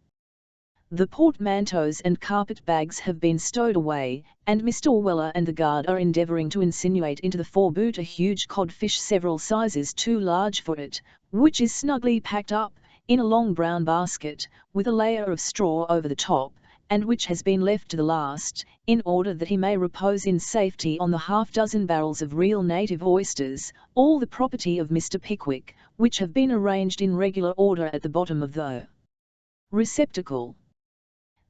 The portmanteaus and carpet-bags have been stowed away, and Mr. Weller and the guard are endeavouring to insinuate into the foreboot a huge codfish several sizes too large for it, which is snugly packed up, in a long brown basket, with a layer of straw over the top, and which has been left to the last, in order that he may repose in safety on the half-dozen barrels of real native oysters, all the property of Mr. Pickwick, which have been arranged in regular order at the bottom of the receptacle.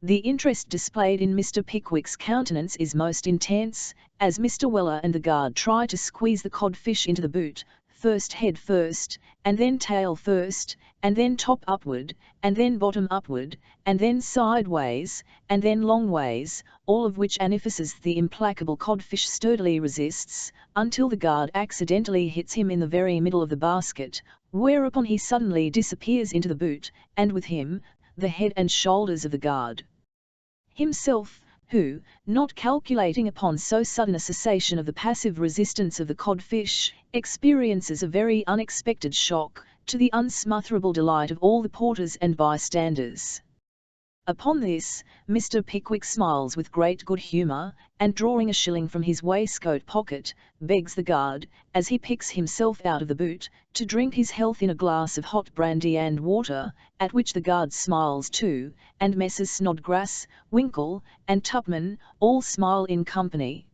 The interest displayed in Mr. Pickwick's countenance is most intense, as Mr. Weller and the guard try to squeeze the codfish into the boot, first head first, and then tail first, and then top upward, and then bottom upward, and then sideways, and then long ways, all of which artifices the implacable codfish sturdily resists, until the guard accidentally hits him in the very middle of the basket, whereupon he suddenly disappears into the boot, and with him, the head and shoulders of the guard himself, who, not calculating upon so sudden a cessation of the passive resistance of the codfish, experiences a very unexpected shock, to the unsmotherable delight of all the porters and bystanders. Upon this, Mr. Pickwick smiles with great good humour, and drawing a shilling from his waistcoat pocket, begs the guard, as he picks himself out of the boot, to drink his health in a glass of hot brandy and water, at which the guard smiles too, and Messrs. Snodgrass, Winkle, and Tupman, all smile in company.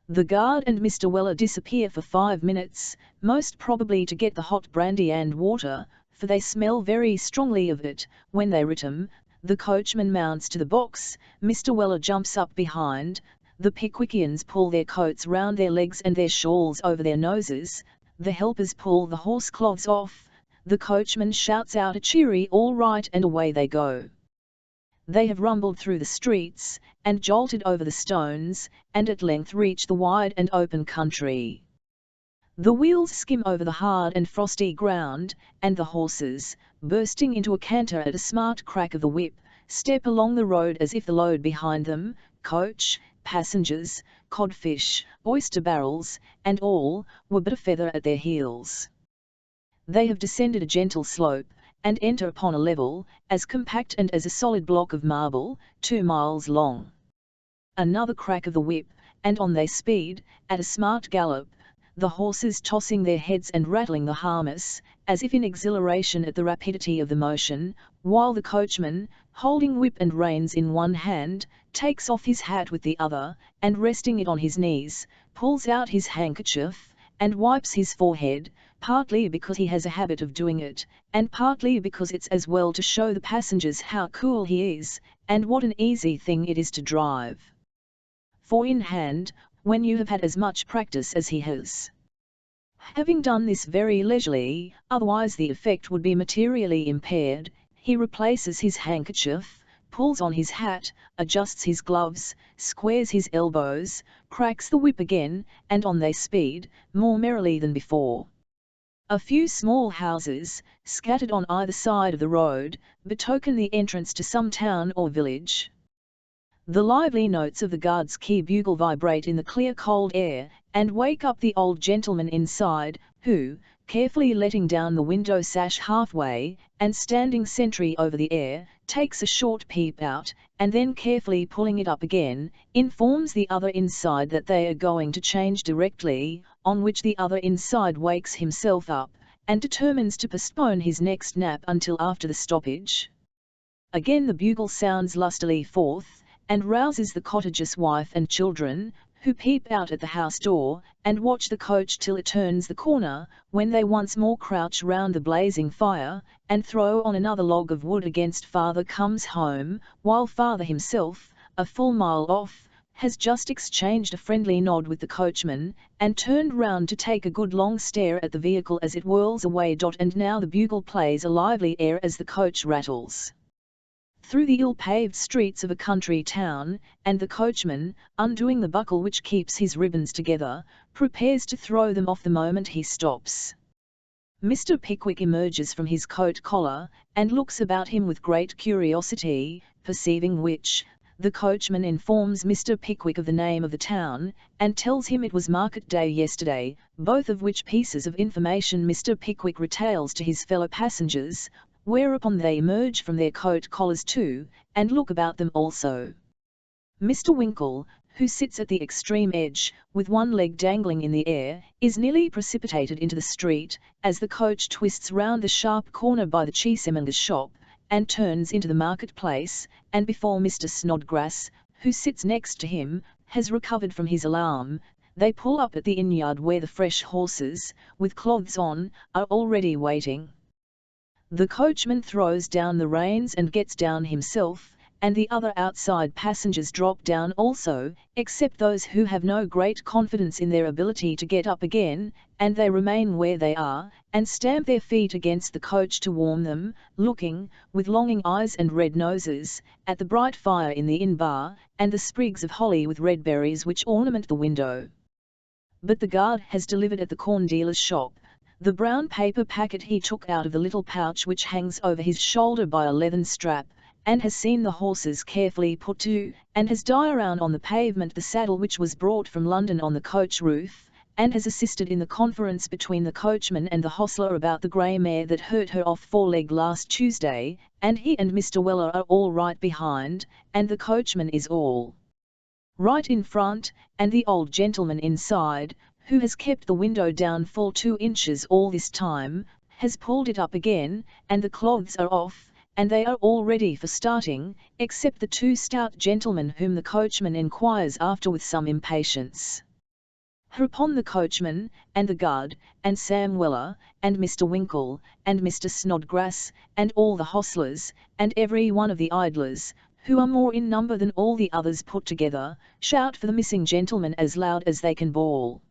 The guard and Mr. Weller disappear for 5 minutes, most probably to get the hot brandy and water, for they smell very strongly of it. When they return, the coachman mounts to the box, Mr. Weller jumps up behind, the Pickwickians pull their coats round their legs and their shawls over their noses, the helpers pull the horse cloths off, the coachman shouts out a cheery all right and away they go. They have rumbled through the streets, and jolted over the stones, and at length reach the wide and open country. The wheels skim over the hard and frosty ground, and the horses, bursting into a canter at a smart crack of the whip, step along the road as if the load behind them, coach, passengers, codfish, oyster barrels, and all, were but a feather at their heels. They have descended a gentle slope, and enter upon a level, as compact and as a solid block of marble, 2 miles long. Another crack of the whip, and on they speed, at a smart gallop, the horses tossing their heads and rattling the harness, as if in exhilaration at the rapidity of the motion, while the coachman, holding whip and reins in one hand, takes off his hat with the other, and resting it on his knees, pulls out his handkerchief, and wipes his forehead, partly because he has a habit of doing it, and partly because it's as well to show the passengers how cool he is, and what an easy thing it is to drive. For in hand, when you have had as much practice as he has. Having done this very leisurely, otherwise the effect would be materially impaired, he replaces his handkerchief, pulls on his hat, adjusts his gloves, squares his elbows, cracks the whip again, and on they speed, more merrily than before. A few small houses, scattered on either side of the road, betoken the entrance to some town or village. The lively notes of the guard's key bugle vibrate in the clear cold air, and wake up the old gentleman inside, who, carefully letting down the window sash halfway, and standing sentry over the air, takes a short peep out, and then carefully pulling it up again, informs the other inside that they are going to change directly, on which the other inside wakes himself up, and determines to postpone his next nap until after the stoppage. Again the bugle sounds lustily forth, and rouses the cottager's wife and children, who peep out at the house door, and watch the coach till it turns the corner, when they once more crouch round the blazing fire, and throw on another log of wood against father comes home, while father himself, a full mile off, has just exchanged a friendly nod with the coachman, and turned round to take a good long stare at the vehicle as it whirls away. And now the bugle plays a lively air as the coach rattles through the ill-paved streets of a country town, and the coachman, undoing the buckle which keeps his ribbons together, prepares to throw them off the moment he stops. Mr. Pickwick emerges from his coat collar, and looks about him with great curiosity, perceiving which, the coachman informs Mr. Pickwick of the name of the town, and tells him it was market day yesterday, both of which pieces of information Mr. Pickwick retails to his fellow passengers, whereupon they emerge from their coat collars too, and look about them also. Mr. Winkle, who sits at the extreme edge, with one leg dangling in the air, is nearly precipitated into the street, as the coach twists round the sharp corner by the cheesemonger's shop, and turns into the market-place, and before Mr. Snodgrass, who sits next to him, has recovered from his alarm, they pull up at the inn-yard where the fresh horses, with cloths on, are already waiting. The coachman throws down the reins and gets down himself, and the other outside passengers drop down also, except those who have no great confidence in their ability to get up again, and they remain where they are, and stamp their feet against the coach to warm them, looking, with longing eyes and red noses, at the bright fire in the inn bar, and the sprigs of holly with red berries which ornament the window. But the guard has delivered at the corn dealer's shop the brown paper packet he took out of the little pouch which hangs over his shoulder by a leathern strap, and has seen the horses carefully put to, and has diaround on the pavement the saddle which was brought from London on the coach roof, and has assisted in the conference between the coachman and the hostler about the grey mare that hurt her off foreleg last Tuesday, and he and Mr. Weller are all right behind, and the coachman is all right in front, and the old gentleman inside, who has kept the window down full 2 inches all this time, has pulled it up again, and the cloths are off, and they are all ready for starting, except the 2 stout gentlemen whom the coachman enquires after with some impatience. Hereupon the coachman, and the guard, and Sam Weller, and Mr. Winkle, and Mr. Snodgrass, and all the hostlers, and every one of the idlers, who are more in number than all the others put together, shout for the missing gentleman as loud as they can bawl.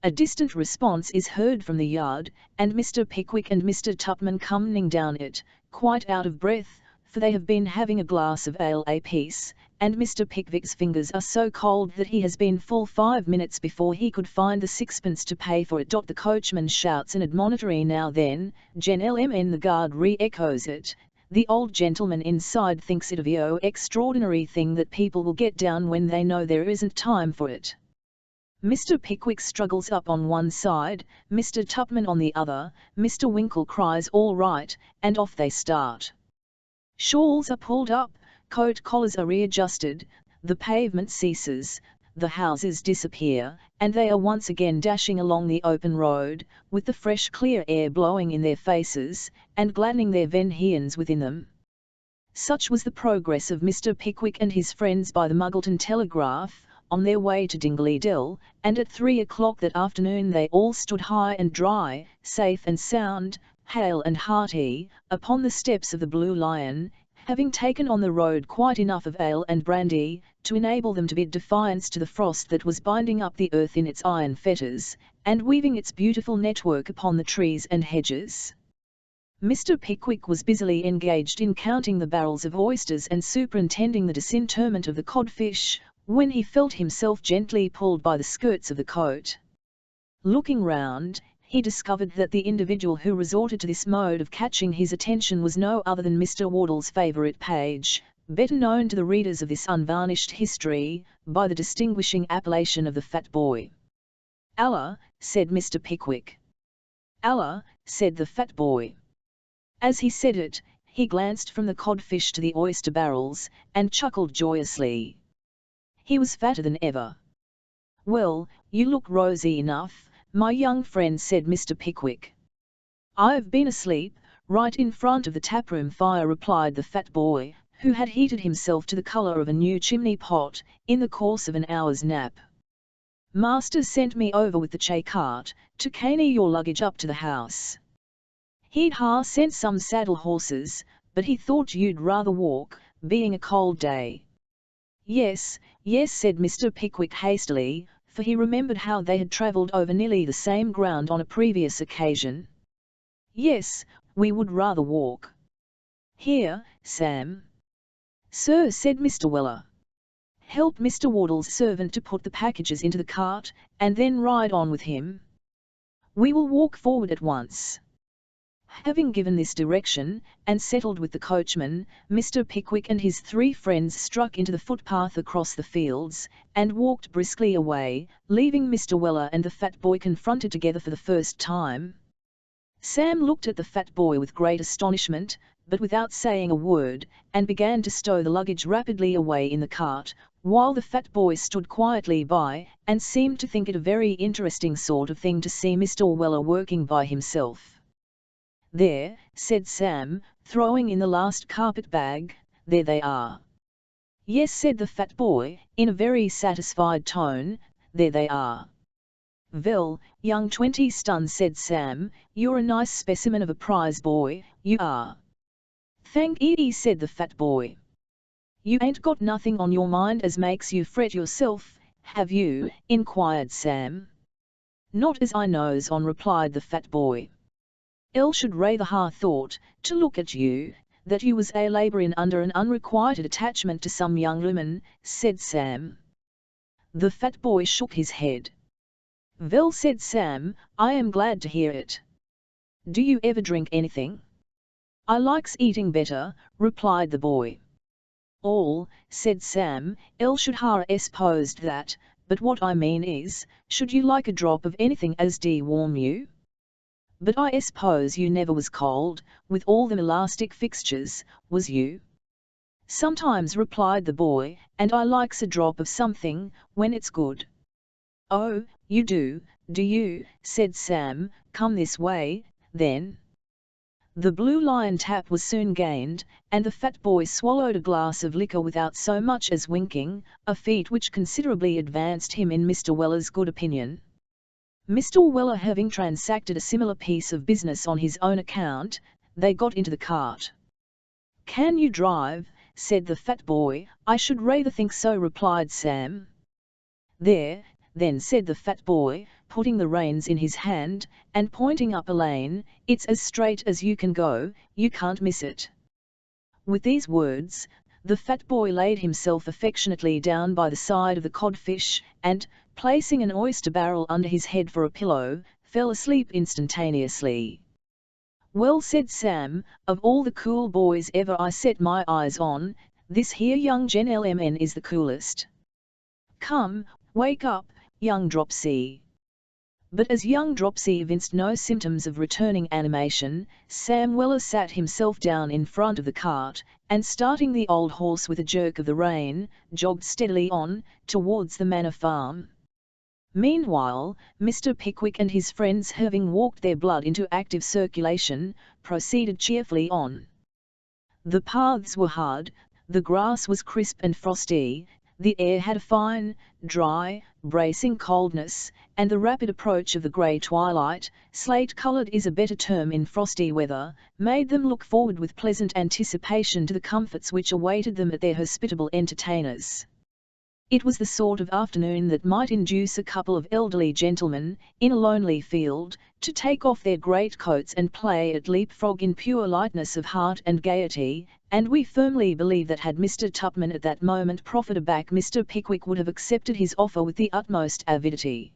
A distant response is heard from the yard, and Mr. Pickwick and Mr. Tupman come running down it, quite out of breath, for they have been having a glass of ale apiece, and Mr. Pickwick's fingers are so cold that he has been full 5 minutes before he could find the sixpence to pay for it. The coachman shouts an admonitory now then, Gen Lmn the guard re-echoes it. The old gentleman inside thinks it a very extraordinary thing that people will get down when they know there isn't time for it. Mr. Pickwick struggles up on one side, Mr. Tupman on the other, Mr. Winkle cries all right, and off they start. Shawls are pulled up, coat collars are readjusted, the pavement ceases, the houses disappear, and they are once again dashing along the open road, with the fresh clear air blowing in their faces, and gladdening their Venhians within them. Such was the progress of Mr. Pickwick and his friends by the Muggleton Telegraph, on their way to Dingley Dell, and at 3 o'clock that afternoon they all stood high and dry, safe and sound, hale and hearty, upon the steps of the Blue Lion, having taken on the road quite enough of ale and brandy, to enable them to bid defiance to the frost that was binding up the earth in its iron fetters, and weaving its beautiful network upon the trees and hedges. Mr. Pickwick was busily engaged in counting the barrels of oysters and superintending the disinterment of the codfish, when he felt himself gently pulled by the skirts of the coat. Looking round, he discovered that the individual who resorted to this mode of catching his attention was no other than Mr. Wardle's favourite page, better known to the readers of this unvarnished history, by the distinguishing appellation of the Fat Boy. "Allah," said Mr. Pickwick. "Allah," said the Fat Boy. As he said it, he glanced from the codfish to the oyster barrels, and chuckled joyously. He was fatter than ever. "Well, you look rosy enough, my young friend," said Mr. Pickwick. "I've been asleep, right in front of the taproom fire," replied the Fat Boy, who had heated himself to the colour of a new chimney pot, in the course of an hour's nap. "Master sent me over with the chay cart, to carry your luggage up to the house. He'd sent some saddle horses, but he thought you'd rather walk, being a cold day." "Yes, yes," said Mr. Pickwick hastily, for he remembered how they had travelled over nearly the same ground on a previous occasion. "Yes, we would rather walk. Here, Sam." "Sir," said Mr. Weller. "Help Mr. Wardle's servant to put the packages into the cart, and then ride on with him. We will walk forward at once." Having given this direction, and settled with the coachman, Mr. Pickwick and his 3 friends struck into the footpath across the fields, and walked briskly away, leaving Mr. Weller and the Fat Boy confronted together for the first time. Sam looked at the Fat Boy with great astonishment, but without saying a word, and began to stow the luggage rapidly away in the cart, while the Fat Boy stood quietly by, and seemed to think it a very interesting sort of thing to see Mr. Weller working by himself. "There," said Sam, throwing in the last carpet-bag, "there they are." "Yes," said the Fat Boy, in a very satisfied tone, "there they are." "Vell, young 20-stun," said Sam, "you're a nice specimen of a prize boy, you are." "Thank 'ee," said the Fat Boy. "You ain't got nothing on your mind as makes you fret yourself, have you?" inquired Sam. "Not as I knows on," replied the Fat Boy. "El should rather ha' thought, to look at you, that you was a labourin' under an unrequited attachment to some young woman," said Sam. The Fat Boy shook his head. "Vell," said Sam, "I am glad to hear it. Do you ever drink anything?" "I likes eating better," replied the boy. "All," said Sam, "El should ha' esposed that, but what I mean is, should you like a drop of anything as de-warm you? But I suppose you never was cold, with all them elastic fixtures, was you?" "Sometimes," replied the boy, "and I likes a drop of something, when it's good." "Oh, you do you?" said Sam. "Come this way, then." The Blue Lion tap was soon gained, and the Fat Boy swallowed a glass of liquor without so much as winking, a feat which considerably advanced him in Mr. Weller's good opinion. Mr. Weller having transacted a similar piece of business on his own account, they got into the cart. "Can you drive?" said the Fat Boy. "I should rather think so," replied Sam. "There, then," said the Fat Boy, putting the reins in his hand, and pointing up a lane, "it's as straight as you can go, you can't miss it." With these words, the fat boy laid himself affectionately down by the side of the codfish, and, placing an oyster barrel under his head for a pillow, fell asleep instantaneously. "Well," said Sam, "of all the cool boys ever I set my eyes on, this here young gentleman is the coolest. Come, wake up, young Dropsy." But as young Dropsy evinced no symptoms of returning animation, Sam Weller sat himself down in front of the cart, and starting the old horse with a jerk of the rein, jogged steadily on, towards the Manor Farm. Meanwhile, Mr. Pickwick and his friends, having walked their blood into active circulation, proceeded cheerfully on. The paths were hard, the grass was crisp and frosty, the air had a fine, dry, bracing coldness, and the rapid approach of the grey twilight, slate-coloured is a better term in frosty weather, made them look forward with pleasant anticipation to the comforts which awaited them at their hospitable entertainers. It was the sort of afternoon that might induce a couple of elderly gentlemen, in a lonely field, to take off their greatcoats and play at leap-frog in pure lightness of heart and gaiety, and we firmly believe that had Mr. Tupman at that moment proffered aback, Mr. Pickwick would have accepted his offer with the utmost avidity.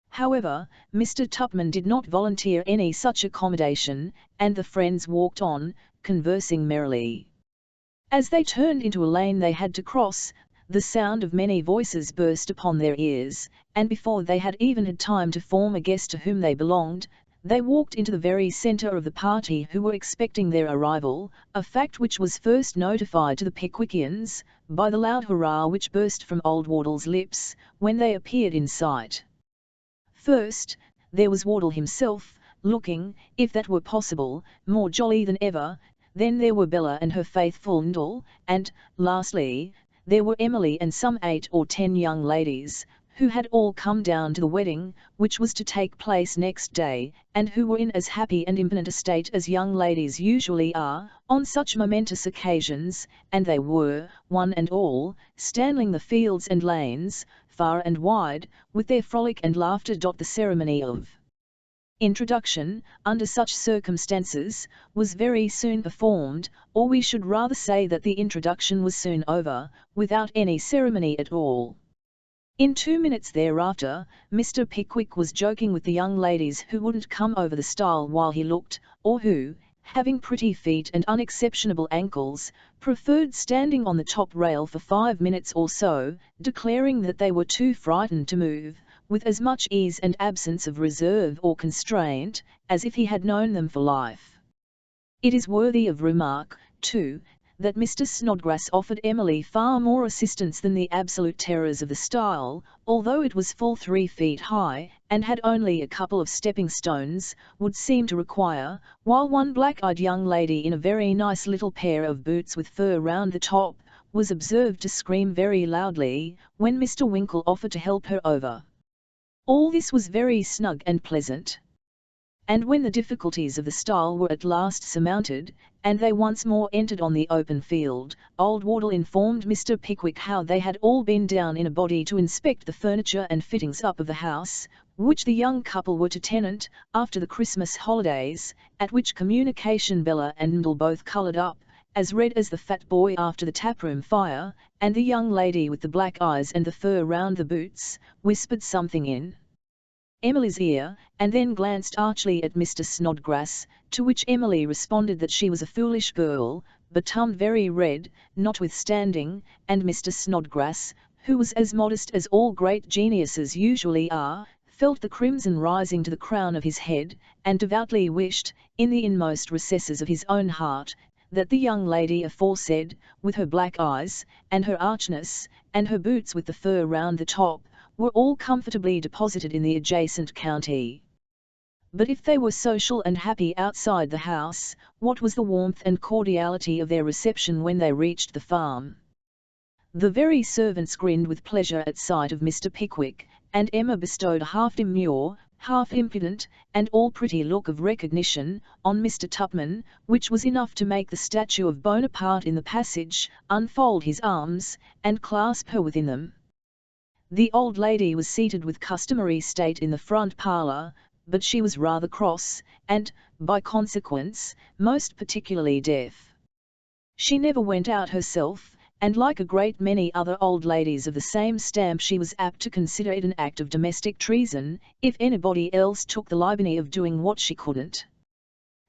However, Mr. Tupman did not volunteer any such accommodation, and the friends walked on, conversing merrily. As they turned into a lane they had to cross, the sound of many voices burst upon their ears, and before they had even had time to form a guess to whom they belonged, they walked into the very centre of the party who were expecting their arrival, a fact which was first notified to the Pickwickians, by the loud hurrah which burst from old Wardle's lips, when they appeared in sight. First, there was Wardle himself, looking, if that were possible, more jolly than ever, then there were Bella and her faithful Ndle, and, lastly, there were Emily and some 8 or 10 young ladies, who had all come down to the wedding, which was to take place next day, and who were in as happy and impotent a state as young ladies usually are, on such momentous occasions, and they were, one and all, standing the fields and lanes, far and wide, with their frolic and laughter. The ceremony of introduction, under such circumstances, was very soon performed, or we should rather say that the introduction was soon over, without any ceremony at all. In 2 minutes thereafter, Mr. Pickwick was joking with the young ladies who wouldn't come over the stile while he looked, or who, having pretty feet and unexceptionable ankles, preferred standing on the top rail for 5 minutes or so, declaring that they were too frightened to move, with as much ease and absence of reserve or constraint, as if he had known them for life. It is worthy of remark, too, that Mr. Snodgrass offered Emily far more assistance than the absolute terrors of the stile, although it was full 3 feet high, and had only a couple of stepping stones, would seem to require, while one black-eyed young lady in a very nice little pair of boots with fur round the top, was observed to scream very loudly, when Mr. Winkle offered to help her over. All this was very snug and pleasant. And when the difficulties of the stile were at last surmounted, and they once more entered on the open field, old Wardle informed Mr. Pickwick how they had all been down in a body to inspect the furniture and fittings up of the house, which the young couple were to tenant, after the Christmas holidays, at which communication Bella and Ndle both coloured up, as red as the fat boy after the taproom fire, and the young lady with the black eyes and the fur round the boots, whispered something in Emily's ear, and then glanced archly at Mr. Snodgrass, to which Emily responded that she was a foolish girl, but turned very red, notwithstanding, and Mr. Snodgrass, who was as modest as all great geniuses usually are, felt the crimson rising to the crown of his head, and devoutly wished, in the inmost recesses of his own heart, that the young lady aforesaid, with her black eyes, and her archness, and her boots with the fur round the top, were all comfortably deposited in the adjacent county. But if they were social and happy outside the house, what was the warmth and cordiality of their reception when they reached the farm? The very servants grinned with pleasure at sight of Mr. Pickwick, and Emma bestowed a half demure, half impudent, and all pretty look of recognition, on Mr. Tupman, which was enough to make the statue of Bonaparte in the passage, unfold his arms, and clasp her within them. The old lady was seated with customary state in the front parlour, but she was rather cross, and, by consequence, most particularly deaf. She never went out herself, and like a great many other old ladies of the same stamp she was apt to consider it an act of domestic treason, if anybody else took the liberty of doing what she couldn't.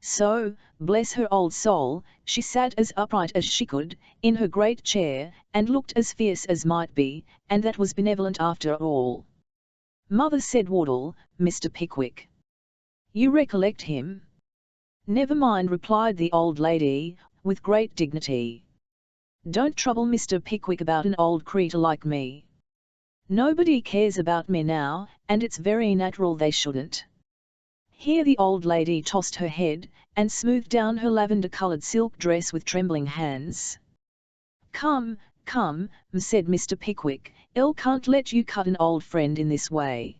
So, bless her old soul, she sat as upright as she could, in her great chair, and looked as fierce as might be, and that was benevolent after all. "Mother," said Wardle, "Mr. Pickwick. You recollect him?" "Never mind," replied the old lady, with great dignity. "Don't trouble Mr. Pickwick about an old creature like me. Nobody cares about me now, and it's very natural they shouldn't." Here the old lady tossed her head, and smoothed down her lavender-coloured silk dress with trembling hands. "Come, come," said Mr. Pickwick, "I can't let you cut an old friend in this way.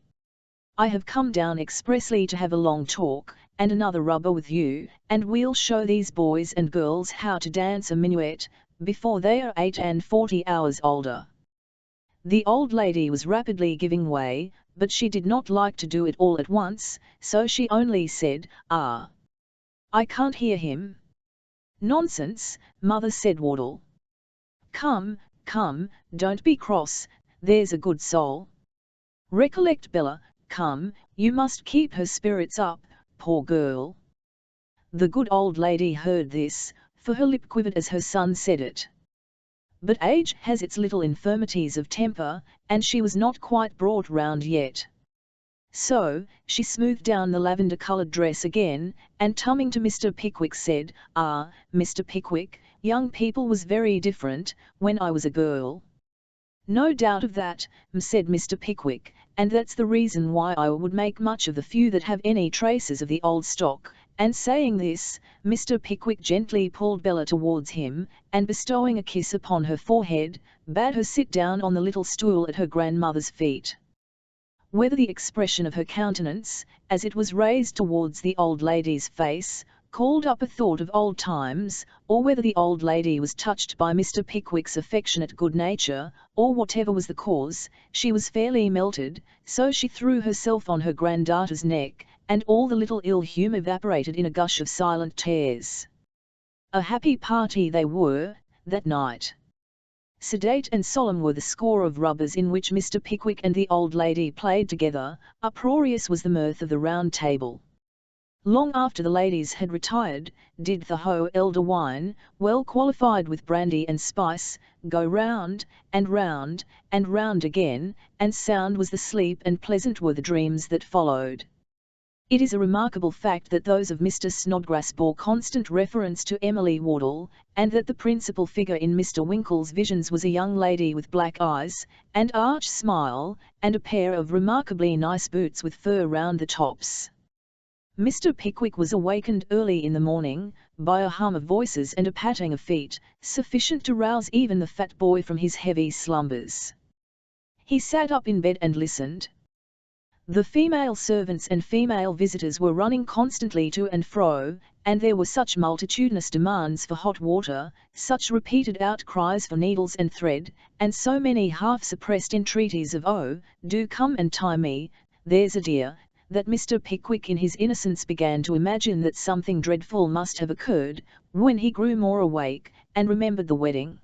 I have come down expressly to have a long talk, and another rubber with you, and we'll show these boys and girls how to dance a minuet, before they are 48 hours older." The old lady was rapidly giving way, but she did not like to do it all at once, so she only said, "Ah! I can't hear him." "Nonsense, mother," said Wardle. "Come, come, don't be cross, there's a good soul. Recollect Bella, come, you must keep her spirits up, poor girl." The good old lady heard this, for her lip quivered as her son said it. But age has its little infirmities of temper, and she was not quite brought round yet. So, she smoothed down the lavender-coloured dress again, and turning to Mr. Pickwick said, "Ah, Mr. Pickwick, young people was very different, when I was a girl." "No doubt of that," said Mr. Pickwick, "and that's the reason why I would make much of the few that have any traces of the old stock," and saying this, Mr. Pickwick gently pulled Bella towards him, and bestowing a kiss upon her forehead, bade her sit down on the little stool at her grandmother's feet. Whether the expression of her countenance, as it was raised towards the old lady's face, called up a thought of old times, or whether the old lady was touched by Mr. Pickwick's affectionate good nature, or whatever was the cause, she was fairly melted, so she threw herself on her granddaughter's neck, and all the little ill humour evaporated in a gush of silent tears. A happy party they were, that night. Sedate and solemn were the score of rubbers in which Mr. Pickwick and the old lady played together, uproarious was the mirth of the round table. Long after the ladies had retired, did the elder wine, well qualified with brandy and spice, go round, and round, and round again, and sound was the sleep and pleasant were the dreams that followed. It is a remarkable fact that those of Mr. Snodgrass bore constant reference to Emily Wardle, and that the principal figure in Mr. Winkle's visions was a young lady with black eyes, and arch smile, and a pair of remarkably nice boots with fur round the tops. Mr. Pickwick was awakened early in the morning, by a hum of voices and a patting of feet, sufficient to rouse even the fat boy from his heavy slumbers. He sat up in bed and listened. The female servants and female visitors were running constantly to and fro, and there were such multitudinous demands for hot water, such repeated outcries for needles and thread, and so many half-suppressed entreaties of "Oh, do come and tie me, there's a dear," that Mr. Pickwick in his innocence began to imagine that something dreadful must have occurred, when he grew more awake, and remembered the wedding.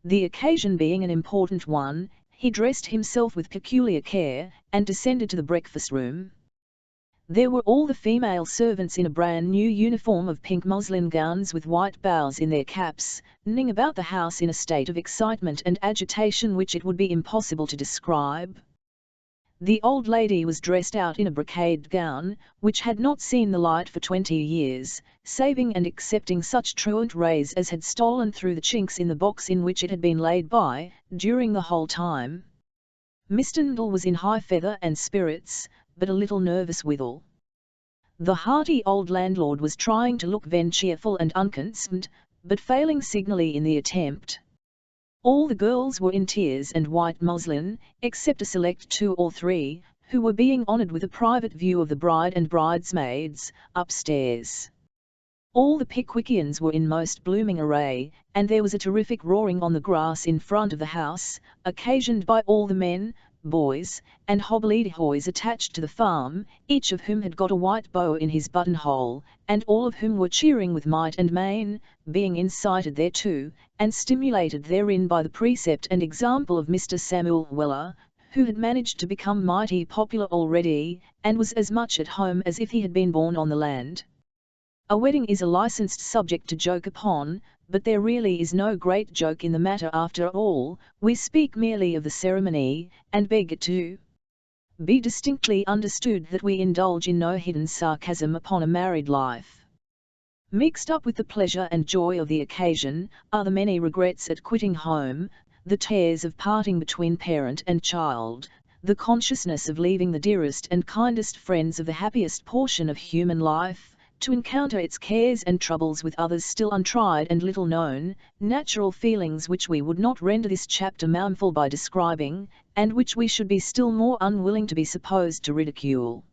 The occasion being an important one, he dressed himself with peculiar care, and descended to the breakfast-room. There were all the female servants in a brand-new uniform of pink muslin gowns with white bows in their caps, running about the house in a state of excitement and agitation which it would be impossible to describe. The old lady was dressed out in a brocade gown, which had not seen the light for 20 years, saving and excepting such truant rays as had stolen through the chinks in the box in which it had been laid by, during the whole time. Mr. Ndle was in high feather and spirits, but a little nervous withal. The hearty old landlord was trying to look cheerful and unconcerned, but failing signally in the attempt. All the girls were in tears and white muslin, except a select 2 or 3, who were being honoured with a private view of the bride and bridesmaids, upstairs. All the Pickwickians were in most blooming array, and there was a terrific roaring on the grass in front of the house, occasioned by all the men, boys, and hobbledehoys attached to the farm, each of whom had got a white bow in his buttonhole, and all of whom were cheering with might and main, being incited thereto, and stimulated therein by the precept and example of Mr. Samuel Weller, who had managed to become mighty popular already, and was as much at home as if he had been born on the land. A wedding is a licensed subject to joke upon, but there really is no great joke in the matter after all. We speak merely of the ceremony, and beg it to be distinctly understood that we indulge in no hidden sarcasm upon a married life. Mixed up with the pleasure and joy of the occasion, are the many regrets at quitting home, the tears of parting between parent and child, the consciousness of leaving the dearest and kindest friends of the happiest portion of human life, to encounter its cares and troubles with others still untried and little known, natural feelings which we would not render this chapter manful by describing, and which we should be still more unwilling to be supposed to ridicule.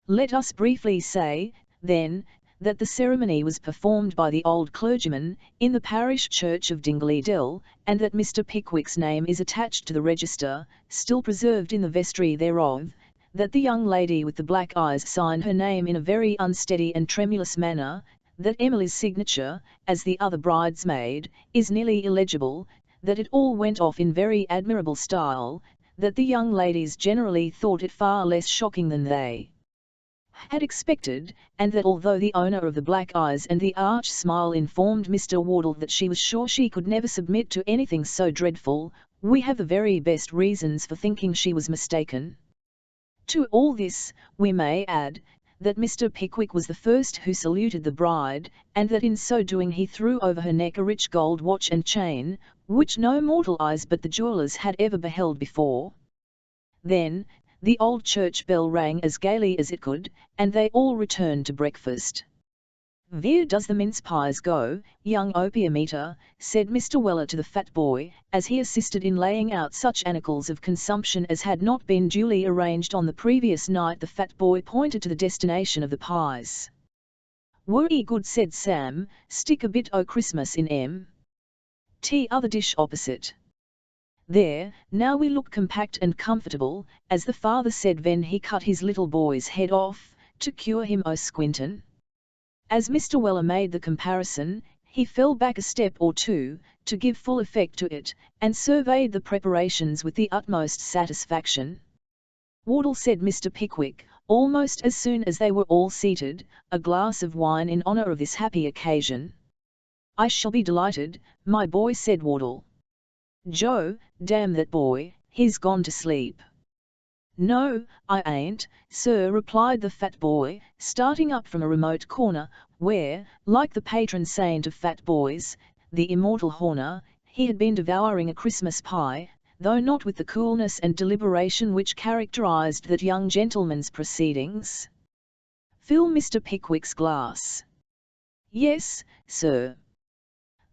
Let us briefly say, then, that the ceremony was performed by the old clergyman, in the parish church of Dingley Dell, and that Mr. Pickwick's name is attached to the register, still preserved in the vestry thereof, that the young lady with the black eyes signed her name in a very unsteady and tremulous manner, that Emily's signature, as the other bridesmaid, is nearly illegible, that it all went off in very admirable style, that the young ladies generally thought it far less shocking than they had expected, and that although the owner of the black eyes and the arch smile informed Mr. Wardle that she was sure she could never submit to anything so dreadful, we have the very best reasons for thinking she was mistaken. To all this, we may add, that Mr. Pickwick was the first who saluted the bride, and that in so doing he threw over her neck a rich gold watch and chain, which no mortal eyes but the jewellers had ever beheld before. Then, the old church bell rang as gaily as it could, and they all returned to breakfast. "Where does the mince pies go, young opium eater?" said Mr. Weller to the fat boy, as he assisted in laying out such articles of consumption as had not been duly arranged on the previous night. The fat boy pointed to the destination of the pies. "Were 'e good?" said Sam. "Stick a bit o' Christmas in 'em. Other dish opposite. There, now we look compact and comfortable," as the father said when he cut his little boy's head off, to cure him o' squintin'. As Mr. Weller made the comparison, he fell back a step or two, to give full effect to it, and surveyed the preparations with the utmost satisfaction. "Wardle," said Mr. Pickwick, almost as soon as they were all seated, "a glass of wine in honour of this happy occasion." "I shall be delighted, my boy," said Wardle. "Joe, damn that boy, he's gone to sleep." "No, I ain't, sir," replied the fat boy, starting up from a remote corner, where, like the patron saint of fat boys, the immortal Horner, he had been devouring a Christmas pie, though not with the coolness and deliberation which characterized that young gentleman's proceedings. "Fill Mr. Pickwick's glass." "Yes, sir."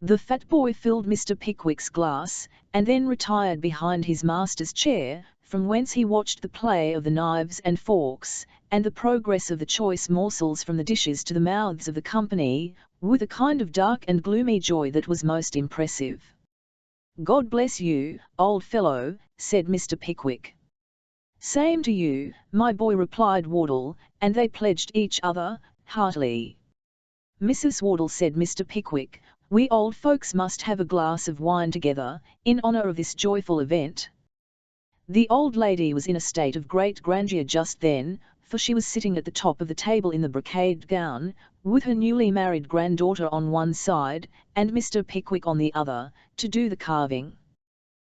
The fat boy filled Mr. Pickwick's glass, and then retired behind his master's chair, from whence he watched the play of the knives and forks, and the progress of the choice morsels from the dishes to the mouths of the company, with a kind of dark and gloomy joy that was most impressive. "God bless you, old fellow," said Mr. Pickwick. "Same to you, my boy," replied Wardle, and they pledged each other, heartily. "Mrs. Wardle," said Mr. Pickwick, "we old folks must have a glass of wine together, in honour of this joyful event." The old lady was in a state of great grandeur just then, for she was sitting at the top of the table in the brocade gown, with her newly married granddaughter on one side, and Mr. Pickwick on the other, to do the carving.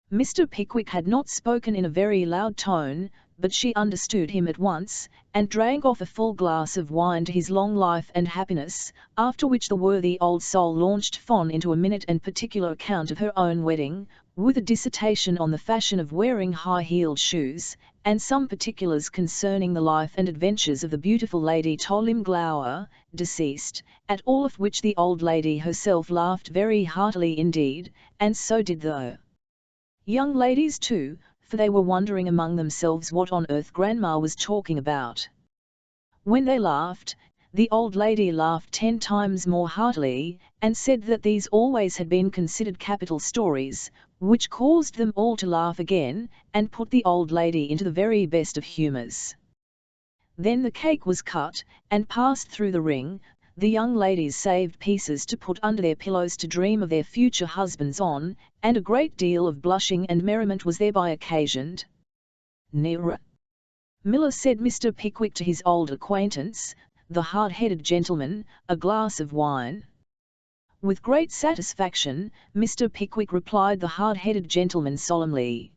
Mr. Pickwick had not spoken in a very loud tone, but she understood him at once, and drank off a full glass of wine to his long life and happiness, after which the worthy old soul launched Fawn into a minute and particular account of her own wedding, with a dissertation on the fashion of wearing high-heeled shoes, and some particulars concerning the life and adventures of the beautiful Lady Tolimglower, deceased, at all of which the old lady herself laughed very heartily indeed, and so did the young ladies too, for they were wondering among themselves what on earth Grandma was talking about. When they laughed, the old lady laughed 10 times more heartily, and said that these always had been considered capital stories, which caused them all to laugh again, and put the old lady into the very best of humours. Then the cake was cut, and passed through the ring. The young ladies saved pieces to put under their pillows to dream of their future husbands on, and a great deal of blushing and merriment was thereby occasioned. "Nearer, Miller," said Mr. Pickwick to his old acquaintance, the hard-headed gentleman, "a glass of wine." With great satisfaction, Mr. Pickwick replied the hard-headed gentleman solemnly.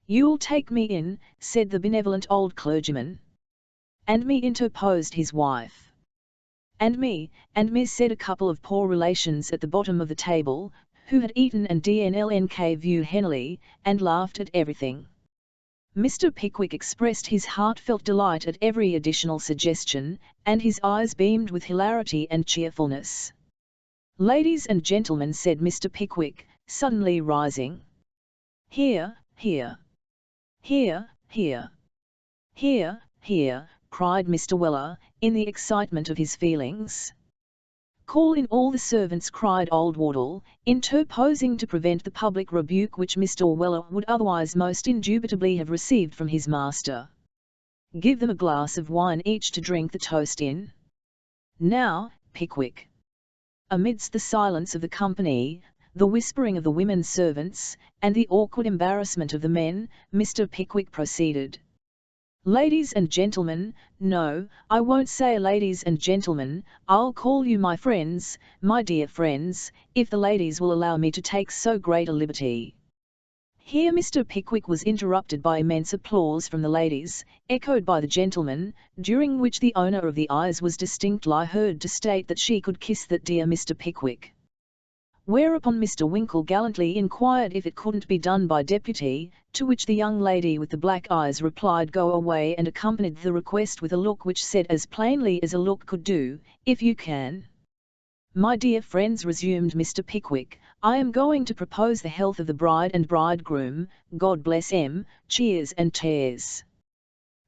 "You'll take me in," said the benevolent old clergyman. "And me," interposed his wife. "And me," said a couple of poor relations at the bottom of the table, who had eaten and drunk vehemently, and laughed at everything. Mr. Pickwick expressed his heartfelt delight at every additional suggestion, and his eyes beamed with hilarity and cheerfulness. "Ladies and gentlemen," said Mr. Pickwick, suddenly rising. "Here, here! Here, here! Here, here!" cried Mr. Weller, in the excitement of his feelings. "Call in all the servants," cried old Wardle, interposing to prevent the public rebuke which Mr. Weller would otherwise most indubitably have received from his master. "Give them a glass of wine each to drink the toast in. Now, Pickwick." Amidst the silence of the company, the whispering of the women servants, and the awkward embarrassment of the men, Mr. Pickwick proceeded. "Ladies and gentlemen, no, I won't say ladies and gentlemen, I'll call you my friends, my dear friends, if the ladies will allow me to take so great a liberty." Here Mr. Pickwick was interrupted by immense applause from the ladies, echoed by the gentlemen, during which the owner of the eyes was distinctly heard to state that she could kiss that dear Mr. Pickwick. Whereupon Mr. Winkle gallantly inquired if it couldn't be done by deputy, to which the young lady with the black eyes replied, "Go away," and accompanied the request with a look which said as plainly as a look could do, "If you can." "My dear friends," resumed Mr. Pickwick, "I am going to propose the health of the bride and bridegroom, God bless 'em, cheers and tears.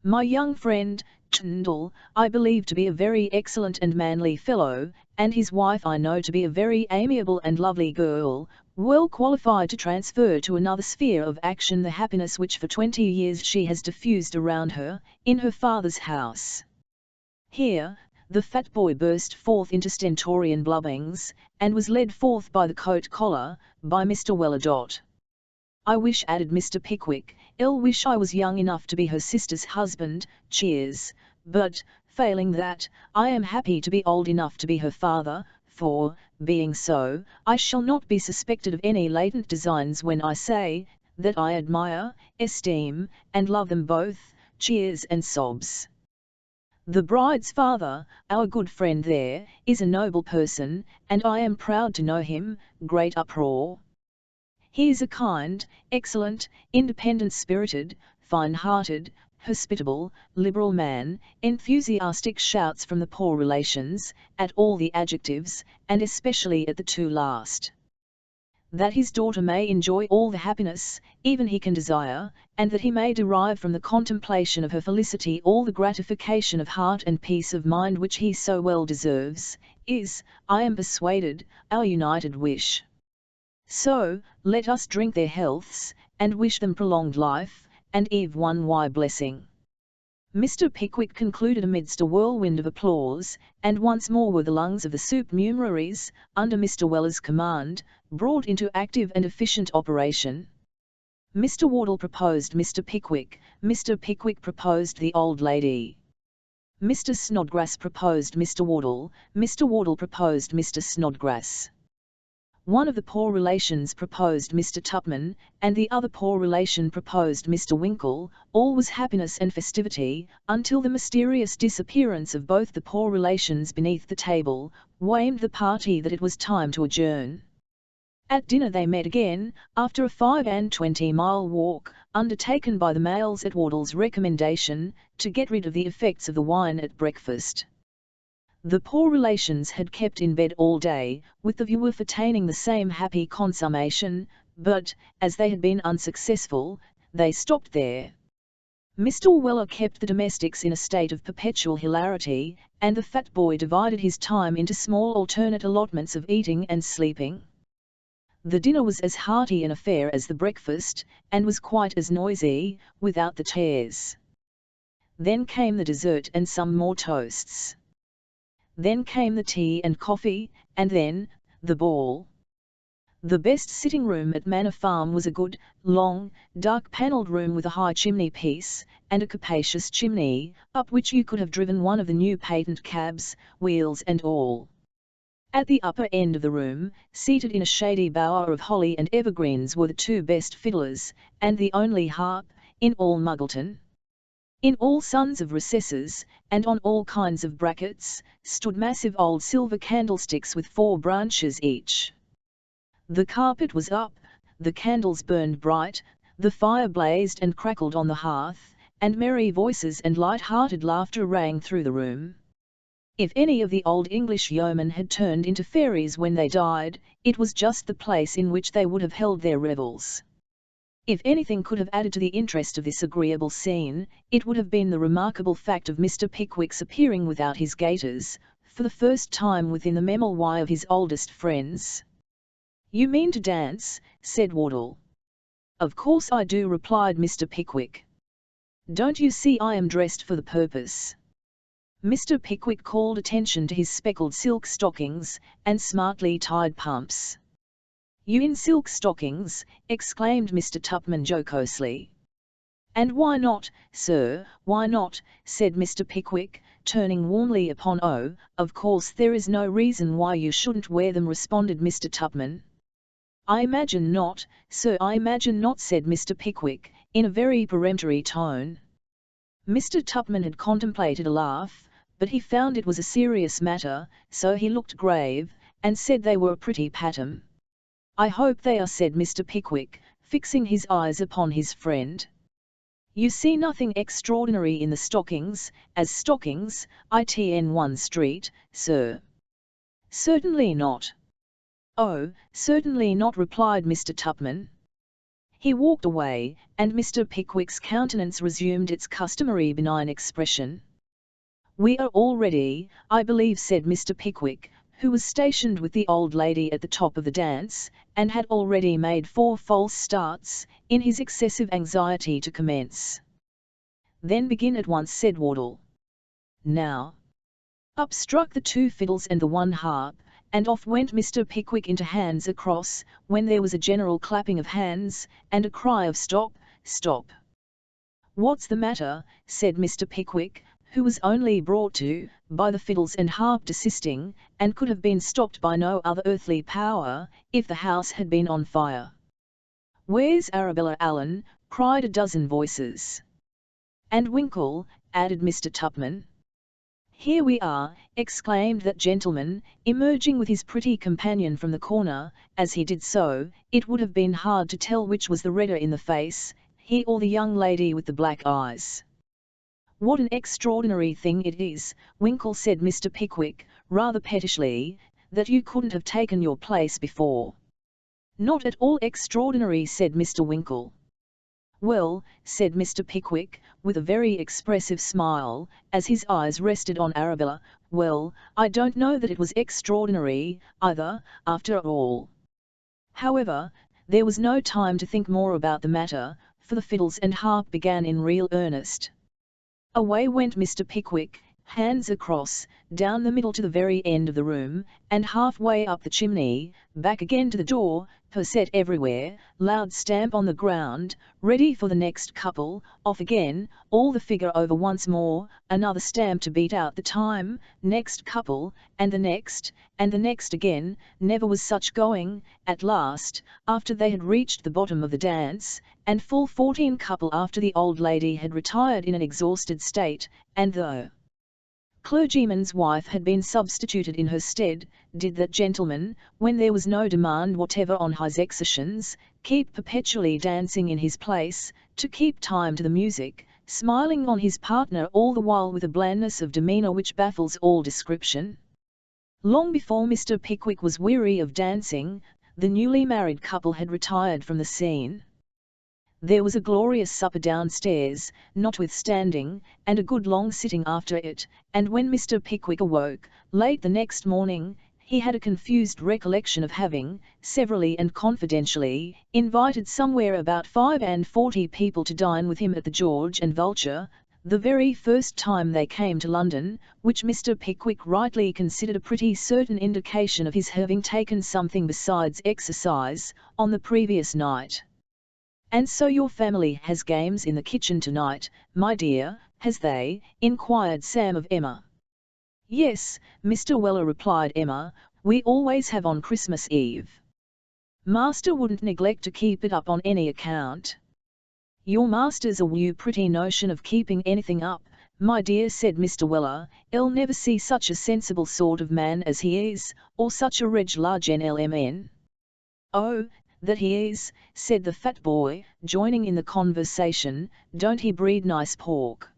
My young friend, Tyndall, I believe to be a very excellent and manly fellow, and his wife I know to be a very amiable and lovely girl, well qualified to transfer to another sphere of action the happiness which for 20 years she has diffused around her, in her father's house." Here the fat boy burst forth into stentorian blubbings, and was led forth by the coat collar, by Mr. Weller. "I wish," added Mr. Pickwick, wish I was young enough to be her sister's husband, cheers, but, failing that, I am happy to be old enough to be her father, for, being so, I shall not be suspected of any latent designs when I say, that I admire, esteem, and love them both, cheers and sobs. The bride's father, our good friend there, is a noble person, and I am proud to know him, great uproar. He is a kind, excellent, independent-spirited, fine-hearted, hospitable, liberal man, enthusiastic shouts from the poor relations, at all the adjectives, and especially at the two last. That his daughter may enjoy all the happiness, even he can desire, and that he may derive from the contemplation of her felicity all the gratification of heart and peace of mind which he so well deserves, is, I am persuaded, our united wish. So, let us drink their healths, and wish them prolonged life, and eve one blessing." Mr. Pickwick concluded amidst a whirlwind of applause, and once more were the lungs of the supernumeraries, under Mr. Weller's command, brought into active and efficient operation. Mr. Wardle proposed Mr. Pickwick, Mr. Pickwick proposed the old lady. Mr. Snodgrass proposed Mr. Wardle, Mr. Wardle proposed Mr. Snodgrass. One of the poor relations proposed Mr. Tupman, and the other poor relation proposed Mr. Winkle. All was happiness and festivity, until the mysterious disappearance of both the poor relations beneath the table, warned the party that it was time to adjourn. At dinner they met again, after a 25-mile walk, undertaken by the males at Wardle's recommendation, to get rid of the effects of the wine at breakfast. The poor relations had kept in bed all day, with the view of attaining the same happy consummation, but, as they had been unsuccessful, they stopped there. Mr. Weller kept the domestics in a state of perpetual hilarity, and the fat boy divided his time into small alternate allotments of eating and sleeping. The dinner was as hearty an affair as the breakfast, and was quite as noisy, without the chairs. Then came the dessert and some more toasts. Then came the tea and coffee, and then, the ball. The best sitting room at Manor Farm was a good, long, dark-panelled room with a high chimney-piece, and a capacious chimney, up which you could have driven one of the new patent cabs, wheels and all. At the upper end of the room, seated in a shady bower of holly and evergreens, were the two best fiddlers, and the only harp, in all Muggleton. In all sons of recesses, and on all kinds of brackets, stood massive old silver candlesticks with 4 branches each. The carpet was up, the candles burned bright, the fire blazed and crackled on the hearth, and merry voices and light-hearted laughter rang through the room. If any of the old English yeomen had turned into fairies when they died, it was just the place in which they would have held their revels. If anything could have added to the interest of this agreeable scene, it would have been the remarkable fact of Mr. Pickwick's appearing without his gaiters, for the first time within the memoir of his oldest friends. "You mean to dance?" said Wardle. "Of course I do," replied Mr. Pickwick. "Don't you see I am dressed for the purpose?" Mr. Pickwick called attention to his speckled silk stockings, and smartly tied pumps. "You in silk stockings?" exclaimed Mr. Tupman jocosely. "And why not, sir, why not?" said Mr. Pickwick, turning warmly upon "Oh, of course there is no reason why you shouldn't wear them," responded Mr. Tupman. "I imagine not, sir, I imagine not," said Mr. Pickwick, in a very peremptory tone. Mr. Tupman had contemplated a laugh, but he found it was a serious matter, so he looked grave, and said they were a pretty pattern. "I hope they are," said Mr. Pickwick, fixing his eyes upon his friend. "You see nothing extraordinary in the stockings, as stockings, in one street, sir?" "Certainly not." "Oh, certainly not," replied Mr. Tupman. He walked away, and Mr. Pickwick's countenance resumed its customary benign expression. "We are all ready, I believe," said Mr. Pickwick, who was stationed with the old lady at the top of the dance, and had already made 4 false starts, in his excessive anxiety to commence. "Then begin at once," said Wardle. "Now." Up struck the 2 fiddles and the 1 harp, and off went Mr. Pickwick into Hands Across, when there was a general clapping of hands, and a cry of "Stop, stop!" "What's the matter?" said Mr. Pickwick, who was only brought to, by the fiddles and harp desisting, and could have been stopped by no other earthly power, if the house had been on fire. "Where's Arabella Allen?" cried a dozen voices. "And Winkle?" added Mr. Tupman. "Here we are," exclaimed that gentleman, emerging with his pretty companion from the corner. As he did so, it would have been hard to tell which was the redder in the face, he or the young lady with the black eyes. "What an extraordinary thing it is," Winkle said Mr. Pickwick, rather pettishly, "that you couldn't have taken your place before." "Not at all extraordinary," said Mr. Winkle. "Well," said Mr. Pickwick, with a very expressive smile, as his eyes rested on Arabella, "well, I don't know that it was extraordinary, either, after all." However, there was no time to think more about the matter, for the fiddles and harp began in real earnest. Away went Mr. Pickwick, hands across, down the middle to the very end of the room, and half-way up the chimney, back again to the door, posset everywhere, loud stamp on the ground, ready for the next couple, off again, all the figure over once more, another stamp to beat out the time, next couple, and the next again. Never was such going. At last, after they had reached the bottom of the dance, and full 14 couple after the old lady had retired in an exhausted state, and the clergyman's wife had been substituted in her stead, did that gentleman, when there was no demand whatever on his exertions, keep perpetually dancing in his place, to keep time to the music, smiling on his partner all the while with a blandness of demeanour which baffles all description. Long before Mr. Pickwick was weary of dancing, the newly married couple had retired from the scene. There was a glorious supper downstairs, notwithstanding, and a good long sitting after it, and when Mr. Pickwick awoke, late the next morning, he had a confused recollection of having, severally and confidentially, invited somewhere about 45 people to dine with him at the George and Vulture, the very first time they came to London, which Mr. Pickwick rightly considered a pretty certain indication of his having taken something besides exercise, on the previous night. "And so your family has games in the kitchen tonight, my dear, has they?" inquired Sam of Emma. "Yes, Mr. Weller," replied Emma, "we always have on Christmas Eve. Master wouldn't neglect to keep it up on any account." "Your master's a pretty notion of keeping anything up, my dear," said Mr. Weller. "I'll never see such a sensible sort of man as he is, or such a regular gentleman." "Oh, that he is," said the fat boy, joining in the conversation. "Don't he breed nice pork?"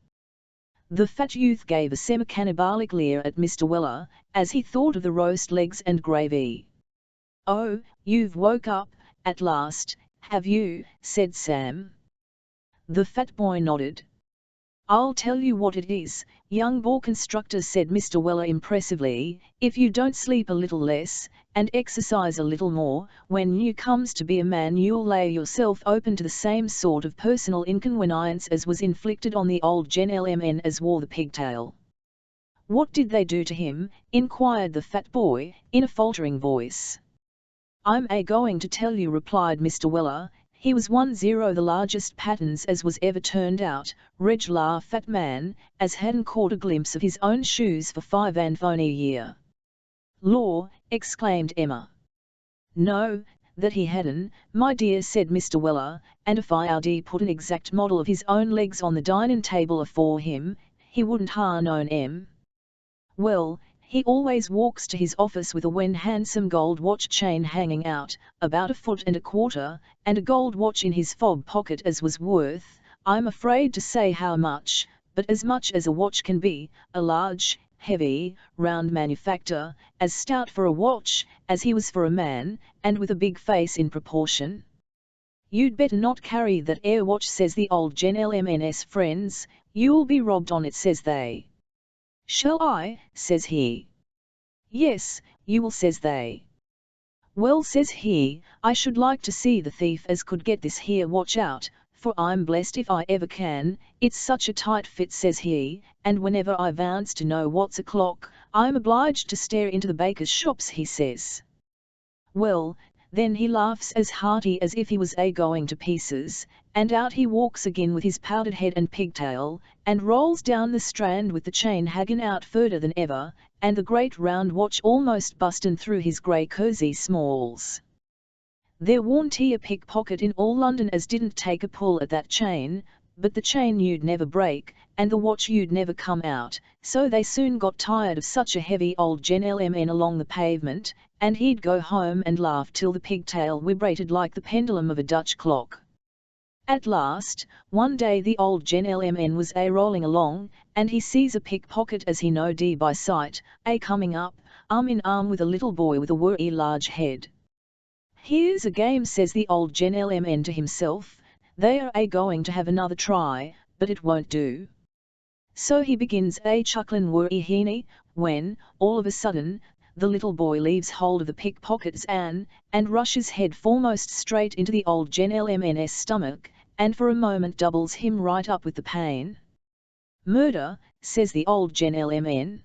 The fat youth gave a semi-cannibalic leer at Mr. Weller, as he thought of the roast legs and gravy. "Oh, you've woke up, at last, have you?" said Sam. The fat boy nodded. "I'll tell you what it is, young bore constructor," said Mr. Weller impressively, "if you don't sleep a little less, and exercise a little more, when you comes to be a man you'll lay yourself open to the same sort of personal inconvenience as was inflicted on the old gentleman as wore the pigtail." "What did they do to him?" inquired the fat boy, in a faltering voice. "I'm going to tell you," replied Mr. Weller. "He was 10 the largest patterns as was ever turned out, regular fat man, as hadn't caught a glimpse of his own shoes for 5 year." "Law!" exclaimed Emma. "No, that he hadn't, my dear," said Mr. Weller, "and if I'd put an exact model of his own legs on the dining table afore him, he wouldn't ha' known 'em. Well, he always walks to his office with a handsome gold watch chain hanging out, about 1.25 feet, and a gold watch in his fob pocket as was worth, I'm afraid to say how much, but as much as a watch can be, a large, heavy, round manufacture, as stout for a watch, as he was for a man, and with a big face in proportion. 'You'd better not carry that 'ere watch,' says the old gentleman's friends, 'you'll be robbed on it,' says they. 'Shall I?' says he. 'Yes, you will,' says they. 'Well,' says he, 'I should like to see the thief as could get this here watch out, for I'm blessed if I ever can, it's such a tight fit,' says he, 'and whenever I vants to know what's o'clock, I'm obliged to stare into the bakers' shops,' he says. Well, then he laughs as hearty as if he was going to pieces, and out he walks again with his powdered head and pigtail, and rolls down the Strand with the chain hanging out further than ever, and the great round watch almost bustin' through his grey kersey smalls. There warn't a pickpocket in all London as didn't take a pull at that chain, but the chain you'd never break, and the watch you'd never come out, so they soon got tired of such a heavy old gentleman along the pavement, and he'd go home and laugh till the pigtail vibrated like the pendulum of a Dutch clock. At last, one day the old gentleman was rolling along, and he sees a pickpocket as he knowed by sight, coming up, arm in arm with a little boy with a very large head. 'Here's a game,' says the old gentleman to himself, 'they are going to have another try, but it won't do.' So he begins chuckling worry heeny, when, all of a sudden, the little boy leaves hold of the pickpocket's and rushes head foremost straight into the old gentleman's stomach, and for a moment doubles him right up with the pain. 'Murder,' says the old gentleman.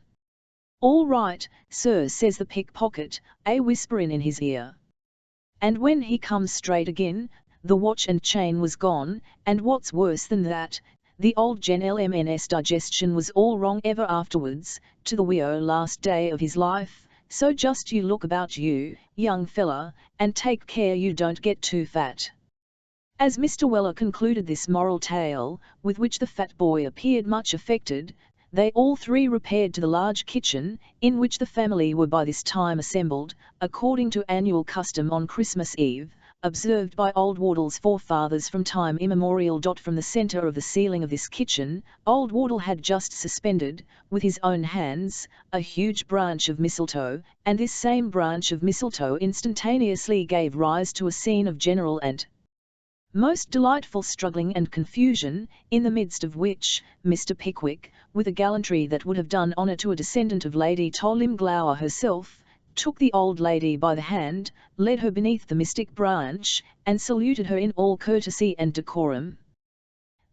'All right, sir,' says the pickpocket, whispering in his ear. And when he comes straight again, the watch and chain was gone, and what's worse than that, the old gentleman's digestion was all wrong ever afterwards, to the last day of his life, so just you look about you, young fella, and take care you don't get too fat." As Mr. Weller concluded this moral tale, with which the fat boy appeared much affected, they all three repaired to the large kitchen, in which the family were by this time assembled, according to annual custom on Christmas Eve, observed by old Wardle's forefathers from time immemorial. From the centre of the ceiling of this kitchen, old Wardle had just suspended, with his own hands, a huge branch of mistletoe, and this same branch of mistletoe instantaneously gave rise to a scene of general and most delightful struggling and confusion, in the midst of which, Mr. Pickwick, with a gallantry that would have done honour to a descendant of Lady Tolimglower herself, took the old lady by the hand, led her beneath the mystic branch, and saluted her in all courtesy and decorum.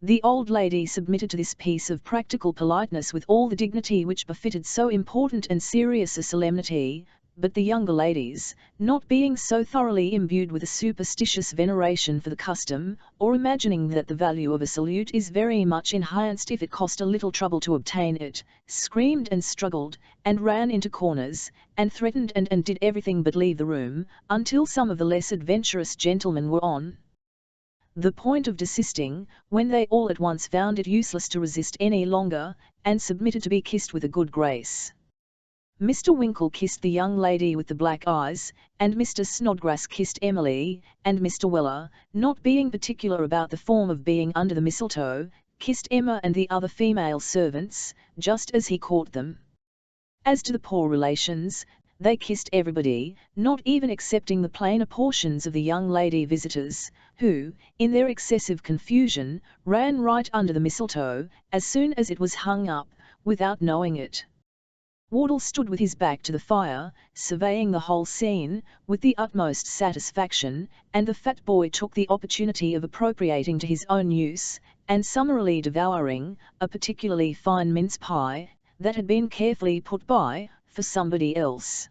The old lady submitted to this piece of practical politeness with all the dignity which befitted so important and serious a solemnity, but the younger ladies, not being so thoroughly imbued with a superstitious veneration for the custom, or imagining that the value of a salute is very much enhanced if it cost a little trouble to obtain it, screamed and struggled, and ran into corners, and threatened and did everything but leave the room, until some of the less adventurous gentlemen were on the point of desisting, when they all at once found it useless to resist any longer, and submitted to be kissed with a good grace. Mr. Winkle kissed the young lady with the black eyes, and Mr. Snodgrass kissed Emily, and Mr. Weller, not being particular about the form of being under the mistletoe, kissed Emma and the other female servants, just as he caught them. As to the poor relations, they kissed everybody, not even excepting the plainer portions of the young lady visitors, who, in their excessive confusion, ran right under the mistletoe, as soon as it was hung up, without knowing it. Wardle stood with his back to the fire, surveying the whole scene, with the utmost satisfaction, and the fat boy took the opportunity of appropriating to his own use, and summarily devouring, a particularly fine mince pie, that had been carefully put by, for somebody else.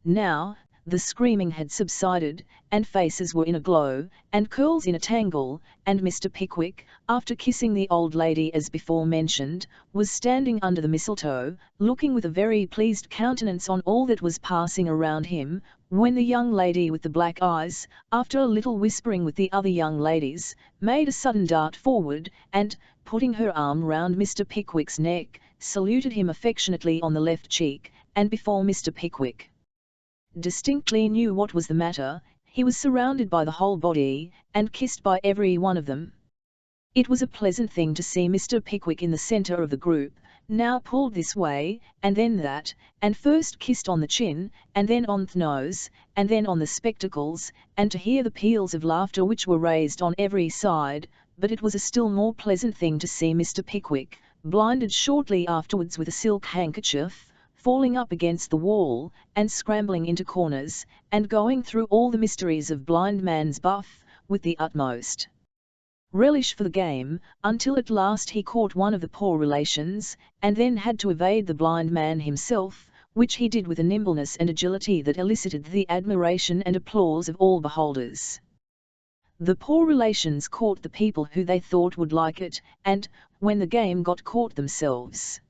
Now, the screaming had subsided, and faces were in a glow, and curls in a tangle, and Mr. Pickwick, after kissing the old lady as before mentioned, was standing under the mistletoe, looking with a very pleased countenance on all that was passing around him, when the young lady with the black eyes, after a little whispering with the other young ladies, made a sudden dart forward, and, putting her arm round Mr. Pickwick's neck, saluted him affectionately on the left cheek, and before Mr. Pickwick distinctly knew what was the matter, he was surrounded by the whole body, and kissed by every one of them. It was a pleasant thing to see Mr. Pickwick in the centre of the group, now pulled this way, and then that, and first kissed on the chin, and then on the nose, and then on the spectacles, and to hear the peals of laughter which were raised on every side, but it was a still more pleasant thing to see Mr. Pickwick, blinded shortly afterwards with a silk handkerchief, falling up against the wall, and scrambling into corners, and going through all the mysteries of blind man's buff, with the utmost relish for the game, until at last he caught one of the poor relations, and then had to evade the blind man himself, which he did with a nimbleness and agility that elicited the admiration and applause of all beholders. The poor relations caught the people who they thought would like it, and, when the game got caught themselves.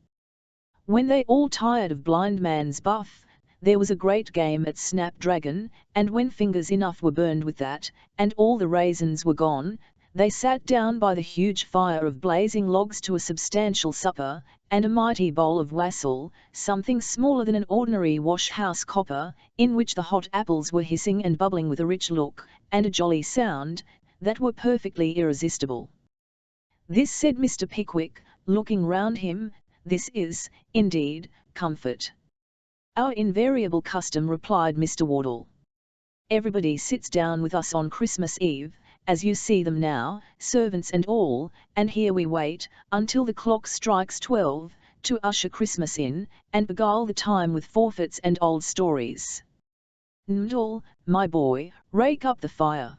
When they all tired of blind man's buff, there was a great game at snapdragon, and when fingers enough were burned with that, and all the raisins were gone, they sat down by the huge fire of blazing logs to a substantial supper, and a mighty bowl of wassail, something smaller than an ordinary wash-house copper, in which the hot apples were hissing and bubbling with a rich look, and a jolly sound, that were perfectly irresistible. This, said Mr. Pickwick, looking round him, this is, indeed, comfort. Our invariable custom, replied Mr. Wardle. Everybody sits down with us on Christmas Eve, as you see them now, servants and all, and here we wait, until the clock strikes 12, to usher Christmas in, and beguile the time with forfeits and old stories. Noodle, my boy, rake up the fire.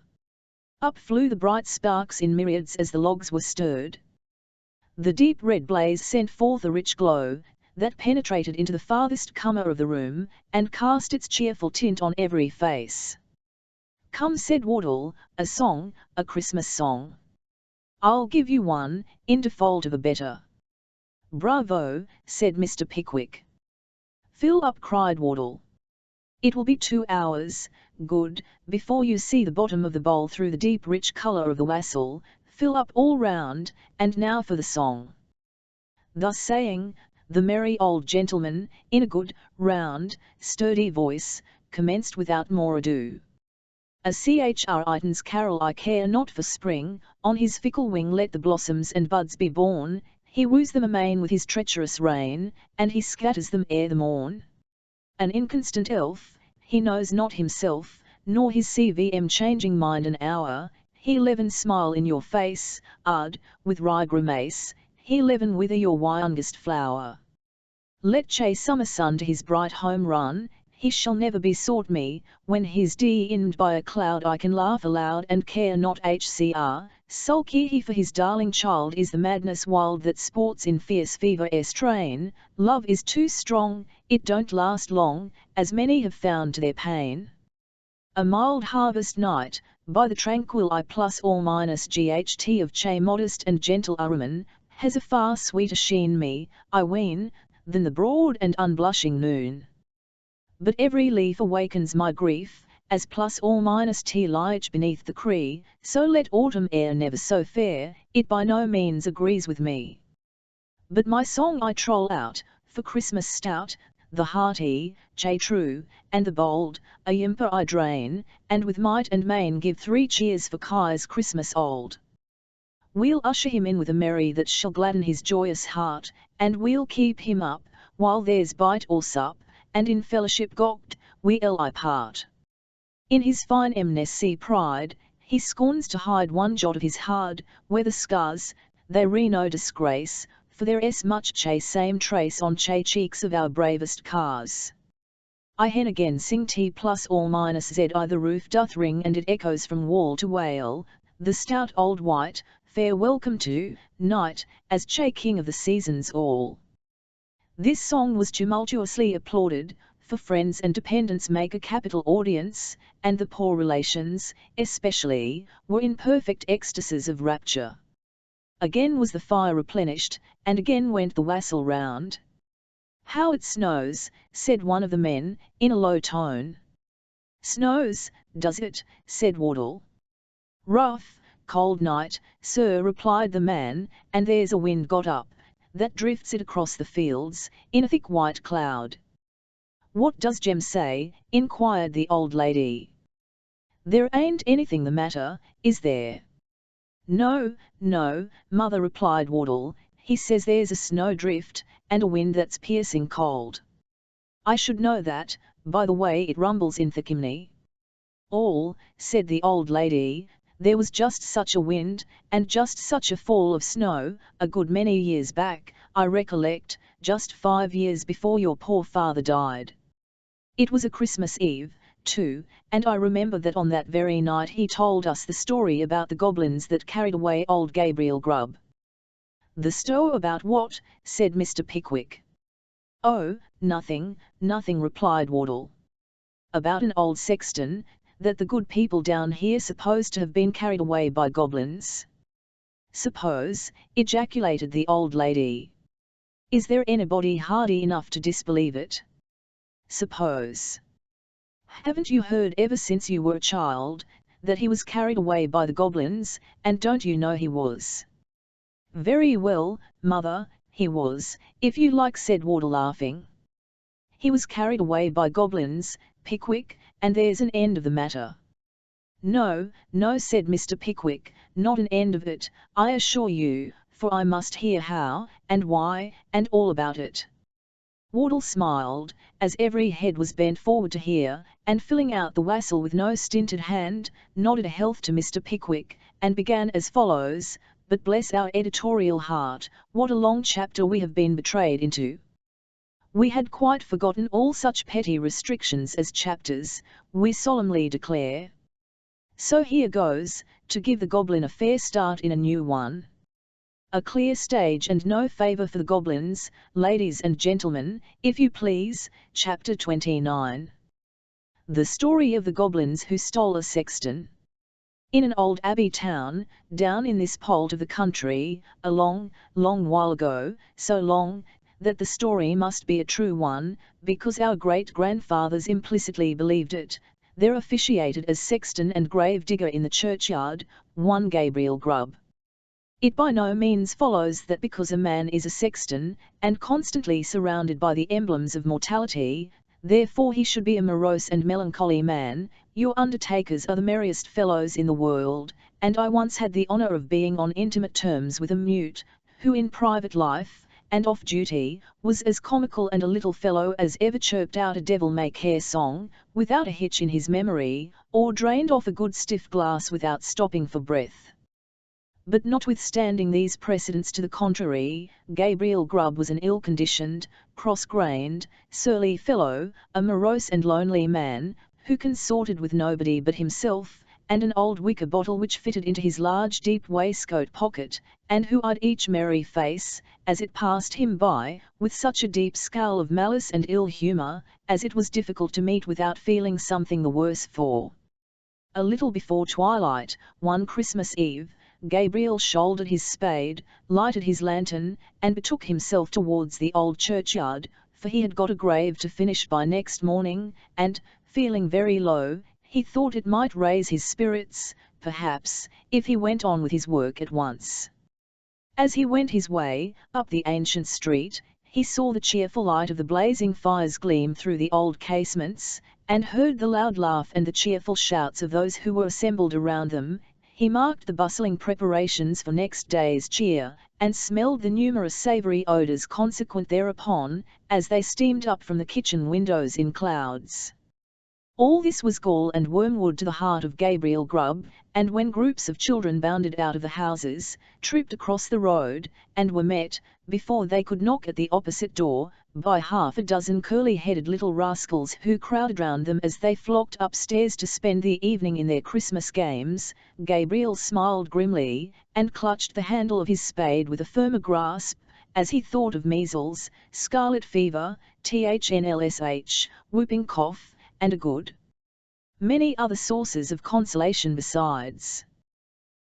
Up flew the bright sparks in myriads as the logs were stirred. The deep red blaze sent forth a rich glow, that penetrated into the farthest corner of the room, and cast its cheerful tint on every face. Come, said Wardle, a song, a Christmas song. I'll give you one, in default of a better. Bravo, said Mr. Pickwick. Fill up, cried Wardle. It will be 2 hours, good, before you see the bottom of the bowl through the deep rich colour of the wassail. Fill up all round, and now for the song. Thus saying, the merry old gentleman, in a good, round, sturdy voice, commenced without more ado. A Chr. carol, I care not for spring, on his fickle wing let the blossoms and buds be born, he woos them amain with his treacherous rein, and he scatters them ere the morn. An inconstant elf, he knows not himself, nor his CVM changing mind an hour, he leven smile in your face, with wry grimace, he leven wither your youngest flower. Let chase summer sun to his bright home run, he shall never be sought me, when he's dimmed by a cloud I can laugh aloud and care not hcr, sulky he for his darling child is the madness wild that sports in fierce fever strain, love is too strong, it don't last long, as many have found to their pain. A mild harvest night, by the tranquil I plus or minus GHT of Che modest and gentle Ahriman, has a far sweeter sheen me, I ween, than the broad and unblushing noon. But every leaf awakens my grief, as plus or minus T lich beneath the cree, so let autumn air never so fair, it by no means agrees with me. But my song I troll out, for Christmas stout, the hearty, Che true, and the bold, a yimper I drain, and with might and main give 3 cheers for Kai's Christmas old. We'll usher him in with a merry that shall gladden his joyous heart, and we'll keep him up, while there's bite or sup, and in fellowship gocked, we'll part. In his fine MSc pride, he scorns to hide one jot of his hard, weather scars, they re no disgrace, for there is much Che same trace on Che cheeks of our bravest cars. I hen again sing T plus or minus Z I the roof doth ring and it echoes from wall to wale, the stout old wight, fair welcome to, night, as Che king of the seasons all. This song was tumultuously applauded, for friends and dependents make a capital audience, and the poor relations, especially, were in perfect ecstasies of rapture. Again was the fire replenished, and again went the wassail round. "How it snows," said one of the men, in a low tone. "Snows, does it?" said Wardle. "Rough, cold night, sir," replied the man, "and there's a wind got up, that drifts it across the fields, in a thick white cloud." "What does Jem say?" inquired the old lady. "There ain't anything the matter, is there?" "No, no, mother," replied Wardle, "he says there's a snowdrift, and a wind that's piercing cold." "I should know that, by the way it rumbles in the chimney." "All," said the old lady, "there was just such a wind, and just such a fall of snow, a good many years back, I recollect, just 5 years before your poor father died. It was a Christmas Eve, too, and I remember that on that very night he told us the story about the goblins that carried away old Gabriel Grubb." "The stow about what?" said Mr. Pickwick. "Oh, nothing, nothing," replied Wardle. "About an old sexton, that the good people down here suppose to have been carried away by goblins." "Suppose," ejaculated the old lady. "Is there anybody hardy enough to disbelieve it? Suppose. Haven't you heard ever since you were a child, that he was carried away by the goblins, and don't you know he was?" "Very well, mother, he was, if you like," said Wardle, laughing. "He was carried away by goblins, Pickwick, and there's an end of the matter." "No, no," said Mr. Pickwick, "not an end of it, I assure you, for I must hear how, and why, and all about it." Wardle smiled, as every head was bent forward to hear, and filling out the wassail with no stinted hand, nodded a health to Mr. Pickwick, and began as follows: "But bless our editorial heart, what a long chapter we have been betrayed into. We had quite forgotten all such petty restrictions as chapters, we solemnly declare. So here goes, to give the goblin a fair start in a new one. A clear stage and no favour for the goblins, ladies and gentlemen, if you please, Chapter 29. The story of the goblins who stole a sexton. In an old abbey town, down in this part of the country, a long, long while ago, so long, that the story must be a true one, because our great-grandfathers implicitly believed it, there officiated as sexton and grave digger in the churchyard, one Gabriel Grubb. It by no means follows that because a man is a sexton, and constantly surrounded by the emblems of mortality, therefore he should be a morose and melancholy man. Your undertakers are the merriest fellows in the world, and I once had the honour of being on intimate terms with a mute, who in private life, and off duty, was as comical and a little fellow as ever chirped out a devil-may-care song, without a hitch in his memory, or drained off a good stiff glass without stopping for breath. But notwithstanding these precedents to the contrary, Gabriel Grubb was an ill-conditioned, cross-grained, surly fellow, a morose and lonely man, who consorted with nobody but himself, and an old wicker bottle which fitted into his large deep waistcoat pocket, and who eyed each merry face, as it passed him by, with such a deep scowl of malice and ill humour, as it was difficult to meet without feeling something the worse for. A little before twilight, one Christmas Eve, Gabriel shouldered his spade, lighted his lantern, and betook himself towards the old churchyard, for he had got a grave to finish by next morning, and, feeling very low, he thought it might raise his spirits, perhaps, if he went on with his work at once. As he went his way, up the ancient street, he saw the cheerful light of the blazing fires gleam through the old casements, and heard the loud laugh and the cheerful shouts of those who were assembled around them. He marked the bustling preparations for next day's cheer, and smelled the numerous savoury odours consequent thereupon, as they steamed up from the kitchen windows in clouds. All this was gall and wormwood to the heart of Gabriel Grubb, and when groups of children bounded out of the houses, trooped across the road, and were met, before they could knock at the opposite door, by half a dozen curly-headed little rascals who crowded round them as they flocked upstairs to spend the evening in their Christmas games, Gabriel smiled grimly, and clutched the handle of his spade with a firmer grasp, as he thought of measles, scarlet fever, THNLSH, whooping cough, and a good many other sources of consolation besides.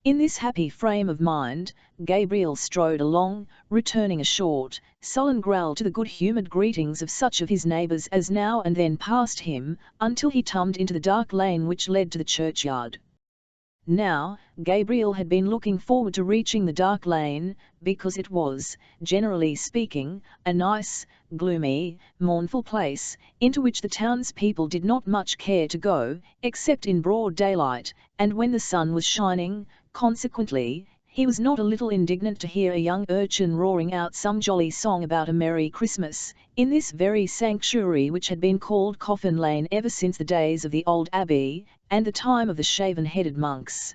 In this happy frame of mind, Gabriel strode along, returning a short, sullen growl to the good-humoured greetings of such of his neighbours as now and then passed him, until he tumbled into the dark lane which led to the churchyard. Now, Gabriel had been looking forward to reaching the dark lane, because it was, generally speaking, a nice, gloomy, mournful place, into which the townspeople did not much care to go, except in broad daylight, and when the sun was shining. Consequently, he was not a little indignant to hear a young urchin roaring out some jolly song about a Merry Christmas, in this very sanctuary which had been called Coffin Lane ever since the days of the old abbey, and the time of the shaven-headed monks.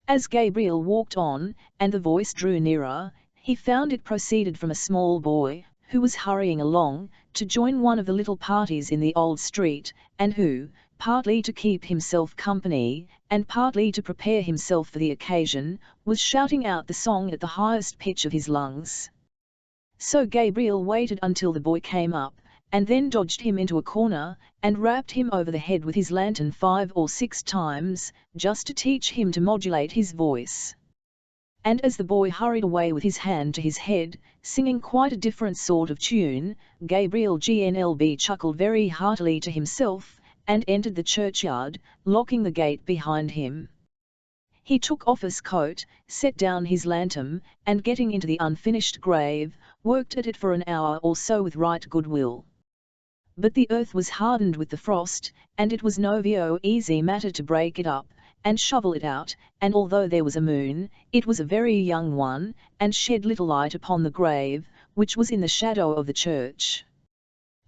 As Gabriel walked on, and the voice drew nearer, he found it proceeded from a small boy, who was hurrying along, to join one of the little parties in the old street, and who, partly to keep himself company, and partly to prepare himself for the occasion, was shouting out the song at the highest pitch of his lungs. So Gabriel waited until the boy came up, and then dodged him into a corner, and rapped him over the head with his lantern 5 or 6 times, just to teach him to modulate his voice. And as the boy hurried away with his hand to his head, singing quite a different sort of tune, Gabriel GNLB chuckled very heartily to himself, and entered the churchyard, locking the gate behind him. He took off his coat, set down his lantern, and getting into the unfinished grave, worked at it for an hour or so with right good will. But the earth was hardened with the frost, and it was no easy matter to break it up, and shovel it out, and although there was a moon, it was a very young one, and shed little light upon the grave, which was in the shadow of the church.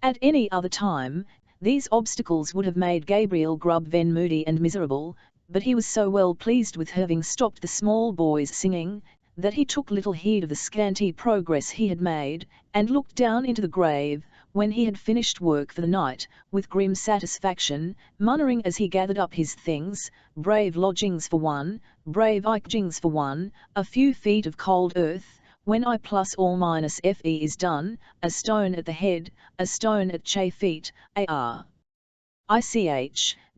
At any other time, these obstacles would have made Gabriel Grubb then moody and miserable, but he was so well pleased with having stopped the small boys singing, that he took little heed of the scanty progress he had made, and looked down into the grave, when he had finished work for the night, with grim satisfaction, muttering as he gathered up his things, brave lodgings for one, brave icings for one, a few feet of cold earth, when I plus all minus fe is done, a stone at the head, a stone at che feet, ich,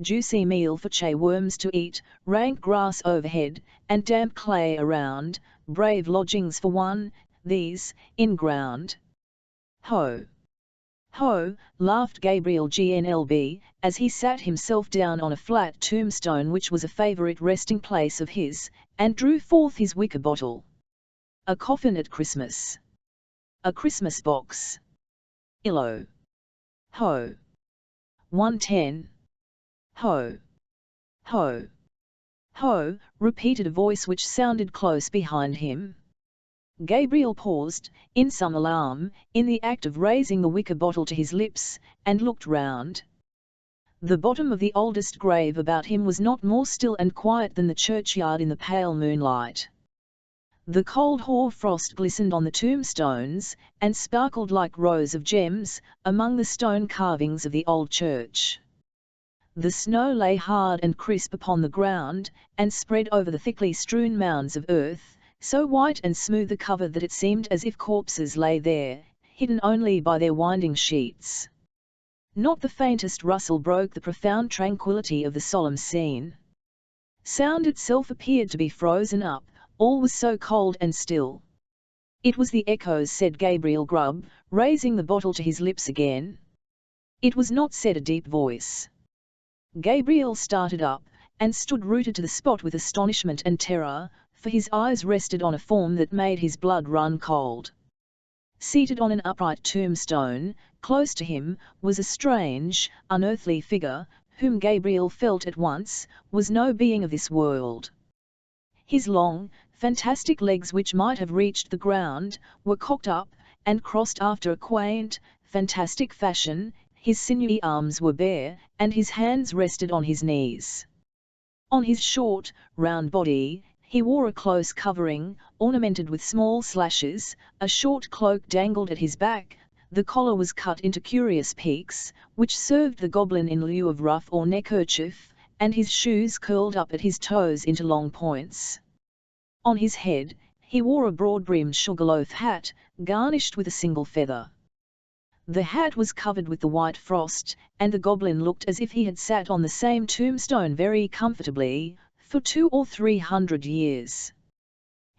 juicy meal for che worms to eat, rank grass overhead, and damp clay around, brave lodgings for one, these, in ground. Ho! Ho! Laughed Gabriel GNLB, as he sat himself down on a flat tombstone which was a favourite resting place of his, and drew forth his wicker bottle. A coffin at Christmas. A Christmas box. Illo. Ho. 110. Ho. Ho. Ho, repeated a voice which sounded close behind him. Gabriel paused, in some alarm, in the act of raising the wicker bottle to his lips, and looked round. The bottom of the oldest grave about him was not more still and quiet than the churchyard in the pale moonlight. The cold hoar frost glistened on the tombstones, and sparkled like rows of gems, among the stone carvings of the old church. The snow lay hard and crisp upon the ground, and spread over the thickly strewn mounds of earth, so white and smooth a cover that it seemed as if corpses lay there, hidden only by their winding sheets. Not the faintest rustle broke the profound tranquillity of the solemn scene. Sound itself appeared to be frozen up, all was so cold and still. "It was the echoes," said Gabriel Grubb, raising the bottle to his lips again. "It was not," said a deep voice. Gabriel started up, and stood rooted to the spot with astonishment and terror, for his eyes rested on a form that made his blood run cold. Seated on an upright tombstone, close to him, was a strange, unearthly figure, whom Gabriel felt at once, was no being of this world. His long, fantastic legs, which might have reached the ground, were cocked up, and crossed after a quaint, fantastic fashion, his sinewy arms were bare, and his hands rested on his knees. On his short, round body, he wore a close covering, ornamented with small slashes, a short cloak dangled at his back, the collar was cut into curious peaks, which served the goblin in lieu of ruff or neckerchief, and his shoes curled up at his toes into long points. On his head, he wore a broad-brimmed sugarloaf hat, garnished with a single feather. The hat was covered with the white frost, and the goblin looked as if he had sat on the same tombstone very comfortably, for 200 or 300 years.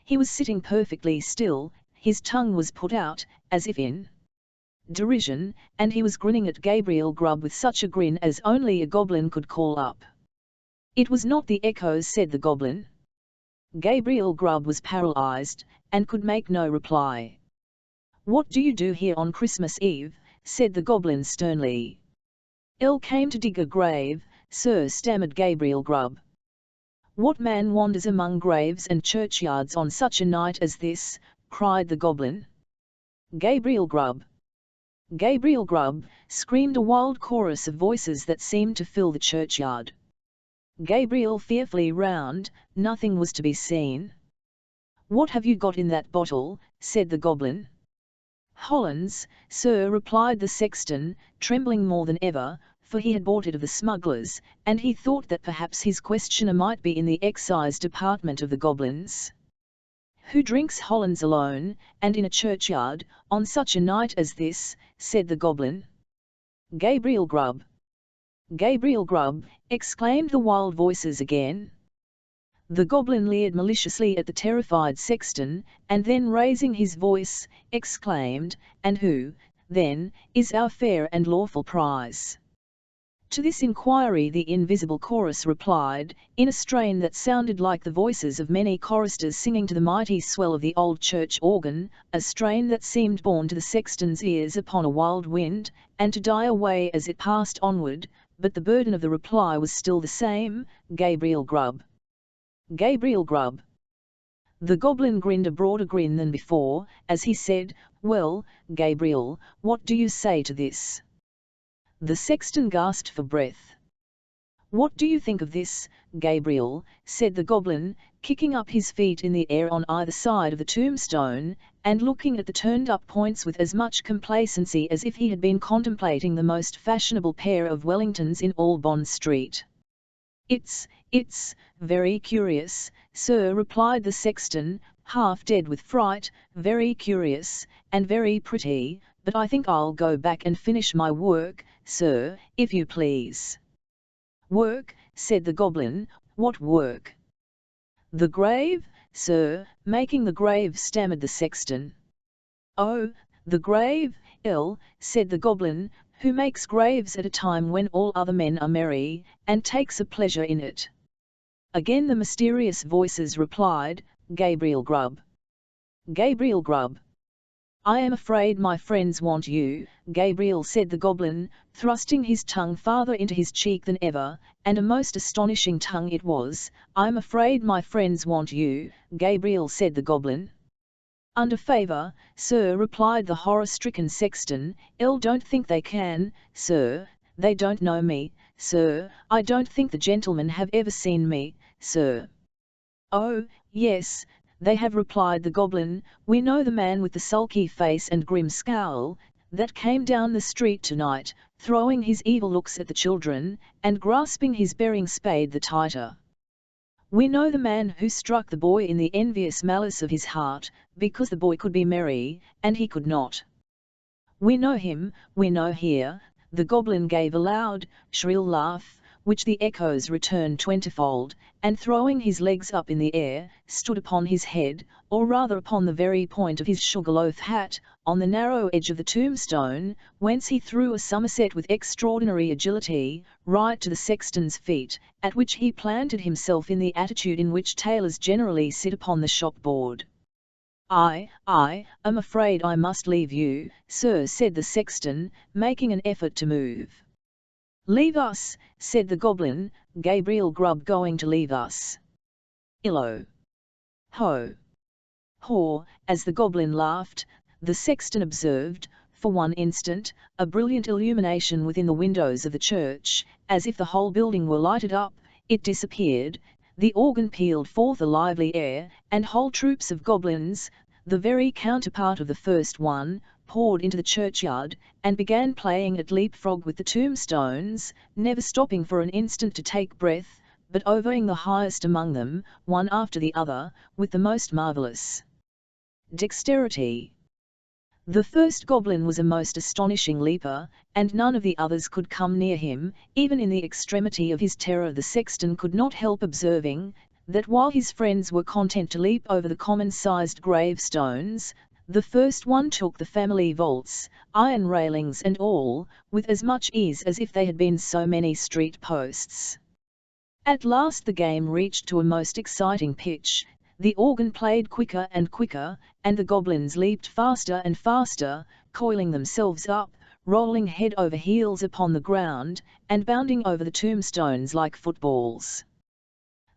He was sitting perfectly still, his tongue was put out, as if in derision, and he was grinning at Gabriel Grubb with such a grin as only a goblin could call up. "It was not the echoes," said the goblin. Gabriel Grubb was paralyzed, and could make no reply. "What do you do here on Christmas Eve?" said the goblin sternly. "I came to dig a grave, sir," stammered Gabriel Grubb. "What man wanders among graves and churchyards on such a night as this?" cried the goblin. "Gabriel Grubb! Gabriel Grubb!" screamed a wild chorus of voices that seemed to fill the churchyard. Gabriel fearfully round, nothing was to be seen. "What have you got in that bottle?" said the goblin. "Hollands, sir," replied the sexton, trembling more than ever, for he had bought it of the smugglers, and he thought that perhaps his questioner might be in the excise department of the goblins. "Who drinks Hollands alone, and in a churchyard, on such a night as this?" said the goblin. "Gabriel Grubb! Gabriel Grubb!" exclaimed the wild voices again. The goblin leered maliciously at the terrified sexton, and then raising his voice, exclaimed, "And who, then, is our fair and lawful prize?" To this inquiry the invisible chorus replied, in a strain that sounded like the voices of many choristers singing to the mighty swell of the old church organ, a strain that seemed borne to the sexton's ears upon a wild wind, and to die away as it passed onward, but the burden of the reply was still the same, "Gabriel Grubb! Gabriel Grubb!" The goblin grinned a broader grin than before, as he said, "Well, Gabriel, what do you say to this?" The sexton gasped for breath. "What do you think of this, Gabriel?" said the goblin, kicking up his feet in the air on either side of the tombstone, and looking at the turned-up points with as much complacency as if he had been contemplating the most fashionable pair of Wellingtons in all Bond Street. It's very curious, sir," replied the sexton, half dead with fright, "very curious, and very pretty, but I think I'll go back and finish my work, sir, if you please." "Work?" said the goblin, "what work?" "The grave, sir, making the grave," stammered the sexton. "Oh, the grave, said the goblin, "who makes graves at a time when all other men are merry, and takes a pleasure in it." Again the mysterious voices replied, "Gabriel Grubb! Gabriel Grubb!" "I am afraid my friends want you, Gabriel," said the goblin, thrusting his tongue farther into his cheek than ever, and a most astonishing tongue it was. "I'm afraid my friends want you, Gabriel," said the goblin. "Under favour, sir," replied the horror-stricken sexton. "I don't think they can, sir, they don't know me, sir, I don't think the gentlemen have ever seen me, sir." "Oh, yes, they have, replied the goblin. We know the man with the sulky face and grim scowl, that came down the street tonight, throwing his evil looks at the children, and grasping his bearing spade the tighter. We know the man who struck the boy in the envious malice of his heart, because the boy could be merry, and he could not. We know him, we know here. The goblin gave a loud, shrill laugh, which the echoes returned twentyfold, and throwing his legs up in the air, stood upon his head, or rather upon the very point of his sugarloaf hat, on the narrow edge of the tombstone, whence he threw a somerset with extraordinary agility, right to the sexton's feet, at which he planted himself in the attitude in which tailors generally sit upon the shop-board. I am afraid I must leave you, sir, said the sexton, making an effort to move. Leave us, said the goblin. Gabriel Grubb going to leave us? Illo. Ho. Haw, as the goblin laughed, the sexton observed, for one instant, a brilliant illumination within the windows of the church, as if the whole building were lighted up. It disappeared, the organ pealed forth a lively air, and whole troops of goblins, the very counterpart of the first one, poured into the churchyard, and began playing at leap-frog with the tombstones, never stopping for an instant to take breath, but overing the highest among them, one after the other, with the most marvellous dexterity. The first goblin was a most astonishing leaper, and none of the others could come near him. Even in the extremity of his terror the sexton could not help observing, that while his friends were content to leap over the common-sized gravestones, the first one took the family vaults, iron railings and all, with as much ease as if they had been so many street posts. At last the game reached to a most exciting pitch. The organ played quicker and quicker, and the goblins leaped faster and faster, coiling themselves up, rolling head over heels upon the ground, and bounding over the tombstones like footballs.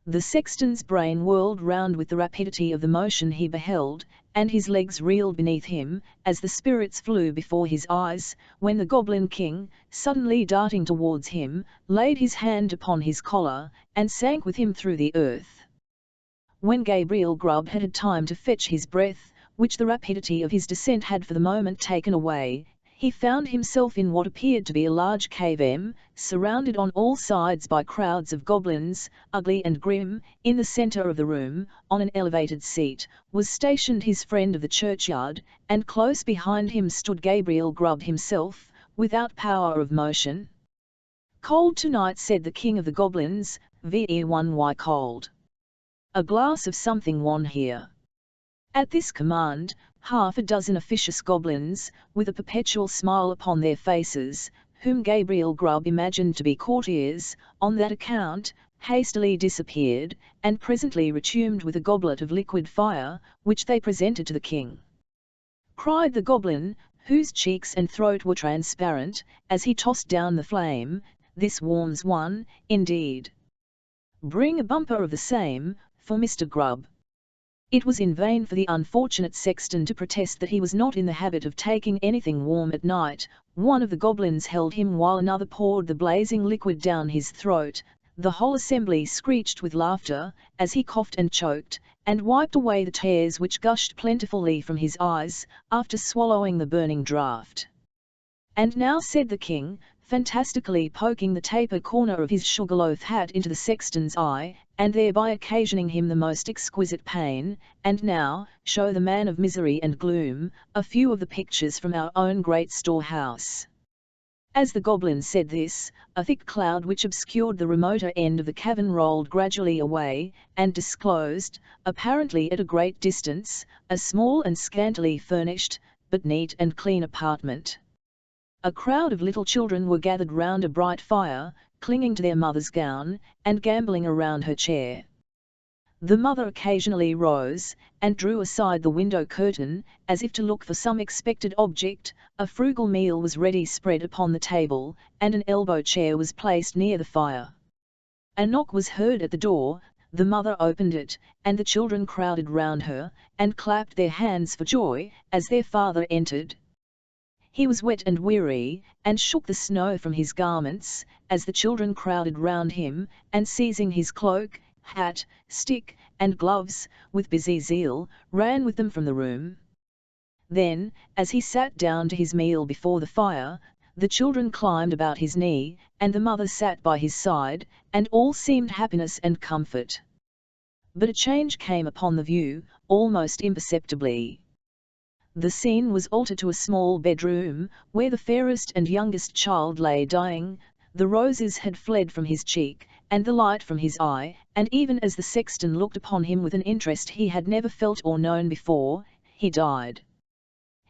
The sexton's brain whirled round with the rapidity of the motion he beheld, and his legs reeled beneath him, as the spirits flew before his eyes, when the goblin king, suddenly darting towards him, laid his hand upon his collar, and sank with him through the earth. When Gabriel Grubb had had time to fetch his breath, which the rapidity of his descent had for the moment taken away, he found himself in what appeared to be a large cave, surrounded on all sides by crowds of goblins, ugly and grim. In the centre of the room, on an elevated seat, was stationed his friend of the churchyard, and close behind him stood Gabriel Grubb himself, without power of motion. Cold tonight, said the king of the goblins, Why cold? A glass of something wan here. At this command, half a dozen officious goblins, with a perpetual smile upon their faces, whom Gabriel Grubb imagined to be courtiers, on that account, hastily disappeared, and presently resumed with a goblet of liquid fire, which they presented to the king. Cried the goblin, whose cheeks and throat were transparent, as he tossed down the flame, this warms one, indeed. Bring a bumper of the same, for Mr. Grubb. It was in vain for the unfortunate sexton to protest that he was not in the habit of taking anything warm at night. One of the goblins held him while another poured the blazing liquid down his throat. The whole assembly screeched with laughter, as he coughed and choked, and wiped away the tears which gushed plentifully from his eyes, after swallowing the burning draught. And now, said the king, fantastically poking the taper corner of his sugarloaf hat into the sexton's eye, and thereby occasioning him the most exquisite pain, and now, show the man of misery and gloom, a few of the pictures from our own great storehouse. As the goblin said this, a thick cloud which obscured the remoter end of the cavern rolled gradually away, and disclosed, apparently at a great distance, a small and scantily furnished, but neat and clean apartment. A crowd of little children were gathered round a bright fire, clinging to their mother's gown, and gambolling around her chair. The mother occasionally rose, and drew aside the window curtain, as if to look for some expected object. A frugal meal was ready spread upon the table, and an elbow chair was placed near the fire. A knock was heard at the door, the mother opened it, and the children crowded round her, and clapped their hands for joy, as their father entered. He was wet and weary, and shook the snow from his garments, as the children crowded round him, and seizing his cloak, hat, stick, and gloves, with busy zeal, ran with them from the room. Then, as he sat down to his meal before the fire, the children climbed about his knee, and the mother sat by his side, and all seemed happiness and comfort. But a change came upon the view, almost imperceptibly. The scene was altered to a small bedroom, where the fairest and youngest child lay dying. The roses had fled from his cheek, and the light from his eye, and even as the sexton looked upon him with an interest he had never felt or known before, he died.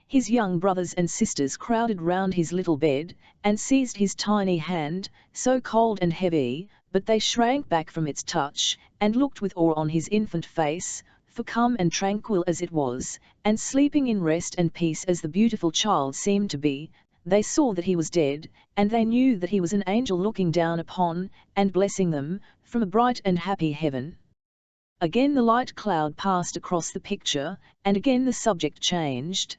His young brothers and sisters crowded round his little bed, and seized his tiny hand, so cold and heavy, but they shrank back from its touch, and looked with awe on his infant face, for calm and tranquil as it was, and sleeping in rest and peace as the beautiful child seemed to be, they saw that he was dead, and they knew that he was an angel looking down upon, and blessing them, from a bright and happy heaven. Again the light cloud passed across the picture, and again the subject changed.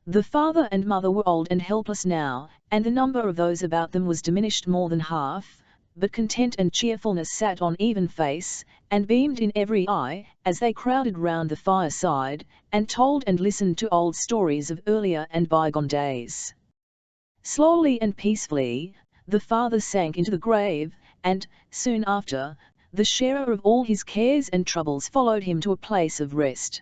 The father and mother were old and helpless now, and the number of those about them was diminished more than half, but content and cheerfulness sat on even face, and beamed in every eye, as they crowded round the fireside, and told and listened to old stories of earlier and bygone days. Slowly and peacefully, the father sank into the grave, and, soon after, the sharer of all his cares and troubles followed him to a place of rest.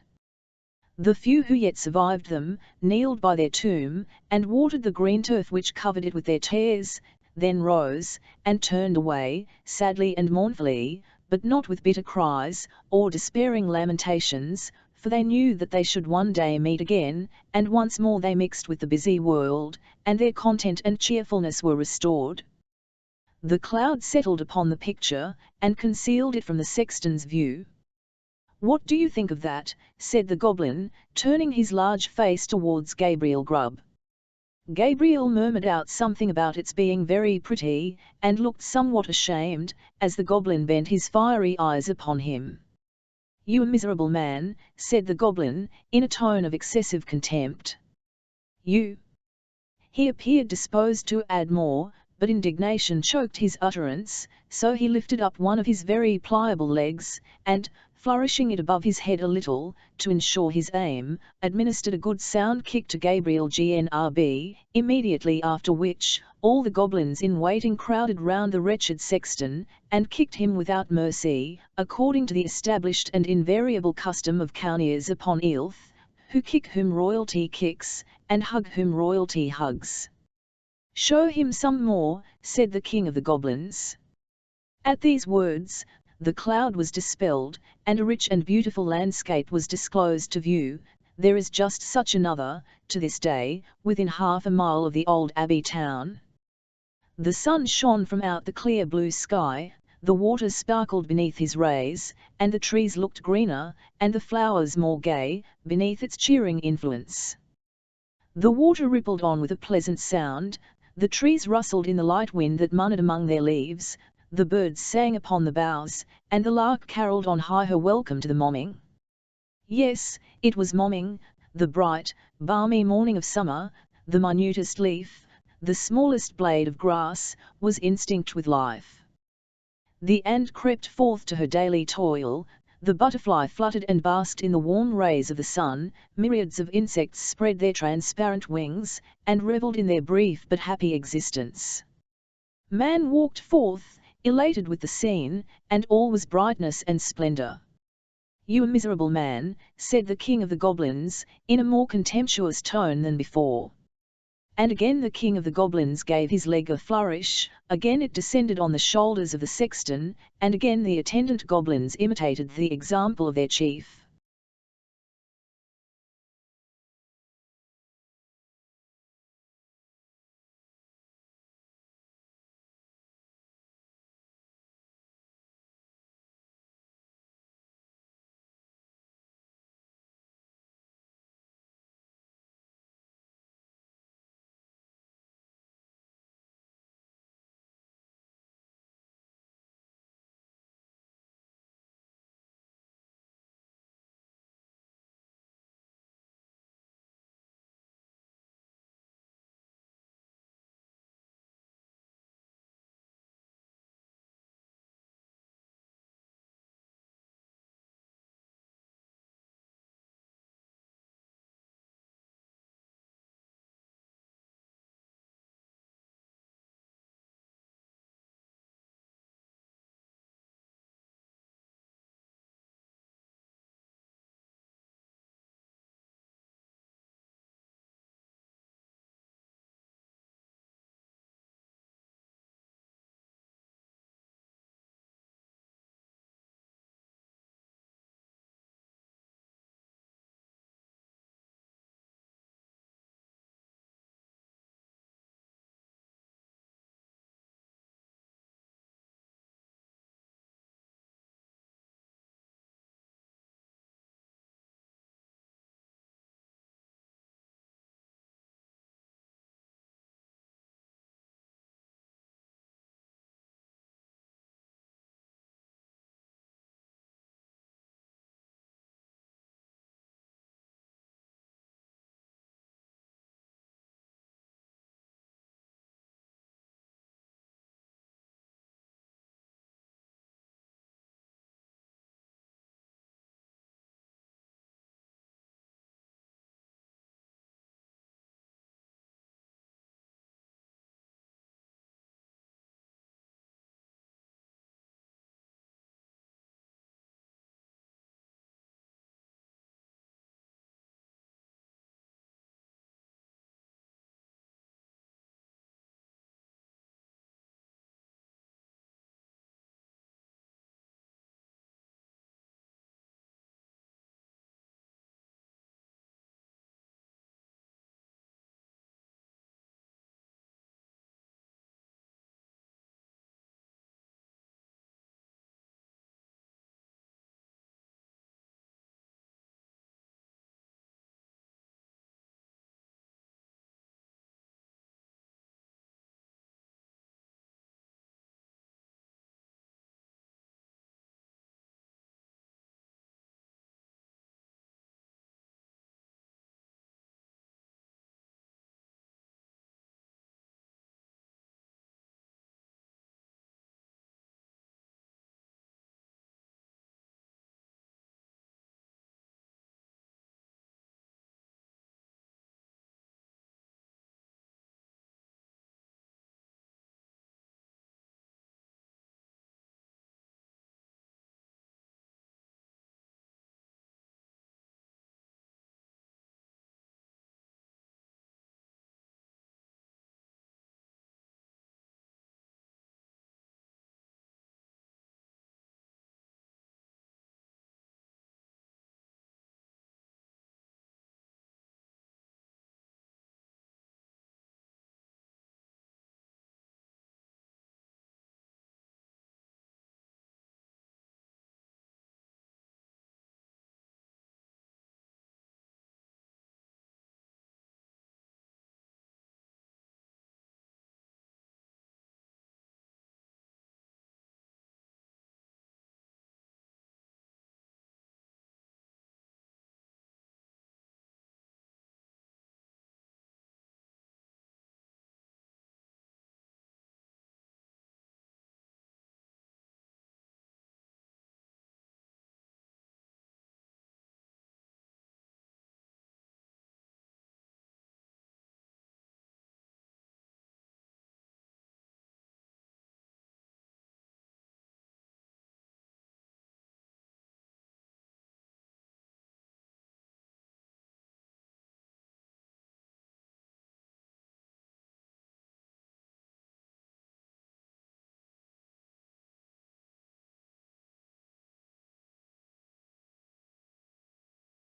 The few who yet survived them, kneeled by their tomb, and watered the green turf which covered it with their tears, then rose, and turned away, sadly and mournfully, but not with bitter cries, or despairing lamentations, for they knew that they should one day meet again, and once more they mixed with the busy world, and their content and cheerfulness were restored. The cloud settled upon the picture, and concealed it from the sexton's view. "What do you think of that?" said the goblin, turning his large face towards Gabriel Grubb. Gabriel murmured out something about its being very pretty, and looked somewhat ashamed, as the goblin bent his fiery eyes upon him. "You a miserable man," said the goblin, in a tone of excessive contempt. "You—" He appeared disposed to add more, but indignation choked his utterance, so he lifted up one of his very pliable legs, and, flourishing it above his head a little, to ensure his aim, administered a good sound kick to Gabriel Grb, immediately after which, all the goblins in waiting crowded round the wretched sexton, and kicked him without mercy, according to the established and invariable custom of cowniers upon Earth, who kick whom royalty kicks, and hug whom royalty hugs. "Show him some more," said the king of the goblins. At these words, the cloud was dispelled, and a rich and beautiful landscape was disclosed to view. There is just such another, to this day, within half a mile of the old abbey town. The sun shone from out the clear blue sky, the water sparkled beneath his rays, and the trees looked greener, and the flowers more gay, beneath its cheering influence. The water rippled on with a pleasant sound, the trees rustled in the light wind that moaned among their leaves, the birds sang upon the boughs, and the lark carolled on high her welcome to the momming. Yes, it was momming, the bright, balmy morning of summer. The minutest leaf, the smallest blade of grass, was instinct with life. The ant crept forth to her daily toil, the butterfly fluttered and basked in the warm rays of the sun, myriads of insects spread their transparent wings, and revelled in their brief but happy existence. Man walked forth, elated with the scene, and all was brightness and splendour. "You a miserable man," said the king of the goblins, in a more contemptuous tone than before. And again the king of the goblins gave his leg a flourish, again it descended on the shoulders of the sexton, and again the attendant goblins imitated the example of their chief.